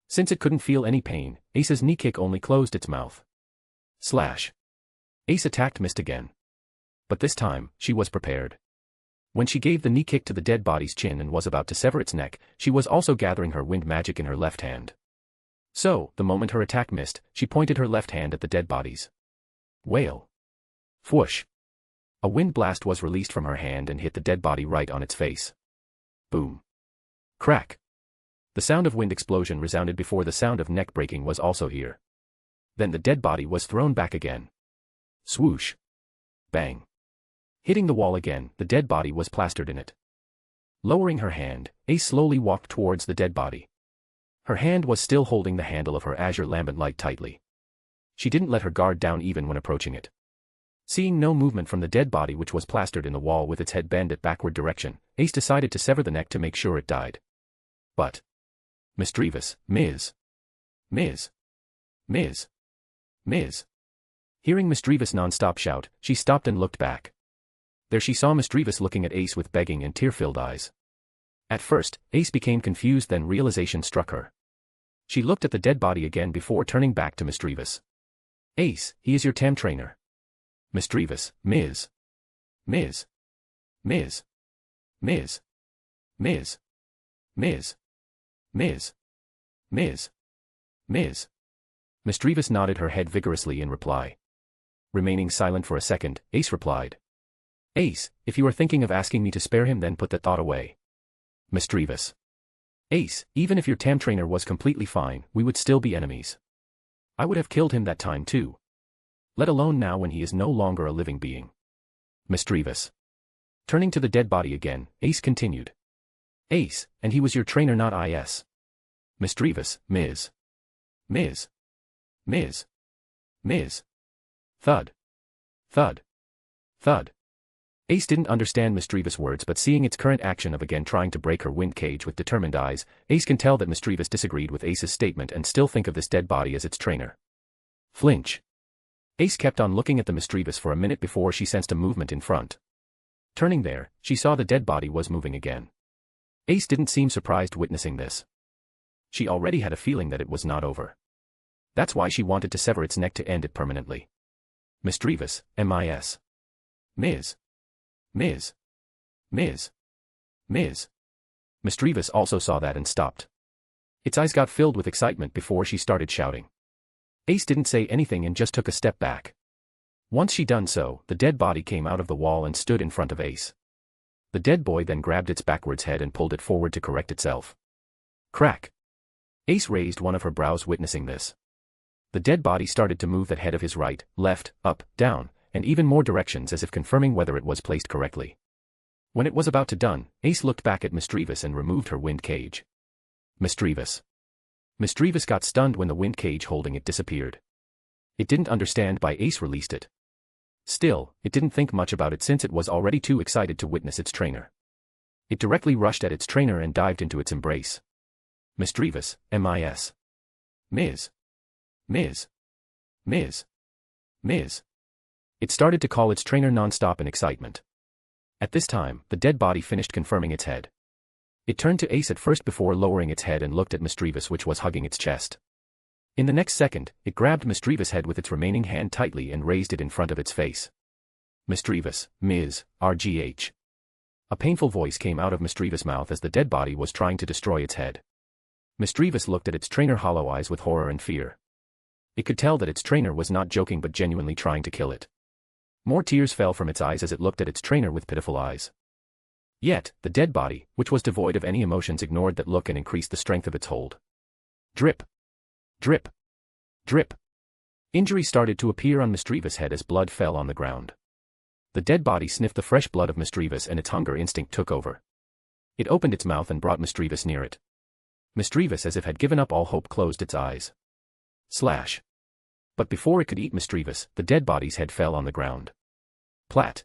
Since it couldn't feel any pain, Ace's knee kick only closed its mouth. Slash. Ace attacked, missed again. But this time, she was prepared. When she gave the knee kick to the dead body's chin and was about to sever its neck, she was also gathering her wind magic in her left hand. So, the moment her attack missed, she pointed her left hand at the dead body's. Wail. Whoosh. A wind blast was released from her hand and hit the dead body right on its face. Boom. Crack. The sound of wind explosion resounded before the sound of neck breaking was also here. Then the dead body was thrown back again. Swoosh. Bang. Hitting the wall again, the dead body was plastered in it. Lowering her hand, Ace slowly walked towards the dead body. Her hand was still holding the handle of her azure lambent light tightly. She didn't let her guard down even when approaching it. Seeing no movement from the dead body which was plastered in the wall with its head bent at backward direction, Ace decided to sever the neck to make sure it died. But mischievous, Ms. Hearing mischievous non-stop shout, she stopped and looked back. There she saw mischievous looking at Ace with begging and tear-filled eyes. At first, Ace became confused, then realization struck her. She looked at the dead body again before turning back to mischievous. Ace, he is your TAM trainer. Mischievous, Ms. Mischievous nodded her head vigorously in reply. Remaining silent for a second, Ace replied. Ace, if you are thinking of asking me to spare him, then put that thought away. Mischievous. Ace, even if your TAM trainer was completely fine, we would still be enemies. I would have killed him that time too. Let alone now when he is no longer a living being. Mischievous. Turning to the dead body again, Ace continued. Ace, and he was your trainer, not is. Mischievous, Ms. Thud. Thud. Thud. Ace didn't understand mischievous words, but seeing its current action of again trying to break her wind cage with determined eyes, Ace can tell that mischievous disagreed with Ace's statement and still think of this dead body as its trainer. Flinch. Ace kept on looking at the mischievous for a minute before she sensed a movement in front. Turning there, she saw the dead body was moving again. Ace didn't seem surprised witnessing this. She already had a feeling that it was not over. That's why she wanted to sever its neck to end it permanently. Mischievous, Ms. Mischievous also saw that and stopped. Its eyes got filled with excitement before she started shouting. Ace didn't say anything and just took a step back. Once she done so, the dead body came out of the wall and stood in front of Ace. The dead boy then grabbed its backwards head and pulled it forward to correct itself. Crack. Ace raised one of her brows witnessing this. The dead body started to move that head of his right, left, up, down, and even more directions as if confirming whether it was placed correctly. When it was about to done, Ace looked back at Mischievous and removed her wind cage. Mischievous. Mischievous got stunned when the wind cage holding it disappeared. It didn't understand why Ace released it. Still, it didn't think much about it since it was already too excited to witness its trainer. It directly rushed at its trainer and dived into its embrace. Mischievous, Ms. It started to call its trainer non-stop in excitement. At this time, the dead body finished confirming its head. It turned to Ace at first before lowering its head and looked at Mischievous, which was hugging its chest. In the next second, it grabbed Mischievous' head with its remaining hand tightly and raised it in front of its face. Mischievous, Ms. RGH. A painful voice came out of Mischievous' mouth as the dead body was trying to destroy its head. Mischievous looked at its trainer hollow eyes with horror and fear. It could tell that its trainer was not joking but genuinely trying to kill it. More tears fell from its eyes as it looked at its trainer with pitiful eyes. Yet, the dead body, which was devoid of any emotions, ignored that look and increased the strength of its hold. Drip. Drip. Drip. Injury started to appear on Mischievous' head as blood fell on the ground. The dead body sniffed the fresh blood of Mischievous and its hunger instinct took over. It opened its mouth and brought Mischievous near it. Mischievous, as if had given up all hope, closed its eyes. Slash. But before it could eat Mischievous, the dead body's head fell on the ground. Plat.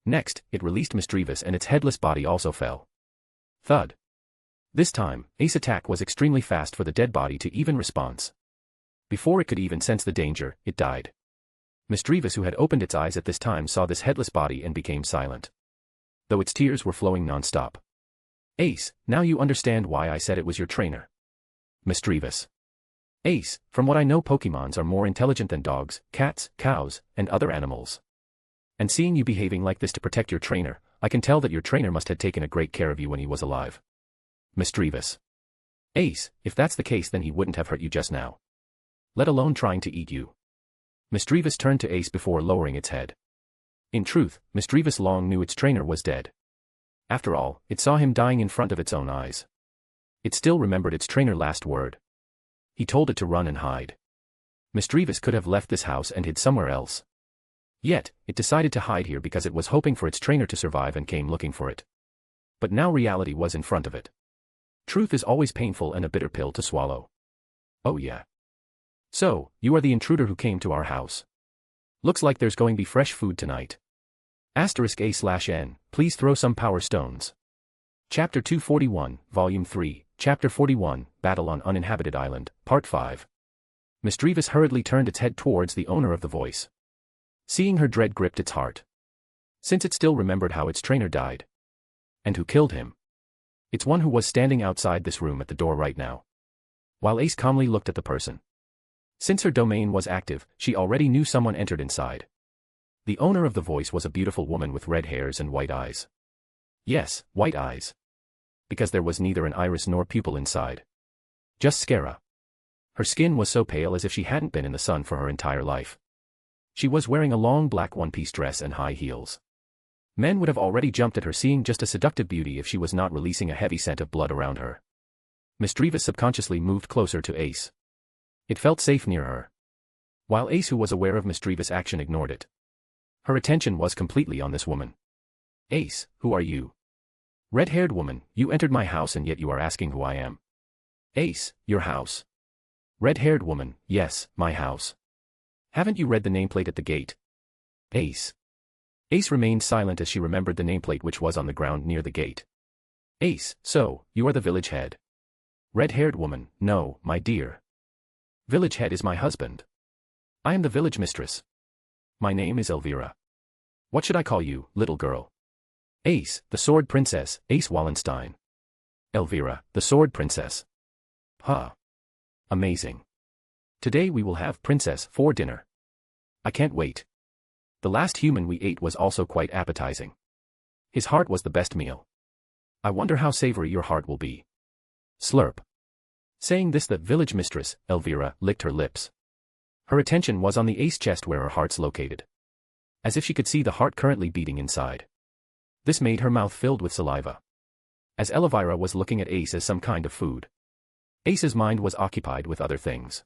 Next, it released Mischievous and its headless body also fell. Thud. This time, Ace's attack was extremely fast for the dead body to even response. Before it could even sense the danger, it died. Mischievous, who had opened its eyes at this time, saw this headless body and became silent. Though its tears were flowing non-stop. Ace, now you understand why I said it was your trainer. Mischievous. Ace, from what I know, Pokemons are more intelligent than dogs, cats, cows, and other animals. And seeing you behaving like this to protect your trainer, I can tell that your trainer must have taken a great care of you when he was alive. Mischievous. Ace, if that's the case, then he wouldn't have hurt you just now. Let alone trying to eat you. Mischievous turned to Ace before lowering its head. In truth, Mischievous long knew its trainer was dead. After all, it saw him dying in front of its own eyes. It still remembered its trainer's last word. He told it to run and hide. Misdreavus could have left this house and hid somewhere else. Yet, it decided to hide here because it was hoping for its trainer to survive and came looking for it. But now reality was in front of it. Truth is always painful and a bitter pill to swallow. Oh yeah. So, you are the intruder who came to our house. Looks like there's going to be fresh food tonight. *A/N, please throw some power stones. Chapter 241, Volume 3, Chapter 41, Battle on Uninhabited Island, Part 5. Misdreavus hurriedly turned its head towards the owner of the voice. Seeing her, dread gripped its heart. Since it still remembered how its trainer died. And who killed him? It's one who was standing outside this room at the door right now. While Ace calmly looked at the person. Since her domain was active, she already knew someone entered inside. The owner of the voice was a beautiful woman with red hairs and white eyes. Yes, white eyes. Because there was neither an iris nor pupil inside. Just scara. Her skin was so pale as if she hadn't been in the sun for her entire life. She was wearing a long black one-piece dress and high heels. Men would have already jumped at her, seeing just a seductive beauty if she was not releasing a heavy scent of blood around her. Misdreavus subconsciously moved closer to Ace. It felt safe near her. While Ace, who was aware of Misdreavus' action, ignored it. Her attention was completely on this woman. Ace, who are you? Red-haired woman, you entered my house and yet you are asking who I am. Ace, your house. Red-haired woman, yes, my house. Haven't you read the nameplate at the gate? Ace. Ace remained silent as she remembered the nameplate which was on the ground near the gate. Ace, so, you are the village head. Red-haired woman, no, my dear. Village head is my husband. I am the village mistress. My name is Elvira. What should I call you, little girl? Ace, the sword princess, Ace Wallenstein. Elvira, the sword princess. Huh. Amazing. Today we will have princess for dinner. I can't wait. The last human we ate was also quite appetizing. His heart was the best meal. I wonder how savory your heart will be. Slurp. Saying this, the village mistress, Elvira, licked her lips. Her attention was on the Ace chest where her heart's located. As if she could see the heart currently beating inside. This made her mouth filled with saliva. As Elvira was looking at Ace as some kind of food. Ace's mind was occupied with other things.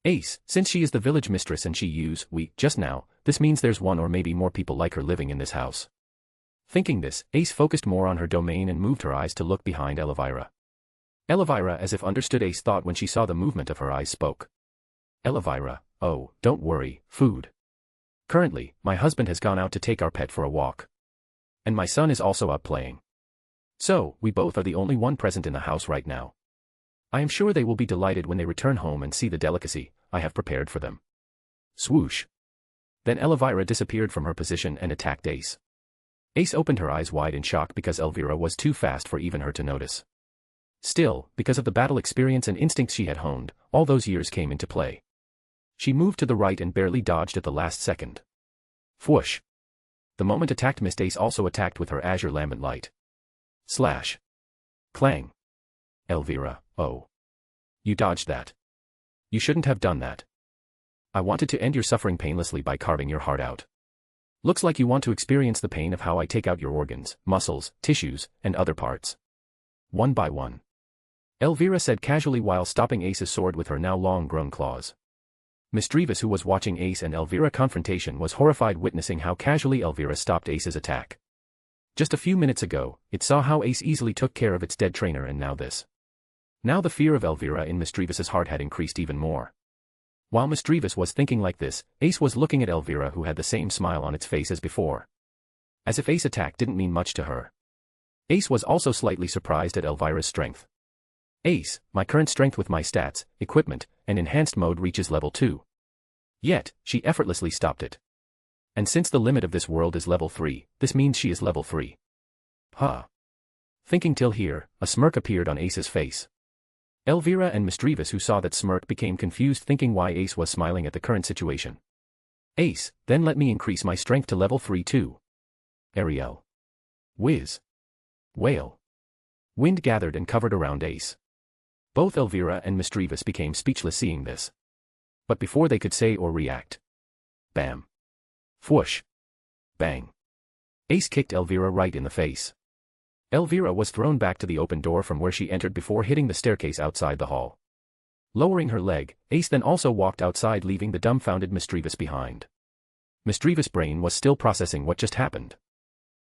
Ace, since she is the village mistress and she used we just now, this means there's one or maybe more people like her living in this house. Thinking this, Ace focused more on her domain and moved her eyes to look behind Elvira. Elvira, as if understood Ace thought when she saw the movement of her eyes, spoke. Elvira, oh, don't worry, food. Currently, my husband has gone out to take our pet for a walk. And my son is also out playing. So, we both are the only one present in the house right now. I am sure they will be delighted when they return home and see the delicacy I have prepared for them. Swoosh. Then Elvira disappeared from her position and attacked Ace. Ace opened her eyes wide in shock because Elvira was too fast for even her to notice. Still, because of the battle experience and instincts she had honed, all those years came into play. She moved to the right and barely dodged at the last second. Whoosh. The moment attacked missed. Ace also attacked with her azure lambent light. Slash. Clang. Elvira, oh. You dodged that. You shouldn't have done that. I wanted to end your suffering painlessly by carving your heart out. Looks like you want to experience the pain of how I take out your organs, muscles, tissues, and other parts. One by one. Elvira said casually while stopping Ace's sword with her now long-grown claws. Misdreavus, who was watching Ace and Elvira confrontation, was horrified witnessing how casually Elvira stopped Ace's attack. Just a few minutes ago, it saw how Ace easily took care of its dead trainer, and now this. Now the fear of Elvira in Misdreavus's heart had increased even more. While Misdreavus was thinking like this, Ace was looking at Elvira, who had the same smile on its face as before. As if Ace's attack didn't mean much to her. Ace was also slightly surprised at Elvira's strength. Ace, my current strength with my stats, equipment, and enhanced mode reaches level 2. Yet, she effortlessly stopped it. And since the limit of this world is level 3, this means she is level 3. Huh. Thinking till here, a smirk appeared on Ace's face. Elvira and Misdreavus, who saw that smirk, became confused, thinking why Ace was smiling at the current situation. Ace, then let me increase my strength to level 3 too. Ariel. Whiz. Wail. Wind gathered and covered around Ace. Both Elvira and Misdreavus became speechless seeing this. But before they could say or react. Bam. Whoosh. Bang. Ace kicked Elvira right in the face. Elvira was thrown back to the open door from where she entered before hitting the staircase outside the hall. Lowering her leg, Ace then also walked outside, leaving the dumbfounded Misdreavus behind. Misdreavus' brain was still processing what just happened.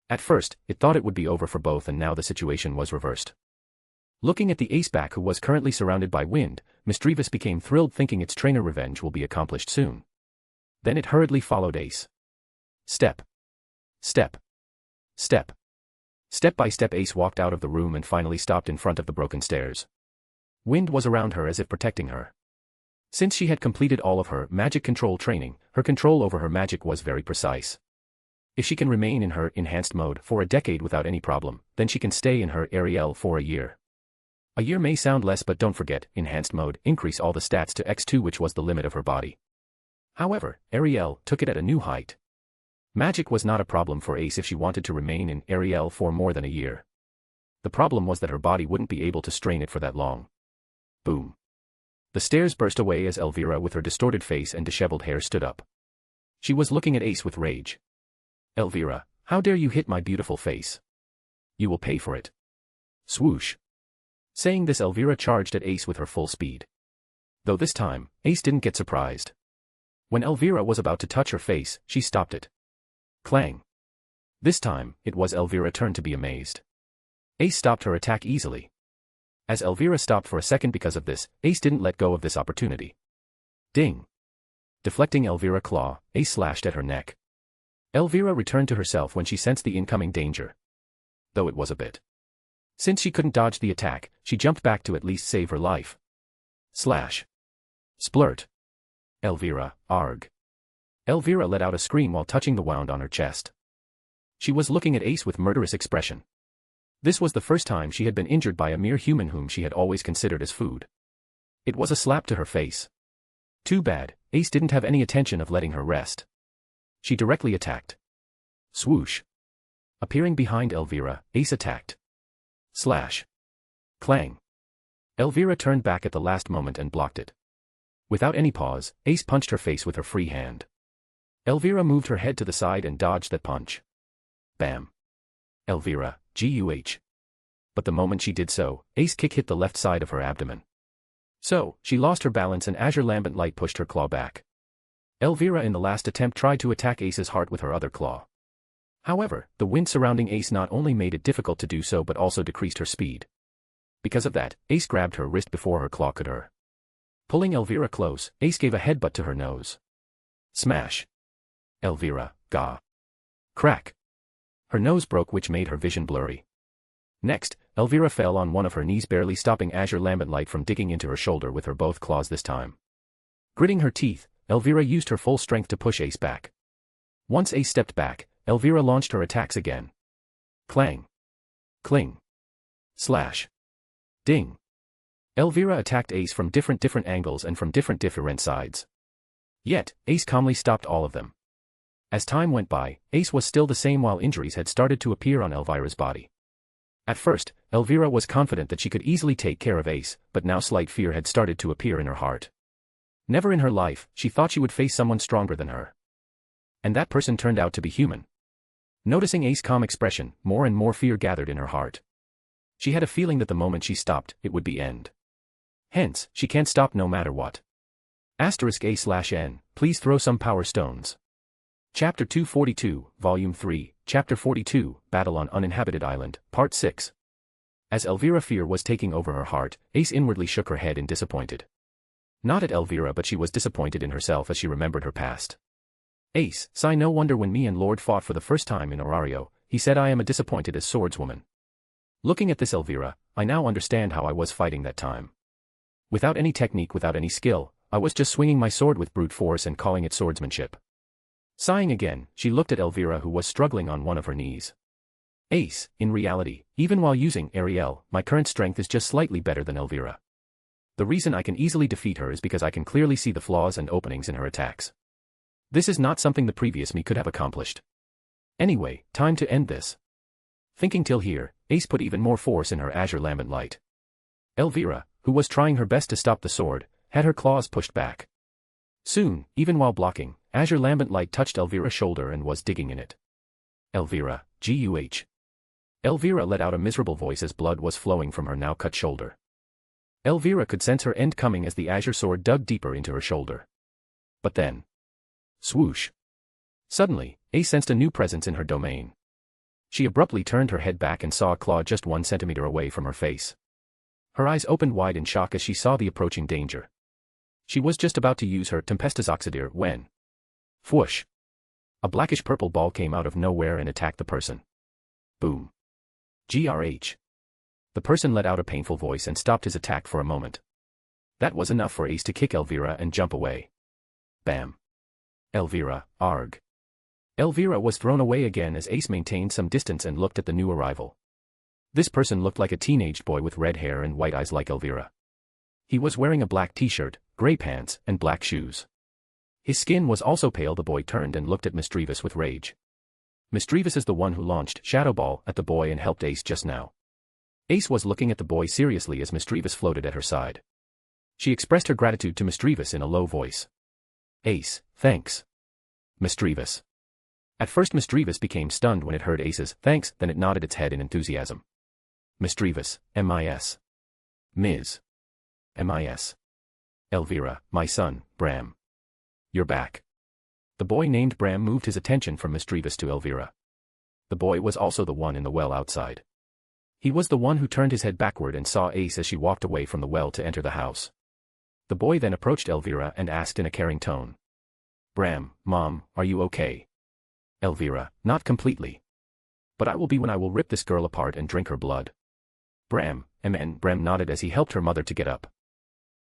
At first, it thought it would be over for both, and now the situation was reversed. Looking at the Ace back, who was currently surrounded by wind, Misdreavus became thrilled, thinking its trainer revenge will be accomplished soon. Then it hurriedly followed Ace. Step. Step. Step. Step by step, Ace walked out of the room and finally stopped in front of the broken stairs. Wind was around her as if protecting her. Since she had completed all of her magic control training, her control over her magic was very precise. If she can remain in her enhanced mode for a decade without any problem, then she can stay in her Ariel for a year. A year may sound less, but don't forget, enhanced mode increase all the stats to X2, which was the limit of her body. However, Ariel took it at a new height. Magic was not a problem for Ace if she wanted to remain in Ariel for more than a year. The problem was that her body wouldn't be able to strain it for that long. Boom. The stairs burst away as Elvira, with her distorted face and disheveled hair, stood up. She was looking at Ace with rage. Elvira, how dare you hit my beautiful face? You will pay for it. Swoosh. Saying this, Elvira charged at Ace with her full speed. Though this time, Ace didn't get surprised. When Elvira was about to touch her face, she stopped it. Clang. This time, it was Elvira's turn to be amazed. Ace stopped her attack easily. As Elvira stopped for a second because of this, Ace didn't let go of this opportunity. Ding. Deflecting Elvira's claw, Ace slashed at her neck. Elvira returned to herself when she sensed the incoming danger. Though it was a bit. Since she couldn't dodge the attack, she jumped back to at least save her life. Slash. Splurt. Elvira, arg. Elvira let out a scream while touching the wound on her chest. She was looking at Ace with murderous expression. This was the first time she had been injured by a mere human whom she had always considered as food. It was a slap to her face. Too bad, Ace didn't have any intention of letting her rest. She directly attacked. Swoosh. Appearing behind Elvira, Ace attacked. Slash. Clang. Elvira turned back at the last moment and blocked it. Without any pause, Ace punched her face with her free hand. Elvira moved her head to the side and dodged that punch. Bam. Elvira, GUH. But the moment she did so, Ace kick hit the left side of her abdomen. So, she lost her balance and Azure Lambent Light pushed her claw back. Elvira in the last attempt tried to attack Ace's heart with her other claw. However, the wind surrounding Ace not only made it difficult to do so but also decreased her speed. Because of that, Ace grabbed her wrist before her claw could her. Pulling Elvira close, Ace gave a headbutt to her nose. Smash. Elvira, Ga. Crack. Her nose broke, which made her vision blurry. Next, Elvira fell on one of her knees, barely stopping Azure Lambent Light from digging into her shoulder with her both claws this time. Gritting her teeth, Elvira used her full strength to push Ace back. Once Ace stepped back, Elvira launched her attacks again. Clang. Cling. Slash. Ding. Elvira attacked Ace from different angles and from different sides. Yet, Ace calmly stopped all of them. As time went by, Ace was still the same while injuries had started to appear on Elvira's body. At first, Elvira was confident that she could easily take care of Ace, but now slight fear had started to appear in her heart. Never in her life, she thought she would face someone stronger than her. And that person turned out to be human. Noticing Ace's calm expression, more and more fear gathered in her heart. She had a feeling that the moment she stopped, it would be end. Hence, she can't stop no matter what. *A/N, please throw some power stones. Chapter 242, Volume 3, Chapter 42, Battle on Uninhabited Island, Part 6. As Elvira fear was taking over her heart, Ace inwardly shook her head in disappointed. Not at Elvira, but she was disappointed in herself as she remembered her past. Ace, sigh, no wonder when me and Lord fought for the first time in Orario, he said I am a disappointed as swordswoman. Looking at this Elvira, I now understand how I was fighting that time. Without any technique, without any skill, I was just swinging my sword with brute force and calling it swordsmanship. Sighing again, she looked at Elvira, who was struggling on one of her knees. Ace, in reality, even while using Ariel, my current strength is just slightly better than Elvira. The reason I can easily defeat her is because I can clearly see the flaws and openings in her attacks. This is not something the previous me could have accomplished. Anyway, time to end this. Thinking till here, Ace put even more force in her Azure Lambent Light. Elvira, who was trying her best to stop the sword, had her claws pushed back. Soon, even while blocking, Azure Lambent Light touched Elvira's shoulder and was digging in it. Elvira, GUH. Elvira let out a miserable voice as blood was flowing from her now cut shoulder. Elvira could sense her end coming as the azure sword dug deeper into her shoulder. But then. Swoosh. Suddenly, Ace sensed a new presence in her domain. She abruptly turned her head back and saw a claw just 1 centimeter away from her face. Her eyes opened wide in shock as she saw the approaching danger. She was just about to use her Tempestus Oxidir when. Whoosh. A blackish-purple ball came out of nowhere and attacked the person. Boom. GRH. The person let out a painful voice and stopped his attack for a moment. That was enough for Ace to kick Elvira and jump away. Bam. Elvira, arg. Elvira was thrown away again as Ace maintained some distance and looked at the new arrival. This person looked like a teenaged boy with red hair and white eyes like Elvira. He was wearing a black t-shirt, gray pants, and black shoes. His skin was also pale. The boy turned and looked at Misdreavus with rage. Misdreavus is the one who launched Shadow Ball at the boy and helped Ace just now. Ace was looking at the boy seriously as Misdreavus floated at her side. She expressed her gratitude to Misdreavus in a low voice. Ace, thanks. Misdreavus. At first Misdreavus became stunned when it heard Ace's thanks, then it nodded its head in enthusiasm. Misdreavus, M.I.S. Ms. M.I.S. Elvira, my son, Bram. You're back. The boy named Bram moved his attention from Misdreavus to Elvira. The boy was also the one in the well outside. He was the one who turned his head backward and saw Ace as she walked away from the well to enter the house. The boy then approached Elvira and asked in a caring tone. Bram, Mom, are you okay? Elvira, not completely. But I will be when I will rip this girl apart and drink her blood. Bram, MN. Bram nodded as he helped her mother to get up.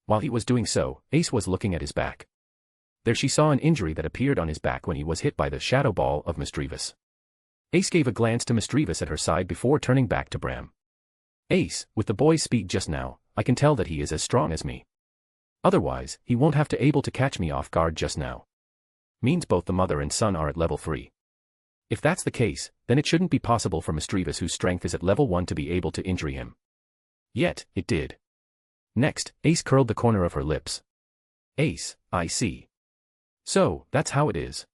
While he was doing so, Ace was looking at his back. There she saw an injury that appeared on his back when he was hit by the shadow ball of Misdreavus. Ace gave a glance to Misdreavus at her side before turning back to Bram. Ace, with the boy's speed just now, I can tell that he is as strong as me. Otherwise, he won't have to able to catch me off guard just now. Means both the mother and son are at level 3. If that's the case, then it shouldn't be possible for Misdreavus, whose strength is at level 1, to be able to injure him. Yet, it did. Next, Ace curled the corner of her lips. Ace, I see. So, that's how it is.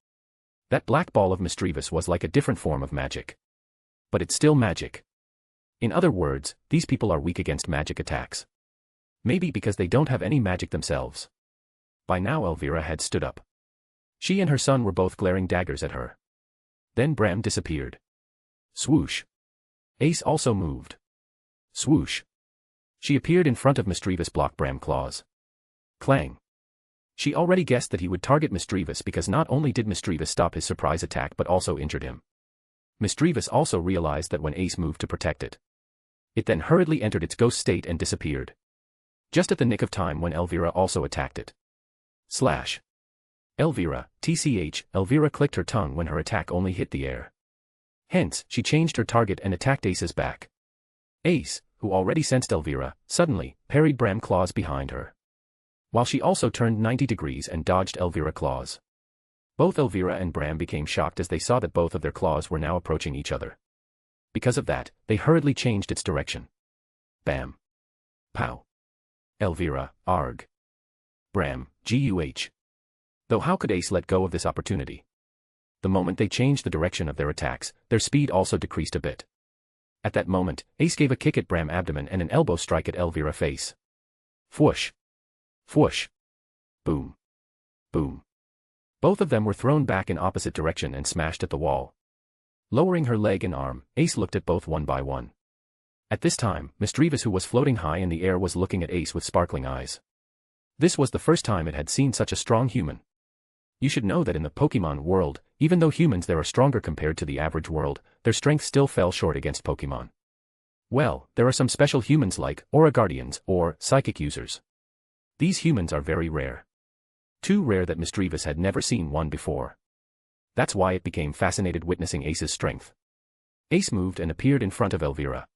That black ball of Misdreavus was like a different form of magic. But it's still magic. In other words, these people are weak against magic attacks. Maybe because they don't have any magic themselves. By now Elvira had stood up. She and her son were both glaring daggers at her. Then Bram disappeared. Swoosh. Ace also moved. Swoosh. She appeared in front of Misdreavus, blocked Bram claws. Clang. She already guessed that he would target Misdreavus because not only did Misdreavus stop his surprise attack but also injured him. Misdreavus also realized that when Ace moved to protect it. It then hurriedly entered its ghost state and disappeared. Just at the nick of time when Elvira also attacked it. Slash. Elvira, TCH, Elvira clicked her tongue when her attack only hit the air. Hence, she changed her target and attacked Ace's back. Ace, who already sensed Elvira, suddenly parried Bram claws behind her. While she also turned 90 degrees and dodged Elvira claws. Both Elvira and Bram became shocked as they saw that both of their claws were now approaching each other. Because of that, they hurriedly changed its direction. Bam. Pow. Elvira, arg. Bram, GUH. Though how could Ace let go of this opportunity? The moment they changed the direction of their attacks, their speed also decreased a bit. At that moment, Ace gave a kick at Bram abdomen and an elbow strike at Elvira face. Whoosh. Whoosh. Boom. Boom. Both of them were thrown back in opposite direction and smashed at the wall. Lowering her leg and arm, Ace looked at both one by one. At this time, Misdreavus, who was floating high in the air, was looking at Ace with sparkling eyes. This was the first time it had seen such a strong human. You should know that in the Pokemon world, even though humans there are stronger compared to the average world, their strength still fell short against Pokemon. Well, there are some special humans like Aura Guardians or psychic users. These humans are very rare. Too rare that Misdreavus had never seen one before. That's why it became fascinated witnessing Ace's strength. Ace moved and appeared in front of Elvira.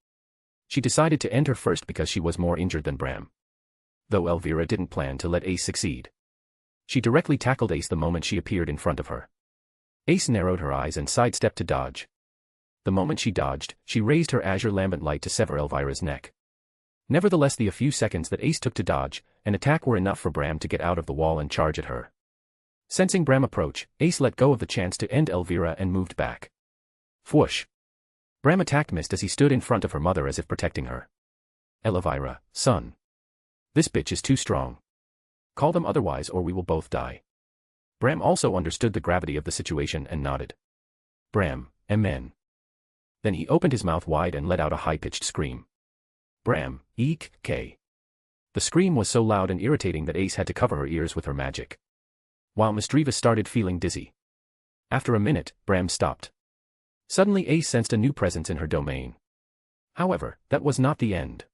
She decided to end her first because she was more injured than Bram. Though Elvira didn't plan to let Ace succeed. She directly tackled Ace the moment she appeared in front of her. Ace narrowed her eyes and sidestepped to dodge. The moment she dodged, she raised her azure lambent light to sever Elvira's neck. Nevertheless, the few seconds that Ace took to dodge and attack were enough for Bram to get out of the wall and charge at her. Sensing Bram approach, Ace let go of the chance to end Elvira and moved back. Whoosh. Bram attack missed as he stood in front of her mother as if protecting her. Elvira, son. This bitch is too strong. Call them otherwise or we will both die. Bram also understood the gravity of the situation and nodded. Bram, amen. Then he opened his mouth wide and let out a high-pitched scream. Bram, eek, k. The scream was so loud and irritating that Ace had to cover her ears with her magic. While Misdreavus started feeling dizzy. After a minute, Bram stopped. Suddenly Ace sensed a new presence in her domain. However, that was not the end.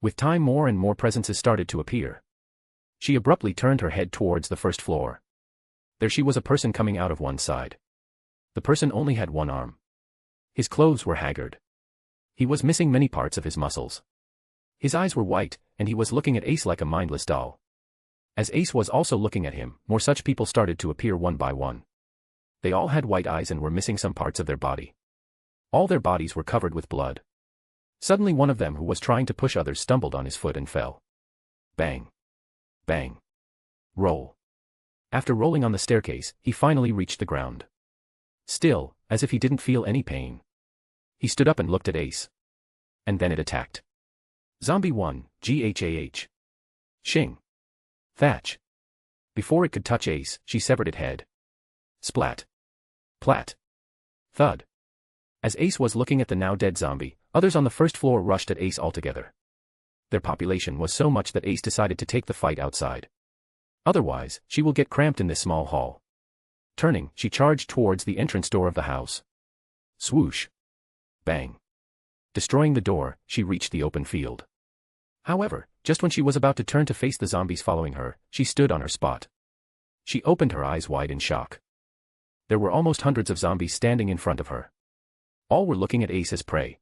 With time more and more presences started to appear. She abruptly turned her head towards the first floor. There she was, a person coming out of one side. The person only had one arm. His clothes were haggard. He was missing many parts of his muscles. His eyes were white, and he was looking at Ace like a mindless doll. As Ace was also looking at him, more such people started to appear one by one. They all had white eyes and were missing some parts of their body. All their bodies were covered with blood. Suddenly one of them who was trying to push others stumbled on his foot and fell. Bang. Bang. Roll. After rolling on the staircase, he finally reached the ground. Still, as if he didn't feel any pain. He stood up and looked at Ace. And then it attacked. Zombie 1, GHAH. Shing. Thatch. Before it could touch Ace, she severed its head. Splat. Plat. Thud. As Ace was looking at the now dead zombie, others on the first floor rushed at Ace altogether. Their population was so much that Ace decided to take the fight outside. Otherwise, she will get cramped in this small hall. Turning, she charged towards the entrance door of the house. Swoosh. Bang. Destroying the door, she reached the open field. However, just when she was about to turn to face the zombies following her, she stood on her spot. She opened her eyes wide in shock. There were almost hundreds of zombies standing in front of her. All were looking at Ace as prey.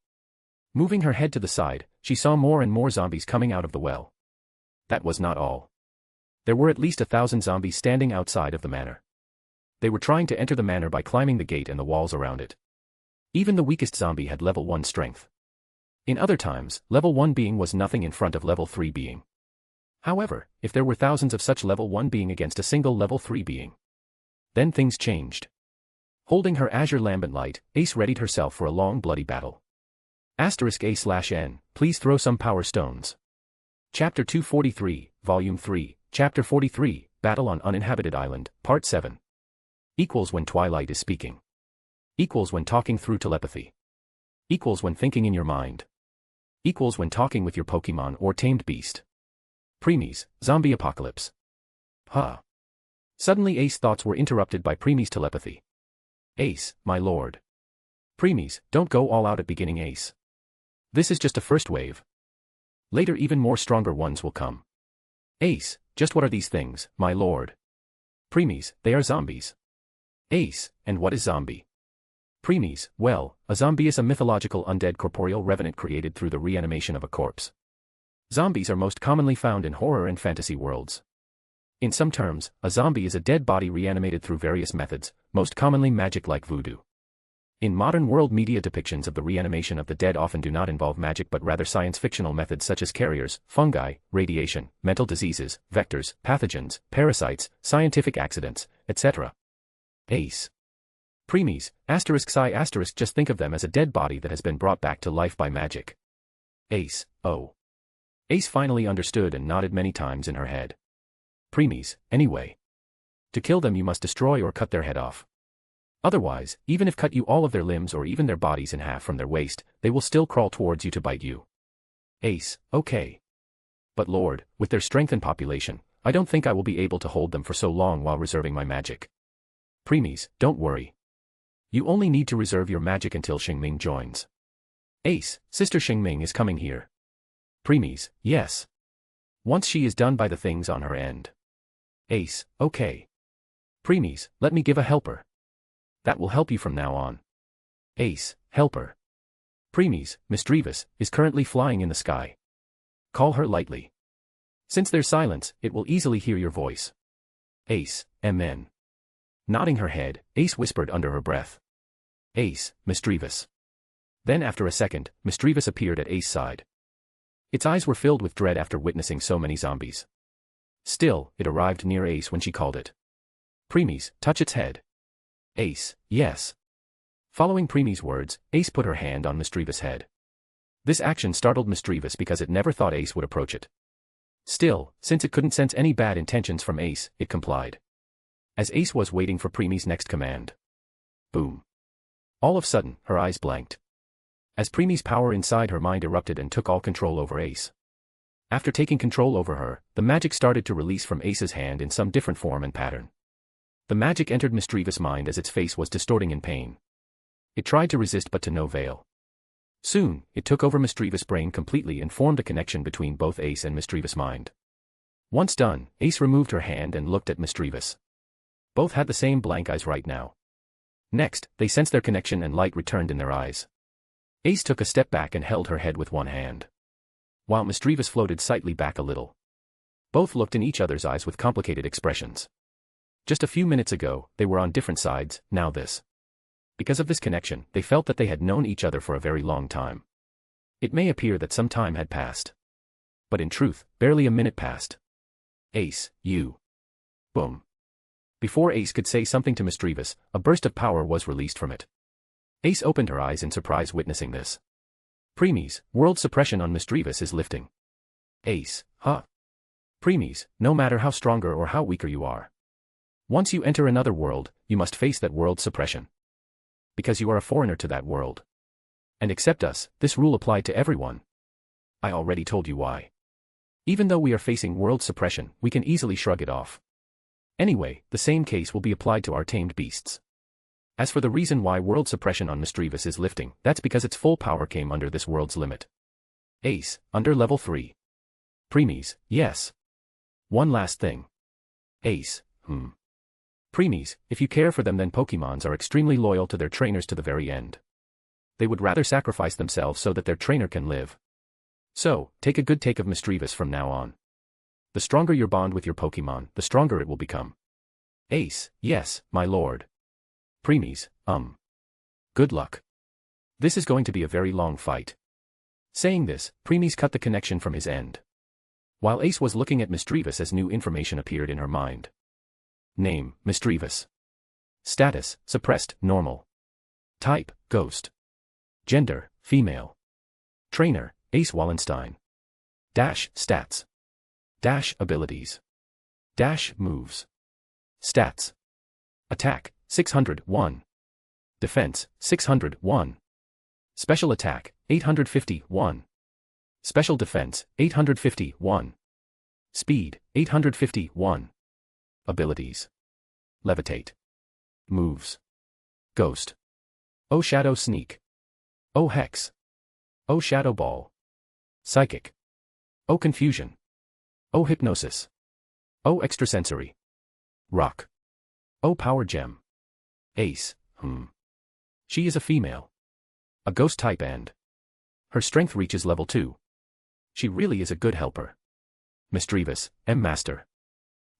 Moving her head to the side, she saw more and more zombies coming out of the well. That was not all. There were at least 1,000 zombies standing outside of the manor. They were trying to enter the manor by climbing the gate and the walls around it. Even the weakest zombie had level 1 strength. In other times, level 1 being was nothing in front of level 3 being. However, if there were thousands of such level 1 being against a single level 3 being, then things changed. Holding her azure lambent light, Ace readied herself for a long bloody battle. *A/N, please throw some power stones. Chapter 243, Volume 3, Chapter 43, Battle on Uninhabited Island, Part 7. Equals when Twilight is speaking. Equals when talking through telepathy. Equals when thinking in your mind. Equals when talking with your Pokemon or tamed beast. Preemies, zombie apocalypse. Huh. Suddenly Ace's thoughts were interrupted by Preemie's telepathy. Ace, my lord. Preemies, don't go all out at beginning, Ace. This is just a first wave. Later even more stronger ones will come. Ace, just what are these things, my lord? Preemies, they are zombies. Ace, and what is zombie? Preemies, well, a zombie is a mythological undead corporeal revenant created through the reanimation of a corpse. Zombies are most commonly found in horror and fantasy worlds. In some terms, a zombie is a dead body reanimated through various methods, most commonly magic like voodoo. In modern world media, depictions of the reanimation of the dead often do not involve magic but rather science-fictional methods such as carriers, fungi, radiation, mental diseases, vectors, pathogens, parasites, scientific accidents, etc. Ace. Preemies, *I*, just think of them as a dead body that has been brought back to life by magic. Ace, oh. Ace finally understood and nodded many times in her head. Preemies, anyway. To kill them you must destroy or cut their head off. Otherwise, even if cut you all of their limbs or even their bodies in half from their waist, they will still crawl towards you to bite you. Ace, okay. But lord, with their strength and population, I don't think I will be able to hold them for so long while reserving my magic. Preemies, don't worry. You only need to reserve your magic until Shing Ming joins. Ace, Sister Shing Ming is coming here. Preemies, yes. Once she is done by the things on her end. Ace, okay. Preemies, let me give a helper. That will help you from now on. Ace, helper. Preemies, Misdreavus, is currently flying in the sky. Call her lightly. Since there's silence, it will easily hear your voice. Ace, amen. Nodding her head, Ace whispered under her breath. Ace, Misdreavus. Then after a second, Misdreavus appeared at Ace's side. Its eyes were filled with dread after witnessing so many zombies. Still, it arrived near Ace when she called it. Preemies, touch its head. Ace, yes. Following Preemie's words, Ace put her hand on Misdreavus' head. This action startled Misdreavus because it never thought Ace would approach it. Still, since it couldn't sense any bad intentions from Ace, it complied. As Ace was waiting for Preemie's next command. Boom. All of a sudden, her eyes blanked. As Preemie's power inside her mind erupted and took all control over Ace. After taking control over her, the magic started to release from Ace's hand in some different form and pattern. The magic entered Misdreavus' mind as its face was distorting in pain. It tried to resist but to no avail. Soon, it took over Misdreavus' brain completely and formed a connection between both Ace and Misdreavus' mind. Once done, Ace removed her hand and looked at Misdreavus. Both had the same blank eyes right now. Next, they sensed their connection and light returned in their eyes. Ace took a step back and held her head with one hand, while Misdreavus floated slightly back a little. Both looked in each other's eyes with complicated expressions. Just a few minutes ago, they were on different sides, now this. Because of this connection, they felt that they had known each other for a very long time. It may appear that some time had passed. But in truth, barely a minute passed. Ace, you. Boom. Before Ace could say something to Misdreavus, a burst of power was released from it. Ace opened her eyes in surprise witnessing this. Preemie's world suppression on Misdreavus is lifting. Ace, huh? Preemie's, no matter how stronger or how weaker you are. Once you enter another world, you must face that world suppression. Because you are a foreigner to that world. And except us, this rule applied to everyone. I already told you why. Even though we are facing world suppression, we can easily shrug it off. Anyway, the same case will be applied to our tamed beasts. As for the reason why world suppression on Misdreavus is lifting, that's because its full power came under this world's limit. Ace, under level 3. Preemies, yes. One last thing. Ace, Preemies, if you care for them then Pokemons are extremely loyal to their trainers to the very end. They would rather sacrifice themselves so that their trainer can live. So, take a good take of Misdreavus from now on. The stronger your bond with your Pokemon, the stronger it will become. Ace, yes, my lord. Preemies, good luck. This is going to be a very long fight. Saying this, Preemies cut the connection from his end. While Ace was looking at Misdreavus as new information appeared in her mind. Name, Misdreavus. Status, suppressed, normal. Type, ghost. Gender, female. Trainer, Ace Wallenstein. Dash, stats. Dash, abilities. Dash, moves. Stats. Attack, 601. Defense, 601. Special attack, 851. Special defense, 851. Speed, 851. Abilities. Levitate. Moves. Ghost. O Shadow Sneak. O Hex. O Shadow Ball. Psychic. O Confusion. O Hypnosis. O Extrasensory. Rock. O Power Gem. Ace, She is a female. A ghost type and her strength reaches level 2. She really is a good helper. Misdreavus, M Master.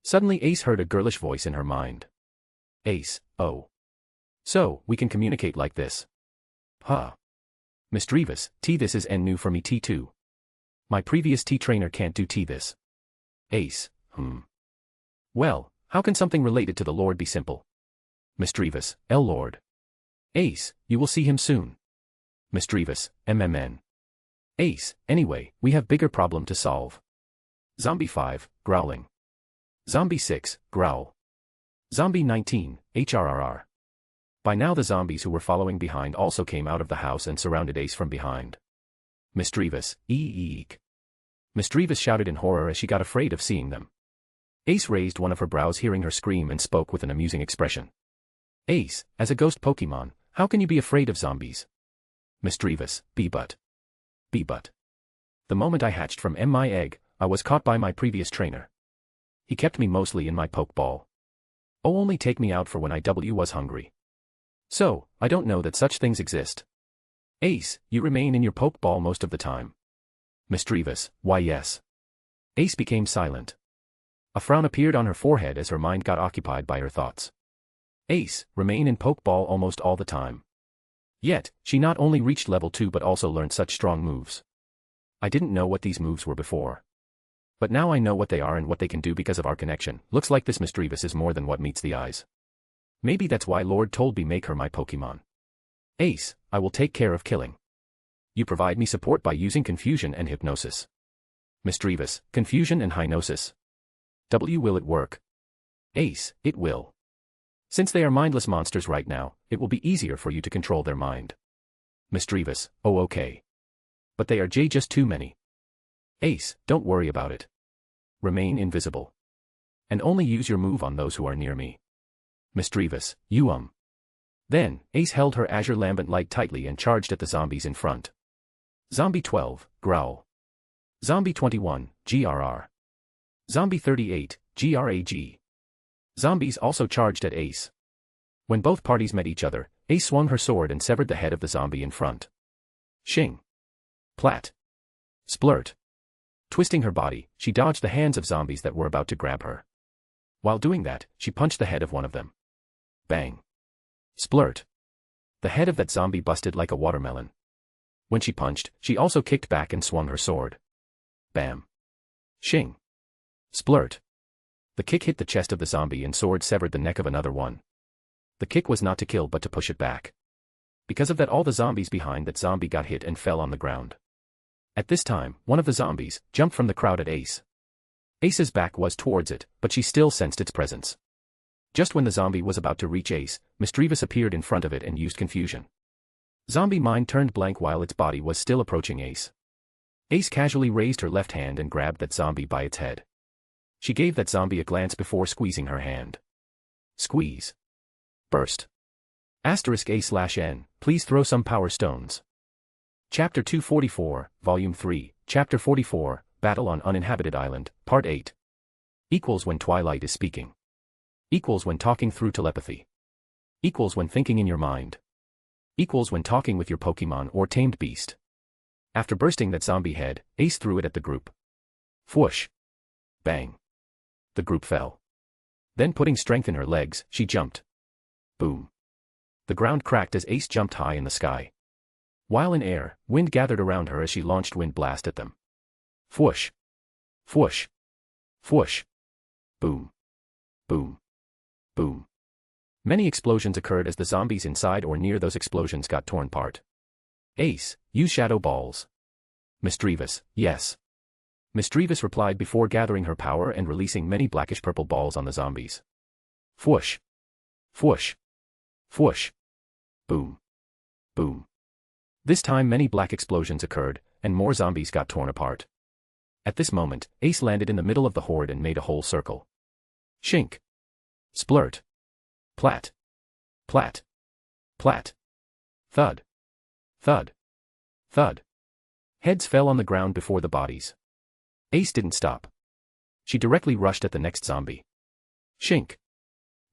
Suddenly Ace heard a girlish voice in her mind. Ace, oh. So, we can communicate like this. Huh. Misdreavus, T this is N new for me T2. My previous T trainer can't do T this. Ace, Well, how can something related to the Lord be simple? Misdreavus, L Lord. Ace, you will see him soon. Misdreavus, MMN. Ace, anyway, we have bigger problem to solve. Zombie 5, growling. Zombie 6, growl. Zombie 19, HRRR. By now the zombies who were following behind also came out of the house and surrounded Ace from behind. Misdreavus, eek. Misdreavus shouted in horror as she got afraid of seeing them. Ace raised one of her brows hearing her scream and spoke with an amusing expression. Ace, as a ghost Pokemon, how can you be afraid of zombies? Misdreavus, B-but. B-but. The moment I hatched from my egg, I was caught by my previous trainer. He kept me mostly in my Pokeball. Oh, only take me out for when I was hungry. So, I don't know that such things exist. Ace, you remain in your Pokeball most of the time. Misdreavus, why yes. Ace became silent. A frown appeared on her forehead as her mind got occupied by her thoughts. Ace, remain in Pokeball almost all the time. Yet, she not only reached level 2 but also learned such strong moves. I didn't know what these moves were before. But now I know what they are and what they can do because of our connection. Looks like this Misdreavus is more than what meets the eyes. Maybe that's why Lord told me make her my Pokemon. Ace, I will take care of killing. You provide me support by using confusion and hypnosis. Mischievous, confusion and hypnosis. Will it work? Ace, it will. Since they are mindless monsters right now, it will be easier for you to control their mind. Mischievous, oh okay. But they are just too many. Ace, don't worry about it. Remain invisible. And only use your move on those who are near me. Mischievous, you Then, Ace held her azure lambent light tightly and charged at the zombies in front. Zombie 12, growl. Zombie 21, grr. Zombie 38, grag. Zombies also charged at Ace. When both parties met each other, Ace swung her sword and severed the head of the zombie in front. Shing. Plat. Splurt. Twisting her body, she dodged the hands of zombies that were about to grab her. While doing that, she punched the head of one of them. Bang. Splurt. The head of that zombie busted like a watermelon. When she punched, she also kicked back and swung her sword. Bam. Shing. Splurt. The kick hit the chest of the zombie and sword severed the neck of another one. The kick was not to kill but to push it back. Because of that, all the zombies behind that zombie got hit and fell on the ground. At this time, one of the zombies jumped from the crowd at Ace. Ace's back was towards it, but she still sensed its presence. Just when the zombie was about to reach Ace, Mischievous appeared in front of it and used confusion. Zombie mind turned blank while its body was still approaching Ace. Ace casually raised her left hand and grabbed that zombie by its head. She gave that zombie a glance before squeezing her hand. Squeeze. Burst. *A/N, please throw some power stones. Chapter 244, Volume 3, Chapter 44, Battle on Uninhabited Island, Part 8. Equals when Twilight is speaking. Equals when talking through telepathy. Equals when thinking in your mind. Equals when talking with your Pokemon or tamed beast. After bursting that zombie head, Ace threw it at the group. Whoosh. Bang. The group fell. Then putting strength in her legs, she jumped. Boom. The ground cracked as Ace jumped high in the sky. While in air, wind gathered around her as she launched wind blast at them. Whoosh. Whoosh. Whoosh. Boom. Boom. Boom. Many explosions occurred as the zombies inside or near those explosions got torn apart. Ace, use shadow balls. Mischievous, yes. Mischievous replied before gathering her power and releasing many blackish-purple balls on the zombies. Whoosh. Whoosh. Whoosh. Boom. Boom. This time many black explosions occurred, and more zombies got torn apart. At this moment, Ace landed in the middle of the horde and made a whole circle. Shink. Splurt. Plat. Plat. Plat. Thud. Thud. Thud. Heads fell on the ground before the bodies. Ace didn't stop. She directly rushed at the next zombie. Shink.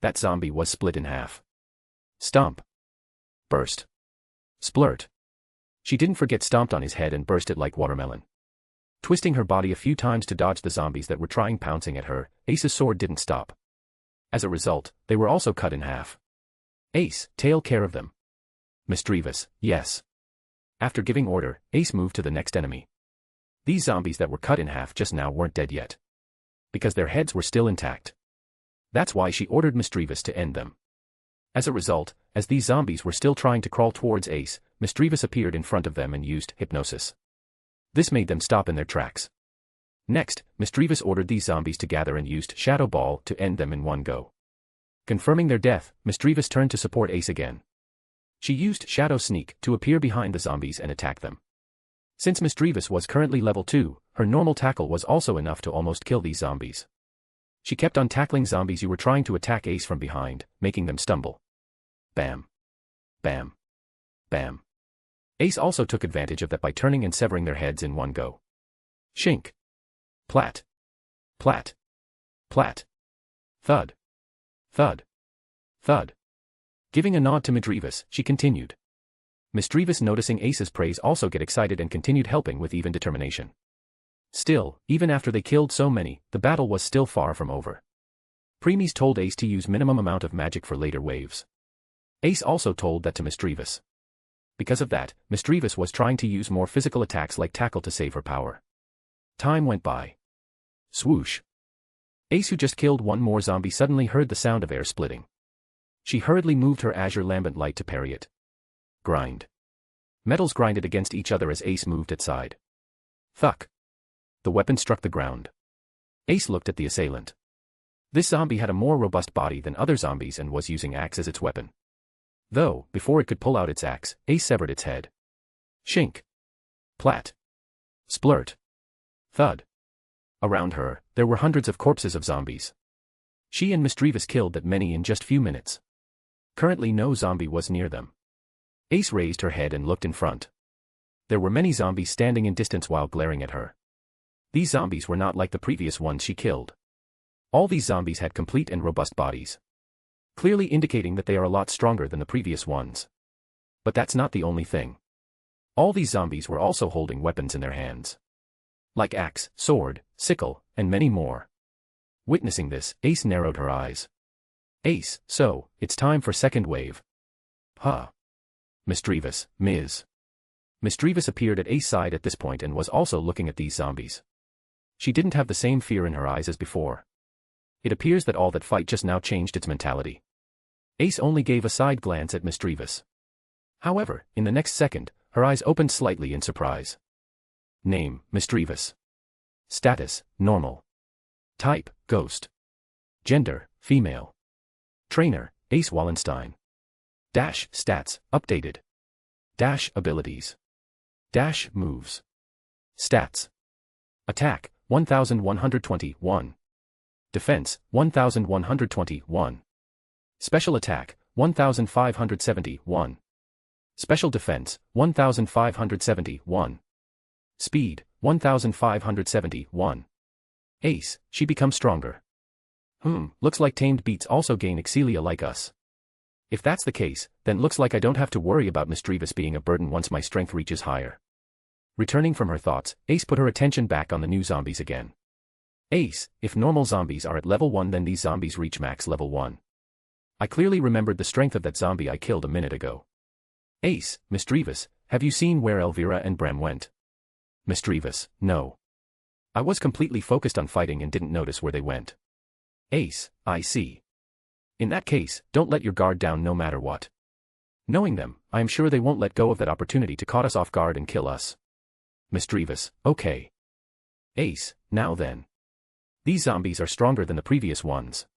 That zombie was split in half. Stomp. Burst. Splurt. She didn't forget stomped on his head and burst it like watermelon. Twisting her body a few times to dodge the zombies that were trying pouncing at her, Ace's sword didn't stop. As a result, they were also cut in half. Ace, take care of them. Mischievous, yes. After giving order, Ace moved to the next enemy. These zombies that were cut in half just now weren't dead yet. Because their heads were still intact. That's why she ordered Mischievous to end them. As a result, as these zombies were still trying to crawl towards Ace, Mischievous appeared in front of them and used hypnosis. This made them stop in their tracks. Next, Mischievous ordered these zombies to gather and used Shadow Ball to end them in one go. Confirming their death, Mischievous turned to support Ace again. She used Shadow Sneak to appear behind the zombies and attack them. Since Mischievous was currently level 2, her normal tackle was also enough to almost kill these zombies. She kept on tackling zombies who were trying to attack Ace from behind, making them stumble. Bam. Bam. Bam. Ace also took advantage of that by turning and severing their heads in one go. Shink. Plat. Plat. Plat. Thud. Thud. Thud. Giving a nod to Mischievous, she continued. Mischievous, noticing Ace's praise, also get excited and continued helping with even determination. Still, even after they killed so many, the battle was still far from over. Premies told Ace to use minimum amount of magic for later waves. Ace also told that to Mischievous. Because of that, Mischievous was trying to use more physical attacks like tackle to save her power. Time went by. Swoosh. Ace, who just killed one more zombie, suddenly heard the sound of air splitting. She hurriedly moved her azure lambent light to parry it. Grind. Metals grinded against each other as Ace moved at side. Thuck. the weapon struck the ground. Ace looked at the assailant. This zombie had a more robust body than other zombies and was using axe as its weapon. Though, before it could pull out its axe, Ace severed its head. Shink. Plat. Splurt. Thud. Around her, there were hundreds of corpses of zombies. She and Misdreavus killed that many in just few minutes. Currently no zombie was near them. Ace raised her head and looked in front. There were many zombies standing in distance while glaring at her. These zombies were not like the previous ones she killed. All these zombies had complete and robust bodies, clearly indicating that they are a lot stronger than the previous ones. But that's not the only thing. All these zombies were also holding weapons in their hands, like axe, sword, sickle, and many more. Witnessing this, Ace narrowed her eyes. Ace, so, it's time for second wave. Huh. Misdreavus, Ms. Misdreavus appeared at Ace's side at this point and was also looking at these zombies. She didn't have the same fear in her eyes as before. It appears that all that fight just now changed its mentality. Ace only gave a side glance at Misdreavus. However, in the next second, her eyes opened slightly in surprise. Name, Misdreavus. Status, normal. Type, ghost. Gender, female. Trainer, Ace Wallenstein. Dash, stats, updated. Dash, abilities. Dash, moves. Stats. Attack, 1121. Defense, 1121. Special attack, 1571. Special defense, 1571. Speed, 1571. Ace, she becomes stronger. Looks like tamed beats also gain Excelia like us. If that's the case, then looks like I don't have to worry about Misdreavus being a burden once my strength reaches higher. Returning from her thoughts, Ace put her attention back on the new zombies again. Ace, if normal zombies are at level 1 then these zombies reach max level 1. I clearly remembered the strength of that zombie I killed a minute ago. Ace, Misdreavus, have you seen where Elvira and Bram went? Misdreavus, no. I was completely focused on fighting and didn't notice where they went. Ace, I see. In that case, don't let your guard down no matter what. Knowing them, I am sure they won't let go of that opportunity to caught us off guard and kill us. Misdreavus, okay. Ace, now then. These zombies are stronger than the previous ones.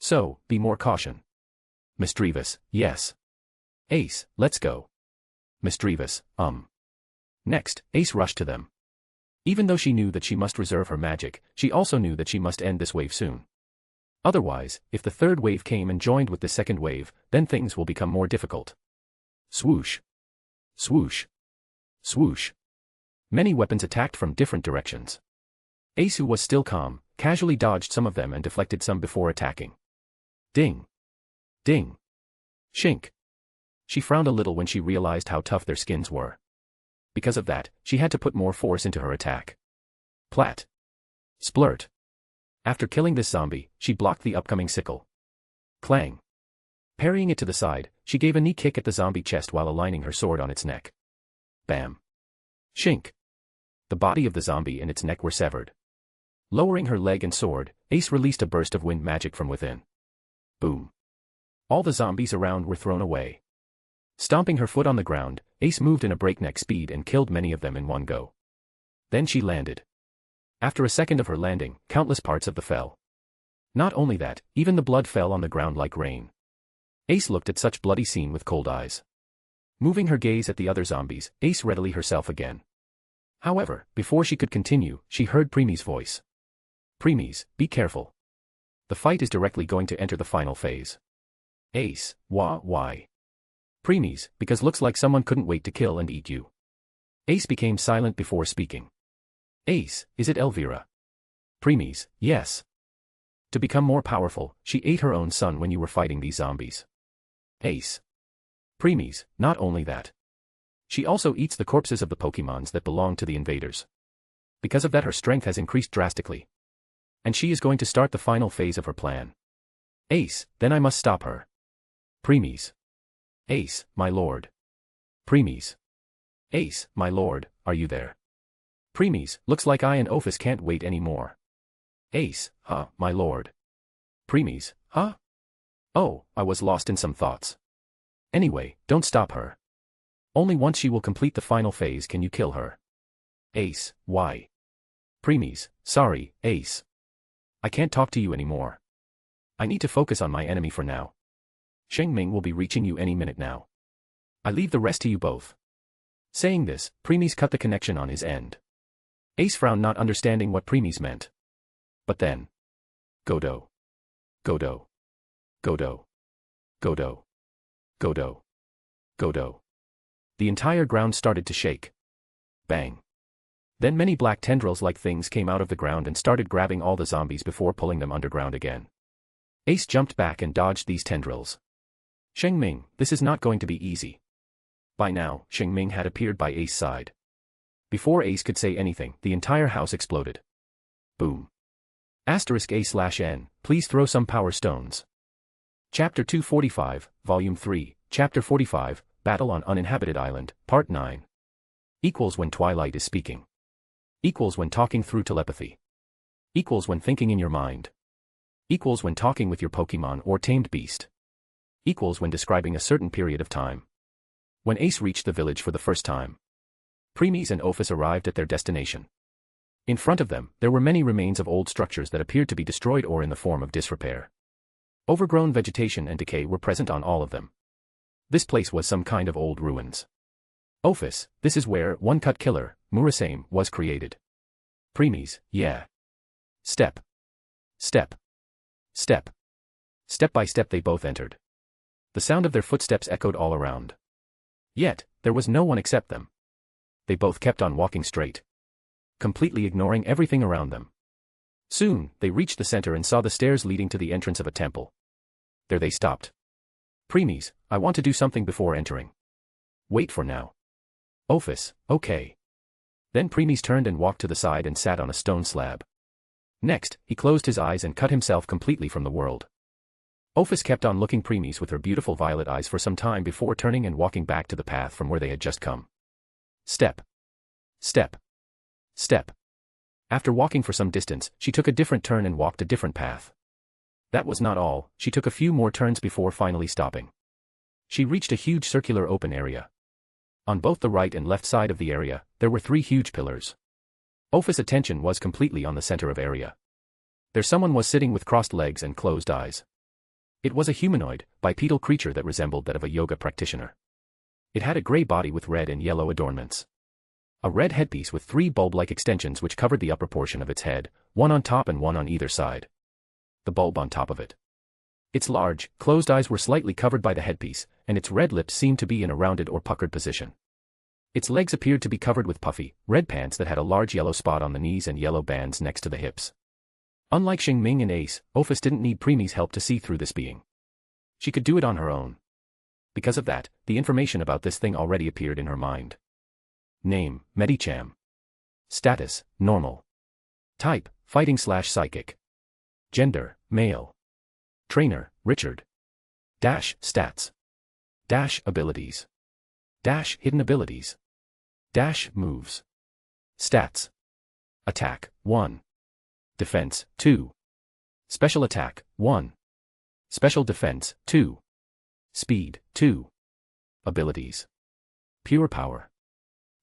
So, be more caution. Misdreavus, yes. Ace, let's go. Misdreavus, Next, Ace rushed to them. Even though she knew that she must reserve her magic, she also knew that she must end this wave soon. Otherwise, if the third wave came and joined with the second wave, then things will become more difficult. Swoosh. Swoosh. Swoosh. Many weapons attacked from different directions. Ace, who was still calm, casually dodged some of them and deflected some before attacking. Ding. Ding. Shink. She frowned a little when she realized how tough their skins were. Because of that, she had to put more force into her attack. Plat. Splurt. After killing this zombie, she blocked the upcoming sickle. Clang. Parrying it to the side, she gave a knee kick at the zombie chest while aligning her sword on its neck. Bam. Shink. The body of the zombie and its neck were severed. Lowering her leg and sword, Ace released a burst of wind magic from within. Boom. All the zombies around were thrown away. Stomping her foot on the ground, Ace moved in a breakneck speed and killed many of them in one go. Then she landed. After a second of her landing, countless parts of the fell. Not only that, even the blood fell on the ground like rain. Ace looked at such bloody scene with cold eyes. Moving her gaze at the other zombies, Ace readily herself again. However, before she could continue, she heard Preemie's voice. Preemies, be careful. The fight is directly going to enter the final phase. Ace, why? Preemies, because looks like someone couldn't wait to kill and eat you. Ace became silent before speaking. Ace, is it Elvira? Preemies, yes. To become more powerful, she ate her own son when you were fighting these zombies. Ace. Preemies, not only that. She also eats the corpses of the Pokemons that belong to the invaders. Because of that her strength has increased drastically. And she is going to start the final phase of her plan. Ace, then I must stop her. Preemies. Ace, my lord. Preemies. Ace, my lord, are you there? Preemies, looks like I and Ophis can't wait anymore. Ace, my lord. Preemies, Oh, I was lost in some thoughts. Anyway, don't stop her. Only once she will complete the final phase can you kill her. Ace, why? Preemies, sorry, Ace. I can't talk to you anymore. I need to focus on my enemy for now. Shing Ming will be reaching you any minute now. I leave the rest to you both. Saying this, Preemies cut the connection on his end. Ace frowned, not understanding what Preemies meant. But then. Godo. Godo. Godo. Godo. Godo. Godo. The entire ground started to shake. Bang. Then many black tendrils-like things came out of the ground and started grabbing all the zombies before pulling them underground again. Ace jumped back and dodged these tendrils. Shing Ming, this is not going to be easy. By now, Shing Ming had appeared by Ace's side. Before Ace could say anything, the entire house exploded. Boom. *A/N, please throw some power stones. Chapter 245, Volume 3, Chapter 45, Battle on Uninhabited Island, Part 9. Equals when Twilight is speaking. Equals when talking through telepathy. Equals when thinking in your mind. Equals when talking with your Pokemon or tamed beast. Equals when describing a certain period of time. When Ace reached the village for the first time, Preemies and Ophis arrived at their destination. In front of them, there were many remains of old structures that appeared to be destroyed or in the form of disrepair. Overgrown vegetation and decay were present on all of them. This place was some kind of old ruins. Ophis, this is where one-cut killer, Murasame, was created. Preemies, yeah. Step. Step. Step. Step by step they both entered. The sound of their footsteps echoed all around. Yet, there was no one except them. They both kept on walking straight, completely ignoring everything around them. Soon, they reached the center and saw the stairs leading to the entrance of a temple. There they stopped. Preemies, I want to do something before entering. Wait for now. Ophis, okay. Then Preemies turned and walked to the side and sat on a stone slab. Next, he closed his eyes and cut himself completely from the world. Ophis kept on looking Preemies with her beautiful violet eyes for some time before turning and walking back to the path from where they had just come. Step. Step. Step. After walking for some distance, she took a different turn and walked a different path. That was not all, she took a few more turns before finally stopping. She reached a huge circular open area. On both the right and left side of the area, there were 3 huge pillars. Ophis' attention was completely on the center of area. There someone was sitting with crossed legs and closed eyes. It was a humanoid, bipedal creature that resembled that of a yoga practitioner. It had a gray body with red and yellow adornments. A red headpiece with 3 bulb-like extensions which covered the upper portion of its head, one on top and one on either side. The bulb on top of it. Its large, closed eyes were slightly covered by the headpiece, and its red lips seemed to be in a rounded or puckered position. Its legs appeared to be covered with puffy, red pants that had a large yellow spot on the knees and yellow bands next to the hips. Unlike Shing Ming and Ace, Ophis didn't need Preemies' help to see through this being. She could do it on her own. Because of that, the information about this thing already appeared in her mind. Name, Medicham. Status, normal. Type, fighting/psychic. Gender, male. Trainer, Richard. Dash, stats. Dash, abilities. Dash, hidden abilities. Dash, moves. Stats. Attack, 1. Defense, 2. Special attack, 1. Special defense, 2. Speed, 2. Abilities. Pure power.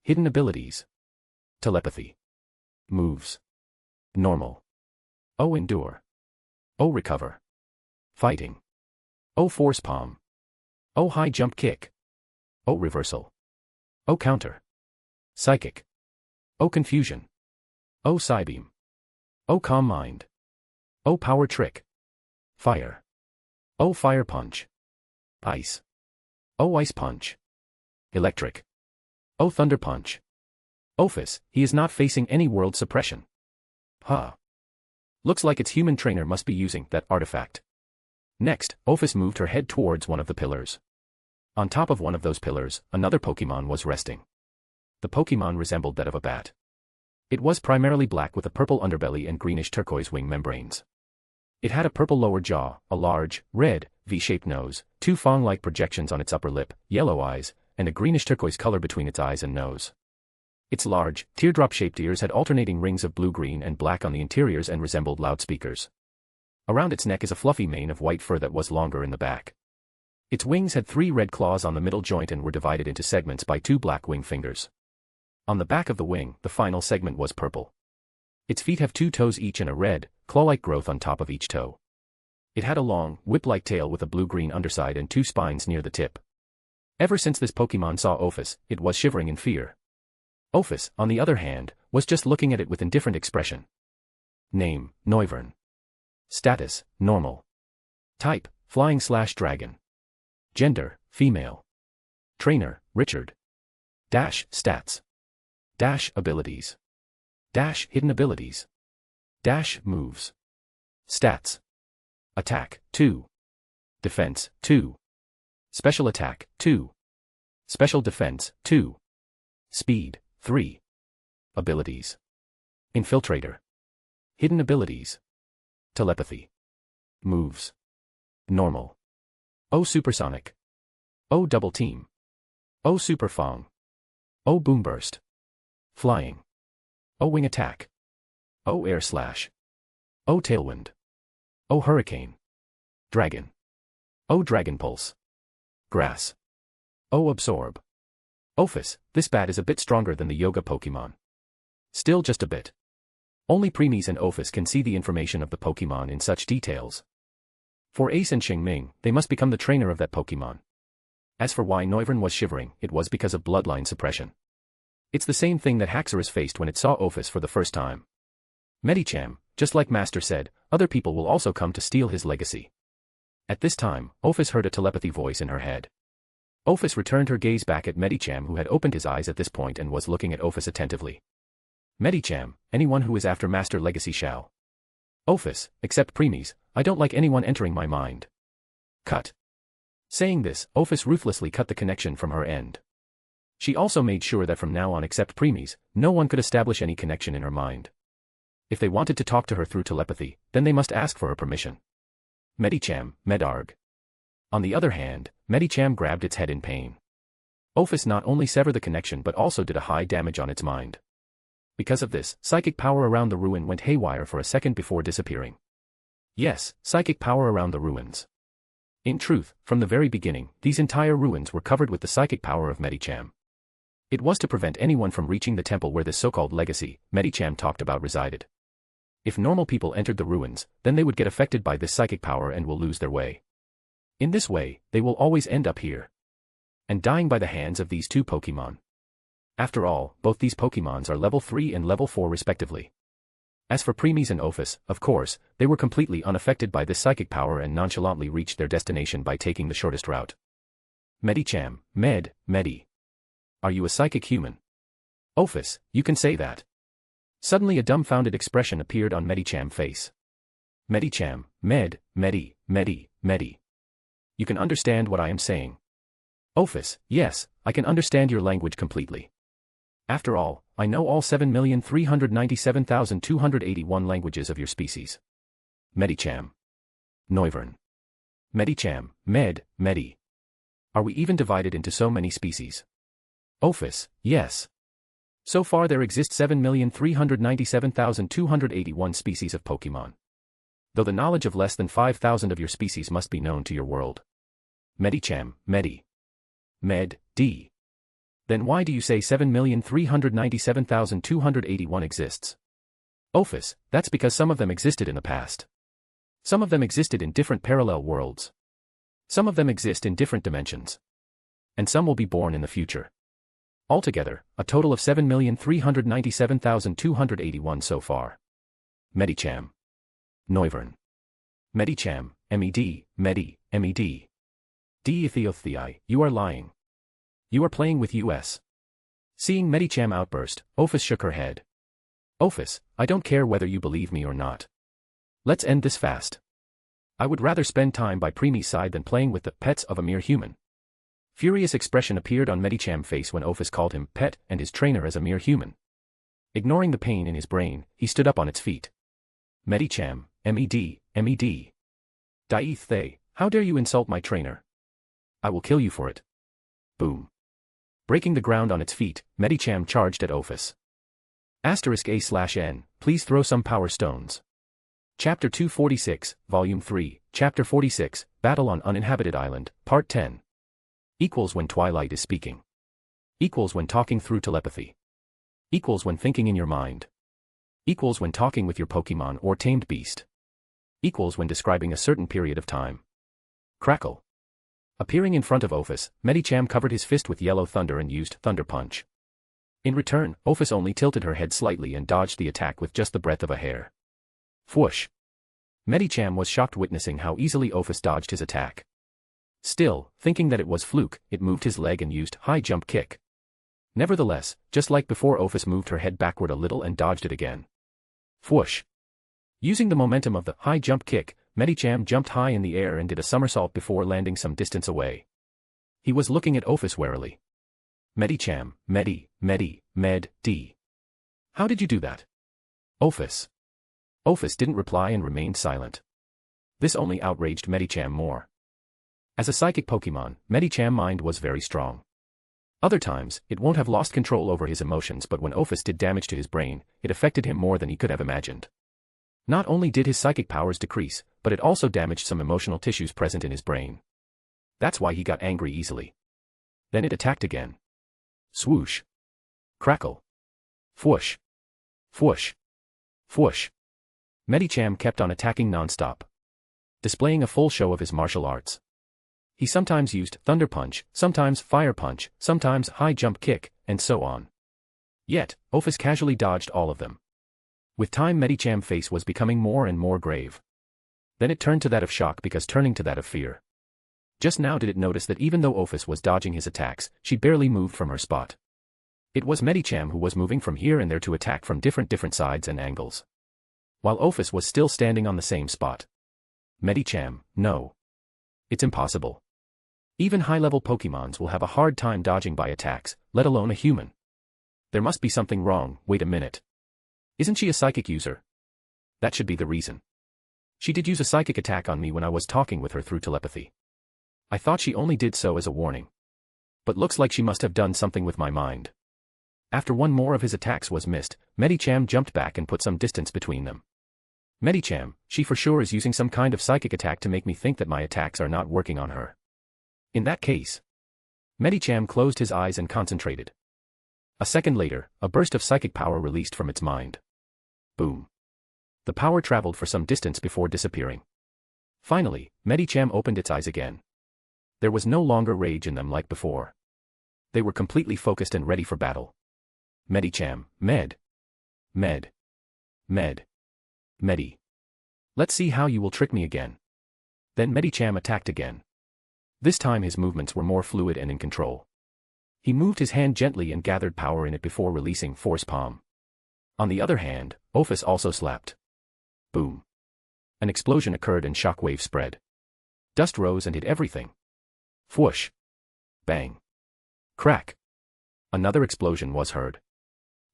Hidden abilities. Telepathy. Moves. Normal. O endure. O recover. Fighting. O force palm. O high jump kick. O reversal. O counter. Psychic. O confusion. O psybeam. O calm mind. O power trick. Fire. O fire punch. Ice. O ice punch. Electric. O thunder punch. Ophis, he is not facing any world suppression. Huh. Looks like its human trainer must be using that artifact. Next, Ophis moved her head towards one of the pillars. On top of one of those pillars, another Pokemon was resting. The Pokemon resembled that of a bat. It was primarily black with a purple underbelly and greenish turquoise wing membranes. It had a purple lower jaw, a large, red, V-shaped nose, 2 fang-like projections on its upper lip, yellow eyes, and a greenish turquoise color between its eyes and nose. Its large, teardrop-shaped ears had alternating rings of blue-green and black on the interiors and resembled loudspeakers. Around its neck is a fluffy mane of white fur that was longer in the back. Its wings had 3 red claws on the middle joint and were divided into segments by 2 black wing fingers. On the back of the wing, the final segment was purple. Its feet have 2 toes each and a red, claw-like growth on top of each toe. It had a long, whip-like tail with a blue-green underside and 2 spines near the tip. Ever since this Pokemon saw Ophis, it was shivering in fear. Ophis, on the other hand, was just looking at it with indifferent expression. Name, Noivern. Status, normal. Type, flying/dragon. Gender, female. Trainer, Richard. Dash, stats. Dash, abilities. Dash, hidden abilities. Dash, moves. Stats. Attack, 2. Defense, 2. Special attack, 2. Special defense, 2. Speed, 3. Abilities. Infiltrator. Hidden abilities. Telepathy. Moves. Normal. O supersonic. O double team. O super fong. O boom burst. Flying. O wing attack. O air slash. O tailwind. O hurricane. Dragon. O dragon pulse. Grass. O absorb. Ophis, this bat is a bit stronger than the yoga Pokemon. Still just a bit. Only Preemies and Ophis can see the information of the Pokemon in such details. For Ace and Shing Ming, they must become the trainer of that Pokemon. As for why Noivern was shivering, it was because of bloodline suppression. It's the same thing that Haxorus faced when it saw Ophis for the first time. Medicham, just like Master said, other people will also come to steal his legacy. At this time, Ophis heard a telepathy voice in her head. Ophis returned her gaze back at Medicham, who had opened his eyes at this point and was looking at Ophis attentively. Medicham, anyone who is after Master Legacy shall. Ophis, except Preemies, I don't like anyone entering my mind. Cut. Saying this, Ophis ruthlessly cut the connection from her end. She also made sure that from now on, except Preemies, no one could establish any connection in her mind. If they wanted to talk to her through telepathy, then they must ask for her permission. Medicham, Medarg. On the other hand, Medicham grabbed its head in pain. Ophis not only severed the connection but also did a high damage on its mind. Because of this, psychic power around the ruin went haywire for a second before disappearing. Yes, psychic power around the ruins. In truth, from the very beginning, these entire ruins were covered with the psychic power of Medicham. It was to prevent anyone from reaching the temple where this so-called legacy, Medicham talked about, resided. If normal people entered the ruins, then they would get affected by this psychic power and will lose their way. In this way, they will always end up here. And dying by the hands of these 2 Pokemon. After all, both these Pokemons are level 3 and level 4 respectively. As for Preemies and Ophis, of course, they were completely unaffected by this psychic power and nonchalantly reached their destination by taking the shortest route. Medicham, Medi. Are you a psychic human? Ophis, you can say that. Suddenly a dumbfounded expression appeared on Medicham's face. Medicham, Medi. You can understand what I am saying. Ophis, yes, I can understand your language completely. After all, I know all 7,397,281 languages of your species. Medicham. Noivern. Medicham, Medi. Are we even divided into so many species? Ophis, yes. So far there exist 7,397,281 species of Pokemon. Though the knowledge of less than 5,000 of your species must be known to your world. Medicham, Medi. Then why do you say 7,397,281 exists? Ophis, that's because some of them existed in the past. Some of them existed in different parallel worlds. Some of them exist in different dimensions. And some will be born in the future. Altogether, a total of 7,397,281 so far. Medicham. Noivern. Medicham, Med. Deethiothei, you are lying. You are playing with us. Seeing Medicham outburst, Ophis shook her head. Ophis, I don't care whether you believe me or not. Let's end this fast. I would rather spend time by Preemie's side than playing with the pets of a mere human. Furious expression appeared on Medicham's face when Ophis called him pet and his trainer as a mere human. Ignoring the pain in his brain, he stood up on its feet. Medicham, Med. Daeth, how dare you insult my trainer? I will kill you for it. Boom. Breaking the ground on its feet, Medicham charged at Ophis. *A/N, please throw some power stones. Chapter 246, Volume 3, Chapter 46, Battle on Uninhabited Island, Part 10. Equals when Twilight is speaking. Equals when talking through telepathy. Equals when thinking in your mind. Equals when talking with your Pokemon or tamed beast. Equals when describing a certain period of time. Crackle. Appearing in front of Ophis, Medicham covered his fist with yellow thunder and used Thunder Punch. In return, Ophis only tilted her head slightly and dodged the attack with just the breadth of a hair. Whoosh. Medicham was shocked witnessing how easily Ophis dodged his attack. Still, thinking that it was fluke, it moved his leg and used high jump kick. Nevertheless, just like before, Ophis moved her head backward a little and dodged it again. Whoosh. Using the momentum of the high jump kick, Medicham jumped high in the air and did a somersault before landing some distance away. He was looking at Ophis warily. Medicham, Med, D. How did you do that? Ophis. Ophis didn't reply and remained silent. This only outraged Medicham more. As a psychic Pokemon, Medicham's mind was very strong. Other times, it won't have lost control over his emotions, but when Ophis did damage to his brain, it affected him more than he could have imagined. Not only did his psychic powers decrease, but it also damaged some emotional tissues present in his brain. That's why he got angry easily. Then it attacked again. Swoosh. Crackle. Whoosh. Whoosh. Whoosh. Medicham kept on attacking non-stop, displaying a full show of his martial arts. He sometimes used Thunder Punch, sometimes Fire Punch, sometimes High Jump Kick, and so on. Yet, Ophis casually dodged all of them. With time, Medicham's face was becoming more and more grave. Then it turned to that of shock because turning to that of fear. Just now did it notice that even though Ophis was dodging his attacks, she barely moved from her spot. It was Medicham who was moving from here and there to attack from different sides and angles, while Ophis was still standing on the same spot. Medicham, no. It's impossible. Even high-level Pokemons will have a hard time dodging by attacks, let alone a human. There must be something wrong. Wait a minute. Isn't she a psychic user? That should be the reason. She did use a psychic attack on me when I was talking with her through telepathy. I thought she only did so as a warning. But looks like she must have done something with my mind. After one more of his attacks was missed, Medicham jumped back and put some distance between them. Medicham, she for sure is using some kind of psychic attack to make me think that my attacks are not working on her. In that case. Medicham closed his eyes and concentrated. A second later, a burst of psychic power released from its mind. Boom. The power traveled for some distance before disappearing. Finally, Medicham opened its eyes again. There was no longer rage in them like before. They were completely focused and ready for battle. Medicham, Med. Medi. Let's see how you will trick me again. Then Medicham attacked again. This time his movements were more fluid and in control. He moved his hand gently and gathered power in it before releasing Force Palm. On the other hand, Ophis also slapped. Boom. An explosion occurred and shockwave spread. Dust rose and hit everything. Whoosh. Bang. Crack. Another explosion was heard.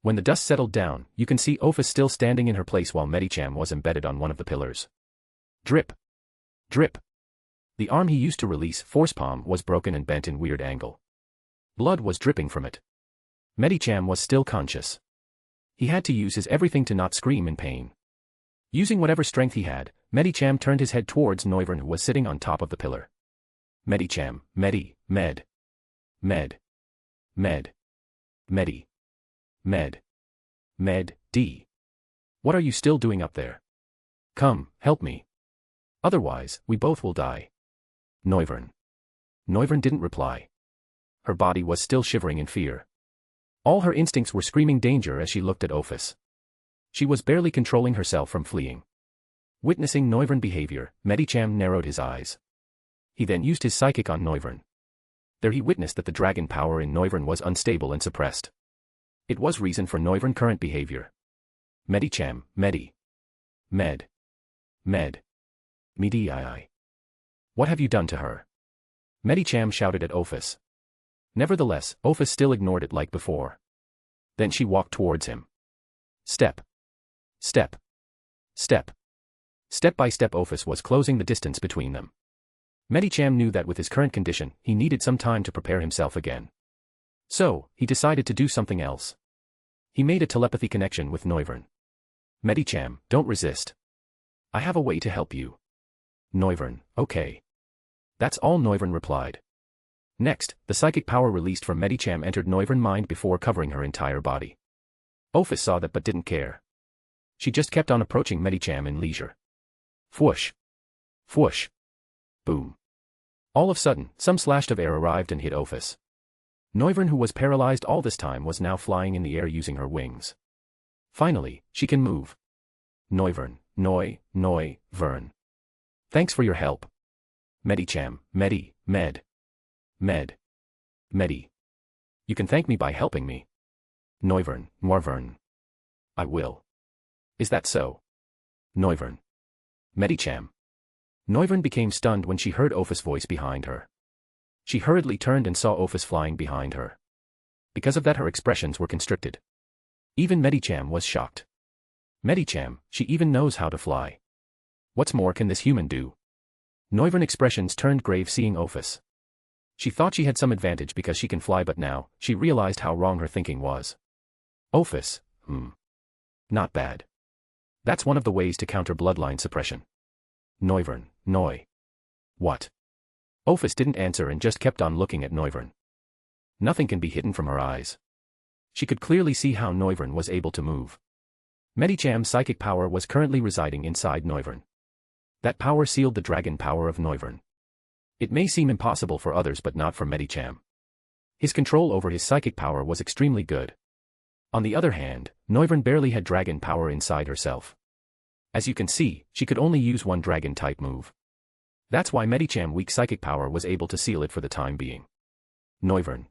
When the dust settled down, you can see Ophis still standing in her place while Medicham was embedded on one of the pillars. Drip. Drip. The arm he used to release Force Palm was broken and bent in weird angle. Blood was dripping from it. Medicham was still conscious. He had to use his everything to not scream in pain. Using whatever strength he had, Medicham turned his head towards Noivern, who was sitting on top of the pillar. Medicham, Medi, Med, D. What are you still doing up there? Come, help me. Otherwise, we both will die. Noivern. Noivern didn't reply. Her body was still shivering in fear. All her instincts were screaming danger as she looked at Ophis. She was barely controlling herself from fleeing. Witnessing Noivern's behavior, Medicham narrowed his eyes. He then used his psychic on Noivern. There he witnessed that the dragon power in Noivern was unstable and suppressed. It was reason for Noivern's current behavior. Medicham, Medi. What have you done to her? Medicham shouted at Ophis. Nevertheless, Ophis still ignored it like before. Then she walked towards him. Step. Step. Step. Step by step Ophis was closing the distance between them. Medicham knew that with his current condition, he needed some time to prepare himself again. So, he decided to do something else. He made a telepathy connection with Noivern. Medicham, don't resist. I have a way to help you. Noivern, okay. That's all Noivern replied. Next, the psychic power released from Medicham entered Noivern's mind before covering her entire body. Ophis saw that but didn't care. She just kept on approaching Medicham in leisure. Fwoosh. Fwoosh. Boom. All of a sudden, some slash of air arrived and hit Ophis. Noivern, who was paralyzed all this time, was now flying in the air using her wings. Finally, she can move. Noivern, Vern. Thanks for your help. Medicham, Medi. You can thank me by helping me. Noivern, Norvern. I will. Is that so? Noivern. Medicham. Noivern became stunned when she heard Ophis' voice behind her. She hurriedly turned and saw Ophis flying behind her. Because of that, her expressions were constricted. Even Medicham was shocked. Medicham, she even knows how to fly. What's more can this human do? Noivern expressions turned grave seeing Ophis. She thought she had some advantage because she can fly, but now, she realized how wrong her thinking was. Ophis, not bad. That's one of the ways to counter bloodline suppression. Noivern, What? Ophis didn't answer and just kept on looking at Noivern. Nothing can be hidden from her eyes. She could clearly see how Noivern was able to move. Medicham's psychic power was currently residing inside Noivern. That power sealed the dragon power of Noivern. It may seem impossible for others but not for Medicham. His control over his psychic power was extremely good. On the other hand, Noivern barely had dragon power inside herself. As you can see, she could only use one dragon-type move. That's why Medicham's weak psychic power was able to seal it for the time being. Noivern.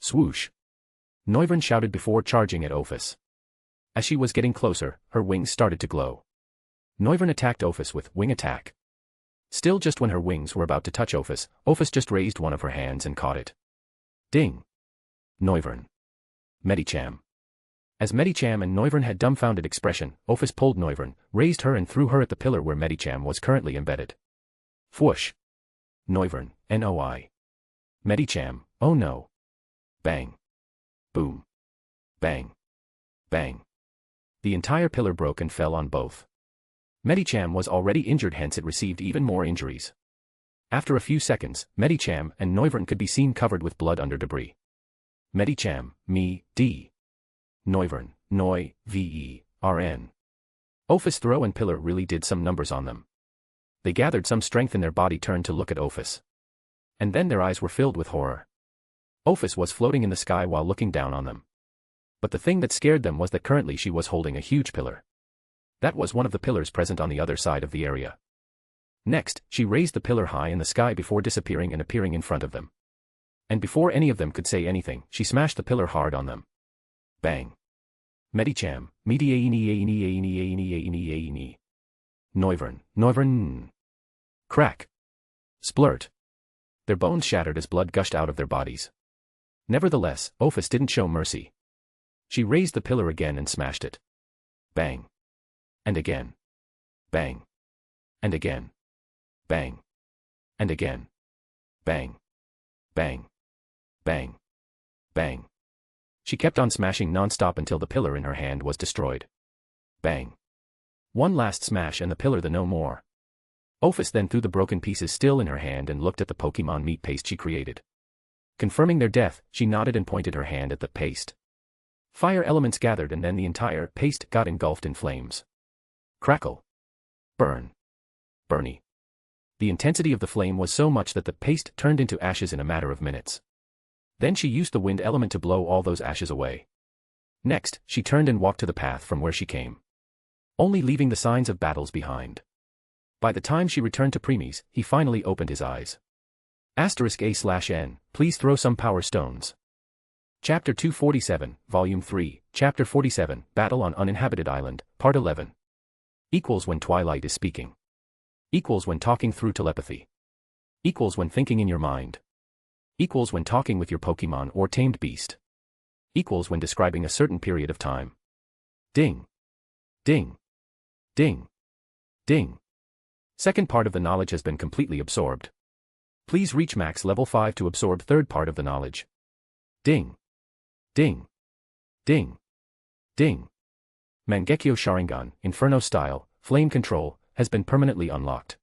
Swoosh. Noivern shouted before charging at Ophis. As she was getting closer, her wings started to glow. Noivern attacked Ophis with wing attack. Still, just when her wings were about to touch Ophis, Ophis just raised one of her hands and caught it. Ding. Noivern. Medicham. As Medicham and Noivern had dumbfounded expression, Ophis pulled Noivern, raised her and threw her at the pillar where Medicham was currently embedded. Fwoosh. Noivern, Noi. Medicham, oh no. Bang. Boom. Bang. Bang. The entire pillar broke and fell on both. Medicham was already injured, hence it received even more injuries. After a few seconds, Medicham and Noivern could be seen covered with blood under debris. Medicham, D. Noivern, Vern. Ophis' throw and pillar really did some numbers on them. They gathered some strength in their body, turned to look at Ophis. And then their eyes were filled with horror. Ophis was floating in the sky while looking down on them. But the thing that scared them was that currently she was holding a huge pillar. That was one of the pillars present on the other side of the area. Next, she raised the pillar high in the sky before disappearing and appearing in front of them. And before any of them could say anything, she smashed the pillar hard on them. Bang. Medicham, Noivern. Crack. Splurt. Their bones shattered as blood gushed out of their bodies. Nevertheless, Ophis didn't show mercy. She raised the pillar again and smashed it. Bang. And again. Bang. And again. Bang. And again. Bang. Bang. Bang. Bang. She kept on smashing non-stop until the pillar in her hand was destroyed. Bang. One last smash and the pillar no more. Ophis then threw the broken pieces still in her hand and looked at the Pokemon meat paste she created. Confirming their death, she nodded and pointed her hand at the paste. Fire elements gathered and then the entire paste got engulfed in flames. Crackle. Burn. Burny. The intensity of the flame was so much that the paste turned into ashes in a matter of minutes. Then she used the wind element to blow all those ashes away. Next, she turned and walked to the path from where she came. Only leaving the signs of battles behind. By the time she returned to Premies, he finally opened his eyes. *A/N, please throw some power stones. Chapter 247, Volume 3, Chapter 47, Battle on Uninhabited Island, Part 11. Equals when Twilight is speaking. Equals when talking through telepathy. Equals when thinking in your mind. Equals when talking with your Pokemon or tamed beast. Equals when describing a certain period of time. Ding. Ding. Ding. Ding. Second part of the knowledge has been completely absorbed. Please reach max level 5 to absorb third part of the knowledge. Ding. Ding. Ding. Ding. Mangekyo Sharingan, Inferno Style, Flame Control, has been permanently unlocked.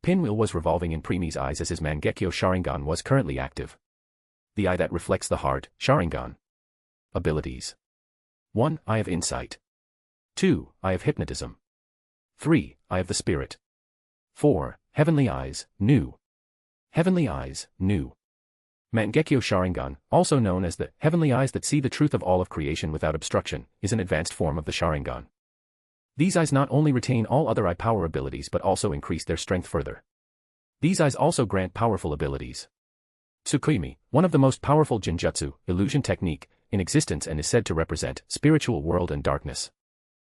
Pinwheel was revolving in Preemie's eyes as his Mangekyo Sharingan was currently active. The eye that reflects the heart, Sharingan. Abilities. 1. Eye of Insight. 2. Eye of hypnotism. 3. Eye of the spirit. 4. Heavenly eyes, new. Heavenly eyes, new. Mangekyo Sharingan, also known as the heavenly eyes that see the truth of all of creation without obstruction, is an advanced form of the Sharingan. These eyes not only retain all other eye power abilities but also increase their strength further. These eyes also grant powerful abilities. Tsukuyomi, one of the most powerful Genjutsu, illusion technique, in existence and is said to represent spiritual world and darkness.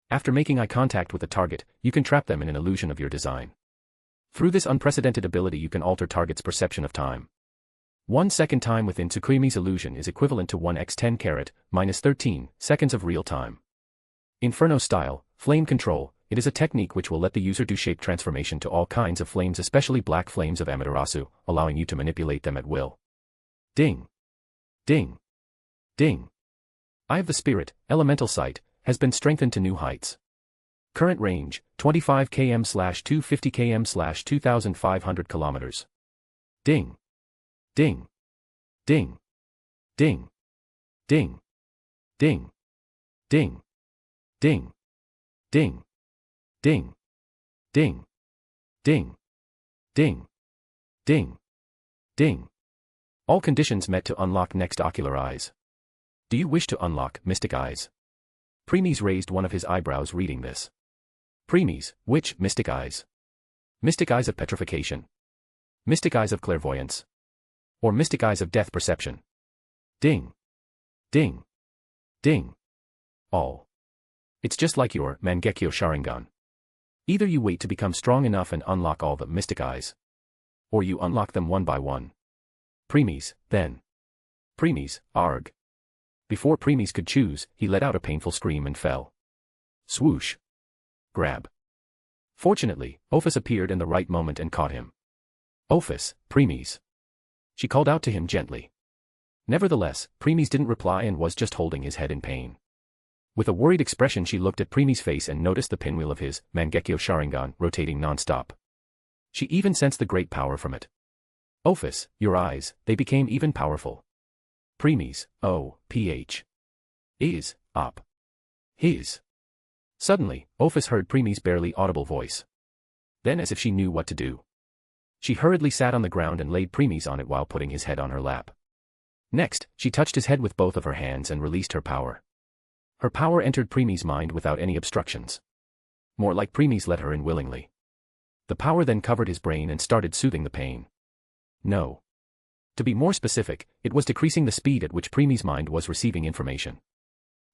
After making eye contact with a target, you can trap them in an illusion of your design. Through this unprecedented ability you can alter target's perception of time. 1 second time within Tsukuyomi's illusion is equivalent to 1 × 10 minus 13 seconds of real time. Inferno style, flame control, it is a technique which will let the user do shape transformation to all kinds of flames, especially black flames of Amaterasu, allowing you to manipulate them at will. Ding. Ding. Ding. Eye of the Spirit, elemental sight, has been strengthened to new heights. Current range, 25 km/250 km/2500 km. Ding. Ding. Ding. Ding. Ding. Ding. Ding. Ding. Ding. Ding. Ding. Ding. Ding. Ding. Ding. All conditions met to unlock next ocular eyes. Do you wish to unlock mystic eyes? Premies raised one of his eyebrows reading this. Premies, which mystic eyes? Mystic eyes of petrification? Mystic eyes of clairvoyance? Or mystic eyes of death perception? Ding. Ding. Ding. All. It's just like your Mangekyo Sharingan. Either you wait to become strong enough and unlock all the mystic eyes, or you unlock them one by one. Premies, then. Premies, arg. Before Premies could choose, he let out a painful scream and fell. Swoosh. Grab. Fortunately, Ophis appeared in the right moment and caught him. Ophis, Premies. She called out to him gently. Nevertheless, Premies didn't reply and was just holding his head in pain. With a worried expression she looked at Premies' face and noticed the pinwheel of his Mangekyo Sharingan rotating non-stop. She even sensed the great power from it. Ophis, your eyes, they became even powerful. Premies, oh, ph. Is, op. His. Suddenly, Ophis heard Premies' barely audible voice. Then as if she knew what to do, she hurriedly sat on the ground and laid Premies on it while putting his head on her lap. Next, she touched his head with both of her hands and released her power. Her power entered Premies' mind without any obstructions. More like Premies let her in willingly. The power then covered his brain and started soothing the pain. No. To be more specific, it was decreasing the speed at which Premies' mind was receiving information.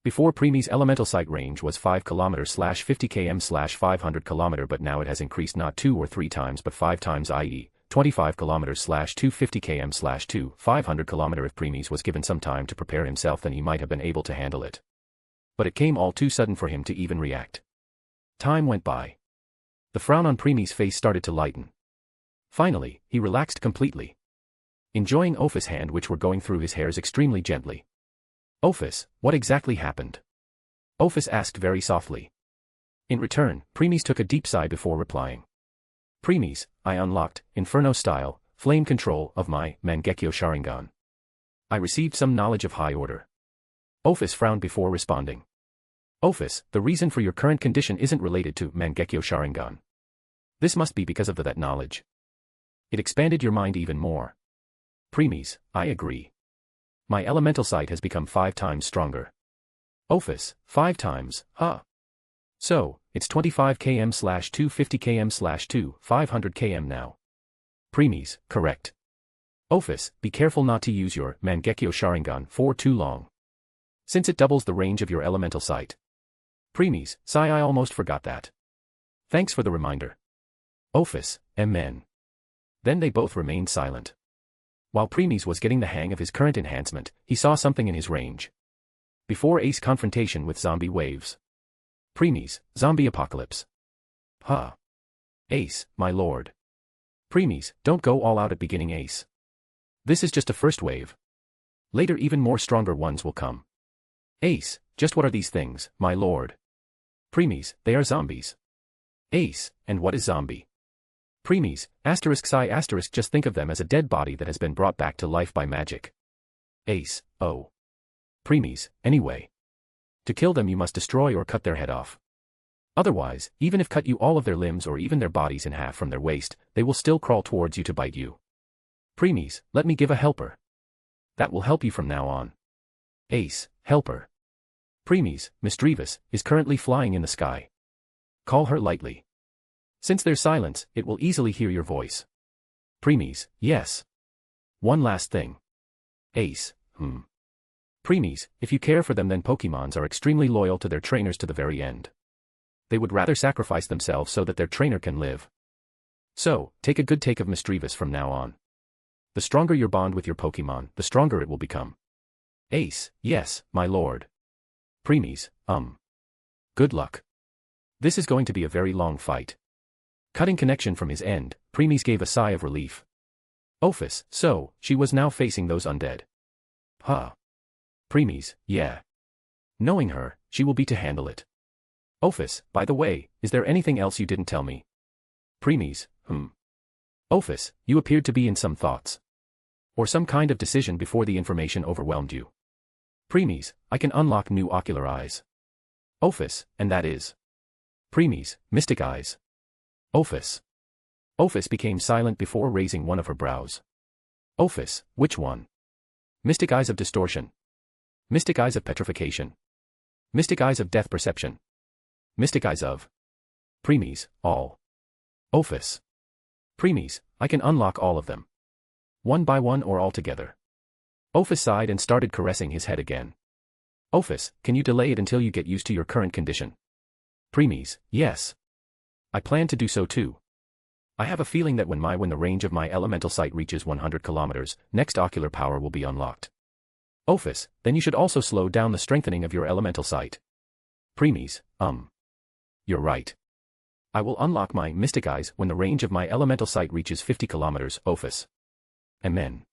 Before Premies' elemental sight range was 5 km/50 km/500 km, but now it has increased not 2 or 3 times but 5 times, i.e., 25 km/250 km/500 km. If Premies was given some time to prepare himself, then he might have been able to handle it. But it came all too sudden for him to even react. Time went by. The frown on Premies' face started to lighten. Finally, he relaxed completely, enjoying Ophis' hand which were going through his hairs extremely gently. Ophis, what exactly happened? Ophis asked very softly. In return, Premies took a deep sigh before replying. Premies, I unlocked, Inferno style, flame control of my Mangekyo Sharingan. I received some knowledge of high order. Ophis frowned before responding. Ophis, the reason for your current condition isn't related to Mangekyo Sharingan. This must be because of that knowledge. It expanded your mind even more. Premies, I agree. My elemental sight has become 5 times stronger. Ophis, 5 times, huh? So, it's 25 km/250 km/500 km now. Premies, correct. Ophis, be careful not to use your Mangekyo Sharingan for too long, since it doubles the range of your elemental sight. Premies, sigh, I almost forgot that. Thanks for the reminder. Ophis, amen. Then they both remained silent. While Premies was getting the hang of his current enhancement, he saw something in his range. Before Ace confrontation with zombie waves. Premies, zombie apocalypse. Huh. Ace, my lord. Premies, don't go all out at beginning, Ace. This is just a first wave. Later even more stronger ones will come. Ace, just what are these things, my lord? Premies, they are zombies. Ace, and what is zombie? Premies, *I*, just think of them as a dead body that has been brought back to life by magic. Ace, oh. Premies, anyway. To kill them you must destroy or cut their head off. Otherwise, even if cut you all of their limbs or even their bodies in half from their waist, they will still crawl towards you to bite you. Preemies, let me give a helper. That will help you from now on. Ace, helper. Preemies, Misdreavus, is currently flying in the sky. Call her lightly. Since there's silence, it will easily hear your voice. Preemies, yes. One last thing. Ace, Preemies, if you care for them, then Pokemons are extremely loyal to their trainers to the very end. They would rather sacrifice themselves so that their trainer can live. So, take a good take of Misdreavus from now on. The stronger your bond with your Pokemon, the stronger it will become. Ace, yes, my lord. Preemies, good luck. This is going to be a very long fight. Cutting connection from his end, Preemies gave a sigh of relief. Ophis, so, she was now facing those undead. Huh. Preemies, yeah. Knowing her, she will be to handle it. Ophis, by the way, is there anything else you didn't tell me? Preemies, Ophis, you appeared to be in some thoughts. Or some kind of decision before the information overwhelmed you. Preemies, I can unlock new ocular eyes. Ophis, and that is. Preemies, mystic eyes. Ophis. Ophis became silent before raising one of her brows. Ophis, which one? Mystic eyes of distortion. Mystic eyes of petrification. Mystic eyes of death perception. Mystic eyes of. Preemies, all. Ophis. Preemies, I can unlock all of them. One by one or all together. Ophis sighed and started caressing his head again. Ophis, can you delay it until you get used to your current condition? Preemies, yes. I plan to do so too. I have a feeling that when the range of my elemental sight reaches 100 kilometers, next ocular power will be unlocked. Ophis, then you should also slow down the strengthening of your elemental sight. Preemies, You're right. I will unlock my mystic eyes when the range of my elemental sight reaches 50 kilometers, Ophis. Amen.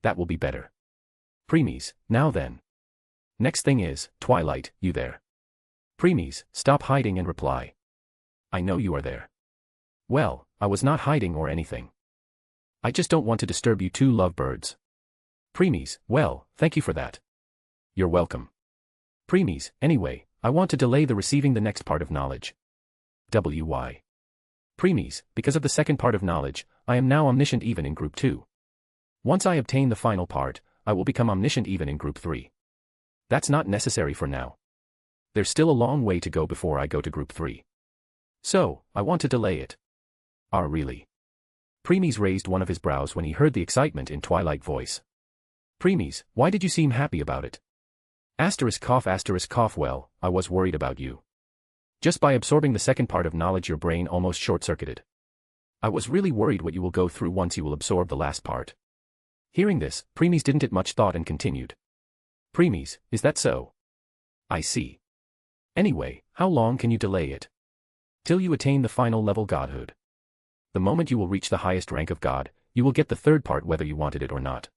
That will be better. Preemies, now then. Next thing is, Twilight, you there? Preemies, stop hiding and reply. I know you are there. Well, I was not hiding or anything. I just don't want to disturb you two lovebirds. Preemies, well, thank you for that. You're welcome. Preemies, anyway, I want to delay the receiving the next part of knowledge. WY. Preemies, because of the second part of knowledge, I am now omniscient even in Group 2. Once I obtain the final part, I will become omniscient even in Group 3. That's not necessary for now. There's still a long way to go before I go to Group 3. So, I want to delay it. Ah, really? Preemies raised one of his brows when he heard the excitement in Twilight voice. Preemies, why did you seem happy about it? Asterisk cough, well, I was worried about you. Just by absorbing the second part of knowledge your brain almost short-circuited. I was really worried what you will go through once you will absorb the last part. Hearing this, Preemies didn't it much thought and continued. Preemies, is that so? I see. Anyway, how long can you delay it? Till you attain the final level godhood. The moment you will reach the highest rank of god, you will get the third part whether you wanted it or not.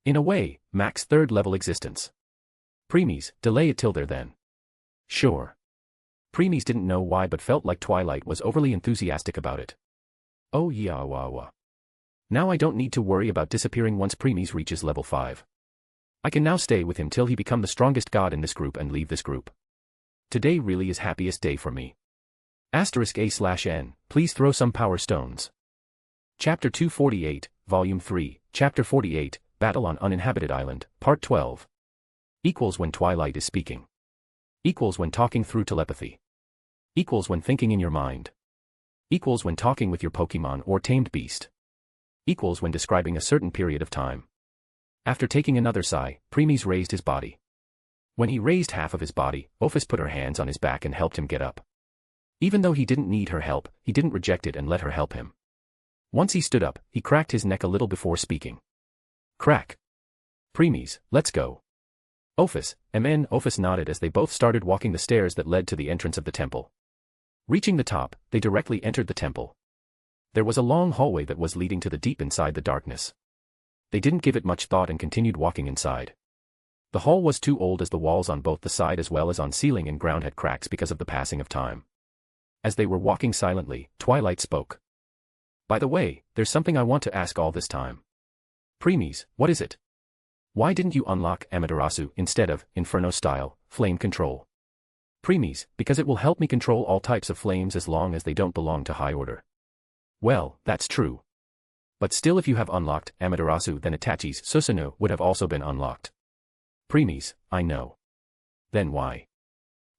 In a way, max third level existence. Preemies, delay it till there then. Sure. Preemies didn't know why but felt like Twilight was overly enthusiastic about it. Oh yeah wah. Now I don't need to worry about disappearing once Preemies reaches level 5. I can now stay with him till he become the strongest god in this group and leave this group. Today really is happiest day for me. Asterisk A/N, please throw some power stones. Chapter 248, Volume 3, Chapter 48, Battle on Uninhabited Island, Part 12. Equals when Twilight is speaking. Equals when talking through telepathy. Equals when thinking in your mind. Equals when talking with your Pokemon or tamed beast. Equals when describing a certain period of time. After taking another sigh, Preemies raised his body. When he raised half of his body, Ophis put her hands on his back and helped him get up. Even though he didn't need her help, he didn't reject it and let her help him. Once he stood up, he cracked his neck a little before speaking. Crack. Preemies, let's go. Ophis, Ophis nodded as they both started walking the stairs that led to the entrance of the temple. Reaching the top, they directly entered the temple. There was a long hallway that was leading to the deep inside the darkness. They didn't give it much thought and continued walking inside. The hall was too old as the walls on both the side as well as on ceiling and ground had cracks because of the passing of time. As they were walking silently, Twilight spoke. By the way, there's something I want to ask all this time. Preemies, what is it? Why didn't you unlock Amaterasu instead of Inferno style, flame control? Premies, because it will help me control all types of flames as long as they don't belong to high order. Well, that's true. But still, if you have unlocked Amaterasu, then Itachi's Susanoo would have also been unlocked. Premies, I know. Then why?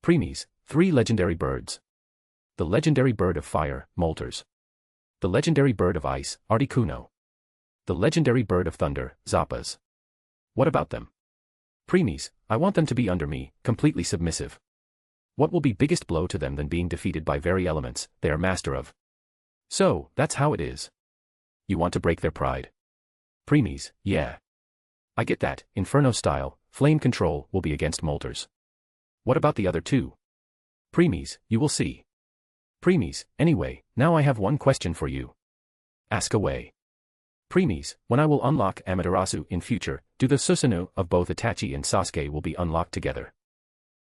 Premies, 3 legendary birds. The legendary bird of fire, Molters. The legendary bird of ice, Articuno. The legendary bird of thunder, Zappas. What about them? Premies, I want them to be under me, completely submissive. What will be biggest blow to them than being defeated by very elements they are master of? So, that's how it is. You want to break their pride. Premies, yeah. I get that, Inferno style, flame control will be against Molters. What about the other 2? Premies, you will see. Premies, anyway, now I have one question for you. Ask away. Premies, when I will unlock Amaterasu in future, do the Susanoo of both Itachi and Sasuke will be unlocked together?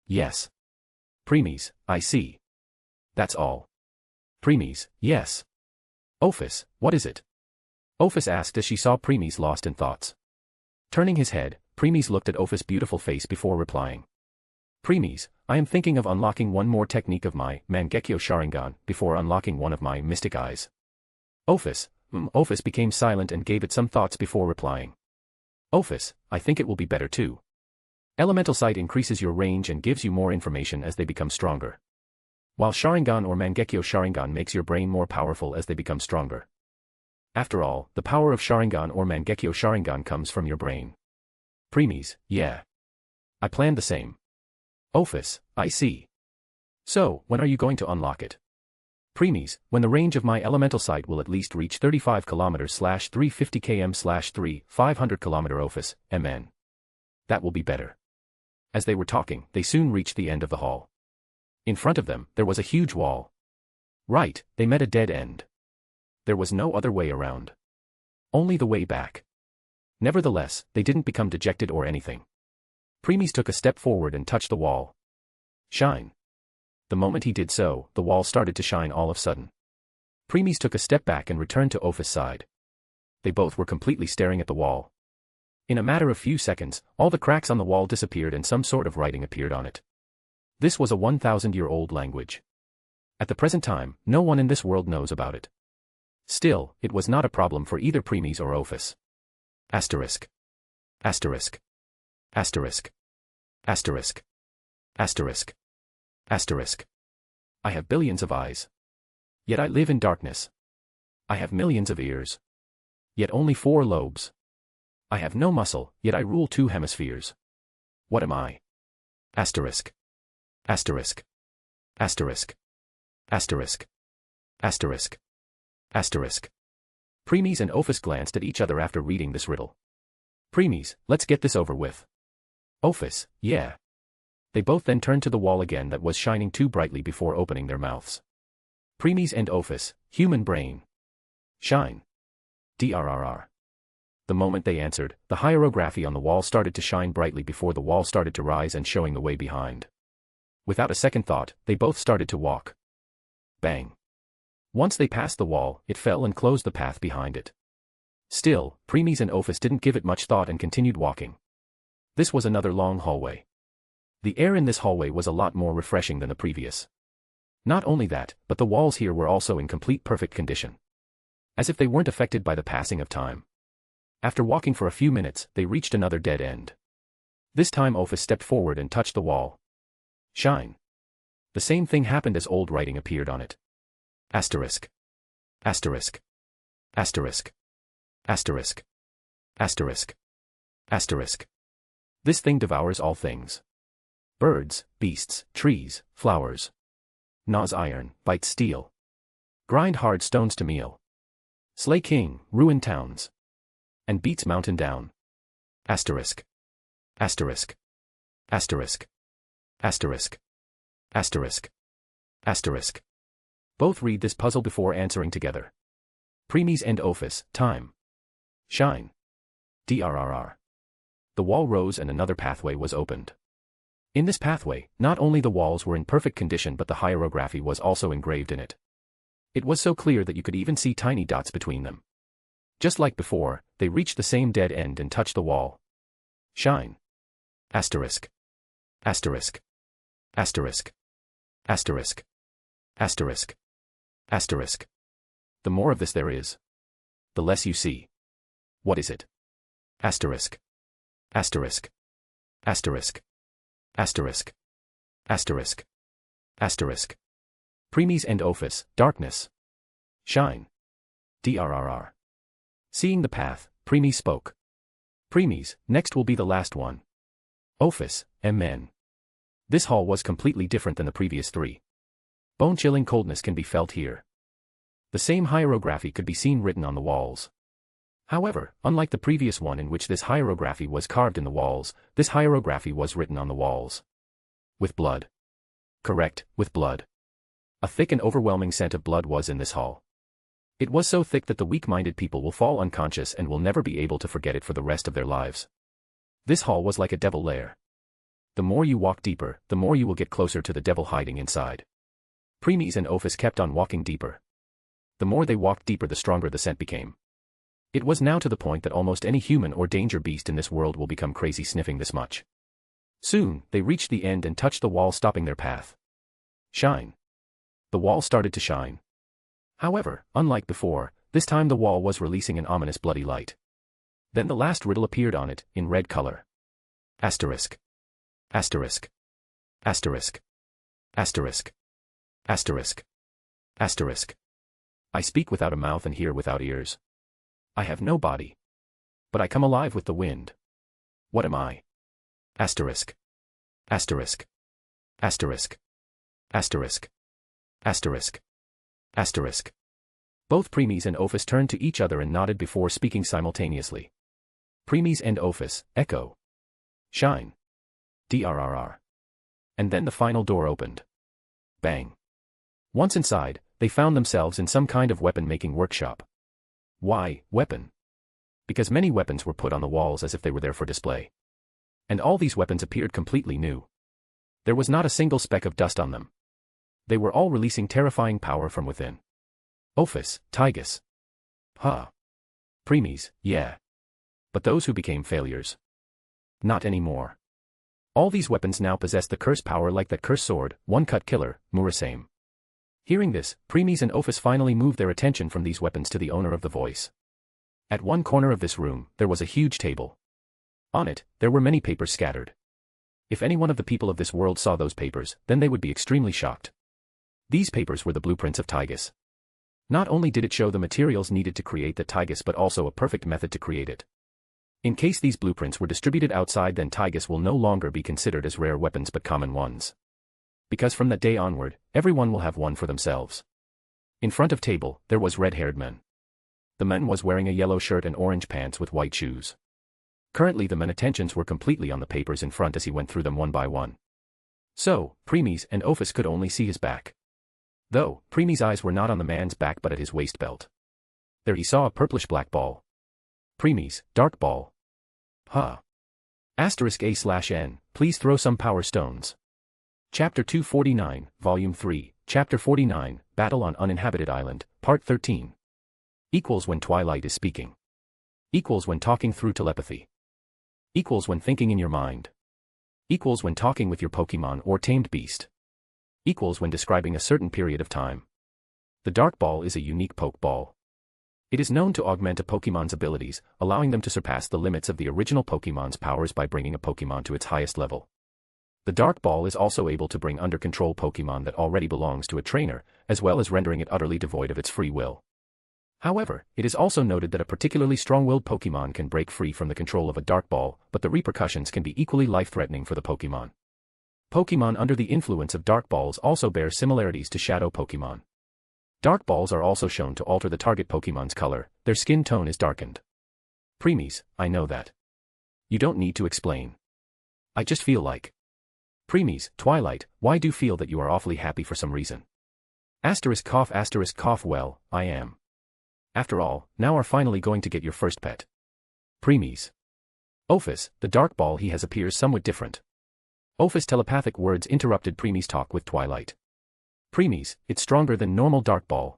Yes. Premies, I see. That's all. Premies, yes. Ophis, what is it? Ophis asked as she saw Premies lost in thoughts. Turning his head, Premies looked at Ophis' beautiful face before replying. Premies, I am thinking of unlocking one more technique of my Mangekyo Sharingan before unlocking one of my mystic eyes. Ophis became silent and gave it some thoughts before replying. Ophis, I think it will be better too. Elemental sight increases your range and gives you more information as they become stronger. While Sharingan or Mangekyo Sharingan makes your brain more powerful as they become stronger. After all, the power of Sharingan or Mangekyo Sharingan comes from your brain. Premies, yeah. I planned the same. Ophis, I see. So, when are you going to unlock it? Premies, when the range of my elemental sight will at least reach 35 km/350 km/3 500 km Ophis, MN. That will be better. As they were talking, they soon reached the end of the hall. In front of them, there was a huge wall. Right, they met a dead end. There was no other way around. Only the way back. Nevertheless, they didn't become dejected or anything. Premies took a step forward and touched the wall. Shine. The moment he did so, the wall started to shine all of a sudden. Premies took a step back and returned to Ophis' side. They both were completely staring at the wall. In a matter of few seconds, all the cracks on the wall disappeared and some sort of writing appeared on it. This was a 1,000-year-old language. At the present time, no one in this world knows about it. Still, it was not a problem for either Premies or Ophis. Asterisk. Asterisk. Asterisk. Asterisk. Asterisk. Asterisk. I have billions of eyes. Yet I live in darkness. I have millions of ears. Yet only 4 lobes. I have no muscle, yet I rule 2 hemispheres. What am I? Asterisk. Asterisk. Asterisk. Asterisk. Asterisk. Asterisk. Premies and Ophis glanced at each other after reading this riddle. Premies, let's get this over with. Ophis, yeah. They both then turned to the wall again that was shining too brightly before opening their mouths. Premies and Ophis, human brain. Shine. DRRR. The moment they answered, the hieroglyphy on the wall started to shine brightly before the wall started to rise and showing the way behind. Without a second thought, they both started to walk. Bang. Once they passed the wall, it fell and closed the path behind it. Still, Premies and Ophis didn't give it much thought and continued walking. This was another long hallway. The air in this hallway was a lot more refreshing than the previous. Not only that, but the walls here were also in complete perfect condition. As if they weren't affected by the passing of time. After walking for a few minutes, they reached another dead end. This time Ophis stepped forward and touched the wall. Shine. The same thing happened as old writing appeared on it. Asterisk. Asterisk. Asterisk. Asterisk. Asterisk. Asterisk. This thing devours all things. Birds, beasts, trees, flowers. Gnaws iron, bites steel. Grind hard stones to meal. Slay king, ruin towns. And beats mountain down. Asterisk. Asterisk. Asterisk. Asterisk. Asterisk. Asterisk. Both read this puzzle before answering together. Premies and Ophis, time. Shine. DRRR. The wall rose and another pathway was opened. In this pathway, not only the walls were in perfect condition but the hieroglyphy was also engraved in it. It was so clear that you could even see tiny dots between them. Just like before, they reached the same dead end and touched the wall. Shine. Asterisk. Asterisk. Asterisk. Asterisk. Asterisk. Asterisk. The more of this there is, the less you see. What is it? Asterisk. Asterisk. Asterisk. Asterisk. Asterisk. Asterisk. Premies and Office, darkness. Shine. DRRR. Seeing the path, Premies spoke. Premies, next will be the last one. Office, MN. This hall was completely different than the previous three. Bone-chilling coldness can be felt here. The same hierogaphy could be seen written on the walls. However, unlike the previous one in which this hierogaphy was carved in the walls, this hierogaphy was written on the walls. With blood. Correct, with blood. A thick and overwhelming scent of blood was in this hall. It was so thick that the weak-minded people will fall unconscious and will never be able to forget it for the rest of their lives. This hall was like a devil lair. The more you walk deeper, the more you will get closer to the devil hiding inside. Premies and Office kept on walking deeper. The more they walked deeper, the stronger the scent became. It was now to the point that almost any human or danger beast in this world will become crazy sniffing this much. Soon, they reached the end and touched the wall, stopping their path. Shine. The wall started to shine. However, unlike before, this time the wall was releasing an ominous bloody light. Then the last riddle appeared on it, in red color. Asterisk. Asterisk. Asterisk. Asterisk. Asterisk. Asterisk. I speak without a mouth and hear without ears. I have no body. But I come alive with the wind. What am I? Asterisk. Asterisk. Asterisk. Asterisk. Asterisk. Asterisk. Both Premies and Office turned to each other and nodded before speaking simultaneously. Premies and Office, echo. Shine. DRRR. And then the final door opened. Bang. Once inside, they found themselves in some kind of weapon-making workshop. Why, weapon? Because many weapons were put on the walls as if they were there for display. And all these weapons appeared completely new. There was not a single speck of dust on them. They were all releasing terrifying power from within. Office, Tygus. Huh. Premies, yeah. But those who became failures? Not anymore. All these weapons now possess the curse power like that curse sword, one-cut killer, Murasame. Hearing this, Premies and Office finally moved their attention from these weapons to the owner of the voice. At one corner of this room, there was a huge table. On it, there were many papers scattered. If any one of the people of this world saw those papers, then they would be extremely shocked. These papers were the blueprints of Tygus. Not only did it show the materials needed to create the Tygus but also a perfect method to create it. In case these blueprints were distributed outside, then Tygus will no longer be considered as rare weapons but common ones. Because from that day onward, everyone will have one for themselves. In front of table, there was red-haired man. The man was wearing a yellow shirt and orange pants with white shoes. Currently the man's attentions were completely on the papers in front as he went through them one by one. So, Premies and Office could only see his back. Though, Premies' eyes were not on the man's back but at his waist belt. There he saw a purplish-black ball. Premies, dark ball. Huh. Asterisk A/N, please throw some power stones. Chapter 249, Volume 3, Chapter 49, Battle on Uninhabited Island, Part 13. Equals when Twilight is speaking. Equals when talking through telepathy. Equals when thinking in your mind. Equals when talking with your Pokemon or tamed beast. Equals when describing a certain period of time. The Dark Ball is a unique Pokeball. It is known to augment a Pokemon's abilities, allowing them to surpass the limits of the original Pokemon's powers by bringing a Pokemon to its highest level. The Dark Ball is also able to bring under control Pokemon that already belongs to a trainer, as well as rendering it utterly devoid of its free will. However, it is also noted that a particularly strong-willed Pokemon can break free from the control of a Dark Ball, but the repercussions can be equally life-threatening for the Pokemon. Pokemon under the influence of Dark Balls also bear similarities to Shadow Pokemon. Dark Balls are also shown to alter the target Pokemon's color, their skin tone is darkened. Premies, I know that. You don't need to explain. I just feel like. Premies, Twilight, why do you feel that you are awfully happy for some reason? Asterisk cough, well, I am. After all, now are finally going to get your first pet. Premies. Office, the Dark Ball he has appears somewhat different. Office telepathic words interrupted Premies' talk with Twilight. Premies, it's stronger than normal Dark Ball.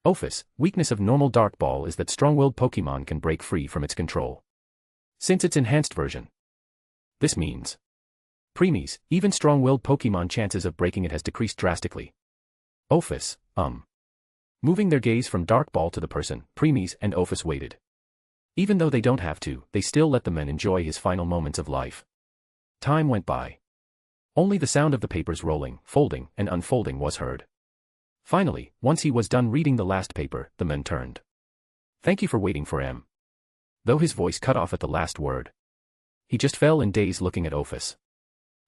Office, weakness of normal Dark Ball is that strong-willed Pokemon can break free from its control. Since its enhanced version. This means. Preemies, even strong-willed Pokemon chances of breaking it has decreased drastically. Ophis, Moving their gaze from Dark Ball to the person, Preemies and Ophis waited. Even though they don't have to, they still let the man enjoy his final moments of life. Time went by. Only the sound of the papers rolling, folding, and unfolding was heard. Finally, once he was done reading the last paper, the man turned. "Thank you for waiting for M." Though his voice cut off at the last word. He just fell in daze looking at Ophis.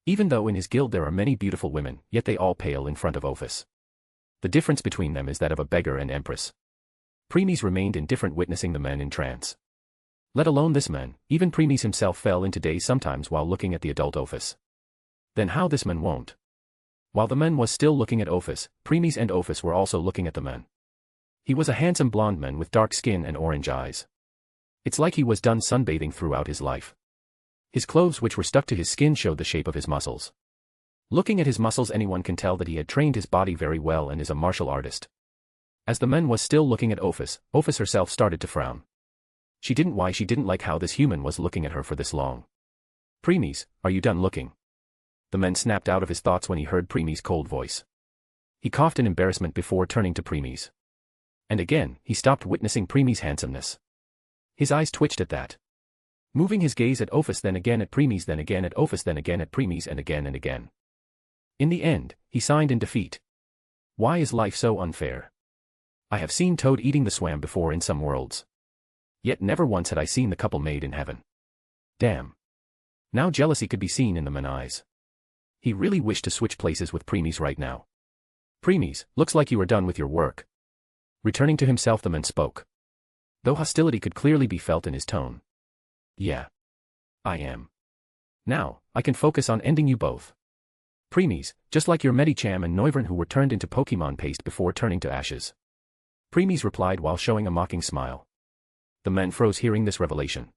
Even though in his guild there are many beautiful women, yet they all pale in front of Ophis. The difference between them is that of a beggar and empress. Preemies remained indifferent witnessing the man in trance. Let alone this man, even Preemies himself fell into daze sometimes while looking at the adult Ophis. Then how this man won't? While the man was still looking at Ophis, Preemies and Ophis were also looking at the man. He was a handsome blonde man with dark skin and orange eyes. It's like he was done sunbathing throughout his life. His clothes which were stuck to his skin showed the shape of his muscles. Looking at his muscles anyone can tell that he had trained his body very well and is a martial artist. As the man was still looking at Ophis, Ophis herself started to frown. She didn't like how this human was looking at her for this long. "Preemies, are you done looking?" The man snapped out of his thoughts when he heard Preemies' cold voice. He coughed in embarrassment before turning to Preemies. And again, he stopped witnessing Preemies' handsomeness. His eyes twitched at that. Moving his gaze at Ophis, then again at Preemies, then again at Ophis, then again at Preemies, and again and again. In the end, he signed in defeat. Why is life so unfair? I have seen Toad eating the swam before in some worlds. Yet never once had I seen the couple made in heaven. Damn. Now jealousy could be seen in the man's eyes. He really wished to switch places with Preemies right now. "Preemies, looks like you are done with your work." Returning to himself, the man spoke. Though hostility could clearly be felt in his tone. "Yeah. I am. Now, I can focus on ending you both. Preemies, just like your Medicham and Noivern who were turned into Pokemon paste before turning to ashes." Preemies replied while showing a mocking smile. The man froze hearing this revelation.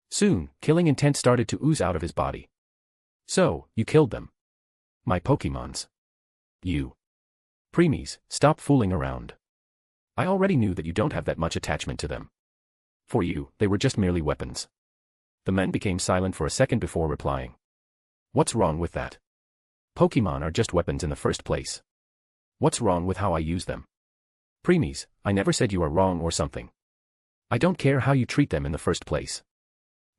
Soon, killing intent started to ooze out of his body. "So, you killed them. My Pokemons. You. Preemies, stop fooling around. I already knew that you don't have that much attachment to them. For you, they were just merely weapons." The man became silent for a second before replying. "What's wrong with that? Pokemon are just weapons in the first place. What's wrong with how I use them? Preemies, I never said you are wrong or something. I don't care how you treat them in the first place.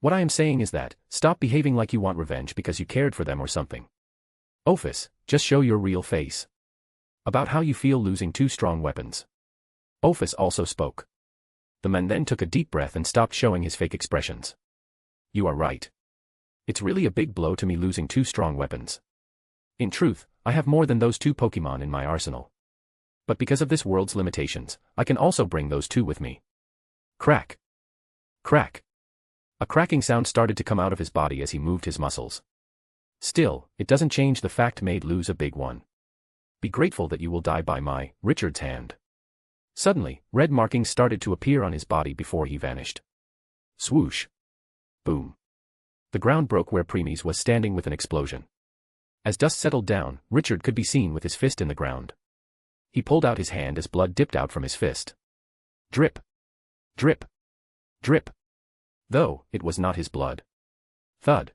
What I am saying is that, stop behaving like you want revenge because you cared for them or something. Ophis, just show your real face. About how you feel losing two strong weapons." Ophis also spoke. The man then took a deep breath and stopped showing his fake expressions. "You are right. It's really a big blow to me losing two strong weapons. In truth, I have more than those two Pokemon in my arsenal. But because of this world's limitations, I can also bring those two with me." Crack. Crack. A cracking sound started to come out of his body as he moved his muscles. Still, it doesn't change the fact Maid lose a big one. Be grateful that you will die by my, Richard's hand. Suddenly, red markings started to appear on his body before he vanished. Swoosh. Boom. The ground broke where Preemies was standing with an explosion. As dust settled down, Richard could be seen with his fist in the ground. He pulled out his hand as blood dipped out from his fist. Drip. Drip. Drip. Though, it was not his blood. Thud.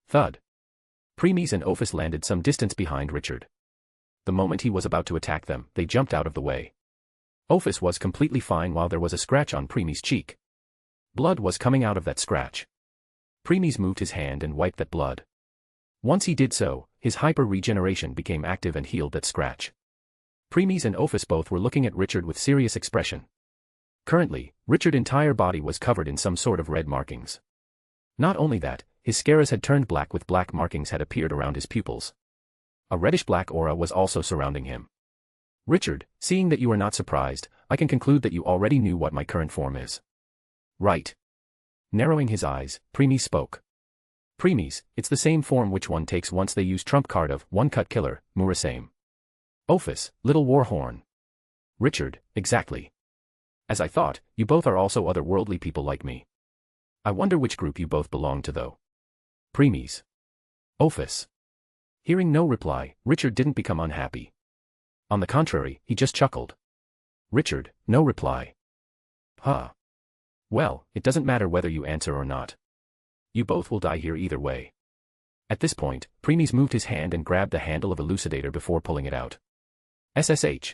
Thud. Preemies and Ophis landed some distance behind Richard. The moment he was about to attack them, they jumped out of the way. Ophis was completely fine while there was a scratch on Preemies' cheek. Blood was coming out of that scratch. Preemies moved his hand and wiped that blood. Once he did so, his hyper-regeneration became active and healed that scratch. Preemies and Ophis both were looking at Richard with serious expression. Currently, Richard's entire body was covered in some sort of red markings. Not only that, his scaras had turned black with black markings had appeared around his pupils. A reddish-black aura was also surrounding him. Richard, seeing that you are not surprised, I can conclude that you already knew what my current form is. Right. Narrowing his eyes, Preemies spoke. Preemies, it's the same form which one takes once they use trump card of one-cut killer, Murasame. Ophis, little warhorn. Richard, exactly. As I thought, you both are also otherworldly people like me. I wonder which group you both belong to though. Preemies. Ophis. Hearing no reply, Richard didn't become unhappy. On the contrary, he just chuckled. Richard, no reply. Huh. Well, it doesn't matter whether you answer or not. You both will die here either way. At this point, Premies moved his hand and grabbed the handle of Elucidator before pulling it out. SSH.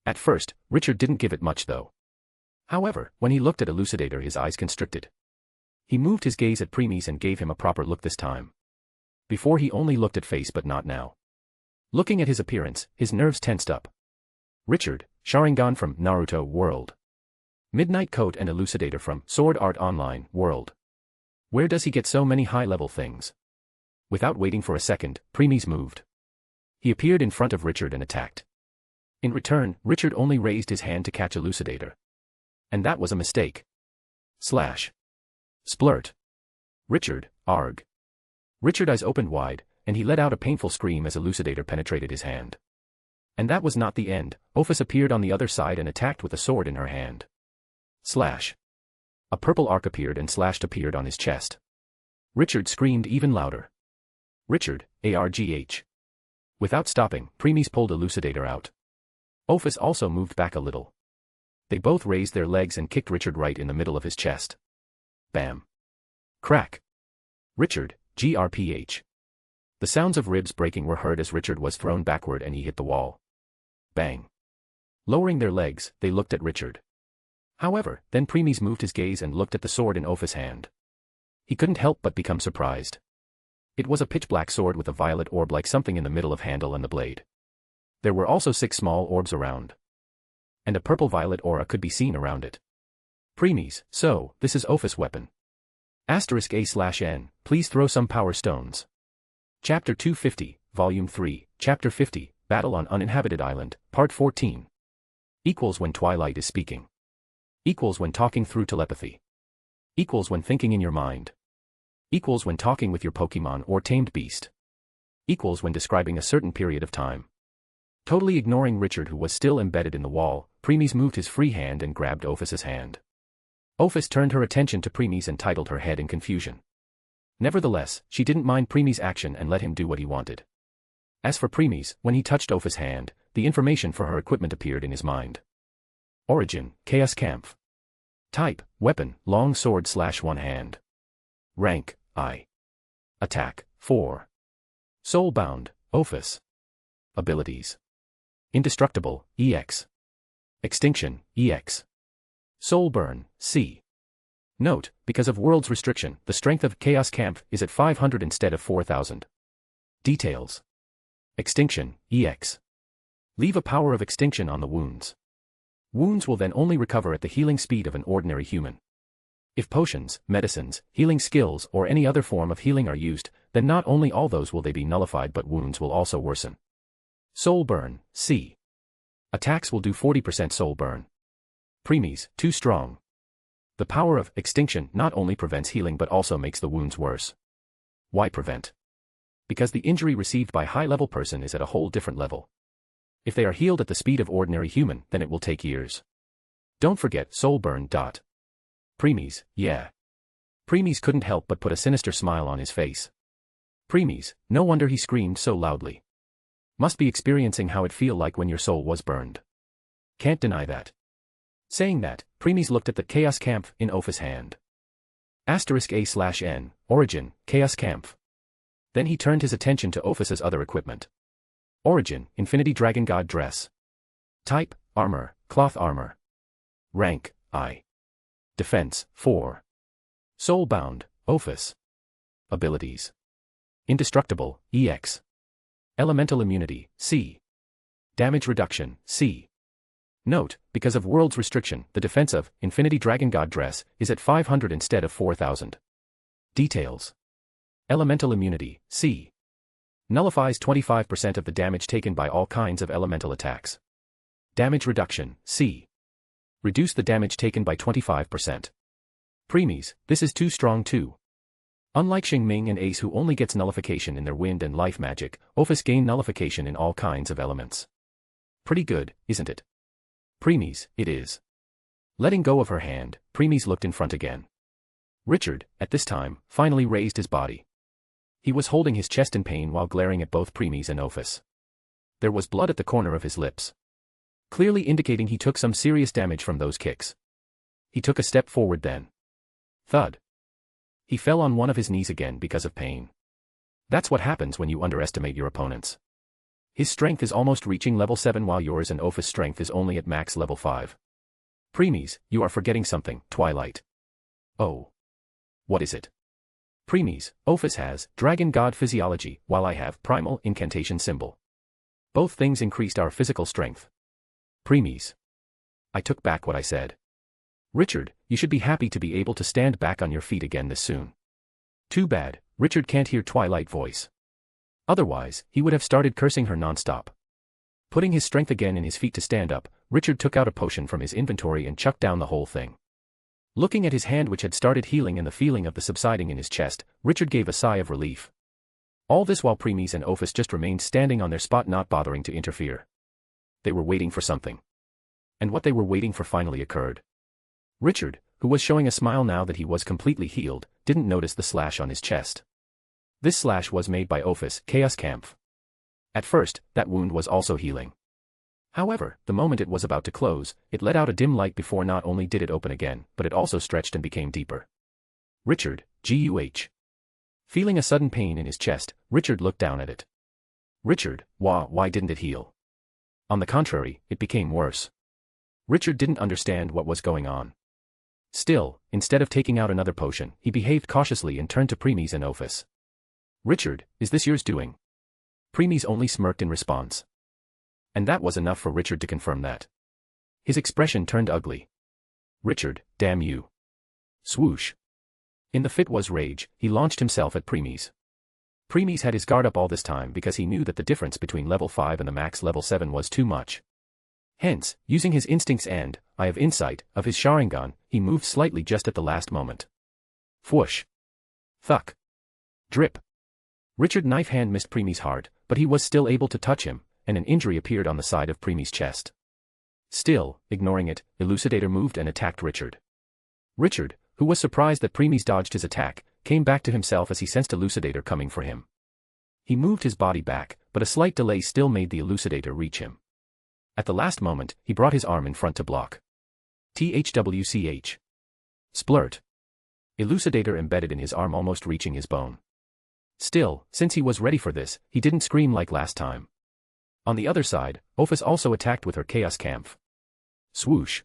At first, Richard didn't give it much though. However, when he looked at Elucidator his eyes constricted. He moved his gaze at Premies and gave him a proper look this time. Before he only looked at face but not now. Looking at his appearance, his nerves tensed up. Richard, Sharingan from Naruto World. Midnight Coat and Elucidator from Sword Art Online World. Where does he get so many high-level things? Without waiting for a second, Premies moved. He appeared in front of Richard and attacked. In return, Richard only raised his hand to catch Elucidator. And that was a mistake. Slash. Splurt. Richard, arg. Richard's eyes opened wide, and he let out a painful scream as Elucidator penetrated his hand. And that was not the end. Ophis appeared on the other side and attacked with a sword in her hand. Slash. A purple arc appeared and slashed appeared on his chest. Richard screamed even louder. Richard, ARGH. Without stopping, Premies pulled Elucidator out. Ophis also moved back a little. They both raised their legs and kicked Richard right in the middle of his chest. Bam. Crack. Richard, GRPH. The sounds of ribs breaking were heard as Richard was thrown backward and he hit the wall. Bang. Lowering their legs, they looked at Richard. However, then Premies moved his gaze and looked at the sword in Ophis' hand. He couldn't help but become surprised. It was a pitch-black sword with a violet orb like something in the middle of handle and the blade. There were also 6 small orbs around. And a purple-violet aura could be seen around it. Premies, so, this is Ophis' weapon. *A/N, please throw some power stones. Chapter 250, Volume 3, Chapter 50, Battle on Uninhabited Island, Part 14. Equals when Twilight is speaking. Equals when talking through telepathy. Equals when thinking in your mind. Equals when talking with your Pokemon or tamed beast. Equals when describing a certain period of time. Totally ignoring Richard who was still embedded in the wall, Premies moved his free hand and grabbed Ophis's hand. Ophis turned her attention to Premies and titled her head in confusion. Nevertheless, she didn't mind Premies' action and let him do what he wanted. As for Premies, when he touched Ophis's hand, the information for her equipment appeared in his mind. Origin, Chaos Kampf. Type, Weapon, Long Sword / One Hand. Rank, I. Attack, 4. Soulbound, Ophis. Abilities. Indestructible, EX. Extinction, EX. Soul Burn, C. Note, because of World's restriction, the strength of Chaos Kampf is at 500 instead of 4000. Details. Extinction, EX. Leave a power of extinction on the wounds. Wounds will then only recover at the healing speed of an ordinary human. If potions, medicines, healing skills or any other form of healing are used, then not only all those will they be nullified but wounds will also worsen. Soul Burn, C. Attacks will do 40% soul burn. Premies, too strong. The power of extinction not only prevents healing but also makes the wounds worse. Why prevent? Because the injury received by high-level person is at a whole different level. If they are healed at the speed of ordinary human, then it will take years. Don't forget soul burn. Premies, yeah. Premies couldn't help but put a sinister smile on his face. Premies, no wonder he screamed so loudly. Must be experiencing how it feel like when your soul was burned. Can't deny that. Saying that, Premies looked at the Chaos Kampf in Ophis' hand. *A/N, Origin, Chaos Kampf. Then he turned his attention to Ophis's other equipment. Origin, Infinity Dragon God Dress. Type, Armor, Cloth Armor. Rank, I. Defense, 4. Soulbound, Ophis. Abilities. Indestructible, EX. Elemental Immunity, C. Damage Reduction, C. Note, because of World's restriction, the defense of Infinity Dragon God Dress is at 500 instead of 4000. Details. Elemental Immunity, C. Nullifies 25% of the damage taken by all kinds of elemental attacks. Damage Reduction, C. Reduce the damage taken by 25%. Premies, this is too strong too. Unlike Shing Ming and Ace who only gets nullification in their wind and life magic, Ophis gain nullification in all kinds of elements. Pretty good, isn't it? Premies, it is. Letting go of her hand, Premies looked in front again. Richard, at this time, finally raised his body. He was holding his chest in pain while glaring at both Premies and Ophis. There was blood at the corner of his lips. Clearly indicating he took some serious damage from those kicks. He took a step forward then. Thud. He fell on one of his knees again because of pain. That's what happens when you underestimate your opponents. His strength is almost reaching level 7 while yours and Ophis' strength is only at max level 5. Premies, you are forgetting something, Twilight. Oh. What is it? Premies, Ophis has Dragon God Physiology, while I have Primal Incantation Symbol. Both things increased our physical strength. Premies. I took back what I said. Richard, you should be happy to be able to stand back on your feet again this soon. Too bad, Richard can't hear Twilight voice. Otherwise, he would have started cursing her non-stop. Putting his strength again in his feet to stand up, Richard took out a potion from his inventory and chucked down the whole thing. Looking at his hand which had started healing and the feeling of the subsiding in his chest, Richard gave a sigh of relief. All this while Premies and Ophis just remained standing on their spot not bothering to interfere. They were waiting for something. And what they were waiting for finally occurred. Richard, who was showing a smile now that he was completely healed, didn't notice the slash on his chest. This slash was made by Ophis' Chaos Kampf. At first, that wound was also healing. However, the moment it was about to close, it let out a dim light before not only did it open again, but it also stretched and became deeper. Richard, GUH. Feeling a sudden pain in his chest, Richard looked down at it. Richard, why didn't it heal? On the contrary, it became worse. Richard didn't understand what was going on. Still, instead of taking out another potion, he behaved cautiously and turned to Premies and Ophis. Richard, is this yours doing? Premies only smirked in response. And that was enough for Richard to confirm that. His expression turned ugly. Richard, damn you. Swoosh. In the fit was rage, he launched himself at Premies. Premies had his guard up all this time because he knew that the difference between level 5 and the max level 7 was too much. Hence, using his instincts and, I have insight, of his Sharingan, he moved slightly just at the last moment. Fwoosh. Thuck. Drip. Richard's knife hand missed Premies' heart, but he was still able to touch him, and an injury appeared on the side of Premies' chest. Still, ignoring it, Elucidator moved and attacked Richard. Richard, who was surprised that Premies dodged his attack, came back to himself as he sensed Elucidator coming for him. He moved his body back, but a slight delay still made the Elucidator reach him. At the last moment, he brought his arm in front to block. THWCH. Splurt. Elucidator embedded in his arm almost reaching his bone. Still, since he was ready for this, he didn't scream like last time. On the other side, Ophis also attacked with her Chaos Kampf. Swoosh.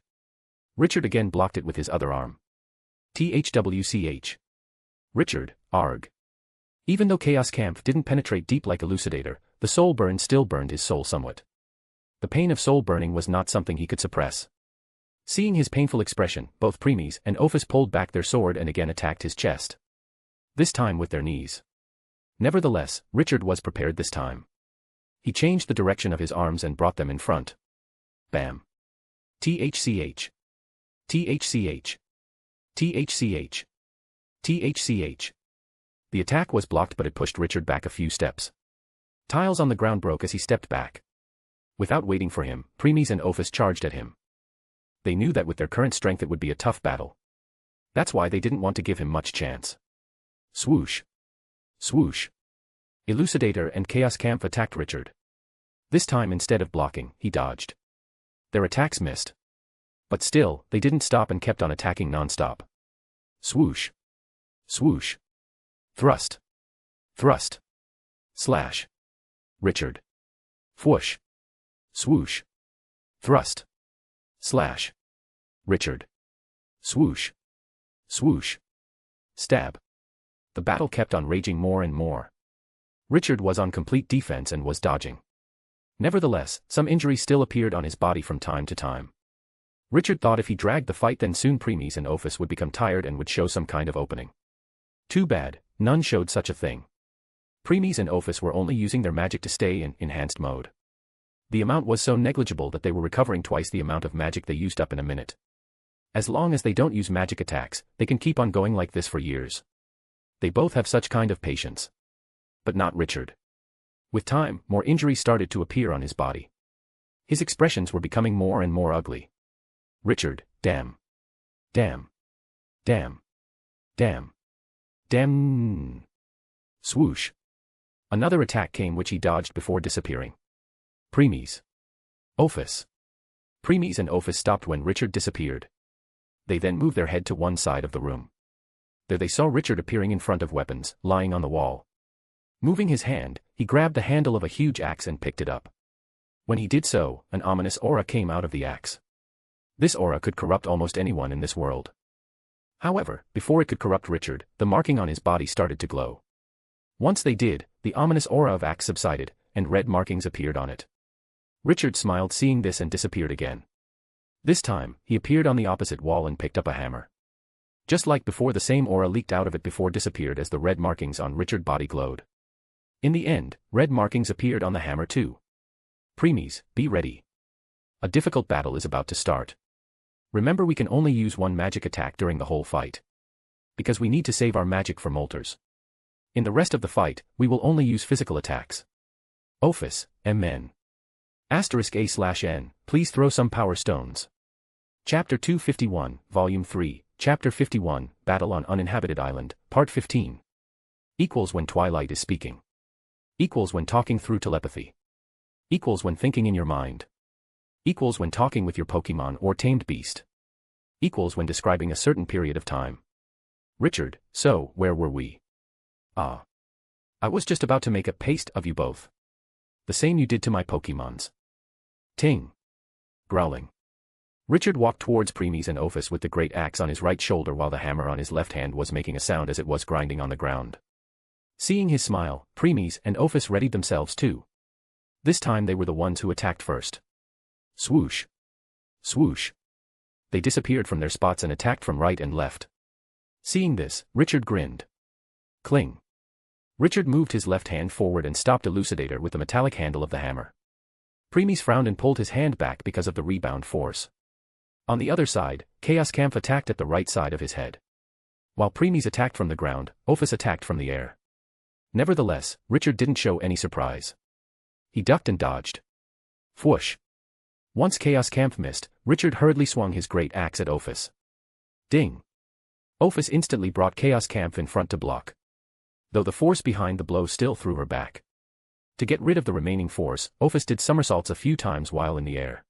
Richard again blocked it with his other arm. THWCH. Richard, arg. Even though Chaos Kampf didn't penetrate deep like Elucidator, the soul burn still burned his soul somewhat. The pain of soul burning was not something he could suppress. Seeing his painful expression, both Premies and Ophis pulled back their sword and again attacked his chest. This time with their knees. Nevertheless, Richard was prepared this time. He changed the direction of his arms and brought them in front. Bam. THCH. THCH. THCH. THCH. The attack was blocked but it pushed Richard back a few steps. Tiles on the ground broke as he stepped back. Without waiting for him, Premies and Ophis charged at him. They knew that with their current strength it would be a tough battle. That's why they didn't want to give him much chance. Swoosh. Swoosh. Elucidator and Chaos Kampf attacked Richard. This time instead of blocking, he dodged. Their attacks missed. But still, they didn't stop and kept on attacking non-stop. Swoosh. Swoosh. Thrust. Thrust. Slash. Richard. Fwoosh. Swoosh. Thrust. Slash. Richard. Swoosh. Swoosh. Stab. The battle kept on raging more and more. Richard was on complete defense and was dodging. Nevertheless, some injury still appeared on his body from time to time. Richard thought if he dragged the fight then soon Premies and Ophis would become tired and would show some kind of opening. Too bad, none showed such a thing. Premies and Ophis were only using their magic to stay in enhanced mode. The amount was so negligible that they were recovering twice the amount of magic they used up in a minute. As long as they don't use magic attacks, they can keep on going like this for years. They both have such kind of patience. But not Richard. With time, more injuries started to appear on his body. His expressions were becoming more and more ugly. Richard, damn. Damn. Damn. Damn. Damn. Swoosh. Another attack came which he dodged before disappearing. Premies. Ophis. Premies and Ophis stopped when Richard disappeared. They then moved their head to one side of the room. There they saw Richard appearing in front of weapons, lying on the wall. Moving his hand, he grabbed the handle of a huge axe and picked it up. When he did so, an ominous aura came out of the axe. This aura could corrupt almost anyone in this world. However, before it could corrupt Richard, the marking on his body started to glow. Once they did, the ominous aura of axe subsided, and red markings appeared on it. Richard smiled seeing this and disappeared again. This time, he appeared on the opposite wall and picked up a hammer. Just like before, the same aura leaked out of it before disappeared as the red markings on Richard's body glowed. In the end, red markings appeared on the hammer too. Preemies, be ready. A difficult battle is about to start. Remember, we can only use one magic attack during the whole fight. Because we need to save our magic for molters. In the rest of the fight, we will only use physical attacks. Office, MN. *A/N, please throw some power stones. Chapter 251, Volume 3, Chapter 51, Battle on Uninhabited Island, Part 15. Equals when Twilight is speaking. Equals when talking through telepathy. Equals when thinking in your mind. Equals when talking with your Pokemon or tamed beast. Equals when describing a certain period of time. Richard, so, where were we? Ah. I was just about to make a paste of you both. The same you did to my Pokemons. Ting. Growling. Richard walked towards Preemies and Office with the great axe on his right shoulder while the hammer on his left hand was making a sound as it was grinding on the ground. Seeing his smile, Preemies and Office readied themselves too. This time they were the ones who attacked first. Swoosh. Swoosh. They disappeared from their spots and attacked from right and left. Seeing this, Richard grinned. Cling. Richard moved his left hand forward and stopped Elucidator with the metallic handle of the hammer. Preemies frowned and pulled his hand back because of the rebound force. On the other side, Chaos Camp attacked at the right side of his head. While Preemies attacked from the ground, Office attacked from the air. Nevertheless, Richard didn't show any surprise. He ducked and dodged. Whoosh. Once Chaos Camp missed, Richard hurriedly swung his great axe at Office. Ding. Office instantly brought Chaos Camp in front to block. Though the force behind the blow still threw her back. To get rid of the remaining force, Office did somersaults a few times while in the air.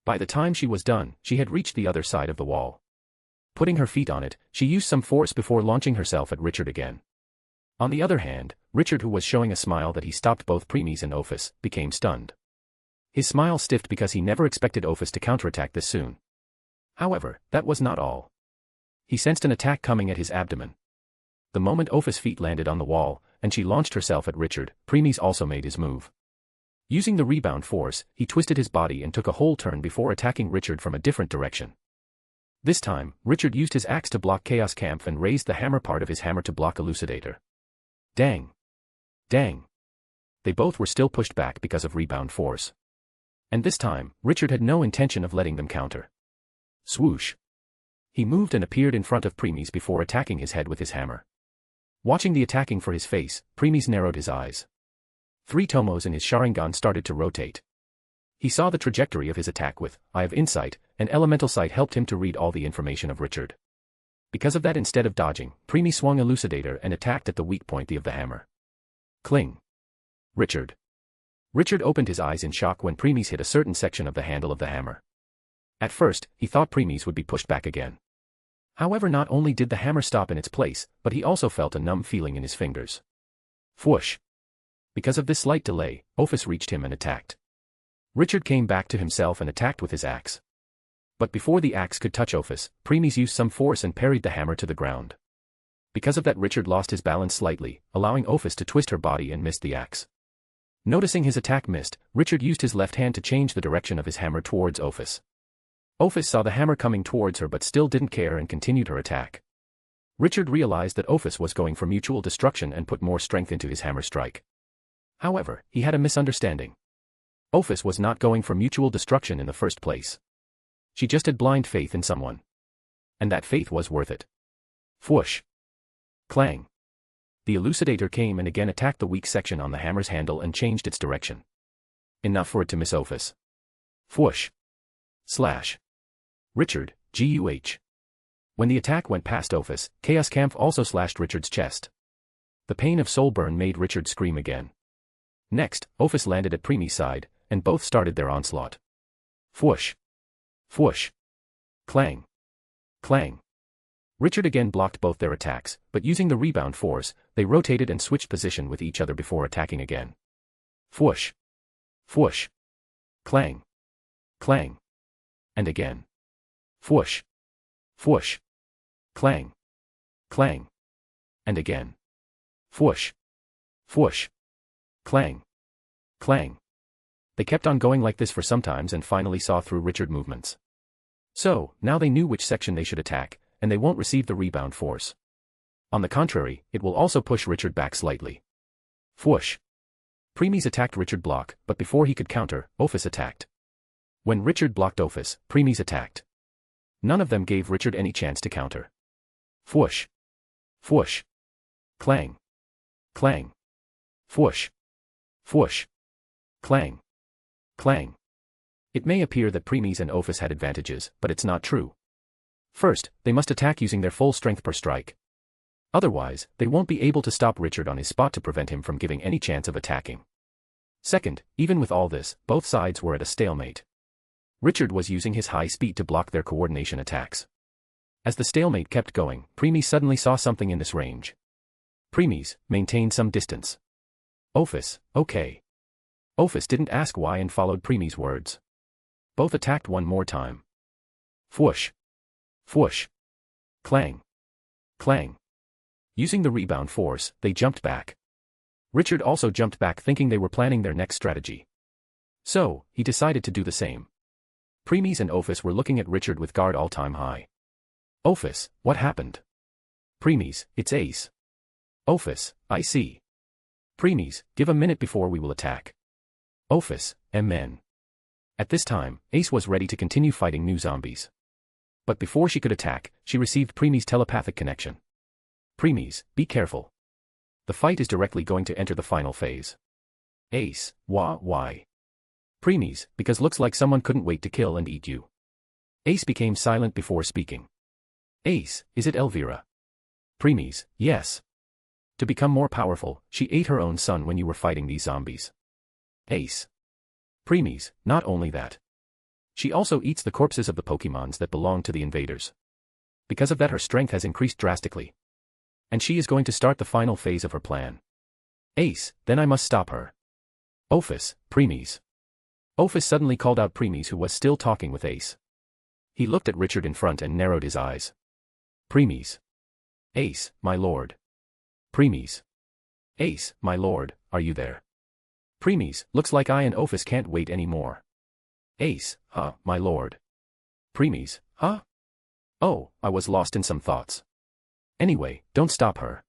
By the time she was done, she had reached the other side of the wall. Putting her feet on it, she used some force before launching herself at Richard again. On the other hand, Richard, who was showing a smile that he stopped both Preemies and Office, became stunned. His smile stiffed because he never expected Office to counterattack this soon. However, that was not all. He sensed an attack coming at his abdomen. The moment Office's feet landed on the wall, and she launched herself at Richard, Preemies also made his move. Using the rebound force, he twisted his body and took a whole turn before attacking Richard from a different direction. This time, Richard used his axe to block Chaos Camp and raised the hammer part of his hammer to block Elucidator. Dang. Dang. They both were still pushed back because of rebound force. And this time, Richard had no intention of letting them counter. Swoosh. He moved and appeared in front of Preemies before attacking his head with his hammer. Watching the attacking for his face, Preemies narrowed his eyes. 3 tomos in his Sharingan started to rotate. He saw the trajectory of his attack with Eye of Insight, and Elemental Sight helped him to read all the information of Richard. Because of that, instead of dodging, Preemies swung Elucidator and attacked at the weak point of the hammer. Cling. Richard. Richard opened his eyes in shock when Preemies hit a certain section of the handle of the hammer. At first, he thought Preemies would be pushed back again. However, not only did the hammer stop in its place, but he also felt a numb feeling in his fingers. Whoosh. Because of this slight delay, Office reached him and attacked. Richard came back to himself and attacked with his axe. But before the axe could touch Office, Preemies used some force and parried the hammer to the ground. Because of that, Richard lost his balance slightly, allowing Office to twist her body and missed the axe. Noticing his attack missed, Richard used his left hand to change the direction of his hammer towards Office. Office saw the hammer coming towards her but still didn't care and continued her attack. Richard realized that Office was going for mutual destruction and put more strength into his hammer strike. However, he had a misunderstanding. Office was not going for mutual destruction in the first place. She just had blind faith in someone. And that faith was worth it. Whoosh. Clang. The Elucidator came and again attacked the weak section on the hammer's handle and changed its direction. Enough for it to miss Office. Whoosh. Slash. Richard, GUH. When the attack went past Office, Chaos Camp also slashed Richard's chest. The pain of soul burn made Richard scream again. Next, Office landed at Preemie's side, and both started their onslaught. Whoosh. Whoosh. Clang. Clang. Richard again blocked both their attacks, but using the rebound force, they rotated and switched position with each other before attacking again. Fwoosh. Fwoosh. Clang. Clang. And again. Fwoosh. Fwoosh. Clang. Clang. And again. Fwoosh. Fwoosh. Clang. Clang. They kept on going like this for some times and finally saw through Richard's movements. So, now they knew which section they should attack, and they won't receive the rebound force. On the contrary, it will also push Richard back slightly. Fwoosh. Premies attacked Richard block, but before he could counter, Orberg attacked. When Richard blocked Orberg, Premies attacked. None of them gave Richard any chance to counter. Fwoosh. Fwoosh. Clang. Clang. Fwoosh. Fwoosh. Clang. Clang. It may appear that Premies and Orberg had advantages, but it's not true. First, they must attack using their full strength per strike. Otherwise, they won't be able to stop Richard on his spot to prevent him from giving any chance of attacking. Second, even with all this, both sides were at a stalemate. Richard was using his high speed to block their coordination attacks. As the stalemate kept going, Premies suddenly saw something in this range. Premies maintained some distance. Orberg, okay. Orberg didn't ask why and followed Premies' words. Both attacked one more time. Fwoosh. Fwoosh. Clang. Clang. Using the rebound force, they jumped back. Richard also jumped back thinking they were planning their next strategy. So, he decided to do the same. Premies and Orberg were looking at Richard with guard all-time high. Orberg, what happened? Premies, it's Ace. Orberg, I see. Premies, give a minute before we will attack. Orberg, amen. At this time, Ace was ready to continue fighting new zombies. But before she could attack, she received Premies' telepathic connection. Premies, be careful. The fight is directly going to enter the final phase. Ace, why? Premies, because looks like someone couldn't wait to kill and eat you. Ace became silent before speaking. Ace, is it Elvira? Premies, yes. To become more powerful, she ate her own son when you were fighting these zombies. Ace. Premies, not only that. She also eats the corpses of the Pokemons that belong to the invaders. Because of that her strength has increased drastically. And she is going to start the final phase of her plan. Ace, then I must stop her. Orberg, Premies. Orberg suddenly called out Premies who was still talking with Ace. He looked at Richard in front and narrowed his eyes. Premies. Ace, my lord. Premies. Ace, my lord, are you there? Premies, looks like I and Orberg can't wait anymore. Ace, my lord. Premies, Oh, I was lost in some thoughts. Anyway, don't stop her.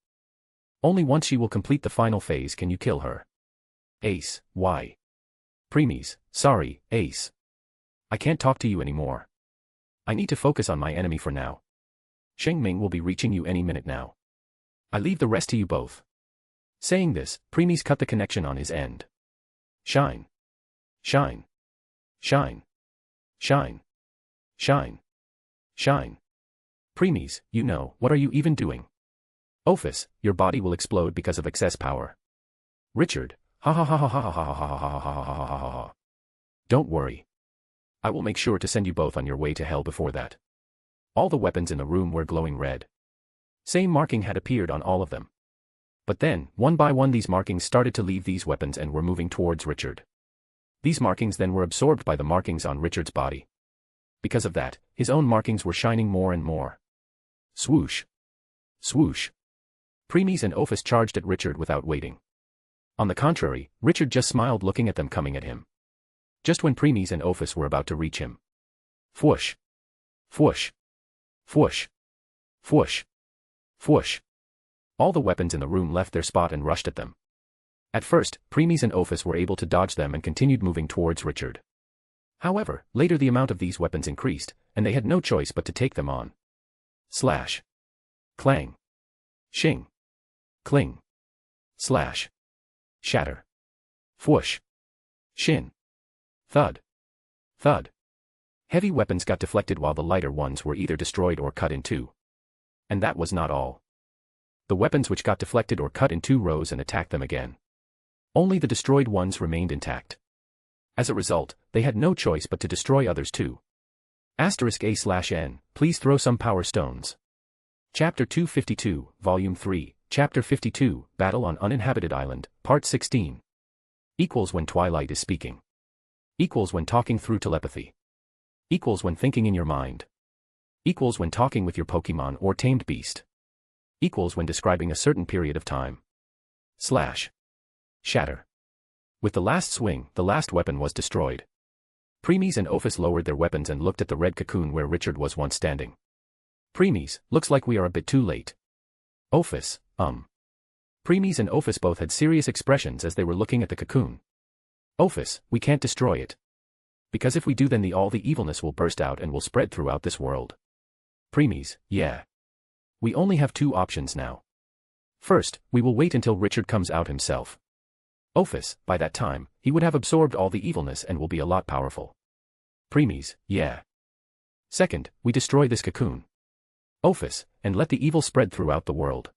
Only once she will complete the final phase can you kill her. Ace, why? Premies, sorry, Ace. I can't talk to you anymore. I need to focus on my enemy for now. Shing Ming will be reaching you any minute now. I leave the rest to you both. Saying this, Premies cut the connection on his end. Shine. Shine. Shine. Shine. Shine. Shine. Premies, you know, what are you even doing? Orberg, your body will explode because of excess power. Richard, ha ha ha ha ha ha ha ha ha ha ha ha ha ha. Don't worry. I will make sure to send you both on your way to hell before that. All the weapons in the room were glowing red. Same marking had appeared on all of them. But then, one by one these markings started to leave these weapons and were moving towards Richard. These markings then were absorbed by the markings on Richard's body. Because of that, his own markings were shining more and more. Swoosh. Swoosh. Premies and Orberg charged at Richard without waiting. On the contrary, Richard just smiled looking at them coming at him. Just when Premies and Orberg were about to reach him. Fwoosh. Fwoosh. Fwoosh. Fwoosh. Fwoosh. All the weapons in the room left their spot and rushed at them. At first, Premies and Orberg were able to dodge them and continued moving towards Richard. However, later the amount of these weapons increased, and they had no choice but to take them on. Slash. Clang. Shing. Cling. Slash. Shatter. Fwoosh. Shin. Thud. Thud. Heavy weapons got deflected while the lighter ones were either destroyed or cut in two. And that was not all. The weapons which got deflected or cut in two rose and attacked them again. Only the destroyed ones remained intact. As a result, they had no choice but to destroy others too. *A/N, please throw some power stones. Chapter 252, Volume 3, Chapter 52, Battle on Uninhabited Island, Part 16. Equals when Twilight is speaking. Equals when talking through telepathy. Equals when thinking in your mind. Equals when talking with your Pokemon or tamed beast. Equals when describing a certain period of time. Slash. Shatter. With the last swing, the last weapon was destroyed. Premies and Ophis lowered their weapons and looked at the red cocoon where Richard was once standing. Premies, looks like we are a bit too late. Ophis, Premies and Ophis both had serious expressions as they were looking at the cocoon. Ophis, we can't destroy it. Because if we do then all the evilness will burst out and will spread throughout this world. Premies, yeah. We only have two options now. First, we will wait until Richard comes out himself. Ophis, by that time, he would have absorbed all the evilness and will be a lot powerful. Premies, yeah. Second, we destroy this cocoon. Ophis, and let the evil spread throughout the world.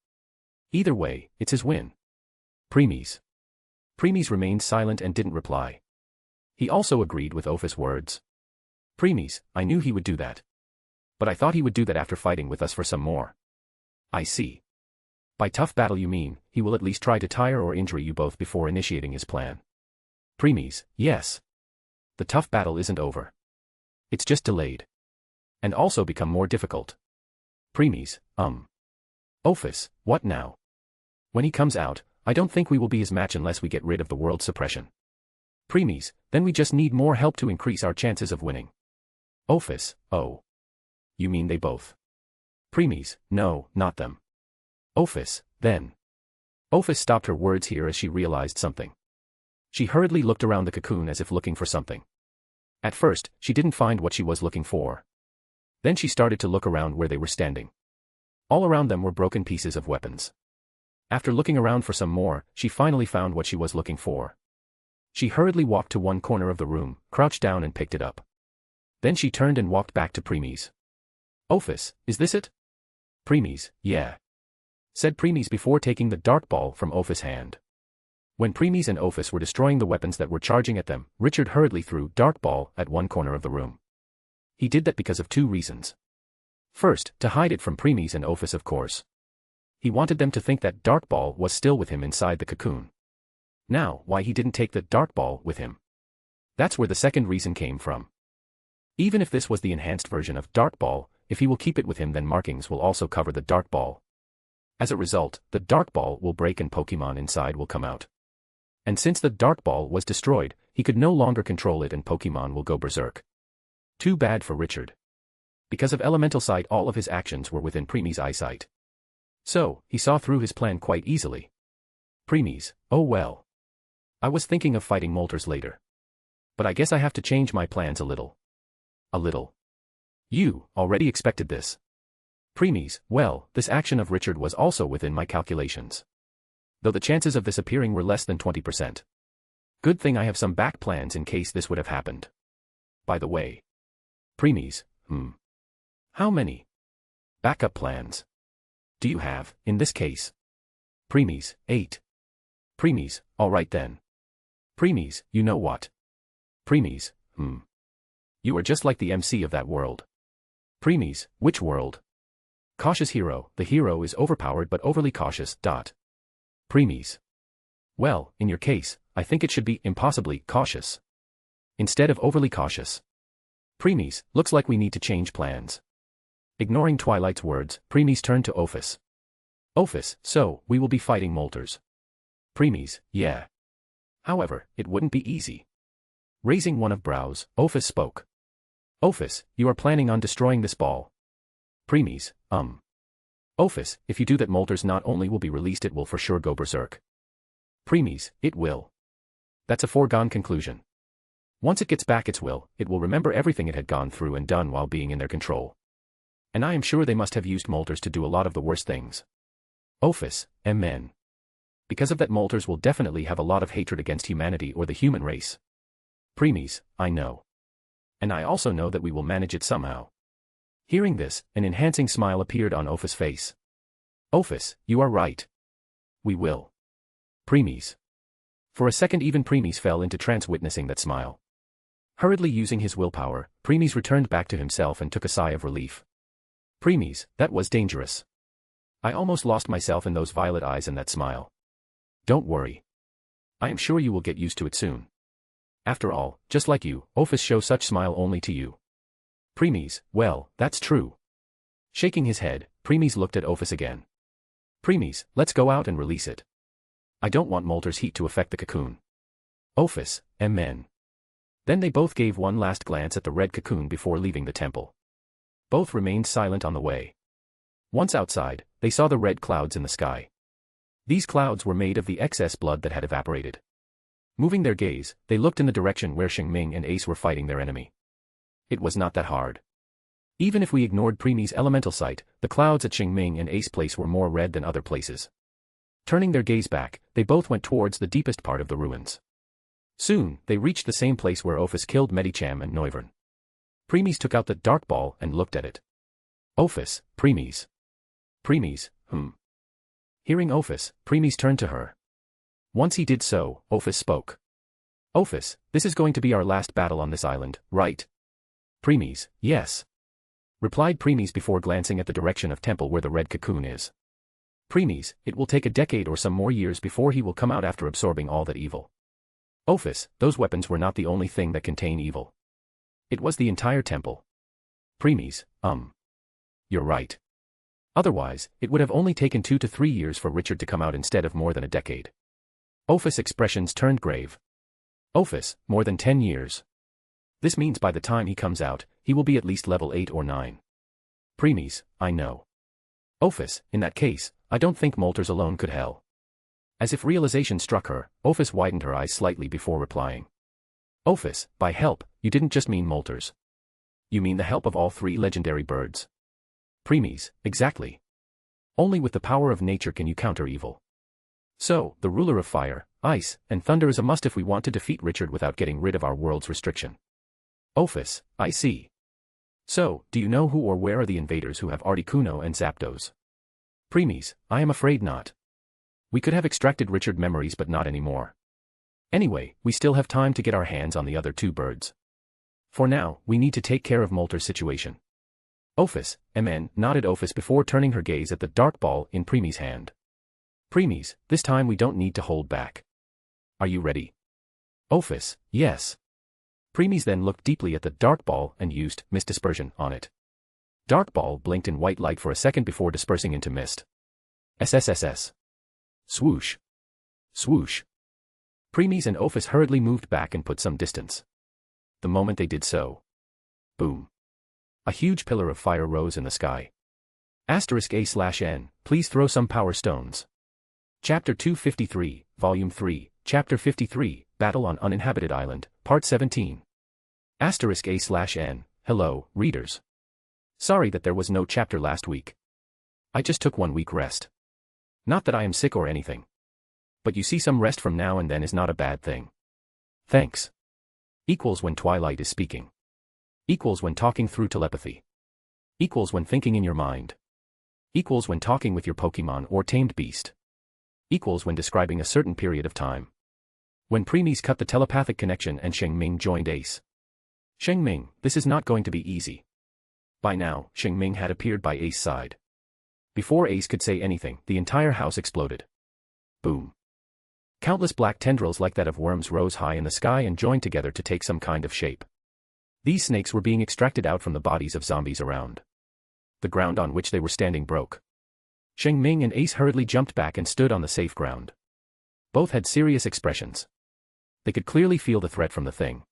Either way, it's his win. Premies. Premies remained silent and didn't reply. He also agreed with Ophis' words. Premies, I knew he would do that. But I thought he would do that after fighting with us for some more. I see. By tough battle you mean, he will at least try to tire or injure you both before initiating his plan. Premies, yes. The tough battle isn't over. It's just delayed. And also become more difficult. Premies, Ophis, what now? When he comes out, I don't think we will be his match unless we get rid of the world suppression. Premies, then we just need more help to increase our chances of winning. Ophis, oh. You mean they both? Premies, no, not them. Ophis, then. Ophis stopped her words here as she realized something. She hurriedly looked around the cocoon as if looking for something. At first, she didn't find what she was looking for. Then she started to look around where they were standing. All around them were broken pieces of weapons. After looking around for some more, she finally found what she was looking for. She hurriedly walked to one corner of the room, crouched down and picked it up. Then she turned and walked back to Premies. Ophis, is this it? Premies, yeah. Said Premies before taking the dark ball from Ophis' hand. When Premies and Ophis were destroying the weapons that were charging at them, Richard hurriedly threw dark ball at one corner of the room. He did that because of two reasons. First, to hide it from Premies and Ophis of course. He wanted them to think that dark ball was still with him inside the cocoon. Now, why he didn't take the dark ball with him. That's where the second reason came from. Even if this was the enhanced version of dark ball, if he will keep it with him then markings will also cover the dark ball. As a result, the dark ball will break and Pokemon inside will come out. And since the dark ball was destroyed, he could no longer control it and Pokemon will go berserk. Too bad for Richard. Because of elemental sight all of his actions were within Premies' eyesight. So, he saw through his plan quite easily. Premies, oh well. I was thinking of fighting Moltres later. But I guess I have to change my plans a little. A little. You already expected this. Premies, well, this action of Richard was also within my calculations. Though the chances of this appearing were less than 20%. Good thing I have some back plans in case this would have happened. By the way. Premies, How many? Backup plans. Do you have, in this case? Premies, 8. Premies, alright then. Premies, you know what? Premies, You are just like the MC of that world. Premies, which world? Cautious hero, the hero is overpowered but overly cautious. Premies. Well, in your case, I think it should be impossibly cautious. Instead of overly cautious. Premies, looks like we need to change plans. Ignoring Twilight's words, Premies turned to Ophis. Ophis, so, we will be fighting Moltres. Premies, yeah. However, it wouldn't be easy. Raising one of brows, Ophis spoke. Ophis, you are planning on destroying this ball. Premies, Ophis, if you do that Moltres not only will be released it will for sure go berserk. Premies, it will. That's a foregone conclusion. Once it gets back its will, it will remember everything it had gone through and done while being in their control. And I am sure they must have used Moltres to do a lot of the worst things. Ophis, amen. Because of that Moltres will definitely have a lot of hatred against humanity or the human race. Premies, I know. And I also know that we will manage it somehow. Hearing this, an enhancing smile appeared on Ophis' face. Ophis, you are right. We will. Premies. For a second even Premies fell into trance witnessing that smile. Hurriedly using his willpower, Premies returned back to himself and took a sigh of relief. Premies, that was dangerous. I almost lost myself in those violet eyes and that smile. Don't worry. I am sure you will get used to it soon. After all, just like you, Ophis show such smile only to you. Premies, well, that's true. Shaking his head, Premies looked at Ophis again. Premies, let's go out and release it. I don't want Molter's heat to affect the cocoon. Ophis, amen. Then they both gave one last glance at the red cocoon before leaving the temple. Both remained silent on the way. Once outside, they saw the red clouds in the sky. These clouds were made of the excess blood that had evaporated. Moving their gaze, they looked in the direction where Shing Ming and Ace were fighting their enemy. It was not that hard. Even if we ignored Preemie's elemental sight, the clouds at Shing Ming and Ace place were more red than other places. Turning their gaze back, they both went towards the deepest part of the ruins. Soon, they reached the same place where Ophis killed Medicham and Noivern. Preemies took out the dark ball and looked at it. Ophis, Preemies. Preemies, Hearing Ophis, Preemies turned to her. Once he did so, Ophis spoke. Ophis, this is going to be our last battle on this island, right? Preemies, yes. Replied Preemies before glancing at the direction of temple where the red cocoon is. Preemies, it will take a decade or some more years before he will come out after absorbing all that evil. Ophis, those weapons were not the only thing that contain evil. It was the entire temple. Preemies, You're right. Otherwise, it would have only taken 2 to 3 years for Richard to come out instead of more than a decade. Ophis' expressions turned grave. Ophis, more than 10 years. This means by the time he comes out, he will be at least level 8 or 9. Preemies, I know. Ophis, in that case, I don't think Molters alone could help. As if realization struck her, Ophis widened her eyes slightly before replying. Ophis, by help, you didn't just mean Molters. You mean the help of all 3 legendary birds. Preemies, exactly. Only with the power of nature can you counter evil. So, the ruler of fire, ice, and thunder is a must if we want to defeat Richard without getting rid of our world's restriction. Ophis, I see. So, do you know who or where are the invaders who have Articuno and Zapdos? Preemies, I am afraid not. We could have extracted Richard memories but not anymore. Anyway, we still have time to get our hands on the other 2 birds. For now, we need to take care of Molter's situation. Ophis, MN, nodded Ophis before turning her gaze at the dark ball in Preemie's hand. Preemies, this time we don't need to hold back. Are you ready? Ophis, yes. Preemies then looked deeply at the dark ball and used mist dispersion on it. Dark ball blinked in white light for a second before dispersing into mist. SSSS. Swoosh. Swoosh. Preemies and Ophis hurriedly moved back and put some distance. The moment they did so. Boom. A huge pillar of fire rose in the sky. *A/N, please throw some power stones. Chapter 253, Volume 3, Chapter 53, Battle on Uninhabited Island, Part 17. *A/N, hello, readers. Sorry that there was no chapter last week. I just took 1 week rest. Not that I am sick or anything. But you see, some rest from now and then is not a bad thing. Thanks. Equals when Twilight is speaking. Equals when talking through telepathy. Equals when thinking in your mind. Equals when talking with your Pokemon or tamed beast. Equals when describing a certain period of time. When Preemies cut the telepathic connection and Shing Ming joined Ace. Shing Ming, this is not going to be easy. By now, Shing Ming had appeared by Ace's side. Before Ace could say anything, the entire house exploded. Boom. Countless black tendrils like that of worms rose high in the sky and joined together to take some kind of shape. These snakes were being extracted out from the bodies of zombies around. The ground on which they were standing broke. Shing Ming and Ace hurriedly jumped back and stood on the safe ground. Both had serious expressions. They could clearly feel the threat from the thing.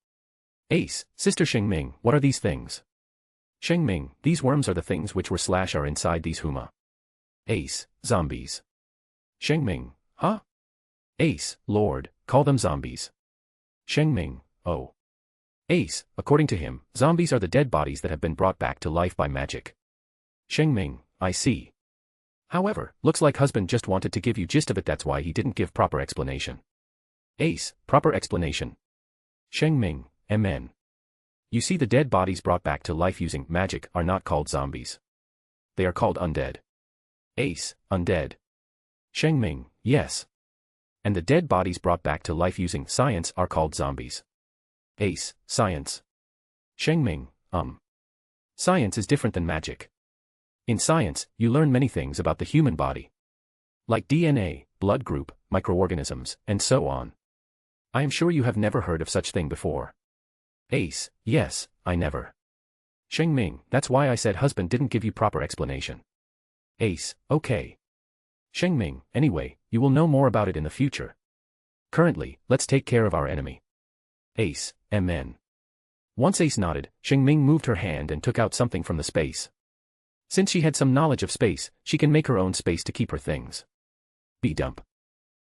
Ace, Sister Shing Ming, what are these things? Shing Ming, these worms are the things which were / are inside these Huma. Ace, zombies. Shing Ming, huh? Ace, Lord, call them zombies. Shing Ming, oh. Ace, according to him, zombies are the dead bodies that have been brought back to life by magic. Shing Ming, I see. However, looks like husband just wanted to give you gist of it, that's why he didn't give proper explanation. Ace, proper explanation. Shing Ming, MN. You see, the dead bodies brought back to life using magic are not called zombies. They are called undead. Ace, undead. Shing Ming, yes. And the dead bodies brought back to life using science are called zombies. Ace, science. Shing Ming, Science is different than magic. In science, you learn many things about the human body. Like DNA, blood group, microorganisms, and so on. I am sure you have never heard of such thing before. Ace, yes, I never. Shing Ming, that's why I said husband didn't give you proper explanation. Ace, okay. Shing Ming, anyway, you will know more about it in the future. Currently, let's take care of our enemy. Ace, MN. Once Ace nodded, Shing Ming moved her hand and took out something from the space. Since she had some knowledge of space, she can make her own space to keep her things. B-dump.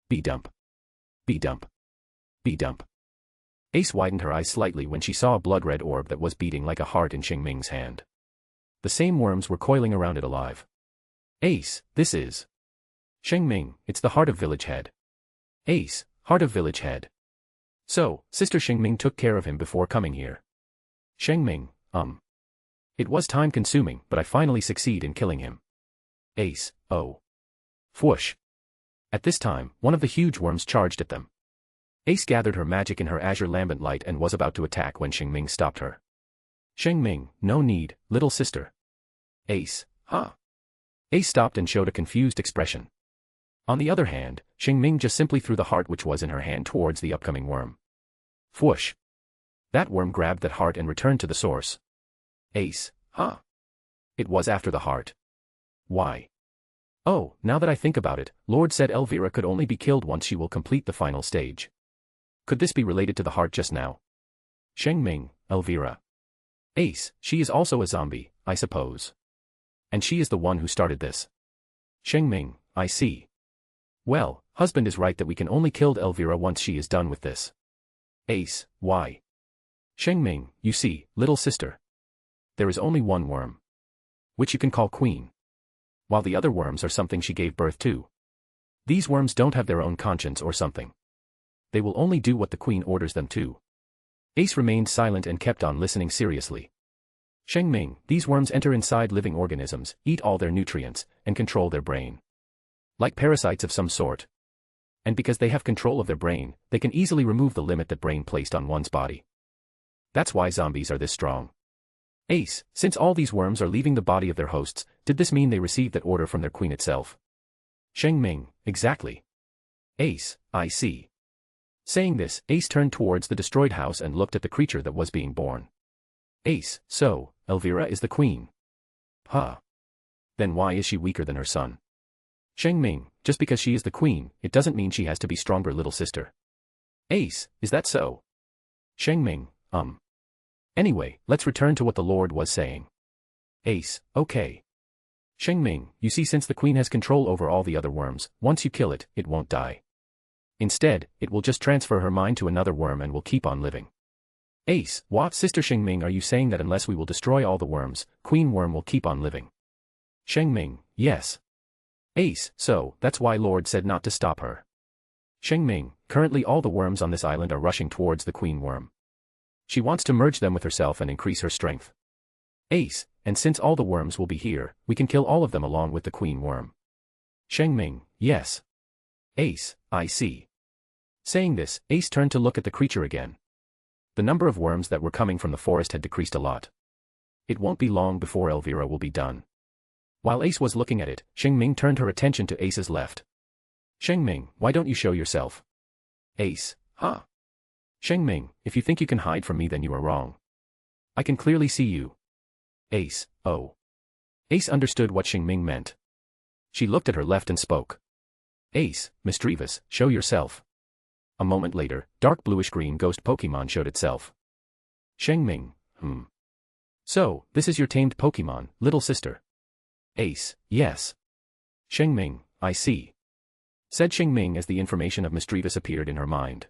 B-dump. B-dump. B-dump. Ace widened her eyes slightly when she saw a blood-red orb that was beating like a heart in Shing Ming's hand. The same worms were coiling around it alive. Ace, this is... Shing Ming, it's the heart of village head. Ace, heart of village head. So, Sister Shing Ming took care of him before coming here. Shing Ming, It was time-consuming, but I finally succeed in killing him. Ace, oh. Whoosh. At this time, one of the huge worms charged at them. Ace gathered her magic in her azure lambent light and was about to attack when Shing Ming stopped her. Shing Ming, no need, little sister. Ace, huh? Ace stopped and showed a confused expression. On the other hand, Shing Ming just simply threw the heart which was in her hand towards the upcoming worm. Whoosh. That worm grabbed that heart and returned to the source. Ace, huh? It was after the heart. Why? Oh, now that I think about it, Lord said Elvira could only be killed once she will complete the final stage. Could this be related to the heart just now? Shing Ming, Elvira. Ace, she is also a zombie, I suppose. And she is the one who started this. Shing Ming, I see. Well, husband is right that we can only kill Elvira once she is done with this. Ace, why? Shing Ming, you see, little sister. There is only one worm. Which you can call queen. While the other worms are something she gave birth to. These worms don't have their own conscience or something. They will only do what the queen orders them to. Ace remained silent and kept on listening seriously. Shing Ming, these worms enter inside living organisms, eat all their nutrients, and control their brain. Like parasites of some sort. And because they have control of their brain, they can easily remove the limit that brain placed on one's body. That's why zombies are this strong. Ace, since all these worms are leaving the body of their hosts, did this mean they received that order from their queen itself? Shing Ming, exactly. Ace, I see. Saying this, Ace turned towards the destroyed house and looked at the creature that was being born. Ace, so, Elvira is the queen. Huh. Then why is she weaker than her son? Shing Ming, just because she is the queen, it doesn't mean she has to be stronger, little sister. Ace, is that so? Shing Ming, Anyway, let's return to what the Lord was saying. Ace, okay. Shing Ming, you see, since the queen has control over all the other worms, once you kill it, it won't die. Instead, it will just transfer her mind to another worm and will keep on living. Ace, what? Sister Shing Ming, are you saying that unless we will destroy all the worms, Queen Worm will keep on living? Shing Ming, yes. Ace, so, that's why Lord said not to stop her. Shing Ming, currently all the worms on this island are rushing towards the Queen Worm. She wants to merge them with herself and increase her strength. Ace, and since all the worms will be here, we can kill all of them along with the Queen Worm. Shing Ming, yes. Ace, I see. Saying this, Ace turned to look at the creature again. The number of worms that were coming from the forest had decreased a lot. It won't be long before Elvira will be done. While Ace was looking at it, Shing Ming turned her attention to Ace's left. Shing Ming, why don't you show yourself? Ace, huh? Shing Ming, if you think you can hide from me then you are wrong. I can clearly see you. Ace, oh. Ace understood what Shing Ming meant. She looked at her left and spoke. Ace, mischievous, show yourself. A moment later, dark bluish-green ghost Pokemon showed itself. Shing Ming, So, this is your tamed Pokemon, little sister. Ace, yes. Shing Ming, I see. Said Shing Ming as the information of mischievous appeared in her mind.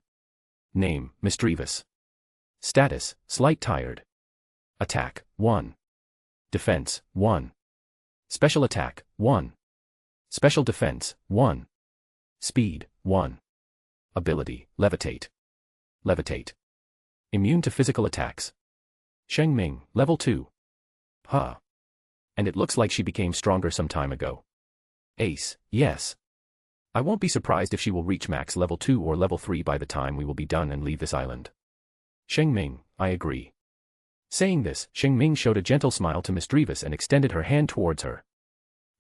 Name, mischievous. Status, slight tired. Attack, 1. Defense, 1. Special attack, 1. Special defense, 1. Speed, 1. Ability, levitate. Levitate. Immune to physical attacks. Shing Ming, level 2. Huh. And it looks like she became stronger some time ago. Ace, yes. I won't be surprised if she will reach max level 2 or level 3 by the time we will be done and leave this island. Shing Ming, I agree. Saying this, Shing Ming showed a gentle smile to mischievous and extended her hand towards her.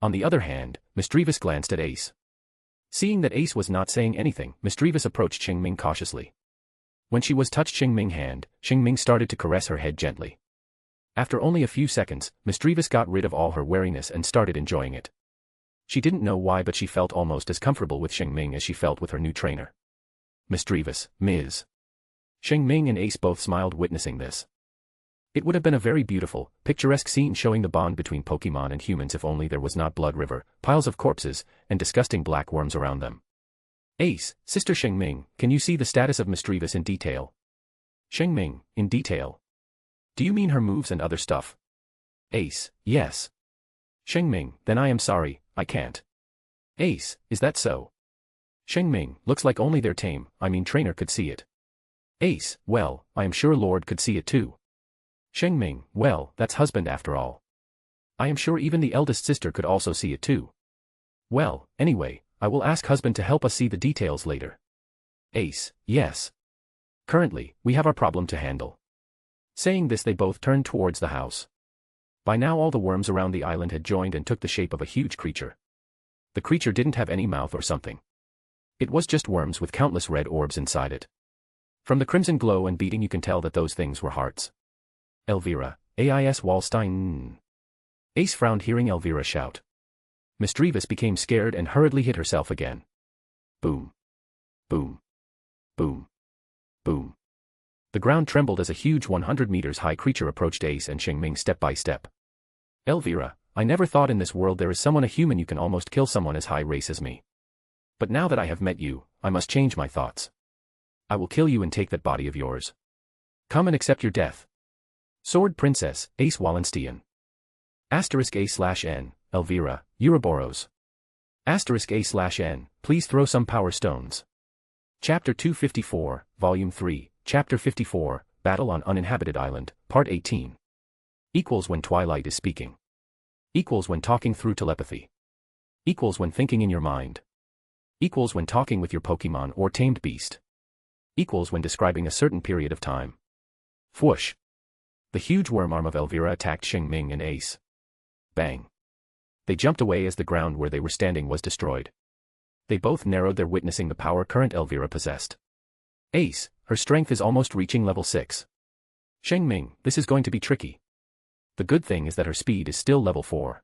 On the other hand, Misdreavus glanced at Ace. Seeing that Ace was not saying anything, Misdreavus approached Shing Ming cautiously. When she was touched Shing Ming's hand, Shing Ming started to caress her head gently. After only a few seconds, Misdreavus got rid of all her wariness and started enjoying it. She didn't know why, but she felt almost as comfortable with Shing Ming as she felt with her new trainer. Misdreavus, Ms. Shing Ming and Ace both smiled witnessing this. It would have been a very beautiful, picturesque scene showing the bond between Pokemon and humans if only there was not Blood River, piles of corpses, and disgusting black worms around them. Ace, Sister Shing Ming, can you see the status of Misdreavus in detail? Shing Ming, in detail. Do you mean her moves and other stuff? Ace, yes. Shing Ming, then I am sorry, I can't. Ace, is that so? Shing Ming, looks like only their trainer could see it. Ace, well, I am sure Lord could see it too. Shing Ming, well, that's husband after all. I am sure even the eldest sister could also see it too. Well, anyway, I will ask husband to help us see the details later. Ace, yes. Currently, we have our problem to handle. Saying this they both turned towards the house. By now all the worms around the island had joined and took the shape of a huge creature. The creature didn't have any mouth or something. It was just worms with countless red orbs inside it. From the crimson glow and beating you can tell that those things were hearts. Elvira, Ais Wallstein. Ace frowned hearing Elvira shout. Misdreavus became scared and hurriedly hit herself again. Boom. Boom. Boom. Boom. The ground trembled as a huge 100 meters high creature approached Ace and Shing Ming step by step. Elvira, I never thought in this world there is someone a human you can almost kill someone as high race as me. But now that I have met you, I must change my thoughts. I will kill you and take that body of yours. Come and accept your death. Sword Princess, Ace Wallenstein. *A/N, Elvira, Ouroboros. *A/N, please throw some power stones. Chapter 254, Volume 3, Chapter 54, Battle on Uninhabited Island, Part 18. Equals when Twilight is speaking. Equals when talking through telepathy. Equals when thinking in your mind. Equals when talking with your Pokemon or tamed beast. Equals when describing a certain period of time. Whoosh. The huge worm arm of Elvira attacked Shing Ming and Ace. Bang. They jumped away as the ground where they were standing was destroyed. They both narrowed their witnessing the power current Elvira possessed. Ace, her strength is almost reaching level 6. Shing Ming, this is going to be tricky. The good thing is that her speed is still level 4.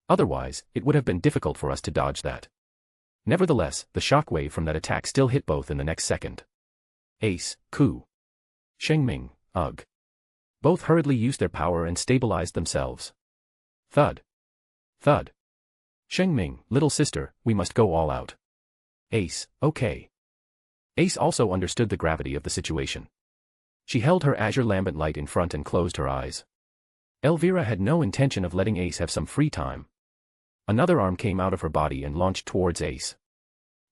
Otherwise, it would have been difficult for us to dodge that. Nevertheless, the shockwave from that attack still hit both in the next second. Ace, Ku. Shing Ming, ugh. Both hurriedly used their power and stabilized themselves. Thud. Thud. Shing Ming, little sister, we must go all out. Ace, okay. Ace also understood the gravity of the situation. She held her azure lambent light in front and closed her eyes. Elvira had no intention of letting Ace have some free time. Another arm came out of her body and launched towards Ace.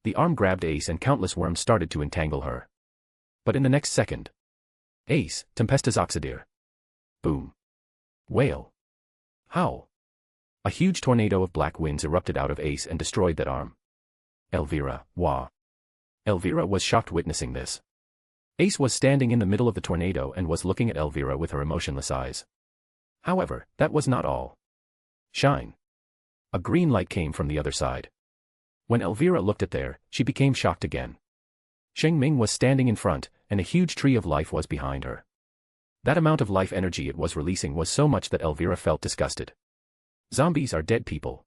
The arm grabbed Ace and countless worms started to entangle her. But in the next second. Ace, Tempestus Oxidir. Boom. Wail. Howl. A huge tornado of black winds erupted out of Ace and destroyed that arm. Elvira, wah. Elvira was shocked witnessing this. Ace was standing in the middle of the tornado and was looking at Elvira with her emotionless eyes. However, that was not all. Shine. A green light came from the other side. When Elvira looked at there, she became shocked again. Shing Ming was standing in front, and a huge tree of life was behind her. That amount of life energy it was releasing was so much that Elvira felt disgusted. Zombies are dead people.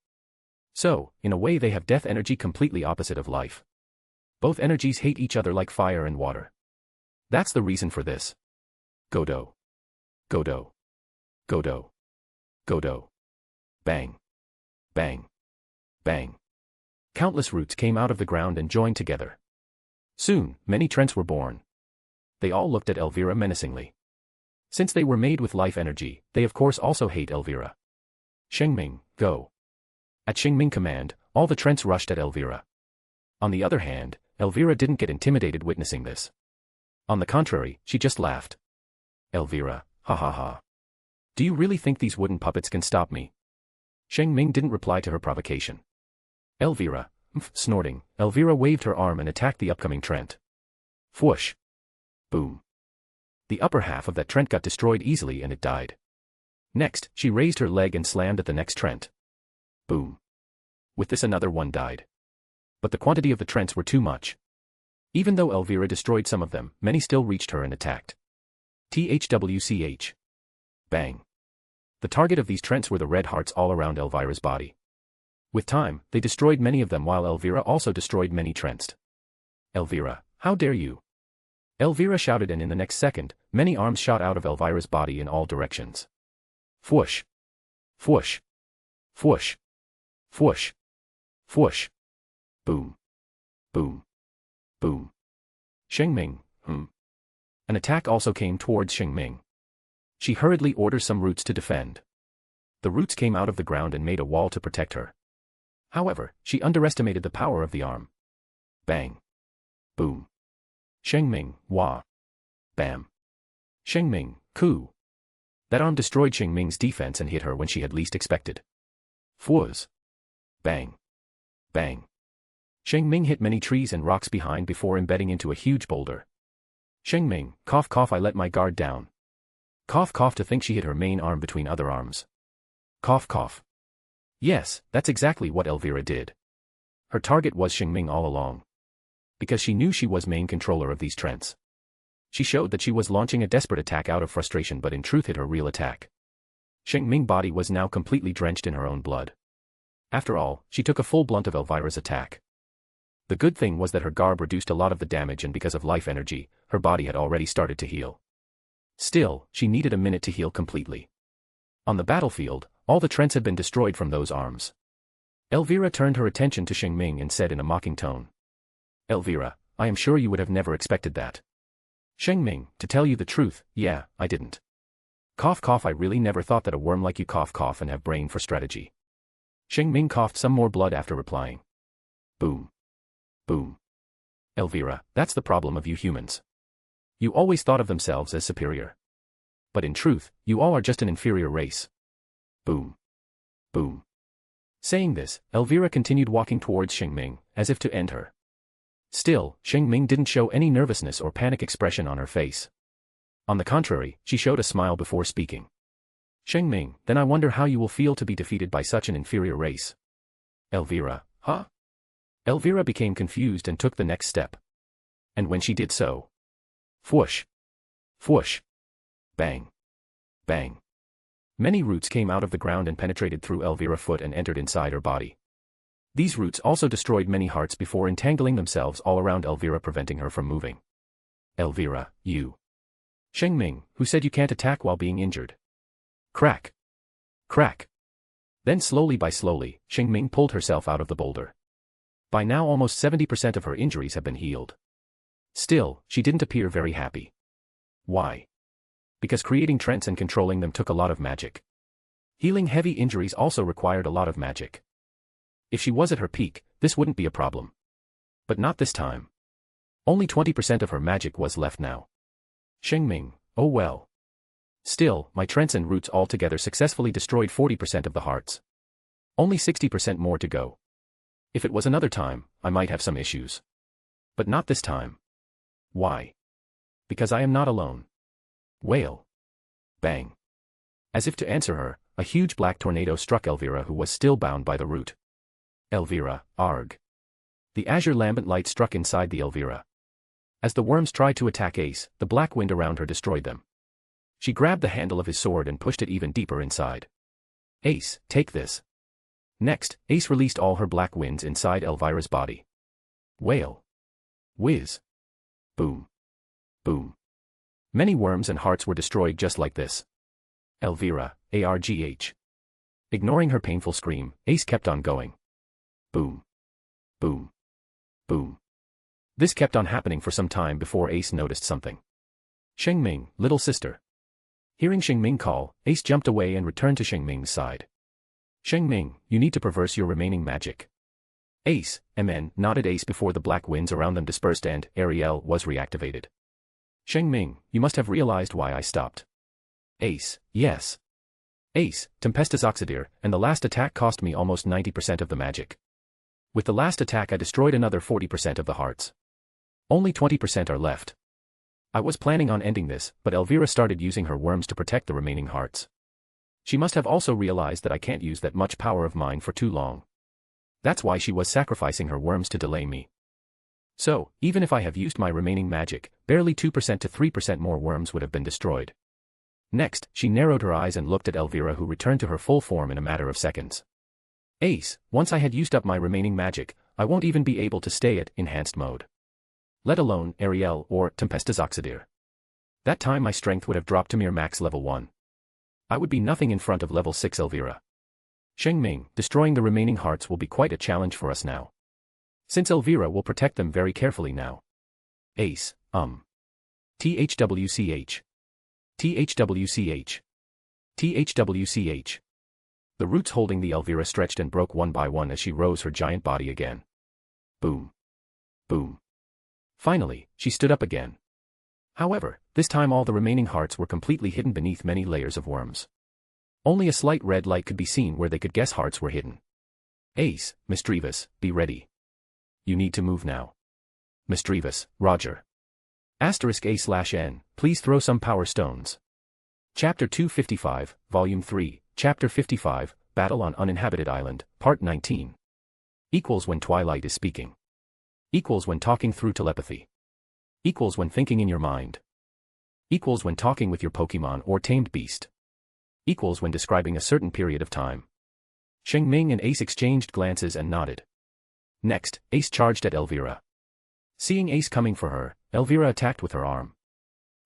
So, in a way they have death energy completely opposite of life. Both energies hate each other like fire and water. That's the reason for this. Godo. Godo. Godo. Godo. Bang. Bang. Bang. Countless roots came out of the ground and joined together. Soon, many Trents were born. They all looked at Elvira menacingly. Since they were made with life energy, they of course also hate Elvira. Shing Ming, go. At Shing Ming command, all the Trents rushed at Elvira. On the other hand, Elvira didn't get intimidated witnessing this. On the contrary, she just laughed. Elvira, ha ha ha. Do you really think these wooden puppets can stop me? Shing Ming didn't reply to her provocation. Elvira, snorting, Elvira waved her arm and attacked the upcoming Trent. Whoosh. Boom. The upper half of that Trent got destroyed easily and it died. Next, she raised her leg and slammed at the next Trent. Boom. With this another one died. But the quantity of the Trents were too much. Even though Elvira destroyed some of them, many still reached her and attacked. THWCH. Bang. The target of these Trents were the red hearts all around Elvira's body. With time, they destroyed many of them while Elvira also destroyed many Trents. Elvira, how dare you? Elvira shouted, and in the next second, many arms shot out of Elvira's body in all directions. Fwoosh. Fwoosh. Fwoosh. Fwoosh. Fwoosh. Boom. Boom. Boom. Shing Ming, An attack also came towards Shing Ming. She hurriedly orders some roots to defend. The roots came out of the ground and made a wall to protect her. However, she underestimated the power of the arm. Bang. Boom. Shing Ming, wah. Bam. Shing Ming, coo. That arm destroyed Shing Ming's defense and hit her when she had least expected. Fwooz. Bang. Bang. Shing Ming hit many trees and rocks behind before embedding into a huge boulder. Shing Ming, cough cough, I let my guard down. Cough cough, to think she hit her main arm between other arms. Cough cough. Yes, that's exactly what Elvira did. Her target was Shing Ming all along. Because she knew she was main controller of these Trents. She showed that she was launching a desperate attack out of frustration, but in truth hit her real attack. Shing Ming's body was now completely drenched in her own blood. After all, she took a full blunt of Elvira's attack. The good thing was that her garb reduced a lot of the damage, and because of life energy, her body had already started to heal. Still, she needed a minute to heal completely. On the battlefield, all the Trents had been destroyed from those arms. Elvira turned her attention to Shing Ming and said in a mocking tone. Elvira, I am sure you would have never expected that. Shing Ming, to tell you the truth, yeah, I didn't. Cough cough, I really never thought that a worm like you cough cough and have brain for strategy. Shing Ming coughed some more blood after replying. Boom. Boom. Elvira, that's the problem of you humans. You always thought of themselves as superior. But in truth, you all are just an inferior race. Boom. Boom. Saying this, Elvira continued walking towards Shing Ming, as if to end her. Still, Shing Ming didn't show any nervousness or panic expression on her face. On the contrary, she showed a smile before speaking. Shing Ming, then I wonder how you will feel to be defeated by such an inferior race. Elvira, huh? Elvira became confused and took the next step. And when she did so... Fwoosh. Fwoosh. Bang. Bang. Many roots came out of the ground and penetrated through Elvira's foot and entered inside her body. These roots also destroyed many hearts before entangling themselves all around Elvira, preventing her from moving. Elvira, you. Shing Ming, who said you can't attack while being injured? Crack. Crack. Then slowly by slowly, Shing Ming pulled herself out of the boulder. By now almost 70% of her injuries have been healed. Still, she didn't appear very happy. Why? Because creating Trents and controlling them took a lot of magic. Healing heavy injuries also required a lot of magic. If she was at her peak, this wouldn't be a problem. But not this time. Only 20% of her magic was left now. Shing Ming, oh well. Still, my Trents and roots altogether successfully destroyed 40% of the hearts. Only 60% more to go. If it was another time, I might have some issues. But not this time. Why? Because I am not alone. Wail. Bang. As if to answer her, a huge black tornado struck Elvira, who was still bound by the root. Elvira, arg. The azure lambent light struck inside the Elvira. As the worms tried to attack Ace, the black wind around her destroyed them. She grabbed the handle of his sword and pushed it even deeper inside. Ace, take this. Next, Ace released all her black winds inside Elvira's body. Wail. Whiz. Boom. Boom. Many worms and hearts were destroyed just like this. Elvira, ARGH. Ignoring her painful scream, Ace kept on going. Boom. Boom. Boom. This kept on happening for some time before Ace noticed something. Shing Ming, little sister. Hearing Shing Ming call, Ace jumped away and returned to Shing Ming's side. Shing Ming, you need to reverse your remaining magic. Ace, MN, nodded Ace before the black winds around them dispersed and Ariel was reactivated. Shing Ming, you must have realized why I stopped. Ace, yes. Ace, Tempestus Oxidir, and the last attack cost me almost 90% of the magic. With the last attack I destroyed another 40% of the hearts. Only 20% are left. I was planning on ending this, but Elvira started using her worms to protect the remaining hearts. She must have also realized that I can't use that much power of mine for too long. That's why she was sacrificing her worms to delay me. So, even if I have used my remaining magic, barely 2% to 3% more worms would have been destroyed. Next, she narrowed her eyes and looked at Elvira, who returned to her full form in a matter of seconds. Ace, once I had used up my remaining magic, I won't even be able to stay at enhanced mode. Let alone Ariel or Tempestus Oxidir. That time my strength would have dropped to mere max level 1. I would be nothing in front of level 6 Elvira. Shing Ming, destroying the remaining hearts will be quite a challenge for us now. Since Elvira will protect them very carefully now. Ace, THWCH. THWCH. THWCH. The roots holding the Elvira stretched and broke one by one as she rose her giant body again. Boom. Boom. Finally, she stood up again. However, this time all the remaining hearts were completely hidden beneath many layers of worms. Only a slight red light could be seen where they could guess hearts were hidden. Ace, Misdreavus, be ready. You need to move now. Misdreavus, Roger. *A/N, please throw some power stones. Chapter 255, Volume 3, Chapter 55, Battle on Uninhabited Island, Part 19. Equals when Twilight is speaking. Equals when talking through telepathy. Equals when thinking in your mind. Equals when talking with your Pokemon or tamed beast. Equals when describing a certain period of time. Shing Ming and Ace exchanged glances and nodded. Next, Ace charged at Elvira. Seeing Ace coming for her, Elvira attacked with her arm.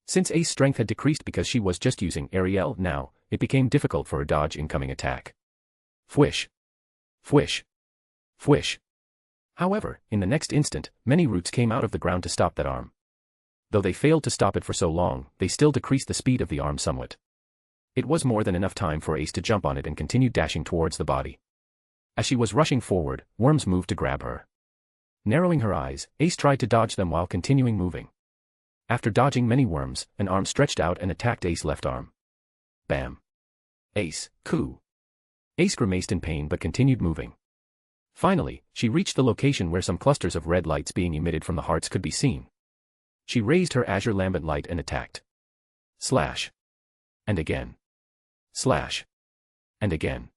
Since Ace's strength had decreased because she was just using Ariel now, it became difficult for her to dodge incoming attack. Fwish. Fwish. Fwish. However, in the next instant, many roots came out of the ground to stop that arm. Though they failed to stop it for so long, they still decreased the speed of the arm somewhat. It was more than enough time for Ace to jump on it and continue dashing towards the body. As she was rushing forward, worms moved to grab her. Narrowing her eyes, Ace tried to dodge them while continuing moving. After dodging many worms, an arm stretched out and attacked Ace's left arm. Bam. Ace, coo. Ace grimaced in pain but continued moving. Finally, she reached the location where some clusters of red lights being emitted from the hearts could be seen. She raised her azure lambent light and attacked. Slash. And again. Slash. And again.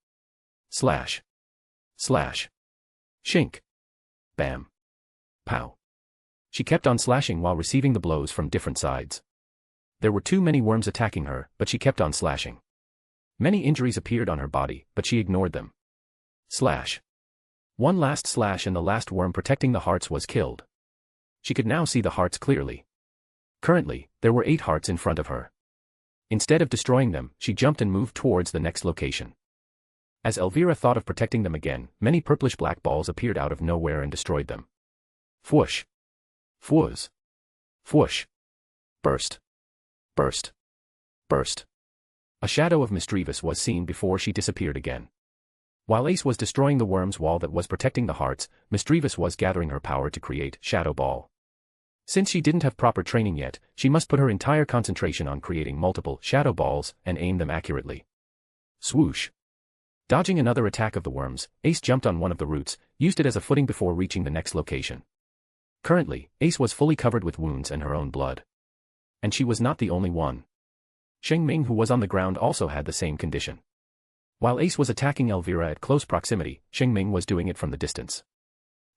Slash. Slash. Shink. Bam. Pow. She kept on slashing while receiving the blows from different sides. There were too many worms attacking her, but she kept on slashing. Many injuries appeared on her body, but she ignored them. Slash. One last slash and the last worm protecting the hearts was killed. She could now see the hearts clearly. Currently, there were 8 hearts in front of her. Instead of destroying them, she jumped and moved towards the next location. As Elvira thought of protecting them again, many purplish black balls appeared out of nowhere and destroyed them. Fwoosh. Fwooz. Fwoosh. Burst. Burst. Burst. A shadow of Misdreavus was seen before she disappeared again. While Ace was destroying the worms wall that was protecting the hearts, Misdreavus was gathering her power to create Shadow Ball. Since she didn't have proper training yet, she must put her entire concentration on creating multiple Shadow Balls and aim them accurately. Swoosh. Dodging another attack of the worms, Ace jumped on one of the roots, used it as a footing before reaching the next location. Currently, Ace was fully covered with wounds and her own blood. And she was not the only one. Shing Ming, who was on the ground, also had the same condition. While Ace was attacking Elvira at close proximity, Shing Ming was doing it from the distance.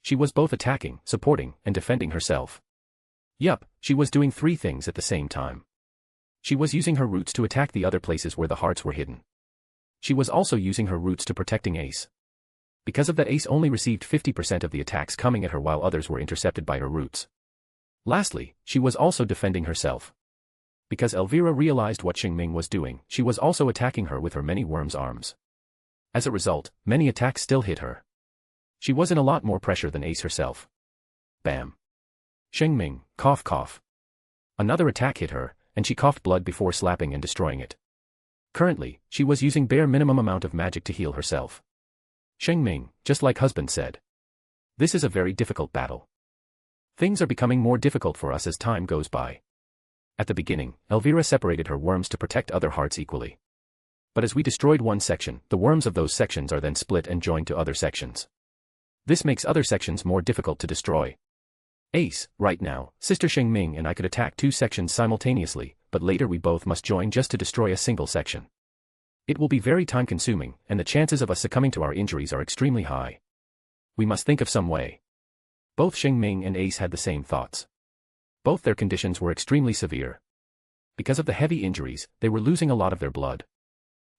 She was both attacking, supporting, and defending herself. Yup, she was doing 3 things at the same time. She was using her roots to attack the other places where the hearts were hidden. She was also using her roots to protecting Ace. Because of that, Ace only received 50% of the attacks coming at her while others were intercepted by her roots. Lastly, she was also defending herself. Because Elvira realized what Shing Ming was doing, she was also attacking her with her many worms' arms. As a result, many attacks still hit her. She was in a lot more pressure than Ace herself. Bam. Shing Ming, cough cough. Another attack hit her, and she coughed blood before slapping and destroying it. Currently, she was using bare minimum amount of magic to heal herself. Shing Ming, just like husband said. This is a very difficult battle. Things are becoming more difficult for us as time goes by. At the beginning, Elvira separated her worms to protect other hearts equally. But as we destroyed one section, the worms of those sections are then split and joined to other sections. This makes other sections more difficult to destroy. Ace, right now, Sister Shing Ming and I could attack 2 sections simultaneously, but later we both must join just to destroy a single section. It will be very time-consuming, and the chances of us succumbing to our injuries are extremely high. We must think of some way. Both Shing Ming and Ace had the same thoughts. Both their conditions were extremely severe. Because of the heavy injuries, they were losing a lot of their blood.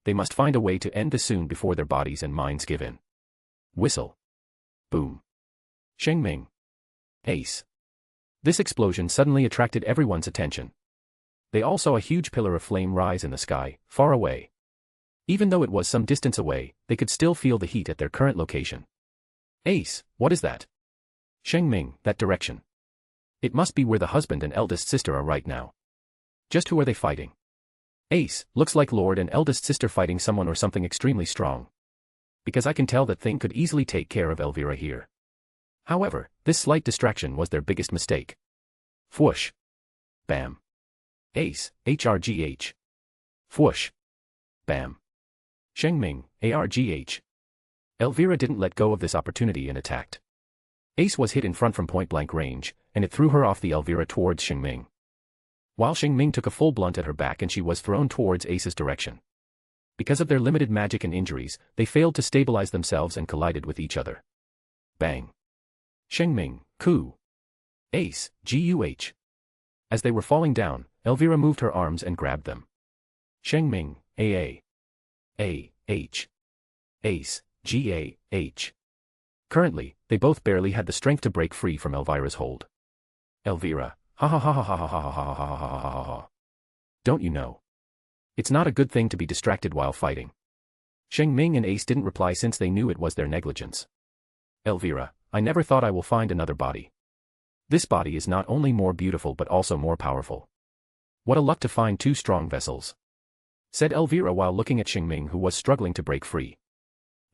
They must find a way to end this soon before their bodies and minds give in. Whistle. Boom. Shing Ming. Ace. This explosion suddenly attracted everyone's attention. They all saw a huge pillar of flame rise in the sky, far away. Even though it was some distance away, they could still feel the heat at their current location. Ace, what is that? Shing Ming, that direction. It must be where the husband and eldest sister are right now. Just who are they fighting? Ace, looks like Lord and eldest sister fighting someone or something extremely strong. Because I can tell that thing could easily take care of Elvira here. However, this slight distraction was their biggest mistake. Whoosh. Bam. Ace, HRGH. Whoosh. Bam. Shing Ming, ARGH. Elvira didn't let go of this opportunity and attacked. Ace was hit in front from point-blank range, and it threw her off the Elvira towards Shing Ming. While Shing Ming took a full blunt at her back and she was thrown towards Ace's direction. Because of their limited magic and injuries, they failed to stabilize themselves and collided with each other. Bang. Shing Ming, Ku. Ace, GUH. As they were falling down, Elvira moved her arms and grabbed them. Shing Ming, AA. A-H. Ace, G-A-H. Currently, they both barely had the strength to break free from Elvira's hold. Elvira, ha ha ha ha ha ha ha ha ha ha ha ha ha. Don't you know? It's not a good thing to be distracted while fighting. Shing Ming and Ace didn't reply since they knew it was their negligence. Elvira, I never thought I will find another body. This body is not only more beautiful but also more powerful. What a luck to find two strong vessels, said Elvira while looking at Shing Ming, who was struggling to break free.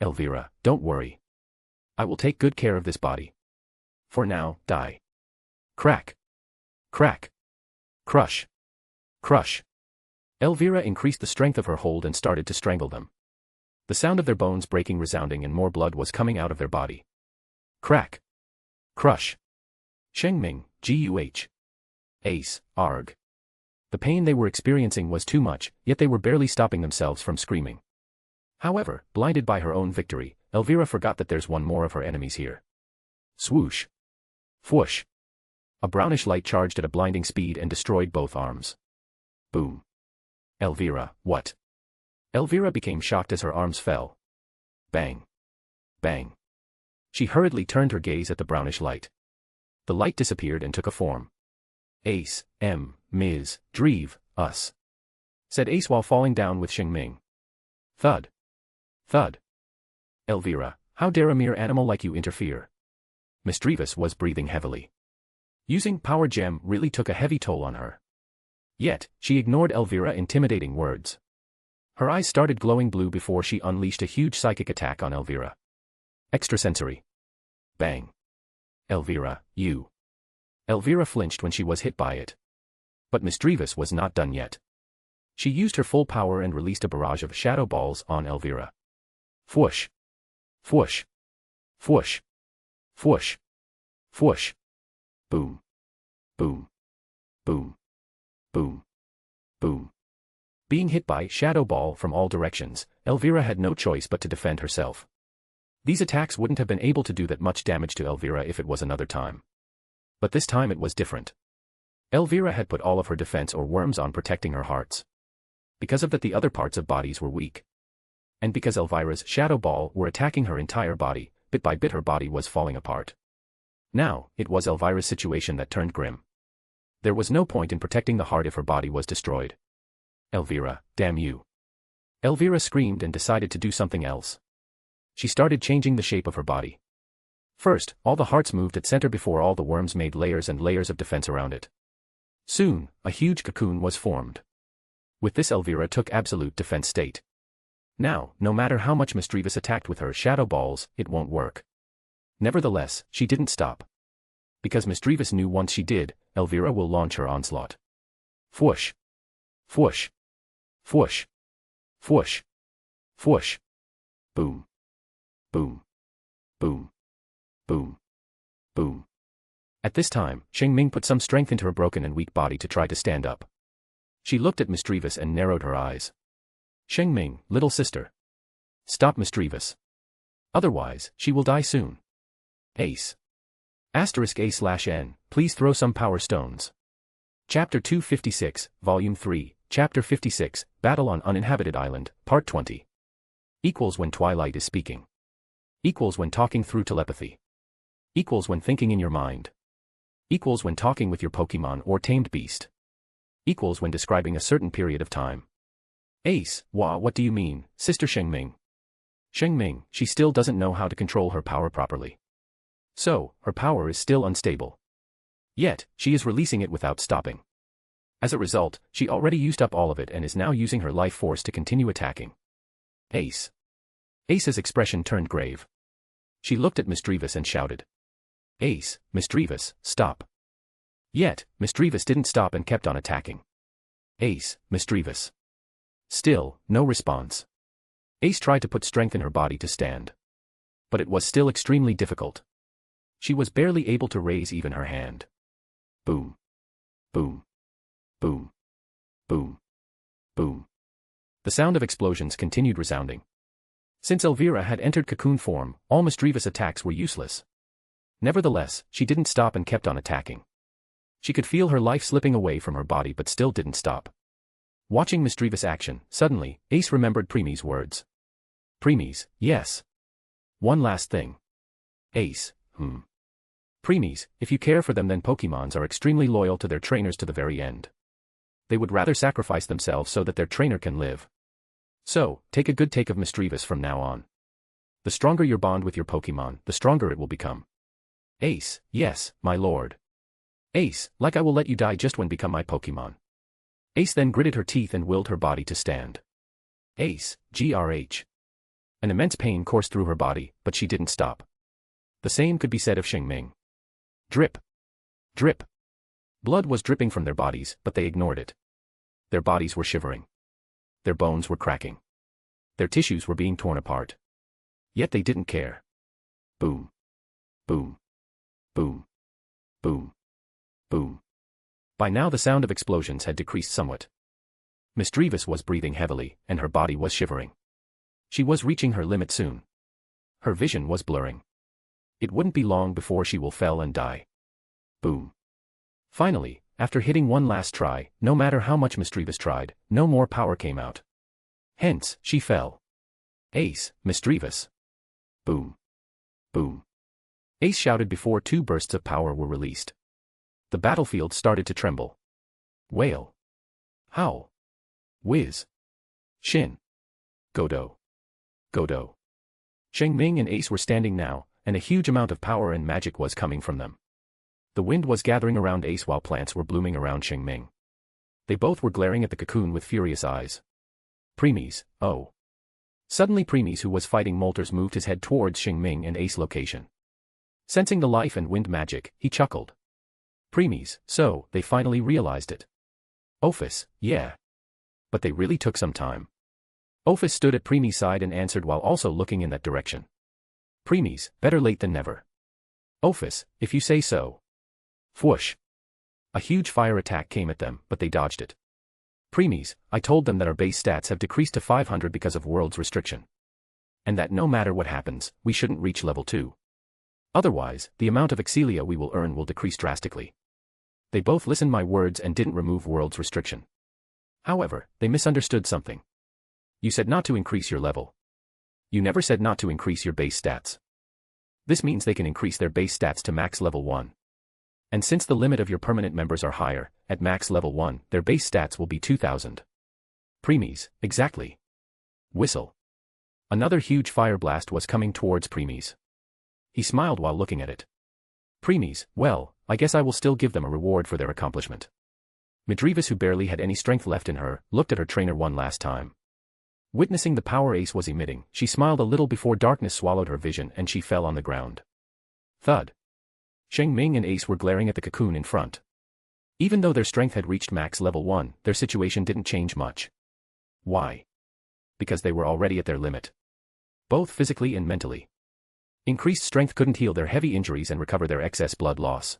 Elvira, don't worry. I will take good care of this body. For now, die. Crack. Crack. Crush. Crush. Elvira increased the strength of her hold and started to strangle them. The sound of their bones breaking resounding and more blood was coming out of their body. Crack. Crush. Shing Ming, GUH. Ace, ARG. The pain they were experiencing was too much, yet they were barely stopping themselves from screaming. However, blinded by her own victory, Elvira forgot that there's one more of her enemies here. Swoosh. Whoosh. A brownish light charged at a blinding speed and destroyed both arms. Boom. Elvira, what? Elvira became shocked as her arms fell. Bang. Bang. She hurriedly turned her gaze at the brownish light. The light disappeared and took a form. Ace, M, Ms, Dreve, us, said Ace while falling down with Shing Ming. Thud. Thud. Elvira, how dare a mere animal like you interfere? Misdreavus was breathing heavily. Using Power Gem really took a heavy toll on her. Yet, she ignored Elvira's intimidating words. Her eyes started glowing blue before she unleashed a huge psychic attack on Elvira. Extrasensory. Bang. Elvira, you. Elvira flinched when she was hit by it. But Misdreavus was not done yet. She used her full power and released a barrage of shadow balls on Elvira. Whoosh. Whoosh. Whoosh. Whoosh. Whoosh. Boom. Boom. Boom. Boom. Boom. Being hit by shadow ball from all directions, Elvira had no choice but to defend herself. These attacks wouldn't have been able to do that much damage to Elvira if it was another time. But this time it was different. Elvira had put all of her defense or worms on protecting her hearts. Because of that, the other parts of bodies were weak. And because Elvira's shadow ball were attacking her entire body, bit by bit her body was falling apart. Now, it was Elvira's situation that turned grim. There was no point in protecting the heart if her body was destroyed. Elvira, damn you. Elvira screamed and decided to do something else. She started changing the shape of her body. First, all the hearts moved at center before all the worms made layers and layers of defense around it. Soon, a huge cocoon was formed. With this, Elvira took absolute defense state. Now, no matter how much Misdreavus attacked with her shadow balls, it won't work. Nevertheless, she didn't stop. Because Misdreavus knew once she did, Elvira will launch her onslaught. Whoosh. Whoosh. Whoosh. Whoosh. Whoosh. Boom. Boom. Boom. Boom. Boom. At this time, Shing Ming put some strength into her broken and weak body to try to stand up. She looked at Misdreavus and narrowed her eyes. Shing Ming, little sister. Stop mischievous. Otherwise, she will die soon. Ace. *A/N, please throw some power stones. Chapter 256, Volume 3, Chapter 56, Battle on Uninhabited Island, Part 20. Equals when Twilight is speaking. Equals when talking through telepathy. Equals when thinking in your mind. Equals when talking with your Pokemon or tamed beast. Equals when describing a certain period of time. Ace, what do you mean, Sister Shing Ming? Shing Ming, she still doesn't know how to control her power properly. So, her power is still unstable. Yet, she is releasing it without stopping. As a result, she already used up all of it and is now using her life force to continue attacking. Ace. Ace's expression turned grave. She looked at Misdreavus and shouted. Ace, Misdreavus, stop. Yet, Misdreavus didn't stop and kept on attacking. Ace, Misdreavus. Still, no response. Ace tried to put strength in her body to stand. But it was still extremely difficult. She was barely able to raise even her hand. Boom. Boom. Boom. Boom. Boom. The sound of explosions continued resounding. Since Elvira had entered cocoon form, all Misdreavus attacks were useless. Nevertheless, she didn't stop and kept on attacking. She could feel her life slipping away from her body but still didn't stop. Watching Misdreavus' action, suddenly, Ace remembered Preemie's words. Preemies, yes. One last thing. Ace, Preemies, if you care for them then Pokemons are extremely loyal to their trainers to the very end. They would rather sacrifice themselves so that their trainer can live. So, take a good take of Misdreavus from now on. The stronger your bond with your Pokemon, the stronger it will become. Ace, yes, my lord. Ace, like I will let you die just when become my Pokemon. Ace then gritted her teeth and willed her body to stand. Ace, grh. An immense pain coursed through her body, but she didn't stop. The same could be said of Shing Ming. Drip. Drip. Blood was dripping from their bodies, but they ignored it. Their bodies were shivering. Their bones were cracking. Their tissues were being torn apart. Yet they didn't care. Boom. Boom. Boom. Boom. Boom. By now the sound of explosions had decreased somewhat. Misdreavus was breathing heavily, and her body was shivering. She was reaching her limit soon. Her vision was blurring. It wouldn't be long before she will fall and die. Boom. Finally, after hitting one last try, no matter how much Misdreavus tried, no more power came out. Hence, she fell. Ace, Misdreavus. Boom. Boom. Ace shouted before two bursts of power were released. The battlefield started to tremble. Wail. Howl. Whiz. Shin. Godo. Godo. Shing Ming and Ace were standing now, and a huge amount of power and magic was coming from them. The wind was gathering around Ace while plants were blooming around Shing Ming. They both were glaring at the cocoon with furious eyes. Preemies, oh. Suddenly Preemies who was fighting Moltres moved his head towards Shing Ming and Ace location. Sensing the life and wind magic, he chuckled. Preemies, so, they finally realized it. Ophis, yeah. But they really took some time. Ophis stood at Preemie's side and answered while also looking in that direction. Preemies, better late than never. Ophis, if you say so. Whoosh. A huge fire attack came at them, but they dodged it. Preemies, I told them that our base stats have decreased to 500 because of world's restriction. And that no matter what happens, we shouldn't reach level 2. Otherwise, the amount of Excelia we will earn will decrease drastically. They both listened my words and didn't remove world's restriction. However, they misunderstood something. You said not to increase your level. You never said not to increase your base stats. This means they can increase their base stats to max level 1. And since the limit of your permanent members are higher, at max level 1, their base stats will be 2000. Preemies, exactly. Whistle. Another huge fire blast was coming towards Preemies. He smiled while looking at it. Preemies, well, I guess I will still give them a reward for their accomplishment. Misdreavus, who barely had any strength left in her, looked at her trainer one last time. Witnessing the power Ace was emitting, she smiled a little before darkness swallowed her vision and she fell on the ground. Thud. Shing Ming and Ace were glaring at the cocoon in front. Even though their strength had reached max level 1, their situation didn't change much. Why? Because they were already at their limit. Both physically and mentally. Increased strength couldn't heal their heavy injuries and recover their excess blood loss.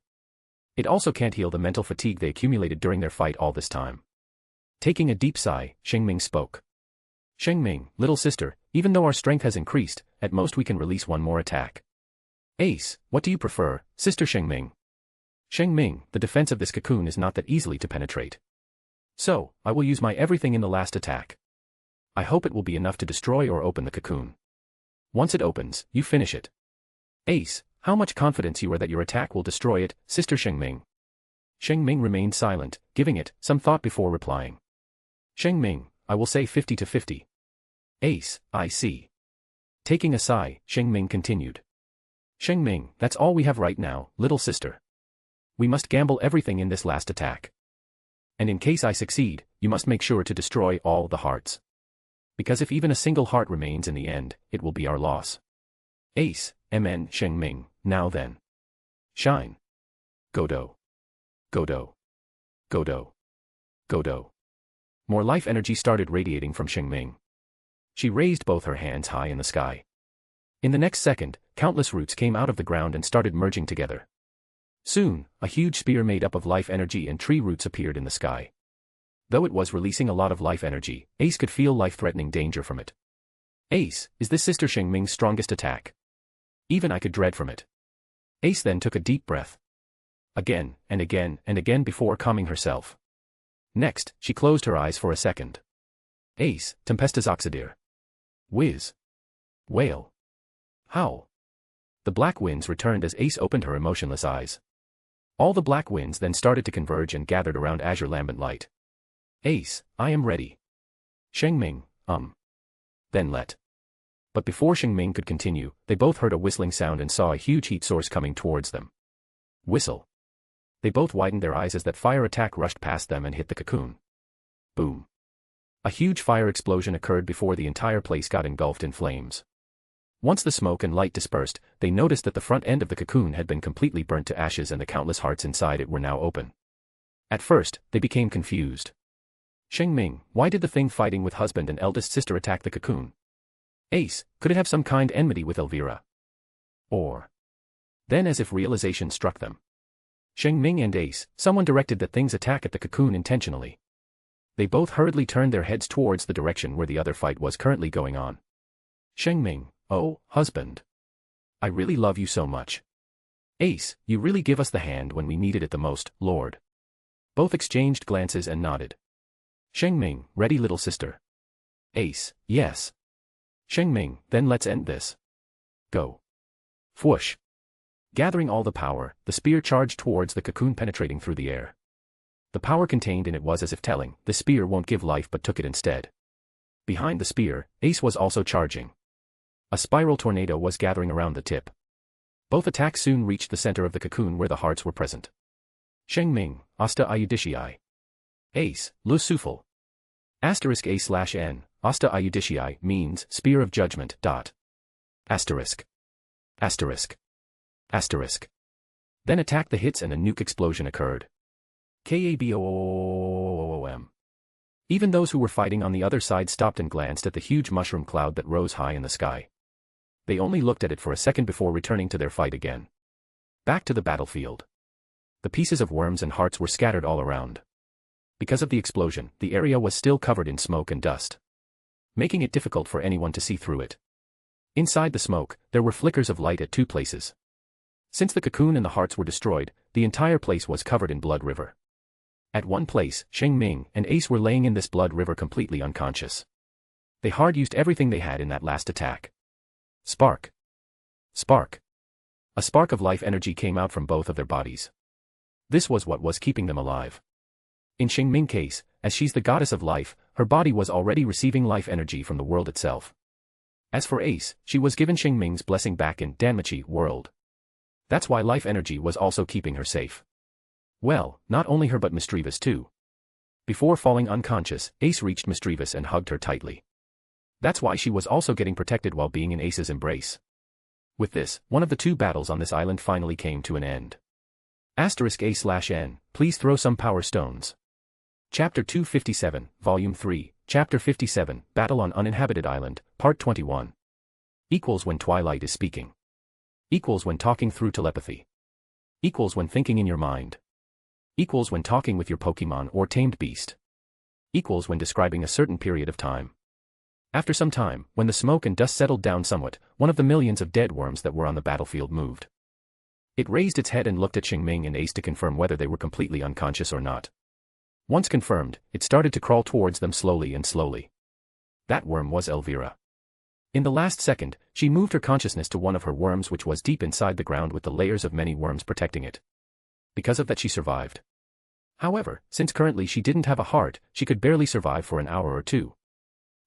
It also can't heal the mental fatigue they accumulated during their fight all this time. Taking a deep sigh, Shing Ming spoke. Shing Ming, little sister, even though our strength has increased, at most we can release one more attack. Ace, what do you prefer, sister Shing Ming? Shing Ming, the defense of this cocoon is not that easily to penetrate. So, I will use my everything in the last attack. I hope it will be enough to destroy or open the cocoon. Once it opens, you finish it. Ace, how much confidence you are that your attack will destroy it, sister Shing Ming? Shing Ming remained silent, giving it some thought before replying. Shing Ming, I will say 50 to 50. Ace, I see. Taking a sigh, Shing Ming continued. Shing Ming, that's all we have right now, little sister. We must gamble everything in this last attack. And in case I succeed, you must make sure to destroy all the hearts. Because if even a single heart remains in the end, it will be our loss. Ace, MN Shing Ming, now then. Shine. Godo. Godo. Godo. Godo. More life energy started radiating from Shing Ming. She raised both her hands high in the sky. In the next second, countless roots came out of the ground and started merging together. Soon, a huge spear made up of life energy and tree roots appeared in the sky. Though it was releasing a lot of life energy, Ace could feel life-threatening danger from it. Ace, is this sister Shing Ming's strongest attack? Even I could dread from it. Ace then took a deep breath. Again, and again, and again before calming herself. Next, she closed her eyes for a second. Ace, Tempestus Oxidir. Whiz. Wail. Howl. The black winds returned as Ace opened her emotionless eyes. All the black winds then started to converge and gathered around azure lambent light. Ace, I am ready. Shing Ming, Then let. But before Shing Ming could continue, they both heard a whistling sound and saw a huge heat source coming towards them. Whistle. They both widened their eyes as that fire attack rushed past them and hit the cocoon. Boom. A huge fire explosion occurred before the entire place got engulfed in flames. Once the smoke and light dispersed, they noticed that the front end of the cocoon had been completely burnt to ashes and the countless hearts inside it were now open. At first, they became confused. Shing Ming, why did the thing fighting with husband and eldest sister attack the cocoon? Ace, could it have some kind enmity with Elvira? Or... Then as if realization struck them. Shing Ming and Ace, someone directed that things attack at the cocoon intentionally. They both hurriedly turned their heads towards the direction where the other fight was currently going on. Shing Ming, oh, husband. I really love you so much. Ace, you really give us the hand when we needed it the most, Lord. Both exchanged glances and nodded. Shing Ming, ready little sister. Ace, yes. Shing Ming, then let's end this. Go. Whoosh. Gathering all the power, the spear charged towards the cocoon penetrating through the air. The power contained in it was as if telling, the spear won't give life but took it instead. Behind the spear, Ace was also charging. A spiral tornado was gathering around the tip. Both attacks soon reached the center of the cocoon where the hearts were present. Shing Ming, Asta Ayudishii. Ace, Lu Sufal. *A/N, Asta Ayudishii means Spear of Judgment. Asterisk. Asterisk. Asterisk. Then attack the hits and a nuke explosion occurred. Kaboom. Even those who were fighting on the other side stopped and glanced at the huge mushroom cloud that rose high in the sky. They only looked at it for a second before returning to their fight again. Back to the battlefield. The pieces of worms and hearts were scattered all around. Because of the explosion, the area was still covered in smoke and dust, making it difficult for anyone to see through it. Inside the smoke, there were flickers of light at two places. Since the cocoon and the hearts were destroyed, the entire place was covered in blood river. At one place, Shing Ming and Ace were laying in this blood river completely unconscious. They hard used everything they had in that last attack. Spark. Spark. A spark of life energy came out from both of their bodies. This was what was keeping them alive. In Shing Ming's case, as she's the goddess of life, her body was already receiving life energy from the world itself. As for Ace, she was given Shing Ming's blessing back in Danmachi world. That's why life energy was also keeping her safe. Well, not only her but Misdreavus too. Before falling unconscious, Ace reached Misdreavus and hugged her tightly. That's why she was also getting protected while being in Ace's embrace. With this, one of the two battles on this island finally came to an end. *A/N, please throw some power stones. Chapter 257, Volume 3, Chapter 57, Battle on Uninhabited Island, Part 21. Equals when Twilight is speaking. Equals when talking through telepathy. Equals when thinking in your mind. Equals when talking with your Pokemon or tamed beast. Equals when describing a certain period of time. After some time, when the smoke and dust settled down somewhat, one of the millions of dead worms that were on the battlefield moved. It raised its head and looked at Shing Ming and Ace to confirm whether they were completely unconscious or not. Once confirmed, it started to crawl towards them slowly and slowly. That worm was Elvira. In the last second, she moved her consciousness to one of her worms which was deep inside the ground with the layers of many worms protecting it. Because of that she survived. However, since currently she didn't have a heart, she could barely survive for an hour or two.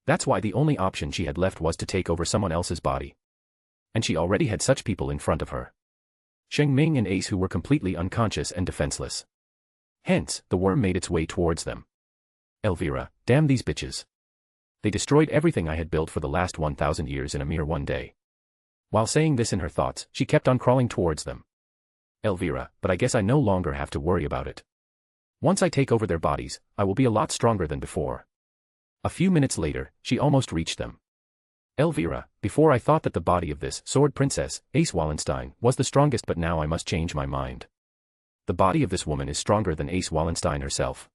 That's why the only option she had left was to take over someone else's body. And she already had such people in front of her. Shing Ming and Ace who were completely unconscious and defenseless. Hence, the worm made its way towards them. Elvira, damn these bitches. They destroyed everything I had built for the last 1,000 years in a mere one day. While saying this in her thoughts, she kept on crawling towards them. Elvira, but I guess I no longer have to worry about it. Once I take over their bodies, I will be a lot stronger than before. A few minutes later, she almost reached them. Elvira, before I thought that the body of this sword princess, Ace Wallenstein, was the strongest, but now I must change my mind. The body of this woman is stronger than Ace Wallenstein herself.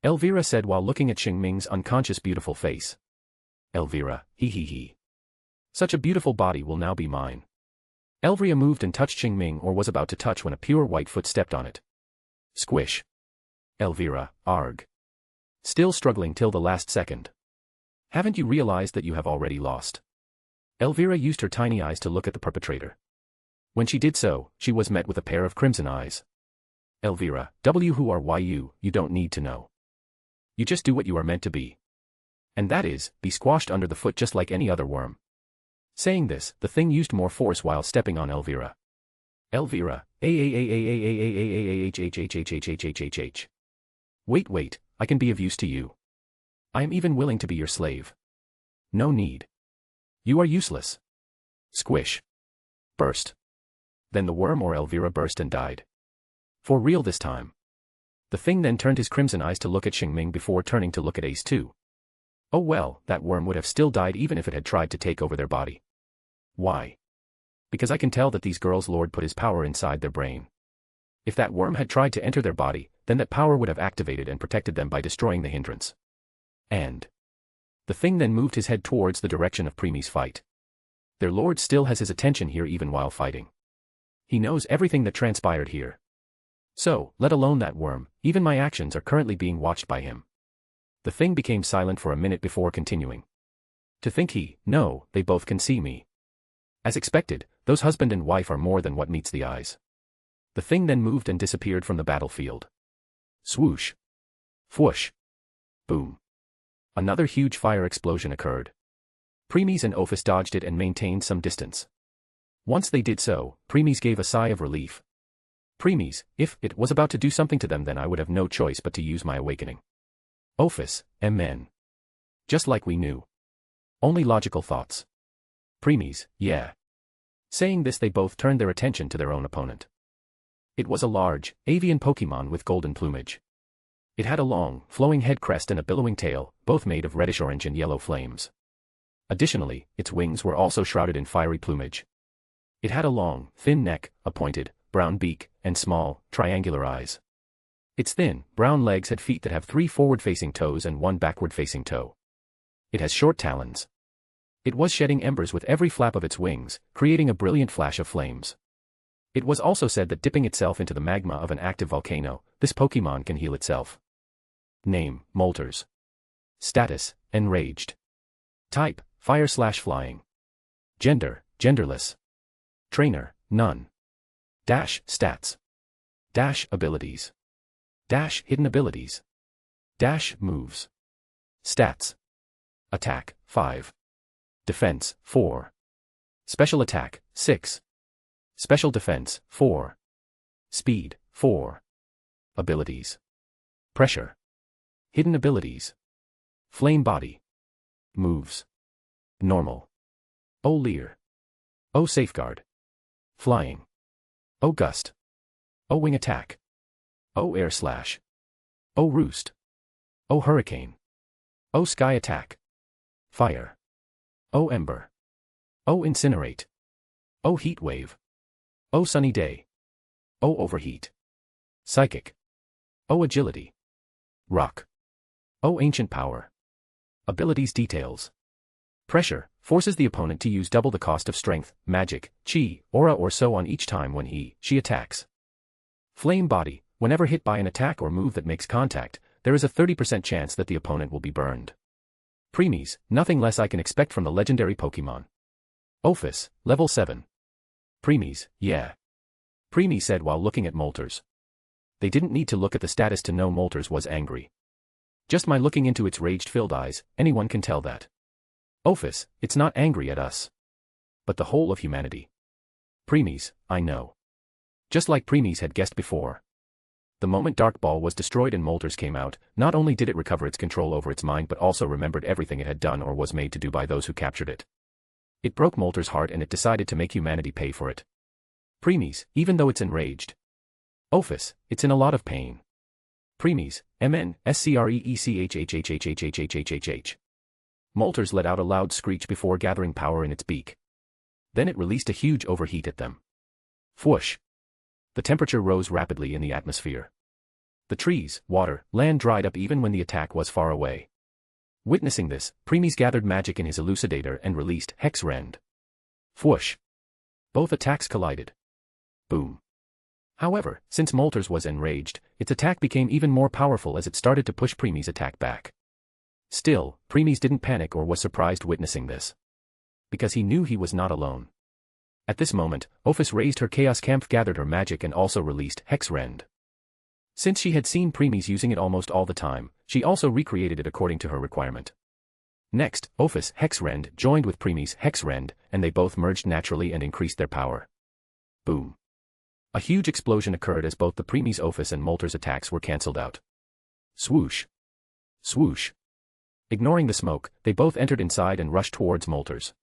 Elvira said while looking at Shing Ming's unconscious beautiful face. Elvira, he. Such a beautiful body will now be mine. Elvira moved and touched Shing Ming or was about to touch when a pure white foot stepped on it. Squish. Elvira, arg. Still struggling till the last second. Haven't you realized that you have already lost? Elvira used her tiny eyes to look at the perpetrator. When she did so, she was met with a pair of crimson eyes. Elvira, who are you don't need to know. You just do what you are meant to be. And that is, be squashed under the foot just like any other worm. Saying this, the thing used more force while stepping on Elvira. Elvira, Wait, I can be of use to you. I am even willing to be your slave. No need. You are useless. Squish. Burst. Then the worm or Elvira burst and died. For real this time. The thing then turned his crimson eyes to look at Shing Ming before turning to look at Ace too. Oh well, that worm would have still died even if it had tried to take over their body. Why? Because I can tell that these girls' lord put his power inside their brain. If that worm had tried to enter their body, then that power would have activated and protected them by destroying the hindrance. And the thing then moved his head towards the direction of Preemie's fight. Their lord still has his attention here even while fighting. He knows everything that transpired here. So, let alone that worm, even my actions are currently being watched by him. The thing became silent for a minute before continuing. To think no, they both can see me. As expected, those husband and wife are more than what meets the eyes. The thing then moved and disappeared from the battlefield. Swoosh. Whoosh. Boom. Another huge fire explosion occurred. Preemies and Ophis dodged it and maintained some distance. Once they did so, Preemies gave a sigh of relief. Preemies, if it was about to do something to them then I would have no choice but to use my awakening. Ophis, MN. Just like we knew. Only logical thoughts. Preemies, yeah. Saying this they both turned their attention to their own opponent. It was a large, avian Pokemon with golden plumage. It had a long, flowing head crest and a billowing tail, both made of reddish-orange and yellow flames. Additionally, its wings were also shrouded in fiery plumage. It had a long, thin neck, a pointed, brown beak, and small, triangular eyes. Its thin, brown legs had feet that have 3 forward-facing toes and 1 backward-facing toe. It has short talons. It was shedding embers with every flap of its wings, creating a brilliant flash of flames. It was also said that dipping itself into the magma of an active volcano, this Pokemon can heal itself. Name, Molters. Status, Enraged. Type, Fire/Flying. Gender, Genderless. Trainer, None. Dash, Stats. Dash, Abilities. Dash, Hidden Abilities. Dash, Moves. Stats. Attack, 5. Defense, 4. Special Attack, 6. Special Defense, 4. Speed, 4. Abilities. Pressure. Hidden Abilities. Flame Body. Moves. Normal. O Leer. O Safeguard. Flying. O Gust. O Wing Attack. O Air Slash. O Roost. O Hurricane. O Sky Attack. Fire. O Ember. O Incinerate. O Heat Wave. O Sunny Day. O Overheat. Psychic. O Agility. Rock. O Ancient Power. Abilities Details. Pressure forces the opponent to use double the cost of strength, magic, chi, aura or so on each time when she attacks. Flame body. Whenever hit by an attack or move that makes contact, there is a 30% chance that the opponent will be burned. Preemies, nothing less I can expect from the legendary Pokemon. Ophis, level 7. Preemies, yeah. Preemies said while looking at Moltres. They didn't need to look at the status to know Moltres was angry. Just by looking into its rage-filled eyes, anyone can tell that. Ophis, it's not angry at us. But the whole of humanity. Preemies, I know. Just like Preemies had guessed before. The moment Dark Ball was destroyed and Moltres came out, not only did it recover its control over its mind but also remembered everything it had done or was made to do by those who captured it. It broke Moltres' heart and it decided to make humanity pay for it. Preemies, even though it's enraged. Ophis, it's in a lot of pain. Preemies, MN, Moltres let out a loud screech before gathering power in its beak. Then it released a huge overheat at them. Whoosh. The temperature rose rapidly in the atmosphere. The trees, water, land dried up even when the attack was far away. Witnessing this, Preemies gathered magic in his elucidator and released Hex Rend. Whoosh. Both attacks collided. Boom. However, since Moltres was enraged, its attack became even more powerful as it started to push Preemies' attack back. Still, Preemies didn't panic or was surprised witnessing this. Because he knew he was not alone. At this moment, Ophis raised her Chaos Kampf, gathered her magic and also released Hex Rend. Since she had seen Preemies using it almost all the time, she also recreated it according to her requirement. Next, Ophis Hex Rend joined with Preemies Hex Rend, and they both merged naturally and increased their power. Boom. A huge explosion occurred as both the Preemies Ophis and Moltres attacks were cancelled out. Swoosh. Swoosh. Ignoring the smoke, they both entered inside and rushed towards Moltres.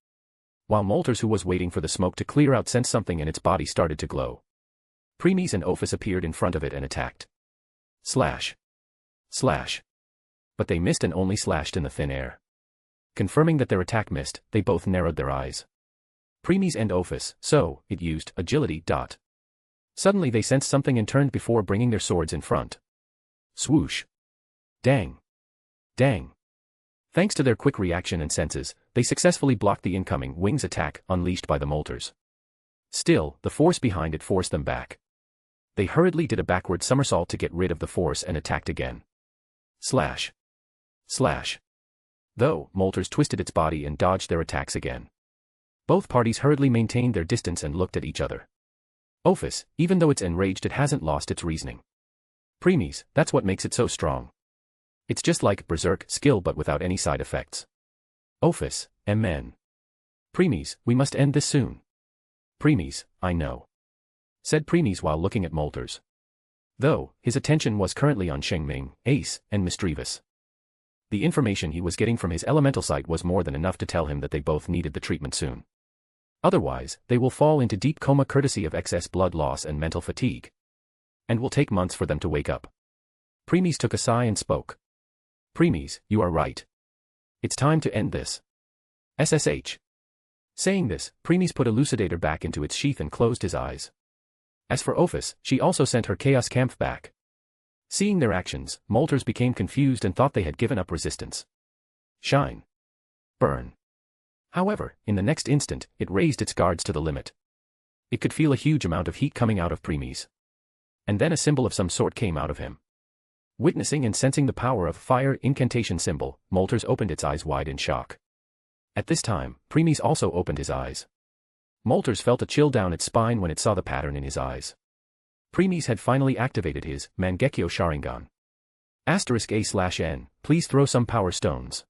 While Moltres, who was waiting for the smoke to clear out, sensed something and its body started to glow. Preemies and Ophis appeared in front of it and attacked. Slash. Slash. But they missed and only slashed in the thin air. Confirming that their attack missed, they both narrowed their eyes. Preemies and Ophis, so, it used agility. Suddenly they sensed something and turned before bringing their swords in front. Swoosh. Dang. Dang. Thanks to their quick reaction and senses, they successfully blocked the incoming Wings attack unleashed by the Moltres. Still, the force behind it forced them back. They hurriedly did a backward somersault to get rid of the force and attacked again. Slash. Slash. Though, Moltres twisted its body and dodged their attacks again. Both parties hurriedly maintained their distance and looked at each other. Ophis, even though it's enraged, it hasn't lost its reasoning. Preemies, that's what makes it so strong. It's just like Berserk skill but without any side effects. Ophis, MN. Preemies, we must end this soon. Preemies, I know. Said Preemies while looking at Moltres. Though, his attention was currently on Shing Ming, Ace, and Mischievous. The information he was getting from his elemental sight was more than enough to tell him that they both needed the treatment soon. Otherwise, they will fall into deep coma courtesy of excess blood loss and mental fatigue. And will take months for them to wake up. Preemies took a sigh and spoke. Preemies, you are right. It's time to end this. SSH. Saying this, Preemies put Elucidator back into its sheath and closed his eyes. As for Ophis, she also sent her Chaos Kampf back. Seeing their actions, Moltres became confused and thought they had given up resistance. Shine. Burn. However, in the next instant, it raised its guards to the limit. It could feel a huge amount of heat coming out of Preemies. And then a symbol of some sort came out of him. Witnessing and sensing the power of fire incantation symbol, Moltres opened its eyes wide in shock. At this time, Preemies also opened his eyes. Moltres felt a chill down its spine when it saw the pattern in his eyes. Preemies had finally activated his Mangekyo Sharingan. *A/N, please throw some power stones.